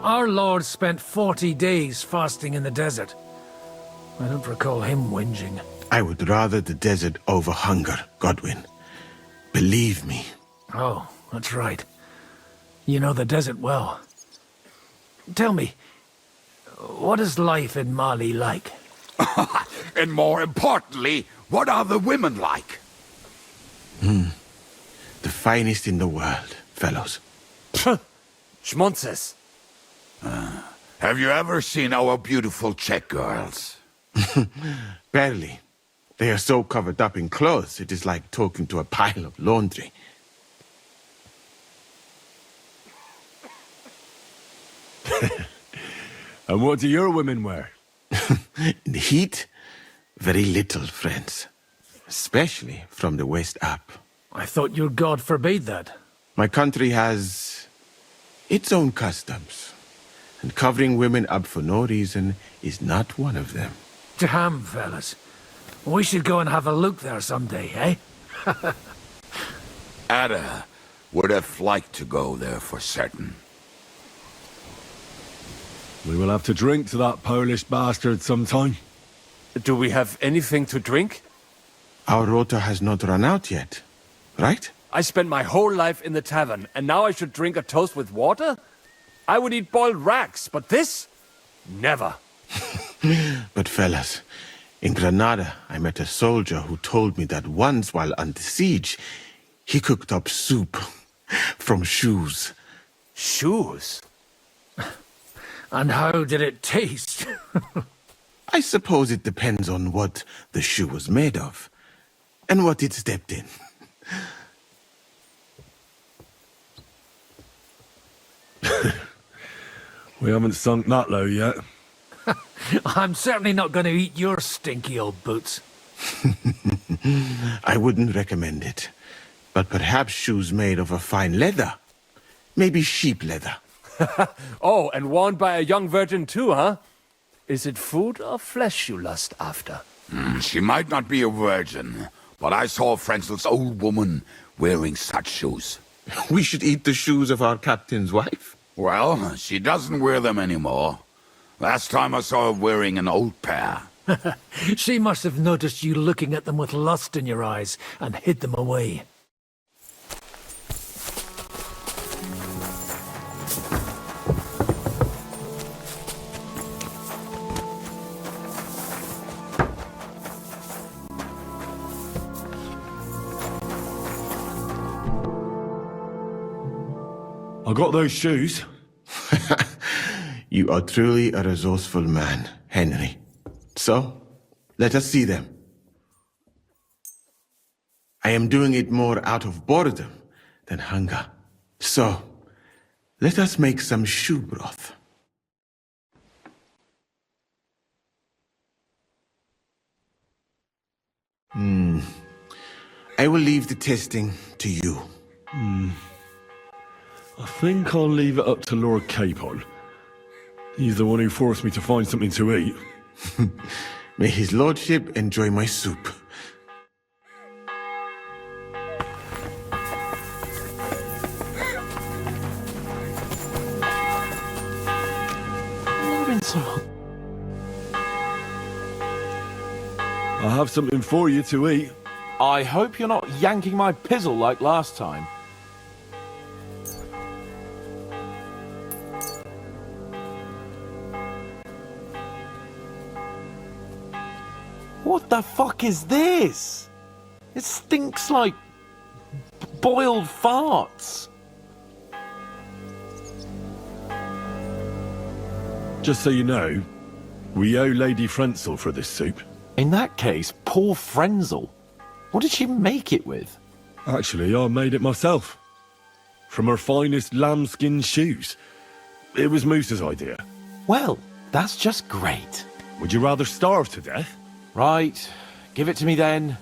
M: Our Lord spent 40 days fasting in the desert. I don't recall him whinging.
F: I would rather the desert over hunger, Godwin. Believe me.
M: Oh, that's right. You know the desert well. Tell me, what is life in Mali like?
K: And more importantly, what are the women like?
F: The finest in the world, fellows.
R: Schmonzes.
K: Have you ever seen our beautiful Czech girls?
F: Barely. They are so covered up in clothes, it is like talking to a pile of laundry.
L: And what do your women wear?
F: In the heat, very little, friends. Especially from the west up.
M: I thought your god forbade that.
F: My country has its own customs. And covering women up for no reason is not one of them.
M: Damn, fellas. We should go and have a look there someday, eh?
K: Ada would have liked to go there for certain.
L: We will have to drink to that Polish bastard sometime.
R: Do we have anything to drink?
F: Our rota has not run out yet, right?
R: I spent my whole life in the tavern, and now I should drink a toast with water? I would eat boiled rats, but this? Never.
F: But fellas, in Granada, I met a soldier who told me that once while under siege, he cooked up soup from shoes.
R: Shoes?
M: And how did it taste?
F: I suppose it depends on what the shoe was made of, and what it stepped in.
L: We haven't sunk that low yet.
M: I'm certainly not going to eat your stinky old boots.
F: I wouldn't recommend it. But perhaps shoes made of a fine leather. Maybe sheep leather.
R: Oh, and worn by a young virgin too, huh? Is it food or flesh you lust after?
K: She might not be a virgin, but I saw Frenzel's old woman wearing such shoes.
F: We should eat the shoes of our captain's wife.
K: Well, she doesn't wear them anymore. Last time I saw her wearing an old pair.
M: She must have noticed you looking at them with lust in your eyes and hid them away.
L: I got those shoes.
F: You are truly a resourceful man, Henry. So, let us see them. I am doing it more out of boredom than hunger. So, let us make some shoe broth. I will leave the testing to you.
L: I think I'll leave it up to Lord Capon. He's the one who forced me to find something to eat.
F: May his lordship enjoy my soup.
L: I have something for you to eat.
M: I hope you're not yanking my pizzle like last time. What the fuck is this? It stinks like boiled farts.
L: Just so you know, we owe Lady Frenzel for this soup.
M: In that case, poor Frenzel. What did she make it with?
L: Actually, I made it myself. From her finest lambskin shoes. It was Moose's idea.
M: Well, that's just great.
L: Would you rather starve to death?
M: Right, give it to me then.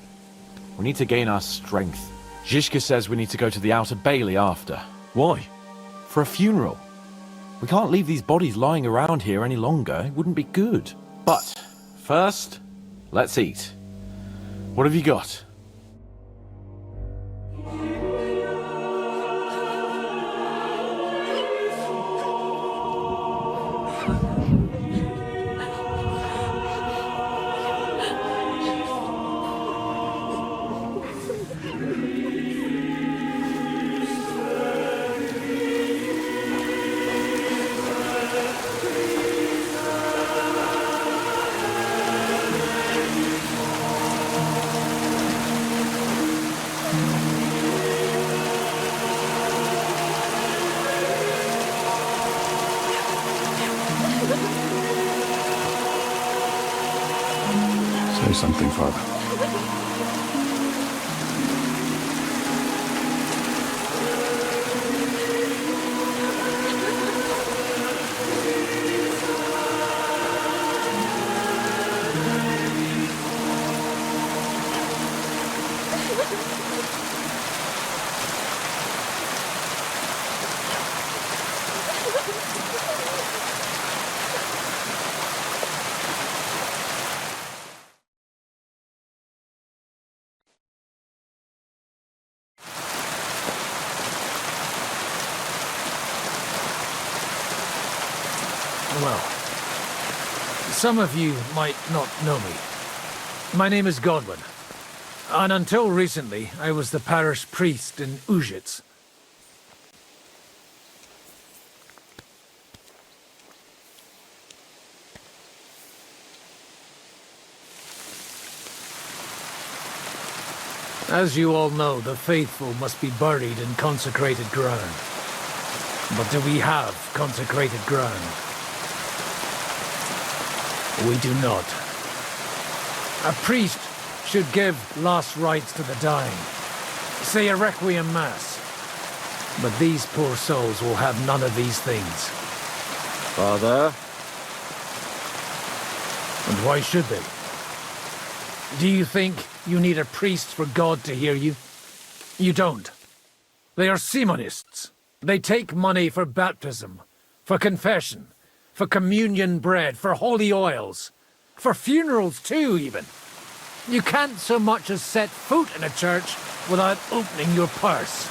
M: We need to gain our strength. Zizka says we need to go to the Outer Bailey after.
L: Why?
M: For a funeral. We can't leave these bodies lying around here any longer. It wouldn't be good. But, first, let's eat. What have you got?
L: Say something, Father.
H: Well, some of you might not know me. My name is Godwin, and until recently, I was the parish priest in Ujits. As you all know, the faithful must be buried in consecrated ground. But do we have consecrated ground? We do not. A priest should give last rites to the dying, say a requiem mass. But these poor souls will have none of these things.
O: Father?
H: And why should they? Do you think you need a priest for God to hear you? You don't. They are Simonists. They take money for baptism, for confession, for communion bread, for holy oils, for funerals too, even. You can't so much as set foot in a church without opening your purse.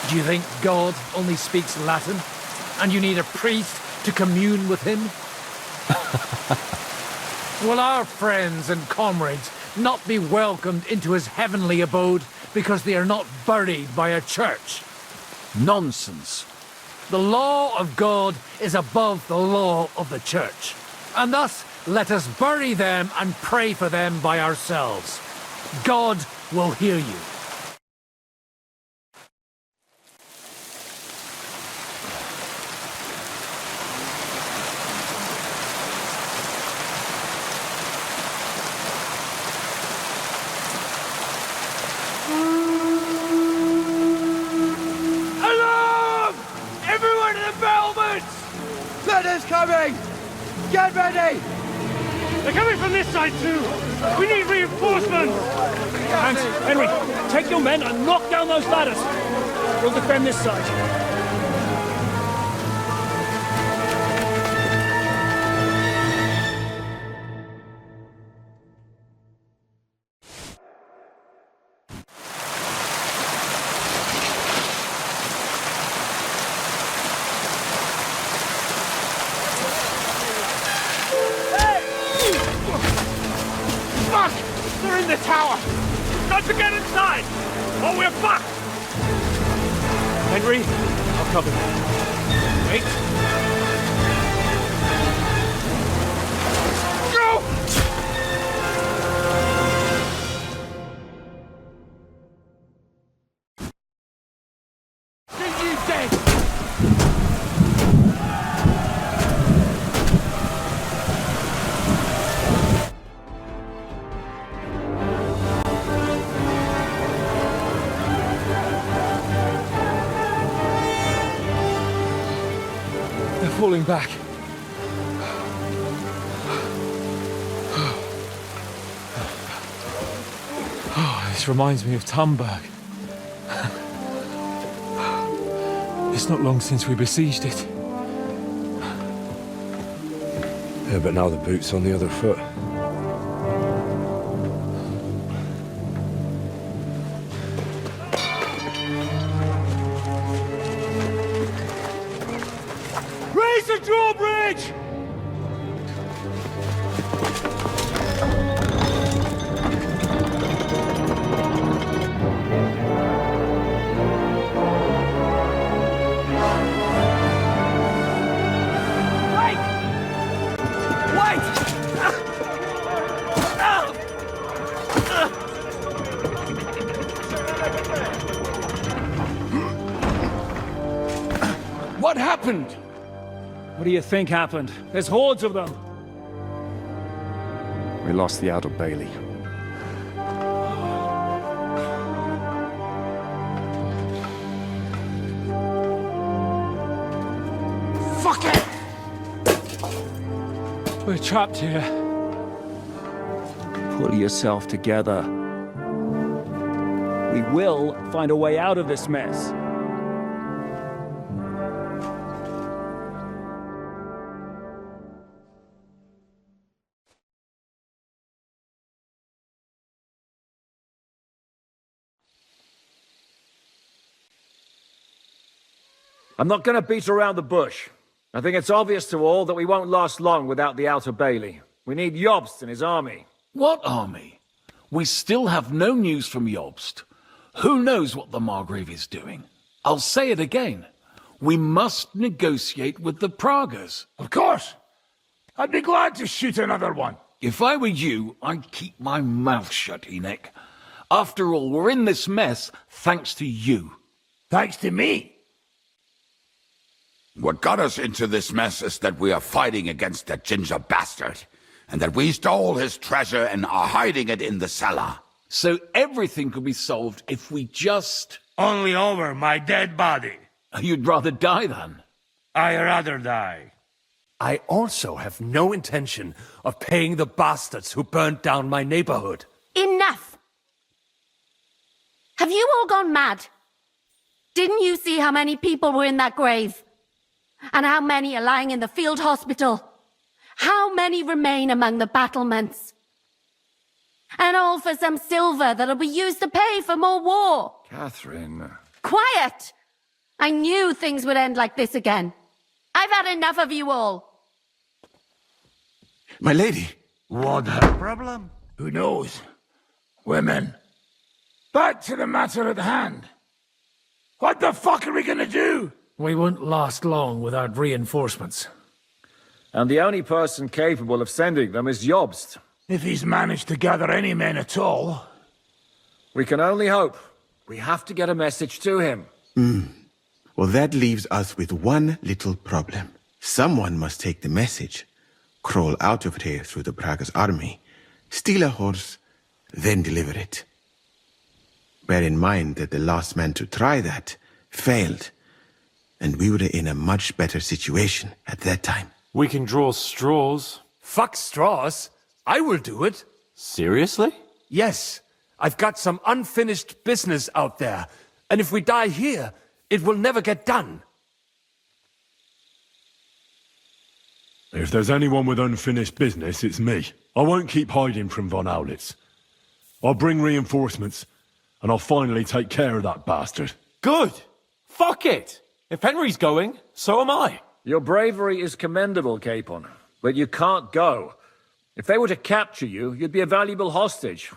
H: Do you think God only speaks Latin, and you need a priest to commune with him? Will our friends and comrades not be welcomed into his heavenly abode because they are not buried by a church?
G: Nonsense.
H: The law of God is above the law of the church, and thus let us bury them and pray for them by ourselves. God will hear you.
N: Alarm! Everyone to the battlements!
E: Letters coming! Get ready!
N: They're coming from this side too! We need reinforcements!
S: Hans, Henry, take your men and knock down those ladders! We'll defend this side.
N: Fuck! They're in the tower! Time to get inside! Or we're fucked!
M: Henry, I'll cover you.
N: Wait! Go!
E: Think you dead?
M: They're falling back. Oh, this reminds me of Tumberg. It's not long since we besieged it.
T: Yeah, but now the boot's on the other foot.
N: Raise the drawbridge!
O: What happened?
S: What do you think happened? There's hordes of them.
T: We lost the Outer Bailey.
S: Fuck it! We're trapped here. Pull yourself together. We will find a way out of this mess.
O: I'm not going to beat around the bush. I think it's obvious to all that we won't last long without the Outer Bailey. We need Jobst and his army.
G: What army? We still have no news from Jobst. Who knows what the Margrave is doing? I'll say it again. We must negotiate with the Pragas.
V: Of course. I'd be glad to shoot another one.
G: If I were you, I'd keep my mouth shut, Enoch. After all, we're in this mess thanks to you.
V: Thanks to me?
K: What got us into this mess is that we are fighting against that ginger bastard, and that we stole his treasure and are hiding it in the cellar.
G: So everything could be solved if we just...
U: Only over my dead body.
G: You'd rather die then?
U: I'd rather die.
A: I also have no intention of paying the bastards who burnt down my neighborhood.
J: Enough! Have you all gone mad? Didn't you see how many people were in that grave? And how many are lying in the field hospital? How many remain among the battlements? And all for some silver that'll be used to pay for more war.
O: Catherine...
J: Quiet! I knew things would end like this again. I've had enough of you all.
F: My lady.
V: What her problem? Who knows? Women. Back to the matter at hand. What the fuck are we gonna do?
H: We won't last long without reinforcements.
O: And the only person capable of sending them is Jobst.
V: If he's managed to gather any men at all.
O: We can only hope. We have to get a message to him.
F: Well, that leaves us with one little problem. Someone must take the message, crawl out of here through the Pragas army, steal a horse, then deliver it. Bear in mind that the last man to try that failed, and we were in a much better situation at that time.
M: We can draw straws.
A: Fuck straws. I will do it.
M: Seriously?
A: Yes. I've got some unfinished business out there, and if we die here, it will never get done.
L: If there's anyone with unfinished business, it's me. I won't keep hiding from von Aulitz. I'll bring reinforcements, and I'll finally take care of that bastard.
M: Good. Fuck it. If Henry's going, so am I.
O: Your bravery is commendable, Capon, but you can't go. If they were to capture you, you'd be a valuable hostage.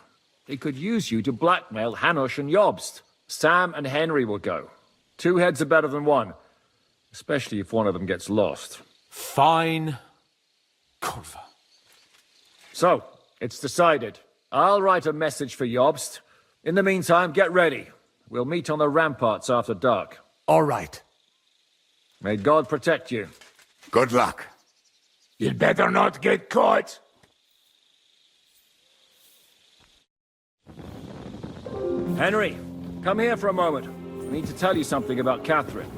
O: They could use you to blackmail Hanush and Jobst. Sam and Henry will go. 2 heads are better than 1, especially if one of them gets lost.
M: Fine. Corva.
O: So, it's decided. I'll write a message for Jobst. In the meantime, get ready. We'll meet on the ramparts after dark.
A: All right.
O: May God protect you.
K: Good luck.
V: You'd better not get caught.
O: Henry, come here for a moment. I need to tell you something about Catherine.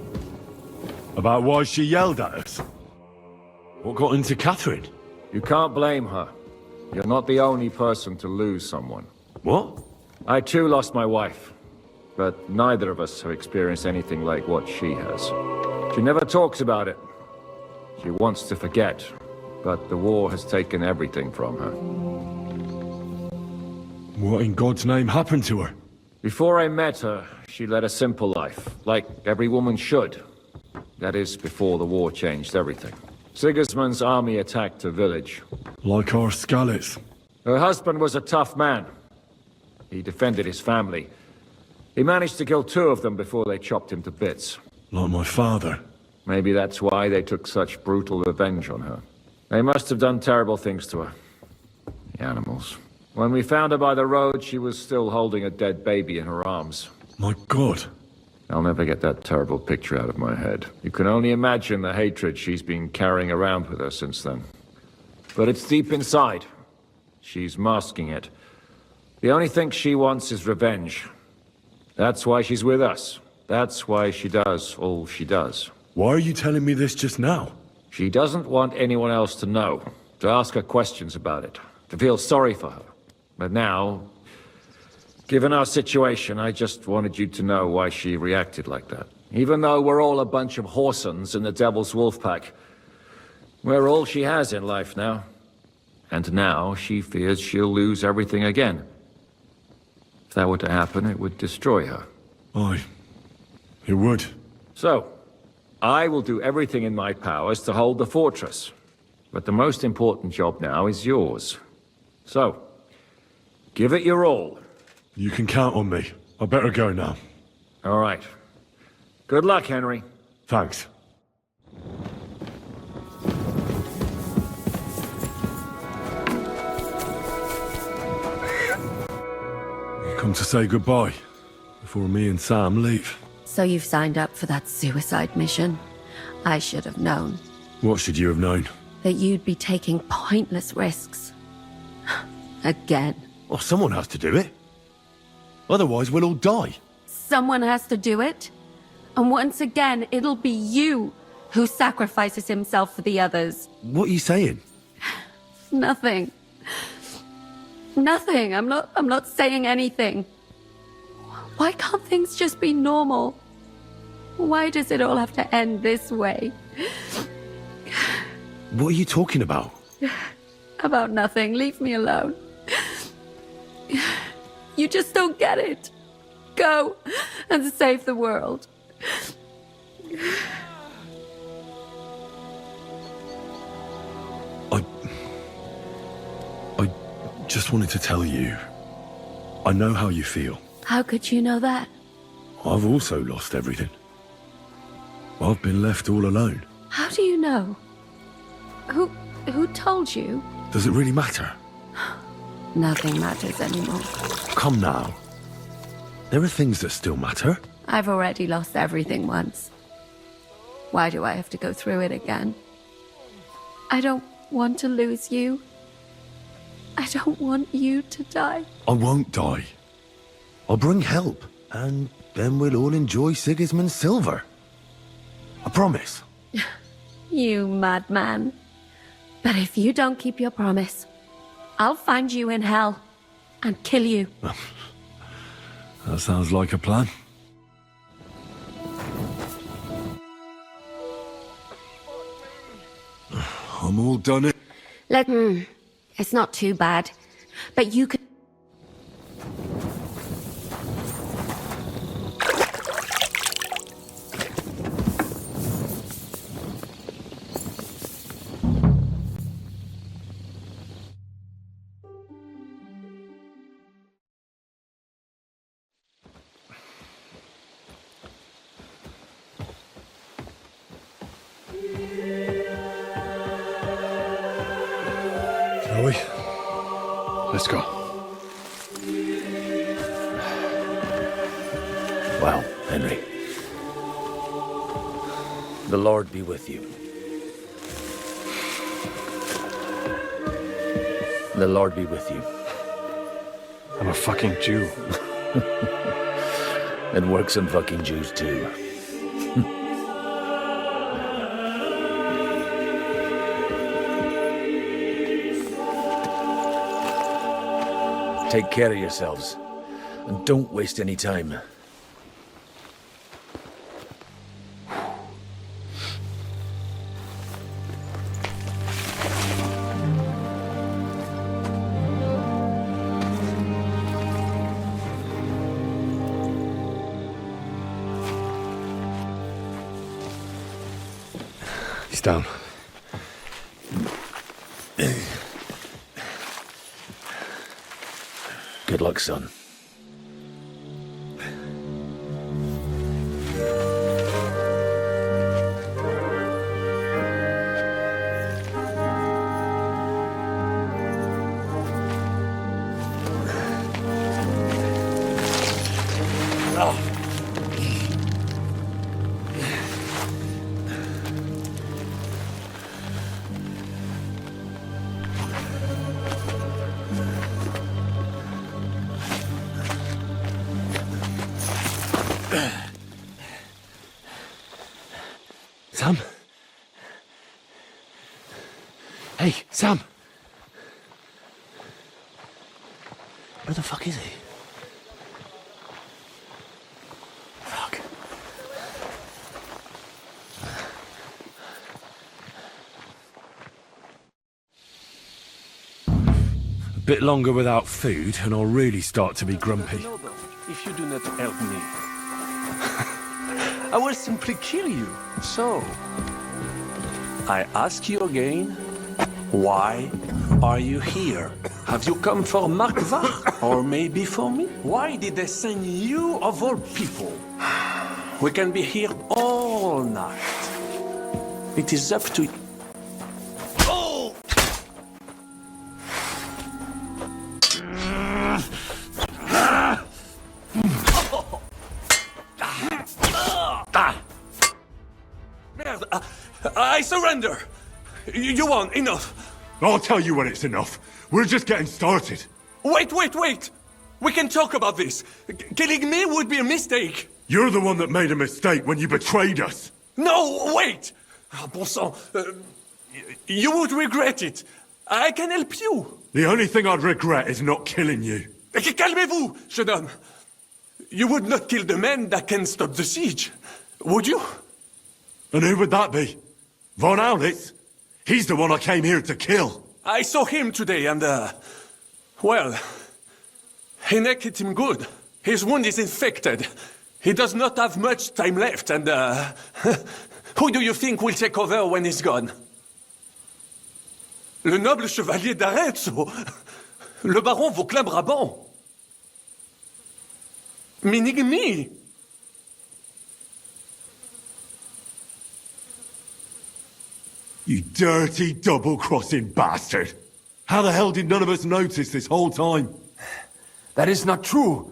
L: About why she yelled at us? What got into Catherine?
O: You can't blame her. You're not the only person to lose someone.
L: What?
O: I too lost my wife. but neither of us have experienced anything like what she has. She never talks about it. She wants to forget, but the war has taken everything from her.
L: What in God's name happened to her?
O: Before I met her, she led a simple life, like every woman should. That is, before the war changed everything. Sigismund's army attacked her village.
L: Like our Skalitz.
O: Her husband was a tough man. He defended his family. He managed to kill 2 of them before they chopped him to bits.
L: Like my father.
O: Maybe that's why they took such brutal revenge on her. They must have done terrible things to her. The animals. When we found her by the road, she was still holding a dead baby in her arms.
L: My God.
O: I'll never get that terrible picture out of my head. You can only imagine the hatred she's been carrying around with her since then. But it's deep inside. She's masking it. The only thing she wants is revenge. That's why she's with us. That's why she does all she does.
L: Why are you telling me this just now?
O: She doesn't want anyone else to know, to ask her questions about it, to feel sorry for her. But now, given our situation, I just wanted you to know why she reacted like that. Even though we're all a bunch of whoresons in the Devil's Wolf Pack, we're all she has in life now. And now she fears she'll lose everything again. If that were to happen, it would destroy her.
L: Aye, it would.
O: So, I will do everything in my powers to hold the fortress. But the most important job now is yours. So, give it your all.
L: You can count on me. I better go now.
O: All right. Good luck, Henry.
L: Thanks. Come to say goodbye before me and Sam leave.
J: So you've signed up for that suicide mission? I should have known.
L: What should you have known?
J: That you'd be taking pointless risks. Again.
I: Well, someone has to do it. Otherwise, we'll all die.
J: Someone has to do it. And once again, it'll be you who sacrifices himself for the others.
I: What are you saying?
J: Nothing. Nothing. I'm not saying anything. Why can't things just be normal? Why does it all have to end this way?
I: What are you talking about?
J: About nothing. Leave me alone. You just don't get it. Go and save the world.
L: I just wanted to tell you. I know how you feel.
J: How could you know that?
L: I've also lost everything. I've been left all alone.
J: How do you know? Who told you?
L: Does it really matter?
J: Nothing matters anymore.
L: Come now. There are things that still matter.
J: I've already lost everything once. Why do I have to go through it again? I don't want to lose you. I don't want you to die.
I: I won't die. I'll bring help, and then we'll all enjoy Sigismund's silver. I promise.
J: You madman. But if you don't keep your promise, I'll find you in hell and kill you.
L: That sounds like a plan. I'm all done.
J: It's not too bad. But you could...
L: Shall we?
P: Let's go.
B: Well, Henry. The Lord be with you. The Lord be with you.
P: I'm a fucking Jew.
B: And work some fucking Jews too. Take care of yourselves. And don't waste any time.
L: He's down.
B: Good luck, son.
L: Sam? Hey, Sam! Where the fuck is he? Fuck. A bit longer without food and I'll really start to be grumpy.
P: If you do not help me, I will simply kill you. So, I ask you again, why are you here? Have you come for Markvar? Or maybe for me? Why did they send you of all people? We can be here all night. It is up to you. Oh! I surrender! You won, enough!
L: I'll tell you when it's enough. We're just getting started.
P: Wait! We can talk about this. Killing me would be a mistake.
L: You're the one that made a mistake when you betrayed us.
P: No, wait! Bon sang, you would regret it. I can help you.
L: The only thing I'd regret is not killing you.
P: Calmez-vous, jeune homme. You would not kill the man that can stop the siege, would you?
L: And who would that be? Von Aulitz? He's the one I came here to kill.
P: I saw him today and, well, Hinek hit him good. His wound is infected. He does not have much time left and, who do you think will take over when he's gone? Le noble chevalier d'Arezzo. Le baron Vauclin-Brabant. Meaning me.
L: You dirty, double-crossing bastard! How the hell did none of us notice this whole time?
A: That is not true.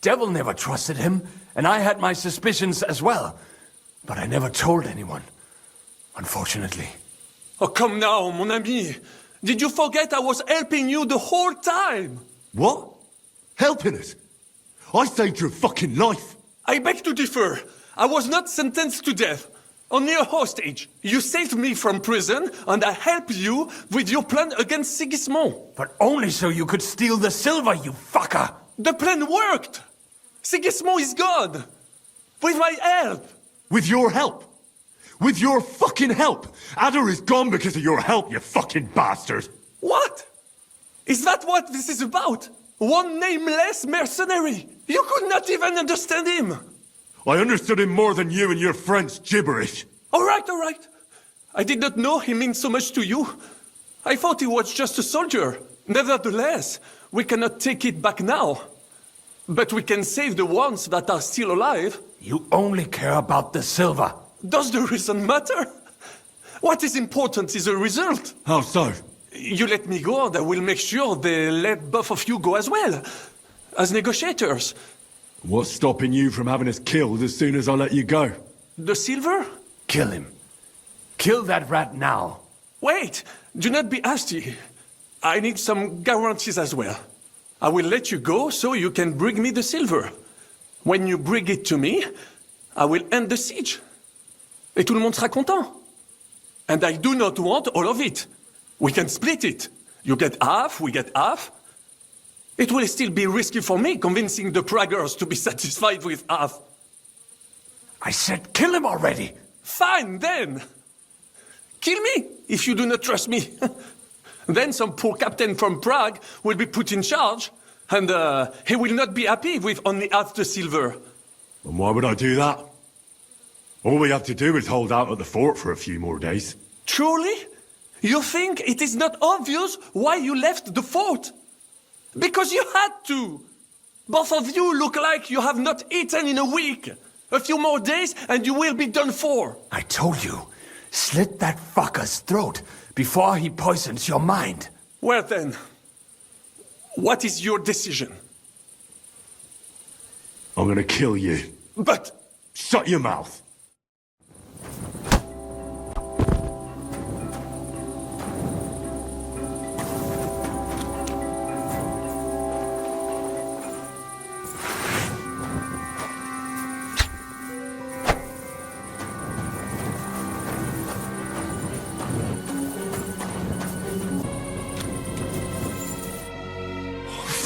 A: Devil never trusted him, and I had my suspicions as well. But I never told anyone, unfortunately.
P: Oh, come now, mon ami. Did you forget I was helping you the whole time?
L: What? Helping us? I saved your fucking life.
P: I beg to differ. I was not sentenced to death. Only a hostage. You saved me from prison, and I helped you with your plan against Sigismund.
A: But only so you could steal the silver, you fucker!
P: The plan worked! Sigismund is gone! With my help!
L: With your help? With your fucking help! Adder is gone because of your help, you fucking bastard!
P: What? Is that what this is about? One nameless mercenary? You could not even understand him!
L: I understood him more than you and your French gibberish.
P: All right. I did not know he meant so much to you. I thought he was just a soldier. Nevertheless, we cannot take it back now. But we can save the ones that are still alive.
A: You only care about the silver.
P: Does the reason matter? What is important is the result.
L: How so?
P: You let me go and I will make sure they let both of you go as well. As negotiators.
L: What's stopping you from having us killed as soon as I let you go?
P: The silver?
A: Kill him. Kill that rat now.
P: Wait! Do not be hasty. I need some guarantees as well. I will let you go so you can bring me the silver. When you bring it to me, I will end the siege. Et tout le monde sera content. And I do not want all of it. We can split it. You get half, we get half. It will still be risky for me convincing the Praggers to be satisfied with half.
A: I said kill him already!
P: Fine, then! Kill me, if you do not trust me. Then some poor captain from Prague will be put in charge, and he will not be happy with only half the silver.
L: And why would I do that? All we have to do is hold out at the fort for a few more days.
P: Truly? You think it is not obvious why you left the fort? Because you had to. Both of you look like you have not eaten in a week. A few more days and you will be done for.
A: I told you, slit that fucker's throat before he poisons your mind.
P: Well then, what is your decision?
L: I'm gonna kill you.
P: But...
L: Shut your mouth!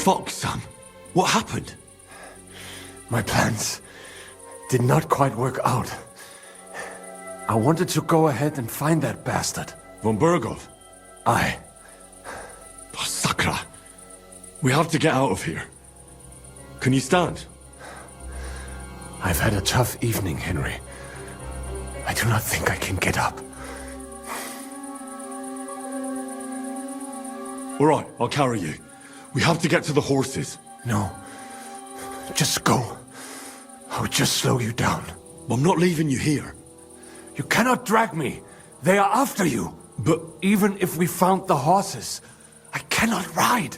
I: Fuck, son. What happened?
A: My plans did not quite work out. I wanted to go ahead and find that bastard.
L: Von Berghoff?
A: Aye.
L: Oh, Sakra! We have to get out of here. Can you stand?
A: I've had a tough evening, Henry. I do not think I can get up.
L: All right, I'll carry you. We have to get to the horses.
A: No. Just go. I would just slow you down.
L: I'm not leaving you here.
A: You cannot drag me. They are after you.
L: But...
A: Even if we found the horses, I cannot ride.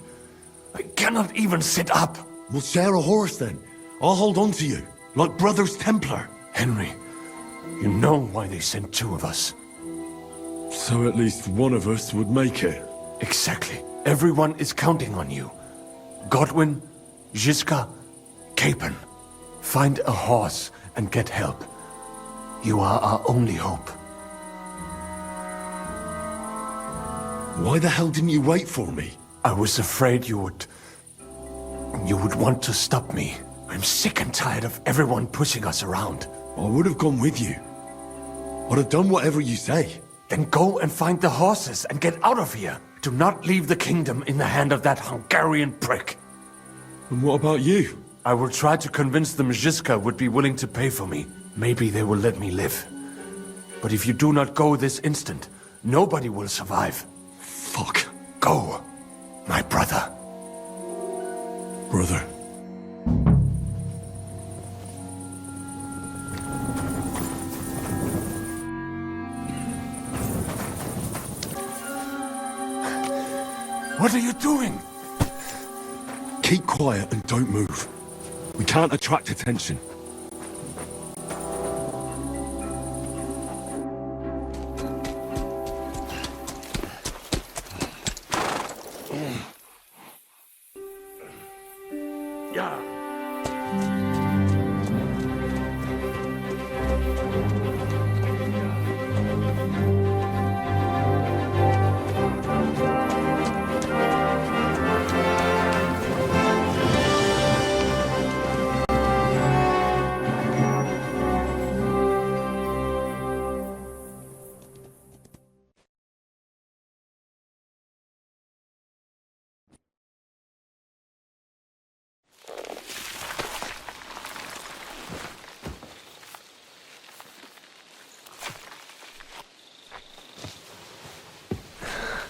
A: I cannot even sit up.
I: We'll share a horse then. I'll hold on to you, like Brothers Templar.
A: Henry, you know why they sent two of us.
L: So at least one of us would make it.
A: Exactly. Everyone is counting on you. Godwin, Žižka, Capon. Find a horse and get help. You are our only hope.
I: Why the hell didn't you wait for me?
A: I was afraid you would want to stop me. I'm sick and tired of everyone pushing us around.
I: I would have gone with you. I'd have done whatever you say.
A: Then go and find the horses and get out of here. Do not leave the kingdom in the hand of that Hungarian prick.
L: And what about you?
A: I will try to convince them Žižka would be willing to pay for me. Maybe they will let me live. But if you do not go this instant, nobody will survive.
I: Fuck.
A: Go, my brother.
L: Brother.
A: What are you doing?
L: Keep quiet and don't move. We can't attract attention.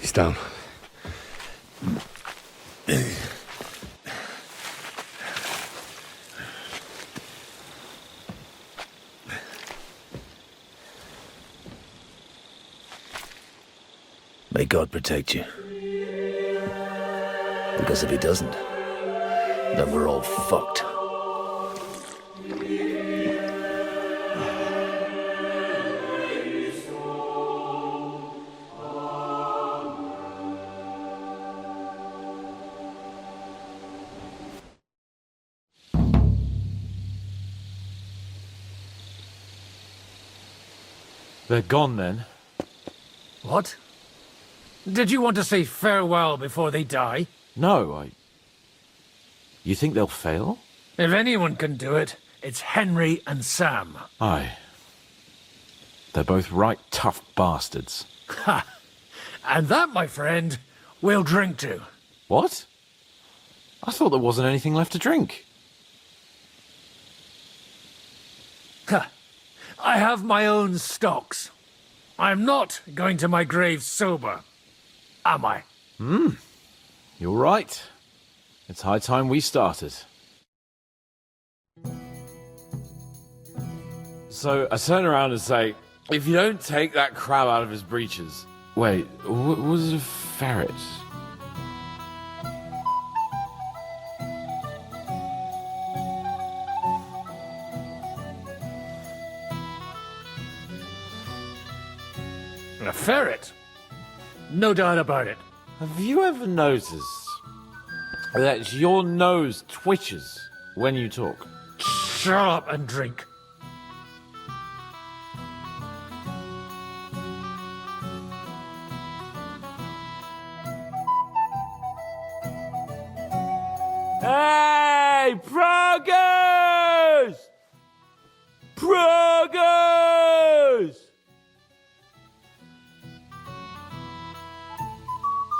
L: He's down.
B: May God protect you. Because if he doesn't, then we're all fucked.
M: They're gone then.
H: What? Did you want to say farewell before they die?
M: No, You think they'll fail?
H: If anyone can do it, it's Henry and Sam.
M: Aye. They're both right tough bastards.
H: Ha! And that, my friend, we'll drink to.
M: What? I thought there wasn't anything left to drink.
H: Ha! I have my own stocks. I'm not going to my grave sober, am I?
M: You're right. It's high time we started. So I turn around and say, if you don't take that crab out of his breeches... Wait, was it a ferret?
H: A ferret? No doubt about it.
M: Have you ever noticed that your nose twitches when you talk?
H: Shut up and drink.
M: Hey, Protagonist! Protagonist!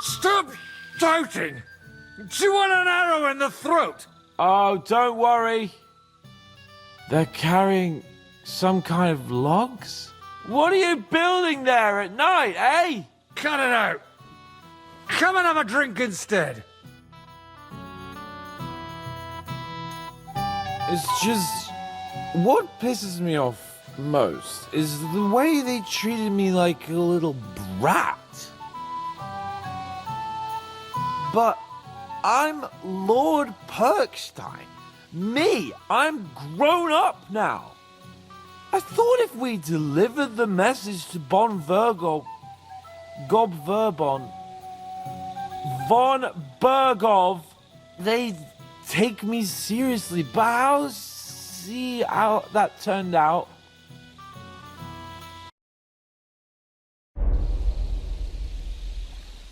H: Stop shouting! Do you want an arrow in the throat?
M: Oh, don't worry. They're carrying some kind of logs? What are you building there at night, eh?
H: Cut it out! Come and have a drink instead!
M: It's just... What pisses me off most is the way they treated me like a little brat. But I'm Lord Perkstein. Me, I'm grown up now. I thought if we delivered the message to Von Vergov, Gob Verbon, Von Bergov, they'd take me seriously. But see how that turned out.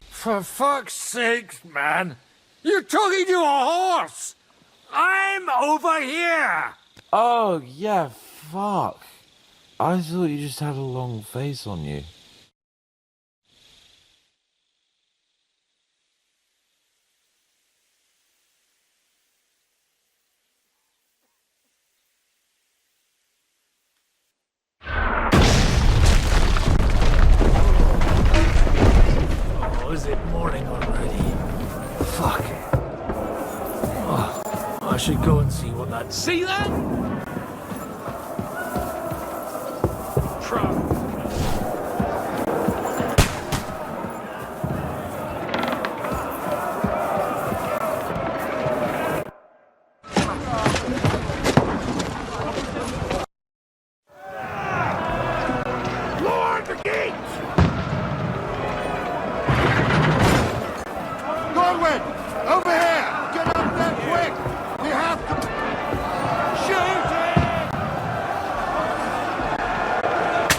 H: For fuck's sake, man! You're talking to a horse! I'm over here!
M: Oh, yeah, fuck. I thought you just had a long face on you.
H: Oh, is it morning already? Fuck. Oh, I should go and see what that... See that? Truck.
R: Lord the gates!
N: Godwin! Over here! Get up there quick! We have to... Shoot it!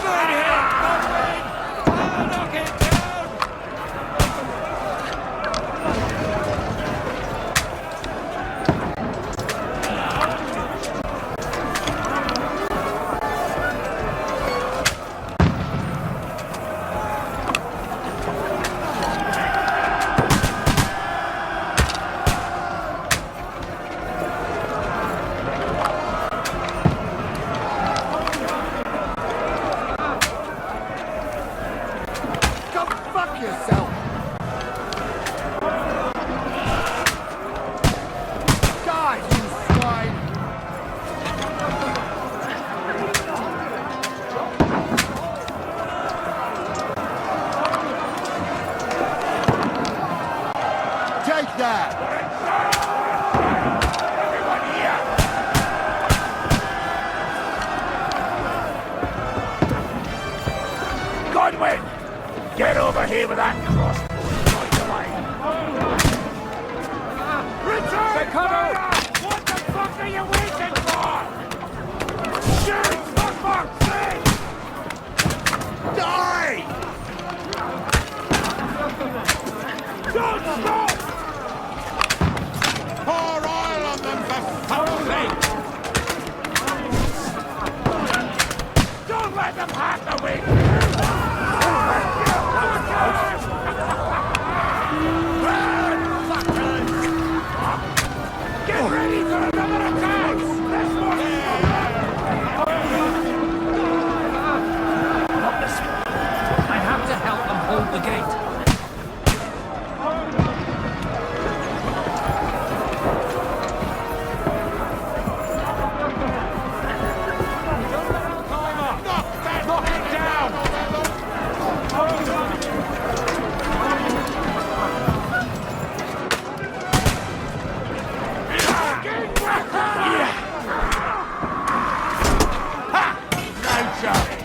N: Good hit, Godwin! Knock it down! Go fuck yourself! Die, you swine! Take that! Everyone here! Godwin! Get over here with that crossbow right away! Return fire! What the fuck are you waiting for? Shoot, for fuck's sake! Die! Don't stop! Pour oil on them for fuck's sake! Don't let them have the wing! Get ready for another attack! Let's
K: Johnny!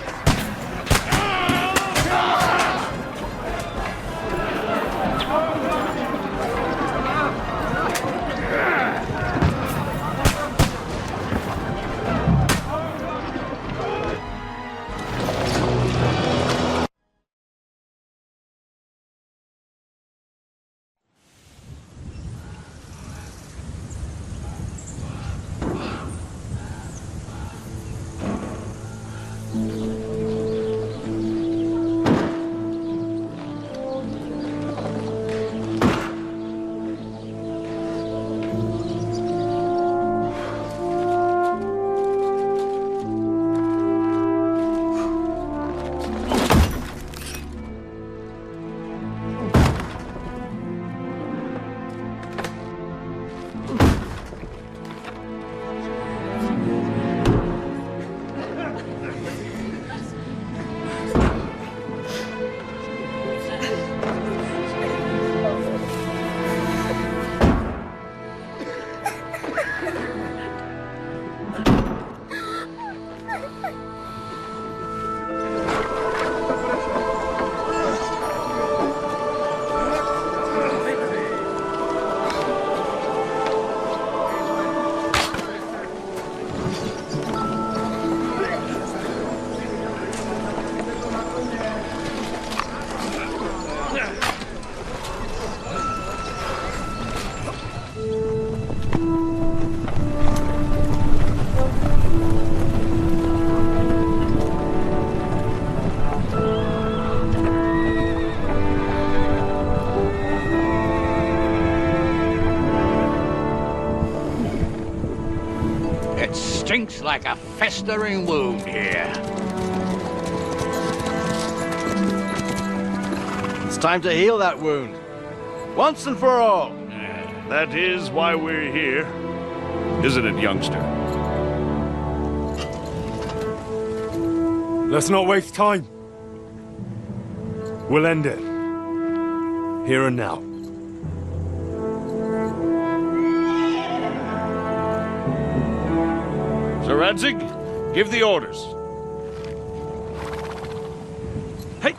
C: Stinks like a festering wound here.
D: It's time to heal that wound. Once and for all.
W: That is why we're here. Isn't it, youngster?
L: Let's not waste time. We'll end it. Here and now.
W: Sir Radzig, give the orders.
L: Hey!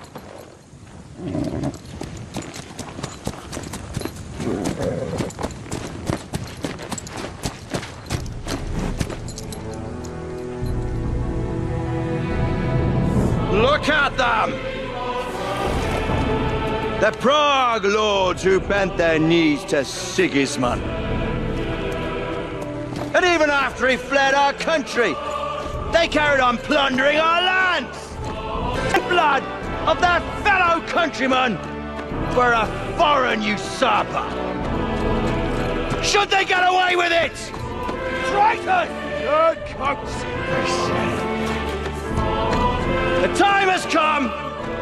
D: Look at them! The Prague lords who bent their knees to Sigismund. And even after he fled our country, they carried on plundering our lands. The blood of their fellow countrymen for a foreign usurper. Should they get away with it? Traitors! Good The time has come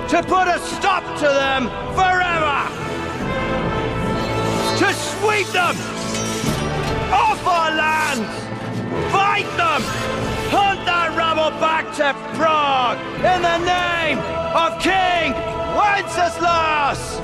D: to put a stop to them forever! To sweep them off our lands! Fight them! Hunt that rabble back to Prague in the name of King Wenceslas!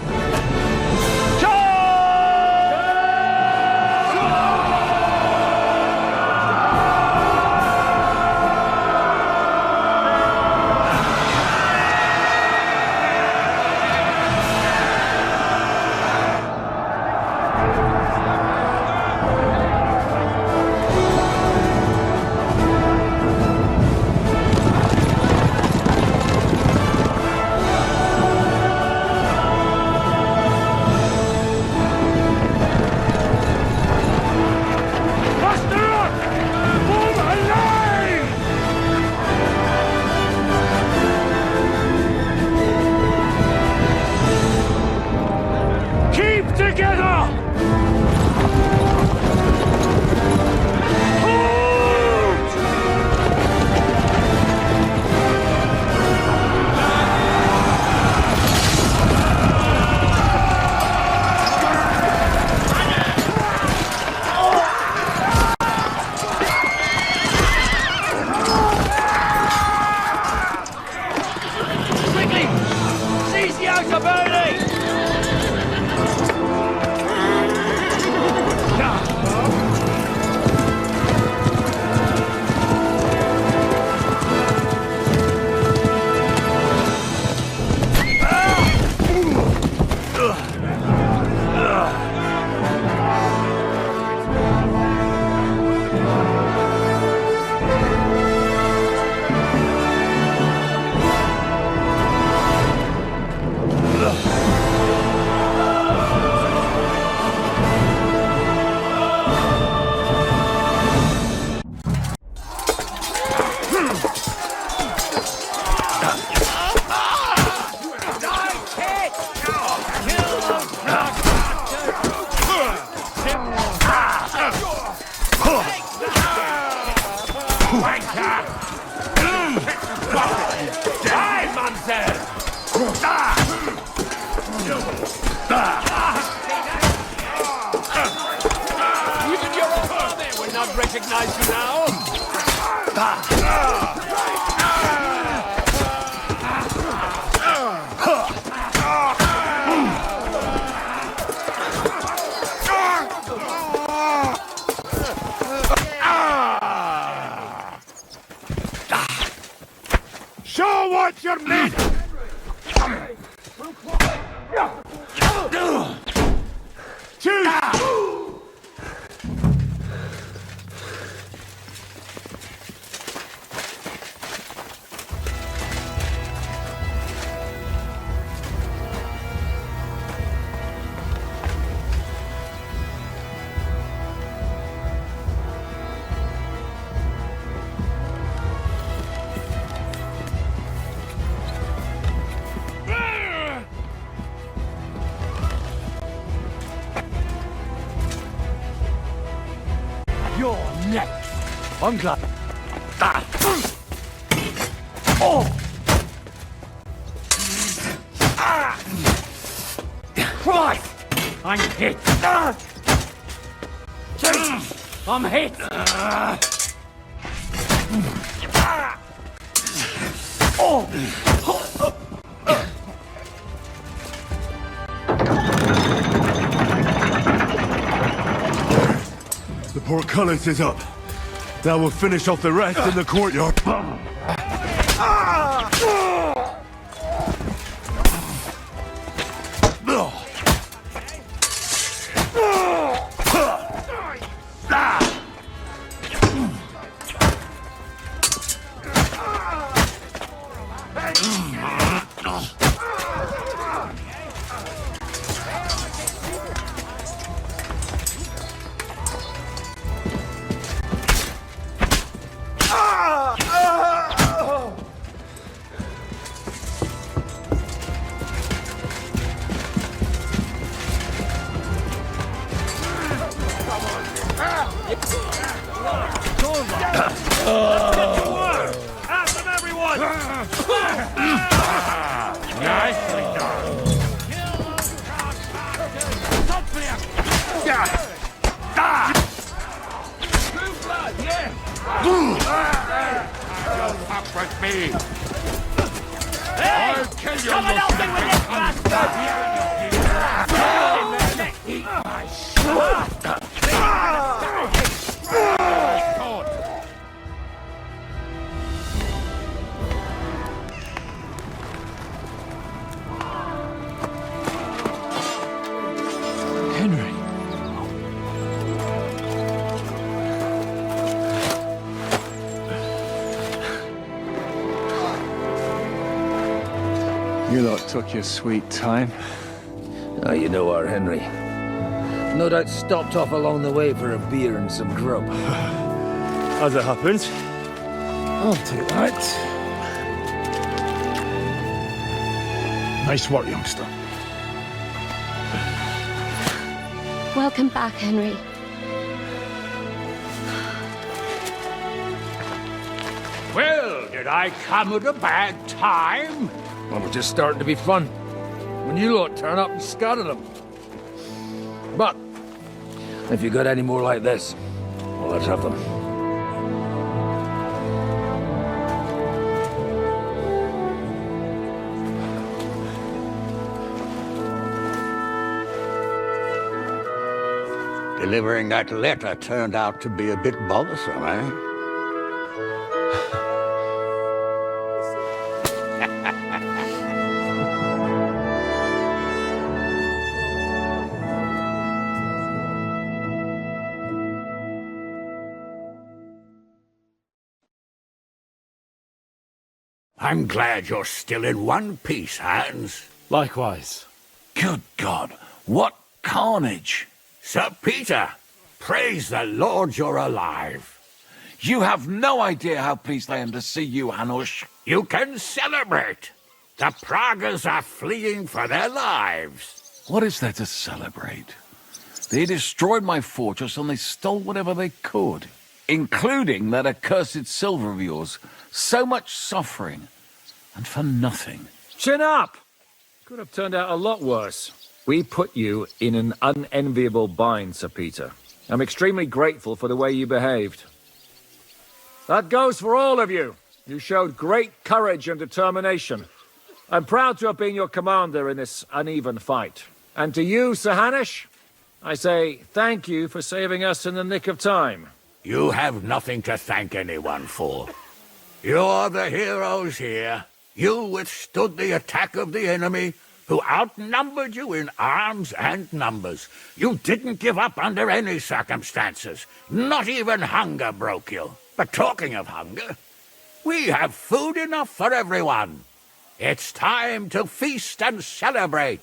N: Even your own army will not recognize you now.
R: Show what you're made of!
N: You're next. I'm glad. Oh! Christ! I'm hit. I'm hit.
L: The portcullis is up. Now we'll finish off the rest in the courtyard.
N: Nicely done.
K: Up with me!
N: Hey!
K: I'll kill you,
N: Come and
K: you
N: help me with this bastard!
K: Eat my
H: Henry.
E: You lot took your sweet time.
B: Oh, you know our Henry. No doubt stopped off along the way for a beer and some grub.
E: As it happens.
B: I'll take that.
V: Nice work, youngster.
J: Welcome back, Henry.
R: Well, did I come at a bad time?
B: Well, we're just starting to be fun. When you lot turn up and scatter them. But, if you got any more like this, well, let's have them.
C: Delivering that letter turned out to be a bit bothersome, eh? I'm glad you're still in one piece, Hans.
H: Likewise.
K: Good God, what carnage!
C: Sir Peter, praise the Lord you're alive.
G: You have no idea how pleased I am to see you, Hanush.
C: You can celebrate. The Pragas are fleeing for their lives.
G: What is there to celebrate? They destroyed my fortress and they stole whatever they could, including that accursed silver of yours. So much suffering, and for nothing.
O: Chin up! Could have turned out a lot worse. We put you in an unenviable bind, Sir Peter. I'm extremely grateful for the way you behaved. That goes for all of you. You showed great courage and determination. I'm proud to have been your commander in this uneven fight. And to you, Sir Hanush, I say thank you for saving us in the nick of time.
C: You have nothing to thank anyone for. You're the heroes here. You withstood the attack of the enemy, who outnumbered you in arms and numbers. You didn't give up under any circumstances. Not even hunger broke you. But talking of hunger, we have food enough for everyone. It's time to feast and celebrate.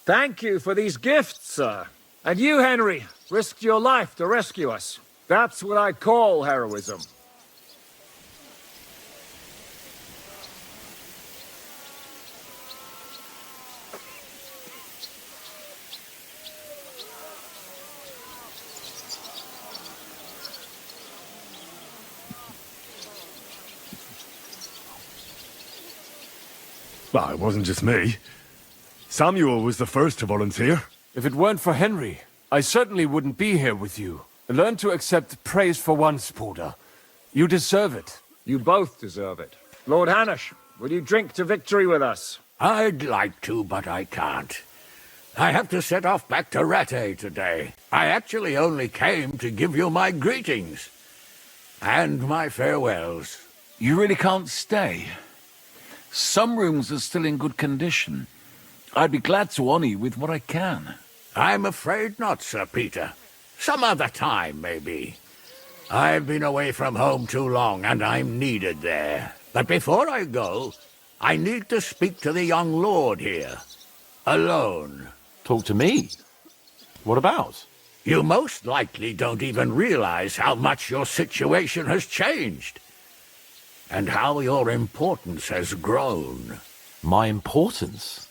O: Thank you for these gifts, sir. And you, Henry, risked your life to rescue us. That's what I call heroism.
L: Well, it wasn't just me. Samuel was the first to volunteer.
B: If it weren't for Henry, I certainly wouldn't be here with you. Learn to accept praise for once, Porter. You deserve it.
O: You both deserve it. Lord Hanush, will you drink to victory with us?
C: I'd like to, but I can't. I have to set off back to Rattay today. I actually only came to give you my greetings. And my farewells.
G: You really can't stay? Some rooms are still in good condition. I'd be glad to honor you with what I can.
C: I'm afraid not, Sir Peter. Some other time, maybe. I've been away from home too long, and I'm needed there. But before I go, I need to speak to the young lord here. Alone.
B: Talk to me? What about?
C: You most likely don't even realize how much your situation has changed. And how your importance has grown.
B: My importance?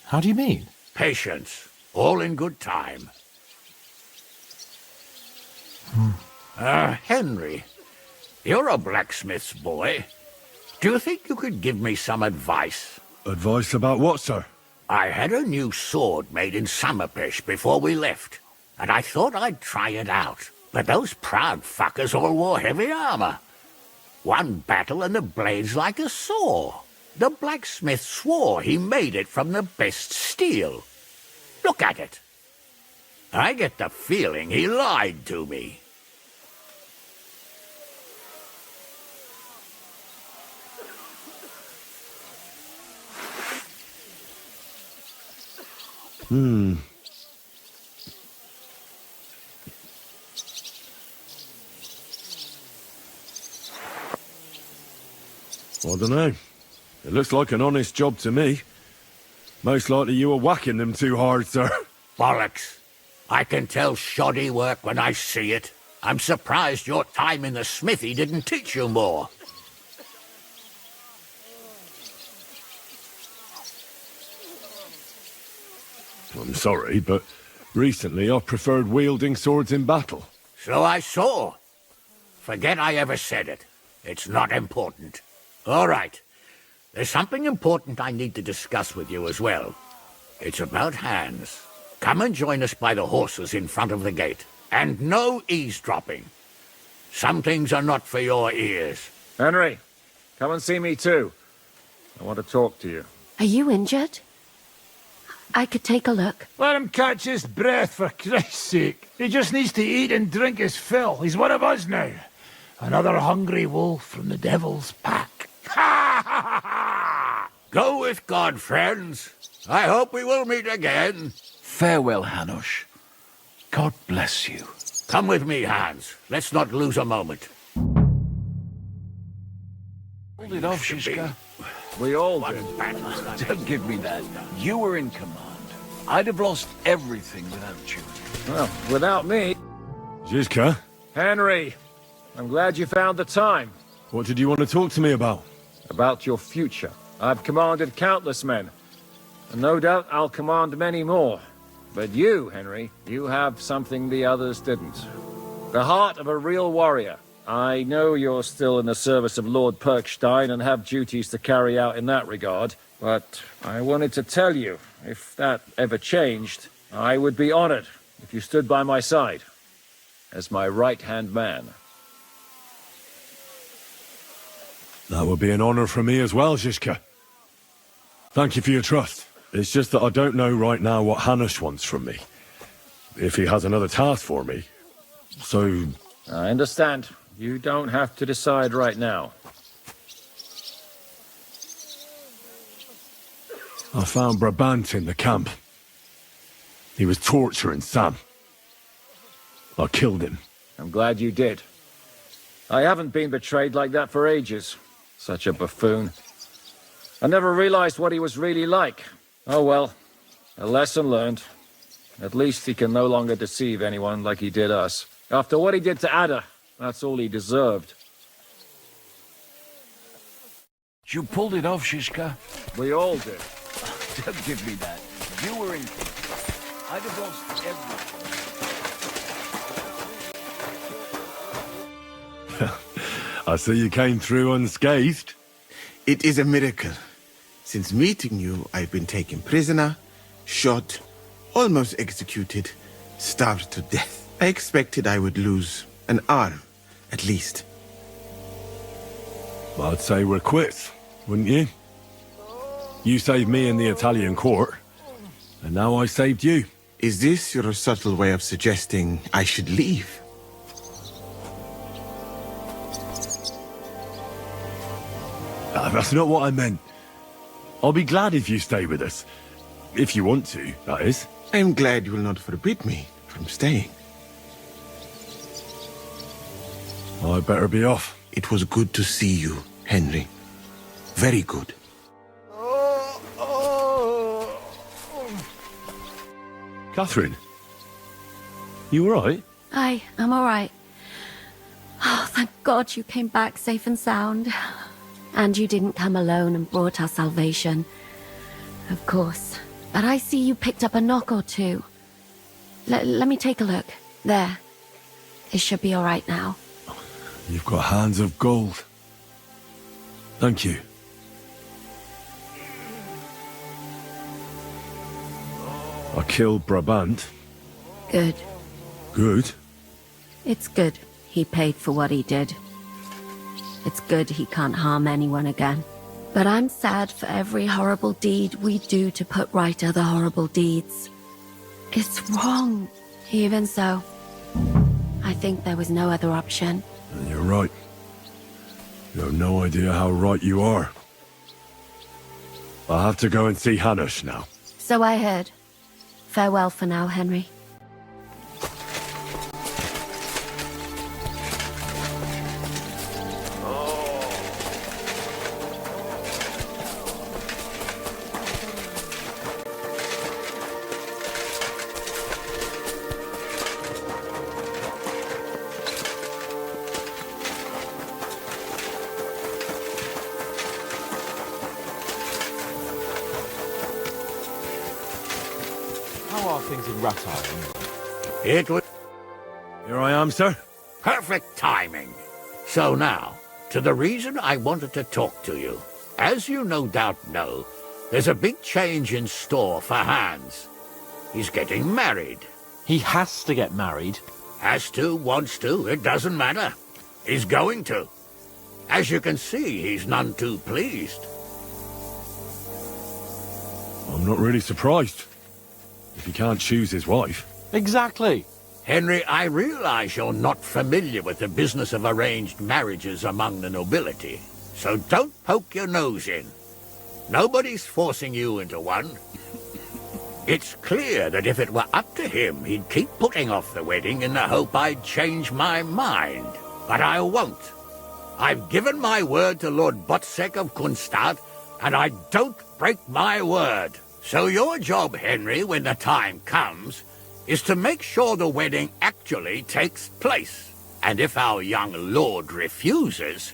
B: How do you mean?
C: Patience. All in good time. Henry, you're a blacksmith's boy. Do you think you could give me some advice?
L: Advice about what, sir?
C: I had a new sword made in Summerpish before we left, and I thought I'd try it out. But those proud fuckers all wore heavy armor. One battle and the blade's like a saw. The blacksmith swore he made it from the best steel. Look at it. I get the feeling he lied to me.
L: I don't know. It looks like an honest job to me. Most likely you were whacking them too hard, sir.
C: Bollocks. I can tell shoddy work when I see it. I'm surprised your time in the smithy didn't teach you more.
L: I'm sorry, but recently I've preferred wielding swords in battle.
C: So I saw. Forget I ever said it. It's not important. All right. There's something important I need to discuss with you as well. It's about Hans. Come and join us by the horses in front of the gate. And no eavesdropping. Some things are not for your ears.
O: Henry, come and see me too. I want to talk to you.
J: Are you injured? I could take a look.
V: Let him catch his breath, for Christ's sake. He just needs to eat and drink his fill. He's one of us now. Another hungry wolf from the devil's pack.
C: Go with God, friends. I hope we will meet again.
G: Farewell, Hanush. God bless you.
C: Come with me, Hans. Let's not lose a moment.
G: Hold it off, Shishka.
O: We all did.
G: Don't give me that. You were in command. I'd have lost everything without you.
O: Well, without me...
L: Zizka,
O: Henry, I'm glad you found the time.
L: what did you want to talk to me about?
O: About your future. I've commanded countless men. And no doubt I'll command many more. But you, Henry, you have something the others didn't. The heart of a real warrior. I know you're still in the service of Lord Perkstein and have duties to carry out in that regard, but I wanted to tell you, if that ever changed, I would be honored if you stood by my side, as my right-hand man.
L: That would be an honor for me as well, Zizka. Thank you for your trust. It's just that I don't know right now what Hanush wants from me. If he has another task for me. So...
O: I understand. You don't have to decide right now.
L: I found Brabant in the camp. He was torturing Sam. I killed him.
O: I'm glad you did. I haven't been betrayed like that for ages. Such a buffoon. I never realized what he was really like. Oh well, a lesson learned. At least he can no longer deceive anyone like he did us. After what he did to Ada, that's all he deserved.
G: You pulled it off, Zizka.
O: We all did.
G: Don't give me that. You were in... I'd have lost everything.
L: I see you came through unscathed.
F: It is a miracle. Since meeting you, I've been taken prisoner, shot, almost executed, starved to death. I expected I would lose an arm, at least.
L: I'd say we're quits, wouldn't you? You saved me in the Italian court, and now I saved you.
F: Is this your subtle way of suggesting I should leave?
L: That's not what I meant. I'll be glad if you stay with us. If you want to, that is.
F: I'm glad you will not forbid me from staying.
L: I better be off.
F: It was good to see you, Henry. Very good.
L: Catherine, you all right?
J: I'm all right. Oh, thank God you came back safe and sound. And you didn't come alone and brought our salvation. Of course. But I see you picked up a knock or two. Let me take a look. There. It should be all right now.
L: You've got hands of gold. Thank you. I killed Brabant.
J: Good.
L: Good?
J: It's good he paid for what he did. It's good he can't harm anyone again. But I'm sad for every horrible deed we do to put right other horrible deeds. It's wrong. Even so, I think there was no other option.
L: And you're right. You have no idea how right you are. I'll have to go and see Hanush now.
J: So I heard. Farewell for now, Henry.
M: How are things in Rattire?
C: It was...
L: Here I am, sir.
C: Perfect timing. So now, to the reason I wanted to talk to you. As you no doubt know, there's a big change in store for Hans. He's getting married.
M: He has to get married.
C: Has to, wants to, it doesn't matter. He's going to. As you can see, he's none too pleased.
L: I'm not really surprised. If he can't choose his wife.
M: Exactly.
C: Henry, I realize you're not familiar with the business of arranged marriages among the nobility, so don't poke your nose in. Nobody's forcing you into one. It's clear that if it were up to him, he'd keep putting off the wedding in the hope I'd change my mind. But I won't. I've given my word to Lord Botsek of Kunstad, and I don't break my word. So your job, Henry, when the time comes, is to make sure the wedding actually takes place. And if our young lord refuses,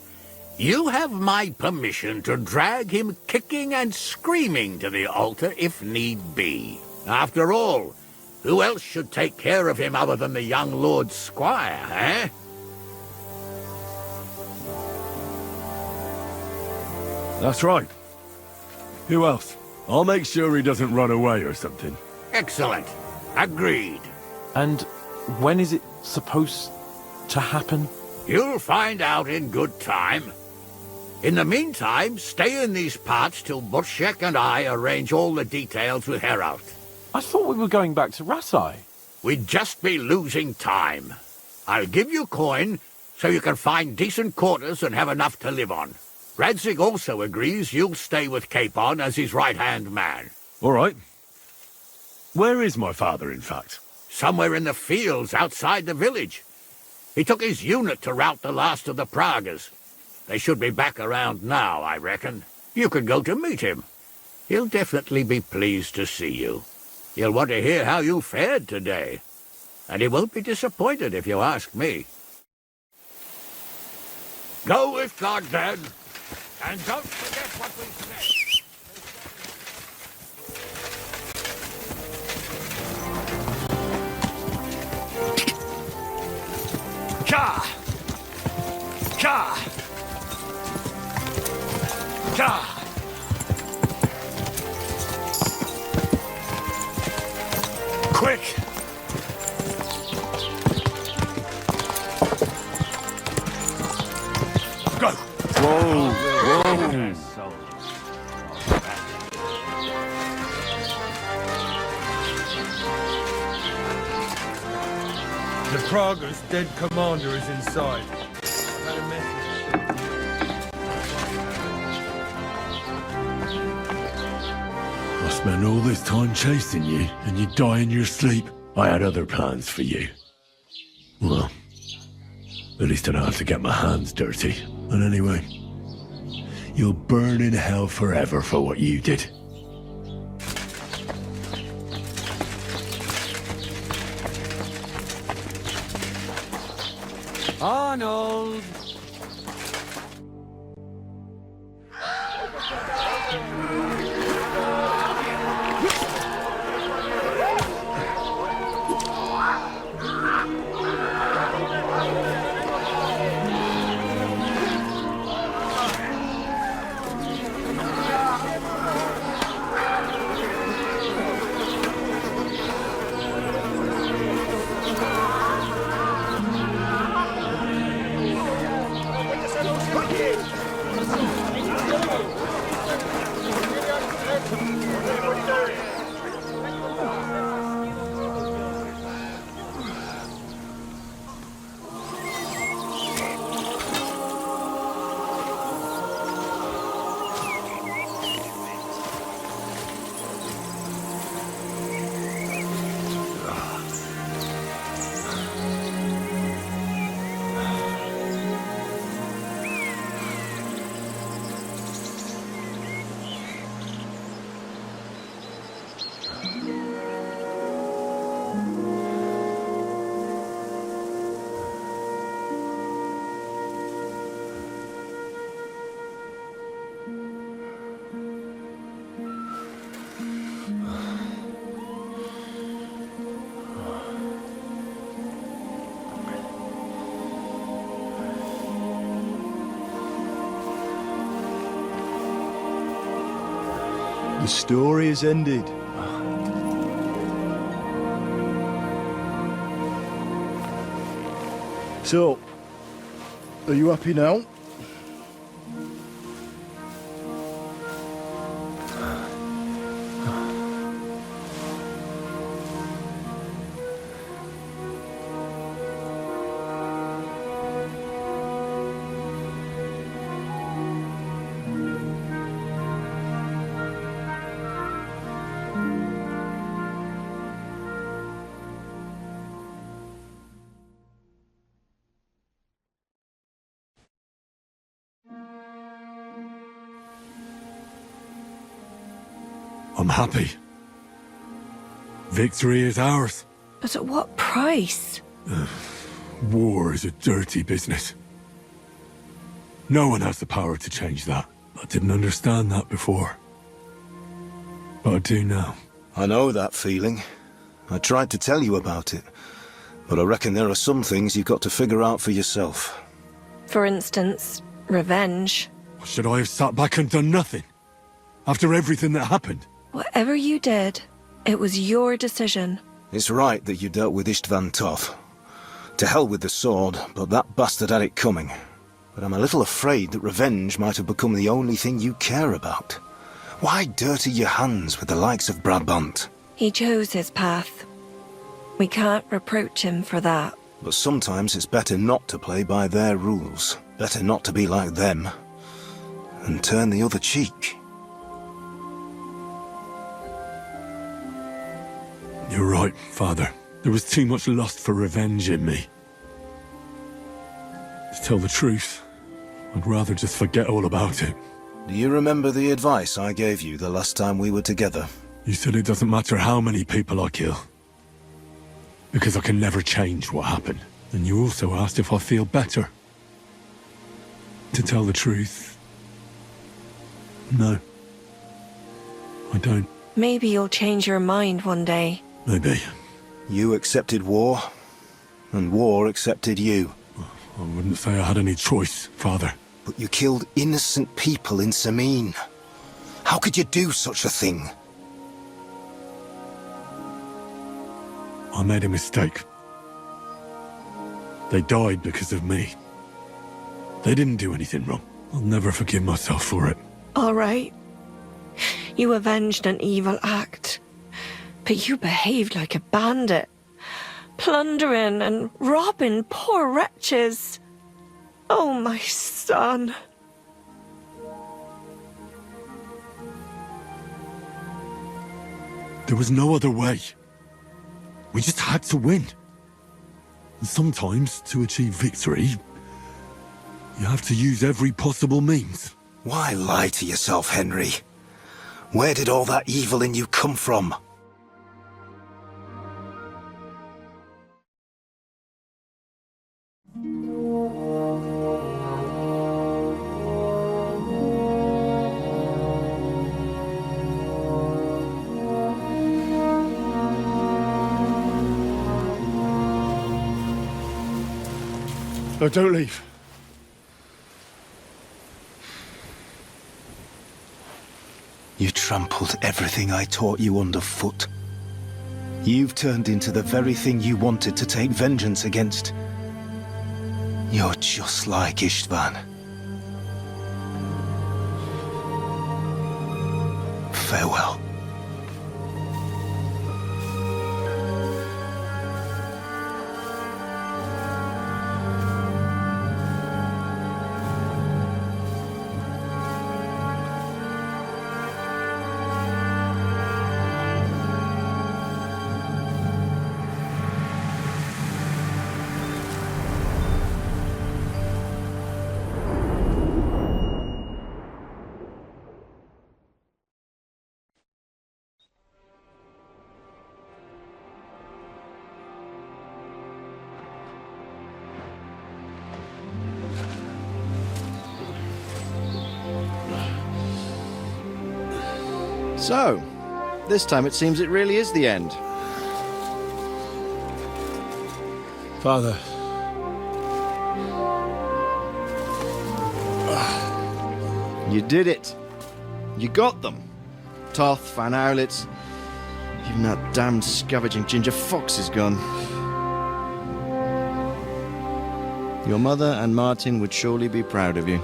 C: you have my permission to drag him kicking and screaming to the altar if need be. After all, who else should take care of him other than the young lord's squire, eh?
L: That's right. Who else? I'll make sure he doesn't run away or something.
C: Excellent. Agreed.
M: And when is it supposed to happen?
C: You'll find out in good time. In the meantime, stay in these parts till Butchek and I arrange all the details with Herald.
M: I thought we were going back to Rasai.
C: We'd just be losing time. I'll give you coin so you can find decent quarters and have enough to live on. Radzig also agrees you'll stay with Capon as his right-hand man.
L: All right. Where is my father, in fact?
C: Somewhere in the fields outside the village. He took his unit to rout the last of the Pragas. They should be back around now, I reckon. You could go to meet him. He'll definitely be pleased to see you. He'll want to hear how you fared today. And he won't be disappointed if you ask me. Go with God, then. And don't forget what we said.
N: Ka! Ka! Ka! Quick! Go!
L: Whoa! Whoa!
Q: The Praga's dead commander is inside. I've had a message.
L: I spent all this time chasing you, and you die in your sleep. I had other plans for you. Well, at least I don't have to get my hands dirty. And anyway, you'll burn in hell forever for what you did.
Q: Arnold!
I: The story is ended. So, are you happy now?
L: I'm happy. Victory is ours.
S: But at what price?
L: War is a dirty business. No one has the power to change that. I didn't understand that before. But I do now.
I: I know that feeling. I tried to tell you about it. But I reckon there are some things you've got to figure out for yourself.
S: For instance, revenge.
L: Should I have sat back and done nothing? After everything that happened?
S: Whatever you did, it was your decision.
I: It's right that you dealt with Istvan tough. To hell with the sword, but that bastard had it coming. But I'm a little afraid that revenge might have become the only thing you care about. Why dirty your hands with the likes of Brabant?
S: He chose his path. We can't reproach him for that.
I: But sometimes it's better not to play by their rules. Better not to be like them. And turn the other cheek.
L: You're right, Father. There was too much lust for revenge in me. To tell the truth, I'd rather just forget all about it.
I: Do you remember the advice I gave you the last time we were together?
L: You said it doesn't matter how many people I kill. Because I can never change what happened. And you also asked if I feel better. To tell the truth, no. I don't.
S: Maybe you'll change your mind one day.
L: Maybe.
I: You accepted war, and war accepted you.
L: I wouldn't say I had any choice, Father.
I: But you killed innocent people in Samin. How could you do such a thing?
L: I made a mistake. They died because of me. They didn't do anything wrong. I'll never forgive myself for it.
S: All right. You avenged an evil act. But you behaved like a bandit. Plundering and robbing poor wretches. Oh, my son.
L: There was no other way. We just had to win. And sometimes, to achieve victory, you have to use every possible means.
I: Why lie to yourself, Henry? Where did all that evil in you come from?
L: No, don't leave.
I: You trampled everything I taught you underfoot. You've turned into the very thing you wanted to take vengeance against. You're just like Istvan. Farewell.
T: So, this time it seems it really is the end.
U: Father.
T: You did it. You got them. Toth, Van Owlitz. Even that damned scavenging ginger fox is gone. Your mother and Martin would surely be proud of you.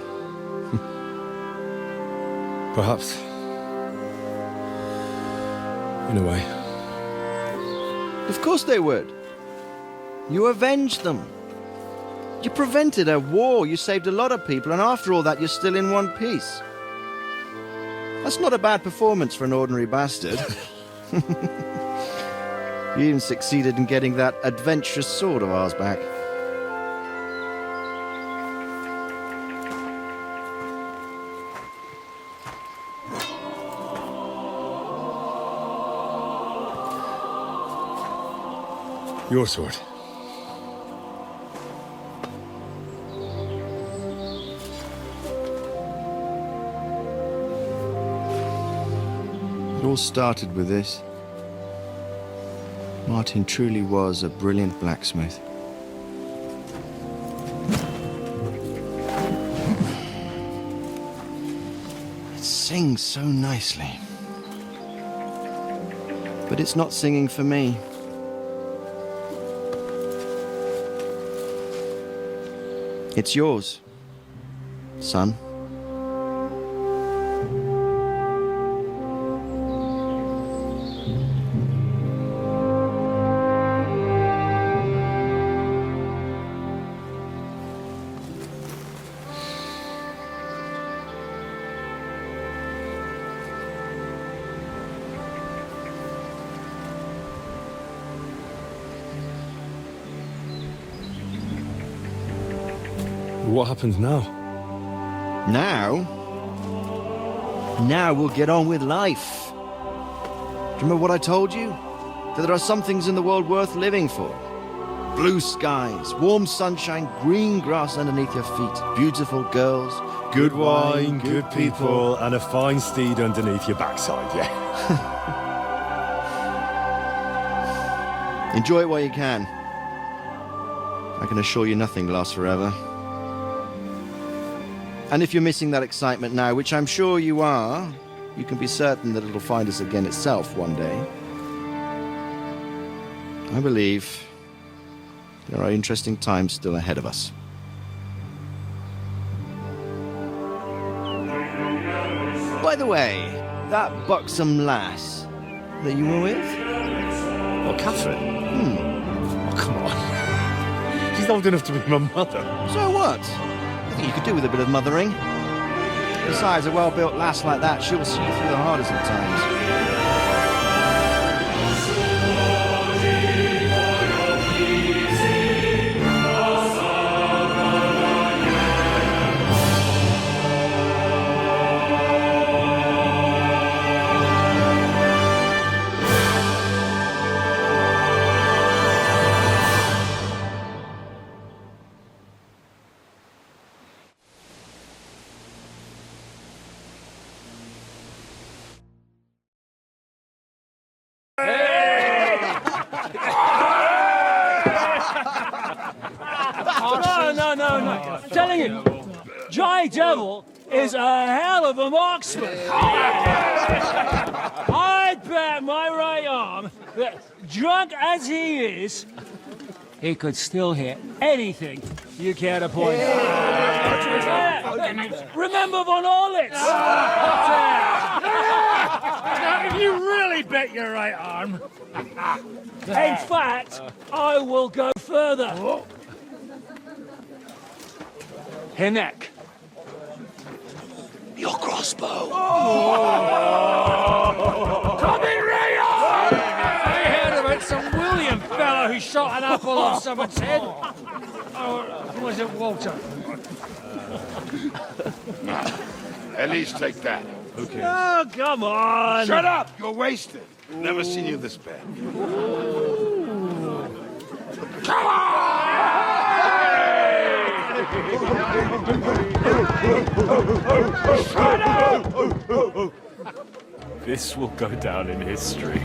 U: Perhaps. In a way.
T: Of course they would. You avenged them. You prevented a war, you saved a lot of people, and after all that, you're still in one piece. That's not a bad performance for an ordinary bastard. You even succeeded in getting that adventurous sword of ours back.
U: Your sword.
T: It all started with this. Martin truly was a brilliant blacksmith. It sings so nicely. But it's not singing for me. It's yours, son.
U: What happens now?
T: Now? Now we'll get on with life. Do you remember what I told you? That there are some things in the world worth living for. Blue skies, warm sunshine, green grass underneath your feet, beautiful girls,
U: Good wine, good people, and a fine steed underneath your backside, yeah.
T: Enjoy it while you can. I can assure you nothing lasts forever. And if you're missing that excitement now, which I'm sure you are, you can be certain that it'll find us again itself one day. I believe there are interesting times still ahead of us. By the way, that buxom lass that you were with?
U: Oh, Catherine? Oh, come on. She's old enough to be my mother.
T: So what? I think you could do with a bit of mothering. Besides, a well-built lass like that, she'll see you through the hardest of times.
A: No. I'm telling you, Jai Devil is a hell of a marksman. I'd bet my right arm that, drunk as he is, he could still hit anything you care to point out. Remember Von Orlitz?
N: Now, if you really bet your right arm...
A: In fact, I will go further. Hinek. Your crossbow.
N: Come in, Rayo! I heard about some William fellow who shot an apple off someone's head. Or was it Walter?
K: At least take that.
N: Okay. Oh, come on!
K: Shut up! You're wasted. Never seen you this bad. Come on!
N: Shut up!
E: This will go down in history.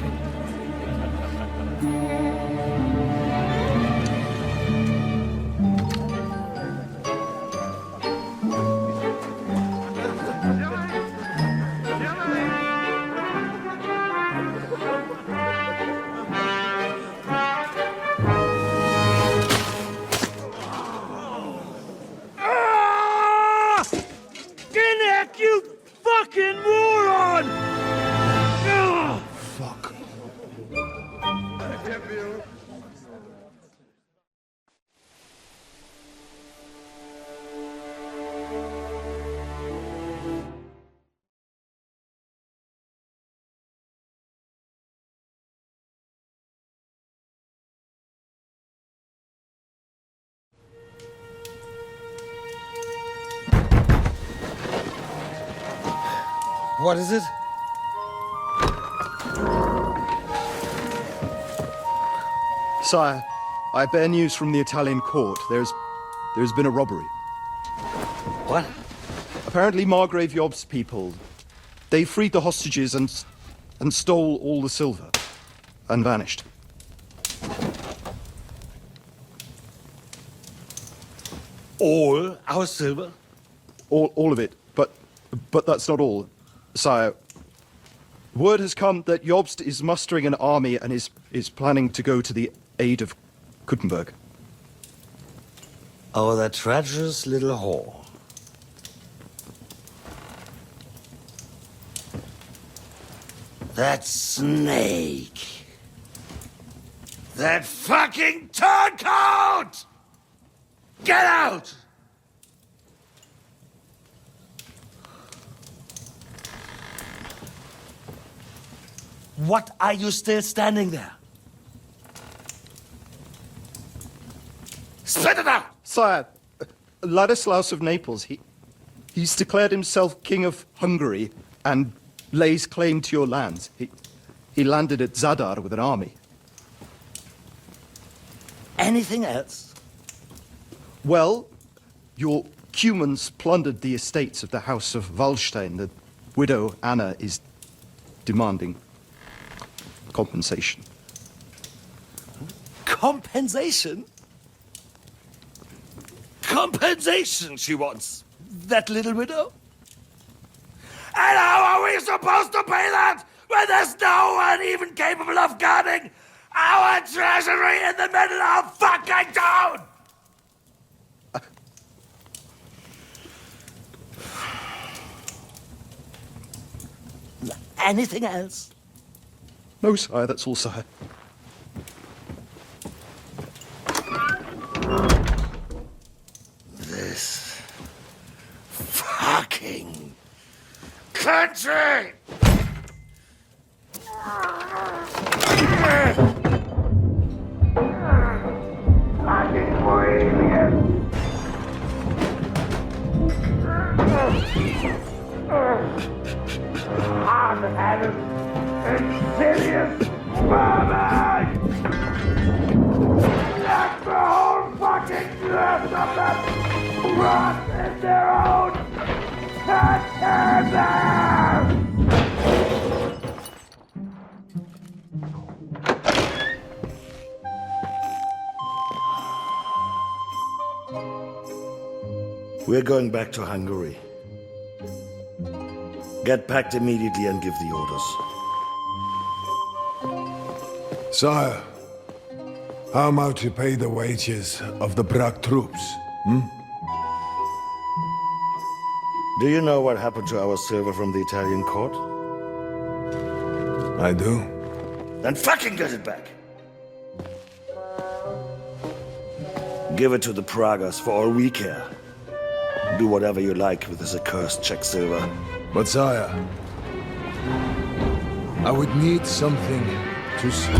N: You fucking moron!
K: Fuck.
B: What is it?
D: Sire, I bear news from the Italian court. There's been a robbery.
U: What?
D: Apparently Margrave Yob's people, they freed the hostages and stole all the silver and vanished.
U: All our silver?
D: All of it, but that's not all, sire. Word has come that Jobst is mustering an army and is planning to go to the aid of Kuttenberg.
U: Oh, that treacherous little whore. That snake. That fucking turncoat! Get out! What are you still standing there? Spit it out!
D: Sire, Ladislaus of Naples, he's declared himself King of Hungary and lays claim to your lands. He landed at Zadar with an army.
U: Anything else?
D: Well, your Cumans plundered the estates of the House of Wallstein. The widow Anna is demanding compensation.
U: Compensation? Compensation she wants, that little widow? And how are we supposed to pay that when there's no one even capable of guarding our treasury in the middle of fucking town? Anything else?
D: No, sire, that's all, sire.
U: This fucking country! Fucking Moravian! Hard-headed, insidious vermin! Let the whole fucking rest of them rot in their own containers! We're going back to Hungary. Get packed immediately and give the orders.
P: Sire, how am I to pay the wages of the Prague troops?
U: Do you know what happened to our silver from the Italian court?
P: I do.
U: Then fucking get it back! Give it to the Pragas for all we care. Do whatever you like with this accursed Czech silver.
P: But sire, I would need something to see.